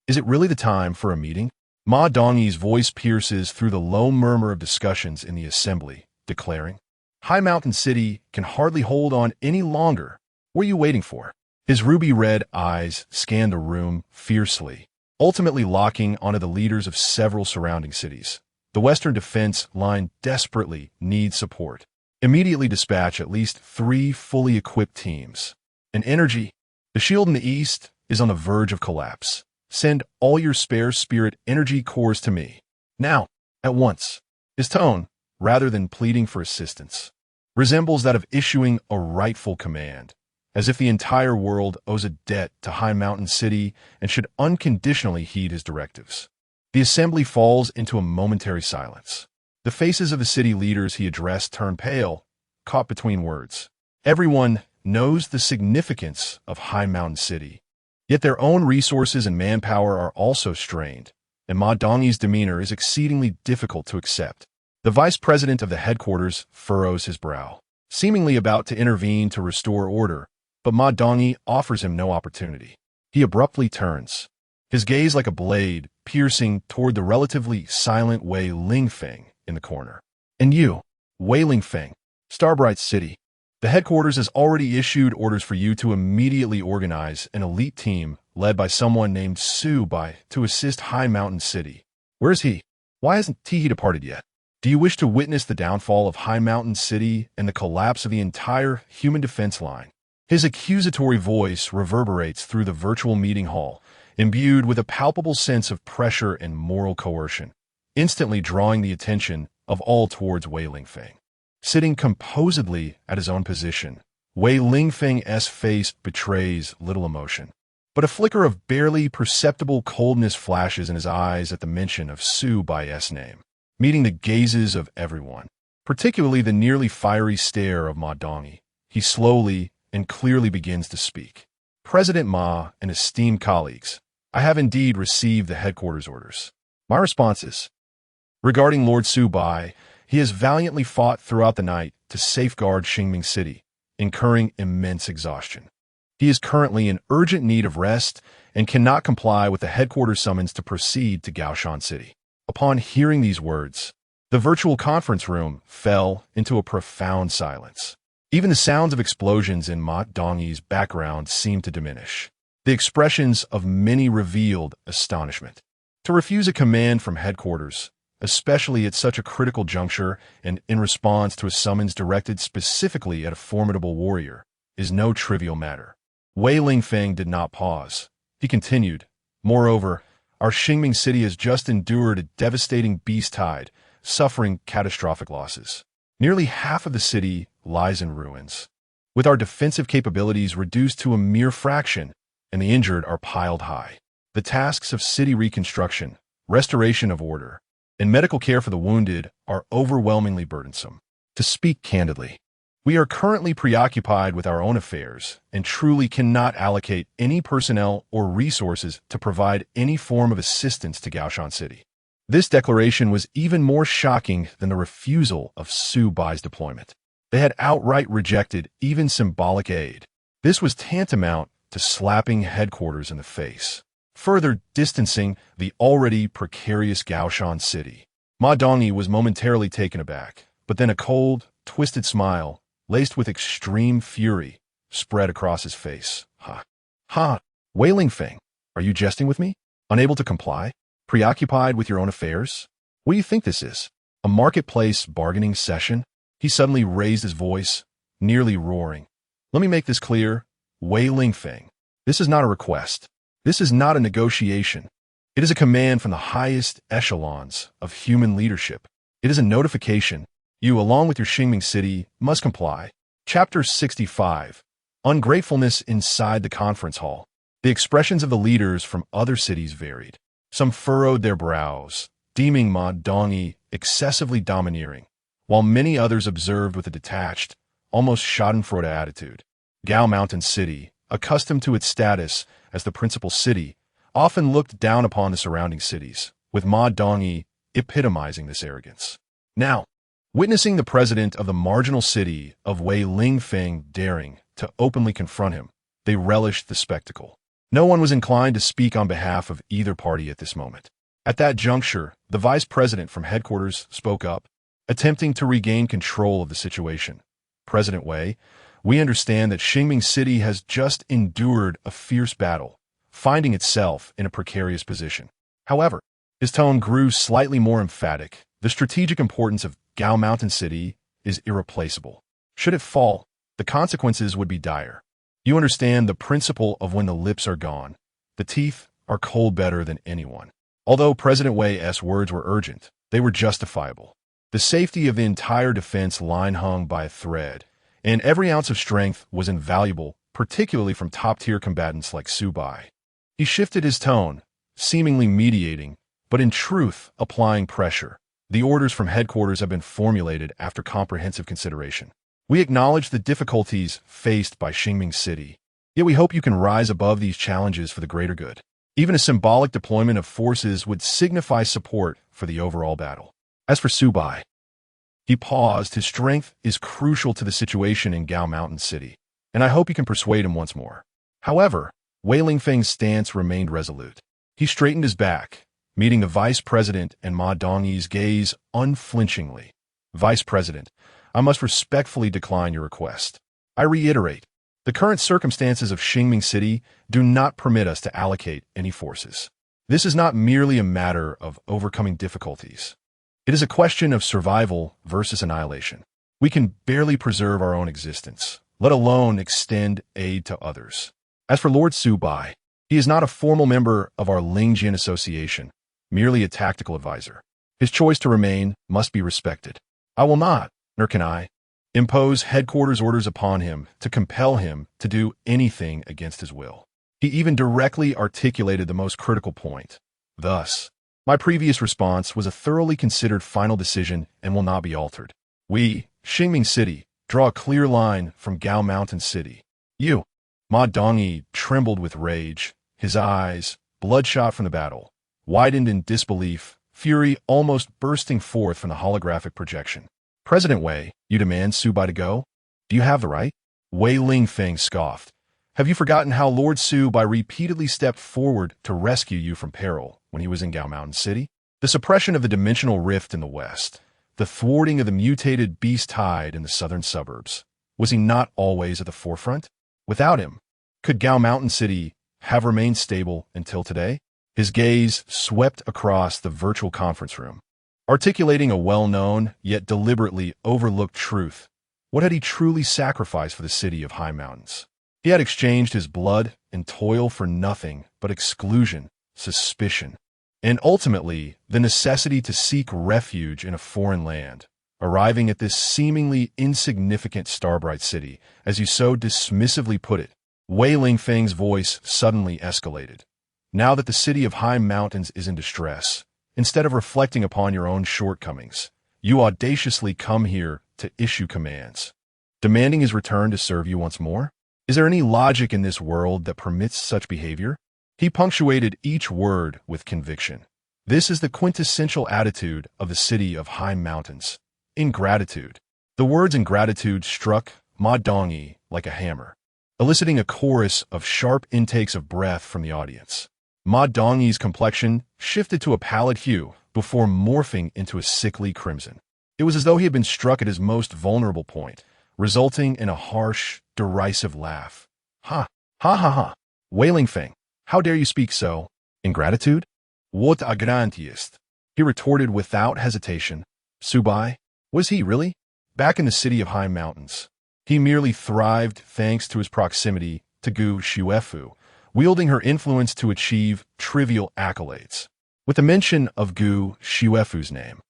"Is it really the time for a meeting?" Ma Dongyi's voice pierces through the low murmur of discussions in the assembly, declaring, "High Mountain City can hardly hold on any longer. What are you waiting for?" His ruby-red eyes scan the room fiercely, ultimately locking onto the leaders of several surrounding cities. The Western Defense Line desperately needs support. Immediately dispatch at least 3 fully equipped teams. And energy. The shield in the east is on the verge of collapse. Send all your spare spirit energy cores to me. Now, at once. His tone, rather than pleading for assistance, resembles that of issuing a rightful command, as if the entire world owes a debt to High Mountain City and should unconditionally heed his directives. The assembly falls into a momentary silence. The faces of the city leaders he addressed turn pale, caught between words. Everyone knows the significance of High Mountain City, yet their own resources and manpower are also strained, and Ma Dongyi's demeanor is exceedingly difficult to accept. The vice president of the headquarters furrows his brow, seemingly about to intervene to restore order, but Ma Dongyi offers him no opportunity. He abruptly turns, his gaze like a blade piercing toward the relatively silent Wei Lingfeng in the corner. "And you, Wei Lingfeng, Starbright City. The headquarters has already issued orders for you to immediately organize an elite team led by someone named Su Bai to assist High Mountain City. Where is he? Why hasn't he departed yet? Do you wish to witness the downfall of High Mountain City and the collapse of the entire human defense line?" His accusatory voice reverberates through the virtual meeting hall, imbued with a palpable sense of pressure and moral coercion, instantly drawing the attention of all towards Wei Lingfeng. Sitting composedly at his own position, Wei Lingfeng's face betrays little emotion, but a flicker of barely perceptible coldness flashes in his eyes at the mention of Su Bai's name, meeting the gazes of everyone, particularly the nearly fiery stare of Ma Dongyi. He slowly and clearly begins to speak. "President Ma and esteemed colleagues, I have indeed received the headquarters orders. My response is, regarding Lord Su Bai, he has valiantly fought throughout the night to safeguard Xingming City, incurring immense exhaustion. He is currently in urgent need of rest and cannot comply with the headquarters summons to proceed to Gaoshan City. Upon hearing these words, the virtual conference room fell into a profound silence. Even the sounds of explosions in Ma Dongyi's background seemed to diminish. The expressions of many revealed astonishment. To refuse a command from headquarters, especially at such a critical juncture and in response to a summons directed specifically at a formidable warrior, is no trivial matter. Wei Lingfeng did not pause. He continued, moreover, our Xingming City has just endured a devastating beast tide, suffering catastrophic losses. Nearly half of the city lies in ruins, with our defensive capabilities reduced to a mere fraction, and the injured are piled high. The tasks of city reconstruction, restoration of order, and medical care for the wounded are overwhelmingly burdensome. To speak candidly, we are currently preoccupied with our own affairs and truly cannot allocate any personnel or resources to provide any form of assistance to Gaoshan City. This declaration was even more shocking than the refusal of Su Bai's deployment. They had outright rejected even symbolic aid. This was tantamount to slapping headquarters in the face, further distancing the already precarious Gaoshan City. Ma Dongyi was momentarily taken aback, but then a cold, twisted smile, laced with extreme fury, spread across his face. Ha! Wei Lingfeng, are you jesting with me? Unable to comply? Preoccupied with your own affairs? What do you think this is? A marketplace bargaining session? He suddenly raised his voice, nearly roaring. Let me make this clear, Wei Lingfeng. This is not a request. This is not a negotiation. It is a command from the highest echelons of human leadership. It is a notification. You, along with your Xingming City, must comply. Chapter 65. Ungratefulness inside the conference hall. The expressions of the leaders from other cities varied. Some furrowed their brows, deeming Ma Dongyi excessively domineering, while many others observed with a detached, almost schadenfreude attitude. Gao Mountain City, accustomed to its status as the principal city, often looked down upon the surrounding cities, with Ma Dongyi epitomizing this arrogance. Now, witnessing the president of the marginal city of Wei Lingfeng daring to openly confront him, they relished the spectacle. No one was inclined to speak on behalf of either party at this moment. At that juncture, the vice president from headquarters spoke up, attempting to regain control of the situation. President Wei, we understand that Xingming City has just endured a fierce battle, finding itself in a precarious position. However, his tone grew slightly more emphatic. The strategic importance of Gao Mountain City is irreplaceable. Should it fall, the consequences would be dire. You understand the principle of when the lips are gone, the teeth are cold better than anyone. Although President Wei's words were urgent, they were justifiable. The safety of the entire defense line hung by a thread, and every ounce of strength was invaluable, particularly from top-tier combatants like Su Bai. He shifted his tone, seemingly mediating, but in truth applying pressure. The orders from headquarters have been formulated after comprehensive consideration. We acknowledge the difficulties faced by Xingming City, yet we hope you can rise above these challenges for the greater good. Even a symbolic deployment of forces would signify support for the overall battle. As for Su Bai, he paused. His strength is crucial to the situation in Gao Mountain City, and I hope you can persuade him once more. However, Wei Lingfeng's stance remained resolute. He straightened his back, meeting the vice president and Ma Dongyi's gaze unflinchingly. Vice President, I must respectfully decline your request. I reiterate, the current circumstances of Xingming City do not permit us to allocate any forces. This is not merely a matter of overcoming difficulties. It is a question of survival versus annihilation. We can barely preserve our own existence, let alone extend aid to others. As for Lord Su Bai, he is not a formal member of our Lingjian Association, merely a tactical advisor. His choice to remain must be respected. I will not, nor can I, impose headquarters orders upon him to compel him to do anything against his will. He even directly articulated the most critical point. Thus, my previous response was a thoroughly considered final decision and will not be altered. We, Xingming City, draw a clear line from Gao Mountain City. You, Ma Dongyi, trembled with rage, his eyes, bloodshot from the battle, widened in disbelief, fury almost bursting forth from the holographic projection. President Wei, you demand Su Bai to go? Do you have the right? Wei Lingfeng scoffed. Have you forgotten how Lord Su Bai repeatedly stepped forward to rescue you from peril when he was in Gao Mountain City? The suppression of the dimensional rift in the west, the thwarting of the mutated beast tide in the southern suburbs. Was he not always at the forefront? Without him, could Gao Mountain City have remained stable until today? His gaze swept across the virtual conference room, articulating a well-known yet deliberately overlooked truth. What had he truly sacrificed for the city of high mountains? He had exchanged his blood and toil for nothing but exclusion, suspicion, and ultimately the necessity to seek refuge in a foreign land. Arriving at this seemingly insignificant starbright city, as you so dismissively put it, Wei Lingfeng's voice suddenly escalated. Now that the city of high mountains is in distress, instead of reflecting upon your own shortcomings, you audaciously come here to issue commands, demanding his return to serve you once more? Is there any logic in this world that permits such behavior? He punctuated each word with conviction. This is the quintessential attitude of the city of high mountains. Ingratitude. The words ingratitude struck Ma Dongyi like a hammer, eliciting a chorus of sharp intakes of breath from the audience. Ma Dongyi's complexion shifted to a pallid hue before morphing into a sickly crimson. It was as though he had been struck at his most vulnerable point, resulting in a harsh, derisive laugh. Ha, ha ha ha. Wei Lingfeng, how dare you speak so? Ingratitude? What agrantiest? He retorted without hesitation. Su Bai? Was he really? Back in the city of high mountains, he merely thrived thanks to his proximity to Gu Xuefu, wielding her influence to achieve trivial accolades. With the mention of Gu Xuefu's name,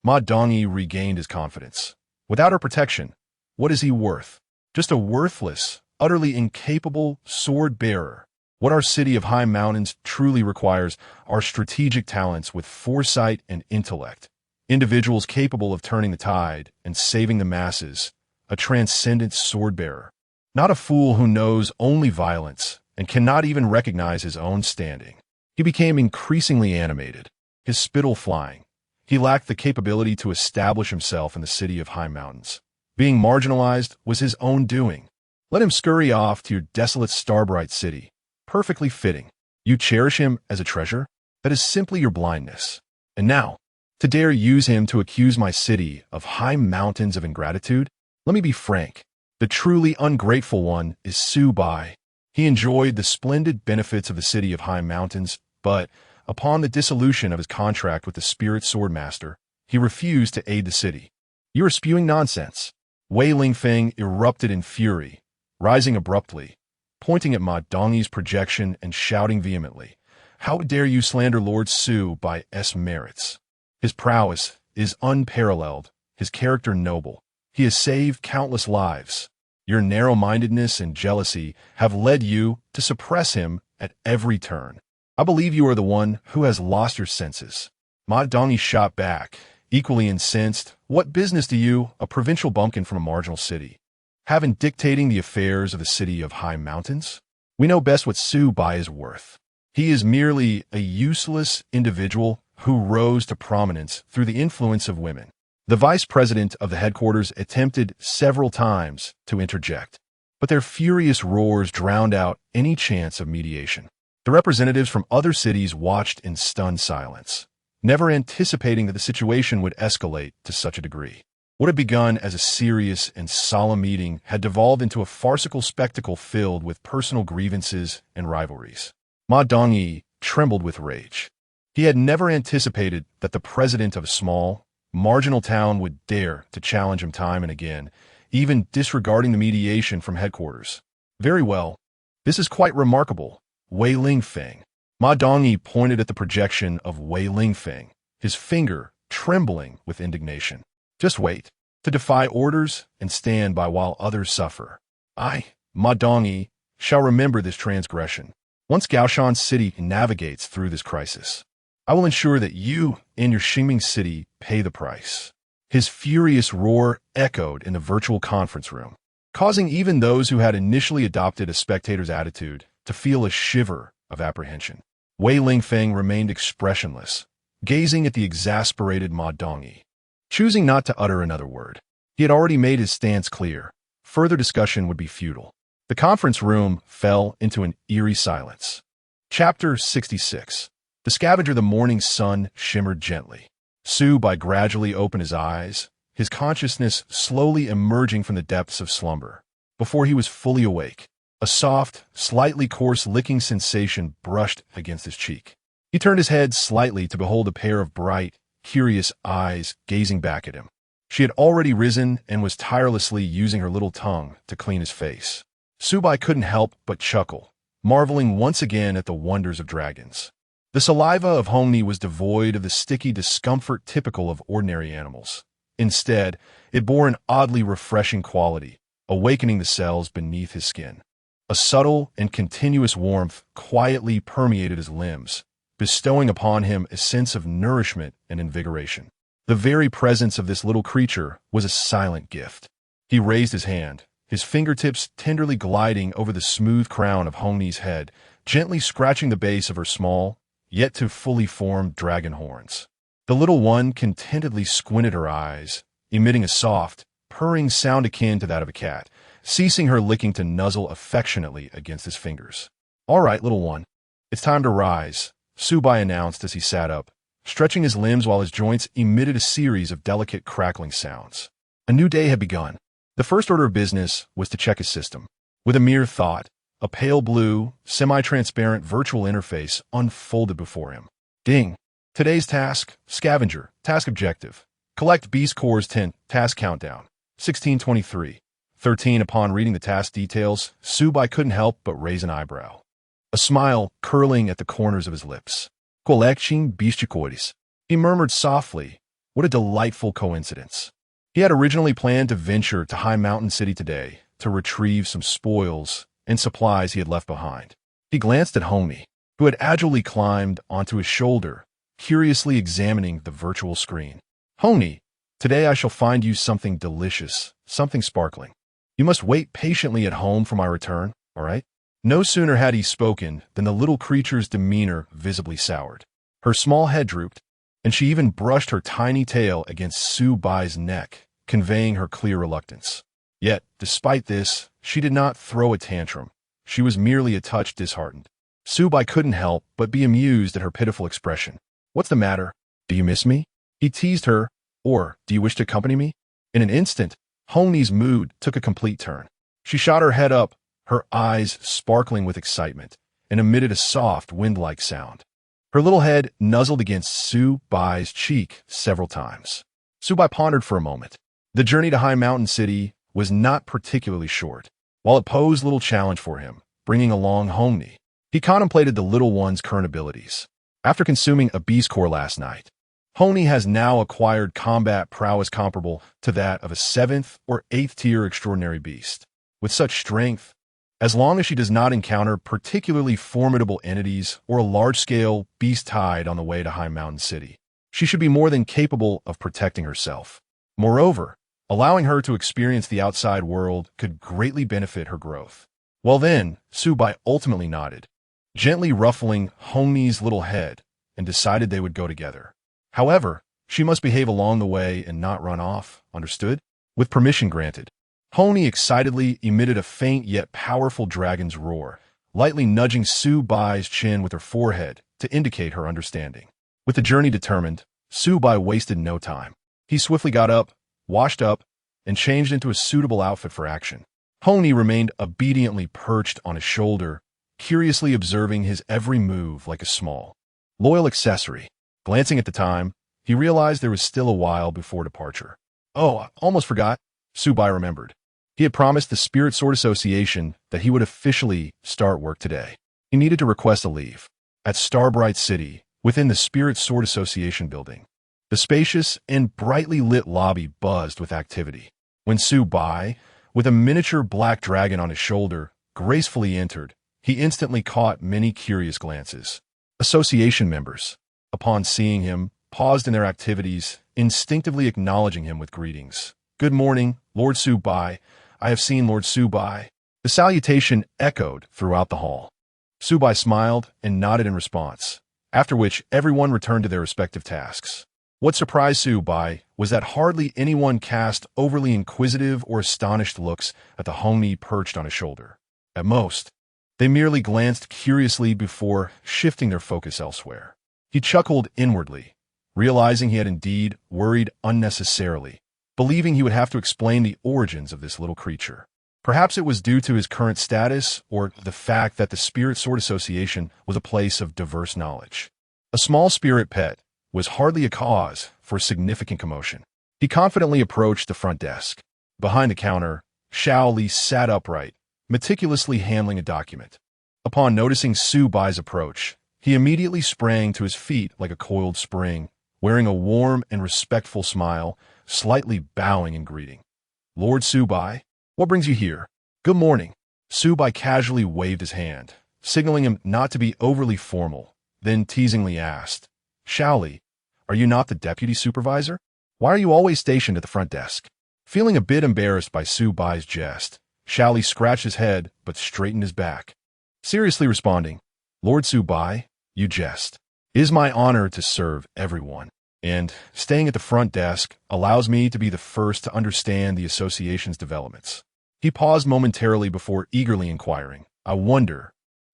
Ma Dongyi regained his confidence. Without her protection, what is he worth? Just a worthless, utterly incapable sword-bearer. What our city of high mountains truly requires are strategic talents with foresight and intellect, individuals capable of turning the tide and saving the masses, a transcendent sword-bearer, not a fool who knows only violence and cannot even recognize his own standing. He became increasingly animated, his spittle flying. He lacked the capability to establish himself in the city of high mountains. Being marginalized was his own doing. Let him scurry off to your desolate starbright city. Perfectly fitting. You cherish him as a treasure? That is simply your blindness. And now, to dare use him to accuse my city of high mountains of ingratitude? Let me be frank. The truly ungrateful one is Su Bai. He enjoyed the splendid benefits of the city of high mountains, but upon the dissolution of his contract with the spirit swordmaster, he refused to aid the city. You are spewing nonsense. Wei Lingfeng erupted in fury, rising abruptly, pointing at Ma Dongyi's projection and shouting vehemently, "How dare you slander Lord Su Bai's merits? His prowess is unparalleled, his character noble. He has saved countless lives. Your narrow-mindedness and jealousy have led you to suppress him at every turn. I believe you are the one who has lost your senses." Ma Dongyi shot back, equally incensed. What business do you, a provincial bumpkin from a marginal city, have in dictating the affairs of the city of high mountains? We know best what Su Bai is worth. He is merely a useless individual who rose to prominence through the influence of women. The vice president of the headquarters attempted several times to interject, but their furious roars drowned out any chance of mediation. The representatives from other cities watched in stunned silence, never anticipating that the situation would escalate to such a degree. What had begun as a serious and solemn meeting had devolved into a farcical spectacle filled with personal grievances and rivalries. Ma Dongyi trembled with rage. He had never anticipated that the president of a small, marginal town would dare to challenge him time and again, even disregarding the mediation from headquarters. Very well. This is quite remarkable. Wei Lingfeng. Ma Dongyi pointed at the projection of Wei Lingfeng, his finger trembling with indignation. Just wait. To defy orders and stand by while others suffer. I, Ma Dongyi, shall remember this transgression. Once Gaoshan City navigates through this crisis, I will ensure that you and your Xingming city pay the price. His furious roar echoed in the virtual conference room, causing even those who had initially adopted a spectator's attitude to feel a shiver of apprehension. Wei Lingfeng remained expressionless, gazing at the exasperated Ma Dongyi, choosing not to utter another word. He had already made his stance clear. Further discussion would be futile. The conference room fell into an eerie silence. Chapter 66. The scavenger. The morning sun shimmered gently. Su Bai gradually opened his eyes, his consciousness slowly emerging from the depths of slumber. Before he was fully awake, a soft, slightly coarse licking sensation brushed against his cheek. He turned his head slightly to behold a pair of bright, curious eyes gazing back at him. She had already risen and was tirelessly using her little tongue to clean his face. Su Bai couldn't help but chuckle, marveling once again at the wonders of dragons. The saliva of Hongni was devoid of the sticky discomfort typical of ordinary animals. Instead, it bore an oddly refreshing quality, awakening the cells beneath his skin. A subtle and continuous warmth quietly permeated his limbs, bestowing upon him a sense of nourishment and invigoration. The very presence of this little creature was a silent gift. He raised his hand, his fingertips tenderly gliding over the smooth crown of Hongni's head, gently scratching the base of her small, yet to fully formed dragon horns. The little one contentedly squinted her eyes, emitting a soft, purring sound akin to that of a cat, ceasing her licking to nuzzle affectionately against his fingers. "All right, little one. It's time to rise," Su Bai announced as he sat up, stretching his limbs while his joints emitted a series of delicate crackling sounds. A new day had begun. The first order of business was to check his system. With a mere thought, a pale blue, semi-transparent virtual interface unfolded before him. Ding! Today's task, Scavenger, task objective. Collect Beast Core's 10, task countdown, 1623. 13. Upon reading the task details, Su Bai couldn't help but raise an eyebrow, a smile curling at the corners of his lips. Collecting beauties. He murmured softly, what a delightful coincidence. He had originally planned to venture to High Mountain City today to retrieve some spoils and supplies he had left behind. He glanced at Hongni, who had agilely climbed onto his shoulder, curiously examining the virtual screen. "Hongni, today I shall find you something delicious, something sparkling. You must wait patiently at home for my return, all right?" No sooner had he spoken than the little creature's demeanor visibly soured. Her small head drooped, and she even brushed her tiny tail against Su Bai's neck, conveying her clear reluctance. Yet, despite this, she did not throw a tantrum. She was merely a touch disheartened. Su Bai couldn't help but be amused at her pitiful expression. "What's the matter? Do you miss me?" he teased her. "Or, do you wish to accompany me?" In an instant, Hongni's mood took a complete turn. She shot her head up, her eyes sparkling with excitement, and emitted a soft, wind-like sound. Her little head nuzzled against Su Bai's cheek several times. Su Bai pondered for a moment. The journey to High Mountain City was not particularly short. While it posed little challenge for him, bringing along Hongni, he contemplated the little one's current abilities. After consuming a beast core last night, Hongni has now acquired combat prowess comparable to that of a 7th or 8th tier extraordinary beast. With such strength, as long as she does not encounter particularly formidable entities or a large-scale beast tide on the way to High Mountain City, she should be more than capable of protecting herself. Moreover, allowing her to experience the outside world could greatly benefit her growth. Well then, Su Bai ultimately nodded, gently ruffling Hongni's little head, and decided they would go together. However, she must behave along the way and not run off, understood? With permission granted, Hongni excitedly emitted a faint yet powerful dragon's roar, lightly nudging Su Bai's chin with her forehead to indicate her understanding. With the journey determined, Su Bai wasted no time. He swiftly got up, washed up, and changed into a suitable outfit for action. Hongni remained obediently perched on his shoulder, curiously observing his every move like a small, loyal accessory. Glancing at the time, he realized there was still a while before departure. "Oh, I almost forgot," Su Bai remembered. He had promised the Spirit Sword Association that he would officially start work today. He needed to request a leave. At Starbright City, within the Spirit Sword Association building, the spacious and brightly lit lobby buzzed with activity. When Su Bai, with a miniature black dragon on his shoulder, gracefully entered, he instantly caught many curious glances. Association members, upon seeing him, paused in their activities, instinctively acknowledging him with greetings. "Good morning, Lord Su Bai. I have seen Lord Su Bai." The salutation echoed throughout the hall. Su Bai smiled and nodded in response, after which everyone returned to their respective tasks. What surprised Su Bai was that hardly anyone cast overly inquisitive or astonished looks at the Hongni perched on his shoulder. At most, they merely glanced curiously before shifting their focus elsewhere. He chuckled inwardly, realizing he had indeed worried unnecessarily, believing he would have to explain the origins of this little creature. Perhaps it was due to his current status or the fact that the Spirit Sword Association was a place of diverse knowledge. A small spirit pet was hardly a cause for significant commotion. He confidently approached the front desk. Behind the counter, Xiao Li sat upright, meticulously handling a document. Upon noticing Su Bai's approach, he immediately sprang to his feet like a coiled spring, wearing a warm and respectful smile, slightly bowing in greeting. "Lord Su Bai, what brings you here?" "Good morning." Su Bai casually waved his hand, signaling him not to be overly formal, then teasingly asked, "Xiao Li, are you not the deputy supervisor? Why are you always stationed at the front desk?" Feeling a bit embarrassed by Su Bai's jest, Xiao Li scratched his head but straightened his back, seriously responding, "Lord Su Bai, you jest. It is my honor to serve everyone, and staying at the front desk allows me to be the first to understand the association's developments." He paused momentarily before eagerly inquiring, "I wonder,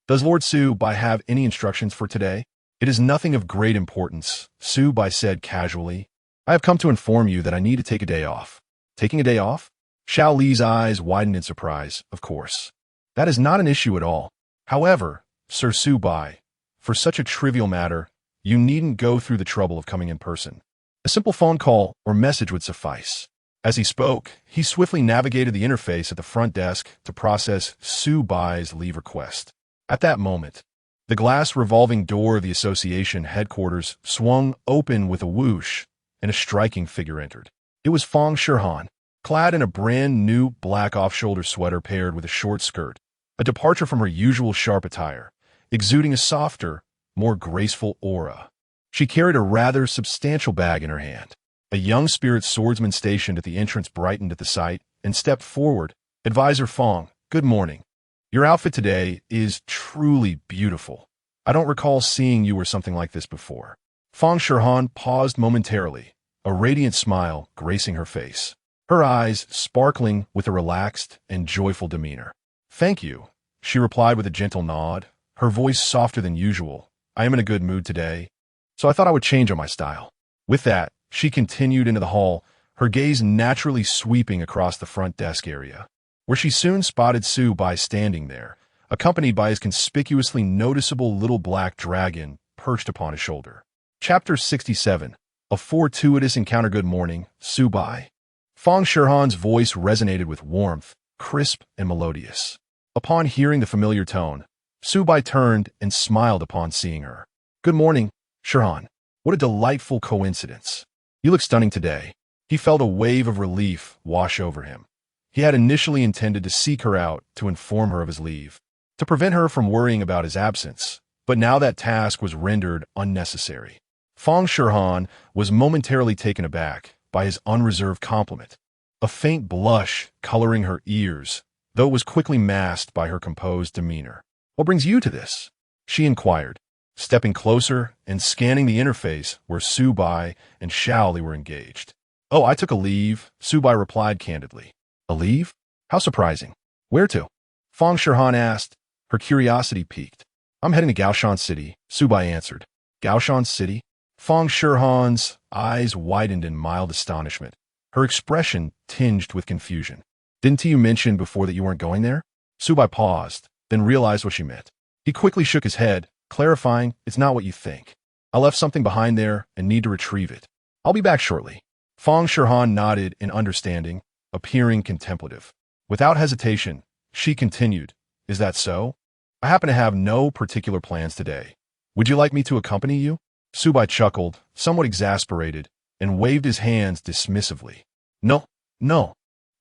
does Lord Su Bai have any instructions for today?" "It is nothing of great importance," Su Bai said casually. "I have come to inform you that I need to take a day off." "Taking a day off?" Xiao Li's eyes widened in surprise. "Of course. That is not an issue at all. However, Sir Su Bai, for such a trivial matter, you needn't go through the trouble of coming in person. A simple phone call or message would suffice." As he spoke, he swiftly navigated the interface at the front desk to process Su Bai's leave request. At that moment, the glass revolving door of the association headquarters swung open with a whoosh, and a striking figure entered. It was Feng Shirhan, clad in a brand-new black off-shoulder sweater paired with a short skirt, a departure from her usual sharp attire, exuding a softer, more graceful aura. She carried a rather substantial bag in her hand. A young spirit swordsman stationed at the entrance brightened at the sight and stepped forward. "Advisor Feng, good morning. Your outfit today is truly beautiful. I don't recall seeing you wear something like this before." Feng Shirhan paused momentarily, a radiant smile gracing her face, her eyes sparkling with a relaxed and joyful demeanor. "Thank you," she replied with a gentle nod, her voice softer than usual. "I am in a good mood today, so I thought I would change up my style." With that, she continued into the hall, her gaze naturally sweeping across the front desk area, where she soon spotted Su Bai standing there, accompanied by his conspicuously noticeable little black dragon perched upon his shoulder. Chapter 67. A Fortuitous Encounter. "Good morning, Su Bai." Feng Shirhan's voice resonated with warmth, crisp and melodious. Upon hearing the familiar tone, Su Bai turned and smiled upon seeing her. "Good morning, Shirhan. What a delightful coincidence. You look stunning today." He felt a wave of relief wash over him. He had initially intended to seek her out to inform her of his leave, to prevent her from worrying about his absence, but now that task was rendered unnecessary. Feng Shirhan was momentarily taken aback by his unreserved compliment, a faint blush coloring her ears, though it was quickly masked by her composed demeanor. "What brings you to this?" she inquired, stepping closer and scanning the interface where Su Bai and Xiao Li were engaged. "Oh, I took a leave," Su Bai replied candidly. "A leave? How surprising. Where to?" Feng Shirhan asked, her curiosity piqued. "I'm heading to Gaoshan City," Su Bai answered. "Gaoshan City?" Feng Shirhan's eyes widened in mild astonishment, her expression tinged with confusion. "Didn't you mention before that you weren't going there?" Su Bai paused, then realized what she meant. He quickly shook his head, clarifying, "It's not what you think. I left something behind there and need to retrieve it. I'll be back shortly." Feng Shirhan nodded in understanding, appearing contemplative. Without hesitation, she continued, "Is that so? I happen to have no particular plans today. Would you like me to accompany you?" Su Bai chuckled, somewhat exasperated, and waved his hands dismissively. No.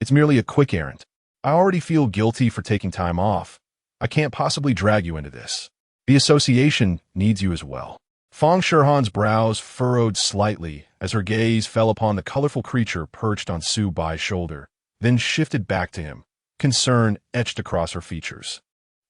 It's merely a quick errand. I already feel guilty for taking time off. I can't possibly drag you into this. The association needs you as well." Feng Shirhan's brows furrowed slightly as her gaze fell upon the colorful creature perched on Su Bai's shoulder, then shifted back to him, concern etched across her features.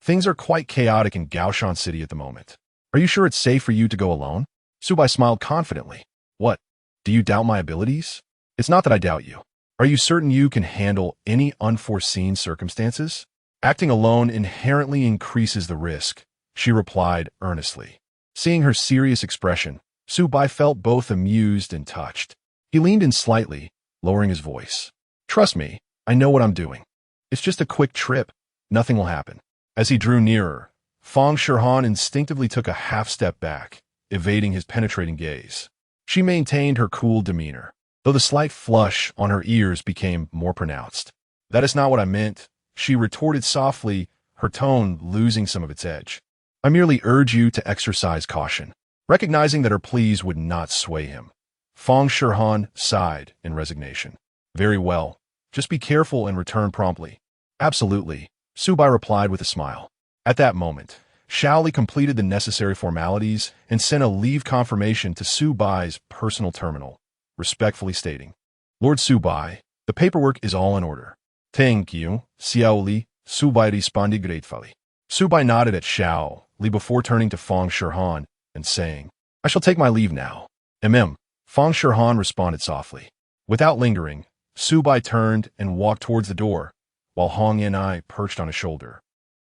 Things are quite chaotic in Gaoshan City at the moment. Are you sure it's safe for you to go alone? Su Bai smiled confidently. What? Do you doubt my abilities? It's not that I doubt you. Are you certain you can handle any unforeseen circumstances? Acting alone inherently increases the risk, she replied earnestly. Seeing her serious expression, Su Bai felt both amused and touched. He leaned in slightly, lowering his voice. Trust me, I know what I'm doing. It's just a quick trip. Nothing will happen. As he drew nearer, Fang Shihan instinctively took a half-step back, evading his penetrating gaze. She maintained her cool demeanor, though the slight flush on her ears became more pronounced. That is not what I meant, she retorted softly, her tone losing some of its edge. I merely urge you to exercise caution. Recognizing that her pleas would not sway him, Fang Shihan sighed in resignation. Very well. Just be careful and return promptly. Absolutely, Su Bai replied with a smile. At that moment, Shaoli completed the necessary formalities and sent a leave confirmation to Su Bai's personal terminal, respectfully stating, Lord Su Bai, the paperwork is all in order. Thank you, Xiaoli, Su Bai responded gratefully. Su Bai nodded at Shaoli before turning to Fang Shihan and saying, I shall take my leave now. Fang Shihan responded softly. Without lingering, Su Bai turned and walked towards the door, while Hong Yan'ai perched on his shoulder,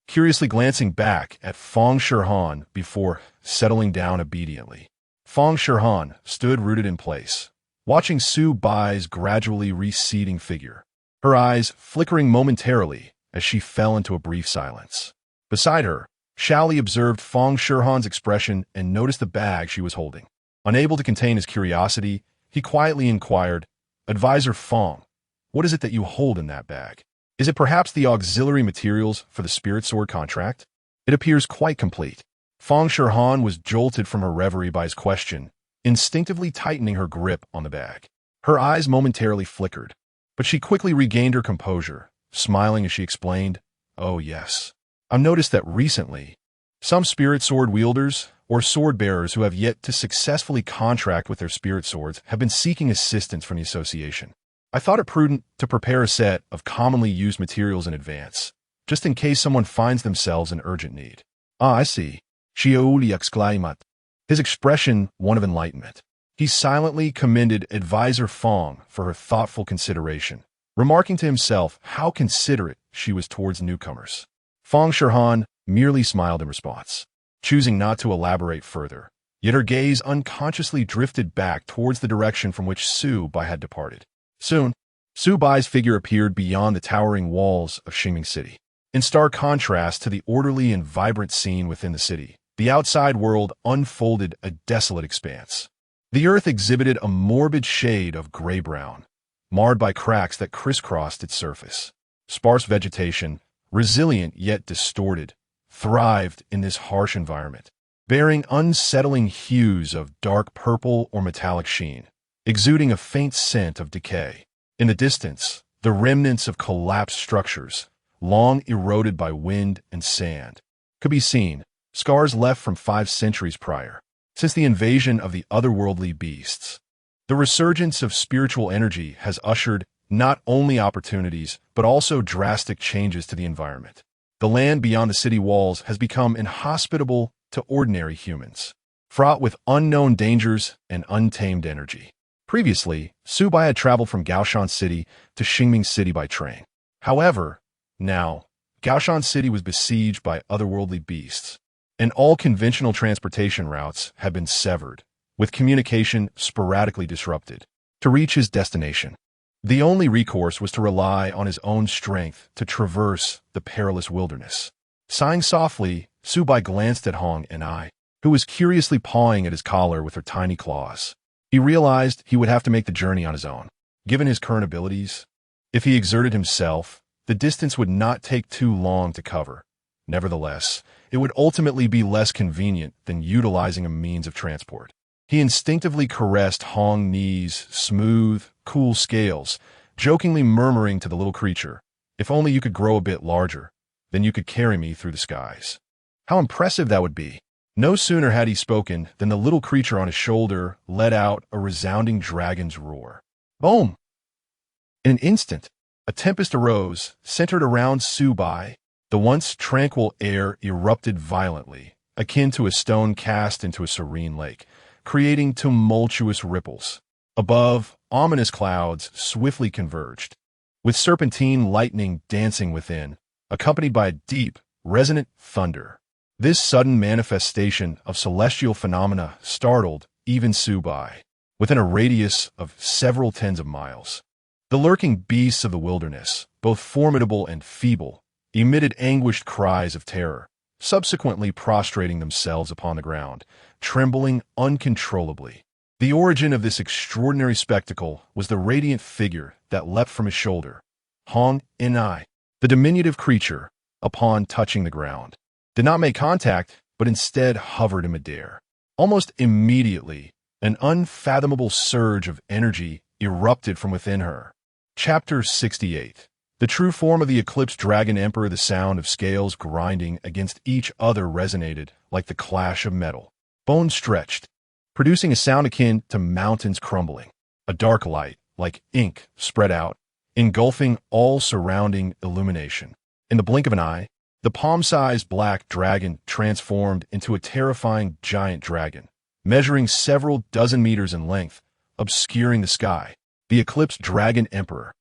curiously glancing back at Fang Shihan before settling down obediently. Fang Shihan stood rooted in place, watching Su Bai's gradually receding figure, her eyes flickering momentarily as she fell into a brief silence. Beside her, Shaoli observed Fang Shihan's expression and noticed the bag she was holding. Unable to contain his curiosity, he quietly inquired, Advisor Fang, what is it that you hold in that bag? Is it perhaps the auxiliary materials for the spirit sword contract? It appears quite complete. Fang Shihan was jolted from her reverie by his question, instinctively tightening her grip on the bag. Her eyes momentarily flickered, but she quickly regained her composure, smiling as she explained, Oh yes. I've noticed that recently, some spirit sword wielders or sword bearers who have yet to successfully contract with their spirit swords have been seeking assistance from the association. I thought it prudent to prepare a set of commonly used materials in advance, just in case someone finds themselves in urgent need. Ah, I see. Xiaoli exclaimed, his expression one of enlightenment. He silently commended Advisor Fang for her thoughtful consideration, remarking to himself how considerate she was towards newcomers. Fang Shihan merely smiled in response, choosing not to elaborate further, yet her gaze unconsciously drifted back towards the direction from which Su Bai had departed. Soon, Su Bai's figure appeared beyond the towering walls of Qingming City. In stark contrast to the orderly and vibrant scene within the city, the outside world unfolded a desolate expanse. The earth exhibited a morbid shade of gray-brown, marred by cracks that crisscrossed its surface. Sparse vegetation, resilient yet distorted, thrived in this harsh environment, bearing unsettling hues of dark purple or metallic sheen, exuding a faint scent of decay. In the distance, the remnants of collapsed structures, long eroded by wind and sand, could be seen, scars left from 5 centuries prior, since the invasion of the otherworldly beasts. The resurgence of spiritual energy has ushered not only opportunities, but also drastic changes to the environment. The land beyond the city walls has become inhospitable to ordinary humans, fraught with unknown dangers and untamed energy. Previously, Su Bai had traveled from Gaoshan City to Qingming City by train. However, now, Gaoshan City was besieged by otherworldly beasts, and all conventional transportation routes had been severed, with communication sporadically disrupted. To reach his destination, the only recourse was to rely on his own strength to traverse the perilous wilderness. Sighing softly, Su Bai glanced at Hong Yan'ai, who was curiously pawing at his collar with her tiny claws. He realized he would have to make the journey on his own. Given his current abilities, if he exerted himself, the distance would not take too long to cover. Nevertheless, it would ultimately be less convenient than utilizing a means of transport. He instinctively caressed Hong Ni's smooth, cool scales, jokingly murmuring to the little creature, If only you could grow a bit larger, then you could carry me through the skies. How impressive that would be. No sooner had he spoken than the little creature on his shoulder let out a resounding dragon's roar. Boom! In an instant, a tempest arose, centered around Su Bai, The once tranquil air erupted violently, akin to a stone cast into a serene lake, creating tumultuous ripples. Above, ominous clouds swiftly converged, with serpentine lightning dancing within, accompanied by a deep, resonant thunder. This sudden manifestation of celestial phenomena startled even Subai, within a radius of several tens of miles. The lurking beasts of the wilderness, both formidable and feeble, emitted anguished cries of terror, subsequently prostrating themselves upon the ground, trembling uncontrollably. The origin of this extraordinary spectacle was the radiant figure that leapt from his shoulder. Hong In-ai, the diminutive creature, upon touching the ground, did not make contact, but instead hovered in midair. Almost immediately, an unfathomable surge of energy erupted from within her. Chapter 68. The true form of the Eclipsed Dragon Emperor. The sound of scales grinding against each other resonated like the clash of metal. Bones stretched, producing a sound akin to mountains crumbling. A dark light, like ink, spread out, engulfing all surrounding illumination. In the blink of an eye, the palm-sized black dragon transformed into a terrifying giant dragon, measuring several dozen meters in length, obscuring the sky. The Eclipsed Dragon Emperor.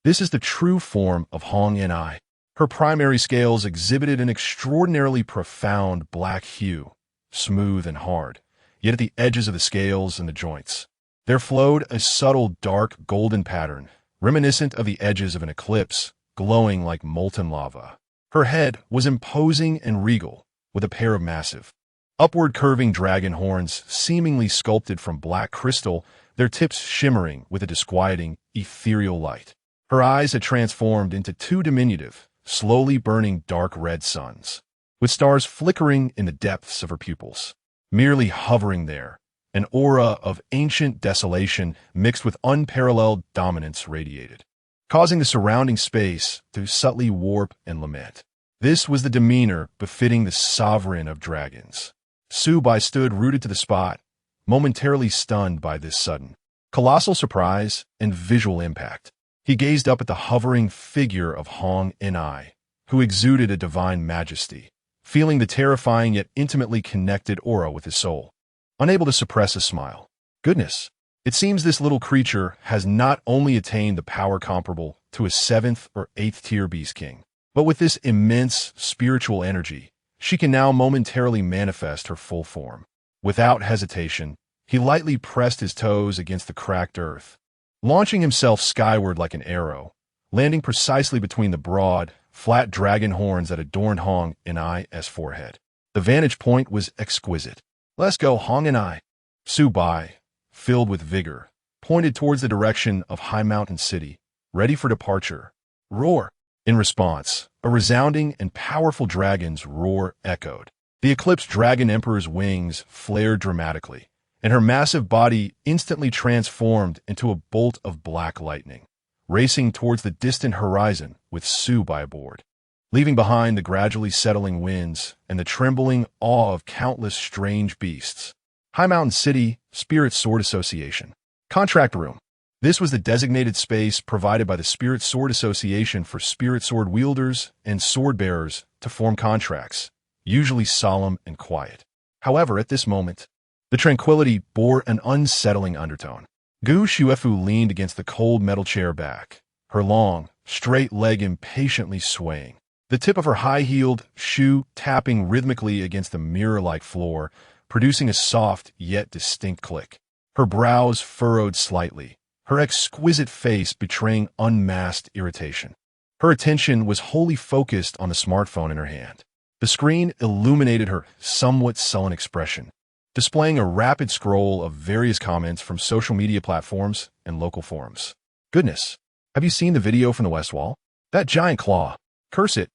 This is the true form of Hong In-ai. Her primary scales exhibited an extraordinarily profound black hue, smooth and hard, yet at the edges of the scales and the joints, there flowed a subtle dark golden pattern, reminiscent of the edges of an eclipse, glowing like molten lava. Her head was imposing and regal, with a pair of massive, upward curving dragon horns seemingly sculpted from black crystal, their tips shimmering with a disquieting, ethereal light. Her eyes had transformed into two diminutive, slowly burning dark red suns, with stars flickering in the depths of her pupils. Merely hovering there, an aura of ancient desolation mixed with unparalleled dominance radiated, causing the surrounding space to subtly warp and lament. This was the demeanor befitting the sovereign of dragons. Subai stood rooted to the spot, momentarily stunned by this sudden, colossal surprise and visual impact. He gazed up at the hovering figure of Hong In-ai, who exuded a divine majesty, feeling the terrifying yet intimately connected aura with his soul, unable to suppress a smile. Goodness, it seems this little creature has not only attained the power comparable to a 7th or 8th tier beast king, but with this immense spiritual energy, she can now momentarily manifest her full form. Without hesitation, he lightly pressed his toes against the cracked earth, launching himself skyward like an arrow, landing precisely between the broad, flat dragon horns that adorned Hong In-ai's forehead. The vantage point was exquisite. "Let's go, Hong In-ai." Subai, filled with vigor, pointed towards the direction of High Mountain City, ready for departure. Roar! In response, a resounding and powerful dragon's roar echoed. The Eclipsed Dragon Emperor's wings flared dramatically, and her massive body instantly transformed into a bolt of black lightning, racing towards the distant horizon with Subai aboard, leaving behind the gradually settling winds and the trembling awe of countless strange beasts. High Mountain City Spirit Sword Association. Contract Room. This was the designated space provided by the Spirit Sword Association for spirit sword wielders and sword bearers to form contracts, usually solemn and quiet. However, at this moment, the tranquility bore an unsettling undertone. Gu Shuefu leaned against the cold metal chair back, her long, straight leg impatiently swaying, the tip of her high-heeled shoe tapping rhythmically against the mirror-like floor, producing a soft yet distinct click. Her brows furrowed slightly, her exquisite face betraying unmasked irritation. Her attention was wholly focused on the smartphone in her hand. The screen illuminated her somewhat sullen expression, displaying a rapid scroll of various comments from social media platforms and local forums. Goodness, have you seen the video from the West Wall? That giant claw. Curse it.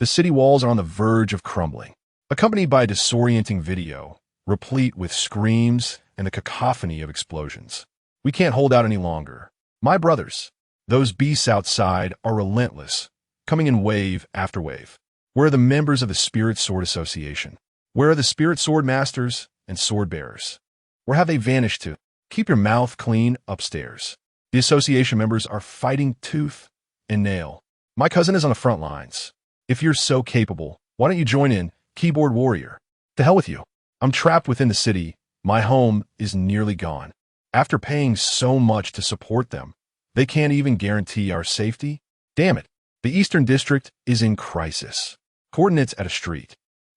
The city walls are on the verge of crumbling. Accompanied by a disorienting video, replete with screams and the cacophony of explosions. We can't hold out any longer. My brothers, those beasts outside are relentless, coming in wave after wave. Where are the members of the Spirit Sword Association? Where are the Spirit Sword Masters and Sword Bearers? Where have they vanished to? Keep your mouth clean upstairs. The association members are fighting tooth and nail. My cousin is on the front lines, If you're so capable, why don't you join in, keyboard warrior? To hell with you. I'm trapped within the city. My home is nearly gone. After paying so much to support them, they can't even guarantee our safety? Damn it. The Eastern District is in crisis. Coordinates at a street.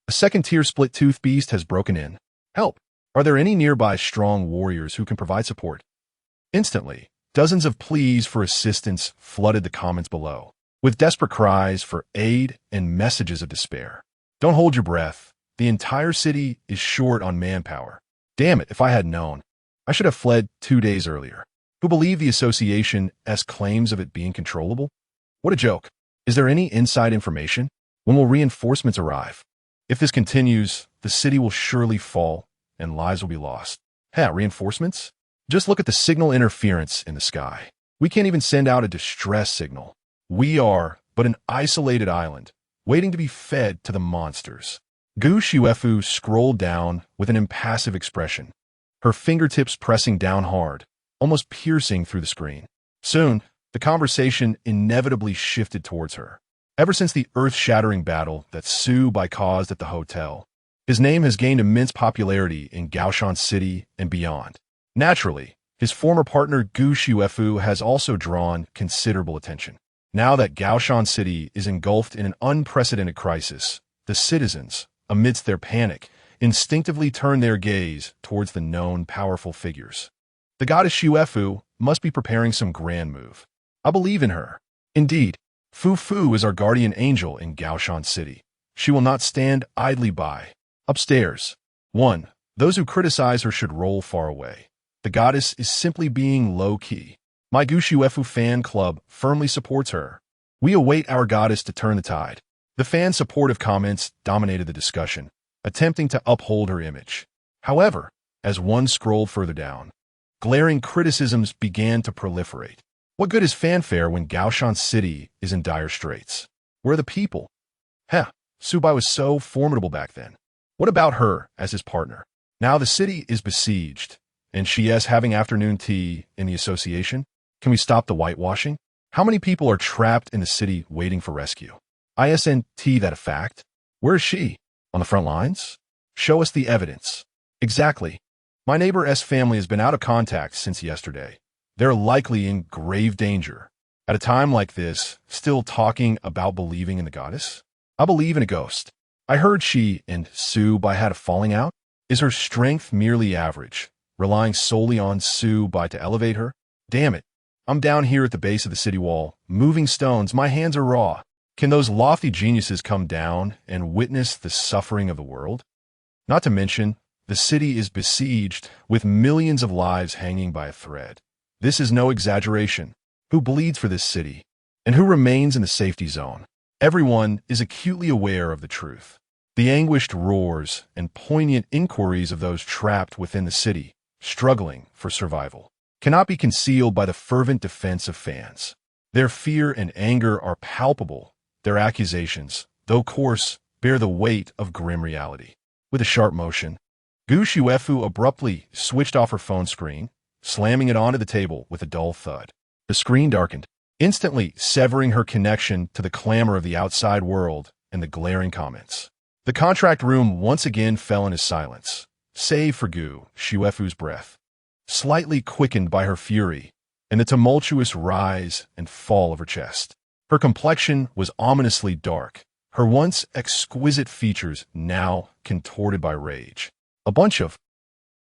A second-tier split-tooth beast has broken in. Help. Are there any nearby strong warriors who can provide support? Instantly, dozens of pleas for assistance flooded the comments below, with desperate cries for aid and messages of despair. Don't hold your breath. The entire city is short on manpower. Damn it, if I had known. I should have fled 2 days earlier. Who believe the association's claims of it being controllable? What a joke. Is there any inside information? When will reinforcements arrive? If this continues, the city will surely fall and lives will be lost. Reinforcements? Just look at the signal interference in the sky. We can't even send out a distress signal. We are but an isolated island, waiting to be fed to the monsters. Gu Shuefu scrolled down with an impassive expression, her fingertips pressing down hard, almost piercing through the screen. Soon, the conversation inevitably shifted towards her. Ever since the earth-shattering battle that Su Bai caused at the hotel, his name has gained immense popularity in Gaoshan City and beyond. Naturally, his former partner Gu Shuefu has also drawn considerable attention. Now that Gaoshan City is engulfed in an unprecedented crisis, the citizens, amidst their panic, instinctively turn their gaze towards the known powerful figures. The goddess Shuefu must be preparing some grand move. I believe in her. Indeed, Fu Fu is our guardian angel in Gaoshan City. She will not stand idly by. Upstairs. 1. Those who criticize her should roll far away. The goddess is simply being low-key. My Gu Shuefu fan club firmly supports her. We await our goddess to turn the tide. The fan supportive comments dominated the discussion, attempting to uphold her image. However, as one scrolled further down, glaring criticisms began to proliferate. What good is fanfare when Gaoshan City is in dire straits? Where are the people? Su Bai was so formidable back then. What about her as his partner? Now the city is besieged, and she is having afternoon tea in the association? Can we stop the whitewashing? How many people are trapped in the city waiting for rescue? Isn't that a fact? Where is she? On the front lines? Show us the evidence. Exactly. My neighbor's family has been out of contact since yesterday. They're likely in grave danger. At a time like this, still talking about believing in the goddess? I believe in a ghost. I heard she and Su Bai had a falling out. Is her strength merely average, relying solely on Su Bai to elevate her? Damn it. I'm down here at the base of the city wall, moving stones. My hands are raw. Can those lofty geniuses come down and witness the suffering of the world? Not to mention, the city is besieged with millions of lives hanging by a thread. This is no exaggeration. Who bleeds for this city? And who remains in the safety zone? Everyone is acutely aware of the truth. The anguished roars and poignant inquiries of those trapped within the city, struggling for survival, cannot be concealed by the fervent defense of fans. Their fear and anger are palpable. Their accusations, though coarse, bear the weight of grim reality. With a sharp motion, Gu Shuefu abruptly switched off her phone screen, slamming it onto the table with a dull thud. The screen darkened, instantly severing her connection to the clamor of the outside world and the glaring comments. The contract room once again fell into silence, save for Gu Shuefu's breath, slightly quickened by her fury and the tumultuous rise and fall of her chest. Her complexion was ominously dark, her once exquisite features now contorted by rage. A bunch of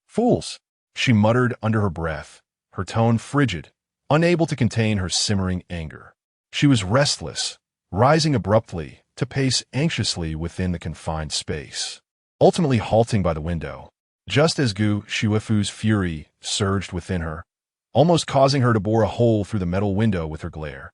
fools, she muttered under her breath, her tone frigid, unable to contain her simmering anger. She was restless, rising abruptly to pace anxiously within the confined space, ultimately halting by the window, just as Gu Shuefu's fury surged within her, almost causing her to bore a hole through the metal window with her glare.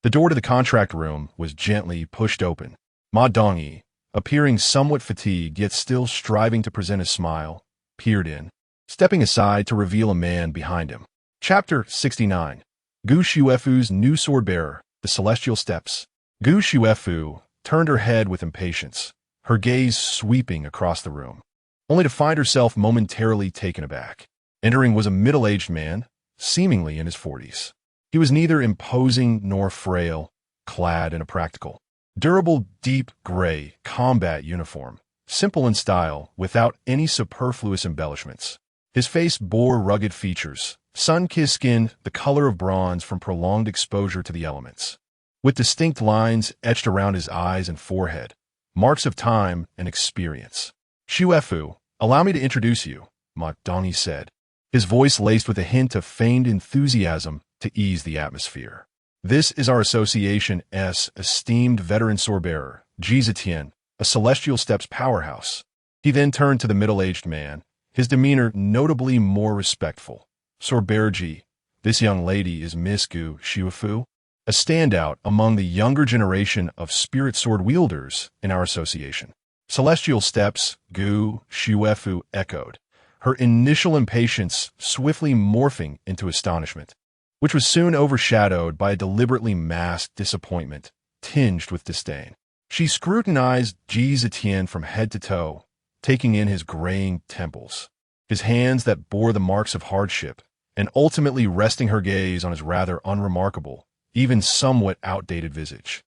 The door to the contract room was gently pushed open. Ma Dongyi, appearing somewhat fatigued yet still striving to present a smile, peered in, stepping aside to reveal a man behind him. Chapter 69. Gu Shuefu's new sword-bearer, the Celestial Steps. Gu Shuefu turned her head with impatience, her gaze sweeping across the room, only to find herself momentarily taken aback. Entering was a middle-aged man, seemingly in his 40s. He was neither imposing nor frail, clad in a practical, Durable, deep gray combat uniform, simple in style, without any superfluous embellishments. His face bore rugged features, sun-kissed skin the color of bronze from prolonged exposure to the elements, with distinct lines etched around his eyes and forehead, marks of time and experience. Xuefu, allow me to introduce you, Ma Dongyi said, his voice laced with a hint of feigned enthusiasm to ease the atmosphere. This is our association's esteemed veteran swordbearer, Ji Zetian, a Celestial Steps powerhouse. He then turned to the middle-aged man, his demeanor notably more respectful. Swordbearer Ji, this young lady is Miss Gu Xuefu, a standout among the younger generation of spirit sword wielders in our association. Celestial Steps, Gu Xuefu echoed, her initial impatience swiftly morphing into astonishment, which was soon overshadowed by a deliberately masked disappointment, tinged with disdain. She scrutinized Ji Zetian from head to toe, taking in his graying temples, his hands that bore the marks of hardship, and ultimately resting her gaze on his rather unremarkable, even somewhat outdated visage.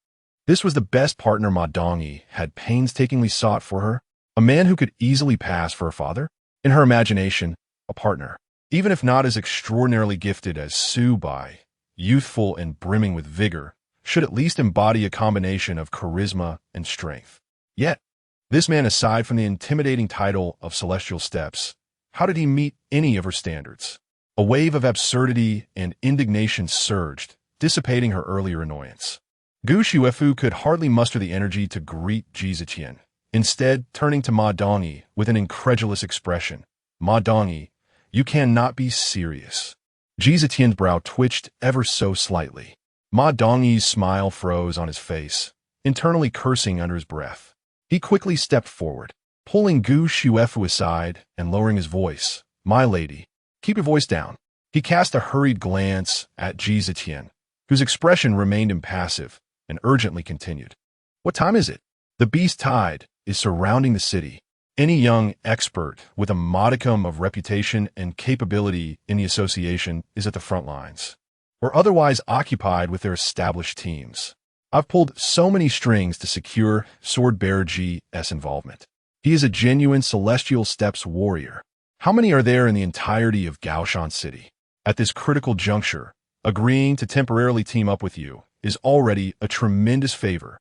This was the best partner Ma Dongyi had painstakingly sought for her, a man who could easily pass for a father. In her imagination, a partner, even if not as extraordinarily gifted as Su Bai, youthful and brimming with vigor, should at least embody a combination of charisma and strength. Yet, this man, aside from the intimidating title of Celestial Steps, how did he meet any of her standards? A wave of absurdity and indignation surged, dissipating her earlier annoyance. Gu Xuefu could hardly muster the energy to greet Ji Zetian, instead turning to Ma Dongyi with an incredulous expression. Ma Dongyi, you cannot be serious. Ji Zetian's brow twitched ever so slightly. Ma Dongyi's smile froze on his face, internally cursing under his breath. He quickly stepped forward, pulling Gu Xuefu aside and lowering his voice. My lady, keep your voice down. He cast a hurried glance at Ji Zetian, whose expression remained impassive, and urgently continued. What time is it? The beast tide is surrounding the city. Any young expert with a modicum of reputation and capability in the association is at the front lines, or otherwise occupied with their established teams. I've pulled so many strings to secure Swordbearer G's involvement. He is a genuine Celestial Steps warrior. How many are there in the entirety of Gaoshan City? At this critical juncture, agreeing to temporarily team up with you is already a tremendous favor.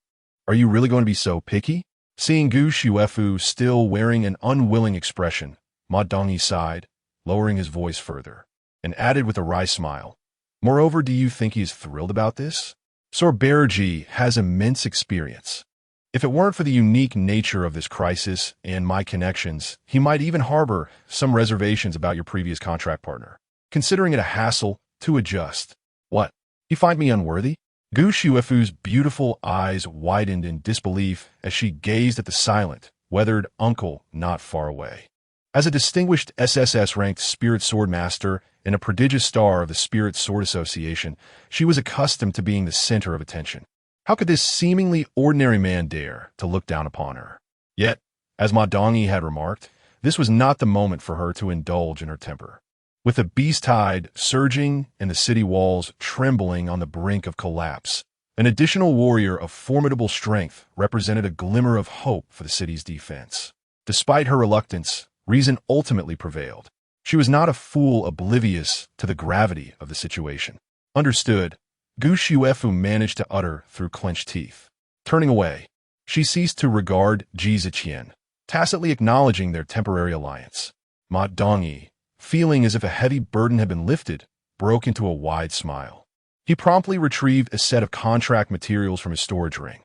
Are you really going to be so picky? Seeing Gu Xuefu still wearing an unwilling expression, Ma Dongyi sighed, lowering his voice further, and added with a wry smile. Moreover, do you think he is thrilled about this? Swordbearer Ji has immense experience. If it weren't for the unique nature of this crisis and my connections, he might even harbor some reservations about your previous contract partner, considering it a hassle to adjust. What? You find me unworthy? Gu Xuefu's beautiful eyes widened in disbelief as she gazed at the silent, weathered uncle not far away. As a distinguished SSS-ranked Spirit Sword Master and a prodigious star of the Spirit Sword Association, she was accustomed to being the center of attention. How could this seemingly ordinary man dare to look down upon her? Yet, as Ma Dongyi had remarked, this was not the moment for her to indulge in her temper. With the beast tide surging and the city walls trembling on the brink of collapse, an additional warrior of formidable strength represented a glimmer of hope for the city's defense. Despite her reluctance, reason ultimately prevailed. She was not a fool oblivious to the gravity of the situation. Understood, Gu Xuefu managed to utter through clenched teeth. Turning away, she ceased to regard Ji Zetian, tacitly acknowledging their temporary alliance. Ma Dongyi, feeling as if a heavy burden had been lifted, broke into a wide smile. He promptly retrieved a set of contract materials from his storage ring,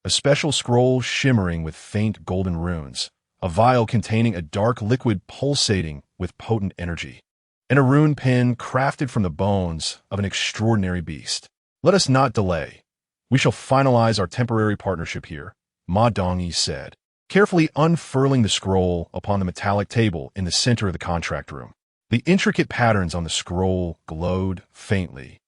a special scroll shimmering with faint golden runes, a vial containing a dark liquid pulsating with potent energy, and a rune pen crafted from the bones of an extraordinary beast. Let us not delay. We shall finalize our temporary partnership here, Ma Dongyi said, carefully unfurling the scroll upon the metallic table in the center of the contract room. The intricate patterns on the scroll glowed faintly,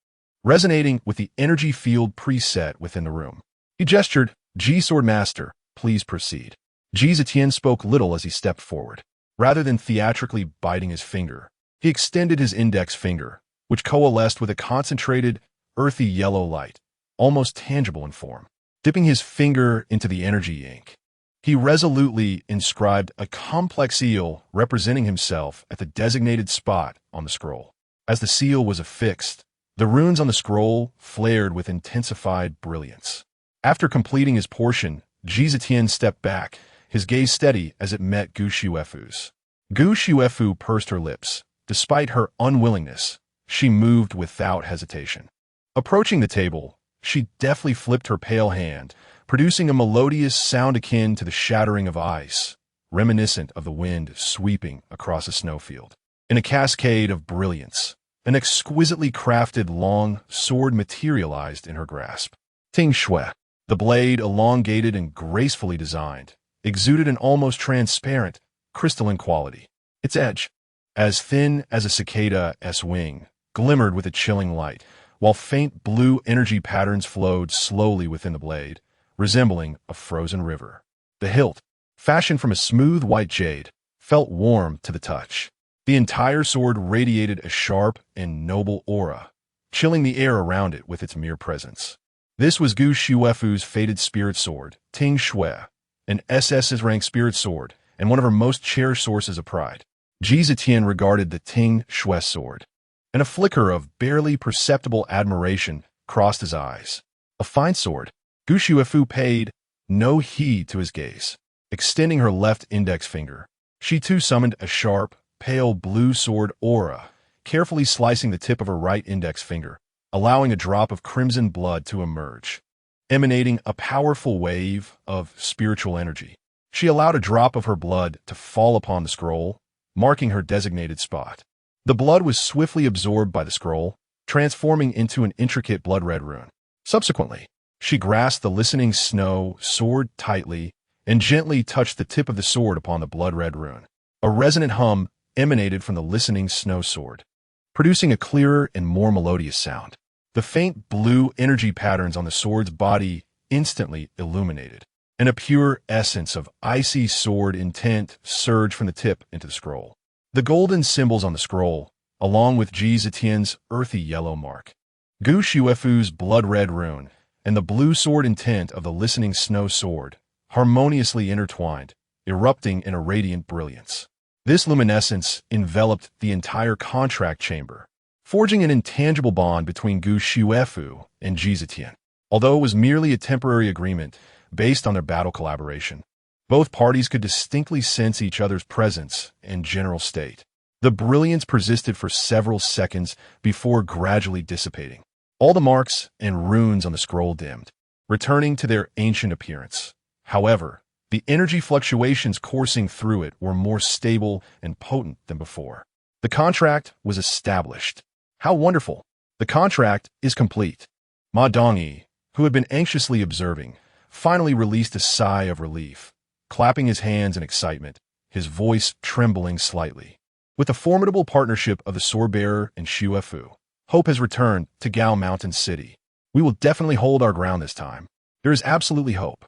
resonating with the energy field preset within the room. He gestured, Ji Sword Master, please proceed. Ji Zetian spoke little as he stepped forward. Rather than theatrically biting his finger, he extended his index finger, which coalesced with a concentrated, earthy yellow light, almost tangible in form. dipping his finger into the energy ink. He resolutely inscribed a complex seal representing himself at the designated spot on the scroll. As the seal was affixed, the runes on the scroll flared with intensified brilliance. After completing his portion, Ji Zetian stepped back, his gaze steady as it met Gu Xuefu's. Gu Xuefu pursed her lips. Despite her unwillingness, she moved without hesitation. Approaching the table, she deftly flipped her pale hand, producing a melodious sound akin to the shattering of ice, reminiscent of the wind sweeping across a snowfield. In a cascade of brilliance, an exquisitely crafted long sword materialized in her grasp. Ting Shui, the blade, elongated and gracefully designed, exuded an almost transparent, crystalline quality. Its edge, as thin as a cicada's wing, glimmered with a chilling light, while faint blue energy patterns flowed slowly within the blade, resembling a frozen river. The hilt, fashioned from a smooth white jade, felt warm to the touch. The entire sword radiated a sharp and noble aura, chilling the air around it with its mere presence. This was Gu Xuefu's fated spirit sword, Ting Shui, an SS's rank spirit sword, and one of her most cherished sources of pride. Ji Zetian regarded the Ting Shui sword, and a flicker of barely perceptible admiration crossed his eyes. A fine sword. Gu Xuefu paid no heed to his gaze. Extending her left index finger, she too summoned a sharp, pale blue sword aura, carefully slicing the tip of her right index finger, allowing a drop of crimson blood to emerge, emanating a powerful wave of spiritual energy. She allowed a drop of her blood to fall upon the scroll, marking her designated spot. The blood was swiftly absorbed by the scroll, transforming into an intricate blood-red rune. Subsequently, she grasped the listening snow sword tightly and gently touched the tip of the sword upon the blood-red rune. A resonant hum emanated from the listening snow sword, producing a clearer and more melodious sound. The faint blue energy patterns on the sword's body instantly illuminated, and a pure essence of icy sword intent surged from the tip into the scroll. The golden symbols on the scroll, along with Ji Zetian's earthy yellow mark, Gu Xuefu's blood-red rune, and the blue sword intent of the listening snow sword, harmoniously intertwined, erupting in a radiant brilliance. This luminescence enveloped the entire contract chamber, forging an intangible bond between Gu Xuefu and Ji Zetian. Although it was merely a temporary agreement based on their battle collaboration, both parties could distinctly sense each other's presence and general state. The brilliance persisted for several seconds before gradually dissipating. All the marks and runes on the scroll dimmed, returning to their ancient appearance. However, the energy fluctuations coursing through it were more stable and potent than before. The contract was established. How wonderful! The contract is complete. Ma Dongyi, who had been anxiously observing, finally released a sigh of relief, clapping his hands in excitement, his voice trembling slightly. With the formidable partnership of the swordbearer and Xuefu, hope has returned to Gao Mountain City. We will definitely hold our ground this time. There is absolutely hope.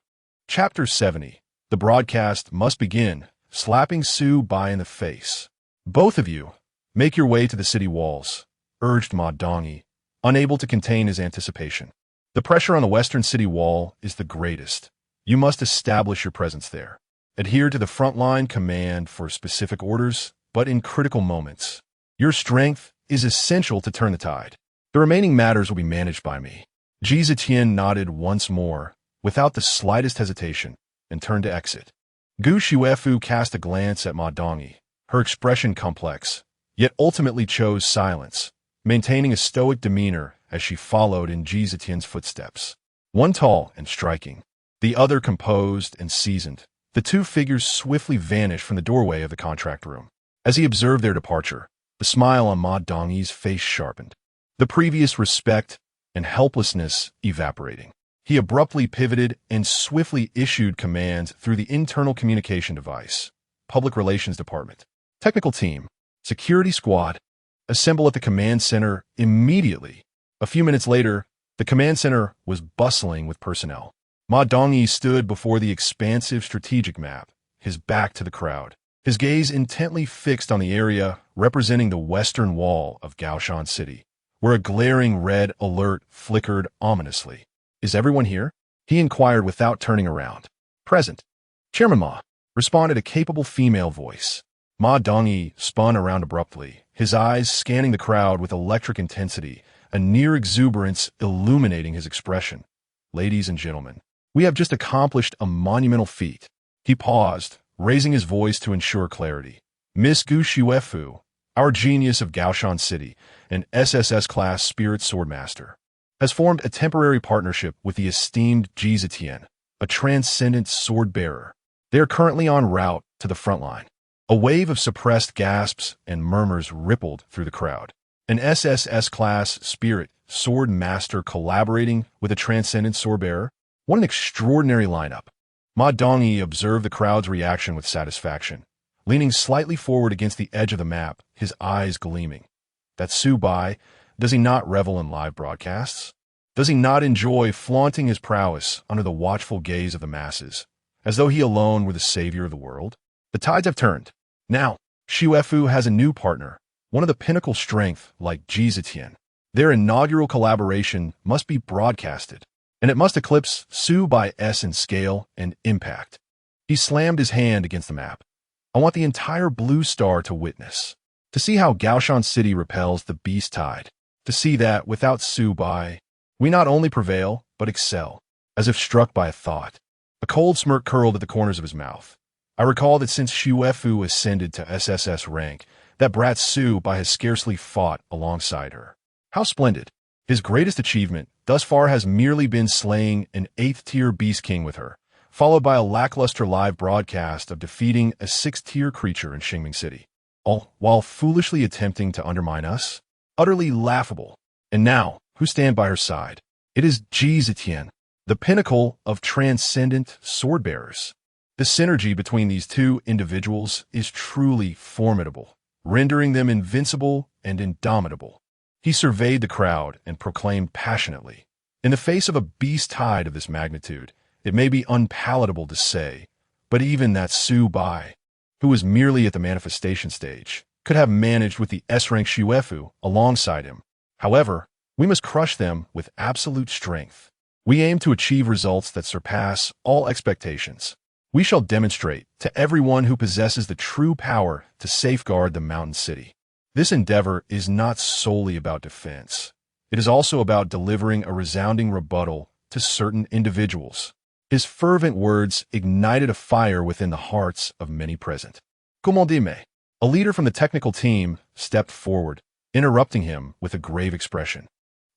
Chapter 70. The broadcast must begin, slapping Su Bai in the face. Both of you, make your way to the city walls, urged Ma Dongyi, unable to contain his anticipation. The pressure on the western city wall is the greatest. You must establish your presence there. Adhere to the frontline command for specific orders, but in critical moments. Your strength is essential to turn the tide. The remaining matters will be managed by me. Ji Zetian nodded once more, without the slightest hesitation, and turned to exit. Gu Xuefu cast a glance at Ma Dongyi, her expression complex, yet ultimately chose silence, maintaining a stoic demeanor as she followed in Ji Zetian's footsteps. One tall and striking, the other composed and seasoned, the two figures swiftly vanished from the doorway of the contract room. As he observed their departure, the smile on Ma Dongyi's face sharpened, the previous respect and helplessness evaporating. He abruptly pivoted and swiftly issued commands through the internal communication device. Public Relations Department. Technical team. Security squad. Assemble at the command center immediately. A few minutes later, the command center was bustling with personnel. Ma Dongyi stood before the expansive strategic map, his back to the crowd, his gaze intently fixed on the area representing the western wall of Gaoshan City, where a glaring red alert flickered ominously. Is everyone here? he inquired without turning around. Present. Chairman Ma, responded a capable female voice. Ma Dongyi spun around abruptly, his eyes scanning the crowd with electric intensity, a near exuberance illuminating his expression. Ladies and gentlemen, we have just accomplished a monumental feat. He paused, raising his voice to ensure clarity. Miss Gu Xuefu, our genius of Gaoshan City, an SSS-class spirit swordmaster, has formed a temporary partnership with the esteemed Ji Zetian, a transcendent sword-bearer. They are currently en route to the front line. A wave of suppressed gasps and murmurs rippled through the crowd. An SSS-class spirit sword master collaborating with a transcendent sword-bearer? What an extraordinary lineup. Ma Dongyi observed the crowd's reaction with satisfaction, leaning slightly forward against the edge of the map, his eyes gleaming. That Su Bai, does he not revel in live broadcasts? Does he not enjoy flaunting his prowess under the watchful gaze of the masses, as though he alone were the savior of the world? The tides have turned. Now, Xuefu has a new partner, one of the pinnacle strength like Ji Zetian. Their inaugural collaboration must be broadcasted, and it must eclipse Su Bai's in scale and impact. He slammed his hand against the map. I want the entire blue star to witness, to see how Gaoshan City repels the beast tide, to see that without Su Bai, we not only prevail, but excel. As if struck by a thought, a cold smirk curled at the corners of his mouth. I recall that since Xuefu ascended to SSS rank, that brat Su Bai has scarcely fought alongside her. How splendid! His greatest achievement thus far has merely been slaying an 8th-tier Beast King with her, followed by a lackluster live broadcast of defeating a 6th-tier creature in Xingming City, all while foolishly attempting to undermine us? Utterly laughable. And now, who stand by her side? It is Ji Zetian, the pinnacle of transcendent sword-bearers. The synergy between these two individuals is truly formidable, rendering them invincible and indomitable. He surveyed the crowd and proclaimed passionately, in the face of a beast tide of this magnitude, it may be unpalatable to say, but even that Su Bai, who was merely at the manifestation stage, could have managed with the S-rank Xuefu alongside him. However, we must crush them with absolute strength. We aim to achieve results that surpass all expectations. We shall demonstrate to everyone who possesses the true power to safeguard the Mountain City. This endeavor is not solely about defense. It is also about delivering a resounding rebuttal to certain individuals. His fervent words ignited a fire within the hearts of many present. Commandime, a leader from the technical team, stepped forward, interrupting him with a grave expression.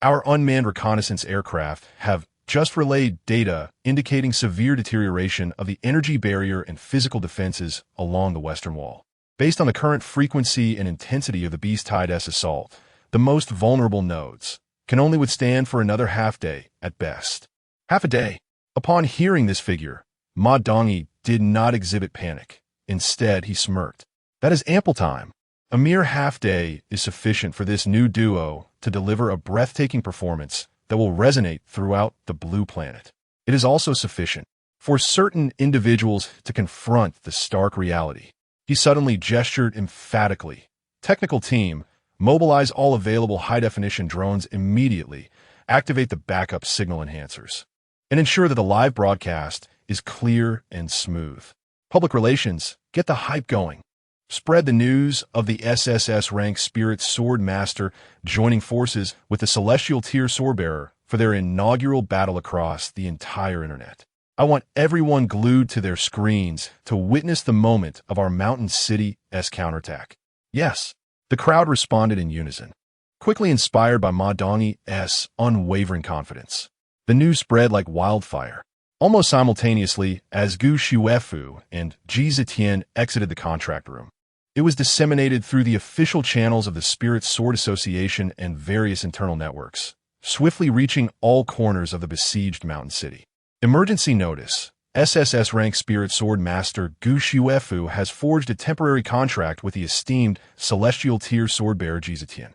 Our unmanned reconnaissance aircraft have just relayed data indicating severe deterioration of the energy barrier and physical defenses along the Western Wall. Based on the current frequency and intensity of the Beast Tide's assault, the most vulnerable nodes can only withstand for another half-day at best. Half a day. Upon hearing this figure, Ma Dongyi did not exhibit panic. Instead, he smirked. That is ample time. A mere half-day is sufficient for this new duo to deliver a breathtaking performance that will resonate throughout the blue planet. It is also sufficient for certain individuals to confront the stark reality. He suddenly gestured emphatically. Technical team, mobilize all available high-definition drones immediately, activate the backup signal enhancers, and ensure that the live broadcast is clear and smooth. Public relations, get the hype going. Spread the news of the SSS-rank Spirit Sword Master joining forces with the Celestial Tier Swordbearer for their inaugural battle across the entire internet. I want everyone glued to their screens to witness the moment of our Mountain City's counterattack. Yes, the crowd responded in unison, quickly inspired by Ma Dongyi's unwavering confidence. The news spread like wildfire. Almost simultaneously as Gu Xuefu and Ji Zetian exited the contract room. It was disseminated through the official channels of the Spirit Sword Association and various internal networks, swiftly reaching all corners of the besieged Mountain City. Emergency notice. SSS-rank Spirit Sword Master Gu Xuefu has forged a temporary contract with the esteemed Celestial Tier Swordbearer Ji Zetian,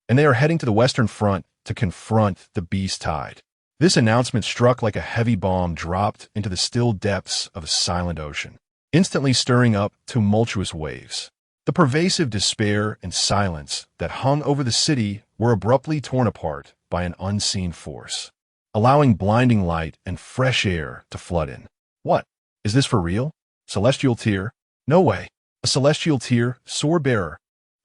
and they are heading to the Western Front to confront the Beast Tide. This announcement struck like a heavy bomb dropped into the still depths of a silent ocean, instantly stirring up tumultuous waves. The pervasive despair and silence that hung over the city were abruptly torn apart by an unseen force. allowing blinding light and fresh air to flood in. What? Is this for real? Celestial tier? No way. A celestial tier sword bearer.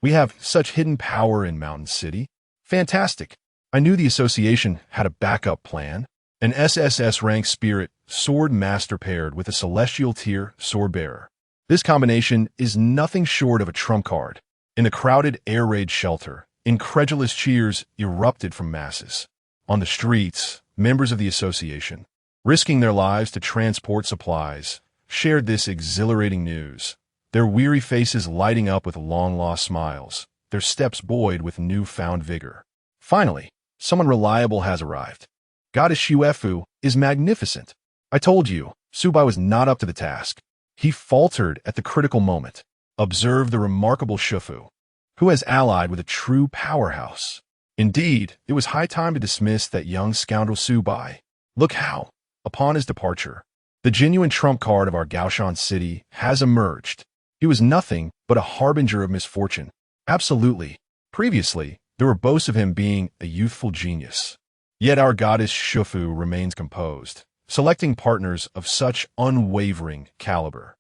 We have such hidden power in Mountain City. Fantastic. I knew the association had a backup plan. An SSS rank spirit sword master paired with a celestial tier sword bearer. This combination is nothing short of a trump card. In the crowded air raid shelter, incredulous cheers erupted from masses. On the streets, members of the association, risking their lives to transport supplies, shared this exhilarating news, their weary faces lighting up with long-lost smiles, their steps buoyed with newfound vigor. Finally, someone reliable has arrived. Goddess Xuefu is magnificent. I told you, Subai was not up to the task. He faltered at the critical moment. Observe the remarkable Shufu, who has allied with a true powerhouse. Indeed, it was high time to dismiss that young scoundrel Subai. Look how, upon his departure, the genuine trump card of our Gaoshan city has emerged. He was nothing but a harbinger of misfortune. Absolutely. Previously, there were boasts of him being a youthful genius. Yet our goddess Shufu remains composed, selecting partners of such unwavering caliber.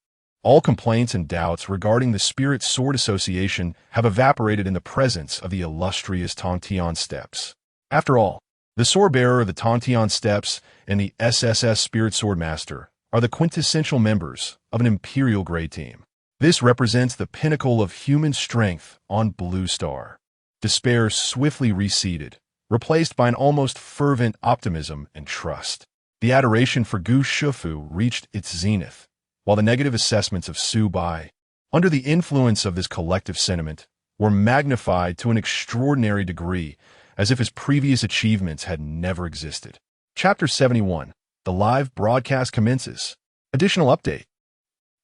All complaints and doubts regarding the Spirit Sword Association have evaporated in the presence of the illustrious Tongtian Steppes. After all, the sword-bearer of the Tongtian Steppes and the SSS Spirit Sword Master are the quintessential members of an imperial grade team. This represents the pinnacle of human strength on Blue Star. Despair swiftly receded, replaced by an almost fervent optimism and trust. The adoration for Gu Shufu reached its zenith, while the negative assessments of Subai, under the influence of this collective sentiment, were magnified to an extraordinary degree, as if his previous achievements had never existed. Chapter 71. The live broadcast commences. Additional update.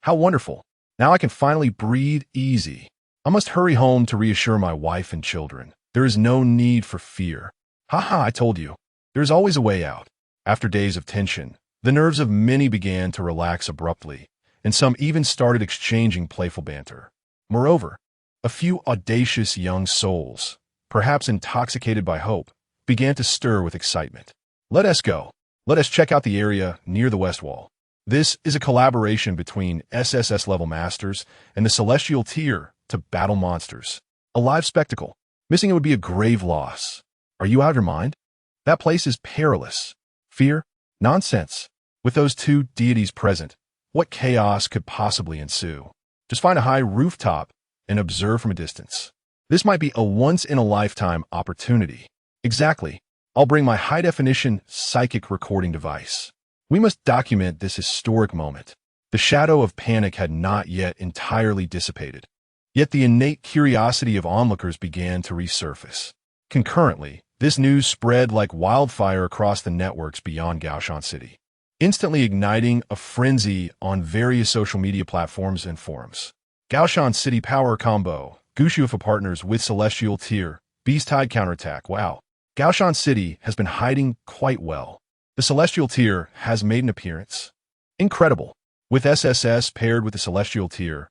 How wonderful. Now I can finally breathe easy. I must hurry home to reassure my wife and children. There is no need for fear. Haha, I told you. There is always a way out. After days of tension, the nerves of many began to relax abruptly, and some even started exchanging playful banter. Moreover, a few audacious young souls, perhaps intoxicated by hope, began to stir with excitement. Let us go. Let us check out the area near the west wall. This is a collaboration between SSS-level masters and the celestial tier to battle monsters. A live spectacle. Missing it would be a grave loss. Are you out of your mind? That place is perilous. Fear? Nonsense. With those two deities present, what chaos could possibly ensue? Just find a high rooftop and observe from a distance. This might be a once-in-a-lifetime opportunity. Exactly. I'll bring my high-definition psychic recording device. We must document this historic moment. The shadow of panic had not yet entirely dissipated. Yet the innate curiosity of onlookers began to resurface. Concurrently, this news spread like wildfire across the networks beyond Gaoshan City, instantly igniting a frenzy on various social media platforms and forums. Gaoshan City Power Combo, Gushufa partners with Celestial Tier, Beast-Tide counterattack. Wow. Gaoshan City has been hiding quite well. The Celestial Tier has made an appearance. Incredible. With SSS paired with the Celestial Tier,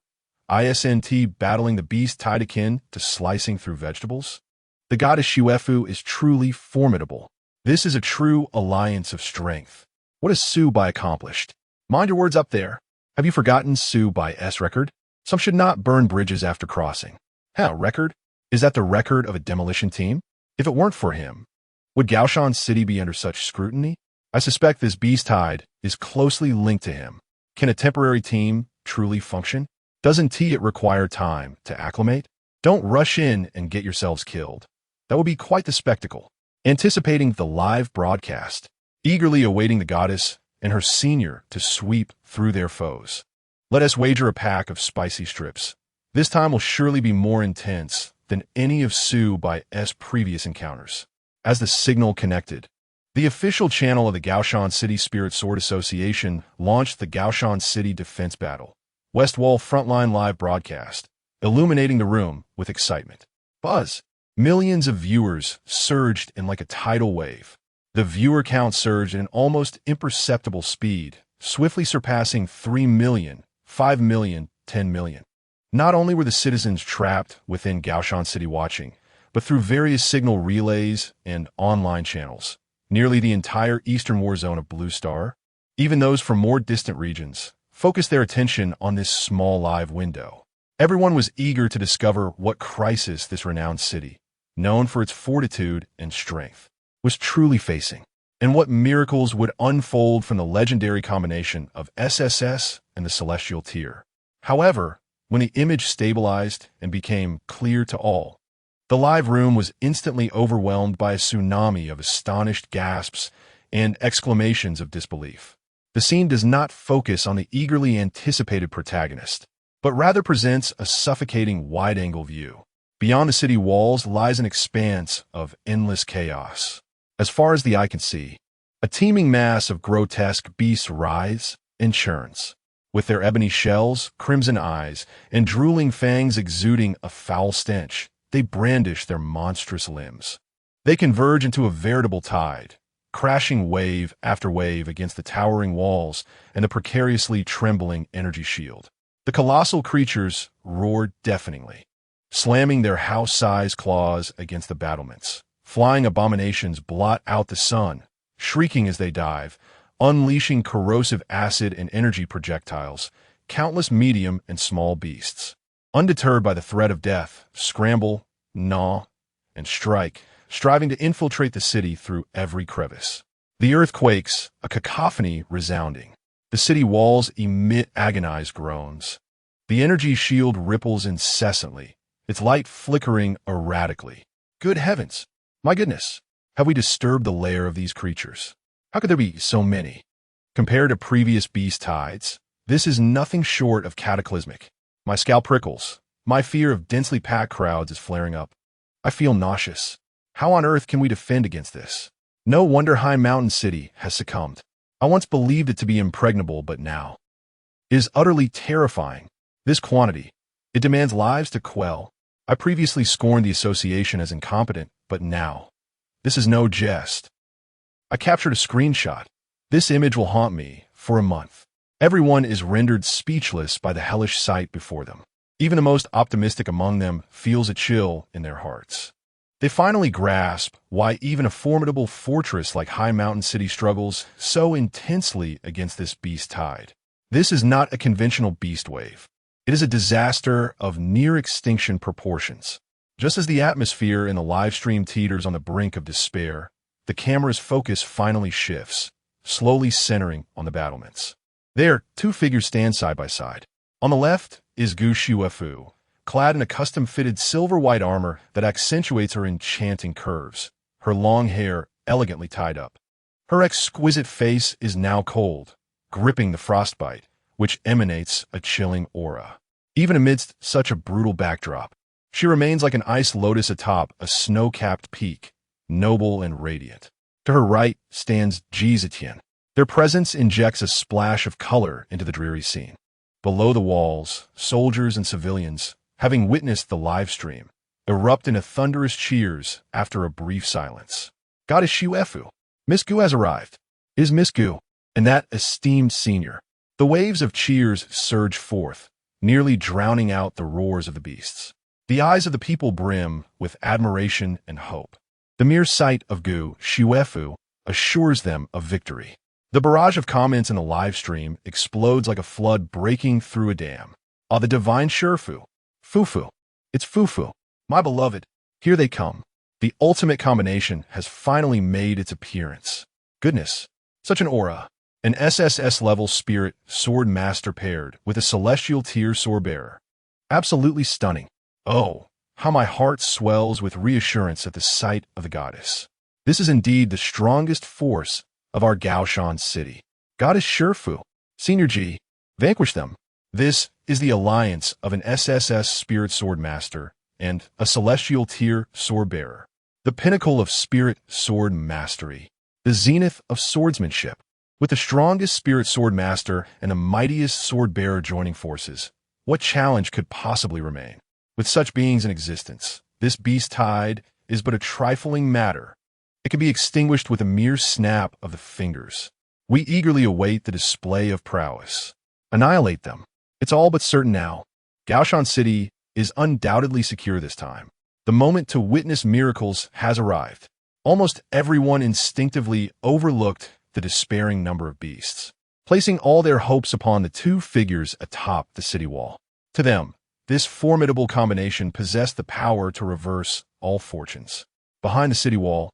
ISNT battling the Beast-Tide akin to slicing through vegetables. The goddess Xuefu is truly formidable. This is a true alliance of strength. What has Subai accomplished? Mind your words up there. Have you forgotten Subai's record? Some should not burn bridges after crossing. Record? Is that the record of a demolition team? If it weren't for him, would Gaoshan City be under such scrutiny? I suspect this Beast-Tide is closely linked to him. Can a temporary team truly function? Doesn't it require time to acclimate? Don't rush in and get yourselves killed. That would be quite the spectacle. Anticipating the live broadcast, eagerly awaiting the goddess and her senior to sweep through their foes. Let us wager a pack of spicy strips. This time will surely be more intense than any of Subai's previous encounters. As the signal connected, the official channel of the Gaoshan City Spirit Sword Association launched the Gaoshan City Defense Battle, West Wall Frontline Live broadcast, illuminating the room with excitement. Buzz. Millions of viewers surged in like a tidal wave. The viewer count surged at an almost imperceptible speed, swiftly surpassing 3 million, 5 million, 10 million. Not only were the citizens trapped within Gaoshan City watching, but through various signal relays and online channels, nearly the entire eastern war zone of Blue Star, even those from more distant regions, focused their attention on this small live window. Everyone was eager to discover what crisis this renowned city, known for its fortitude and strength, was truly facing, and what miracles would unfold from the legendary combination of SSS and the Celestial Tier. However, when the image stabilized and became clear to all, the live room was instantly overwhelmed by a tsunami of astonished gasps and exclamations of disbelief. The scene does not focus on the eagerly anticipated protagonist, but rather presents a suffocating wide-angle view. Beyond the city walls lies an expanse of endless chaos. As far as the eye can see, a teeming mass of grotesque beasts writhes and churns, with their ebony shells, crimson eyes, and drooling fangs exuding a foul stench. They brandish their monstrous limbs. They converge into a veritable tide, crashing wave after wave against the towering walls and the precariously trembling energy shield. The colossal creatures roar deafeningly, slamming their house-sized claws against the battlements. Flying abominations blot out the sun, shrieking as they dive, unleashing corrosive acid and energy projectiles. Countless medium and small beasts, undeterred by the threat of death, scramble, gnaw, and strike, striving to infiltrate the city through every crevice. The earth quakes, a cacophony resounding. The city walls emit agonized groans. The energy shield ripples incessantly, its light flickering erratically. Good heavens! My goodness! Have we disturbed the lair of these creatures? How could there be so many? Compared to previous beast tides, this is nothing short of cataclysmic. My scalp prickles. My fear of densely packed crowds is flaring up. I feel nauseous. How on earth can we defend against this? No wonder High Mountain City has succumbed. I once believed it to be impregnable, but now it is utterly terrifying. This quantity, it demands lives to quell. I previously scorned the association as incompetent, but now, this is no jest. I captured a screenshot. This image will haunt me for a month. Everyone is rendered speechless by the hellish sight before them. Even the most optimistic among them feels a chill in their hearts. They finally grasp why even a formidable fortress like High Mountain City struggles so intensely against this beast tide. This is not a conventional beast wave. It is a disaster of near-extinction proportions. Just as the atmosphere in the live stream teeters on the brink of despair, the camera's focus finally shifts, slowly centering on the battlements. There, two figures stand side by side. On the left is Gu Shuefu, clad in a custom-fitted silver-white armor that accentuates her enchanting curves, her long hair elegantly tied up. Her exquisite face is now cold, gripping the frostbite, which emanates a chilling aura. Even amidst such a brutal backdrop, she remains like an ice lotus atop a snow-capped peak, noble and radiant. To her right stands Ji Zetian. Their presence injects a splash of color into the dreary scene. Below the walls, soldiers and civilians, having witnessed the live stream, erupt into thunderous cheers after a brief silence. Goddess Shuefu, Miss Gu has arrived. It is Miss Gu, and that esteemed senior. The waves of cheers surge forth, nearly drowning out the roars of the beasts. The eyes of the people brim with admiration and hope. The mere sight of Gu Shuefu assures them of victory. The barrage of comments in the live stream explodes like a flood breaking through a dam. Ah, the divine Shuefu. Fufu. It's Fufu. My beloved. Here they come. The ultimate combination has finally made its appearance. Goodness. Such an aura. An SSS-level spirit sword master paired with a celestial tier sword bearer. Absolutely stunning. Oh, how my heart swells with reassurance at the sight of the goddess. This is indeed the strongest force of our Gaoshan city. Goddess Shuefu, Senior Ji, vanquish them. This is the alliance of an SSS spirit sword master and a celestial tier sword bearer. The pinnacle of spirit sword mastery. The zenith of swordsmanship. With the strongest spirit sword master and the mightiest sword bearer joining forces, what challenge could possibly remain? With such beings in existence, this beast tide is but a trifling matter. It can be extinguished with a mere snap of the fingers. We eagerly await the display of prowess. Annihilate them. It's all but certain now. Gaoshan City is undoubtedly secure this time. The moment to witness miracles has arrived. Almost everyone instinctively overlooked the despairing number of beasts, placing all their hopes upon the two figures atop the city wall. To them, this formidable combination possessed the power to reverse all fortunes. Behind the city wall,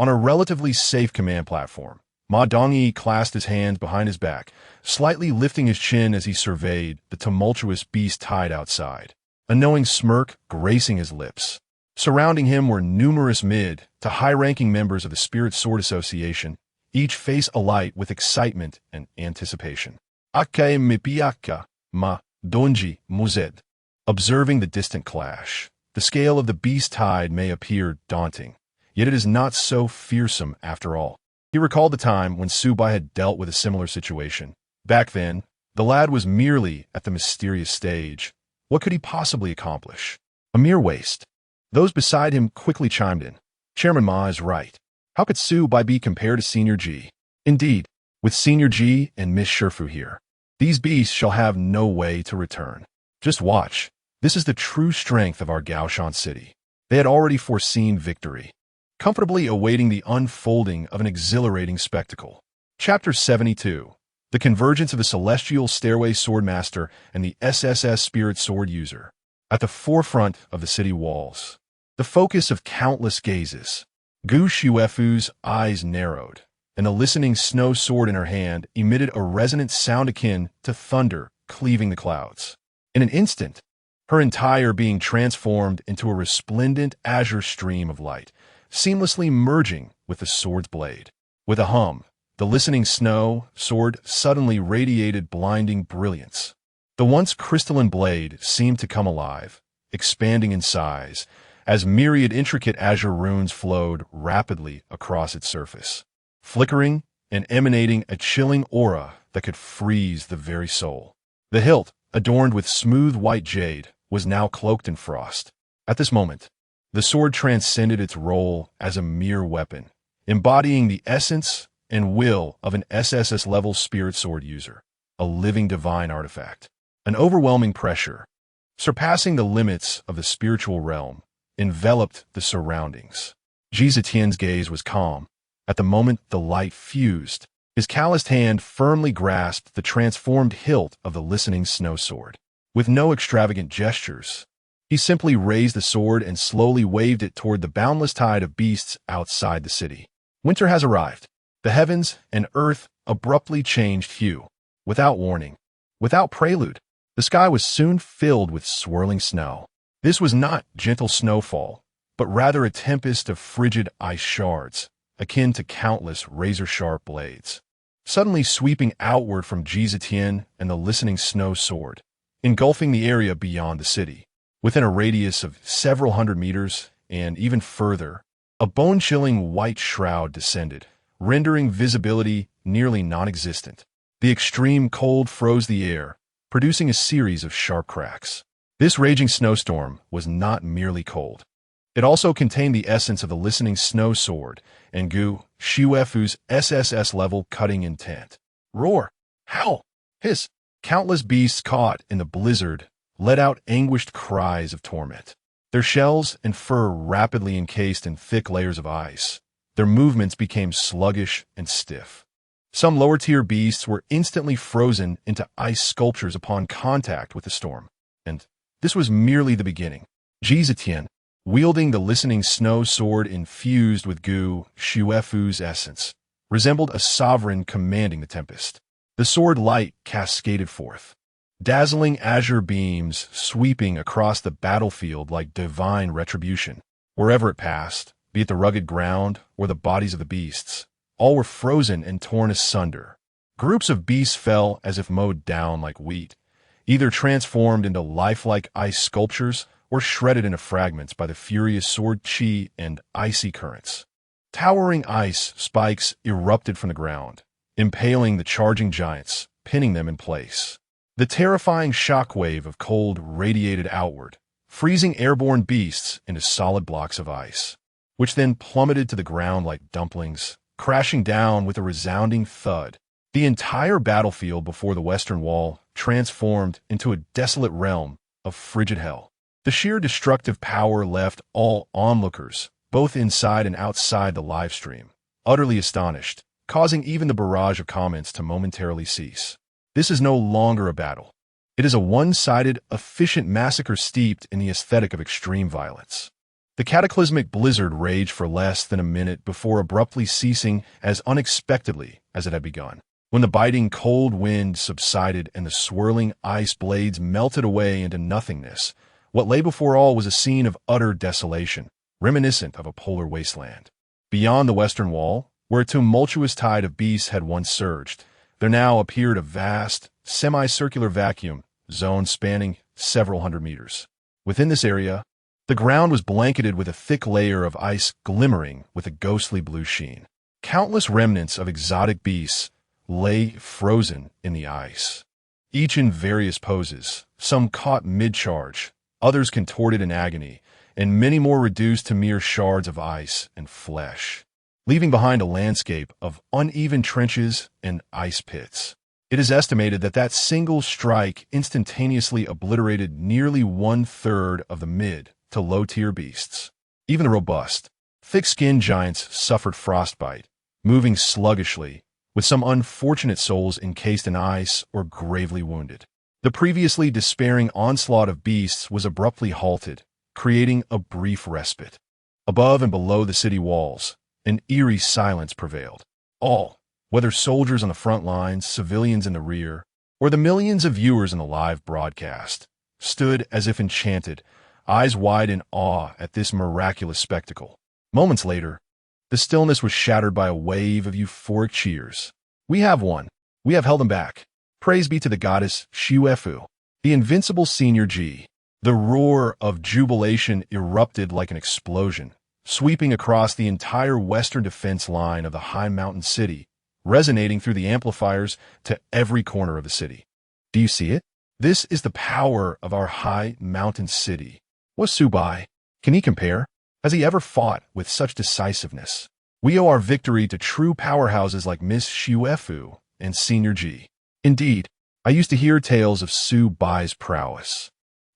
on a relatively safe command platform, Ma Dongyi clasped his hands behind his back, slightly lifting his chin as he surveyed the tumultuous beast tide outside, a knowing smirk gracing his lips. Surrounding him were numerous mid to high-ranking members of the Spirit Sword Association, each face alight with excitement and anticipation. Ake mipiaka, ma donji muzed. Observing the distant clash, the scale of the beast tide may appear daunting, yet it is not so fearsome after all. He recalled the time when Subai had dealt with a similar situation. Back then, the lad was merely at the mysterious stage. What could he possibly accomplish? A mere waste. Those beside him quickly chimed in. Chairman Ma is right. How could Subai be compared to Senior G? Indeed, with Senior G and Miss Sherfu here, these beasts shall have no way to return. Just watch. This is the true strength of our Gaoshan city. They had already foreseen victory, comfortably awaiting the unfolding of an exhilarating spectacle. Chapter 72. The Convergence of the Celestial Stairway Swordmaster and the SSS Spirit Sword User. At the forefront of the city walls, the focus of countless gazes, Gu Shuefu's eyes narrowed, and the listening snow sword in her hand emitted a resonant sound akin to thunder cleaving the clouds. In an instant, her entire being transformed into a resplendent azure stream of light, seamlessly merging with the sword's blade. With a hum, the listening snow sword suddenly radiated blinding brilliance. The once crystalline blade seemed to come alive, expanding in size, as myriad intricate azure runes flowed rapidly across its surface, flickering and emanating a chilling aura that could freeze the very soul. The hilt, adorned with smooth white jade, was now cloaked in frost. At this moment, the sword transcended its role as a mere weapon, embodying the essence and will of an SSS-level spirit sword user, a living divine artifact. An overwhelming pressure, surpassing the limits of the spiritual realm, enveloped the surroundings. Ji Zetian's gaze was calm. At the moment the light fused, his calloused hand firmly grasped the transformed hilt of the listening snow sword. With no extravagant gestures, he simply raised the sword and slowly waved it toward the boundless tide of beasts outside the city. Winter has arrived. The heavens and earth abruptly changed hue. Without warning, without prelude, the sky was soon filled with swirling snow. This was not gentle snowfall, but rather a tempest of frigid ice shards, akin to countless razor-sharp blades, suddenly sweeping outward from Ji Zetian and the listening snow sword, engulfing the area beyond the city. Within a radius of several hundred meters, and even further, a bone-chilling white shroud descended, rendering visibility nearly non-existent. The extreme cold froze the air, producing a series of sharp cracks. This raging snowstorm was not merely cold. It also contained the essence of the listening snow sword and Gu Shuefu's SSS-level cutting intent. Roar, howl, hiss. Countless beasts caught in the blizzard let out anguished cries of torment. Their shells and fur rapidly encased in thick layers of ice. Their movements became sluggish and stiff. Some lower-tier beasts were instantly frozen into ice sculptures upon contact with the storm. And this was merely the beginning. Ji Zetian, wielding the listening snow sword infused with Gu Shuefu's essence, resembled a sovereign commanding the tempest. The sword light cascaded forth, dazzling azure beams sweeping across the battlefield like divine retribution. Wherever it passed, be it the rugged ground or the bodies of the beasts, all were frozen and torn asunder. Groups of beasts fell as if mowed down like wheat, either transformed into lifelike ice sculptures or shredded into fragments by the furious sword chi and icy currents. Towering ice spikes erupted from the ground, impaling the charging giants, pinning them in place. The terrifying shockwave of cold radiated outward, freezing airborne beasts into solid blocks of ice, which then plummeted to the ground like dumplings, crashing down with a resounding thud. The entire battlefield before the Western Wall transformed into a desolate realm of frigid hell. The sheer destructive power left all onlookers both inside and outside the live stream, utterly astonished, causing even the barrage of comments to momentarily cease. This is no longer a battle. It is a one-sided, efficient massacre steeped in the aesthetic of extreme violence. The cataclysmic blizzard raged for less than a minute before abruptly ceasing as unexpectedly as it had begun. When the biting cold wind subsided and the swirling ice blades melted away into nothingness, what lay before all was a scene of utter desolation, reminiscent of a polar wasteland. Beyond the western wall, where a tumultuous tide of beasts had once surged, there now appeared a vast, semicircular vacuum zone spanning several hundred meters. Within this area, the ground was blanketed with a thick layer of ice glimmering with a ghostly blue sheen. Countless remnants of exotic beasts lay frozen in the ice, each in various poses, some caught mid-charge, others contorted in agony, and many more reduced to mere shards of ice and flesh, leaving behind a landscape of uneven trenches and ice pits. It is estimated that that single strike instantaneously obliterated nearly one-third of the mid- to low-tier beasts. Even the robust, thick-skinned giants suffered frostbite, moving sluggishly, with some unfortunate souls encased in ice or gravely wounded. The previously despairing onslaught of beasts was abruptly halted, creating a brief respite. Above and below the city walls, an eerie silence prevailed. All, whether soldiers on the front lines, civilians in the rear, or the millions of viewers in the live broadcast, stood as if enchanted, eyes wide in awe at this miraculous spectacle. Moments later, the stillness was shattered by a wave of euphoric cheers. "We have won. We have held them back. Praise be to the goddess Xuefu, the invincible Senior G." The roar of jubilation erupted like an explosion, sweeping across the entire western defense line of the high mountain city, resonating through the amplifiers to every corner of the city. Do you see it? This is the power of our high mountain city. Was Subai? Can he compare? Has he ever fought with such decisiveness? We owe our victory to true powerhouses like Miss Xuefu and Senior G. Indeed, I used to hear tales of Subai's prowess,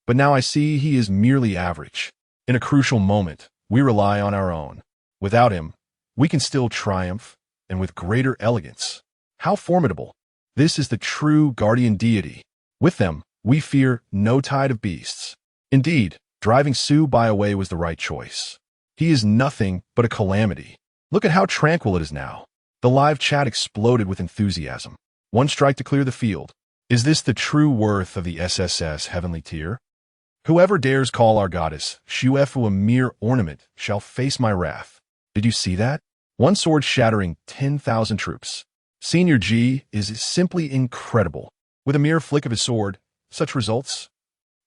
but now I see he is merely average. In a crucial moment, we rely on our own. Without him, we can still triumph, and with greater elegance. How formidable! This is the true guardian deity. With them, we fear no tide of beasts. Indeed, driving Subai away was the right choice. He is nothing but a calamity. Look at how tranquil it is now. The live chat exploded with enthusiasm. One strike to clear the field. Is this the true worth of the SSS heavenly tier? Whoever dares call our goddess Xuefu a mere ornament shall face my wrath. Did you see that? One sword shattering 10,000 troops. Senior G is simply incredible. With a mere flick of his sword, such results?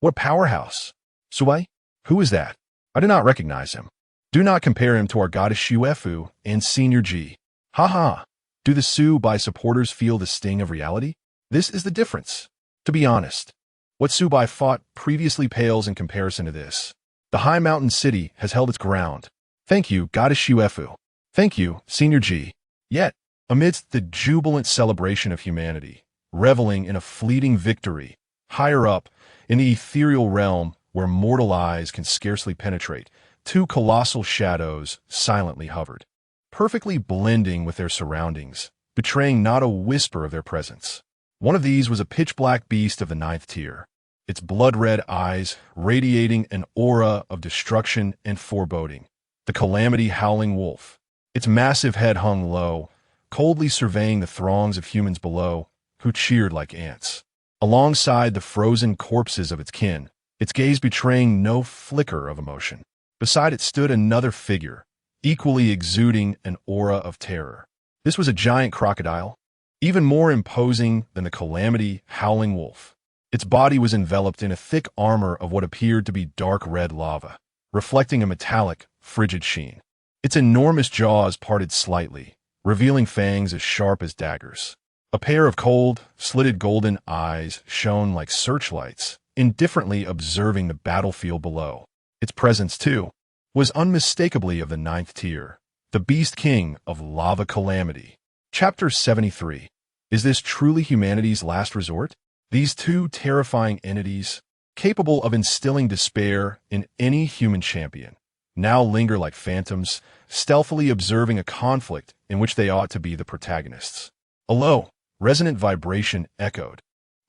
What a powerhouse! Subai? Who is that? I do not recognize him. Do not compare him to our goddess Xuefu and Senior G. Ha ha! Do the Subai supporters feel the sting of reality? This is the difference. To be honest, what Subai fought previously pales in comparison to this. The high mountain city has held its ground. Thank you, goddess Xuefu. Thank you, Senior G. Yet, amidst the jubilant celebration of humanity, reveling in a fleeting victory, higher up, in the ethereal realm where mortal eyes can scarcely penetrate, two colossal shadows silently hovered, perfectly blending with their surroundings, betraying not a whisper of their presence. One of these was a pitch-black beast of the 9th tier, its blood-red eyes radiating an aura of destruction and foreboding. The calamity howling wolf. Its massive head hung low, coldly surveying the throngs of humans below, who cheered like ants. Alongside the frozen corpses of its kin, its gaze betraying no flicker of emotion. Beside it stood another figure, equally exuding an aura of terror. This was a giant crocodile, even more imposing than the calamity howling wolf. Its body was enveloped in a thick armor of what appeared to be dark red lava, reflecting a metallic, frigid sheen. Its enormous jaws parted slightly, revealing fangs as sharp as daggers. A pair of cold, slitted golden eyes shone like searchlights, indifferently observing the battlefield below. Its presence, too, was unmistakably of the 9th tier, the Beast King of Lava Calamity. Chapter 73. Is this truly humanity's last resort? These two terrifying entities, capable of instilling despair in any human champion, now linger like phantoms, stealthily observing a conflict in which they ought to be the protagonists. A low, resonant vibration echoed,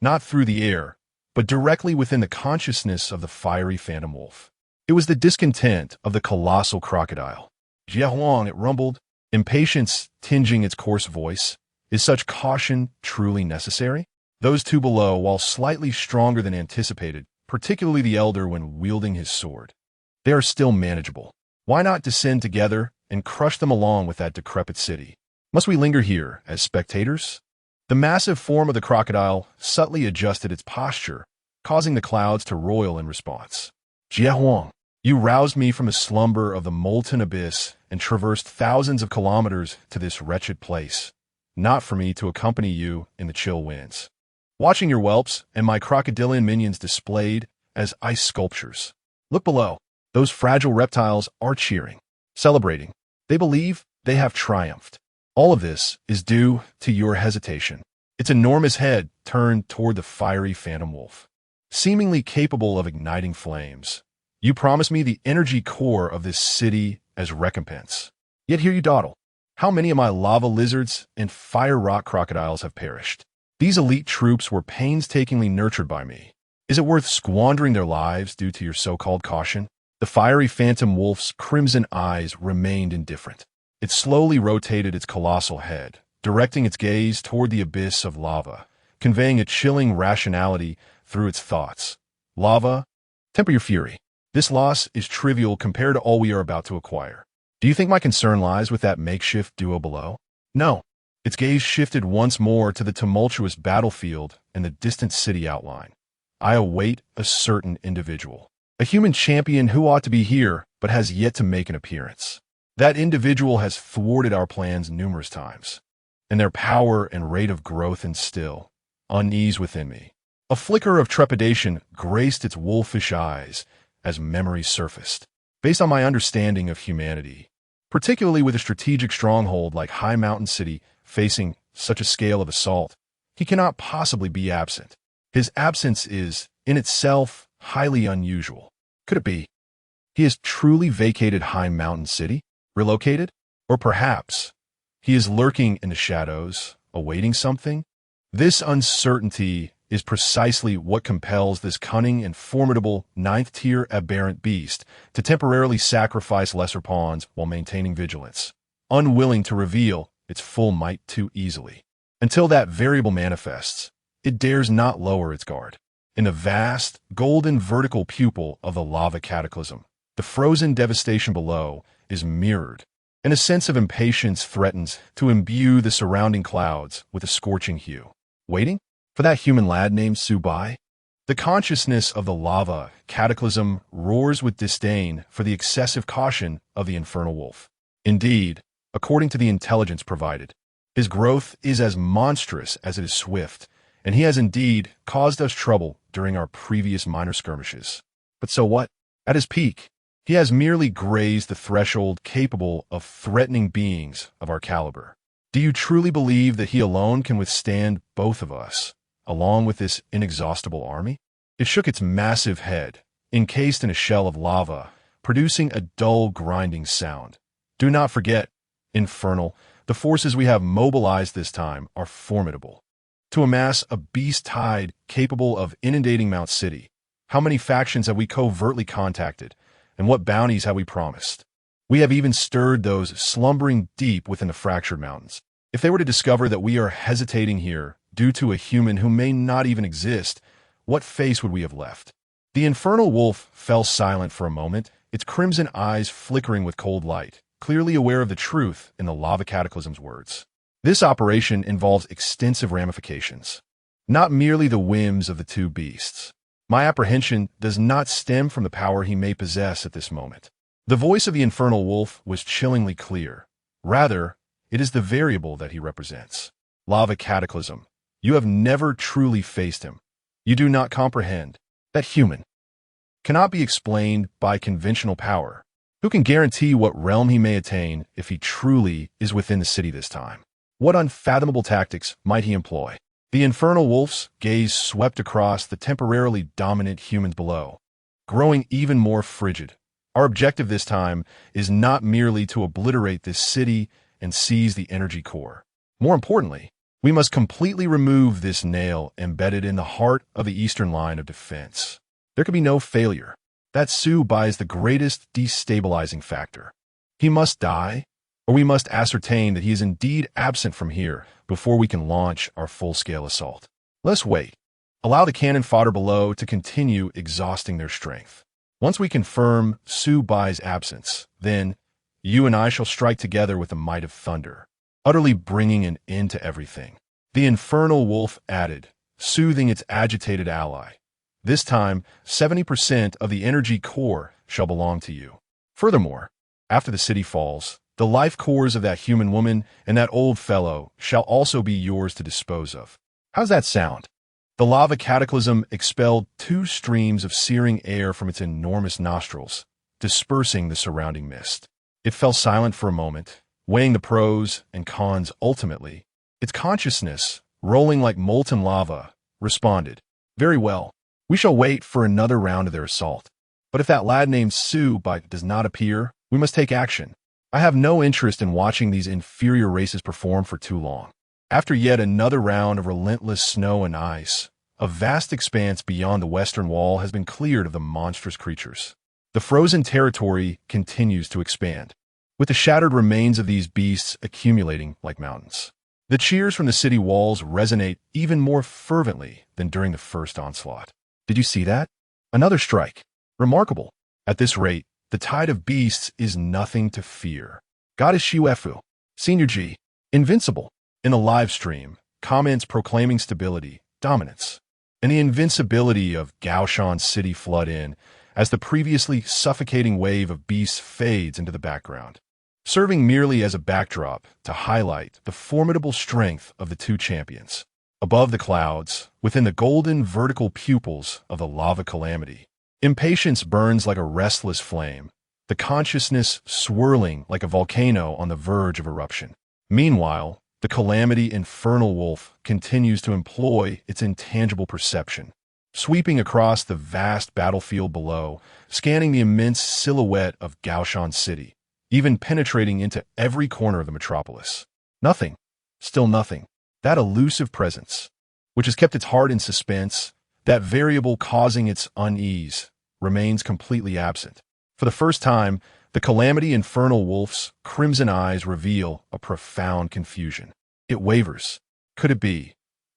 not through the air, but directly within the consciousness of the fiery phantom wolf. It was the discontent of the colossal crocodile. Jiahuang, it rumbled, impatience tinging its coarse voice. Is such caution truly necessary? Those two below, while slightly stronger than anticipated, particularly the elder when wielding his sword, they are still manageable. Why not descend together and crush them along with that decrepit city? Must we linger here as spectators? The massive form of the crocodile subtly adjusted its posture, causing the clouds to roil in response. Jiahuang, you roused me from the slumber of the molten abyss and traversed thousands of kilometers to this wretched place, not for me to accompany you in the chill winds. Watching your whelps and my crocodilian minions displayed as ice sculptures. Look below. Those fragile reptiles are cheering, celebrating. They believe they have triumphed. All of this is due to your hesitation. Its enormous head turned toward the fiery phantom wolf, seemingly capable of igniting flames. You promised me the energy core of this city as recompense. Yet here you dawdle. How many of my lava lizards and fire rock crocodiles have perished? These elite troops were painstakingly nurtured by me. Is it worth squandering their lives due to your so-called caution? The fiery phantom wolf's crimson eyes remained indifferent. It slowly rotated its colossal head, directing its gaze toward the abyss of lava, conveying a chilling rationality through its thoughts. Lava, temper your fury. This loss is trivial compared to all we are about to acquire. Do you think my concern lies with that makeshift duo below? No. Its gaze shifted once more to the tumultuous battlefield and the distant city outline. I await a certain individual. A human champion who ought to be here, but has yet to make an appearance. That individual has thwarted our plans numerous times, and their power and rate of growth instill unease within me. A flicker of trepidation graced its wolfish eyes as memories surfaced. Based on my understanding of humanity, particularly with a strategic stronghold like High Mountain City facing such a scale of assault, he cannot possibly be absent. His absence is, in itself, highly unusual. Could it be he has truly vacated High Mountain City? Relocated? Or perhaps he is lurking in the shadows, awaiting something? This uncertainty is precisely what compels this cunning and formidable ninth-tier aberrant beast to temporarily sacrifice lesser pawns while maintaining vigilance, unwilling to reveal its full might too easily. Until that variable manifests, it dares not lower its guard. In the vast, golden vertical pupil of the lava cataclysm, the frozen devastation below is mirrored, and a sense of impatience threatens to imbue the surrounding clouds with a scorching hue. Waiting? For that human lad named Subai? The consciousness of the lava cataclysm roars with disdain for the excessive caution of the infernal wolf. Indeed, according to the intelligence provided, his growth is as monstrous as it is swift, and he has indeed caused us trouble during our previous minor skirmishes. But so what? At his peak, he has merely grazed the threshold capable of threatening beings of our caliber. Do you truly believe that he alone can withstand both of us, along with this inexhaustible army? It shook its massive head, encased in a shell of lava, producing a dull grinding sound. Do not forget, infernal, the forces we have mobilized this time are formidable. To amass a beast tide capable of inundating Mount City, how many factions have we covertly contacted, and what bounties have we promised? We have even stirred those slumbering deep within the fractured mountains. If they were to discover that we are hesitating here due to a human who may not even exist, what face would we have left? The infernal wolf fell silent for a moment, its crimson eyes flickering with cold light, clearly aware of the truth in the lava cataclysm's words. This operation involves extensive ramifications, not merely the whims of the two beasts. My apprehension does not stem from the power he may possess at this moment. The voice of the infernal wolf was chillingly clear. Rather, it is the variable that he represents. Lava cataclysm. You have never truly faced him. You do not comprehend that human cannot be explained by conventional power. Who can guarantee what realm he may attain if he truly is within the city this time? What unfathomable tactics might he employ? The infernal wolf's gaze swept across the temporarily dominant humans below, growing even more frigid Our objective this time is not merely to obliterate this city and seize the energy core. More importantly, we must completely remove this nail embedded in the heart of the eastern line of defense. There can be no failure. That Su Bai is the greatest destabilizing factor. He must die, or we must ascertain that he is indeed absent from here before we can launch our full-scale assault. Let's wait. Allow the cannon fodder below to continue exhausting their strength. Once we confirm Su Bai's absence, then you and I shall strike together with the might of thunder, utterly bringing an end to everything. The infernal wolf added, soothing its agitated ally. This time, 70% of the energy core shall belong to you. Furthermore, after the city falls, the life cores of that human woman and that old fellow shall also be yours to dispose of. How's that sound? The lava cataclysm expelled 2 streams of searing air from its enormous nostrils, dispersing the surrounding mist. It fell silent for a moment, weighing the pros and cons ultimately. Its consciousness, rolling like molten lava, responded, "Very well. We shall wait for another round of their assault. But if that lad named Su Bai does not appear, we must take action. I have no interest in watching these inferior races perform for too long." After yet another round of relentless snow and ice, a vast expanse beyond the western wall has been cleared of the monstrous creatures. The frozen territory continues to expand, with the shattered remains of these beasts accumulating like mountains. The cheers from the city walls resonate even more fervently than during the first onslaught. Did you see that? Another strike. Remarkable. At this rate, the tide of beasts is nothing to fear. Goddess Xuefu, Senior G, invincible. In the live stream, comments proclaiming stability, dominance, and the invincibility of Gaoshan City flood in as the previously suffocating wave of beasts fades into the background, serving merely as a backdrop to highlight the formidable strength of the 2 champions. Above the clouds, within the golden vertical pupils of the lava calamity, impatience burns like a restless flame, the consciousness swirling like a volcano on the verge of eruption. Meanwhile, the calamity infernal wolf continues to employ its intangible perception, sweeping across the vast battlefield below, scanning the immense silhouette of Gaoshan City, even penetrating into every corner of the metropolis. Nothing, still nothing. That elusive presence, which has kept its heart in suspense, that variable causing its unease, remains completely absent. For the first time, the calamity infernal wolf's crimson eyes reveal a profound confusion. It wavers. Could it be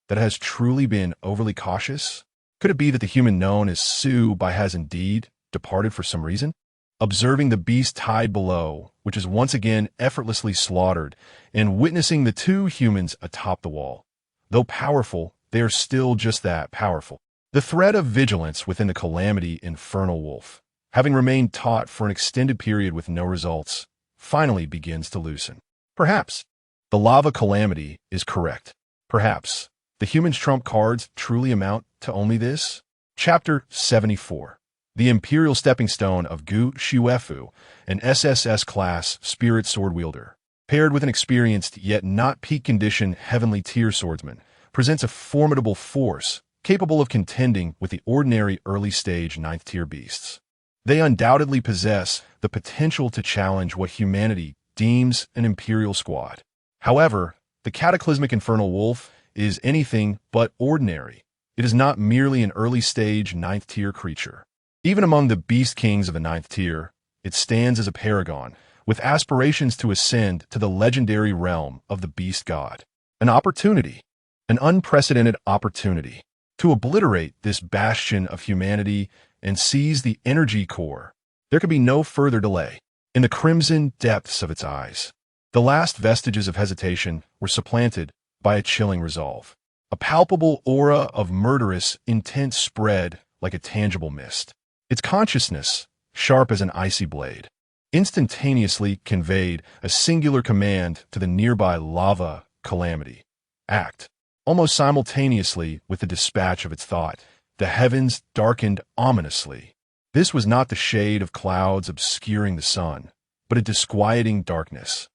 that it has truly been overly cautious? Could it be that the human known as Su Bai has indeed departed for some reason? Observing the beast tide below, which is once again effortlessly slaughtered, and witnessing the 2 humans atop the wall. Though powerful, they are still just that, powerful. The thread of vigilance within the calamity infernal wolf, having remained taut for an extended period with no results, finally begins to loosen. Perhaps the lava calamity is correct. Perhaps the human's trump cards truly amount to only this. Chapter 74. The Imperial Stepping Stone of Gu Xuefu, an SSS-class spirit sword wielder, paired with an experienced yet not peak condition heavenly tier swordsman, presents a formidable force capable of contending with the ordinary early-stage 9th tier beasts. They undoubtedly possess the potential to challenge what humanity deems an Imperial squad. However, the cataclysmic infernal wolf is anything but ordinary. It is not merely an early-stage 9th tier creature. Even among the beast kings of the 9th tier, it stands as a paragon, with aspirations to ascend to the legendary realm of the beast god. An opportunity, an unprecedented opportunity, to obliterate this bastion of humanity and seize the energy core. There could be no further delay. In the crimson depths of its eyes, the last vestiges of hesitation were supplanted by a chilling resolve. A palpable aura of murderous intent spread like a tangible mist. Its consciousness, sharp as an icy blade, instantaneously conveyed a singular command to the nearby lava calamity. Act. Almost simultaneously with the dispatch of its thought, the heavens darkened ominously. This was not the shade of clouds obscuring the sun, but a disquieting darkness,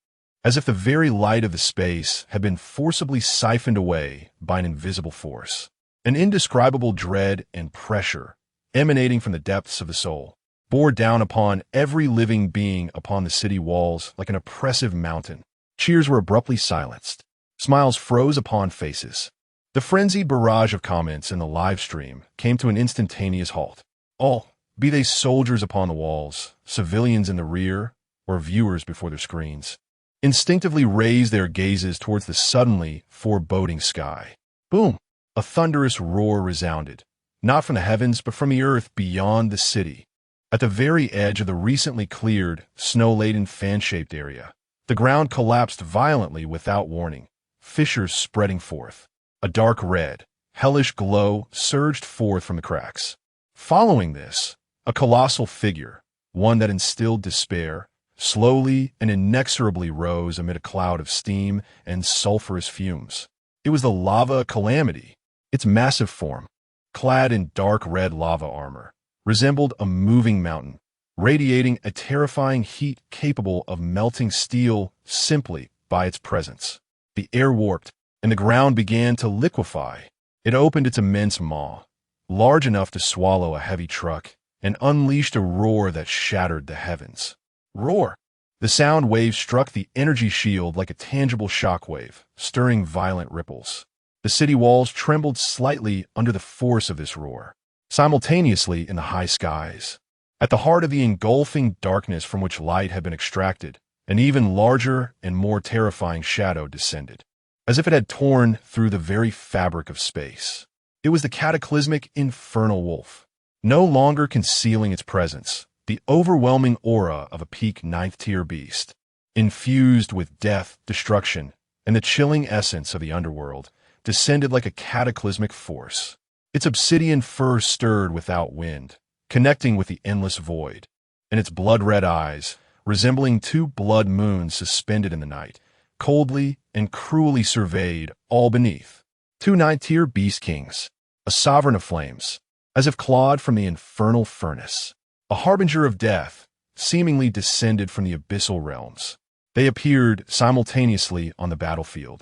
as if the very light of the space had been forcibly siphoned away by an invisible force. An indescribable dread and pressure emanating from the depths of the soul, bore down upon every living being upon the city walls like an oppressive mountain. Cheers were abruptly silenced. Smiles froze upon faces. The frenzied barrage of comments in the live stream came to an instantaneous halt. All, be they soldiers upon the walls, civilians in the rear, or viewers before their screens, instinctively raised their gazes towards the suddenly foreboding sky. Boom! A thunderous roar resounded, not from the heavens but from the earth beyond the city. At the very edge of the recently cleared, snow-laden fan-shaped area, the ground collapsed violently without warning, fissures spreading forth. A dark red, hellish glow surged forth from the cracks. Following this, a colossal figure, one that instilled despair, slowly and inexorably rose amid a cloud of steam and sulphurous fumes. It was the lava calamity. Its massive form, clad in dark red lava armor, resembled a moving mountain, radiating a terrifying heat capable of melting steel simply by its presence. The air warped, and the ground began to liquefy. It opened its immense maw, large enough to swallow a heavy truck, and unleashed a roar that shattered the heavens. Roar! The sound wave struck the energy shield like a tangible shockwave, stirring violent ripples. The city walls trembled slightly under the force of this roar. Simultaneously in the high skies, at the heart of the engulfing darkness from which light had been extracted, an even larger and more terrifying shadow descended, as if it had torn through the very fabric of space. It was the cataclysmic infernal wolf, no longer concealing its presence, the overwhelming aura of a peak 9th-tier beast, infused with death, destruction, and the chilling essence of the underworld, descended like a cataclysmic force. Its obsidian fur stirred without wind, connecting with the endless void, and its blood-red eyes, resembling two blood moons suspended in the night, coldly and cruelly surveyed all beneath. Two 9th-tier beast kings, a sovereign of flames, as if clawed from the infernal furnace, a harbinger of death, seemingly descended from the abyssal realms. They appeared simultaneously on the battlefield,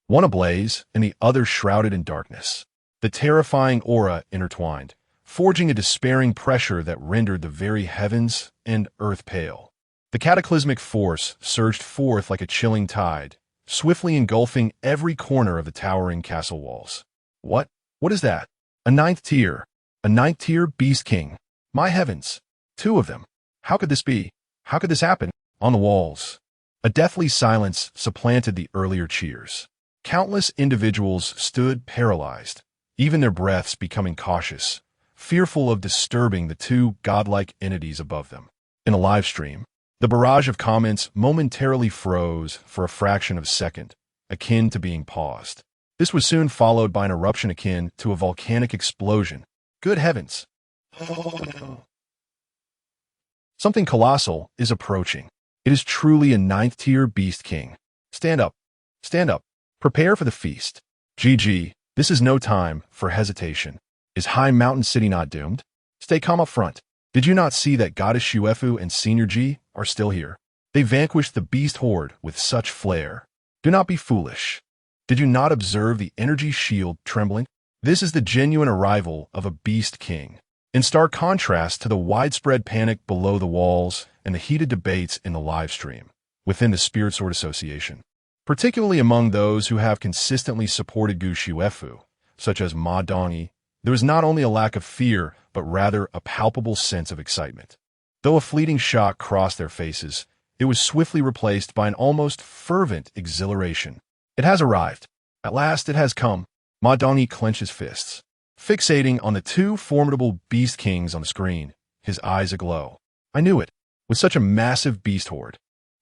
one ablaze and the other shrouded in darkness. The terrifying aura intertwined, forging a despairing pressure that rendered the very heavens and earth pale. The cataclysmic force surged forth like a chilling tide, swiftly engulfing every corner of the towering castle walls. What? What is that? A 9th-tier. A 9th-tier beast king. My heavens. Two of them. How could this be? How could this happen? On the walls, a deathly silence supplanted the earlier cheers. Countless individuals stood paralyzed, even their breaths becoming cautious, fearful of disturbing the two godlike entities above them. In a live stream, the barrage of comments momentarily froze for a fraction of a second, akin to being paused. This was soon followed by an eruption akin to a volcanic explosion. Good heavens! Something colossal is approaching. It is truly a 9th-tier beast king. Stand up. Stand up. Prepare for the feast. GG. This is no time for hesitation. Is High Mountain City not doomed? Stay calm up front. Did you not see that Goddess Shuefu and Senior G are still here? They vanquished the beast horde with such flair. Do not be foolish. Did you not observe the energy shield trembling? This is the genuine arrival of a beast king, in stark contrast to the widespread panic below the walls and the heated debates in the live stream within the Spirit Sword Association, particularly among those who have consistently supported Gu Shuefu, such as Ma Dongyi. There was not only a lack of fear, but rather a palpable sense of excitement. Though a fleeting shock crossed their faces, it was swiftly replaced by an almost fervent exhilaration. It has arrived. At last it has come. Ma Dongyi clenches fists, fixating on the two formidable beast kings on the screen, his eyes aglow. I knew it. With such a massive beast horde,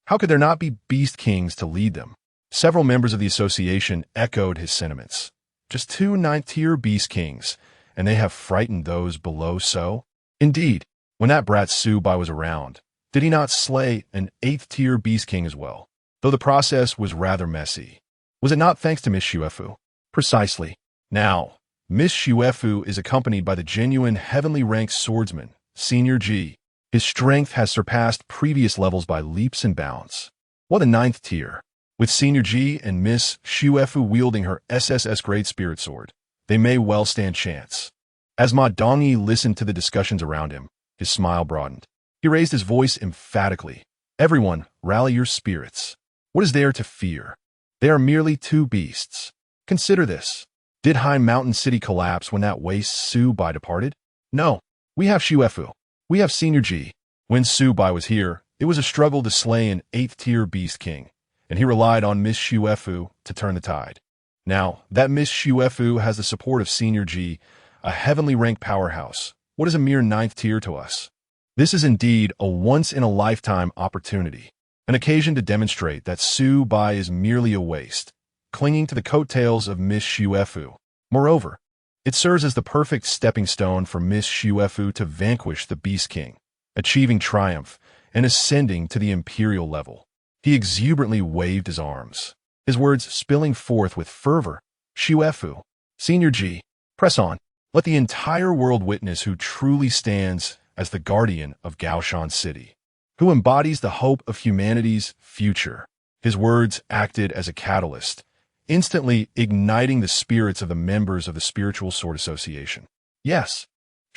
how could there not be beast kings to lead them? Several members of the association echoed his sentiments. Just two 9th-tier beast kings, and they have frightened those below so? Indeed, when that brat Subai was around, did he not slay an 8th-tier beast king as well? Though the process was rather messy. Was it not thanks to Miss Shuefu? Precisely. Now, Miss Shuefu is accompanied by the genuine heavenly ranked swordsman, Senior G. His strength has surpassed previous levels by leaps and bounds. What a 9th tier. With Senior G and Miss Shuefu wielding her SSS grade spirit sword, they may well stand chance. As Ma Dongyi listened to the discussions around him, his smile broadened. He raised his voice emphatically. Everyone, rally your spirits. What is there to fear? They are merely two beasts. Consider this. Did High Mountain City collapse when that waste Su Bai departed? No. We have Xuefu. We have Senior Ji. When Su Bai was here, it was a struggle to slay an 8th-tier beast king, and he relied on Miss Xuefu to turn the tide. Now, that Miss Xuefu has the support of Senior Ji, a heavenly ranked powerhouse. What is a mere 9th tier to us? This is indeed a once-in-a-lifetime opportunity, an occasion to demonstrate that Su Bai is merely a waste, clinging to the coattails of Miss Xuefu. Moreover, it serves as the perfect stepping stone for Miss Xuefu to vanquish the Beast King, achieving triumph and ascending to the imperial level. He exuberantly waved his arms, his words spilling forth with fervor. Xuefu, Senior Ji, press on. Let the entire world witness who truly stands as the guardian of Gaoshan City, who embodies the hope of humanity's future. His words acted as a catalyst, instantly igniting the spirits of the members of the Spiritual Sword Association. Yes,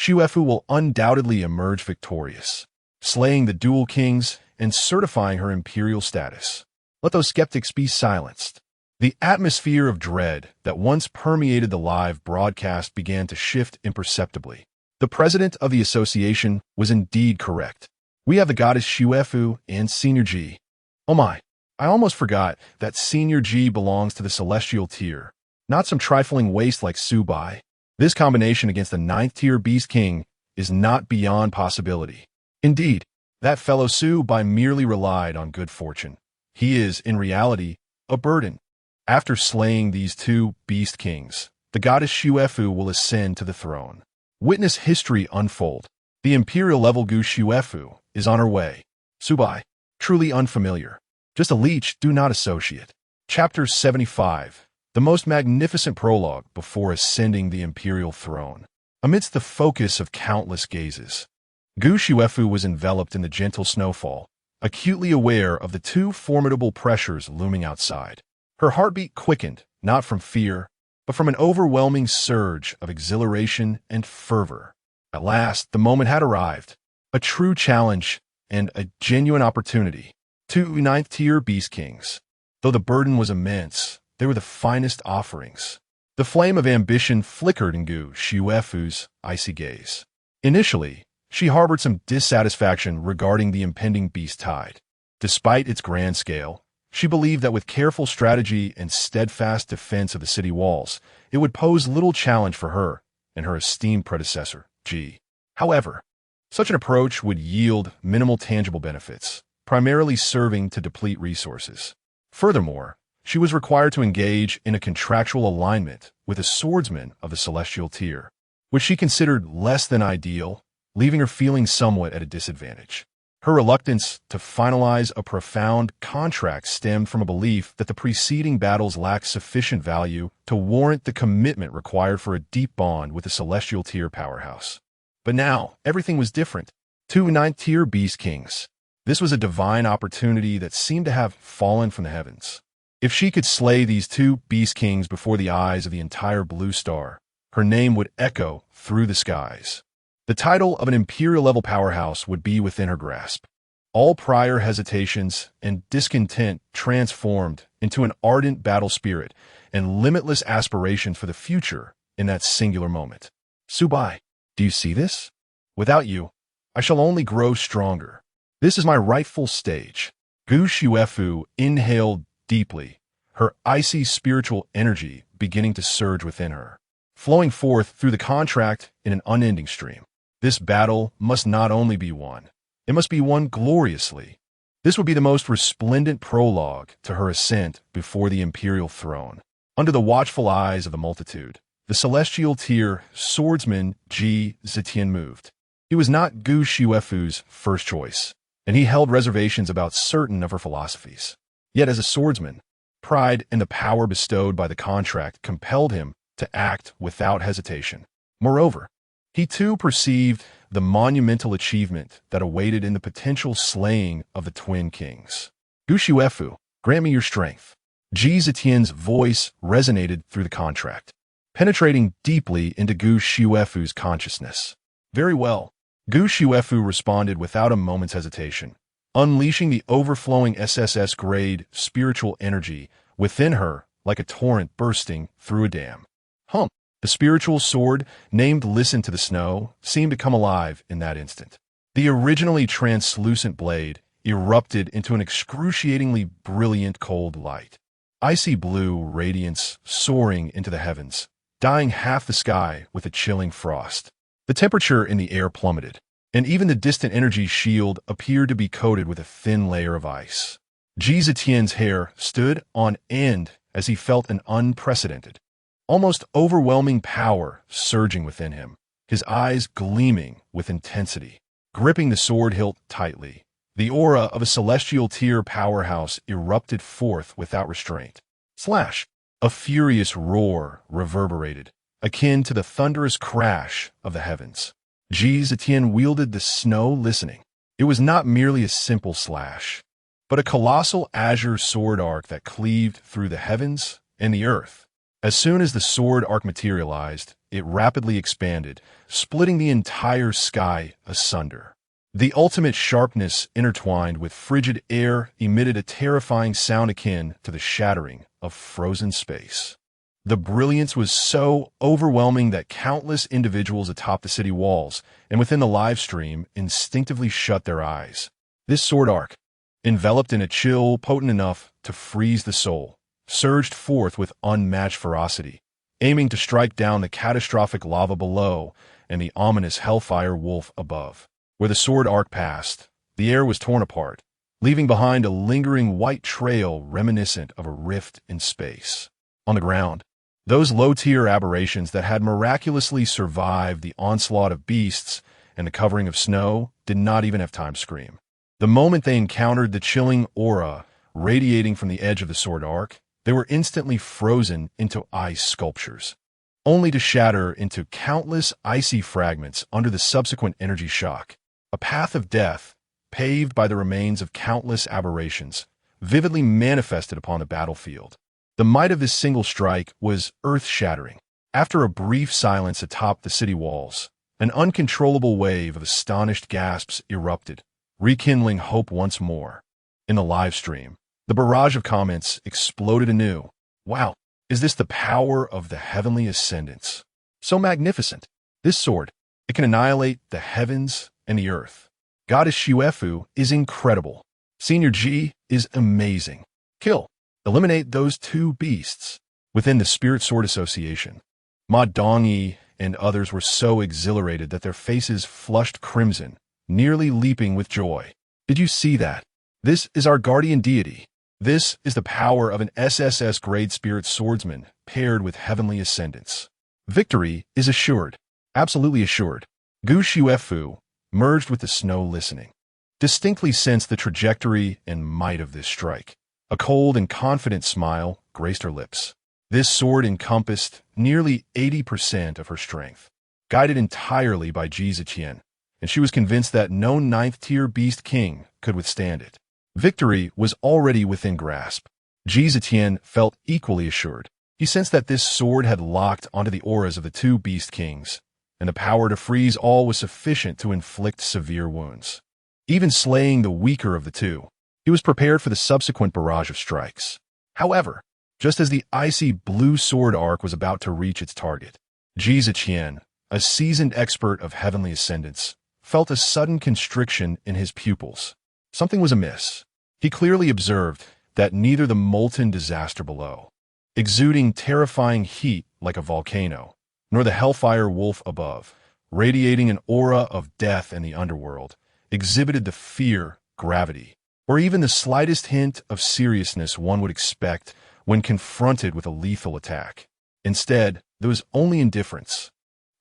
Xuefu will undoubtedly emerge victorious, slaying the dual kings and certifying her imperial status. Let those skeptics be silenced. The atmosphere of dread that once permeated the live broadcast began to shift imperceptibly. The president of the association was indeed correct. We have the goddess Xuefu and Senior Ji. Oh my, I almost forgot that Senior Ji belongs to the celestial tier, not some trifling waste like Su Bai. This combination against the 9th-tier Beast King is not beyond possibility. Indeed, that fellow Su Bai merely relied on good fortune. He is, in reality, a burden. After slaying these two Beast Kings, the goddess Xuefu will ascend to the throne. Witness history unfold. The imperial-level Gu Xuefu is on her way. Su Bai, truly unfamiliar. Just a leech, do not associate. Chapter 75. The most magnificent prologue before ascending the imperial throne. Amidst the focus of countless gazes, Gu Xuefu was enveloped in the gentle snowfall, acutely aware of the two formidable pressures looming outside. Her heartbeat quickened, not from fear, but from an overwhelming surge of exhilaration and fervor. At last, the moment had arrived, a true challenge and a genuine opportunity. Two 9th-tier Beast Kings. Though the burden was immense, they were the finest offerings. The flame of ambition flickered in Gu Xuefu's icy gaze. Initially, she harbored some dissatisfaction regarding the impending beast tide. Despite its grand scale, she believed that with careful strategy and steadfast defense of the city walls, it would pose little challenge for her and her esteemed predecessor, Ji. However, such an approach would yield minimal tangible benefits, primarily serving to deplete resources. Furthermore, she was required to engage in a contractual alignment with a swordsman of the celestial tier, which she considered less than ideal, leaving her feeling somewhat at a disadvantage. Her reluctance to finalize a profound contract stemmed from a belief that the preceding battles lacked sufficient value to warrant the commitment required for a deep bond with the celestial tier powerhouse. But now, everything was different. Two 9th-tier Beast Kings. This was a divine opportunity that seemed to have fallen from the heavens. If she could slay these two Beast Kings before the eyes of the entire Blue Star, her name would echo through the skies. The title of an imperial-level powerhouse would be within her grasp. All prior hesitations and discontent transformed into an ardent battle spirit and limitless aspiration for the future in that singular moment. Su Bai, do you see this? Without you, I shall only grow stronger. This is my rightful stage. Gu Xuefu inhaled deeply, her icy spiritual energy beginning to surge within her, flowing forth through the contract in an unending stream. This battle must not only be won, it must be won gloriously. This would be the most resplendent prologue to her ascent before the imperial throne. Under the watchful eyes of the multitude, the celestial tier swordsman Ji Zetian moved. He was not Gu Xuefu's first choice, and he held reservations about certain of her philosophies. Yet as a swordsman, pride and the power bestowed by the contract compelled him to act without hesitation. Moreover, he too perceived the monumental achievement that awaited in the potential slaying of the twin kings. Gu Xuefu, grant me your strength. Ji Zetian's voice resonated through the contract, penetrating deeply into Gu Xuefu's consciousness. Very well. Gu Shuefu responded without a moment's hesitation, unleashing the overflowing SSS-grade spiritual energy within her like a torrent bursting through a dam. The spiritual sword, named Listen to the Snow, seemed to come alive in that instant. The originally translucent blade erupted into an excruciatingly brilliant cold light. Icy blue radiance soaring into the heavens, dyeing half the sky with a chilling frost. The temperature in the air plummeted, and even the distant energy shield appeared to be coated with a thin layer of ice. Ji Zetian's hair stood on end as he felt an unprecedented, almost overwhelming power surging within him, his eyes gleaming with intensity. Gripping the sword hilt tightly, the aura of a celestial tier powerhouse erupted forth without restraint. Slash! A furious roar reverberated, akin to the thunderous crash of the heavens. Ji Zetian wielded the snow listening. It was not merely a simple slash, but a colossal azure sword arc that cleaved through the heavens and the earth. As soon as the sword arc materialized, it rapidly expanded, splitting the entire sky asunder. The ultimate sharpness intertwined with frigid air emitted a terrifying sound akin to the shattering of frozen space. The brilliance was so overwhelming that countless individuals atop the city walls and within the live stream instinctively shut their eyes. This sword arc, enveloped in a chill potent enough to freeze the soul, surged forth with unmatched ferocity, aiming to strike down the catastrophic lava below and the ominous hellfire wolf above. Where the sword arc passed, the air was torn apart, leaving behind a lingering white trail reminiscent of a rift in space. On the ground, those low-tier aberrations that had miraculously survived the onslaught of beasts and the covering of snow did not even have time to scream. The moment they encountered the chilling aura radiating from the edge of the sword arc, they were instantly frozen into ice sculptures, only to shatter into countless icy fragments under the subsequent energy shock. A path of death, paved by the remains of countless aberrations, vividly manifested upon the battlefield. The might of this single strike was earth-shattering. After a brief silence atop the city walls, an uncontrollable wave of astonished gasps erupted, rekindling hope once more. In the live stream, the barrage of comments exploded anew. Wow, is this the power of the heavenly ascendants? So magnificent. This sword, it can annihilate the heavens and the earth. Goddess Shuefu is incredible. Senior Ji is amazing. Kill. Eliminate those two beasts. Within the Spirit Sword Association, Ma Dongyi and others were so exhilarated that their faces flushed crimson, nearly leaping with joy. Did you see that? This is our guardian deity. This is the power of an SSS-grade spirit swordsman paired with heavenly ascendants. Victory is assured. Absolutely assured. Gu Shuefu merged with the snow listening, distinctly sensed the trajectory and might of this strike. A cold and confident smile graced her lips. This sword encompassed nearly 80% of her strength, guided entirely by Ji Zetian, and she was convinced that no ninth-tier beast king could withstand it. Victory was already within grasp. Ji Zetian felt equally assured. He sensed that this sword had locked onto the auras of the two beast kings, and the power to freeze all was sufficient to inflict severe wounds. Even slaying the weaker of the two, he was prepared for the subsequent barrage of strikes. However, just as the icy blue sword arc was about to reach its target, Ji Zetian, a seasoned expert of heavenly ascendants, felt a sudden constriction in his pupils. Something was amiss. He clearly observed that neither the molten disaster below, exuding terrifying heat like a volcano, nor the hellfire wolf above, radiating an aura of death in the underworld, exhibited the fear, gravity, or even the slightest hint of seriousness one would expect when confronted with a lethal attack. Instead, there was only indifference,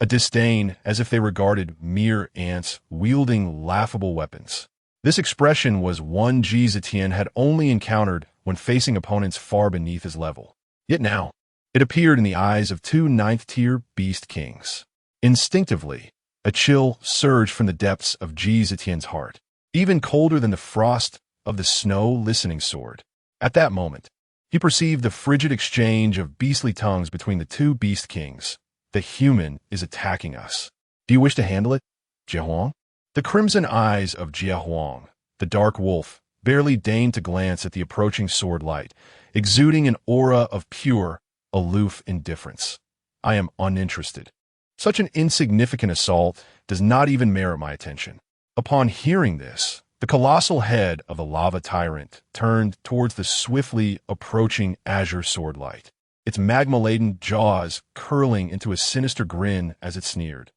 a disdain as if they regarded mere ants wielding laughable weapons. This expression was one Ji Zetian had only encountered when facing opponents far beneath his level. Yet now, it appeared in the eyes of two ninth-tier beast kings. Instinctively, a chill surged from the depths of Ji Zetian's heart, even colder than the frost of the snow-listening sword. At that moment, he perceived the frigid exchange of beastly tongues between the two beast kings. The human is attacking us. Do you wish to handle it, Jiehuang? The crimson eyes of Jie Huang, the dark wolf, barely deigned to glance at the approaching sword light, exuding an aura of pure, aloof indifference. I am uninterested. Such an insignificant assault does not even merit my attention. Upon hearing this, the colossal head of the lava tyrant turned towards the swiftly approaching azure sword light, its magma-laden jaws curling into a sinister grin as it sneered.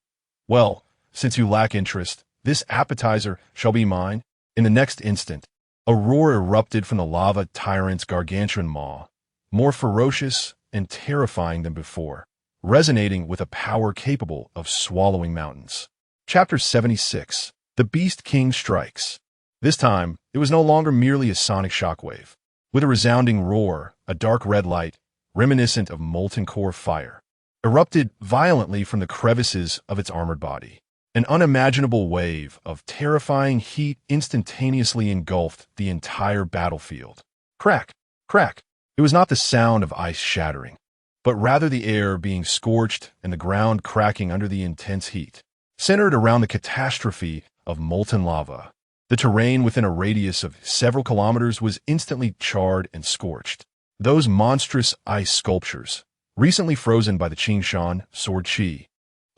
Well, since you lack interest, this appetizer shall be mine. In the next instant, a roar erupted from the lava tyrant's gargantuan maw, more ferocious and terrifying than before, resonating with a power capable of swallowing mountains. Chapter 76. The Beast King Strikes. This time, it was no longer merely a sonic shockwave. With a resounding roar, a dark red light, reminiscent of molten core fire, erupted violently from the crevices of its armored body. An unimaginable wave of terrifying heat instantaneously engulfed the entire battlefield. Crack! Crack! It was not the sound of ice shattering, but rather the air being scorched and the ground cracking under the intense heat. Centered around the catastrophe of molten lava, the terrain within a radius of several kilometers was instantly charred and scorched. Those monstrous ice sculptures, recently frozen by the Qin Hao sword chi,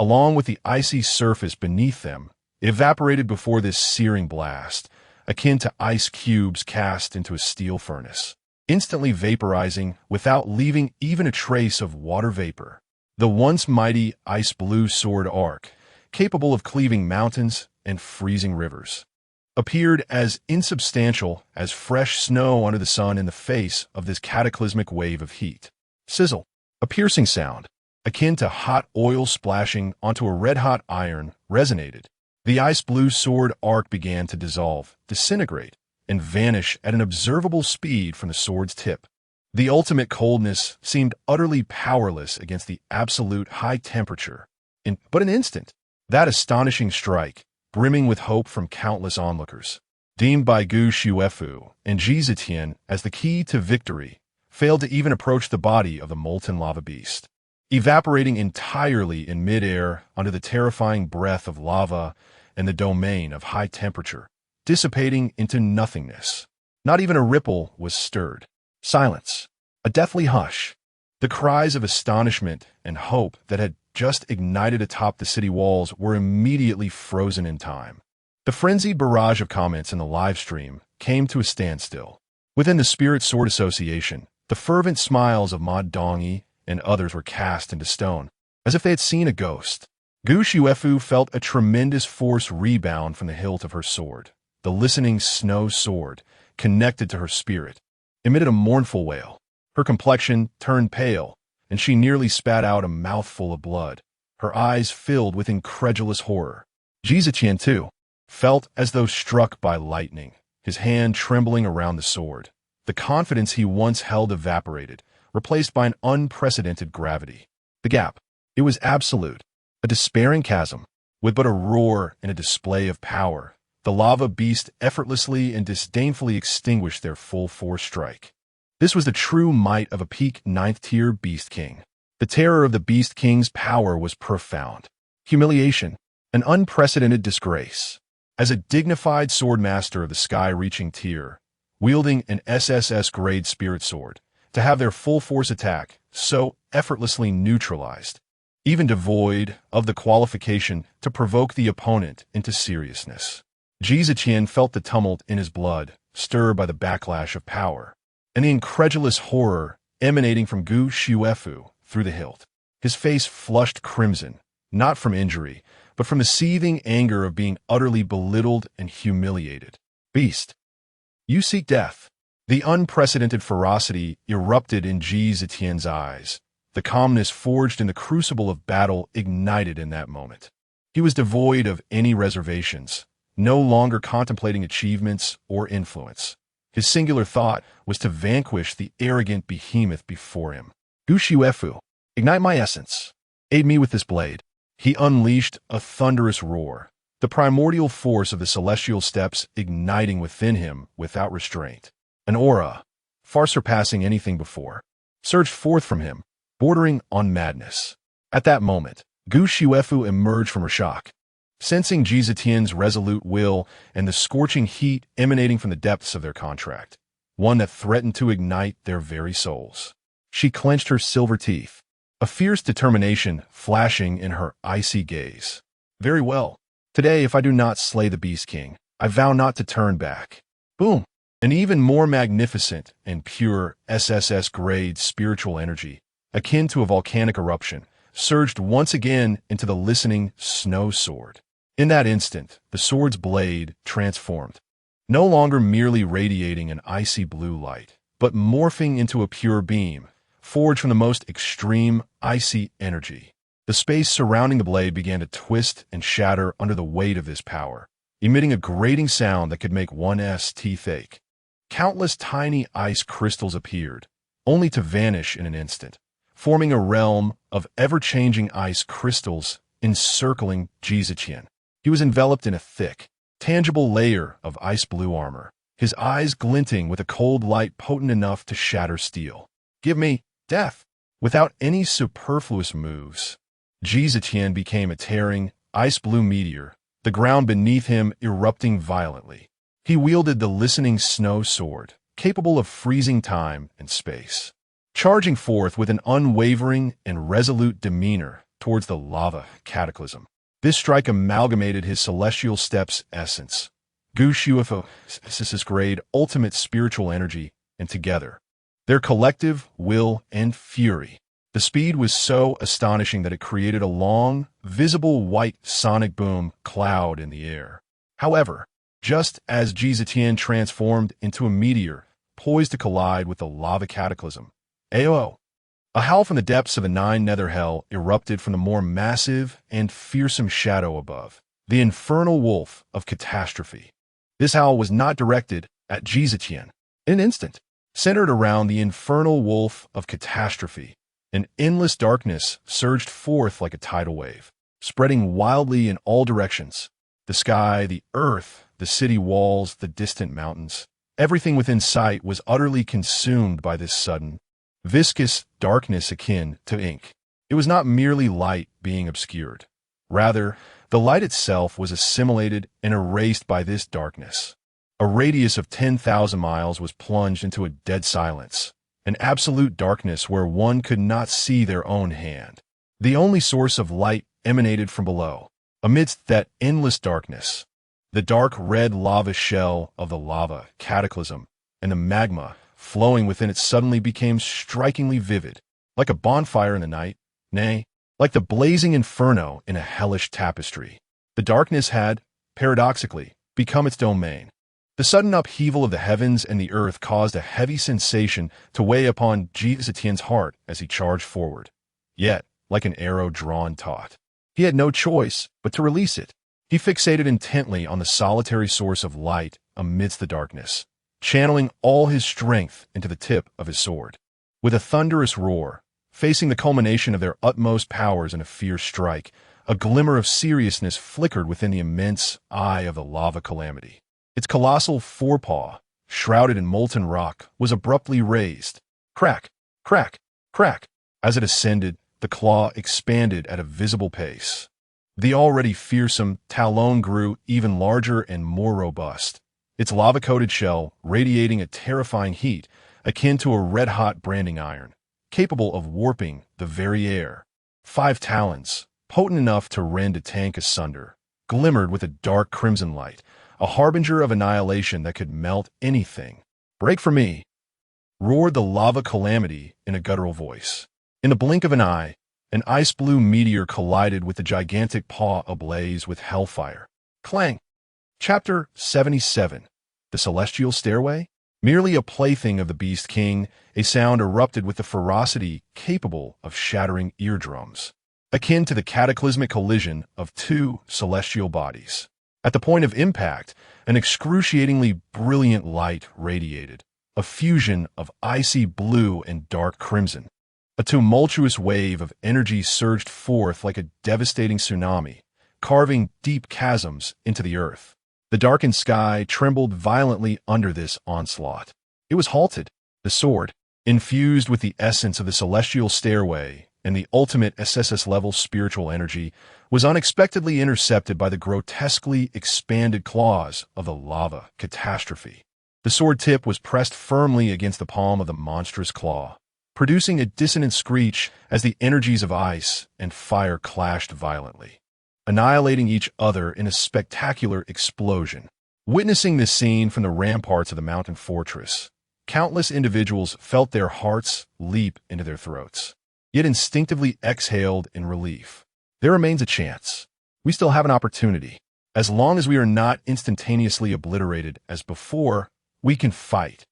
along with the icy surface beneath them, evaporated before this searing blast, akin to ice cubes cast into a steel furnace, instantly vaporizing without leaving even a trace of water vapor. The once mighty ice-blue sword arc, capable of cleaving mountains and freezing rivers, appeared as insubstantial as fresh snow under the sun in the face of this cataclysmic wave of heat. Sizzle, a piercing sound, akin to hot oil splashing onto a red-hot iron, resonated. The ice-blue sword arc began to dissolve, disintegrate, and vanish at an observable speed from the sword's tip. The ultimate coldness seemed utterly powerless against the absolute high temperature. In but an instant, that astonishing strike, brimming with hope from countless onlookers, deemed by Gu Shuefu and Ji Zetian as the key to victory, failed to even approach the body of the molten lava beast, evaporating entirely in midair under the terrifying breath of lava and the domain of high temperature, dissipating into nothingness. Not even a ripple was stirred. Silence. A deathly hush. The cries of astonishment and hope that had just ignited atop the city walls were immediately frozen in time. The frenzied barrage of comments in the live stream came to a standstill. Within the Spirit Sword Association, the fervent smiles of Ma Dongyi and others were cast into stone, as if they had seen a ghost. Gu Shuefu felt a tremendous force rebound from the hilt of her sword. The listening snow sword, connected to her spirit, emitted a mournful wail. Her complexion turned pale, and she nearly spat out a mouthful of blood. Her eyes filled with incredulous horror. Ji Zetian, too, felt as though struck by lightning, his hand trembling around the sword. The confidence he once held evaporated, replaced by an unprecedented gravity. The gap. It was absolute. A despairing chasm. With but a roar and a display of power, the lava beast effortlessly and disdainfully extinguished their full force strike. This was the true might of a peak 9th-tier Beast King. The terror of the Beast King's power was profound. Humiliation. An unprecedented disgrace. As a dignified swordmaster of the sky-reaching tier, wielding an SSS-grade spirit sword, to have their full-force attack so effortlessly neutralized, even devoid of the qualification to provoke the opponent into seriousness. Ji Zetian felt the tumult in his blood, stirred by the backlash of power, and the incredulous horror emanating from Gu Shuefu through the hilt. His face flushed crimson, not from injury, but from the seething anger of being utterly belittled and humiliated. Beast, you seek death. The unprecedented ferocity erupted in Ji Zetian's eyes. The calmness forged in the crucible of battle ignited in that moment. He was devoid of any reservations, no longer contemplating achievements or influence. His singular thought was to vanquish the arrogant behemoth before him. Gu Shuefu, ignite my essence. Aid me with this blade. He unleashed a thunderous roar, the primordial force of the celestial steps igniting within him without restraint. An aura, far surpassing anything before, surged forth from him, bordering on madness. At that moment, Gu Shuefu emerged from her shock, sensing Ji Zetian's resolute will and the scorching heat emanating from the depths of their contract, one that threatened to ignite their very souls. She clenched her silver teeth, a fierce determination flashing in her icy gaze. Very well. Today, if I do not slay the Beast King, I vow not to turn back. Boom! An even more magnificent and pure SSS-grade spiritual energy, akin to a volcanic eruption, surged once again into the listening snow sword. In that instant, the sword's blade transformed, no longer merely radiating an icy blue light, but morphing into a pure beam, forged from the most extreme icy energy. The space surrounding the blade began to twist and shatter under the weight of this power, emitting a grating sound that could make one's teeth ache. Countless tiny ice crystals appeared, only to vanish in an instant, forming a realm of ever-changing ice crystals encircling Ji Zetian. He was enveloped in a thick, tangible layer of ice blue armor, his eyes glinting with a cold light potent enough to shatter steel. Give me death! Without any superfluous moves, Ji Zetian became a tearing, ice-blue meteor, the ground beneath him erupting violently. He wielded the listening snow sword, capable of freezing time and space, charging forth with an unwavering and resolute demeanor towards the lava cataclysm. This strike amalgamated his celestial step's essence, Gushufo SSS grade ultimate spiritual energy, and together, their collective will and fury. The speed was so astonishing that it created a long, visible white sonic boom cloud in the air. However, just as Ji Zetian transformed into a meteor poised to collide with the lava cataclysm, AO! A howl from the depths of the Nine Nether Hell erupted from the more massive and fearsome shadow above, the infernal wolf of catastrophe. This howl was not directed at Ji Zetian. In an instant, centered around the infernal wolf of catastrophe, an endless darkness surged forth like a tidal wave, spreading wildly in all directions. The sky, the earth, the city walls, the distant mountains. Everything within sight was utterly consumed by this sudden, viscous darkness akin to ink. It was not merely light being obscured. Rather, the light itself was assimilated and erased by this darkness. A radius of 10,000 miles was plunged into a dead silence, an absolute darkness where one could not see their own hand. The only source of light emanated from below. Amidst that endless darkness, the dark red lava shell of the lava cataclysm and the magma flowing within it suddenly became strikingly vivid, like a bonfire in the night, nay, like the blazing inferno in a hellish tapestry. The darkness had, paradoxically, become its domain. The sudden upheaval of the heavens and the earth caused a heavy sensation to weigh upon Ji Zetian's heart as he charged forward. Yet, like an arrow drawn taut, he had no choice but to release it. He fixated intently on the solitary source of light amidst the darkness, channeling all his strength into the tip of his sword. With a thunderous roar, facing the culmination of their utmost powers in a fierce strike, a glimmer of seriousness flickered within the immense eye of the lava calamity. Its colossal forepaw, shrouded in molten rock, was abruptly raised. Crack, crack, crack. As it ascended, the claw expanded at a visible pace. The already fearsome talon grew even larger and more robust, its lava-coated shell radiating a terrifying heat akin to a red-hot branding iron, capable of warping the very air. 5 talons, potent enough to rend a tank asunder, glimmered with a dark crimson light, a harbinger of annihilation that could melt anything. "Break for me!" roared the lava calamity in a guttural voice. In the blink of an eye, an ice-blue meteor collided with the gigantic paw ablaze with hellfire. Clang! Chapter 77. The Celestial Stairway? Merely a plaything of the Beast King, a sound erupted with the ferocity capable of shattering eardrums, akin to the cataclysmic collision of 2 celestial bodies. At the point of impact, an excruciatingly brilliant light radiated, a fusion of icy blue and dark crimson. A tumultuous wave of energy surged forth like a devastating tsunami, carving deep chasms into the earth. The darkened sky trembled violently under this onslaught. It was halted. The sword, infused with the essence of the celestial stairway and the ultimate SSS-level spiritual energy, was unexpectedly intercepted by the grotesquely expanded claws of the lava catastrophe. The sword tip was pressed firmly against the palm of the monstrous claw, producing a dissonant screech as the energies of ice and fire clashed violently, annihilating each other in a spectacular explosion. Witnessing this scene from the ramparts of the mountain fortress, countless individuals felt their hearts leap into their throats, yet instinctively exhaled in relief. There remains a chance. We still have an opportunity. As long as we are not instantaneously obliterated as before, we can fight.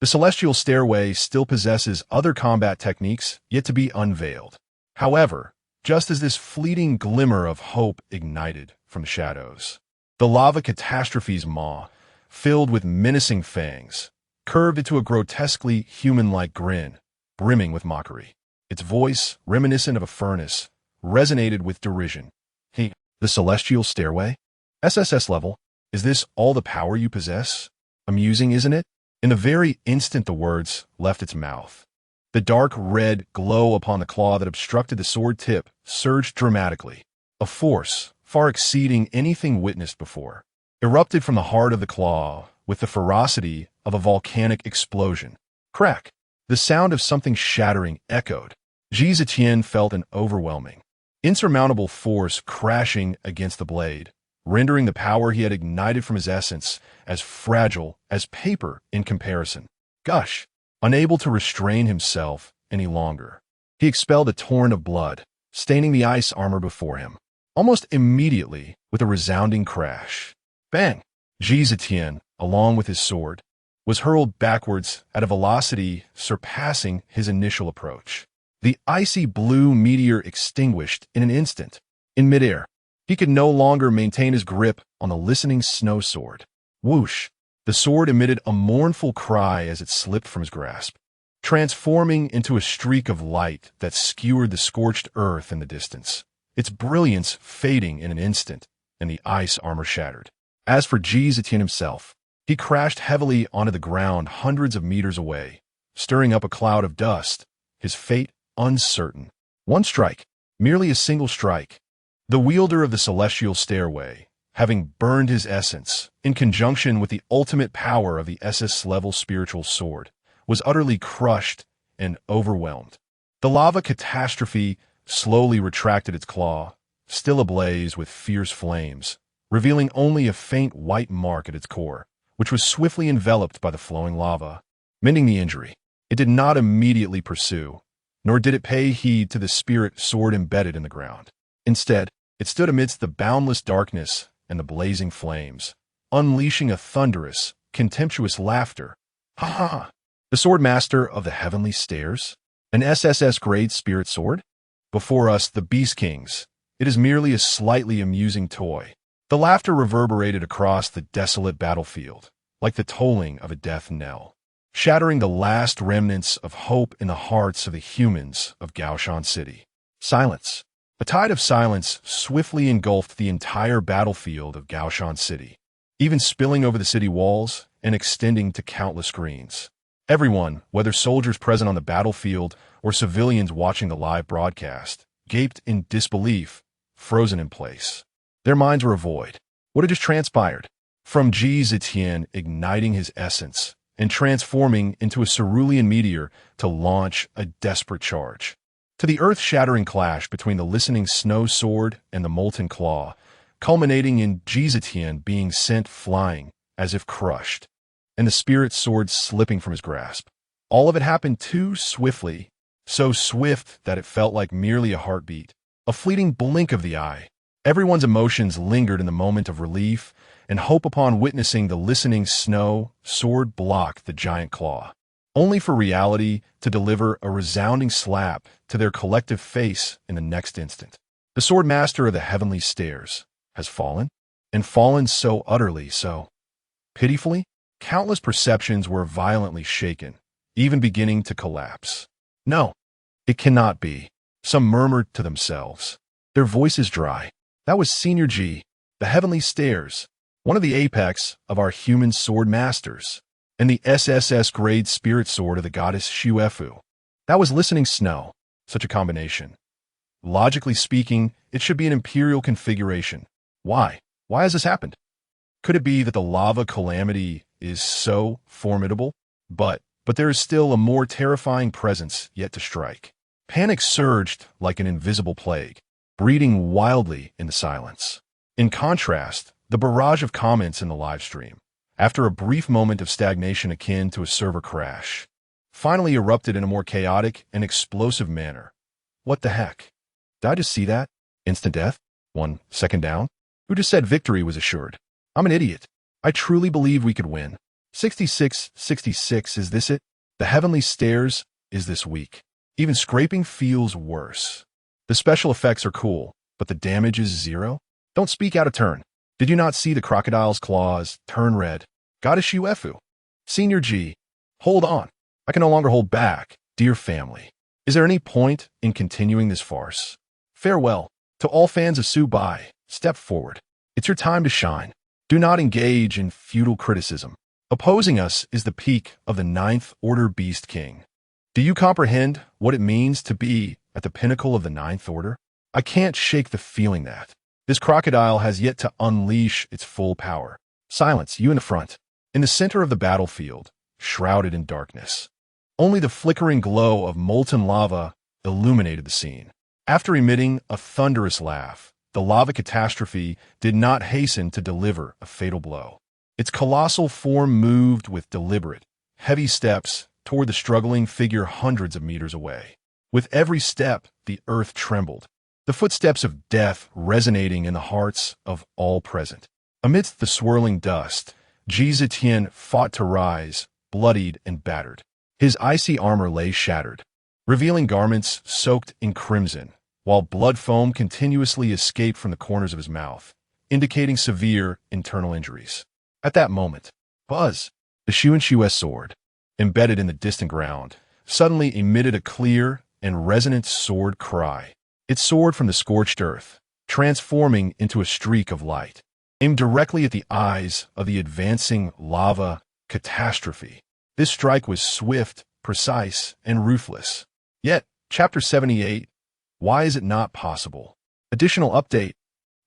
The Celestial Stairway still possesses other combat techniques yet to be unveiled. However, just as this fleeting glimmer of hope ignited from the shadows, the lava catastrophe's maw, filled with menacing fangs, curved into a grotesquely human-like grin, brimming with mockery. Its voice, reminiscent of a furnace, resonated with derision. "The Celestial Stairway? SSS level? Is this all the power you possess? Amusing, isn't it?" In the very instant the words left its mouth, the dark red glow upon the claw that obstructed the sword tip surged dramatically. A force, far exceeding anything witnessed before, erupted from the heart of the claw with the ferocity of a volcanic explosion. Crack! The sound of something shattering echoed. Ji Zetian felt an overwhelming, insurmountable force crashing against the blade, rendering the power he had ignited from his essence as fragile as paper in comparison. Gush! Unable to restrain himself any longer, he expelled a torrent of blood, staining the ice armor before him. Almost immediately, with a resounding crash, bang! Ji Zetian, along with his sword, was hurled backwards at a velocity surpassing his initial approach. The icy blue meteor extinguished in an instant. In midair, he could no longer maintain his grip on the listening snow sword. Whoosh! The sword emitted a mournful cry as it slipped from his grasp, transforming into a streak of light that skewered the scorched earth in the distance, its brilliance fading in an instant, and the ice armor shattered. As for Ji Zetian himself, he crashed heavily onto the ground hundreds of meters away, stirring up a cloud of dust, his fate uncertain. One strike, merely a single strike. The wielder of the Celestial Stairway, having burned his essence, in conjunction with the ultimate power of the SS-level spiritual sword, was utterly crushed and overwhelmed. The lava catastrophe slowly retracted its claw, still ablaze with fierce flames, revealing only a faint white mark at its core, which was swiftly enveloped by the flowing lava. Mending the injury, it did not immediately pursue, nor did it pay heed to the spirit sword embedded in the ground. Instead, it stood amidst the boundless darkness and the blazing flames, unleashing a thunderous, contemptuous laughter. Ha ha! The sword master of the heavenly stairs? An SSS-grade spirit sword? Before us, the Beast Kings, it is merely a slightly amusing toy. The laughter reverberated across the desolate battlefield, like the tolling of a death knell, shattering the last remnants of hope in the hearts of the humans of Gaoshan City. Silence. A tide of silence swiftly engulfed the entire battlefield of Gaoshan City, even spilling over the city walls and extending to countless screens. Everyone, whether soldiers present on the battlefield or civilians watching the live broadcast, gaped in disbelief, frozen in place. Their minds were a void. What had just transpired? From Ji Zetian igniting his essence and transforming into a cerulean meteor to launch a desperate charge, to the earth-shattering clash between the listening snow sword and the molten claw, culminating in Ji Zetian being sent flying as if crushed, and the spirit sword slipping from his grasp. All of it happened too swiftly, so swift that it felt like merely a heartbeat, a fleeting blink of the eye. Everyone's emotions lingered in the moment of relief and hope upon witnessing the listening snow sword block the giant claw, only for reality to deliver a resounding slap to their collective face in the next instant. The sword master of the heavenly stairs has fallen, and fallen so utterly, so pitifully. Countless perceptions were violently shaken, even beginning to collapse. No, it cannot be. Some murmured to themselves, their voices dry. That was Senior Ji, the heavenly stairs, one of the apex of our human sword masters, and the SSS-grade spirit sword of the goddess Xuefu. That was listening snow. Such a combination. Logically speaking, it should be an imperial configuration. Why? Why has this happened? Could it be that the lava calamity is so formidable? But there is still a more terrifying presence yet to strike. Panic surged like an invisible plague, breeding wildly in the silence. In contrast, the barrage of comments in the live stream, after a brief moment of stagnation akin to a server crash, finally erupted in a more chaotic and explosive manner. What the heck? Did I just see that? Instant death? 1 second down? Who just said victory was assured? I'm an idiot. I truly believe we could win. 66, is this it? The heavenly stairs, is this weak? Even scraping feels worse. The special effects are cool, but the damage is 0? Don't speak out of turn. Did you not see the crocodile's claws turn red? Goddess Uefu. Senior G. Hold on. I can no longer hold back, dear family. Is there any point in continuing this farce? Farewell. To all fans of Subai, step forward. It's your time to shine. Do not engage in futile criticism. Opposing us is the peak of the Ninth Order Beast King. Do you comprehend what it means to be at the pinnacle of the Ninth Order? I can't shake the feeling that this crocodile has yet to unleash its full power. Silence, you in the front. In the center of the battlefield, shrouded in darkness, only the flickering glow of molten lava illuminated the scene. After emitting a thunderous laugh, the lava catastrophe did not hasten to deliver a fatal blow. Its colossal form moved with deliberate, heavy steps toward the struggling figure hundreds of meters away. With every step, the earth trembled, the footsteps of death resonating in the hearts of all present. Amidst the swirling dust, Ji Zetian fought to rise, bloodied and battered. His icy armor lay shattered, revealing garments soaked in crimson, while blood foam continuously escaped from the corners of his mouth, indicating severe internal injuries. At that moment, Buzz, the Shuan's sword, embedded in the distant ground, suddenly emitted a clear and resonant sword cry. It soared from the scorched earth, transforming into a streak of light, aimed directly at the eyes of the advancing lava catastrophe. This strike was swift, precise, and ruthless. Yet, Chapter 78, why is it not possible? Additional update.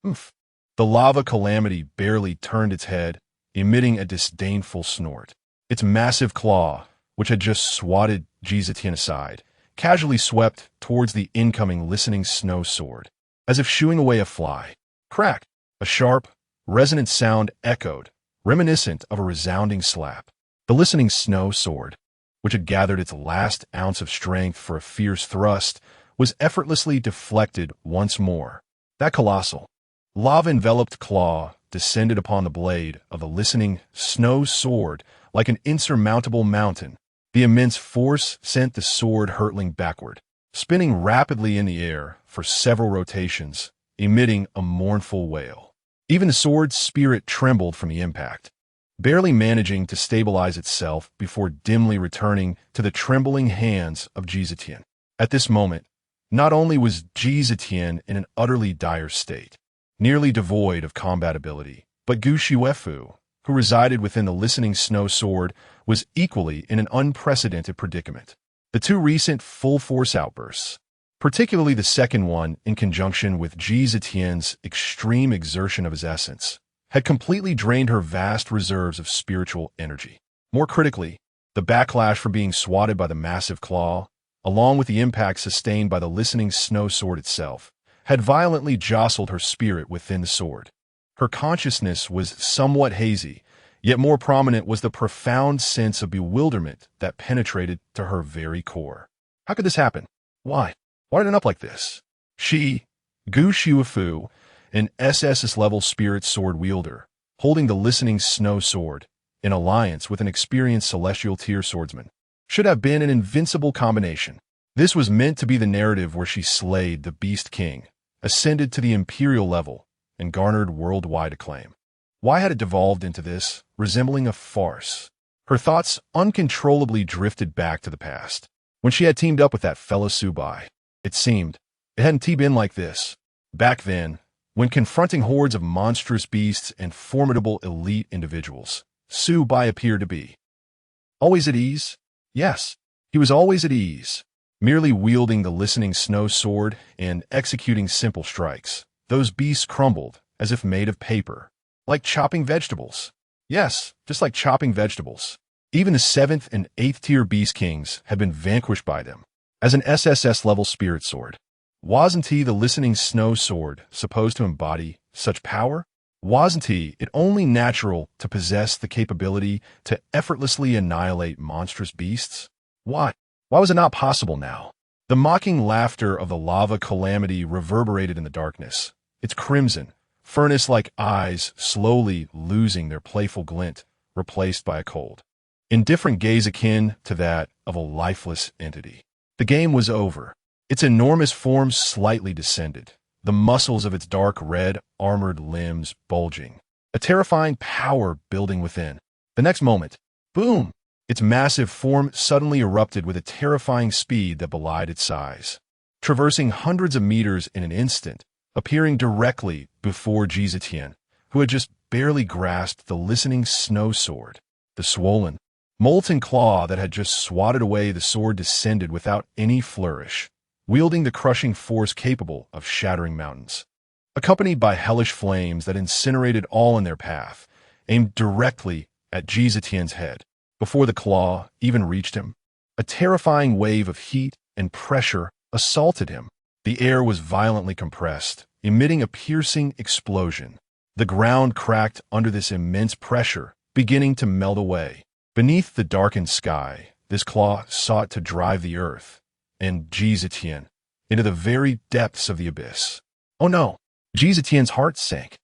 The lava calamity barely turned its head, emitting a disdainful snort. Its massive claw, which had just swatted Ji Zetian aside, casually swept towards the incoming listening snow sword, as if shooing away a fly. Crack! A sharp, resonant sound echoed, reminiscent of a resounding slap. The listening snow sword, which had gathered its last ounce of strength for a fierce thrust, was effortlessly deflected once more. That colossal, lava-enveloped claw descended upon the blade of the listening snow sword like an insurmountable mountain. The immense force sent the sword hurtling backward, spinning rapidly in the air for several rotations, emitting a mournful wail. Even the sword's spirit trembled from the impact, barely managing to stabilize itself before dimly returning to the trembling hands of Ji Zetian. At this moment, not only was Ji Zetian in an utterly dire state, nearly devoid of combat ability, but Gu Shuefu, who resided within the listening snow sword, was equally in an unprecedented predicament. The two recent full-force outbursts, particularly the second one in conjunction with Ji Zetian's extreme exertion of his essence, had completely drained her vast reserves of spiritual energy. More critically, the backlash from being swatted by the massive claw, along with the impact sustained by the listening snow sword itself, had violently jostled her spirit within the sword. Her consciousness was somewhat hazy, yet more prominent was the profound sense of bewilderment that penetrated to her very core. How could this happen? Why? Why did it end up like this? She, Gu Shuefu, an SSS-level spirit sword wielder, holding the listening snow sword, in alliance with an experienced celestial tier swordsman, should have been an invincible combination. This was meant to be the narrative where she slayed the Beast King, ascended to the imperial level, and garnered worldwide acclaim. Why had it devolved into this, resembling a farce? Her thoughts uncontrollably drifted back to the past, when she had teamed up with that fellow Subai. It seemed it hadn't been like this. Back then, when confronting hordes of monstrous beasts and formidable elite individuals, Subai appeared to be always at ease. Yes, he was always at ease, merely wielding the listening snow sword and executing simple strikes. Those beasts crumbled as if made of paper, like chopping vegetables. Yes, just like chopping vegetables. Even the 7th and 8th tier beast kings had been vanquished by them. As an SSS level spirit sword, wasn't he the listening snow sword supposed to embody such power? Wasn't it only natural to possess the capability to effortlessly annihilate monstrous beasts? Why? Why was it not possible now? The mocking laughter of the lava calamity reverberated in the darkness, its crimson, furnace-like eyes slowly losing their playful glint, replaced by a cold, indifferent gaze akin to that of a lifeless entity. The game was over. Its enormous form slightly descended, the muscles of its dark red, armored limbs bulging, a terrifying power building within. The next moment, boom! Its massive form suddenly erupted with a terrifying speed that belied its size, traversing hundreds of meters in an instant, appearing directly before Ji Zetian, who had just barely grasped the listening snow sword. The swollen, molten claw that had just swatted away the sword descended without any flourish, wielding the crushing force capable of shattering mountains. Accompanied by hellish flames that incinerated all in their path, aimed directly at Ji Zetian's head. Before the claw even reached him, a terrifying wave of heat and pressure assaulted him. The air was violently compressed, emitting a piercing explosion. The ground cracked under this immense pressure, beginning to melt away. Beneath the darkened sky, this claw sought to drive the earth and Ji Zetian into the very depths of the abyss. Oh no! Ji Zetian's heart sank.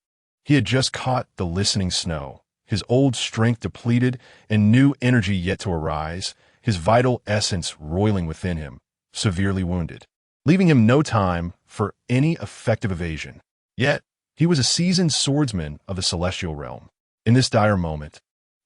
He had just caught the listening snow, his old strength depleted and new energy yet to arise, his vital essence roiling within him, severely wounded, leaving him no time for any effective evasion. Yet, he was a seasoned swordsman of the celestial realm. In this dire moment,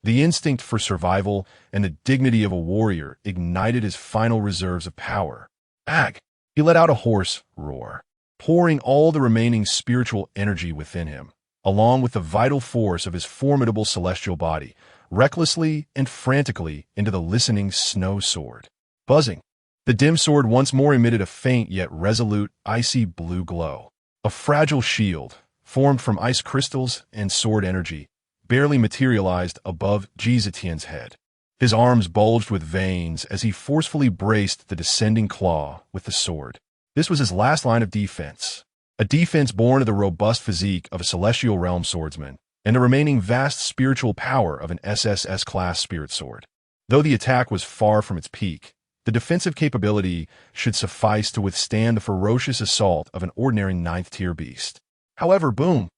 the instinct for survival and the dignity of a warrior ignited his final reserves of power. Ag! He let out a hoarse roar, pouring all the remaining spiritual energy within him, along with the vital force of his formidable celestial body, recklessly and frantically into the listening snow sword. Buzzing, the dim sword once more emitted a faint yet resolute icy blue glow. A fragile shield, formed from ice crystals and sword energy, barely materialized above Ji Zetian's head. His arms bulged with veins as he forcefully braced the descending claw with the sword. This was his last line of defense, a defense born of the robust physique of a celestial realm swordsman and the remaining vast spiritual power of an SSS-class spirit sword. Though the attack was far from its peak, the defensive capability should suffice to withstand the ferocious assault of an ordinary 9th-tier beast. However, boom!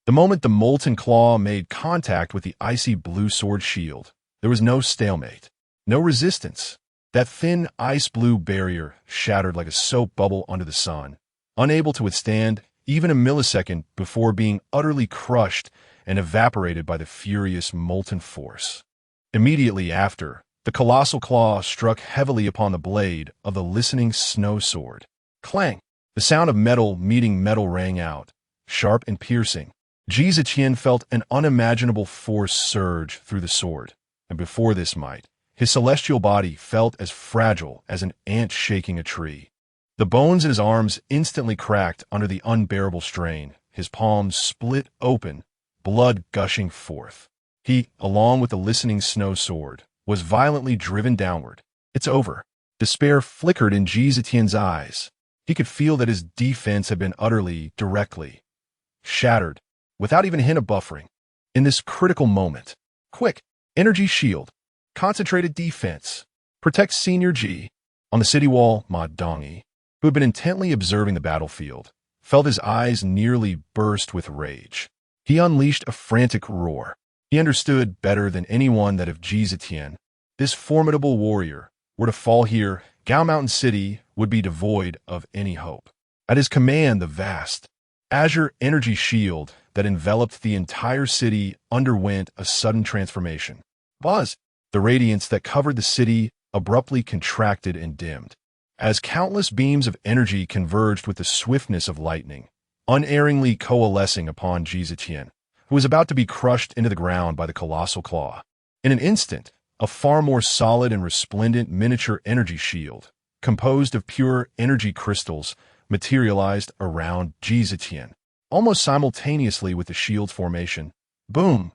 The moment the molten claw made contact with the icy blue sword shield, there was no stalemate, no resistance. That thin ice-blue barrier shattered like a soap bubble under the sun, unable to withstand even a millisecond before being utterly crushed and evaporated by the furious molten force. Immediately after, the colossal claw struck heavily upon the blade of the listening snow sword. Clang! The sound of metal meeting metal rang out, sharp and piercing. Ji Zetian felt an unimaginable force surge through the sword, and before this might, his celestial body felt as fragile as an ant shaking a tree. The bones in his arms instantly cracked under the unbearable strain, his palms split open, blood gushing forth. He, along with the listening snow sword, was violently driven downward. It's over. Despair flickered in Ji Zetian's eyes. He could feel that his defense had been utterly, directly shattered, without even a hint of buffering. In this critical moment, quick, energy shield, concentrated defense, protect Senior Ji. On the city wall, Ma Dongyi, who had been intently observing the battlefield, felt his eyes nearly burst with rage. He unleashed a frantic roar. He understood better than anyone that if Ji Zetian, this formidable warrior, were to fall here, Gao Mountain City would be devoid of any hope. At his command, the vast, azure energy shield that enveloped the entire city underwent a sudden transformation. Buzz! The radiance that covered the city abruptly contracted and dimmed, as countless beams of energy converged with the swiftness of lightning, unerringly coalescing upon Ji Zetian, who was about to be crushed into the ground by the colossal claw. In an instant, a far more solid and resplendent miniature energy shield, composed of pure energy crystals, materialized around Ji Zetian. Almost simultaneously with the shield's formation, boom!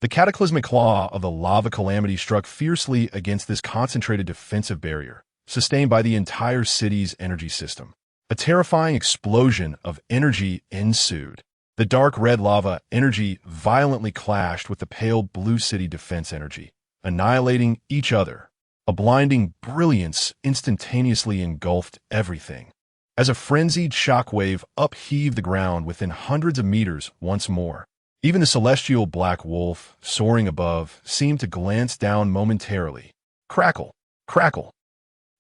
The cataclysmic claw of the lava calamity struck fiercely against this concentrated defensive barrier, sustained by the entire city's energy system. A terrifying explosion of energy ensued. The dark red lava energy violently clashed with the pale blue city defense energy, annihilating each other. A blinding brilliance instantaneously engulfed everything. As a frenzied shockwave upheaved the ground within hundreds of meters once more, even the celestial black wolf, soaring above, seemed to glance down momentarily. Crackle, crackle.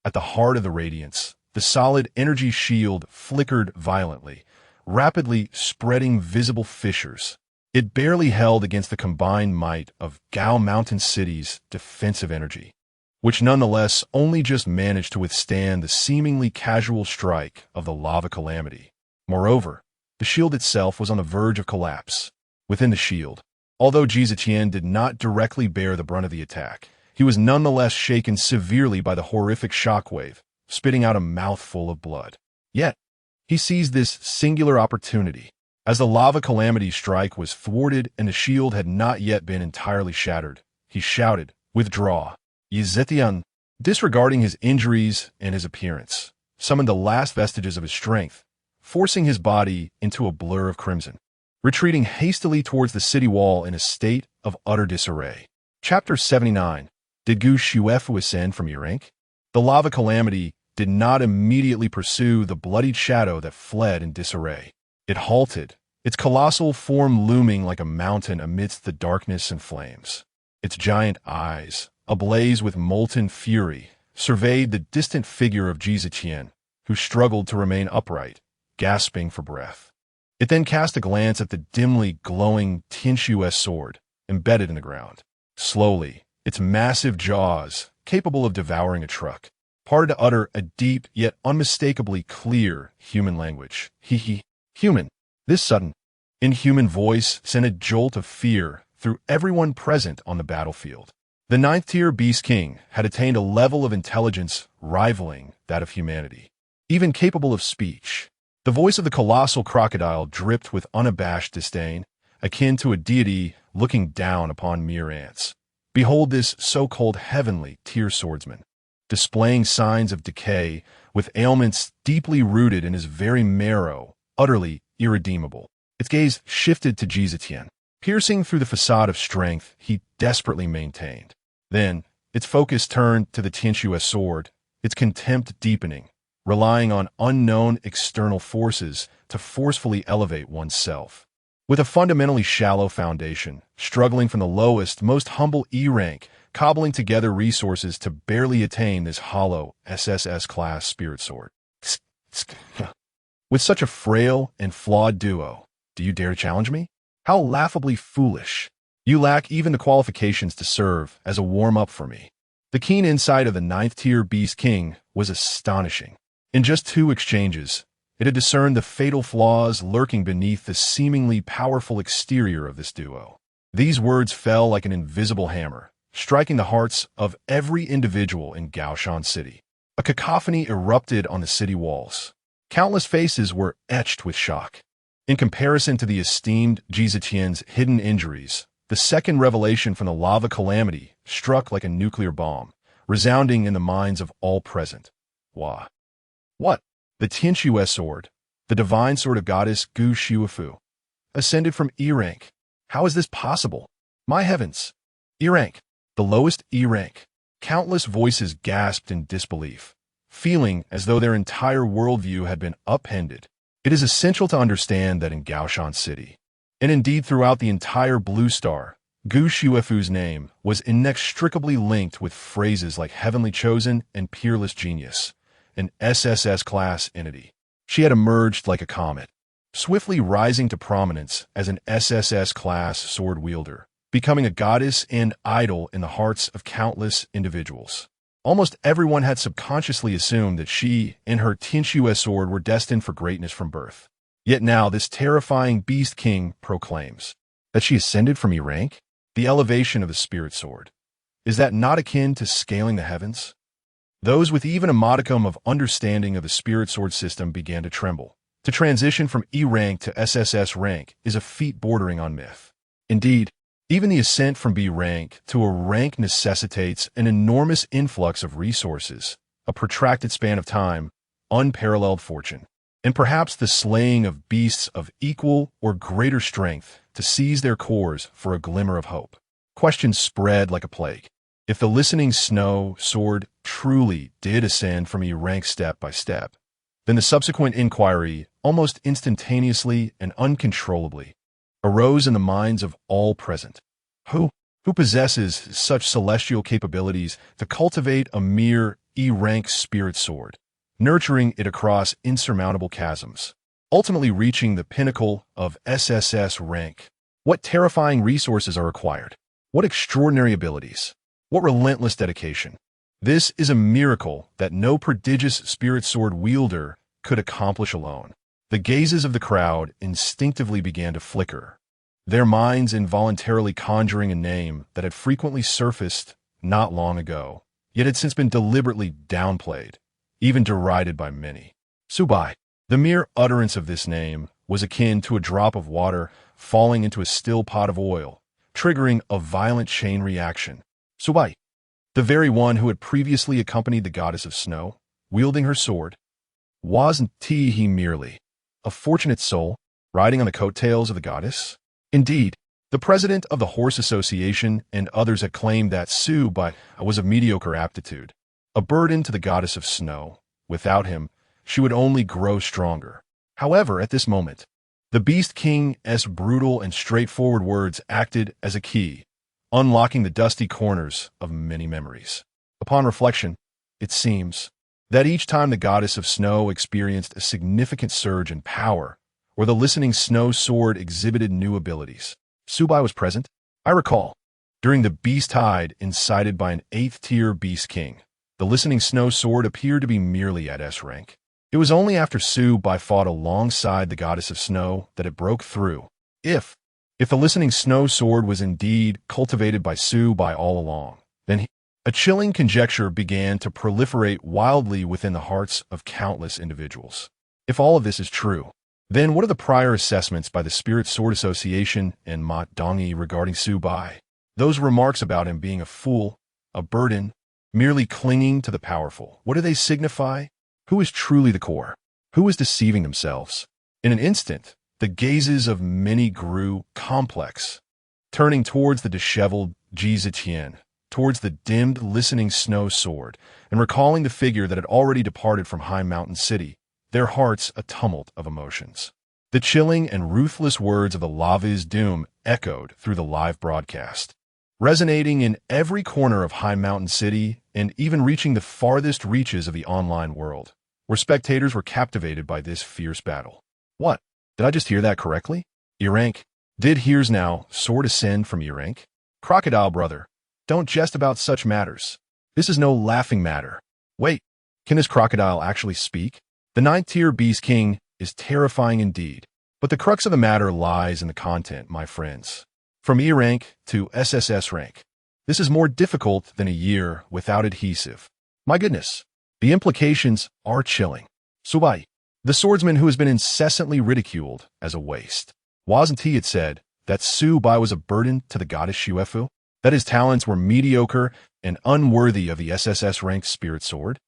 At the heart of the radiance, the solid energy shield flickered violently, rapidly spreading visible fissures. It barely held against the combined might of Gao Mountain City's defensive energy, which nonetheless only just managed to withstand the seemingly casual strike of the lava calamity. Moreover, the shield itself was on the verge of collapse. Within the shield, although Ji Zetian did not directly bear the brunt of the attack, he was nonetheless shaken severely by the horrific shockwave, spitting out a mouthful of blood. Yet, he seized this singular opportunity. As the lava calamity strike was thwarted and the shield had not yet been entirely shattered, he shouted, "Withdraw!" Ji Zetian, disregarding his injuries and his appearance, summoned the last vestiges of his strength, forcing his body into a blur of crimson, retreating hastily towards the city wall in a state of utter disarray. Chapter 79. Did Gu Shuefu ascend from Yirank? The lava calamity did not immediately pursue the bloodied shadow that fled in disarray. It halted, its colossal form looming like a mountain amidst the darkness and flames. Its giant eyes, ablaze with molten fury, surveyed the distant figure of Ji Zetian, who struggled to remain upright, gasping for breath. It then cast a glance at the dimly glowing Tianshu's sword, embedded in the ground. Slowly, its massive jaws, capable of devouring a truck, parted to utter a deep yet unmistakably clear human language. He, human. This sudden, inhuman voice sent a jolt of fear through everyone present on the battlefield. The 9th-tier Beast King had attained a level of intelligence rivaling that of humanity, even capable of speech. The voice of the colossal crocodile dripped with unabashed disdain, akin to a deity looking down upon mere ants. Behold this so-called heavenly tier swordsman, displaying signs of decay with ailments deeply rooted in his very marrow, utterly irredeemable. Its gaze shifted to Ji Zetian, piercing through the facade of strength he desperately maintained. Then, its focus turned to the Tianshu's sword, its contempt deepening, relying on unknown external forces to forcefully elevate oneself. With a fundamentally shallow foundation, struggling from the lowest, most humble E rank, cobbling together resources to barely attain this hollow SSS-class spirit sword. With such a frail and flawed duo, do you dare to challenge me? How laughably foolish. You lack even the qualifications to serve as a warm-up for me. The keen insight of the 9th-tier Beast King was astonishing. In just 2 exchanges, it had discerned the fatal flaws lurking beneath the seemingly powerful exterior of this duo. These words fell like an invisible hammer, striking the hearts of every individual in Gaoshan City. A cacophony erupted on the city walls. Countless faces were etched with shock. In comparison to the esteemed Ji Zetian's hidden injuries, the second revelation from the lava calamity struck like a nuclear bomb, resounding in the minds of all present. Wah. What? The Tianshu's sword, the divine sword of goddess Gu Shuefu, ascended from E rank. How is this possible? My heavens! E rank, the lowest E rank. Countless voices gasped in disbelief, feeling as though their entire worldview had been upended. It is essential to understand that in Gaoshan City, and indeed throughout the entire Blue Star, Gu Shuefu's name was inextricably linked with phrases like heavenly chosen and peerless genius, an SSS-class entity. She had emerged like a comet, swiftly rising to prominence as an SSS-class sword wielder, becoming a goddess and idol in the hearts of countless individuals. Almost everyone had subconsciously assumed that she and her Tianshu's sword were destined for greatness from birth. Yet now this terrifying Beast King proclaims that she ascended from E rank, the elevation of the spirit sword. Is that not akin to scaling the heavens? Those with even a modicum of understanding of the spirit sword system began to tremble. To transition from E rank to SSS rank is a feat bordering on myth. Indeed, even the ascent from B rank to a rank necessitates an enormous influx of resources, a protracted span of time, unparalleled fortune, and perhaps the slaying of beasts of equal or greater strength to seize their cores for a glimmer of hope. Questions spread like a plague. If the listening snow sword truly did ascend from E rank step by step, then the subsequent inquiry, almost instantaneously and uncontrollably, arose in the minds of all present. Who possesses such celestial capabilities to cultivate a mere E-rank spirit sword, nurturing it across insurmountable chasms, ultimately reaching the pinnacle of SSS rank? What terrifying resources are required? What extraordinary abilities? What relentless dedication? This is a miracle that no prodigious spirit sword wielder could accomplish alone. The gazes of the crowd instinctively began to flicker, their minds involuntarily conjuring a name that had frequently surfaced not long ago, yet had since been deliberately downplayed, even derided by many. Subai. The mere utterance of this name was akin to a drop of water falling into a still pot of oil, triggering a violent chain reaction. Subai, the very one who had previously accompanied the goddess of snow, wielding her sword, wasn't he merely a fortunate soul riding on the coattails of the goddess? Indeed, the president of the Horse Association and others had claimed that Subai was of mediocre aptitude, a burden to the goddess of snow. Without him, she would only grow stronger. However, at this moment, the Beast King's brutal and straightforward words acted as a key, unlocking the dusty corners of many memories. Upon reflection, it seems that each time the goddess of snow experienced a significant surge in power, or the listening snow sword exhibited new abilities, Subai was present. I recall, during the Beast Tide incited by an 8th-tier Beast King, the listening snow sword appeared to be merely at S rank. It was only after Subai fought alongside the goddess of snow that it broke through. If the listening snow sword was indeed cultivated by Subai all along, then a chilling conjecture began to proliferate wildly within the hearts of countless individuals. If all of this is true, then what are the prior assessments by the Spirit Sword Association and Mat Dongi regarding Subai? Those remarks about him being a fool, a burden, merely clinging to the powerful. What do they signify? Who is truly the core? Who is deceiving themselves? In an instant, the gazes of many grew complex, turning towards the disheveled Ji Zetian, towards the dimmed, listening snow sword, and recalling the figure that had already departed from High Mountain City, their hearts a tumult of emotions. The chilling and ruthless words of the Lava's doom echoed through the live broadcast, resonating in every corner of High Mountain City and even reaching the farthest reaches of the online world, where spectators were captivated by this fierce battle. What? Did I just hear that correctly? E-rank? Did here's now sword ascend from E-rank? Crocodile brother, don't jest about such matters. This is no laughing matter. Wait, can this crocodile actually speak? The 9th-tier Beast King is terrifying indeed, but the crux of the matter lies in the content, my friends. From E rank to SSS rank, this is more difficult than a year without adhesive. My goodness, the implications are chilling. Subai, the swordsman who has been incessantly ridiculed as a waste. Wasn't he, it said, that Subai was a burden to the goddess Shuefu? That his talents were mediocre and unworthy of the SSS rank spirit sword?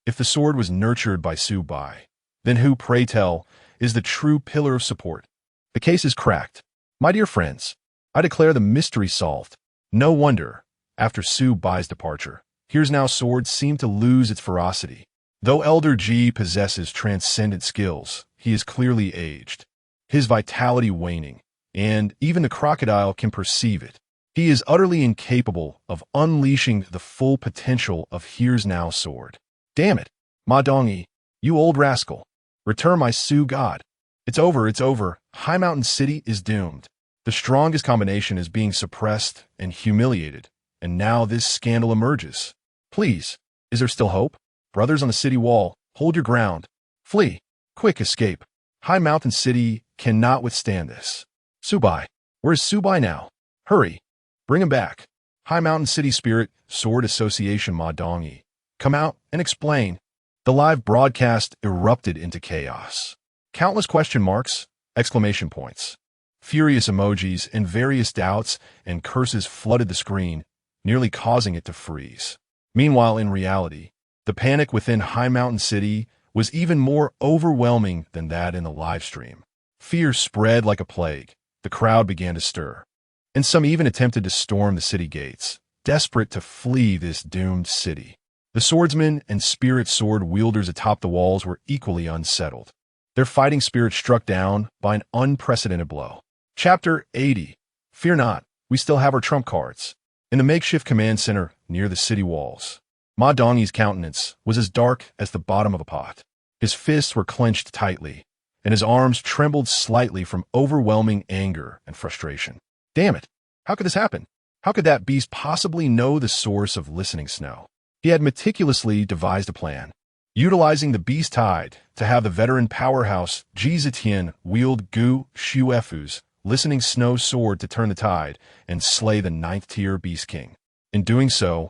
If the sword was nurtured by Subai, then who, pray tell, is the true pillar of support? The case is cracked. My dear friends, I declare the mystery solved. No wonder, after Subai's departure, here's now sword seemed to lose its ferocity. Though Elder G possesses transcendent skills, he is clearly aged, his vitality waning, and even the crocodile can perceive it. He is utterly incapable of unleashing the full potential of here's now sword. Damn it, Ma Dongi, you old rascal. Return my Su God. It's over. High Mountain City is doomed. The strongest combination is being suppressed and humiliated, and now this scandal emerges. Please, is there still hope? Brothers on the city wall, hold your ground. Flee. Quick, escape. High Mountain City cannot withstand this. Subai. Where is Subai now? Hurry. Bring him back. High Mountain City Spirit Sword Association Ma Dongi. Come out and explain. The live broadcast erupted into chaos. Countless question marks, exclamation points, furious emojis, and various doubts and curses flooded the screen, nearly causing it to freeze. Meanwhile, in reality, the panic within High Mountain City was even more overwhelming than that in the live stream. Fear spread like a plague. The crowd began to stir, and some even attempted to storm the city gates, desperate to flee this doomed city. The swordsmen and spirit sword wielders atop the walls were equally unsettled, their fighting spirit struck down by an unprecedented blow. Chapter 80. Fear not, we still have our trump cards. In the makeshift command center near the city walls, Ma Dongyi's countenance was as dark as the bottom of a pot. His fists were clenched tightly, and his arms trembled slightly from overwhelming anger and frustration. Damn it! How could this happen? How could that beast possibly know the source of listening snow? He had meticulously devised a plan, utilizing the beast tide to have the veteran powerhouse Ji Zetian wield Gu Shuefu's listening snow sword to turn the tide and slay the 9th-tier beast king. In doing so,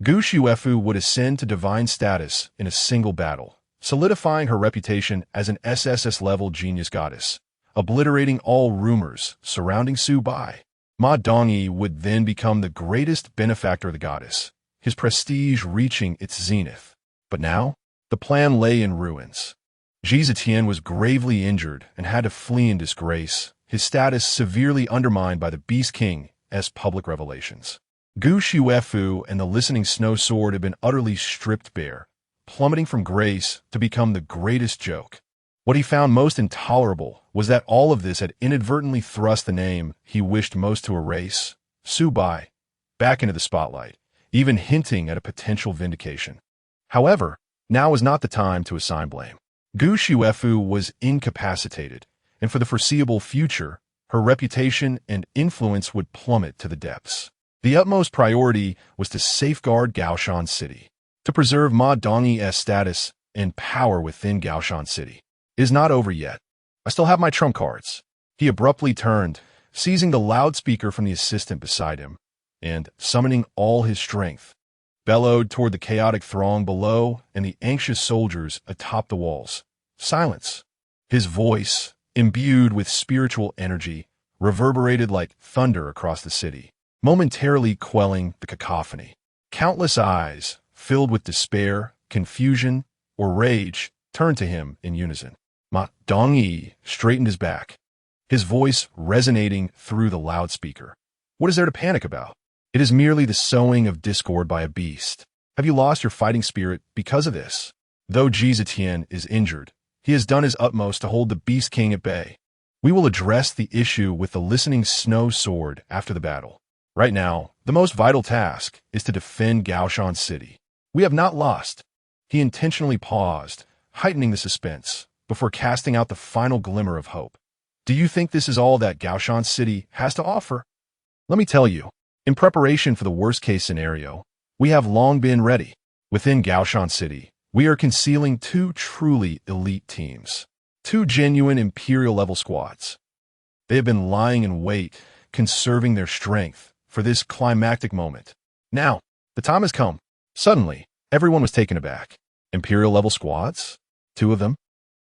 Gu Shuefu would ascend to divine status in a single battle, solidifying her reputation as an SSS-level genius goddess, obliterating all rumors surrounding Su Bai. Ma Dongyi would then become the greatest benefactor of the goddess, his prestige reaching its zenith. But now, the plan lay in ruins. Ji Zetian was gravely injured and had to flee in disgrace, his status severely undermined by the Beast King's public revelations. Gu Shuefu and the listening snow sword had been utterly stripped bare, plummeting from grace to become the greatest joke. What he found most intolerable was that all of this had inadvertently thrust the name he wished most to erase, Su Bai, back into the spotlight, even hinting at a potential vindication. However, now was not the time to assign blame. Gu Shuefu was incapacitated, and for the foreseeable future, her reputation and influence would plummet to the depths. The utmost priority was to safeguard Gaoshan City, to preserve Ma Dongyi's status and power within Gaoshan City. It is not over yet. I still have my trump cards. He abruptly turned, seizing the loudspeaker from the assistant beside him, and, summoning all his strength, bellowed toward the chaotic throng below and the anxious soldiers atop the walls. Silence. His voice, imbued with spiritual energy, reverberated like thunder across the city, momentarily quelling the cacophony. Countless eyes, filled with despair, confusion, or rage, turned to him in unison. Ma Dongyi straightened his back, his voice resonating through the loudspeaker. What is there to panic about? It is merely the sowing of discord by a beast. Have you lost your fighting spirit because of this? Though Ji Zetian is injured, he has done his utmost to hold the Beast King at bay. We will address the issue with the listening snow sword after the battle. Right now, the most vital task is to defend Gaoshan City. We have not lost. He intentionally paused, heightening the suspense, before casting out the final glimmer of hope. Do you think this is all that Gaoshan City has to offer? Let me tell you, in preparation for the worst-case scenario, we have long been ready. Within Gaoshan City, we are concealing two truly elite teams, two genuine imperial-level squads. They have been lying in wait, conserving their strength for this climactic moment. Now, the time has come. Suddenly, everyone was taken aback. Imperial-level squads? Two of them?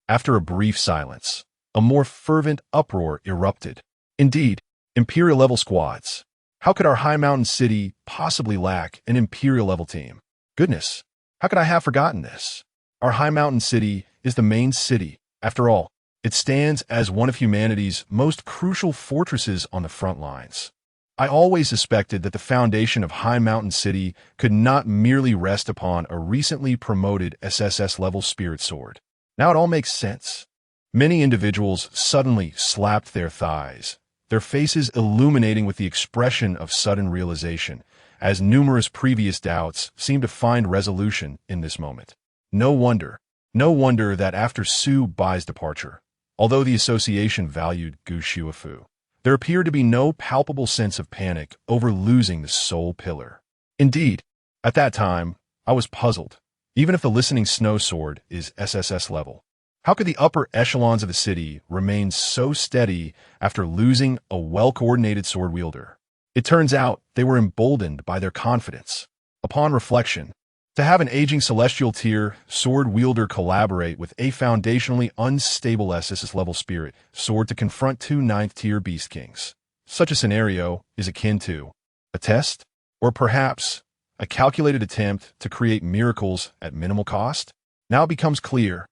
After a brief silence, a more fervent uproar erupted. Indeed, Imperial-level squads. How could our High Mountain City possibly lack an Imperial-level team? Goodness, how could I have forgotten this? Our High Mountain City is the main city. After all, it stands as one of humanity's most crucial fortresses on the front lines. I always suspected that the foundation of High Mountain City could not merely rest upon a recently promoted SSS-level spirit sword. Now it all makes sense. Many individuals suddenly slapped their thighs, their faces illuminating with the expression of sudden realization, as numerous previous doubts seemed to find resolution in this moment. No wonder that after Su Bai's departure, although the association valued Gu Shuefu, there appeared to be no palpable sense of panic over losing the sole pillar. Indeed, at that time, I was puzzled. Even if the listening snow sword is SSS level, how could the upper echelons of the city remain so steady after losing a well-coordinated sword wielder? It turns out they were emboldened by their confidence. Upon reflection, To have an aging celestial tier sword wielder collaborate with a foundationally unstable SSS level spirit sword to confront two 9th tier beast kings. Such a scenario is akin to a test, or perhaps a calculated attempt to create miracles at minimal cost. Now it becomes clear.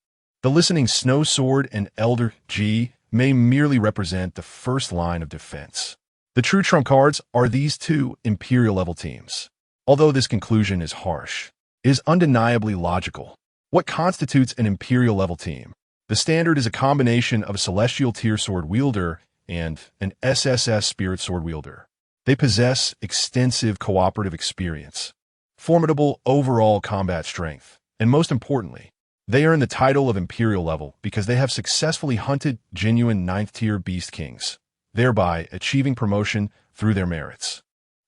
The listening Snow Sword and Elder G may merely represent the first line of defense. The true trump cards are these two imperial level teams. Although this conclusion is harsh, it is undeniably logical. What constitutes an imperial level team? The standard is a combination of a celestial tier sword wielder and an SSS spirit sword wielder. They possess extensive cooperative experience, formidable overall combat strength, and most importantly, they earn the title of imperial level because they have successfully hunted genuine 9th tier beast kings, thereby achieving promotion through their merits.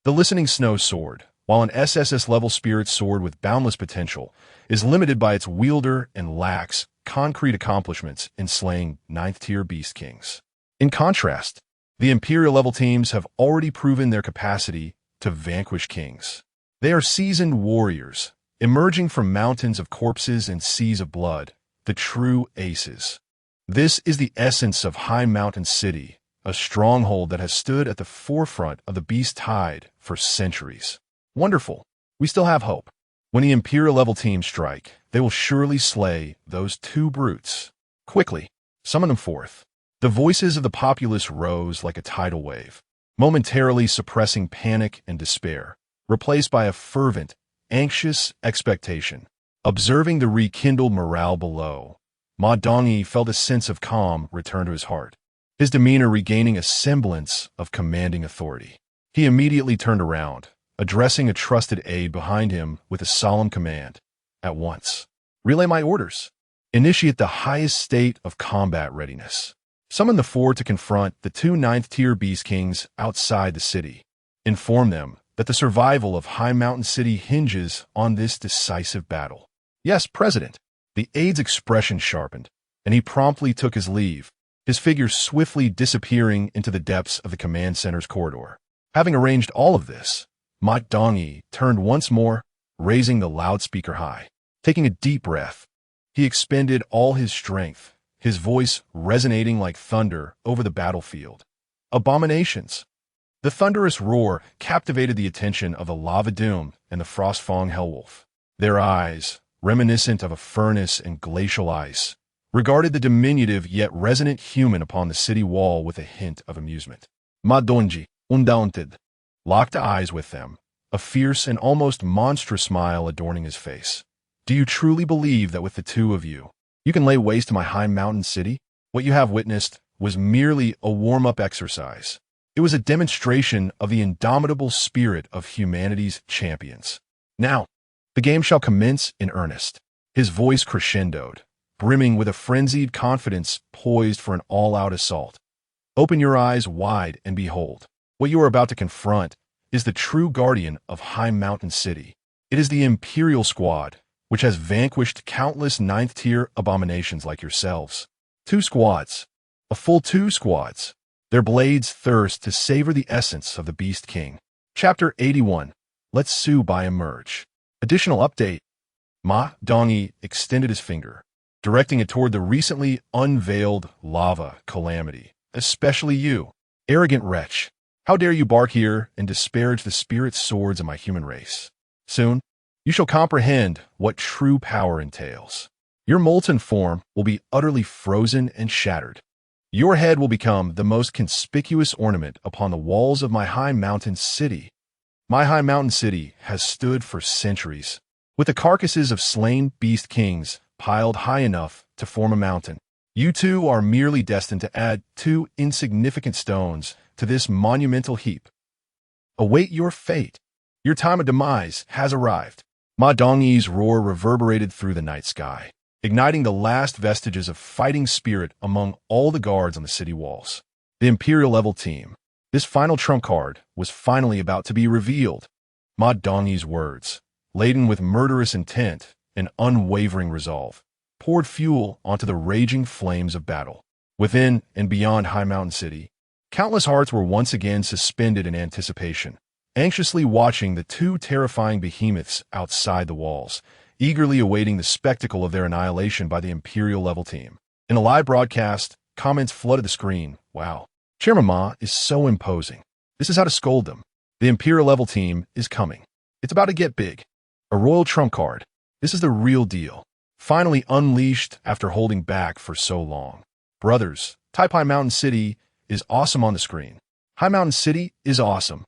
The listening Snow Sword, while an SSS level spirit sword with boundless potential, is limited by its wielder and lacks concrete accomplishments in slaying 9th tier beast kings. In contrast, the imperial level teams have already proven their capacity to vanquish kings. They are seasoned warriors, emerging from mountains of corpses and seas of blood, the true aces. This is the essence of High Mountain City, a stronghold that has stood at the forefront of the beast tide for centuries. Wonderful. We still have hope. When the imperial level teams strike, they will surely slay those two brutes. Quickly, summon them forth. The voices of the populace rose like a tidal wave, momentarily suppressing panic and despair, replaced by a fervent, anxious expectation. Observing the rekindled morale below, Ma Dongyi felt a sense of calm return to his heart, his demeanor regaining a semblance of commanding authority. He immediately turned around, addressing a trusted aide behind him with a solemn command. At once, relay my orders. Initiate the highest state of combat readiness. Summon the four to confront the two 9th tier beast kings outside the city. Inform them that the survival of High Mountain City hinges on this decisive battle. Yes, President. The aide's expression sharpened, and he promptly took his leave, his figure swiftly disappearing into the depths of the command center's corridor. Having arranged all of this, Ma Dongyi turned once more, raising the loudspeaker high. Taking a deep breath, he expended all his strength, his voice resonating like thunder over the battlefield. Abominations! The thunderous roar captivated the attention of the Lava Doom and the Frostfang Hellwolf. Their eyes, reminiscent of a furnace and glacial ice, regarded the diminutive yet resonant human upon the city wall with a hint of amusement. Ma Dongyi, undaunted, locked eyes with them, a fierce and almost monstrous smile adorning his face. Do you truly believe that with the two of you, you can lay waste to my High Mountain City? What you have witnessed was merely a warm-up exercise. It was a demonstration of the indomitable spirit of humanity's champions. Now, the game shall commence in earnest. His voice crescendoed, brimming with a frenzied confidence poised for an all-out assault. Open your eyes wide and behold. What you are about to confront is the true guardian of High Mountain City. It is the Imperial Squad, which has vanquished countless 9th tier abominations like yourselves. 2 squads. A full 2 squads. Their blades thirst to savor the essence of the Beast King. Chapter 81. Let's sue by emerge. Additional update. Ma Dongyi extended his finger, directing it toward the recently unveiled lava calamity. Especially you, arrogant wretch. How dare you bark here and disparage the spirit swords of my human race? Soon, you shall comprehend what true power entails. Your molten form will be utterly frozen and shattered. Your head will become the most conspicuous ornament upon the walls of my High Mountain City. My High Mountain City has stood for centuries, with the carcasses of slain beast kings piled high enough to form a mountain. You two are merely destined to add 2 insignificant stones to this monumental heap. Await your fate. Your time of demise has arrived. Ma Dongyi's roar reverberated through the night sky, igniting the last vestiges of fighting spirit among all the guards on the city walls. The Imperial level team. This final trump card was finally about to be revealed. Ma Dongyi's words, laden with murderous intent and unwavering resolve, poured fuel onto the raging flames of battle. Within and beyond High Mountain City, countless hearts were once again suspended in anticipation, anxiously watching the two terrifying behemoths outside the walls, eagerly awaiting the spectacle of their annihilation by the Imperial-level team. In a live broadcast, comments flooded the screen. Wow. Chairman Ma is so imposing. This is how to scold them. The Imperial-level team is coming. It's about to get big. A royal trump card. This is the real deal. Finally unleashed after holding back for so long. Brothers, type High Mountain City is awesome on the screen. High Mountain City is awesome.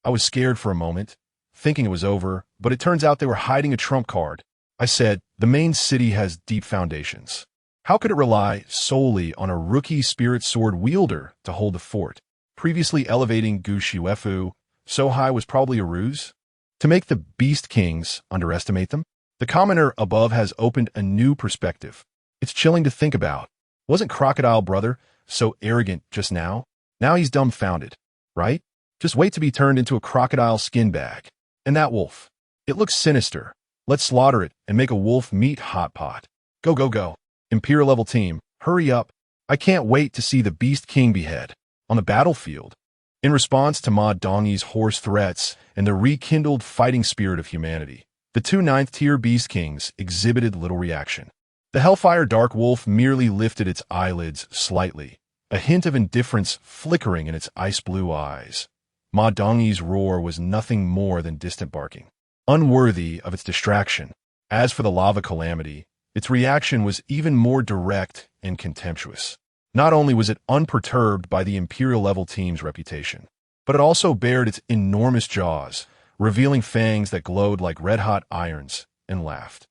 I was scared for a moment, thinking it was over, but it turns out they were hiding a trump card. I said, the main city has deep foundations. How could it rely solely on a rookie spirit sword wielder to hold the fort? Previously elevating Gu Shiwefu so high was probably a ruse? To make the Beast Kings underestimate them? The commenter above has opened a new perspective. It's chilling to think about. Wasn't Crocodile Brother so arrogant just now? Now he's dumbfounded, right? Just wait to be turned into a crocodile skin bag. And that wolf. It looks sinister. Let's slaughter it and make a wolf meat hot pot. Go, go, go. Imperial level team, hurry up. I can't wait to see the Beast King behead on the battlefield. In response to Ma Dongyi's hoarse threats and the rekindled fighting spirit of humanity, the two 9th-tier Beast Kings exhibited little reaction. The Hellfire Dark Wolf merely lifted its eyelids slightly, a hint of indifference flickering in its ice-blue eyes. Ma Dongyi's roar was nothing more than distant barking, unworthy of its distraction. As for the Lava Calamity, its reaction was even more direct and contemptuous. Not only was it unperturbed by the Imperial-level team's reputation, but it also bared its enormous jaws, revealing fangs that glowed like red-hot irons, and laughed.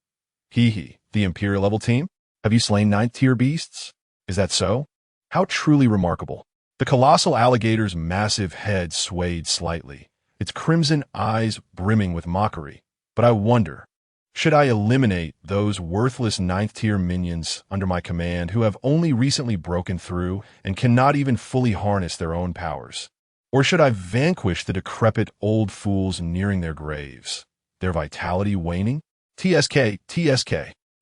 Hee hee, the Imperial-level team? Have you slain 9th-tier beasts? Is that so? How truly remarkable. The colossal alligator's massive head swayed slightly, its crimson eyes brimming with mockery. But I wonder, should I eliminate those worthless 9th-tier minions under my command who have only recently broken through and cannot even fully harness their own powers? Or should I vanquish the decrepit old fools nearing their graves, their vitality waning? TSK, TSK.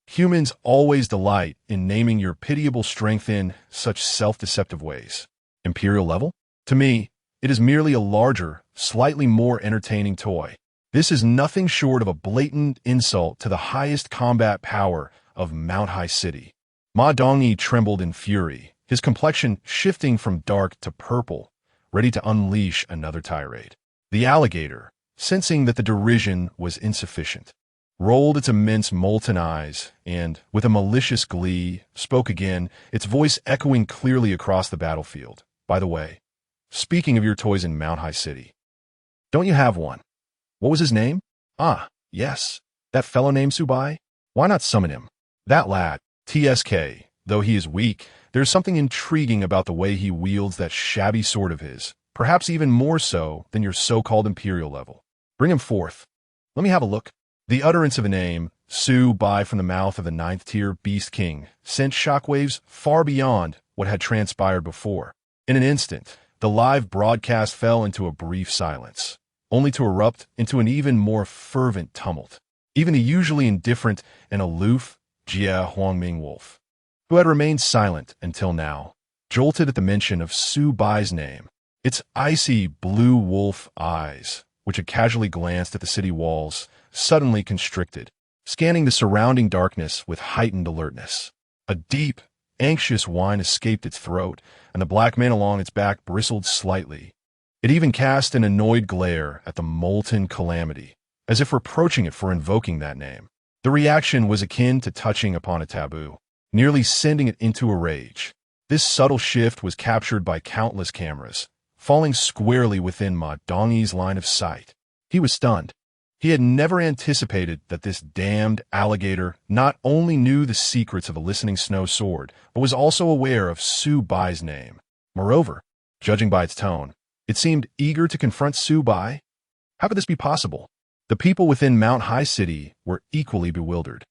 Humans always delight in naming your pitiable strength in such self-deceptive ways. Imperial level? To me, it is merely a larger, slightly more entertaining toy. This is nothing short of a blatant insult to the highest combat power of Mount High City. Ma Dongyi trembled in fury, his complexion shifting from dark to purple, ready to unleash another tirade. The alligator, sensing that the derision was insufficient, rolled its immense molten eyes and, with a malicious glee, spoke again, its voice echoing clearly across the battlefield. By the way, speaking of your toys in Mount High City, don't you have one? What was his name? Ah, yes, that fellow named Subai. Why not summon him? That lad, TSK, though he is weak, there's something intriguing about the way he wields that shabby sword of his, perhaps even more so than your so-called Imperial level. Bring him forth. Let me have a look. The utterance of a name, Subai, from the mouth of the 9th-tier Beast King, sent shockwaves far beyond what had transpired before. In an instant, the live broadcast fell into a brief silence, only to erupt into an even more fervent tumult. Even the usually indifferent and aloof Jia Huangming Wolf, who had remained silent until now, jolted at the mention of Su Bai's name. Its icy blue wolf eyes, which had casually glanced at the city walls, suddenly constricted, scanning the surrounding darkness with heightened alertness. A deep, anxious whine escaped its throat, and the black man along its back bristled slightly. It even cast an annoyed glare at the molten calamity, as if reproaching it for invoking that name. The reaction was akin to touching upon a taboo, nearly sending it into a rage. This subtle shift was captured by countless cameras, falling squarely within Ma Dongyi's line of sight. He was stunned. He had never anticipated that this damned alligator not only knew the secrets of a listening snow sword, but was also aware of Su Bai's name. Moreover, judging by its tone, it seemed eager to confront Su Bai. How could this be possible? The people within Mount High City were equally bewildered.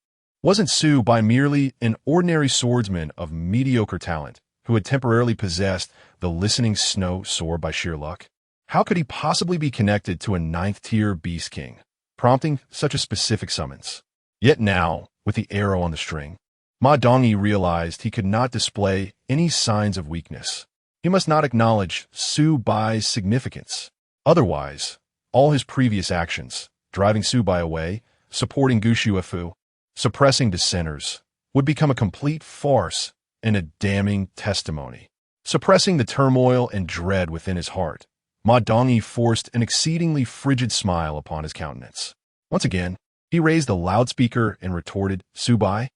Wasn't Su Bai merely an ordinary swordsman of mediocre talent who had temporarily possessed the listening snow sword by sheer luck? How could he possibly be connected to a 9th-tier Beast King, prompting such a specific summons? Yet now, with the arrow on the string, Ma Dongyi realized he could not display any signs of weakness. He must not acknowledge Su Bai's significance. Otherwise, all his previous actions, driving Subai away, supporting Gushuefu, suppressing dissenters, would become a complete farce and a damning testimony. Suppressing the turmoil and dread within his heart, Ma Dongyi forced an exceedingly frigid smile upon his countenance. Once again, he raised the loudspeaker and retorted, Subai,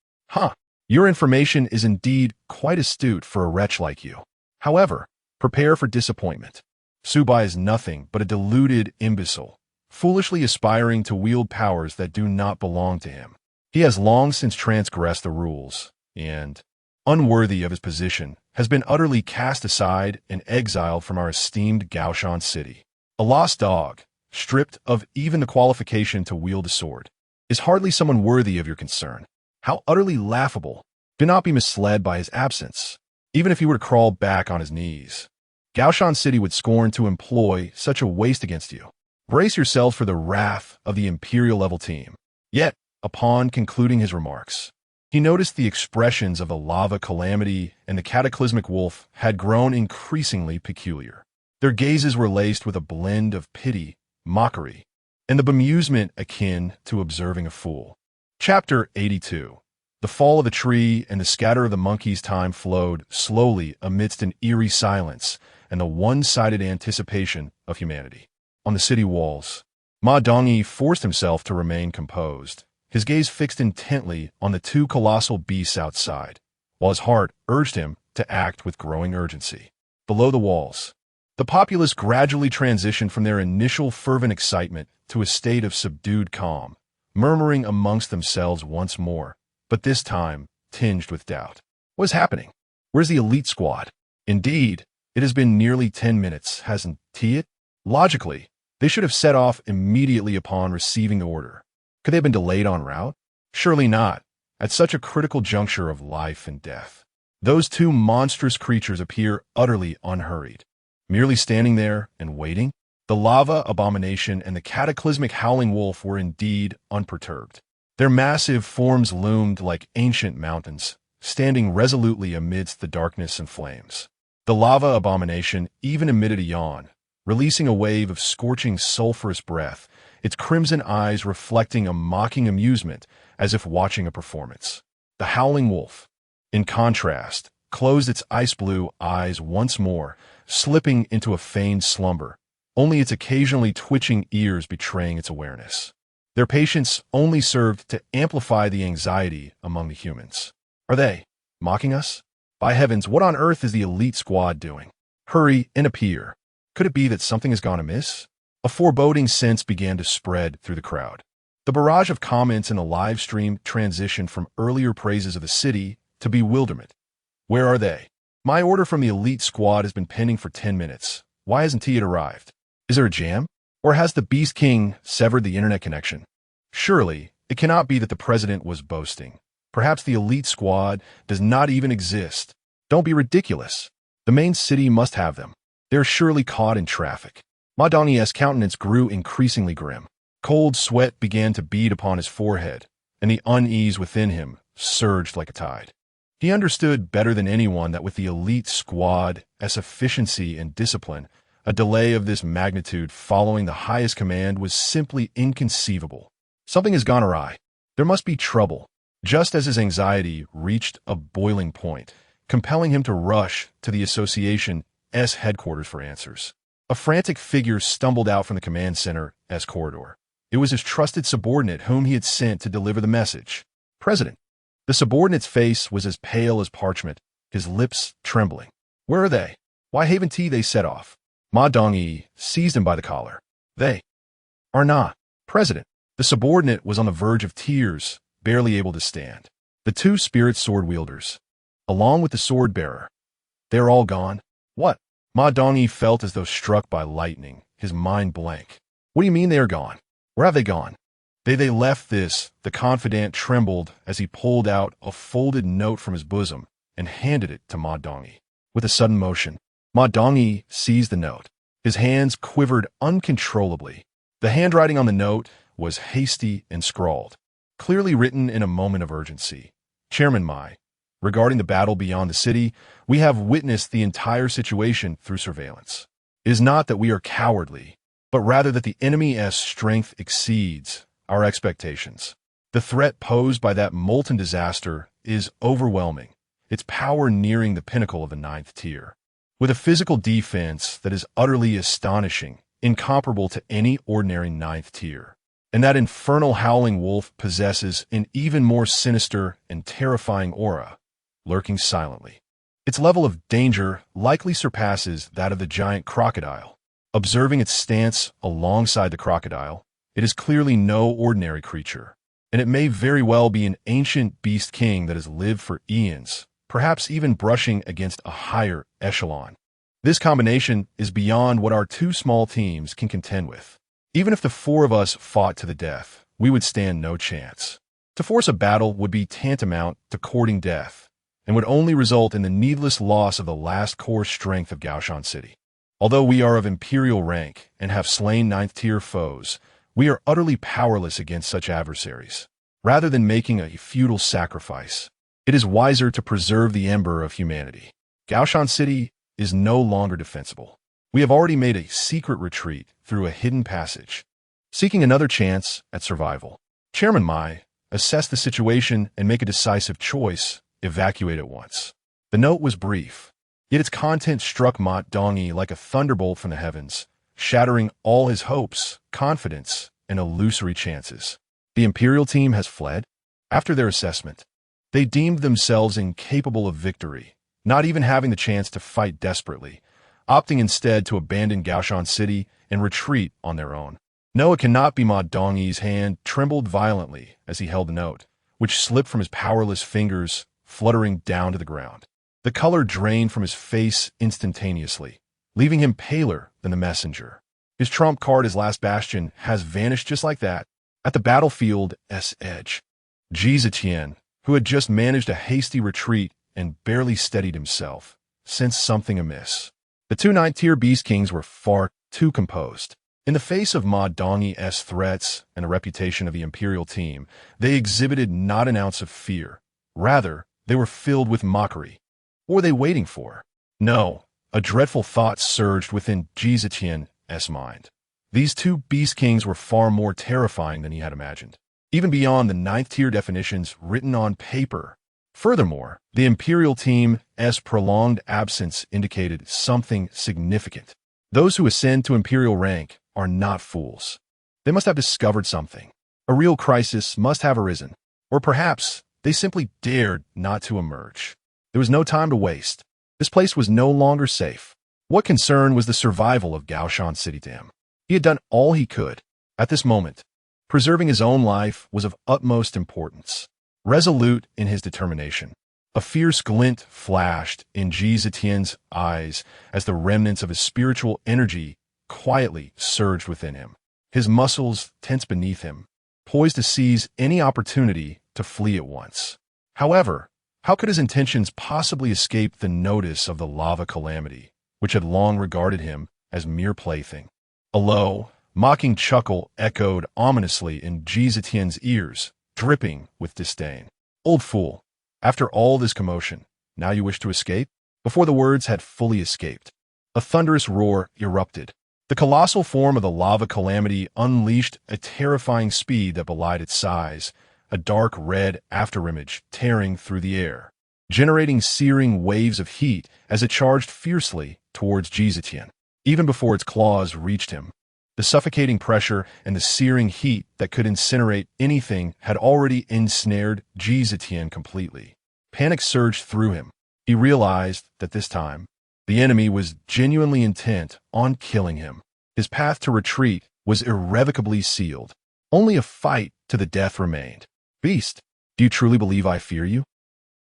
your information is indeed quite astute for a wretch like you. However, prepare for disappointment. Subai is nothing but a deluded imbecile, foolishly aspiring to wield powers that do not belong to him. He has long since transgressed the rules, and, unworthy of his position, has been utterly cast aside and exiled from our esteemed Gaoshan city. A lost dog, stripped of even the qualification to wield a sword, is hardly someone worthy of your concern. How utterly laughable. Do not be misled by his absence. Even if he were to crawl back on his knees, Gaoshan City would scorn to employ such a waste against you. Brace yourselves for the wrath of the imperial-level team. Yet, upon concluding his remarks, he noticed the expressions of the lava calamity and the cataclysmic wolf had grown increasingly peculiar. Their gazes were laced with a blend of pity, mockery, and the bemusement akin to observing a fool. Chapter 82. The fall of the tree and the scatter of the monkeys' time flowed slowly amidst an eerie silence and the one-sided anticipation of humanity. On the city walls, Ma Dongyi forced himself to remain composed, his gaze fixed intently on the two colossal beasts outside, while his heart urged him to act with growing urgency. Below the walls, the populace gradually transitioned from their initial fervent excitement to a state of subdued calm, murmuring amongst themselves once more, but this time tinged with doubt. What is happening? Where's the elite squad? Indeed, it has been nearly 10 minutes, hasn't it? Logically, they should have set off immediately upon receiving the order. Could they have been delayed en route? Surely not, at such a critical juncture of life and death. Those two monstrous creatures appear utterly unhurried, merely standing there and waiting. The lava abomination and the cataclysmic howling wolf were indeed unperturbed. Their massive forms loomed like ancient mountains, standing resolutely amidst the darkness and flames. The lava abomination even emitted a yawn, releasing a wave of scorching sulphurous breath, its crimson eyes reflecting a mocking amusement as if watching a performance. The howling wolf, in contrast, closed its ice-blue eyes once more, slipping into a feigned slumber, only its occasionally twitching ears betraying its awareness. Their patience only served to amplify the anxiety among the humans. Are they mocking us? By heavens, what on earth is the elite squad doing? Hurry and appear. Could it be that something has gone amiss? A foreboding sense began to spread through the crowd. The barrage of comments in the live stream transitioned from earlier praises of the city to bewilderment. Where are they? My order from the elite squad has been pending for 10 minutes. Why hasn't he arrived? Is there a jam? Or has the Beast King severed the internet connection? Surely, it cannot be that the president was boasting. Perhaps the elite squad does not even exist. Don't be ridiculous. The main city must have them. They're surely caught in traffic. Ma Dongyi's countenance grew increasingly grim. Cold sweat began to bead upon his forehead, and the unease within him surged like a tide. He understood better than anyone that with the elite squad's efficiency and discipline, a delay of this magnitude following the highest command was simply inconceivable. Something has gone awry. There must be trouble. Just as his anxiety reached a boiling point, compelling him to rush to the Association's headquarters for answers. A frantic figure stumbled out from the command center's corridor. It was his trusted subordinate whom he had sent to deliver the message. President. The subordinate's face was as pale as parchment, his lips trembling. Where are they? Why haven't they set off? Ma Dongyi seized him by the collar. They are not. President. The subordinate was on the verge of tears, barely able to stand. The two spirit sword wielders, along with the sword bearer. They're all gone. What? Ma Dongyi felt as though struck by lightning, his mind blank. What do you mean they are gone? Where have they gone? They left this. The confidant trembled as he pulled out a folded note from his bosom and handed it to Ma Dongyi. With a sudden motion, Ma Dongyi seized the note. His hands quivered uncontrollably. The handwriting on the note was hasty and scrawled, clearly written in a moment of urgency. Chairman Mai, regarding the battle beyond the city, we have witnessed the entire situation through surveillance. It is not that we are cowardly, but rather that the enemy's strength exceeds our expectations. The threat posed by that molten disaster is overwhelming, its power nearing the pinnacle of the 9th tier. With a physical defense that is utterly astonishing, incomparable to any ordinary 9th tier. And that infernal howling wolf possesses an even more sinister and terrifying aura, lurking silently. Its level of danger likely surpasses that of the giant crocodile. Observing its stance alongside the crocodile, it is clearly no ordinary creature, and it may very well be an ancient beast king that has lived for eons, perhaps even brushing against a higher echelon. This combination is beyond what our two small teams can contend with. Even if the four of us fought to the death, we would stand no chance. To force a battle would be tantamount to courting death, and would only result in the needless loss of the last core strength of Gaoshan City. Although we are of imperial rank and have slain 9th tier foes, we are utterly powerless against such adversaries. Rather than making a futile sacrifice, it is wiser to preserve the ember of humanity. Gaoshan City is no longer defensible. We have already made a secret retreat through a hidden passage, seeking another chance at survival. Chairman Mai, assess the situation and make a decisive choice. Evacuate at once. The note was brief, yet its content struck Ma Dongyi like a thunderbolt from the heavens, shattering all his hopes, confidence, and illusory chances. The Imperial team has fled. After their assessment, they deemed themselves incapable of victory, not even having the chance to fight desperately, opting instead to abandon Gaoshan City and retreat on their own. No, it cannot be. Ma Dongyi's hand trembled violently as he held the note, which slipped from his powerless fingers, fluttering down to the ground. The color drained from his face instantaneously, leaving him paler than the messenger. His trump card, his last bastion, has vanished just like that. At the battlefield's edge, Ji Zetian, who had just managed a hasty retreat and barely steadied himself, sensed something amiss. The two 9th tier beast kings were far too composed. In the face of Ma Dongyi's threats and the reputation of the Imperial team, they exhibited not an ounce of fear. Rather, they were filled with mockery. What were they waiting for? No, a dreadful thought surged within Ji Zetian's mind. These two beast kings were far more terrifying than he had imagined, even beyond the 9th tier definitions written on paper. Furthermore, the Imperial team's prolonged absence indicated something significant. Those who ascend to Imperial rank are not fools. They must have discovered something. A real crisis must have arisen. Or perhaps they simply dared not to emerge. There was no time to waste. This place was no longer safe. What concern was the survival of Gaoshan City to him? He had done all he could. At this moment, preserving his own life was of utmost importance. Resolute in his determination, a fierce glint flashed in Ji Zetian's eyes as the remnants of his spiritual energy quietly surged within him. His muscles tense beneath him, poised to seize any opportunity to flee at once. However, how could his intentions possibly escape the notice of the lava calamity, which had long regarded him as mere plaything? A low, mocking chuckle echoed ominously in Ji Zetian's ears, dripping with disdain. Old fool, after all this commotion, now you wish to escape? Before the words had fully escaped, a thunderous roar erupted. The colossal form of the lava calamity unleashed a terrifying speed that belied its size, a dark red afterimage tearing through the air, generating searing waves of heat as it charged fiercely towards Ji Zetian. Even before its claws reached him, the suffocating pressure and the searing heat that could incinerate anything had already ensnared Ji Zetian completely. Panic surged through him. He realized that this time, the enemy was genuinely intent on killing him. His path to retreat was irrevocably sealed. Only a fight to the death remained. Beast, do you truly believe I fear you?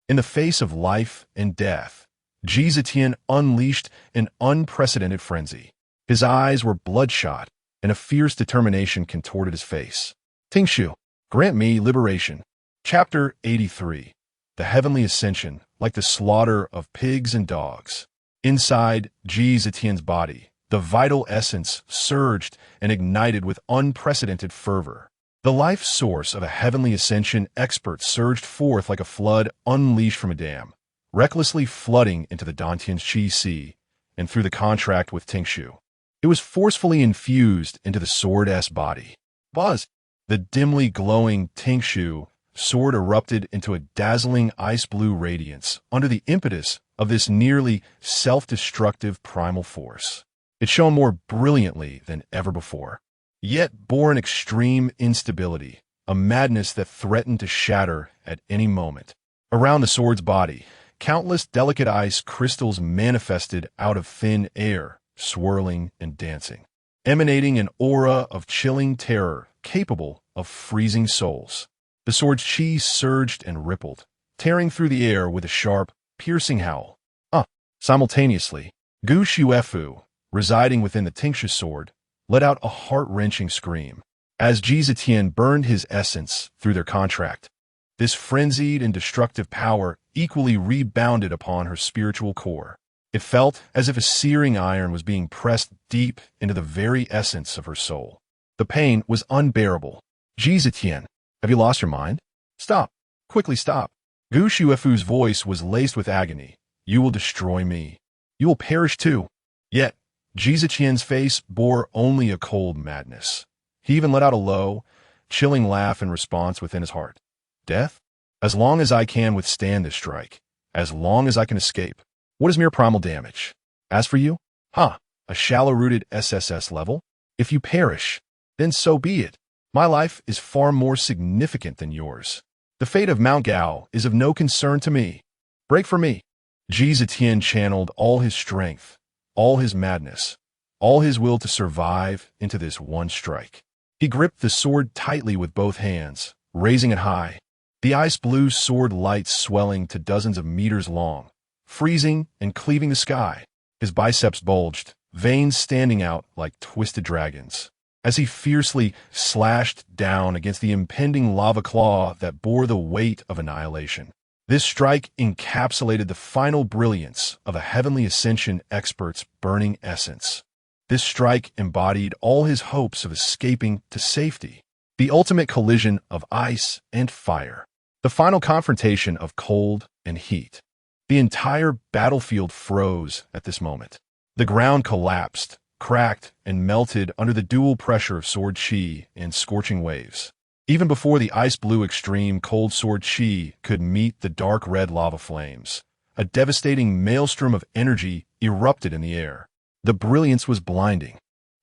In the face of life and death, Ji Zetian unleashed an unprecedented frenzy. His eyes were bloodshot, and a fierce determination contorted his face. Tingshu, grant me liberation. Chapter 83. The Heavenly Ascension, like the slaughter of pigs and dogs. Inside Ji Zetian's body, the vital essence surged and ignited with unprecedented fervor. The life source of a heavenly ascension expert surged forth like a flood unleashed from a dam, recklessly flooding into the Dantian Qi Sea and through the contract with Tingshu. It was forcefully infused into the sword's body. Buzz! The dimly glowing Tingshu sword erupted into a dazzling ice-blue radiance under the impetus of this nearly self-destructive primal force. It shone more brilliantly than ever before, yet bore an extreme instability, a madness that threatened to shatter at any moment. Around the sword's body, countless delicate ice crystals manifested out of thin air, swirling and dancing, emanating an aura of chilling terror capable of freezing souls. The sword's chi surged and rippled, tearing through the air with a sharp, piercing howl. Simultaneously, Gu Shuefu, residing within the Tingshu sword, let out a heart-wrenching scream as Ji Zetian burned his essence through their contract. This frenzied and destructive power equally rebounded upon her spiritual core. It felt as if a searing iron was being pressed deep into the very essence of her soul. The pain was unbearable. Ji Zetian, have you lost your mind? Stop. Quickly stop. Gu Shuefu's voice was laced with agony. You will destroy me. You will perish too. Yet, Ji Zetian's face bore only a cold madness. He even let out a low, chilling laugh in response within his heart. Death? As long as I can withstand this strike, as long as I can escape, what is mere primal damage? As for you? A shallow-rooted SSS level? If you perish, then so be it. My life is far more significant than yours. The fate of Mount Gao is of no concern to me. Break for me. Ji Zetian channeled all his strength, all his madness, all his will to survive into this one strike. He gripped the sword tightly with both hands, raising it high, the ice-blue sword light swelling to dozens of meters long, freezing and cleaving the sky. His biceps bulged, veins standing out like twisted dragons, as he fiercely slashed down against the impending lava claw that bore the weight of annihilation. This strike encapsulated the final brilliance of a heavenly ascension expert's burning essence. This strike embodied all his hopes of escaping to safety, the ultimate collision of ice and fire, the final confrontation of cold and heat. The entire battlefield froze at this moment. The ground collapsed, cracked, and melted under the dual pressure of sword chi and scorching waves. Even before the ice-blue extreme cold sword chi could meet the dark red lava flames, a devastating maelstrom of energy erupted in the air. The brilliance was blinding.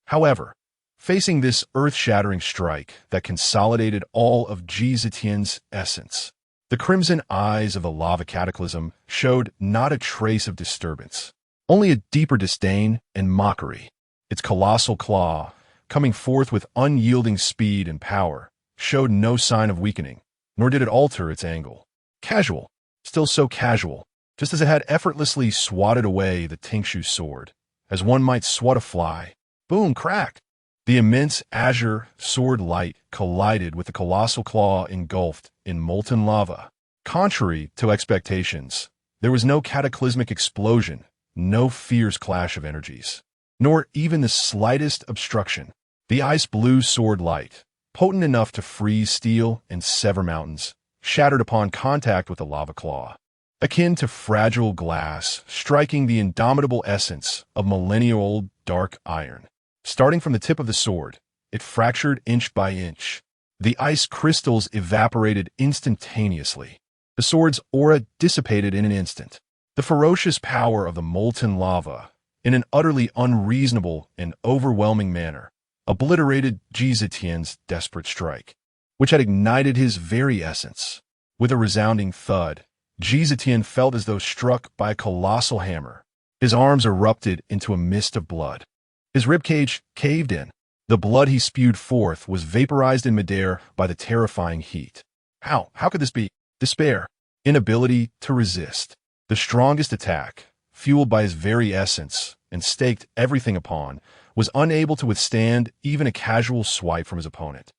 However, facing this earth-shattering strike that consolidated all of Ji Zetian's essence, the crimson eyes of the lava cataclysm showed not a trace of disturbance, only a deeper disdain and mockery. Its colossal claw, coming forth with unyielding speed and power, showed no sign of weakening, nor did it alter its angle. Casual, still so casual, just as it had effortlessly swatted away the Tingshu sword, as one might swat a fly. Boom, crack! The immense azure sword light collided with the colossal claw engulfed in molten lava. Contrary to expectations, there was no cataclysmic explosion, no fierce clash of energies, nor even the slightest obstruction. The ice-blue sword light, potent enough to freeze steel and sever mountains, shattered upon contact with the lava claw, akin to fragile glass striking the indomitable essence of millennia-old dark iron. Starting from the tip of the sword, it fractured inch by inch. The ice crystals evaporated instantaneously. The sword's aura dissipated in an instant. The ferocious power of the molten lava, in an utterly unreasonable and overwhelming manner, obliterated Ji Zetian's desperate strike, which had ignited his very essence. With a resounding thud, Ji Zetian felt as though struck by a colossal hammer. His arms erupted into a mist of blood. His ribcage caved in. The blood he spewed forth was vaporized in midair by the terrifying heat. How could this be? Despair, inability to resist. The strongest attack, fueled by his very essence and staked everything upon, was unable to withstand even a casual swipe from his opponent.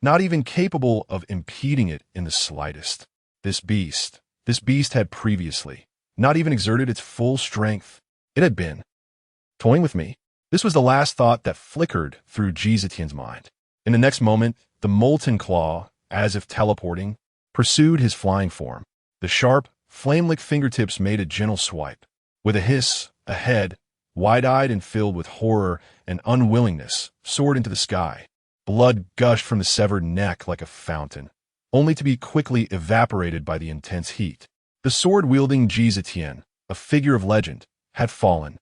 Not even capable of impeding it in the slightest. This beast had previously not even exerted its full strength. It had been toying with me. This was the last thought that flickered through Ji Zetian's mind. In the next moment, the molten claw, as if teleporting, pursued his flying form. The sharp, flame-licked fingertips made a gentle swipe. With a hiss, a head, wide-eyed and filled with horror and unwillingness, soared into the sky. Blood gushed from the severed neck like a fountain, only to be quickly evaporated by the intense heat. The sword-wielding Ji Zetian, a figure of legend, had fallen.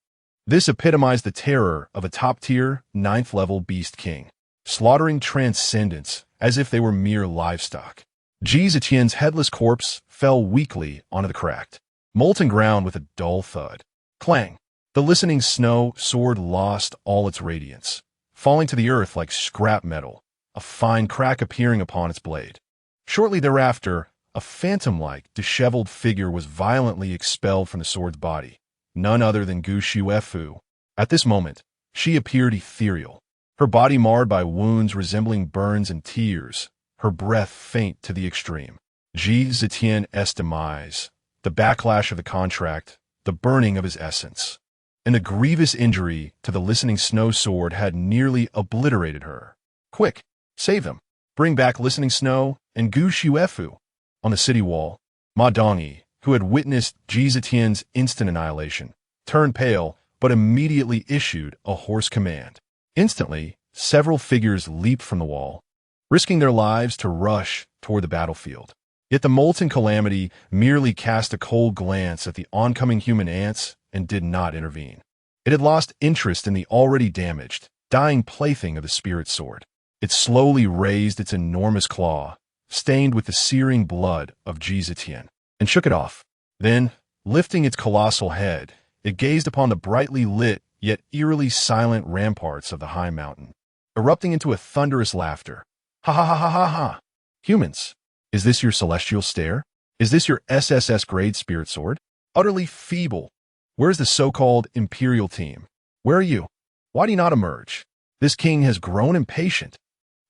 This epitomized the terror of a top-tier, ninth-level beast king, slaughtering transcendents as if they were mere livestock. Ji Zetian's headless corpse fell weakly onto the cracked, molten ground with a dull thud. Clang! The listening snow sword lost all its radiance, falling to the earth like scrap metal, a fine crack appearing upon its blade. Shortly thereafter, a phantom-like, disheveled figure was violently expelled from the sword's body, none other than Gu Shuefu. At this moment, she appeared ethereal, her body marred by wounds resembling burns and tears, her breath faint to the extreme. Ji Zetian's demise, the backlash of the contract, the burning of his essence, and the grievous injury to the listening snow sword had nearly obliterated her. Quick, save them. Bring back listening snow and Gu Shuefu. On the city wall, Ma Dongyi, who had witnessed Ji Zetian's instant annihilation, turned pale but immediately issued a hoarse command. Instantly, several figures leaped from the wall, risking their lives to rush toward the battlefield. Yet the molten calamity merely cast a cold glance at the oncoming human ants and did not intervene. It had lost interest in the already damaged, dying plaything of the spirit sword. It slowly raised its enormous claw, stained with the searing blood of Ji Zetian, and shook it off. Then, lifting its colossal head, it gazed upon the brightly lit yet eerily silent ramparts of the high mountain, erupting into a thunderous laughter. Ha ha ha ha ha ha! Humans, is this your celestial stare? Is this your SSS grade spirit sword? Utterly feeble. Where's the so-called imperial team? Where are you? Why do you not emerge? This king has grown impatient.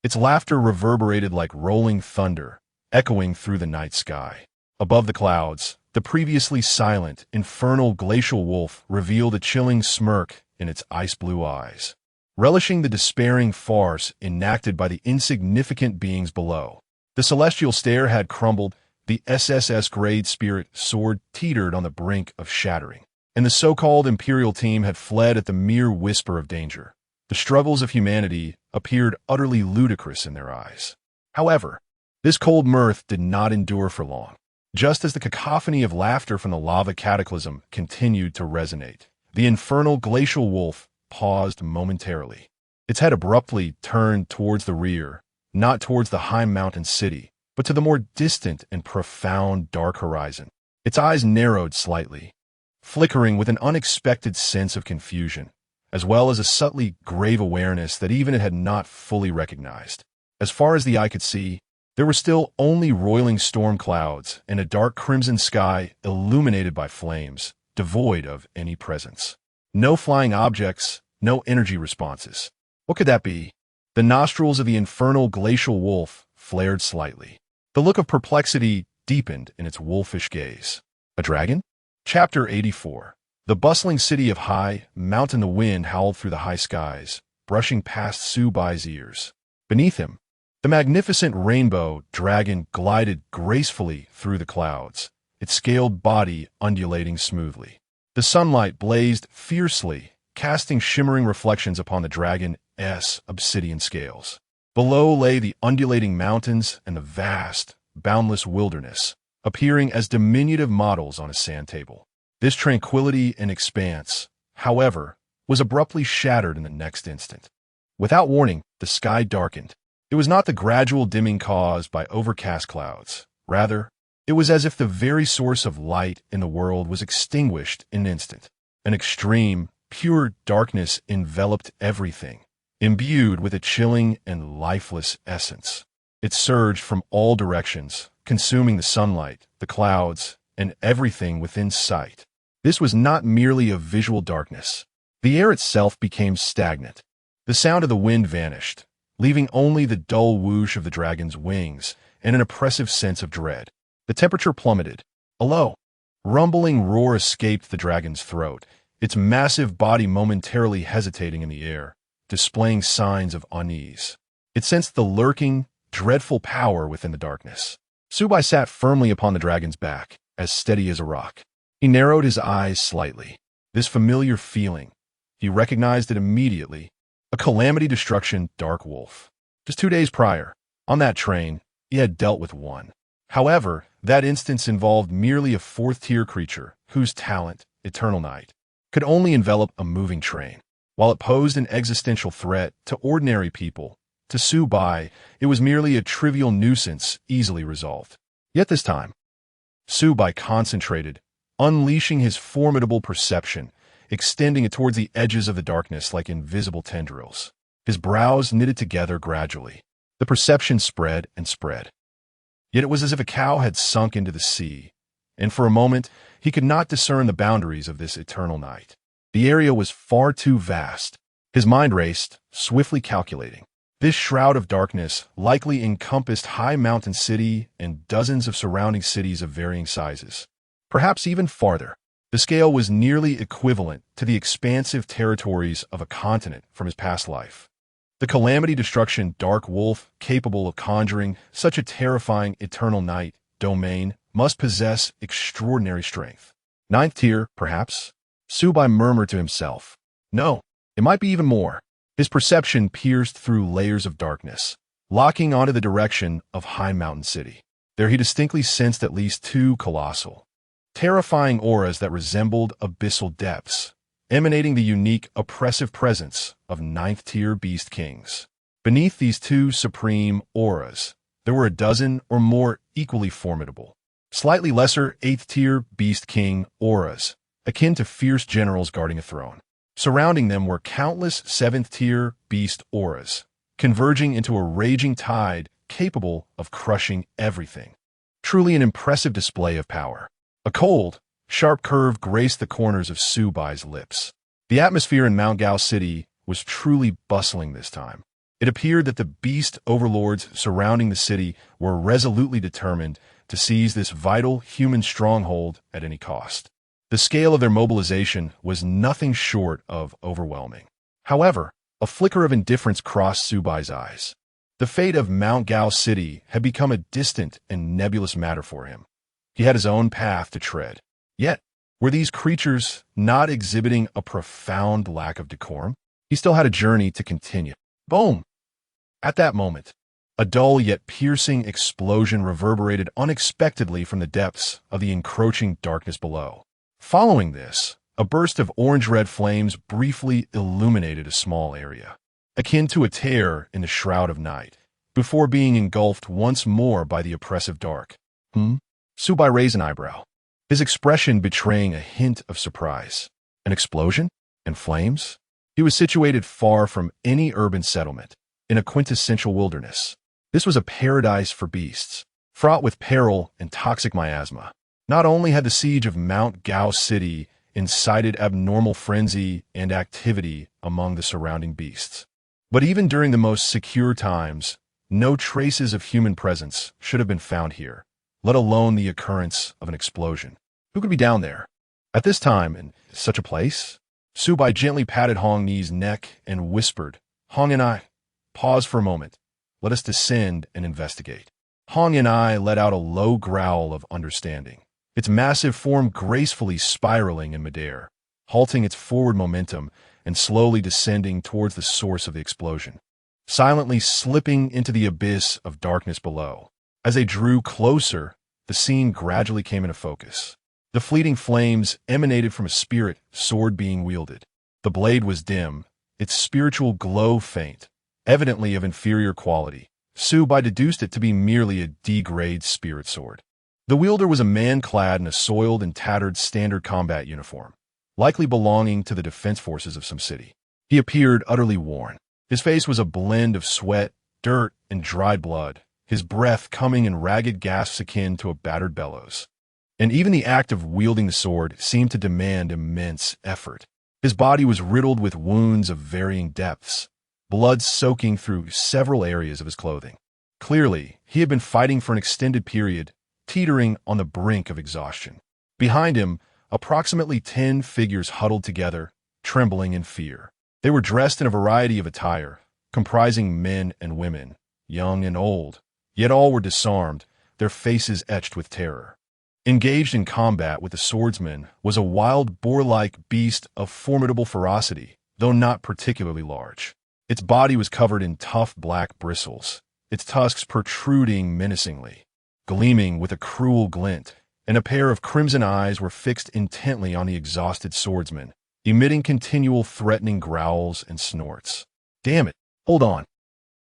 Its laughter reverberated like rolling thunder, echoing through the night sky. Above the clouds, the previously silent, infernal glacial wolf revealed a chilling smirk in its ice-blue eyes, relishing the despairing farce enacted by the insignificant beings below. The celestial stare had crumbled, the SSS-grade spirit sword teetered on the brink of shattering, and the so-called imperial team had fled at the mere whisper of danger. The struggles of humanity appeared utterly ludicrous in their eyes. However, this cold mirth did not endure for long. Just as the cacophony of laughter from the lava cataclysm continued to resonate, the infernal glacial wolf paused momentarily. Its head abruptly turned towards the rear, not towards the high mountain city, but to the more distant and profound dark horizon. Its eyes narrowed slightly, flickering with an unexpected sense of confusion, as well as a subtly grave awareness that even it had not fully recognized. As far as the eye could see, there were still only roiling storm clouds and a dark crimson sky illuminated by flames, devoid of any presence. No flying objects, no energy responses. What could that be? The nostrils of the infernal glacial wolf flared slightly. The look of perplexity deepened in its wolfish gaze. A dragon? Chapter 84. The bustling city of Hai Mountain. The wind howled through the high skies, brushing past Su Bai's ears. Beneath him, the magnificent rainbow dragon glided gracefully through the clouds, its scaled body undulating smoothly. The sunlight blazed fiercely, casting shimmering reflections upon the dragon's obsidian scales. Below lay the undulating mountains and the vast, boundless wilderness, appearing as diminutive models on a sand table. This tranquility and expanse, however, was abruptly shattered in the next instant. Without warning, the sky darkened. It was not the gradual dimming caused by overcast clouds. Rather, it was as if the very source of light in the world was extinguished in an instant. An extreme, pure darkness enveloped everything, imbued with a chilling and lifeless essence. It surged from all directions, consuming the sunlight, the clouds, and everything within sight. This was not merely a visual darkness. The air itself became stagnant. The sound of the wind vanished, leaving only the dull whoosh of the dragon's wings and an oppressive sense of dread. The temperature plummeted. A low, rumbling roar escaped the dragon's throat, its massive body momentarily hesitating in the air, displaying signs of unease. It sensed the lurking, dreadful power within the darkness. Su Bai sat firmly upon the dragon's back, as steady as a rock. He narrowed his eyes slightly. This familiar feeling, He recognized it immediately. A calamity destruction dark wolf. Just 2 days prior, on that train, he had dealt with one. However, that instance involved merely a 4th-tier creature whose talent, Eternal Night, could only envelop a moving train. While it posed an existential threat to ordinary people, to Su Bai, it was merely a trivial nuisance easily resolved. Yet this time, Su Bai concentrated, unleashing his formidable perception, extending it towards the edges of the darkness like invisible tendrils. His brows knitted together gradually. The perception spread and spread. Yet it was as if a cow had sunk into the sea, and for a moment he could not discern the boundaries of this eternal night. The area was far too vast. His mind raced, swiftly calculating. This shroud of darkness likely encompassed High Mountain City and dozens of surrounding cities of varying sizes. Perhaps even farther. The scale was nearly equivalent to the expansive territories of a continent from his past life. The calamity destruction dark wolf capable of conjuring such a terrifying eternal night domain must possess extraordinary strength. 9th tier, perhaps? Su Bai murmured to himself. No, it might be even more. His perception pierced through layers of darkness, locking onto the direction of High Mountain City. There he distinctly sensed at least 2 colossal, terrifying auras that resembled abyssal depths, emanating the unique, oppressive presence of 9th-tier beast kings. Beneath these 2 supreme auras, there were a dozen or more equally formidable, slightly lesser 8th-tier beast king auras, akin to fierce generals guarding a throne. Surrounding them were countless 7th-tier beast auras, converging into a raging tide capable of crushing everything. Truly an impressive display of power. A cold, sharp curve graced the corners of Su Bai's lips. The atmosphere in Mount Gao City was truly bustling this time. It appeared that the beast overlords surrounding the city were resolutely determined to seize this vital human stronghold at any cost. The scale of their mobilization was nothing short of overwhelming. However, a flicker of indifference crossed Su Bai's eyes. The fate of Mount Gao City had become a distant and nebulous matter for him. He had his own path to tread. Yet, were these creatures not exhibiting a profound lack of decorum? He still had a journey to continue. Boom! At that moment, a dull yet piercing explosion reverberated unexpectedly from the depths of the encroaching darkness below. Following this, a burst of orange-red flames briefly illuminated a small area, akin to a tear in the shroud of night, before being engulfed once more by the oppressive dark. Su Bai raised an eyebrow, his expression betraying a hint of surprise. An explosion? And flames? He was situated far from any urban settlement, in a quintessential wilderness. This was a paradise for beasts, fraught with peril and toxic miasma. Not only had the siege of Mount Gao City incited abnormal frenzy and activity among the surrounding beasts, but even during the most secure times, no traces of human presence should have been found here, let alone the occurrence of an explosion. Who could be down there? At this time, in such a place? Su Bai gently patted Hong Ni's neck and whispered, Hong and I, pause for a moment. Let us descend and investigate. Hong and I let out a low growl of understanding, its massive form gracefully spiraling in midair, halting its forward momentum and slowly descending towards the source of the explosion, silently slipping into the abyss of darkness below. As they drew closer, the scene gradually came into focus. The fleeting flames emanated from a spirit sword being wielded. The blade was dim, its spiritual glow faint, evidently of inferior quality. Su Bai deduced it to be merely a D-grade spirit sword. The wielder was a man clad in a soiled and tattered standard combat uniform, likely belonging to the defense forces of some city. He appeared utterly worn. His face was a blend of sweat, dirt, and dried blood, his breath coming in ragged gasps akin to a battered bellows. And even the act of wielding the sword seemed to demand immense effort. His body was riddled with wounds of varying depths, blood soaking through several areas of his clothing. Clearly, he had been fighting for an extended period, teetering on the brink of exhaustion. Behind him, approximately 10 figures huddled together, trembling in fear. They were dressed in a variety of attire, comprising men and women, young and old, yet all were disarmed, their faces etched with terror. Engaged in combat with the swordsman was a wild boar-like beast of formidable ferocity, though not particularly large. Its body was covered in tough black bristles, its tusks protruding menacingly, gleaming with a cruel glint, and a pair of crimson eyes were fixed intently on the exhausted swordsman, emitting continual threatening growls and snorts. Damn it, hold on.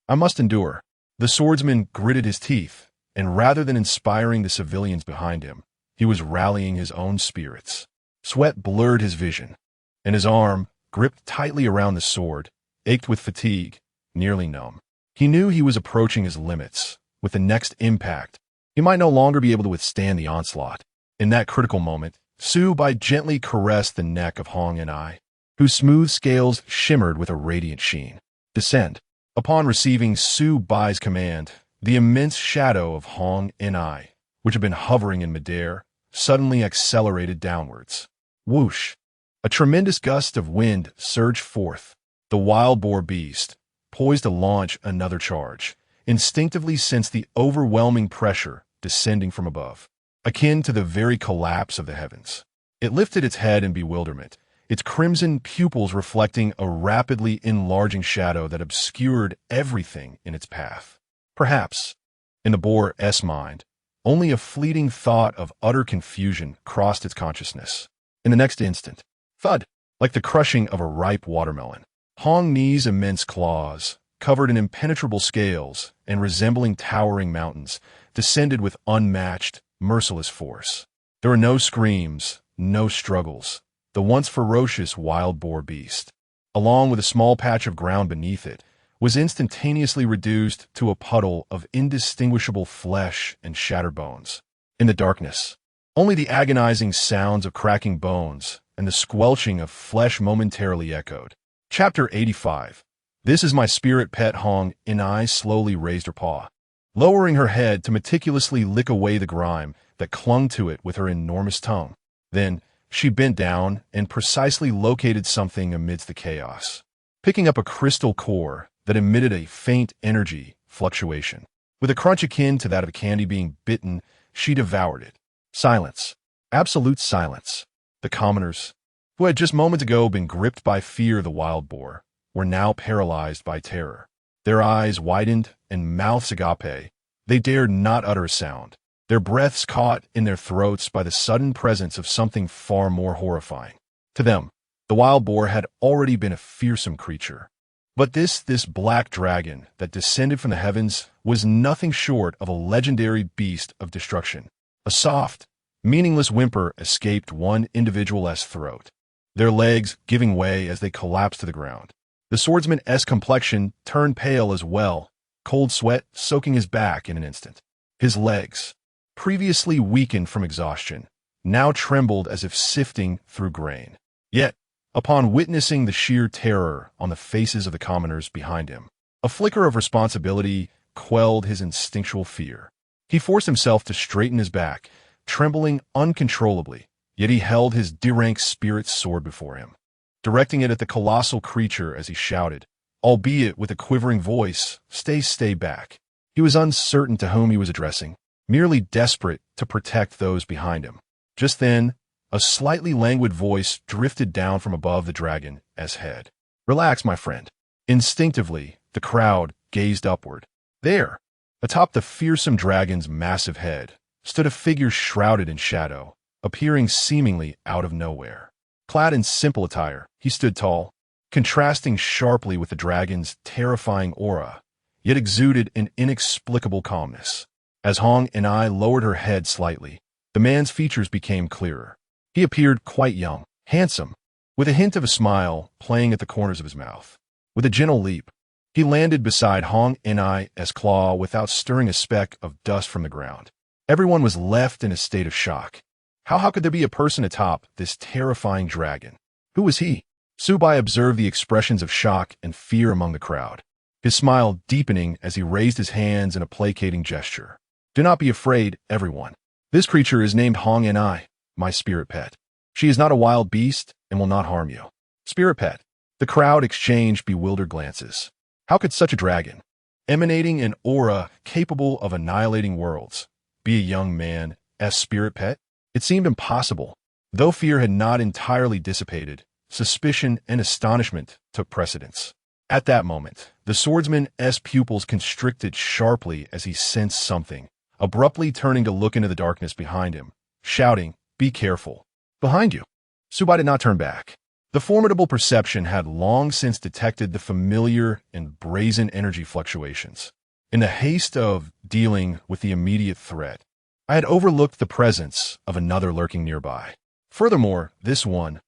I must endure. The swordsman gritted his teeth, and rather than inspiring the civilians behind him, he was rallying his own spirits. Sweat blurred his vision, and his arm, gripped tightly around the sword, ached with fatigue, nearly numb. He knew he was approaching his limits. With the next impact, he might no longer be able to withstand the onslaught. In that critical moment, Su Bai gently caressed the neck of Hong En-I, whose smooth scales shimmered with a radiant sheen. Descend. Upon receiving Su Bai's command, the immense shadow of Hong En-I, which had been hovering in midair, suddenly accelerated downwards. Whoosh! A tremendous gust of wind surged forth. The wild boar beast, poised to launch another charge, instinctively sensed the overwhelming pressure descending from above, akin to the very collapse of the heavens. It lifted its head in bewilderment, its crimson pupils reflecting a rapidly enlarging shadow that obscured everything in its path. Perhaps, in the boar's mind, only a fleeting thought of utter confusion crossed its consciousness. In the next instant, thud, like the crushing of a ripe watermelon, Hong Ni's immense claws, covered in impenetrable scales and resembling towering mountains, descended with unmatched, merciless force. There were no screams, no struggles. The once ferocious wild boar beast, along with a small patch of ground beneath it, was instantaneously reduced to a puddle of indistinguishable flesh and shattered bones. In the darkness, only the agonizing sounds of cracking bones and the squelching of flesh momentarily echoed. Chapter 85. This is my spirit pet. Hong En-I slowly raised her paw, lowering her head to meticulously lick away the grime that clung to it with her enormous tongue. Then, she bent down and precisely located something amidst the chaos, picking up a crystal core that emitted a faint energy fluctuation. With a crunch akin to that of a candy being bitten, she devoured it. Silence. Absolute silence. The commoners, who had just moments ago been gripped by fear of the wild boar, were now paralyzed by terror. Their eyes widened and mouths agape. They dared not utter a sound, their breaths caught in their throats by the sudden presence of something far more horrifying. To them, the wild boar had already been a fearsome creature. But this black dragon that descended from the heavens was nothing short of a legendary beast of destruction. A soft, meaningless whimper escaped one individual's throat, their legs giving way as they collapsed to the ground. The swordsman's complexion turned pale as well, cold sweat soaking his back in an instant. His legs, previously weakened from exhaustion, now trembled as if sifting through grain. Yet, upon witnessing the sheer terror on the faces of the commoners behind him, a flicker of responsibility quelled his instinctual fear. He forced himself to straighten his back, trembling uncontrollably, yet he held his D-rank spirit's sword before him, directing it at the colossal creature as he shouted, albeit with a quivering voice, stay back. He was uncertain to whom he was addressing, merely desperate to protect those behind him. Just then, a slightly languid voice drifted down from above the dragon's head. Relax, my friend. Instinctively, the crowd gazed upward. There, atop the fearsome dragon's massive head, stood a figure shrouded in shadow, appearing seemingly out of nowhere. Clad in simple attire, he stood tall, contrasting sharply with the dragon's terrifying aura, yet exuded an inexplicable calmness. As Hong En-I lowered her head slightly, the man's features became clearer. He appeared quite young, handsome, with a hint of a smile playing at the corners of his mouth. With a gentle leap, he landed beside Hong En-I's claw without stirring a speck of dust from the ground. Everyone was left in a state of shock. How could there be a person atop this terrifying dragon? Who was he? Su Bai observed the expressions of shock and fear among the crowd, his smile deepening as he raised his hands in a placating gesture. Do not be afraid, everyone. This creature is named Hong En-I, my spirit pet. She is not a wild beast and will not harm you. Spirit pet. The crowd exchanged bewildered glances. How could such a dragon, emanating an aura capable of annihilating worlds, be a young man's spirit pet? It seemed impossible. Though fear had not entirely dissipated, suspicion and astonishment took precedence. At that moment, the swordsman's pupils constricted sharply as he sensed something, abruptly turning to look into the darkness behind him, shouting, "Be careful! Behind you!" Subai did not turn back. The formidable perception had long since detected the familiar and brazen energy fluctuations. In the haste of dealing with the immediate threat, I had overlooked the presence of another lurking nearby. Furthermore, this one,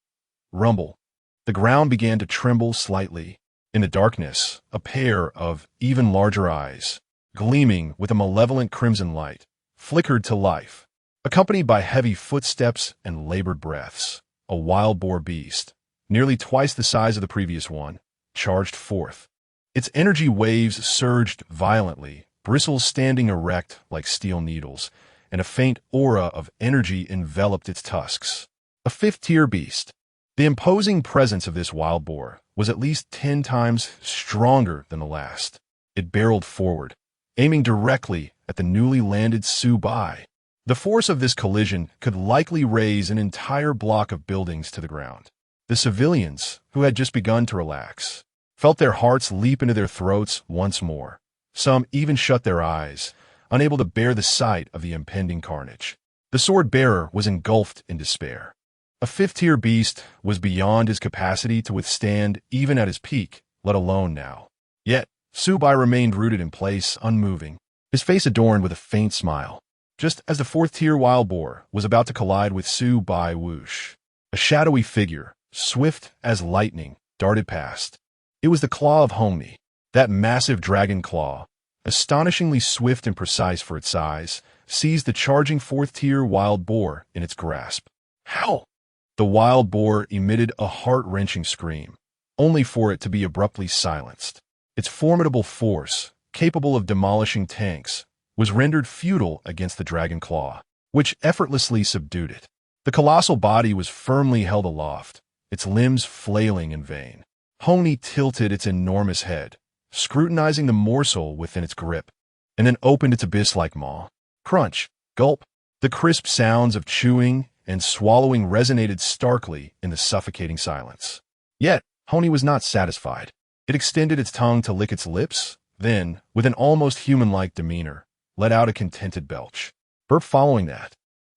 rumble. The ground began to tremble slightly. In the darkness, a pair of even larger eyes, gleaming with a malevolent crimson light, flickered to life, accompanied by heavy footsteps and labored breaths. A wild boar beast, nearly twice the size of the previous one, charged forth. Its energy waves surged violently, bristles standing erect like steel needles, and a faint aura of energy enveloped its tusks. A fifth-tier beast. The imposing presence of this wild boar was at least 10 times stronger than the last. It barreled forward, aiming directly at the newly landed Subai. The force of this collision could likely raze an entire block of buildings to the ground. The civilians, who had just begun to relax, felt their hearts leap into their throats once more. Some even shut their eyes, unable to bear the sight of the impending carnage. The sword-bearer was engulfed in despair. A fifth-tier beast was beyond his capacity to withstand even at his peak, let alone now. Yet, Subai remained rooted in place, unmoving, his face adorned with a faint smile. Just as the fourth-tier wild boar was about to collide with Subai, whoosh, a shadowy figure, swift as lightning, darted past. It was the claw of Hongni, that massive dragon claw, astonishingly swift and precise for its size, seized the charging fourth-tier wild boar in its grasp. Howl! The wild boar emitted a heart-wrenching scream, only for it to be abruptly silenced. Its formidable force, capable of demolishing tanks, was rendered futile against the dragon claw, which effortlessly subdued it. The colossal body was firmly held aloft, its limbs flailing in vain. Hongni tilted its enormous head, scrutinizing the morsel within its grip, and then opened its abyss-like maw. Crunch, gulp. The crisp sounds of chewing and swallowing resonated starkly in the suffocating silence. Yet, Hongni was not satisfied. It extended its tongue to lick its lips, then, with an almost human-like demeanor, let out a contented belch. Burp following that,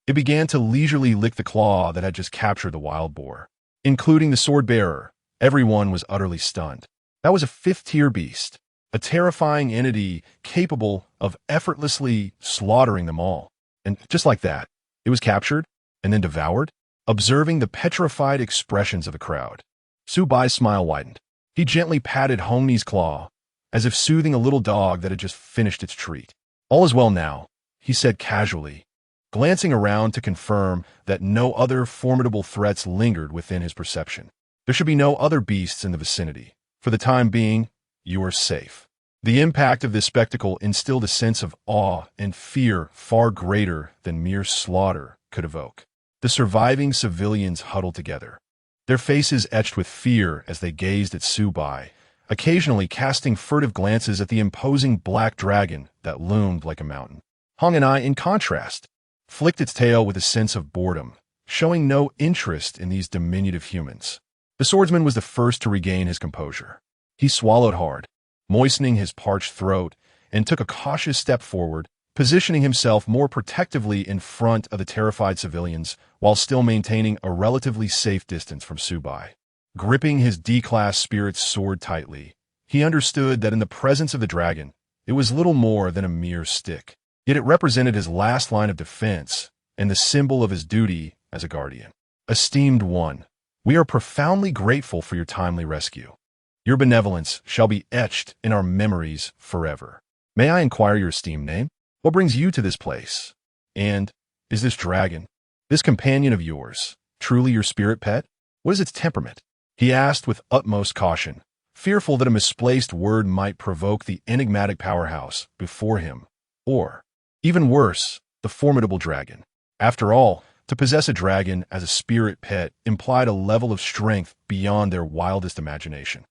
it began to leisurely lick the claw that had just captured the wild boar. Including the sword-bearer, everyone was utterly stunned. That was a fifth-tier beast, a terrifying entity capable of effortlessly slaughtering them all. And just like that, it was captured and then devoured. Observing the petrified expressions of the crowd, Subai's smile widened. He gently patted Hongni's claw, as if soothing a little dog that had just finished its treat. "All is well now," he said casually, glancing around to confirm that no other formidable threats lingered within his perception. "There should be no other beasts in the vicinity. For the time being, you are safe." The impact of this spectacle instilled a sense of awe and fear far greater than mere slaughter could evoke. The surviving civilians huddled together, their faces etched with fear as they gazed at Subai, occasionally casting furtive glances at the imposing black dragon that loomed like a mountain. Hong and I, in contrast, flicked its tail with a sense of boredom, showing no interest in these diminutive humans. The swordsman was the first to regain his composure. He swallowed hard, moistening his parched throat, and took a cautious step forward, positioning himself more protectively in front of the terrified civilians while still maintaining a relatively safe distance from Subai. Gripping his D-class spirit's sword tightly, he understood that in the presence of the dragon, it was little more than a mere stick. Yet it represented his last line of defense and the symbol of his duty as a guardian. "Esteemed one, we are profoundly grateful for your timely rescue. Your benevolence shall be etched in our memories forever. May I inquire your esteemed name? What brings you to this place? And is this dragon, this companion of yours, truly your spirit pet? What is its temperament?" he asked with utmost caution, fearful that a misplaced word might provoke the enigmatic powerhouse before him, or, even worse, the formidable dragon. After all, to possess a dragon as a spirit pet implied a level of strength beyond their wildest imagination.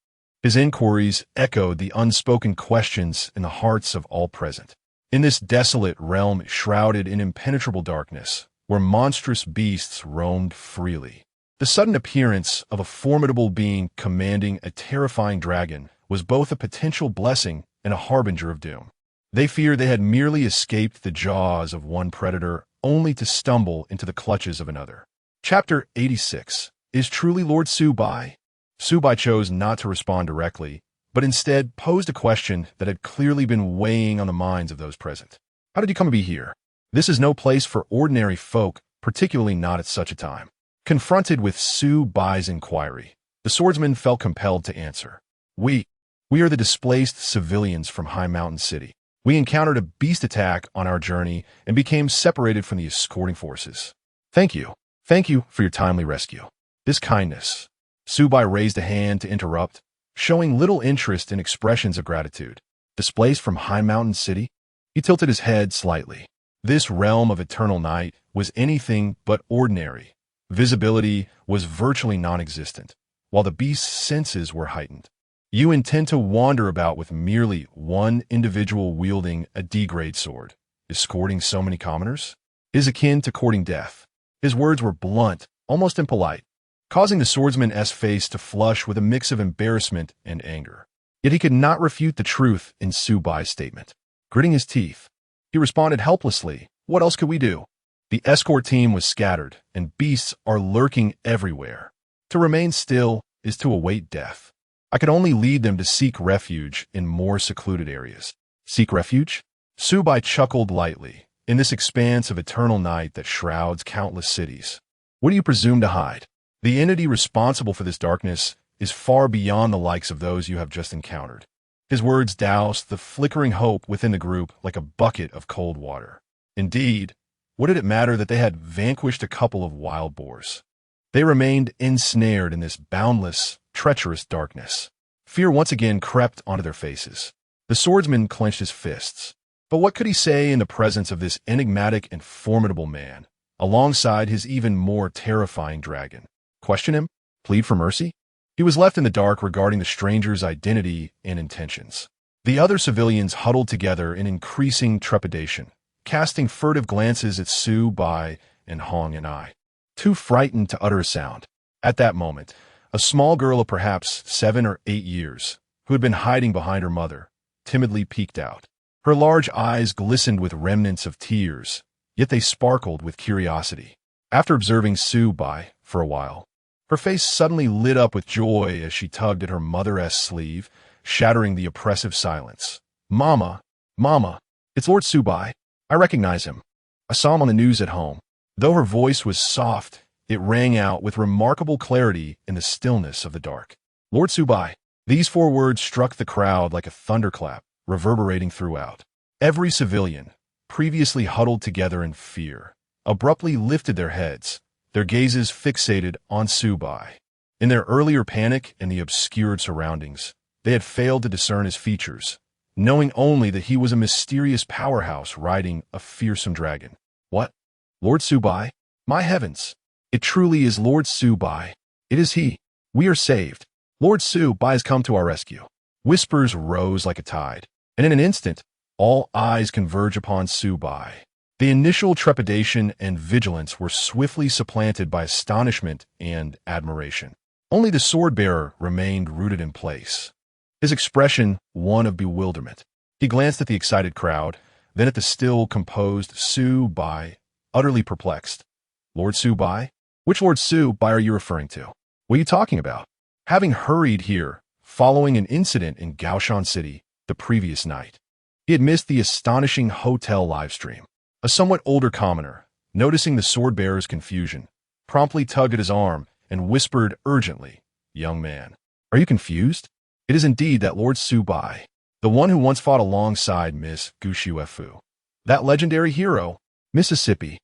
His inquiries echoed the unspoken questions in the hearts of all present. In this desolate realm shrouded in impenetrable darkness, where monstrous beasts roamed freely, The sudden appearance of a formidable being commanding a terrifying dragon was both a potential blessing and a harbinger of doom. They feared they had merely escaped the jaws of one predator only to stumble into the clutches of another. Chapter 86. Is truly Lord Su Bai? Su Bai chose not to respond directly, but instead posed a question that had clearly been weighing on the minds of those present. How did you come to be here? This is no place for ordinary folk, particularly not at such a time. Confronted with Su Bai's inquiry, the swordsman felt compelled to answer. We are the displaced civilians from High Mountain City. We encountered a beast attack on our journey and became separated from the escorting forces. Thank you. Thank you for your timely rescue. This kindness. Su Bai raised a hand to interrupt, showing little interest in expressions of gratitude. Displaced from High Mountain City? He tilted his head slightly. This realm of eternal night was anything but ordinary. Visibility was virtually non-existent, while the beast's senses were heightened. You intend to wander about with merely one individual wielding a D-grade sword, escorting so many commoners? It is akin to courting death. His words were blunt, almost impolite, causing the swordsman's face to flush with a mix of embarrassment and anger. Yet he could not refute the truth in Su Bai's statement. Gritting his teeth, he responded helplessly, "What else could we do? The escort team was scattered, and beasts are lurking everywhere. To remain still is to await death. I could only lead them to seek refuge in more secluded areas." Seek refuge? Su Bai chuckled lightly. In this expanse of eternal night that shrouds countless cities, what do you presume to hide? The entity responsible for this darkness is far beyond the likes of those you have just encountered. His words doused the flickering hope within the group like a bucket of cold water. Indeed, what did it matter that they had vanquished a couple of wild boars? They remained ensnared in this boundless, treacherous darkness. Fear once again crept onto their faces. The swordsman clenched his fists. But what could he say in the presence of this enigmatic and formidable man, alongside his even more terrifying dragon? Question him? Plead for mercy? He was left in the dark regarding the stranger's identity and intentions. The other civilians huddled together in increasing trepidation, casting furtive glances at Su Bai and Hong and I, too frightened to utter a sound. At that moment, a small girl of perhaps 7 or 8 years, who had been hiding behind her mother, timidly peeked out. Her large eyes glistened with remnants of tears, yet they sparkled with curiosity. After observing Su Bai for a while, her face suddenly lit up with joy as she tugged at her mother-esque sleeve, shattering the oppressive silence. Mama, it's Lord Su Bai. I recognize him. I saw him on the news at home. Though her voice was soft, it rang out with remarkable clarity in the stillness of the dark. Lord Su Bai. These 4 words struck the crowd like a thunderclap, reverberating throughout. Every civilian, previously huddled together in fear, abruptly lifted their heads, their gazes fixated on Su Bai. In their earlier panic and the obscured surroundings, they had failed to discern his features, knowing only that he was a mysterious powerhouse riding a fearsome dragon. What? Lord Su Bai? My heavens! It truly is Lord Su Bai. It is he. We are saved. Lord Su Bai has come to our rescue. Whispers rose like a tide, and in an instant, all eyes converged upon Su Bai. The initial trepidation and vigilance were swiftly supplanted by astonishment and admiration. Only the sword-bearer remained rooted in place, his expression one of bewilderment. He glanced at the excited crowd, then at the still composed Su Bai, utterly perplexed. Lord Su Bai? Which Lord Su Bai are you referring to? What are you talking about? Having hurried here, following an incident in Gaoshan City the previous night, he had missed the astonishing hotel livestream. A somewhat older commoner, noticing the sword-bearer's confusion, promptly tugged at his arm and whispered urgently, "Young man, are you confused? It is indeed that Lord Su Bai, the one who once fought alongside Miss Gu Xuefu. That legendary hero, Mississippi,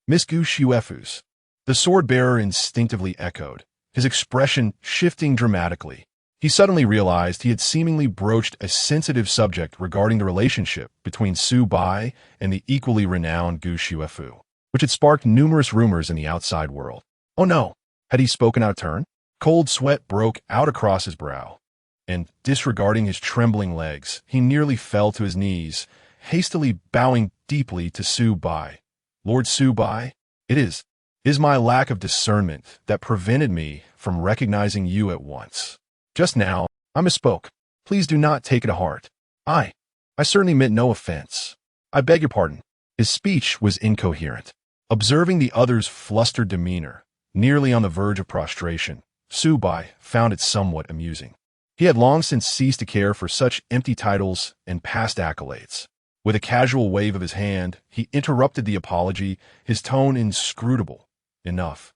Miss Gu Xuefu's." The sword-bearer instinctively echoed, his expression shifting dramatically. He suddenly realized he had seemingly broached a sensitive subject regarding the relationship between Su Bai and the equally renowned Gu Xuefu, which had sparked numerous rumors in the outside world. Oh no, had he spoken out of turn? Cold sweat broke out across his brow, and, disregarding his trembling legs, he nearly fell to his knees, hastily bowing deeply to Su Bai. Lord Su Bai, it is It is my lack of discernment that prevented me from recognizing you at once. Just now, I misspoke. Please do not take it to heart. I certainly meant no offense. I beg your pardon. His speech was incoherent. Observing the other's flustered demeanor, nearly on the verge of prostration, Su Bai found it somewhat amusing. He had long since ceased to care for such empty titles and past accolades. With a casual wave of his hand, he interrupted the apology, his tone inscrutable. Enough.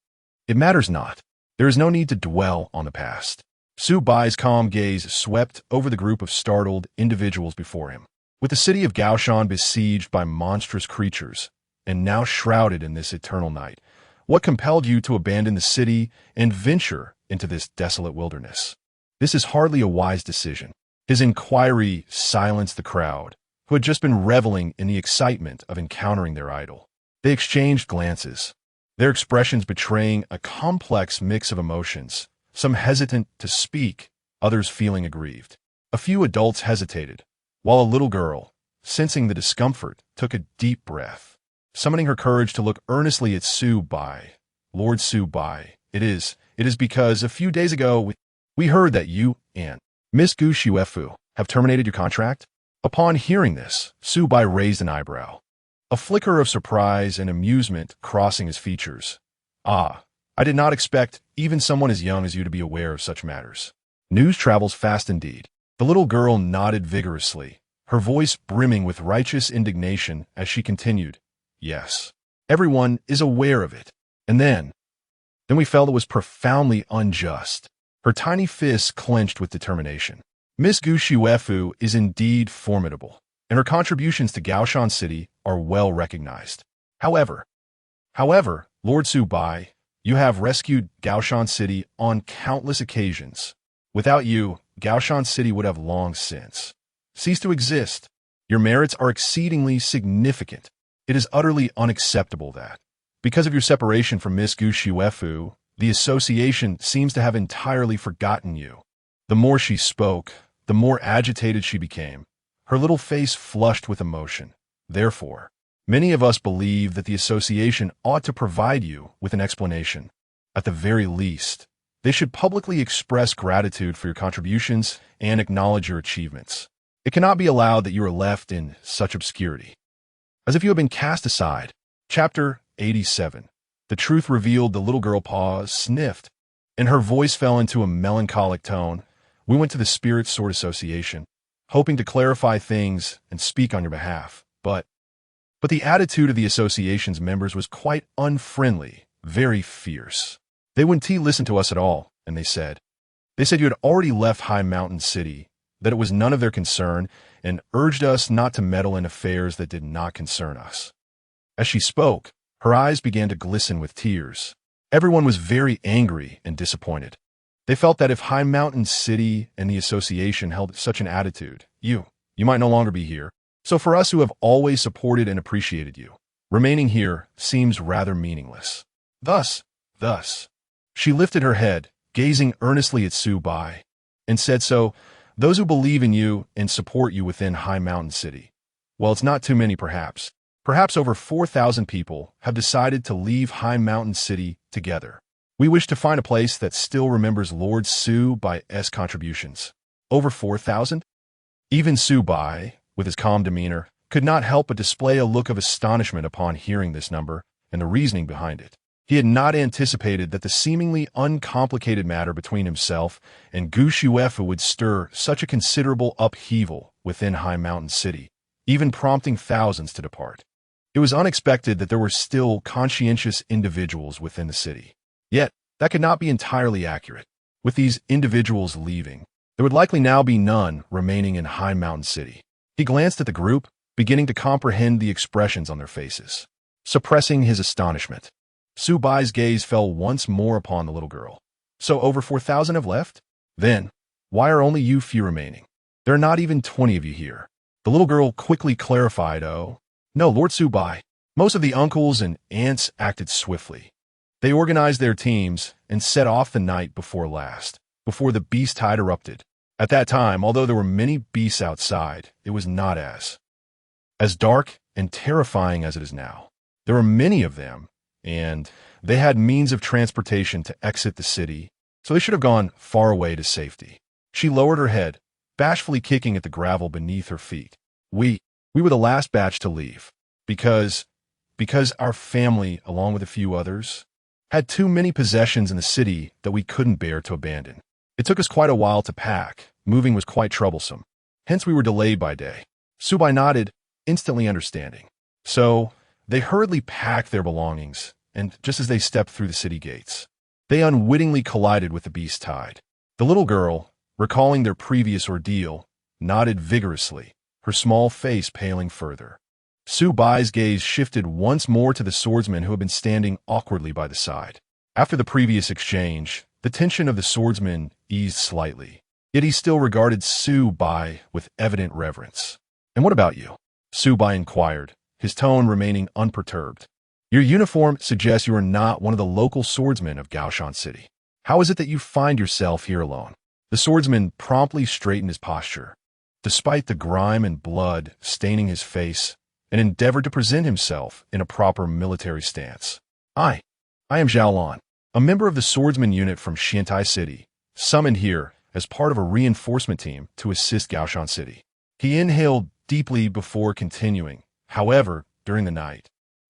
It matters not. There is no need to dwell on the past. Su Bai's calm gaze swept over the group of startled individuals before him. With the city of Gaoshan besieged by monstrous creatures, and now shrouded in this eternal night, what compelled you to abandon the city and venture into this desolate wilderness? This is hardly a wise decision. His inquiry silenced the crowd, who had just been reveling in the excitement of encountering their idol. They exchanged glances, their expressions betraying a complex mix of emotions, some hesitant to speak, others feeling aggrieved. A few adults hesitated, while a little girl, sensing the discomfort, took a deep breath. Summoning her courage to look earnestly at Su Bai. Lord Su Bai, it is because a few days ago we heard that you and Miss Gu Xuefu have terminated your contract. Upon hearing this, Su Bai raised an eyebrow, a flicker of surprise and amusement crossing his features. Ah, I did not expect even someone as young as you to be aware of such matters. News travels fast indeed. The little girl nodded vigorously, her voice brimming with righteous indignation as she continued. Yes, everyone is aware of it. And then we felt it was profoundly unjust. Her tiny fists clenched with determination. Miss Gu Xuefu is indeed formidable, and her contributions to Gaoshan City are well recognized. However, Lord Su Bai, you have rescued Gaoshan City on countless occasions. Without you, Gaoshan City would have long since ceased to exist. Your merits are exceedingly significant. It is utterly unacceptable that, because of your separation from Miss Gu Xuefu, the association seems to have entirely forgotten you. The more she spoke, the more agitated she became. Her little face flushed with emotion. Therefore, many of us believe that the association ought to provide you with an explanation. At the very least, they should publicly express gratitude for your contributions and acknowledge your achievements. It cannot be allowed that you are left in such obscurity, as if you have been cast aside. Chapter 87. The truth revealed. The little girl paused, sniffed, and her voice fell into a melancholic tone. We went to the Spirit Sword Association, hoping to clarify things and speak on your behalf, but the attitude of the association's members was quite unfriendly, very fierce. They wouldn't listen to us at all, and they said you had already left High Mountain City, that it was none of their concern, and urged us not to meddle in affairs that did not concern us. As she spoke, her eyes began to glisten with tears. Everyone was very angry and disappointed. They felt that if High Mountain City and the association held such an attitude, you might no longer be here. So for us who have always supported and appreciated you, remaining here seems rather meaningless. Thus, she lifted her head, gazing earnestly at Su Bai, and said, so, those who believe in you and support you within High Mountain City, well, it's not too many perhaps over 4,000 people have decided to leave High Mountain City together. We wish to find a place that still remembers Lord Su Bai's contributions. Over 4,000? Even Su Bai, with his calm demeanor, could not help but display a look of astonishment upon hearing this number and the reasoning behind it. He had not anticipated that the seemingly uncomplicated matter between himself and Gu Xuefu would stir such a considerable upheaval within High Mountain City, even prompting thousands to depart. It was unexpected that there were still conscientious individuals within the city. Yet, that could not be entirely accurate. With these individuals leaving, there would likely now be none remaining in High Mountain City. He glanced at the group, beginning to comprehend the expressions on their faces. Suppressing his astonishment, Su Bai's gaze fell once more upon the little girl. So over 4,000 have left? Then, why are only you few remaining? There are not even 20 of you here. The little girl quickly clarified, oh, no, Lord Su Bai. Most of the uncles and aunts acted swiftly. They organized their teams and set off the night before last, before the beast tide erupted. At that time, although there were many beasts outside, it was not as dark and terrifying as it is now. There were many of them, and they had means of transportation to exit the city, so they should have gone far away to safety. She lowered her head, bashfully kicking at the gravel beneath her feet. We were the last batch to leave, because our family, along with a few others, had too many possessions in the city that we couldn't bear to abandon. It took us quite a while to pack. Moving was quite troublesome. Hence we were delayed by day. Subai nodded, instantly understanding. So they hurriedly packed their belongings, and just as they stepped through the city gates, they unwittingly collided with the beast tide. The little girl, recalling their previous ordeal, nodded vigorously, her small face paling further. Subai's gaze shifted once more to the swordsman who had been standing awkwardly by the side. After the previous exchange, the tension of the swordsman eased slightly, yet he still regarded Subai with evident reverence. "And what about you?" Subai inquired, his tone remaining unperturbed. "Your uniform suggests you are not one of the local swordsmen of Gaoshan City. How is it that you find yourself here alone?" The swordsman promptly straightened his posture, despite the grime and blood staining his face, and endeavored to present himself in a proper military stance. I am Zhao Lan, a member of the swordsman unit from Xiantai City, summoned here as part of a reinforcement team to assist Gaoshan City." He inhaled deeply before continuing. "However, during the night,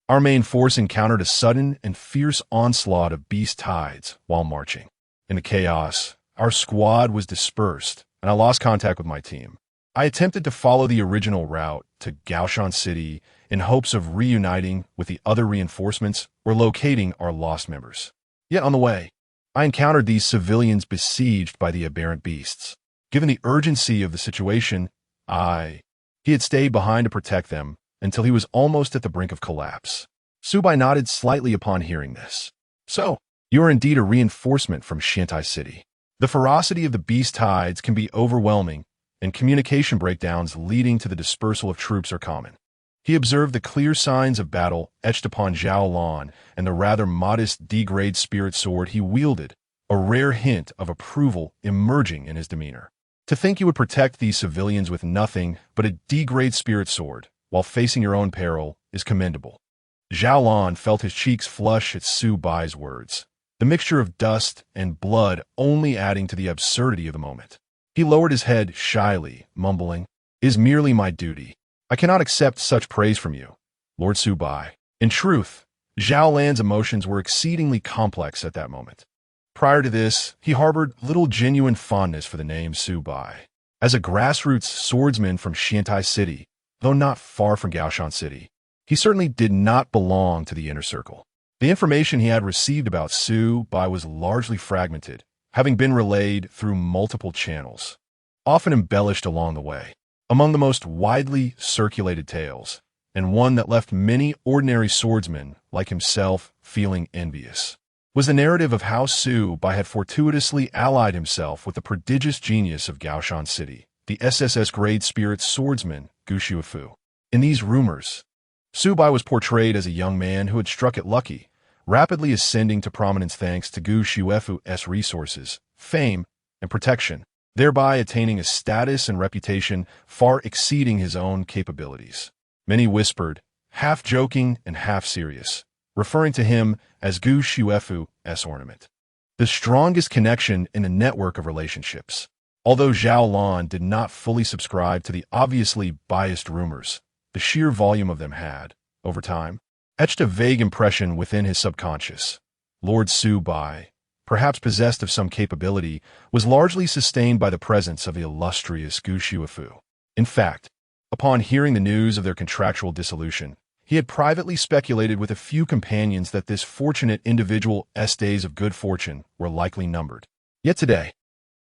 our main force encountered a sudden and fierce onslaught of beast tides while marching. In the chaos, our squad was dispersed, and I lost contact with my team. I attempted to follow the original route to Gaoshan City in hopes of reuniting with the other reinforcements or locating our lost members. Yet on the way, I encountered these civilians besieged by the aberrant beasts. Given the urgency of the situation, he had stayed behind to protect them until he was almost at the brink of collapse." Subai nodded slightly upon hearing this. "So, you are indeed a reinforcement from Xiantai City. The ferocity of the beast tides can be overwhelming, and communication breakdowns leading to the dispersal of troops are common." He observed the clear signs of battle etched upon Zhao Lan and the rather modest D-grade spirit sword he wielded, a rare hint of approval emerging in his demeanor. "To think you would protect these civilians with nothing but a D-grade spirit sword while facing your own peril is commendable." Zhao Lan felt his cheeks flush at Subai's words, the mixture of dust and blood only adding to the absurdity of the moment. He lowered his head shyly, mumbling, "It is merely my duty. I cannot accept such praise from you, Lord Subai." In truth, Zhao Lan's emotions were exceedingly complex at that moment. Prior to this, he harbored little genuine fondness for the name Subai. As a grassroots swordsman from Xiantai City, though not far from Gaoshan City, he certainly did not belong to the inner circle. The information he had received about Subai was largely fragmented, having been relayed through multiple channels, often embellished along the way. Among the most widely circulated tales, and one that left many ordinary swordsmen like himself feeling envious, was the narrative of how Subai had fortuitously allied himself with the prodigious genius of Gaoshan City, the SSS grade spirit swordsman Gu Shuifu. In these rumors, Subai was portrayed as a young man who had struck it lucky, rapidly ascending to prominence thanks to Gu Shuifu's resources, fame, and protection, thereby attaining a status and reputation far exceeding his own capabilities. Many whispered, half joking and half serious, referring to him as Gu Shuifu's ornament, the strongest connection in a network of relationships. Although Zhao Lan did not fully subscribe to the obviously biased rumors, the sheer volume of them had, over time, etched a vague impression within his subconscious. Lord Subai, perhaps possessed of some capability, was largely sustained by the presence of the illustrious Gu Shuifu. In fact, upon hearing the news of their contractual dissolution, he had privately speculated with a few companions that this fortunate individual's days of good fortune were likely numbered. Yet today,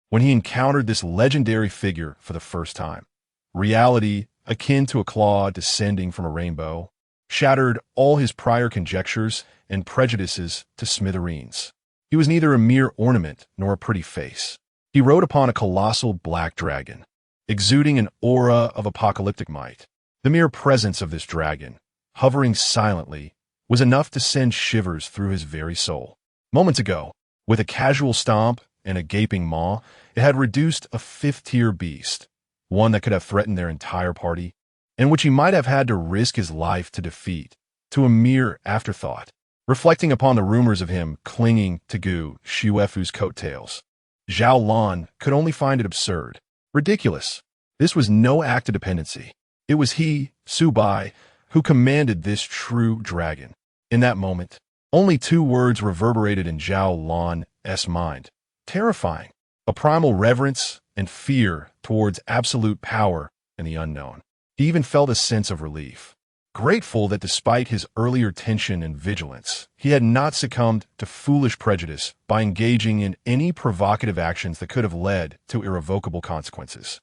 when he encountered this legendary figure for the first time, reality, akin to a claw descending from a rainbow, shattered all his prior conjectures and prejudices to smithereens. He was neither a mere ornament nor a pretty face. He rode upon a colossal black dragon, exuding an aura of apocalyptic might. The mere presence of this dragon, hovering silently, was enough to send shivers through his very soul. Moments ago, with a casual stomp and a gaping maw, it had reduced a fifth-tier beast, one that could have threatened their entire party, and which he might have had to risk his life to defeat, to a mere afterthought. reflecting upon the rumors of him clinging to Gu Shuefu's coattails. Zhao Lan could only find it absurd. Ridiculous. This was no act of dependency. It was he, Su Bai, who commanded this true dragon. In that moment, only two words reverberated in Zhao Lan's mind. Terrifying. A primal reverence and fear towards absolute power and the unknown. He even felt a sense of relief. Grateful that despite his earlier tension and vigilance, he had not succumbed to foolish prejudice by engaging in any provocative actions that could have led to irrevocable consequences.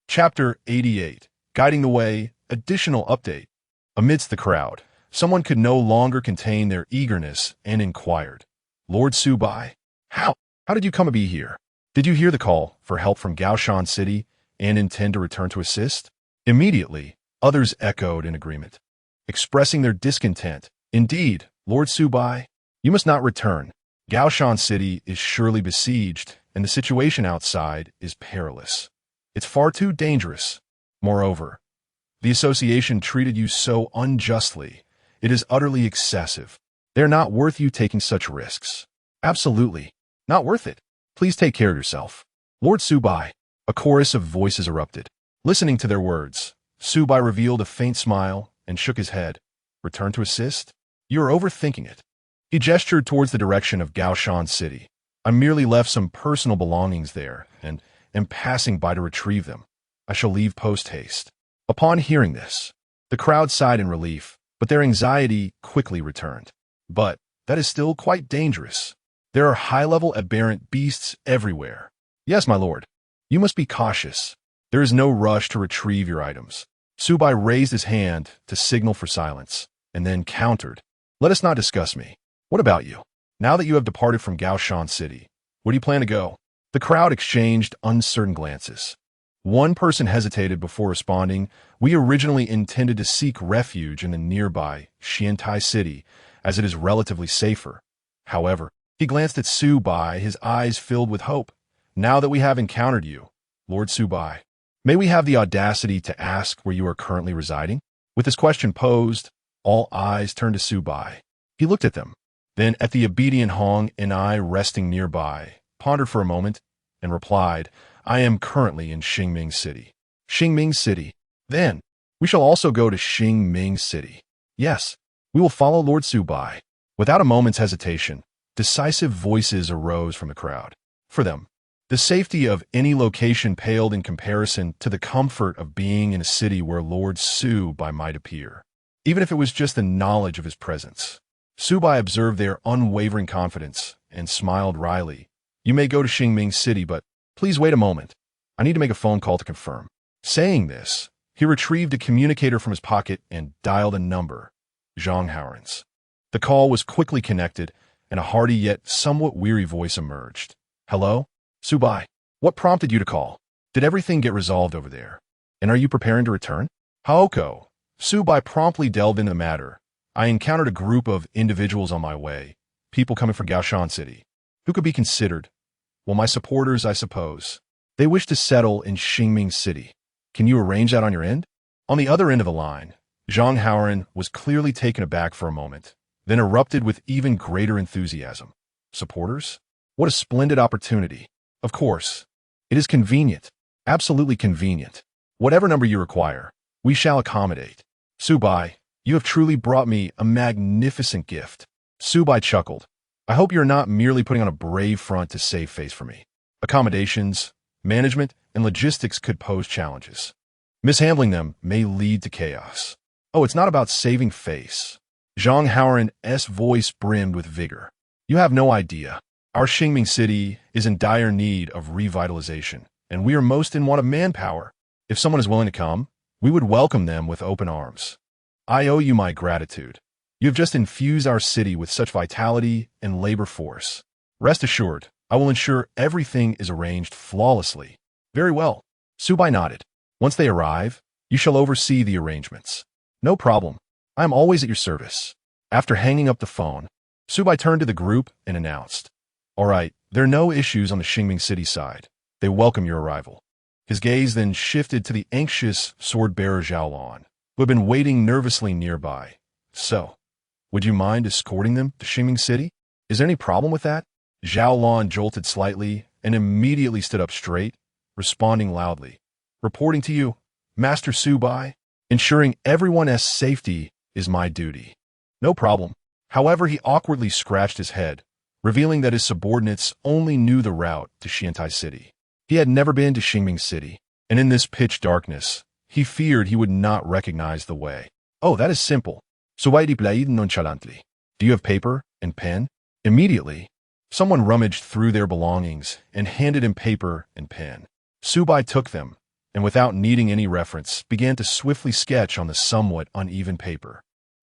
Chapter 88. Guiding the Way. Additional update. Amidst the crowd, someone could no longer contain their eagerness and inquired, "Lord Su Bai, how did you come to be here? Did you hear the call for help from Gaoshan City and intend to return to assist?" Immediately, others echoed in agreement, expressing their discontent. "Indeed, Lord Su Bai, you must not return. Gaoshan City is surely besieged, and the situation outside is perilous. It's far too dangerous. Moreover, the association treated you so unjustly. It is utterly excessive. They're not worth you taking such risks. Absolutely. Not worth it. Please take care of yourself." "Lord Su Bai." A chorus of voices erupted. Listening to their words, Su Bai revealed a faint smile and shook his head. "Return to assist? You are overthinking it." He gestured towards the direction of Gaoshan City. "I merely left some personal belongings there and am passing by to retrieve them. I shall leave post-haste." Upon hearing this, the crowd sighed in relief, but their anxiety quickly returned. "But that is still quite dangerous. There are high-level aberrant beasts everywhere." "Yes, my lord. You must be cautious. There is no rush to retrieve your items." Su Bai raised his hand to signal for silence, and then countered, "Let us not discuss me. What about you? Now that you have departed from Gaoshan City, where do you plan to go?" The crowd exchanged uncertain glances. One person hesitated before responding, "We originally intended to seek refuge in the nearby Xiantai City, as it is relatively safer. However," he glanced at Su Bai, his eyes filled with hope, "now that we have encountered you, Lord Su Bai, may we have the audacity to ask where you are currently residing?" With this question posed, all eyes turned to Su Bai. He looked at them, then at the obedient Hong and I resting nearby, pondered for a moment, and replied, "I am currently in Xingming City." "Xingming City. Then, we shall also go to Xingming City." "Yes, we will follow Lord Su Bai." Without a moment's hesitation, decisive voices arose from the crowd. For them, the safety of any location paled in comparison to the comfort of being in a city where Lord Su Bai might appear, even if it was just the knowledge of his presence. Su Bai observed their unwavering confidence and smiled wryly. "You may go to Xingming City, but please wait a moment. I need to make a phone call to confirm." Saying this, he retrieved a communicator from his pocket and dialed a number, Zhang Haoran's. The call was quickly connected, and a hearty yet somewhat weary voice emerged. "Hello? Su Bai, what prompted you to call? Did everything get resolved over there? And are you preparing to return?" "Haoko." Su Bai promptly delved into the matter. "I encountered a group of individuals on my way, people coming from Gaoshan City. Who could be considered? Well, my supporters, I suppose. They wish to settle in Xingming City. Can you arrange that on your end?" On the other end of the line, Zhang Haoran was clearly taken aback for a moment, then erupted with even greater enthusiasm. "Supporters? What a splendid opportunity. Of course. It is convenient. Absolutely convenient. Whatever number you require, we shall accommodate." "Su Bai, you have truly brought me a magnificent gift." Su Bai chuckled. "I hope you're not merely putting on a brave front to save face for me. Accommodations, management, and logistics could pose challenges. Mishandling them may lead to chaos." "Oh, it's not about saving face." Zhang Haoran's voice brimmed with vigor. "You have no idea. Our Xingming City is in dire need of revitalization, and we are most in want of manpower. If someone is willing to come, we would welcome them with open arms. I owe you my gratitude. You have just infused our city with such vitality and labor force. Rest assured, I will ensure everything is arranged flawlessly." "Very well." Su Bai nodded. "Once they arrive, you shall oversee the arrangements." "No problem. I am always at your service." After hanging up the phone, Su Bai turned to the group and announced, "All right, there are no issues on the Xingming City side. They welcome your arrival." His gaze then shifted to the anxious sword-bearer Zhao Lan, who had been waiting nervously nearby. "So, Would you mind escorting them to Xingming City? Is there any problem with that? Zhao Lan jolted slightly and immediately stood up straight, responding loudly. Reporting to you, Master Su Bai. Ensuring everyone's safety is my duty. No problem. However, he awkwardly scratched his head, revealing that his subordinates only knew the route to Xiantai City. He had never been to Xingming City, and in this pitch darkness, he feared he would not recognize the way. Oh, that is simple. Subay displayed nonchalantly. Do you have paper and pen? Immediately, someone rummaged through their belongings and handed him paper and pen. Subai took them, and without needing any reference, began to swiftly sketch on the somewhat uneven paper.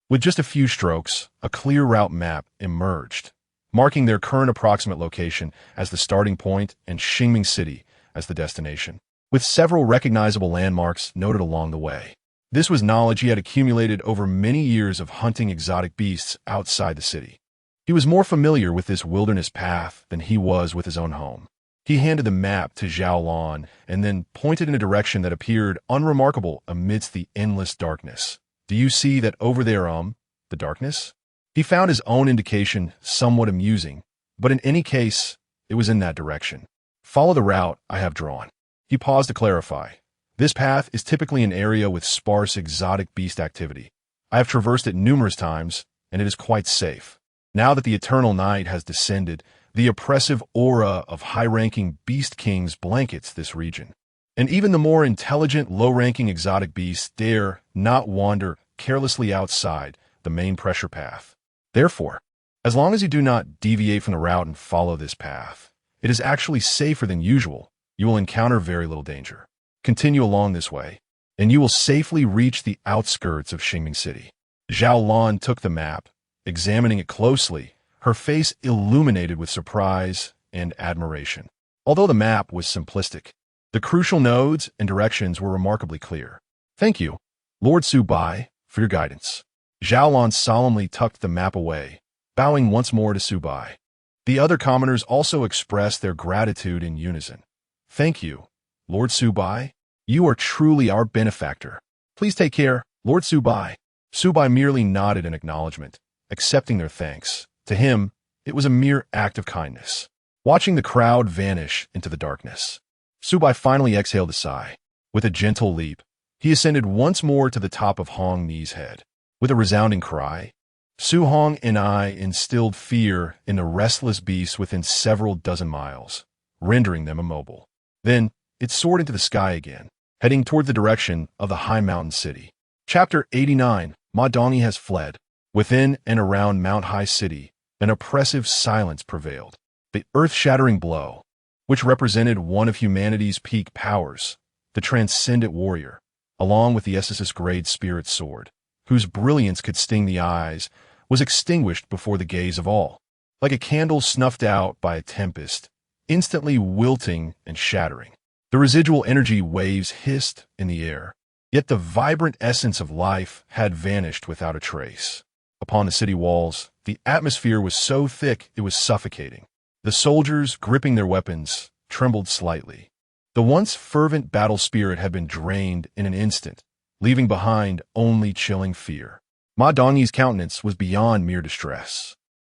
With just a few strokes, a clear route map emerged, marking their current approximate location as the starting point and Xingming City as the destination, with several recognizable landmarks noted along the way. This was knowledge he had accumulated over many years of hunting exotic beasts outside the city. He was more familiar with this wilderness path than he was with his own home. He handed the map to Zhao Lan and then pointed in a direction that appeared unremarkable amidst the endless darkness. Do you see that over there, the darkness? He found his own indication somewhat amusing, but in any case, it was in that direction. Follow the route I have drawn. He paused to clarify. This path is typically an area with sparse exotic beast activity. I have traversed it numerous times, and it is quite safe. Now that the eternal night has descended, the oppressive aura of high-ranking beast kings blankets this region. And even the more intelligent, low-ranking exotic beasts dare not wander carelessly outside the main pressure path. Therefore, as long as you do not deviate from the route and follow this path, it is actually safer than usual. You will encounter very little danger. Continue along this way, and you will safely reach the outskirts of Xingming City. Zhao Lan took the map, examining it closely, her face illuminated with surprise and admiration. Although the map was simplistic, the crucial nodes and directions were remarkably clear. Thank you, Lord Su Bai, for your guidance. Zhao Lan solemnly tucked the map away, bowing once more to Su Bai. The other commoners also expressed their gratitude in unison. Thank you, Lord Su Bai. You are truly our benefactor. Please take care, Lord Su Bai. Su Bai merely nodded in acknowledgement, accepting their thanks. To him, it was a mere act of kindness. Watching the crowd vanish into the darkness, Su Bai finally exhaled a sigh. With a gentle leap, he ascended once more to the top of Hong Ni's head. With a resounding cry, Su Hong and I instilled fear in the restless beasts within several dozen miles, rendering them immobile. Then, it soared into the sky again, heading toward the direction of the high mountain city. Chapter 89, Ma Dongyi has fled. Within and around Mount High City, an oppressive silence prevailed. The earth-shattering blow, which represented one of humanity's peak powers, the transcendent warrior, along with the SSS grade spirit sword, whose brilliance could sting the eyes, was extinguished before the gaze of all, like a candle snuffed out by a tempest, instantly wilting and shattering. The residual energy waves hissed in the air, yet the vibrant essence of life had vanished without a trace. Upon the city walls, the atmosphere was so thick it was suffocating. The soldiers, gripping their weapons, trembled slightly. The once fervent battle spirit had been drained in an instant, leaving behind only chilling fear. Ma Dongyi's countenance was beyond mere distress.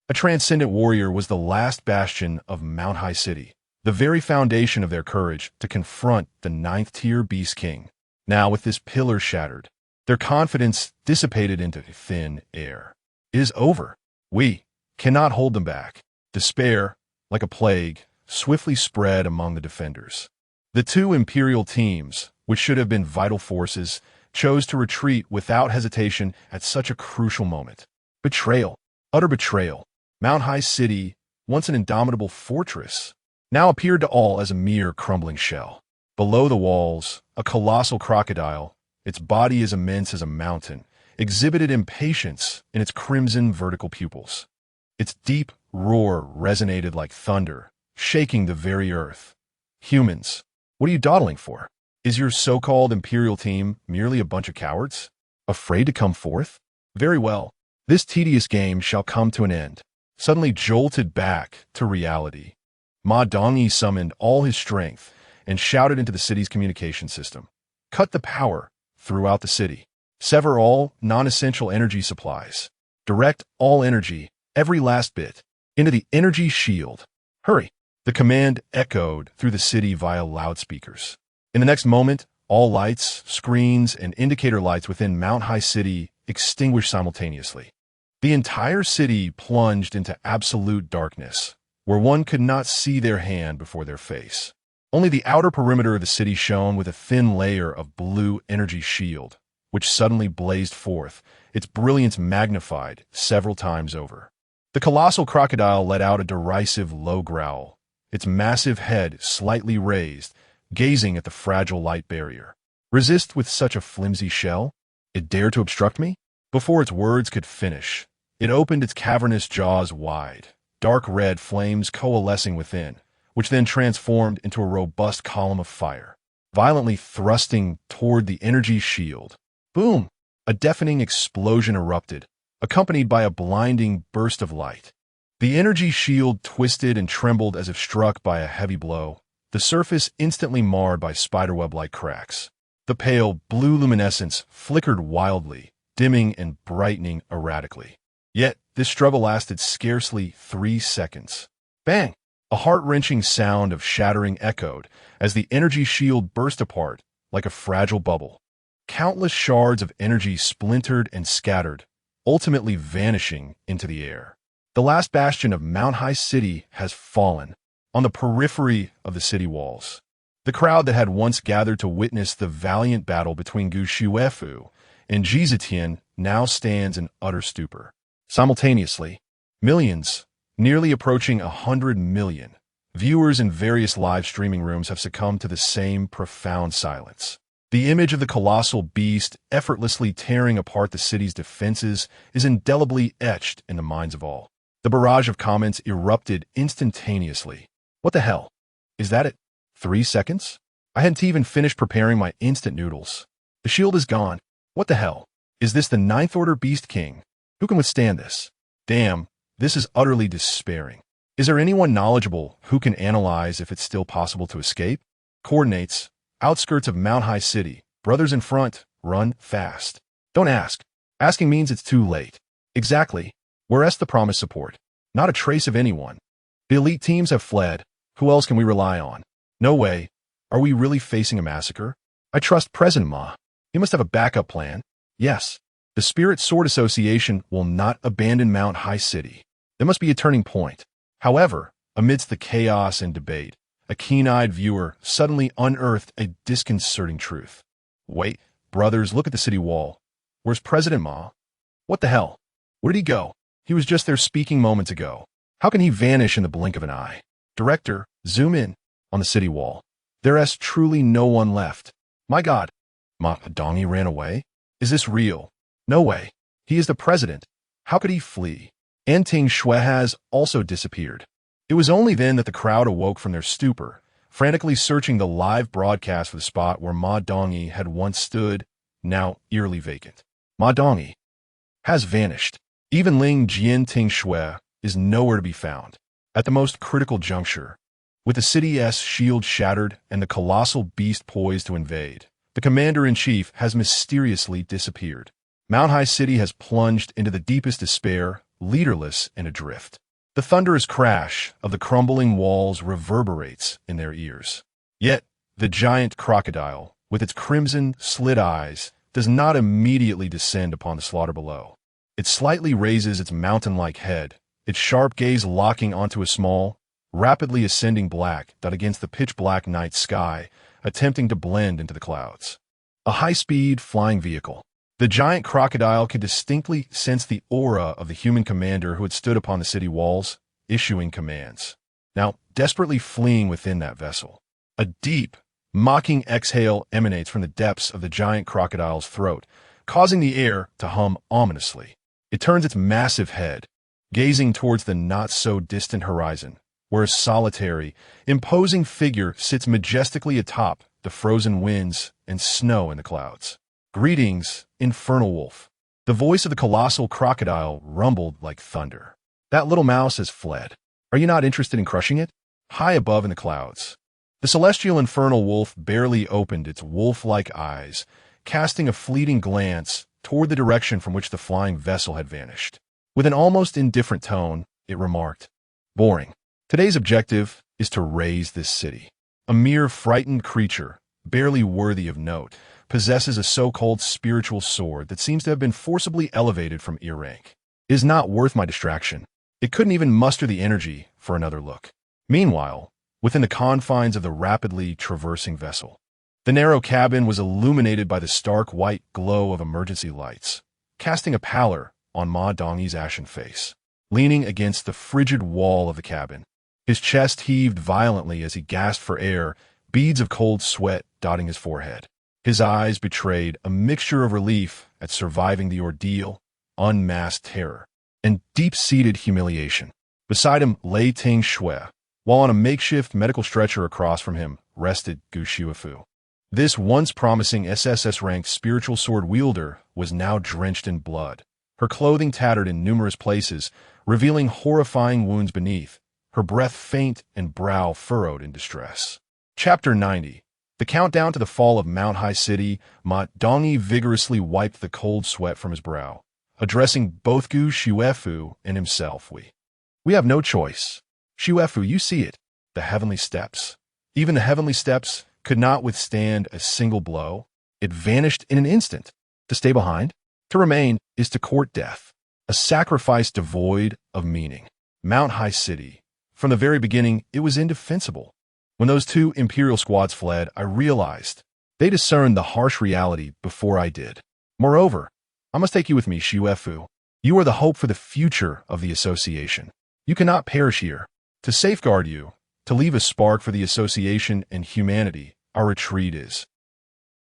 A transcendent warrior was the last bastion of Mount High City, the very foundation of their courage to confront the ninth-tier beast king. Now, with this pillar shattered, their confidence dissipated into thin air. It is over. We cannot hold them back. Despair, like a plague, swiftly spread among the defenders. The two imperial teams, which should have been vital forces, chose to retreat without hesitation at such a crucial moment. Betrayal, utter betrayal. Mount High City, once an indomitable fortress, now appeared to all as a mere crumbling shell. Below the walls, a colossal crocodile, its body as immense as a mountain, exhibited impatience in its crimson vertical pupils. Its deep roar resonated like thunder, shaking the very earth. Humans, what are you dawdling for? Is your so-called imperial team merely a bunch of cowards? Afraid to come forth? Very well. This tedious game shall come to an end. Suddenly jolted back to reality, Ma Dongyi summoned all his strength and shouted into the city's communication system. Cut the power throughout the city. Sever all non-essential energy supplies. Direct all energy, every last bit, into the energy shield. Hurry! The command echoed through the city via loudspeakers. In the next moment, all lights, screens, and indicator lights within Mount High City extinguished simultaneously. The entire city plunged into absolute darkness, where one could not see their hand before their face. Only the outer perimeter of the city shone with a thin layer of blue energy shield, which suddenly blazed forth, its brilliance magnified several times over. The colossal crocodile let out a derisive low growl, its massive head slightly raised, gazing at the fragile light barrier. Resist with such a flimsy shell? It dared to obstruct me? Before its words could finish, it opened its cavernous jaws wide, dark red flames coalescing within, which then transformed into a robust column of fire, violently thrusting toward the energy shield. Boom! A deafening explosion erupted, accompanied by a blinding burst of light. The energy shield twisted and trembled as if struck by a heavy blow, the surface instantly marred by spiderweb-like cracks. The pale, blue luminescence flickered wildly, dimming and brightening erratically. Yet, this struggle lasted scarcely 3 seconds. Bang! A heart-wrenching sound of shattering echoed as the energy shield burst apart like a fragile bubble. Countless shards of energy splintered and scattered, ultimately vanishing into the air. The last bastion of Mount High City has fallen, on the periphery of the city walls. The crowd that had once gathered to witness the valiant battle between Gu Shuefu and Ji Zetian now stands in utter stupor. Simultaneously, millions, nearly approaching 100 million, viewers in various live streaming rooms have succumbed to the same profound silence. The image of the colossal beast effortlessly tearing apart the city's defenses is indelibly etched in the minds of all. The barrage of comments erupted instantaneously. What the hell? Is that it? 3 seconds? I hadn't even finished preparing my instant noodles. The shield is gone. What the hell? Is this the Ninth Order Beast King? Who can withstand this? Damn, this is utterly despairing. Is there anyone knowledgeable who can analyze if it's still possible to escape? Coordinates, outskirts of Mount High City. Brothers in front, run fast. Don't ask. Asking means it's too late. Exactly. Where's the promised support? Not a trace of anyone. The elite teams have fled. Who else can we rely on? No way. Are we really facing a massacre? I trust President Ma. He must have a backup plan. Yes. The Spirit Sword Association will not abandon Mount High City. There must be a turning point. However, amidst the chaos and debate, a keen-eyed viewer suddenly unearthed a disconcerting truth. Wait, brothers, look at the city wall. Where's President Ma? What the hell? Where did he go? He was just there speaking moments ago. How can he vanish in the blink of an eye? Director, zoom in on the city wall. There's truly no one left. My God, Ma Dongi ran away? Is this real? No way. He is the president. How could he flee? And Ting Shui has also disappeared. It was only then that the crowd awoke from their stupor, frantically searching the live broadcast for the spot where Ma Dongi had once stood, now eerily vacant. Ma Dongi has vanished. Even Ling Jian Ting Shui is nowhere to be found. At the most critical juncture, with the city's shield shattered and the colossal beast poised to invade, the commander-in-chief has mysteriously disappeared. Mount High City has plunged into the deepest despair, leaderless and adrift. The thunderous crash of the crumbling walls reverberates in their ears. Yet, the giant crocodile, with its crimson, slit eyes, does not immediately descend upon the slaughter below. It slightly raises its mountain-like head, its sharp gaze locking onto a small, rapidly ascending black dot against the pitch-black night sky, attempting to blend into the clouds. A high-speed flying vehicle. The giant crocodile could distinctly sense the aura of the human commander who had stood upon the city walls, issuing commands. Now, desperately fleeing within that vessel. A deep, mocking exhale emanates from the depths of the giant crocodile's throat, causing the air to hum ominously. It turns its massive head, gazing towards the not-so-distant horizon, where a solitary, imposing figure sits majestically atop the frozen winds and snow in the clouds. Greetings, infernal wolf. The voice of the colossal crocodile rumbled like thunder. That little mouse has fled. Are you not interested in crushing it? High above in the clouds, the celestial infernal wolf barely opened its wolf-like eyes, casting a fleeting glance toward the direction from which the flying vessel had vanished. With an almost indifferent tone, it remarked, "Boring. Today's objective is to raise this city." A mere frightened creature, barely worthy of note, possesses a so-called spiritual sword that seems to have been forcibly elevated from ear rank. It is not worth my distraction. It couldn't even muster the energy for another look. Meanwhile, within the confines of the rapidly traversing vessel, the narrow cabin was illuminated by the stark white glow of emergency lights, casting a pallor on Ma Dongyi's ashen face. Leaning against the frigid wall of the cabin, his chest heaved violently as he gasped for air, beads of cold sweat dotting his forehead. His eyes betrayed a mixture of relief at surviving the ordeal, unmasked terror, and deep-seated humiliation. Beside him lay Ting Shui, while on a makeshift medical stretcher across from him rested Gu Shuifu. This once promising SSS-ranked spiritual sword wielder was now drenched in blood, her clothing tattered in numerous places, revealing horrifying wounds beneath, her breath faint and brow furrowed in distress. Chapter 90. The countdown to the fall of Mount High City. Ma Dongyi vigorously wiped the cold sweat from his brow, addressing both Gu Shuifu and himself. We have no choice. Shuifu, you see it. The heavenly steps. Even the heavenly steps could not withstand a single blow. It vanished in an instant. To stay behind, to remain, is to court death. A sacrifice devoid of meaning. Mount High City. From the very beginning, it was indefensible. When those two imperial squads fled, I realized they discerned the harsh reality before I did. Moreover, I must take you with me, Shuifu. You are the hope for the future of the association. You cannot perish here. To safeguard you, to leave a spark for the association and humanity, our retreat is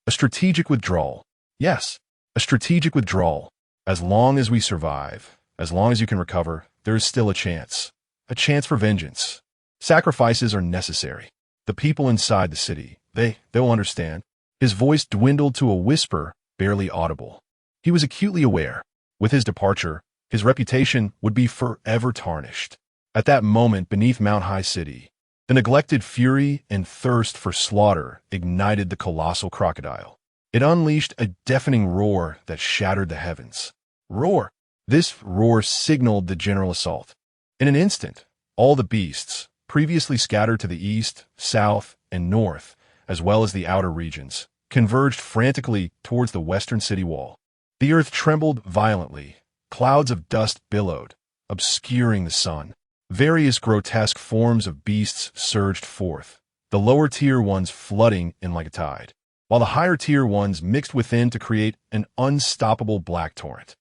a strategic withdrawal. Yes, a strategic withdrawal. As long as we survive, as long as you can recover, there is still a chance for vengeance. Sacrifices are necessary. The people inside the city, they'll understand. His voice dwindled to a whisper, barely audible. He was acutely aware. With his departure, his reputation would be forever tarnished. At that moment, beneath Mount High City, the neglected fury and thirst for slaughter ignited the colossal crocodile. It unleashed a deafening roar that shattered the heavens. Roar! This roar signaled the general assault. In an instant, all the beasts, previously scattered to the east, south, and north, as well as the outer regions, converged frantically towards the western city wall. The earth trembled violently. Clouds of dust billowed, obscuring the sun. Various grotesque forms of beasts surged forth, the lower-tier ones flooding in like a tide, while the higher-tier ones mixed within to create an unstoppable black torrent.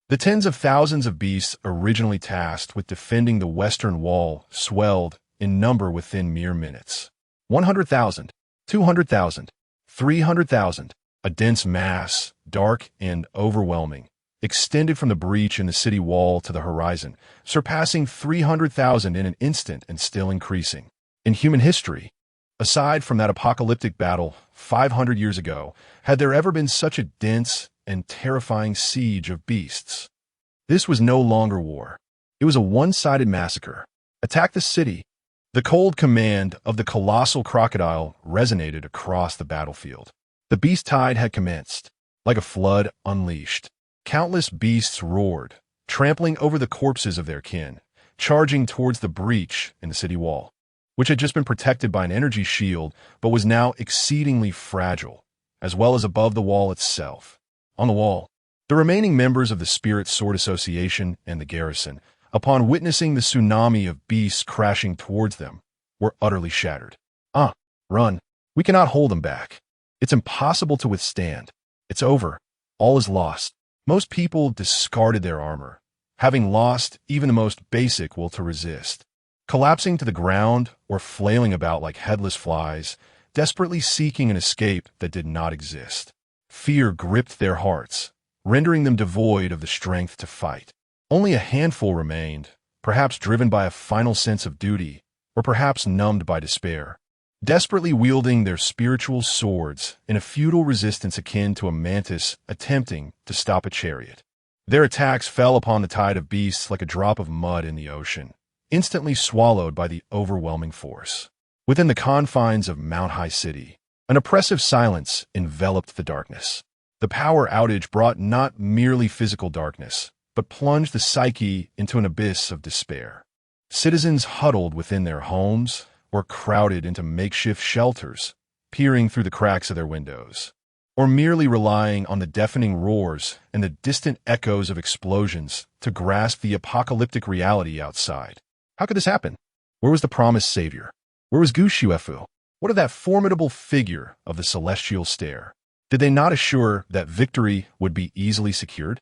The tens of thousands of beasts originally tasked with defending the western wall swelled in number within mere minutes. 100,000, 200,000, 300,000, a dense mass, dark and overwhelming, extended from the breach in the city wall to the horizon, surpassing 300,000 in an instant and still increasing. In human history, aside from that apocalyptic battle 500 years ago, had there ever been such a dense and terrifying siege of beasts? This was no longer war. It was a one-sided massacre. Attack the city. The cold command of the colossal crocodile resonated across the battlefield. The beast tide had commenced, like a flood unleashed. Countless beasts roared, trampling over the corpses of their kin, charging towards the breach in the city wall, which had just been protected by an energy shield but was now exceedingly fragile, as well as above the wall itself. On the wall, the remaining members of the Spirit Sword Association and the garrison, upon witnessing the tsunami of beasts crashing towards them, were utterly shattered. Run. We cannot hold them back. It's impossible to withstand. It's over. All is lost. Most people discarded their armor, having lost even the most basic will to resist, collapsing to the ground or flailing about like headless flies, desperately seeking an escape that did not exist. Fear gripped their hearts, rendering them devoid of the strength to fight. Only a handful remained, perhaps driven by a final sense of duty, or perhaps numbed by despair, desperately wielding their spiritual swords in a futile resistance akin to a mantis attempting to stop a chariot. Their attacks fell upon the tide of beasts like a drop of mud in the ocean, instantly swallowed by the overwhelming force. Within the confines of Mount High City, an oppressive silence enveloped the darkness. The power outage brought not merely physical darkness, but plunged the psyche into an abyss of despair. Citizens huddled within their homes or crowded into makeshift shelters, peering through the cracks of their windows, or merely relying on the deafening roars and the distant echoes of explosions to grasp the apocalyptic reality outside. How could this happen? Where was the promised savior? Where was Gu Xuefu? What of that formidable figure of the celestial stair? Did they not assure that victory would be easily secured?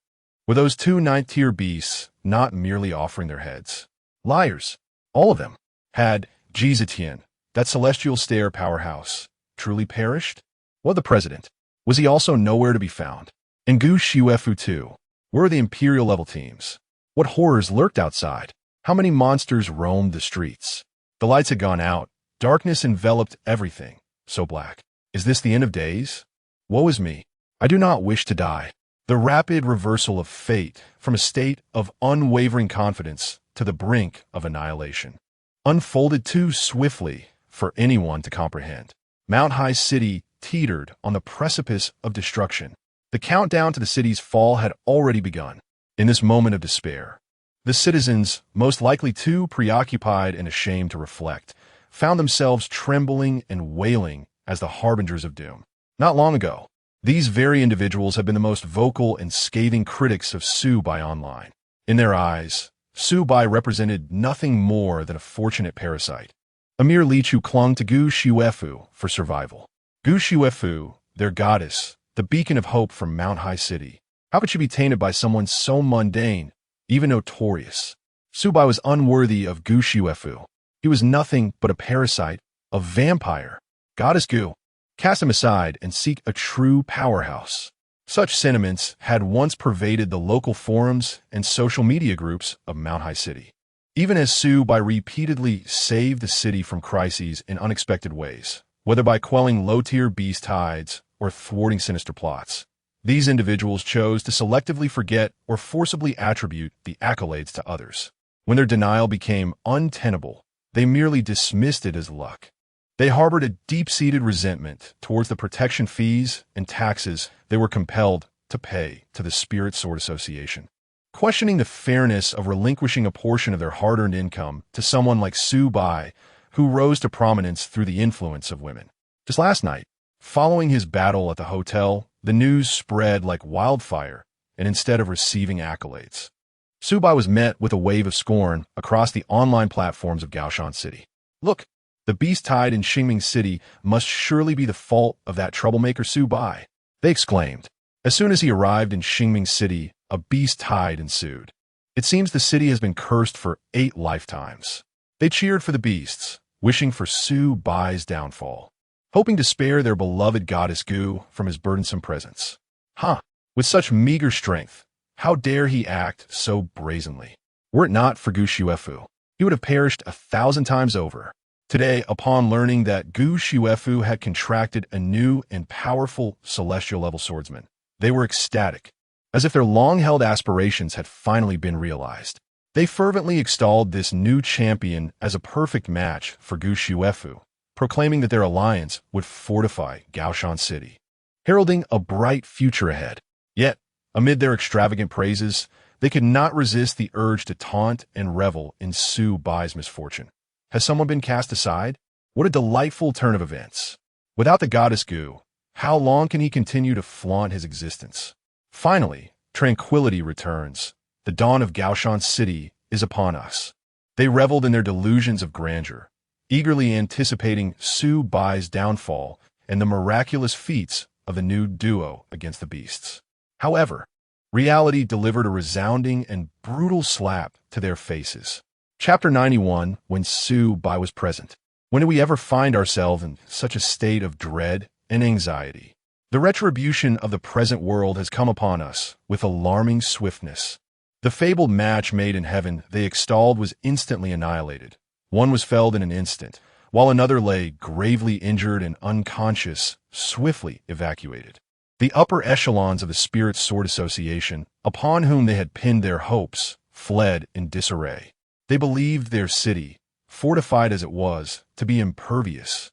Were those two ninth-tier beasts not merely offering their heads? Liars, all of them. Had Jizetian, that celestial stair powerhouse, truly perished? What of the president? Was he also nowhere to be found? And Gu Xuefu too? Where were the imperial level teams? What horrors lurked outside? How many monsters roamed the streets? The lights had gone out. Darkness enveloped everything, so black. Is this the end of days? Woe is me. I do not wish to die. The rapid reversal of fate from a state of unwavering confidence to the brink of annihilation unfolded too swiftly for anyone to comprehend. Mount High City teetered on the precipice of destruction. The countdown to the city's fall had already begun. In this moment of despair, the citizens, most likely too preoccupied and ashamed to reflect, found themselves trembling and wailing as the harbingers of doom. Not long ago, these very individuals had been the most vocal and scathing critics of Su Bai online. In their eyes, Su Bai represented nothing more than a fortunate parasite, a mere leech who clung to Gu Xuefu for survival. Gu Xuefu, their goddess, the beacon of hope from Mount High City. How could she be tainted by someone so mundane, even notorious? Su Bai was unworthy of Gu Xuefu. He was nothing but a parasite, a vampire. Goddess Gu, cast him aside and seek a true powerhouse. Such sentiments had once pervaded the local forums and social media groups of Mount High City. Even as Su Bai repeatedly saved the city from crises in unexpected ways, whether by quelling low-tier beast tides or thwarting sinister plots, these individuals chose to selectively forget or forcibly attribute the accolades to others. When their denial became untenable, they merely dismissed it as luck. They harbored a deep-seated resentment towards the protection fees and taxes they were compelled to pay to the Spirit Sword Association, questioning the fairness of relinquishing a portion of their hard-earned income to someone like Su Bai, who rose to prominence through the influence of women. Just last night, following his battle at the hotel, the news spread like wildfire, and instead of receiving accolades, Su Bai was met with a wave of scorn across the online platforms of Gaoshan City. Look, the beast tide in Xingming City must surely be the fault of that troublemaker Su Bai, they exclaimed. As soon as he arrived in Xingming City, a beast tide ensued. It seems the city has been cursed for 8 lifetimes. They cheered for the beasts, wishing for Su Bai's downfall, hoping to spare their beloved goddess Gu from his burdensome presence. With such meager strength, how dare he act so brazenly? Were it not for Gu Xuefu, he would have perished 1,000 times over. Today, upon learning that Gu Xuefu had contracted a new and powerful celestial-level swordsman, they were ecstatic, as if their long-held aspirations had finally been realized. They fervently extolled this new champion as a perfect match for Gu Xuefu, proclaiming that their alliance would fortify Gaoshan City, heralding a bright future ahead. Yet, amid their extravagant praises, they could not resist the urge to taunt and revel in Su Bai's misfortune. Has someone been cast aside? What a delightful turn of events. Without the goddess Gu, how long can he continue to flaunt his existence? Finally, tranquility returns. The dawn of Gaoshan City is upon us. They reveled in their delusions of grandeur, eagerly anticipating Su Bai's downfall and the miraculous feats of the new duo against the beasts. However, reality delivered a resounding and brutal slap to their faces. Chapter 91, when Su Bai was present. When do we ever find ourselves in such a state of dread and anxiety? The retribution of the present world has come upon us with alarming swiftness. The fabled match made in heaven they extolled was instantly annihilated. One was felled in an instant, while another lay gravely injured and unconscious, swiftly evacuated. The upper echelons of the Spirit Sword Association, upon whom they had pinned their hopes, fled in disarray. They believed their city, fortified as it was, to be impervious.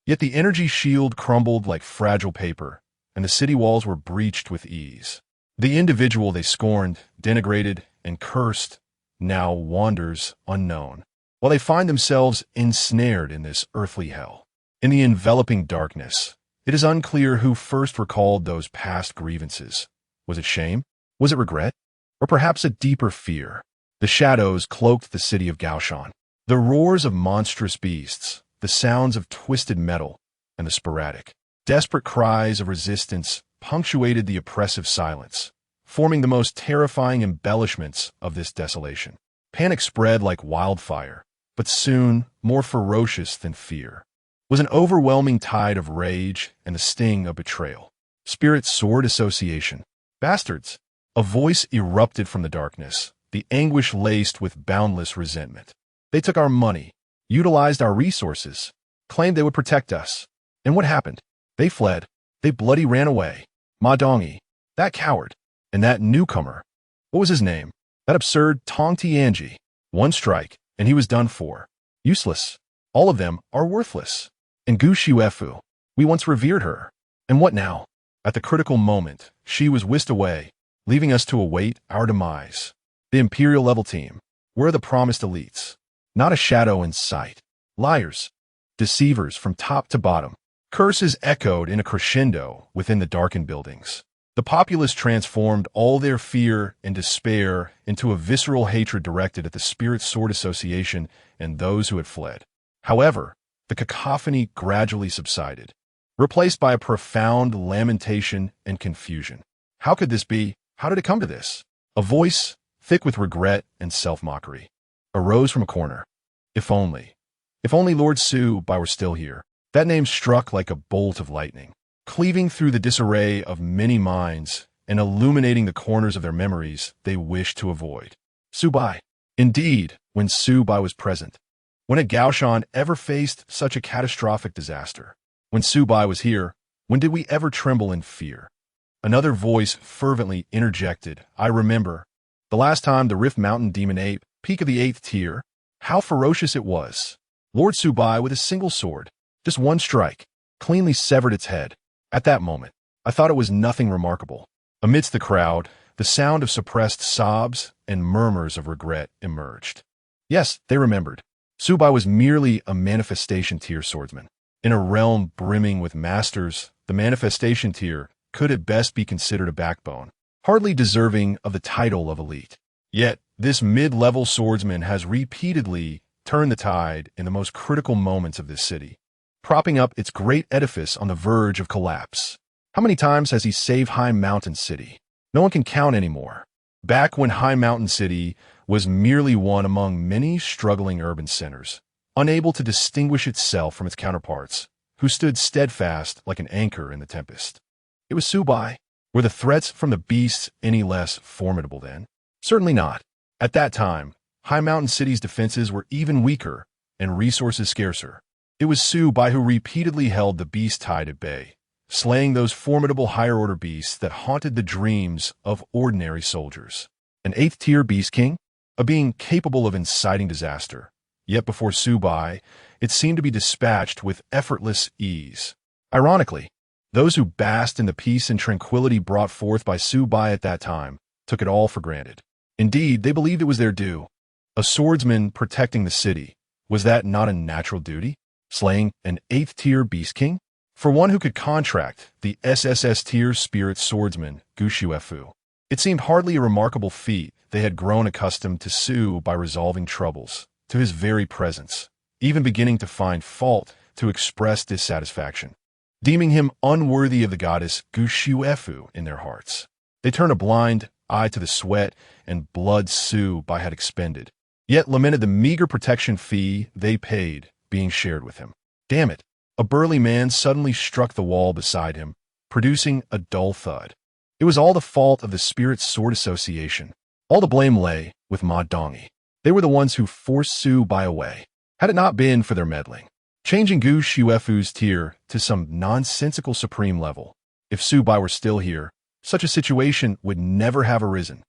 Yet the energy shield crumbled like fragile paper, and the city walls were breached with ease. The individual they scorned, denigrated, and cursed now wanders unknown, while they find themselves ensnared in this earthly hell. In the enveloping darkness, it is unclear who first recalled those past grievances. Was it shame? Was it regret? Or perhaps a deeper fear? The shadows cloaked the city of Gaoshan. The roars of monstrous beasts, the sounds of twisted metal, and the sporadic, desperate cries of resistance punctuated the oppressive silence, forming the most terrifying embellishments of this desolation. Panic spread like wildfire, but soon more ferocious than fear. Was an overwhelming tide of rage and the sting of betrayal. Spirit Sword Association. Bastards! A voice erupted from the darkness, the anguish laced with boundless resentment. They took our money, utilized our resources, claimed they would protect us. And what happened? They fled. They bloody ran away. Ma Dongyi, that coward, and that newcomer. What was his name? That absurd Tong Tianji. One strike, and he was done for. Useless. All of them are worthless. And Gu Shuefu, we once revered her. And what now? At the critical moment, she was whisked away, leaving us to await our demise. The imperial level team. We're the promised elites. Not a shadow in sight. Liars. Deceivers from top to bottom. Curses echoed in a crescendo within the darkened buildings. The populace transformed all their fear and despair into a visceral hatred directed at the Spirit Sword Association and those who had fled. However, the cacophony gradually subsided, replaced by a profound lamentation and confusion. How could this be? How did it come to this? A voice, thick with regret and self-mockery, arose from a corner. If only Lord Su Bai were still here. That name struck like a bolt of lightning, cleaving through the disarray of many minds and illuminating the corners of their memories they wished to avoid. Su Bai. Indeed, when Su Bai was present. When had Gaoshan ever faced such a catastrophic disaster? When Su Bai was here, when did we ever tremble in fear? Another voice fervently interjected. I remember. The last time the Rift Mountain Demon Ape, peak of the 8th tier. How ferocious it was. Lord Su Bai with a single sword. Just one strike, cleanly severed its head. At that moment, I thought it was nothing remarkable. Amidst the crowd, the sound of suppressed sobs and murmurs of regret emerged. Yes, they remembered. Su Bai was merely a manifestation tier swordsman. In a realm brimming with masters, the manifestation tier could at best be considered a backbone, hardly deserving of the title of elite. Yet, this mid-level swordsman has repeatedly turned the tide in the most critical moments of this city, propping up its great edifice on the verge of collapse. How many times has he saved High Mountain City? No one can count anymore. Back when High Mountain City was merely one among many struggling urban centers, unable to distinguish itself from its counterparts, who stood steadfast like an anchor in the tempest. It was Su Bai. Were the threats from the beasts any less formidable then? Certainly not. At that time, High Mountain City's defenses were even weaker and resources scarcer. It was Su Bai who repeatedly held the beast tide at bay, slaying those formidable higher-order beasts that haunted the dreams of ordinary soldiers. An 8th-tier beast king? A being capable of inciting disaster. Yet before Su Bai, it seemed to be dispatched with effortless ease. Ironically, those who basked in the peace and tranquility brought forth by Su Bai at that time took it all for granted. Indeed, they believed it was their due. A swordsman protecting the city, was that not a natural duty? Slaying an 8th-tier beast king? For one who could contract the SSS-tier spirit swordsman, Gu Shuefu, it seemed hardly a remarkable feat. They had grown accustomed to Su by resolving troubles, to his very presence, even beginning to find fault, to express dissatisfaction, deeming him unworthy of the goddess Gu Shuefu in their hearts. They turned a blind eye to the sweat and blood Su Bai had expended, yet lamented the meager protection fee they paid being shared with him. Damn it! A burly man suddenly struck the wall beside him, producing a dull thud. It was all the fault of the Spirit Sword Association. All the blame lay with Ma Dongyi. They were the ones who forced Su Bai away. Had it not been for their meddling, changing Gu Shuefu's tier to some nonsensical supreme level, if Su Bai were still here, such a situation would never have arisen.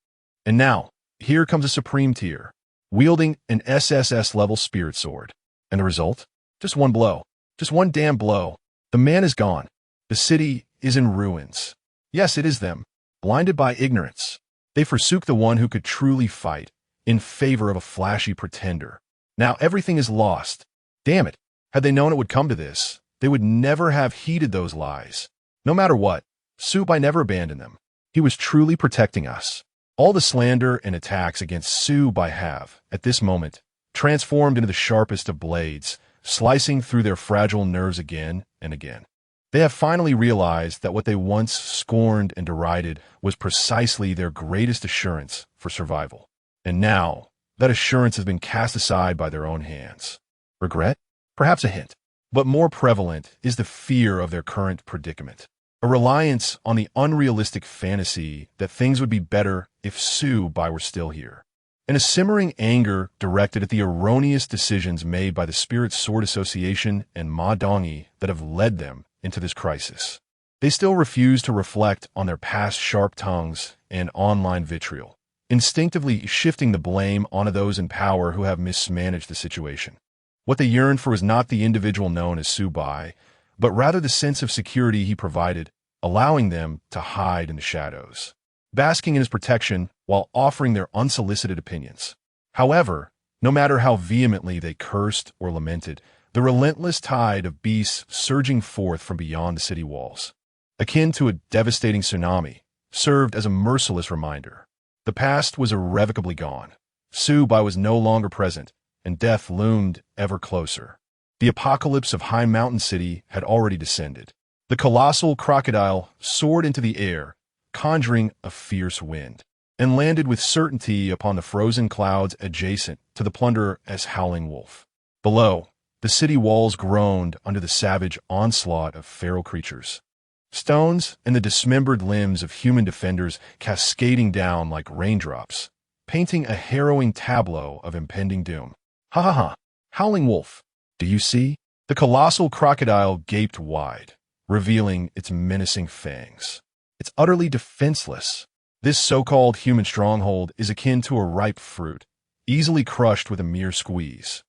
And now, here comes a supreme tier, wielding an SSS-level spirit sword. And the result? Just one blow. Just one damn blow. The man is gone. The city is in ruins. Yes, it is them. blinded by ignorance. They forsook the one who could truly fight in favor of a flashy pretender. Now everything is lost. Damn it. Had they known it would come to this, they would never have heeded those lies. No matter what, Su Bai never abandoned them. He was truly protecting us. All the slander and attacks against Su Bai have, at this moment, transformed into the sharpest of blades, slicing through their fragile nerves again and again. They have finally realized that what they once scorned and derided was precisely their greatest assurance for survival. And now, that assurance has been cast aside by their own hands. Regret? Perhaps a hint. But more prevalent is the fear of their current predicament. A reliance on the unrealistic fantasy that things would be better if Su Bai were still here. And a simmering anger directed at the erroneous decisions made by the Spirit Sword Association and Ma Dongyi that have led them into this crisis. They still refuse to reflect on their past sharp tongues and online vitriol, instinctively shifting the blame onto those in power who have mismanaged the situation. What they yearned for was not the individual known as Su Bai, but rather the sense of security he provided, allowing them to hide in the shadows, basking in his protection while offering their unsolicited opinions. However, no matter how vehemently they cursed or lamented, the relentless tide of beasts surging forth from beyond the city walls, akin to a devastating tsunami, served as a merciless reminder. The past was irrevocably gone. Su Bai was no longer present, and death loomed ever closer. The apocalypse of High Mountain City had already descended. The colossal crocodile soared into the air, conjuring a fierce wind, and landed with certainty upon the frozen clouds adjacent to the plunderer as Howling Wolf. Below, the city walls groaned under the savage onslaught of feral creatures. Stones and the dismembered limbs of human defenders cascading down like raindrops, painting a harrowing tableau of impending doom. Ha ha ha! Howling Wolf, do you see? The colossal crocodile gaped wide, revealing its menacing fangs. It's utterly defenseless. This so-called human stronghold is akin to a ripe fruit, easily crushed with a mere squeeze.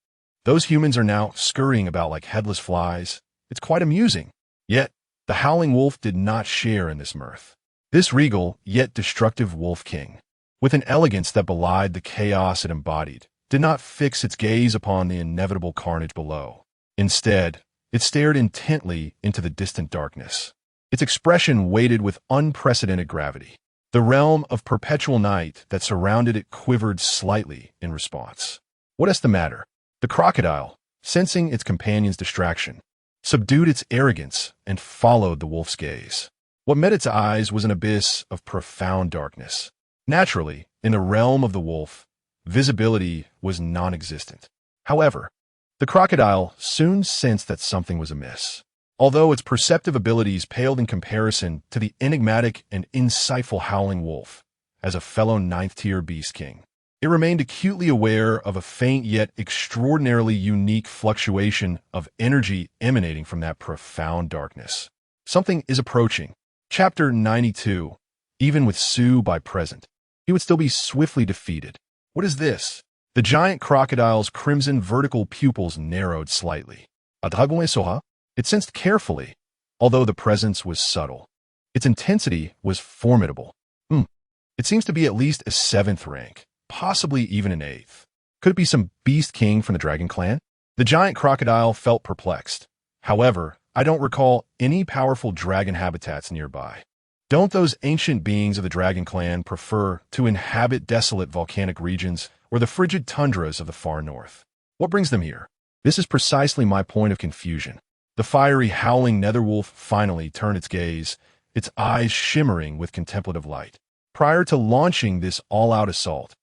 Those humans are now scurrying about like headless flies. It's quite amusing. Yet, the Howling Wolf did not share in this mirth. This regal, yet destructive Wolf King, with an elegance that belied the chaos it embodied, did not fix its gaze upon the inevitable carnage below. Instead, it stared intently into the distant darkness. Its expression weighted with unprecedented gravity. The realm of perpetual night that surrounded it quivered slightly in response. What is the matter? The crocodile, sensing its companion's distraction, subdued its arrogance and followed the wolf's gaze. What met its eyes was an abyss of profound darkness. Naturally, in the realm of the wolf, visibility was non-existent. However, the crocodile soon sensed that something was amiss. Although its perceptive abilities paled in comparison to the enigmatic and insightful Howling Wolf as a fellow ninth-tier beast king, it remained acutely aware of a faint yet extraordinarily unique fluctuation of energy emanating from that profound darkness. Something is approaching. Chapter 92. Even with Su Bai present, he would still be swiftly defeated. What is this? The giant crocodile's crimson vertical pupils narrowed slightly. It sensed carefully, although the presence was subtle. Its intensity was formidable. It seems to be at least a 7th rank, possibly even an 8th. Could it be some beast king from the dragon clan? The giant crocodile felt perplexed. However, I don't recall any powerful dragon habitats nearby. Don't those ancient beings of the dragon clan prefer to inhabit desolate volcanic regions or the frigid tundras of the far north? What brings them here? This is precisely my point of confusion. The fiery, howling netherwolf finally turned its gaze, its eyes shimmering with contemplative light. Prior to launching this all-out assault,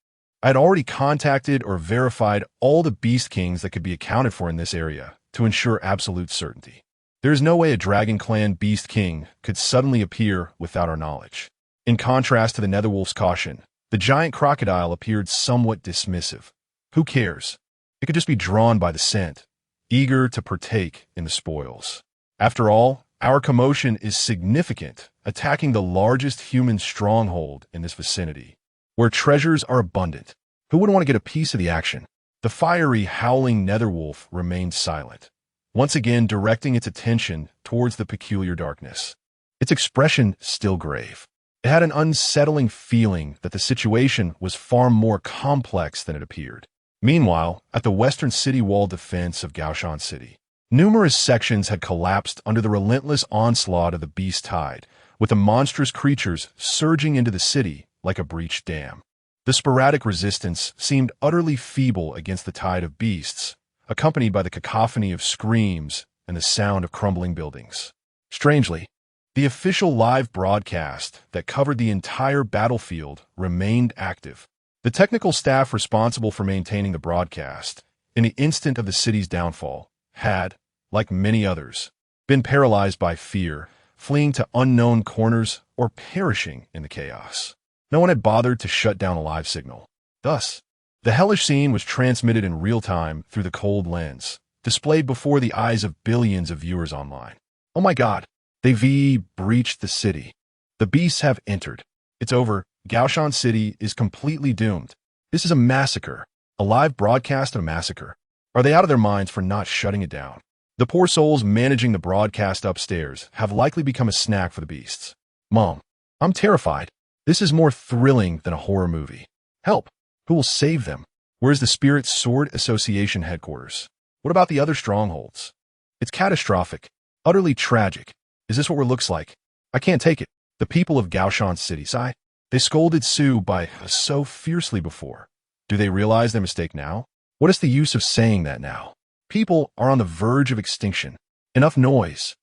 I had already contacted or verified all the beast kings that could be accounted for in this area to ensure absolute certainty. There is no way a Dragon Clan beast king could suddenly appear without our knowledge. In contrast to the netherwolf's caution, the giant crocodile appeared somewhat dismissive. Who cares? It could just be drawn by the scent, eager to partake in the spoils. After all, our commotion is significant, attacking the largest human stronghold in this vicinity, where treasures are abundant. Who would want to get a piece of the action? The fiery, howling netherwolf remained silent, once again directing its attention towards the peculiar darkness. Its expression still grave. It had an unsettling feeling that the situation was far more complex than it appeared. Meanwhile, at the western city wall defense of Gaoshan City, numerous sections had collapsed under the relentless onslaught of the beast tide, with the monstrous creatures surging into the city like a breached dam. The sporadic resistance seemed utterly feeble against the tide of beasts, accompanied by the cacophony of screams and the sound of crumbling buildings. Strangely, the official live broadcast that covered the entire battlefield remained active. The technical staff responsible for maintaining the broadcast, in the instant of the city's downfall, had, like many others, been paralyzed by fear, fleeing to unknown corners or perishing in the chaos. No one had bothered to shut down a live signal. Thus, the hellish scene was transmitted in real time through the cold lens, displayed before the eyes of billions of viewers online. Oh my God, they've breached the city. The beasts have entered. It's over. Gaoshan City is completely doomed. This is a massacre. A live broadcast of a massacre. Are they out of their minds for not shutting it down? The poor souls managing the broadcast upstairs have likely become a snack for the beasts. Mom, I'm terrified. This is more thrilling than a horror movie. Help! Who will save them? Where's the Spirit Sword Association headquarters? What about the other strongholds? It's catastrophic. Utterly tragic. Is this what it looks like? I can't take it. The people of Gaoshan City sigh. They scolded Sue by so fiercely before. Do they realize their mistake now? What is the use of saying that now? People are on the verge of extinction. Enough noise.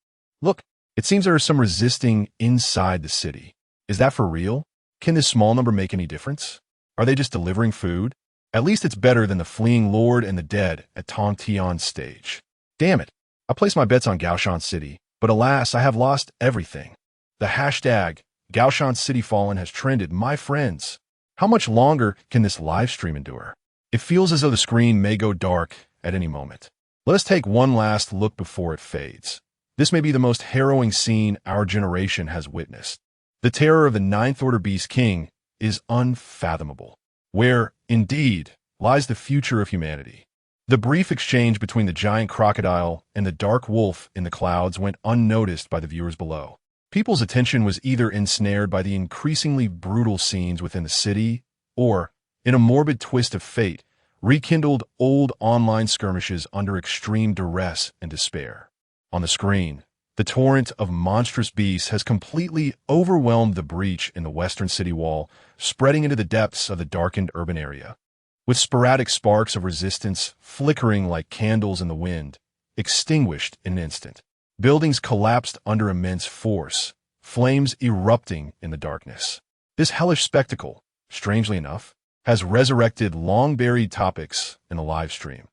Look, it seems there is some resisting inside the city. Is that for real? Can this small number make any difference? Are they just delivering food? At least it's better than the fleeing Lord and the dead at Tom Tion's stage. Damn it. I placed my bets on Gaoshan City, but alas, I have lost everything. The hashtag Gaoshan City Fallen has trended, my friends. How much longer can this live stream endure? It feels as though the screen may go dark at any moment. Let us take one last look before it fades. This may be the most harrowing scene our generation has witnessed. The terror of the Ninth Order Beast King is unfathomable. Where, indeed, lies the future of humanity. The brief exchange between the giant crocodile and the dark wolf in the clouds went unnoticed by the viewers below. People's attention was either ensnared by the increasingly brutal scenes within the city, or, in a morbid twist of fate, rekindled old online skirmishes under extreme duress and despair. On the screen, the torrent of monstrous beasts has completely overwhelmed the breach in the western city wall, spreading into the depths of the darkened urban area. With sporadic sparks of resistance flickering like candles in the wind, extinguished in an instant. Buildings collapsed under immense force, flames erupting in the darkness. This hellish spectacle, strangely enough, has resurrected long-buried topics in the live stream.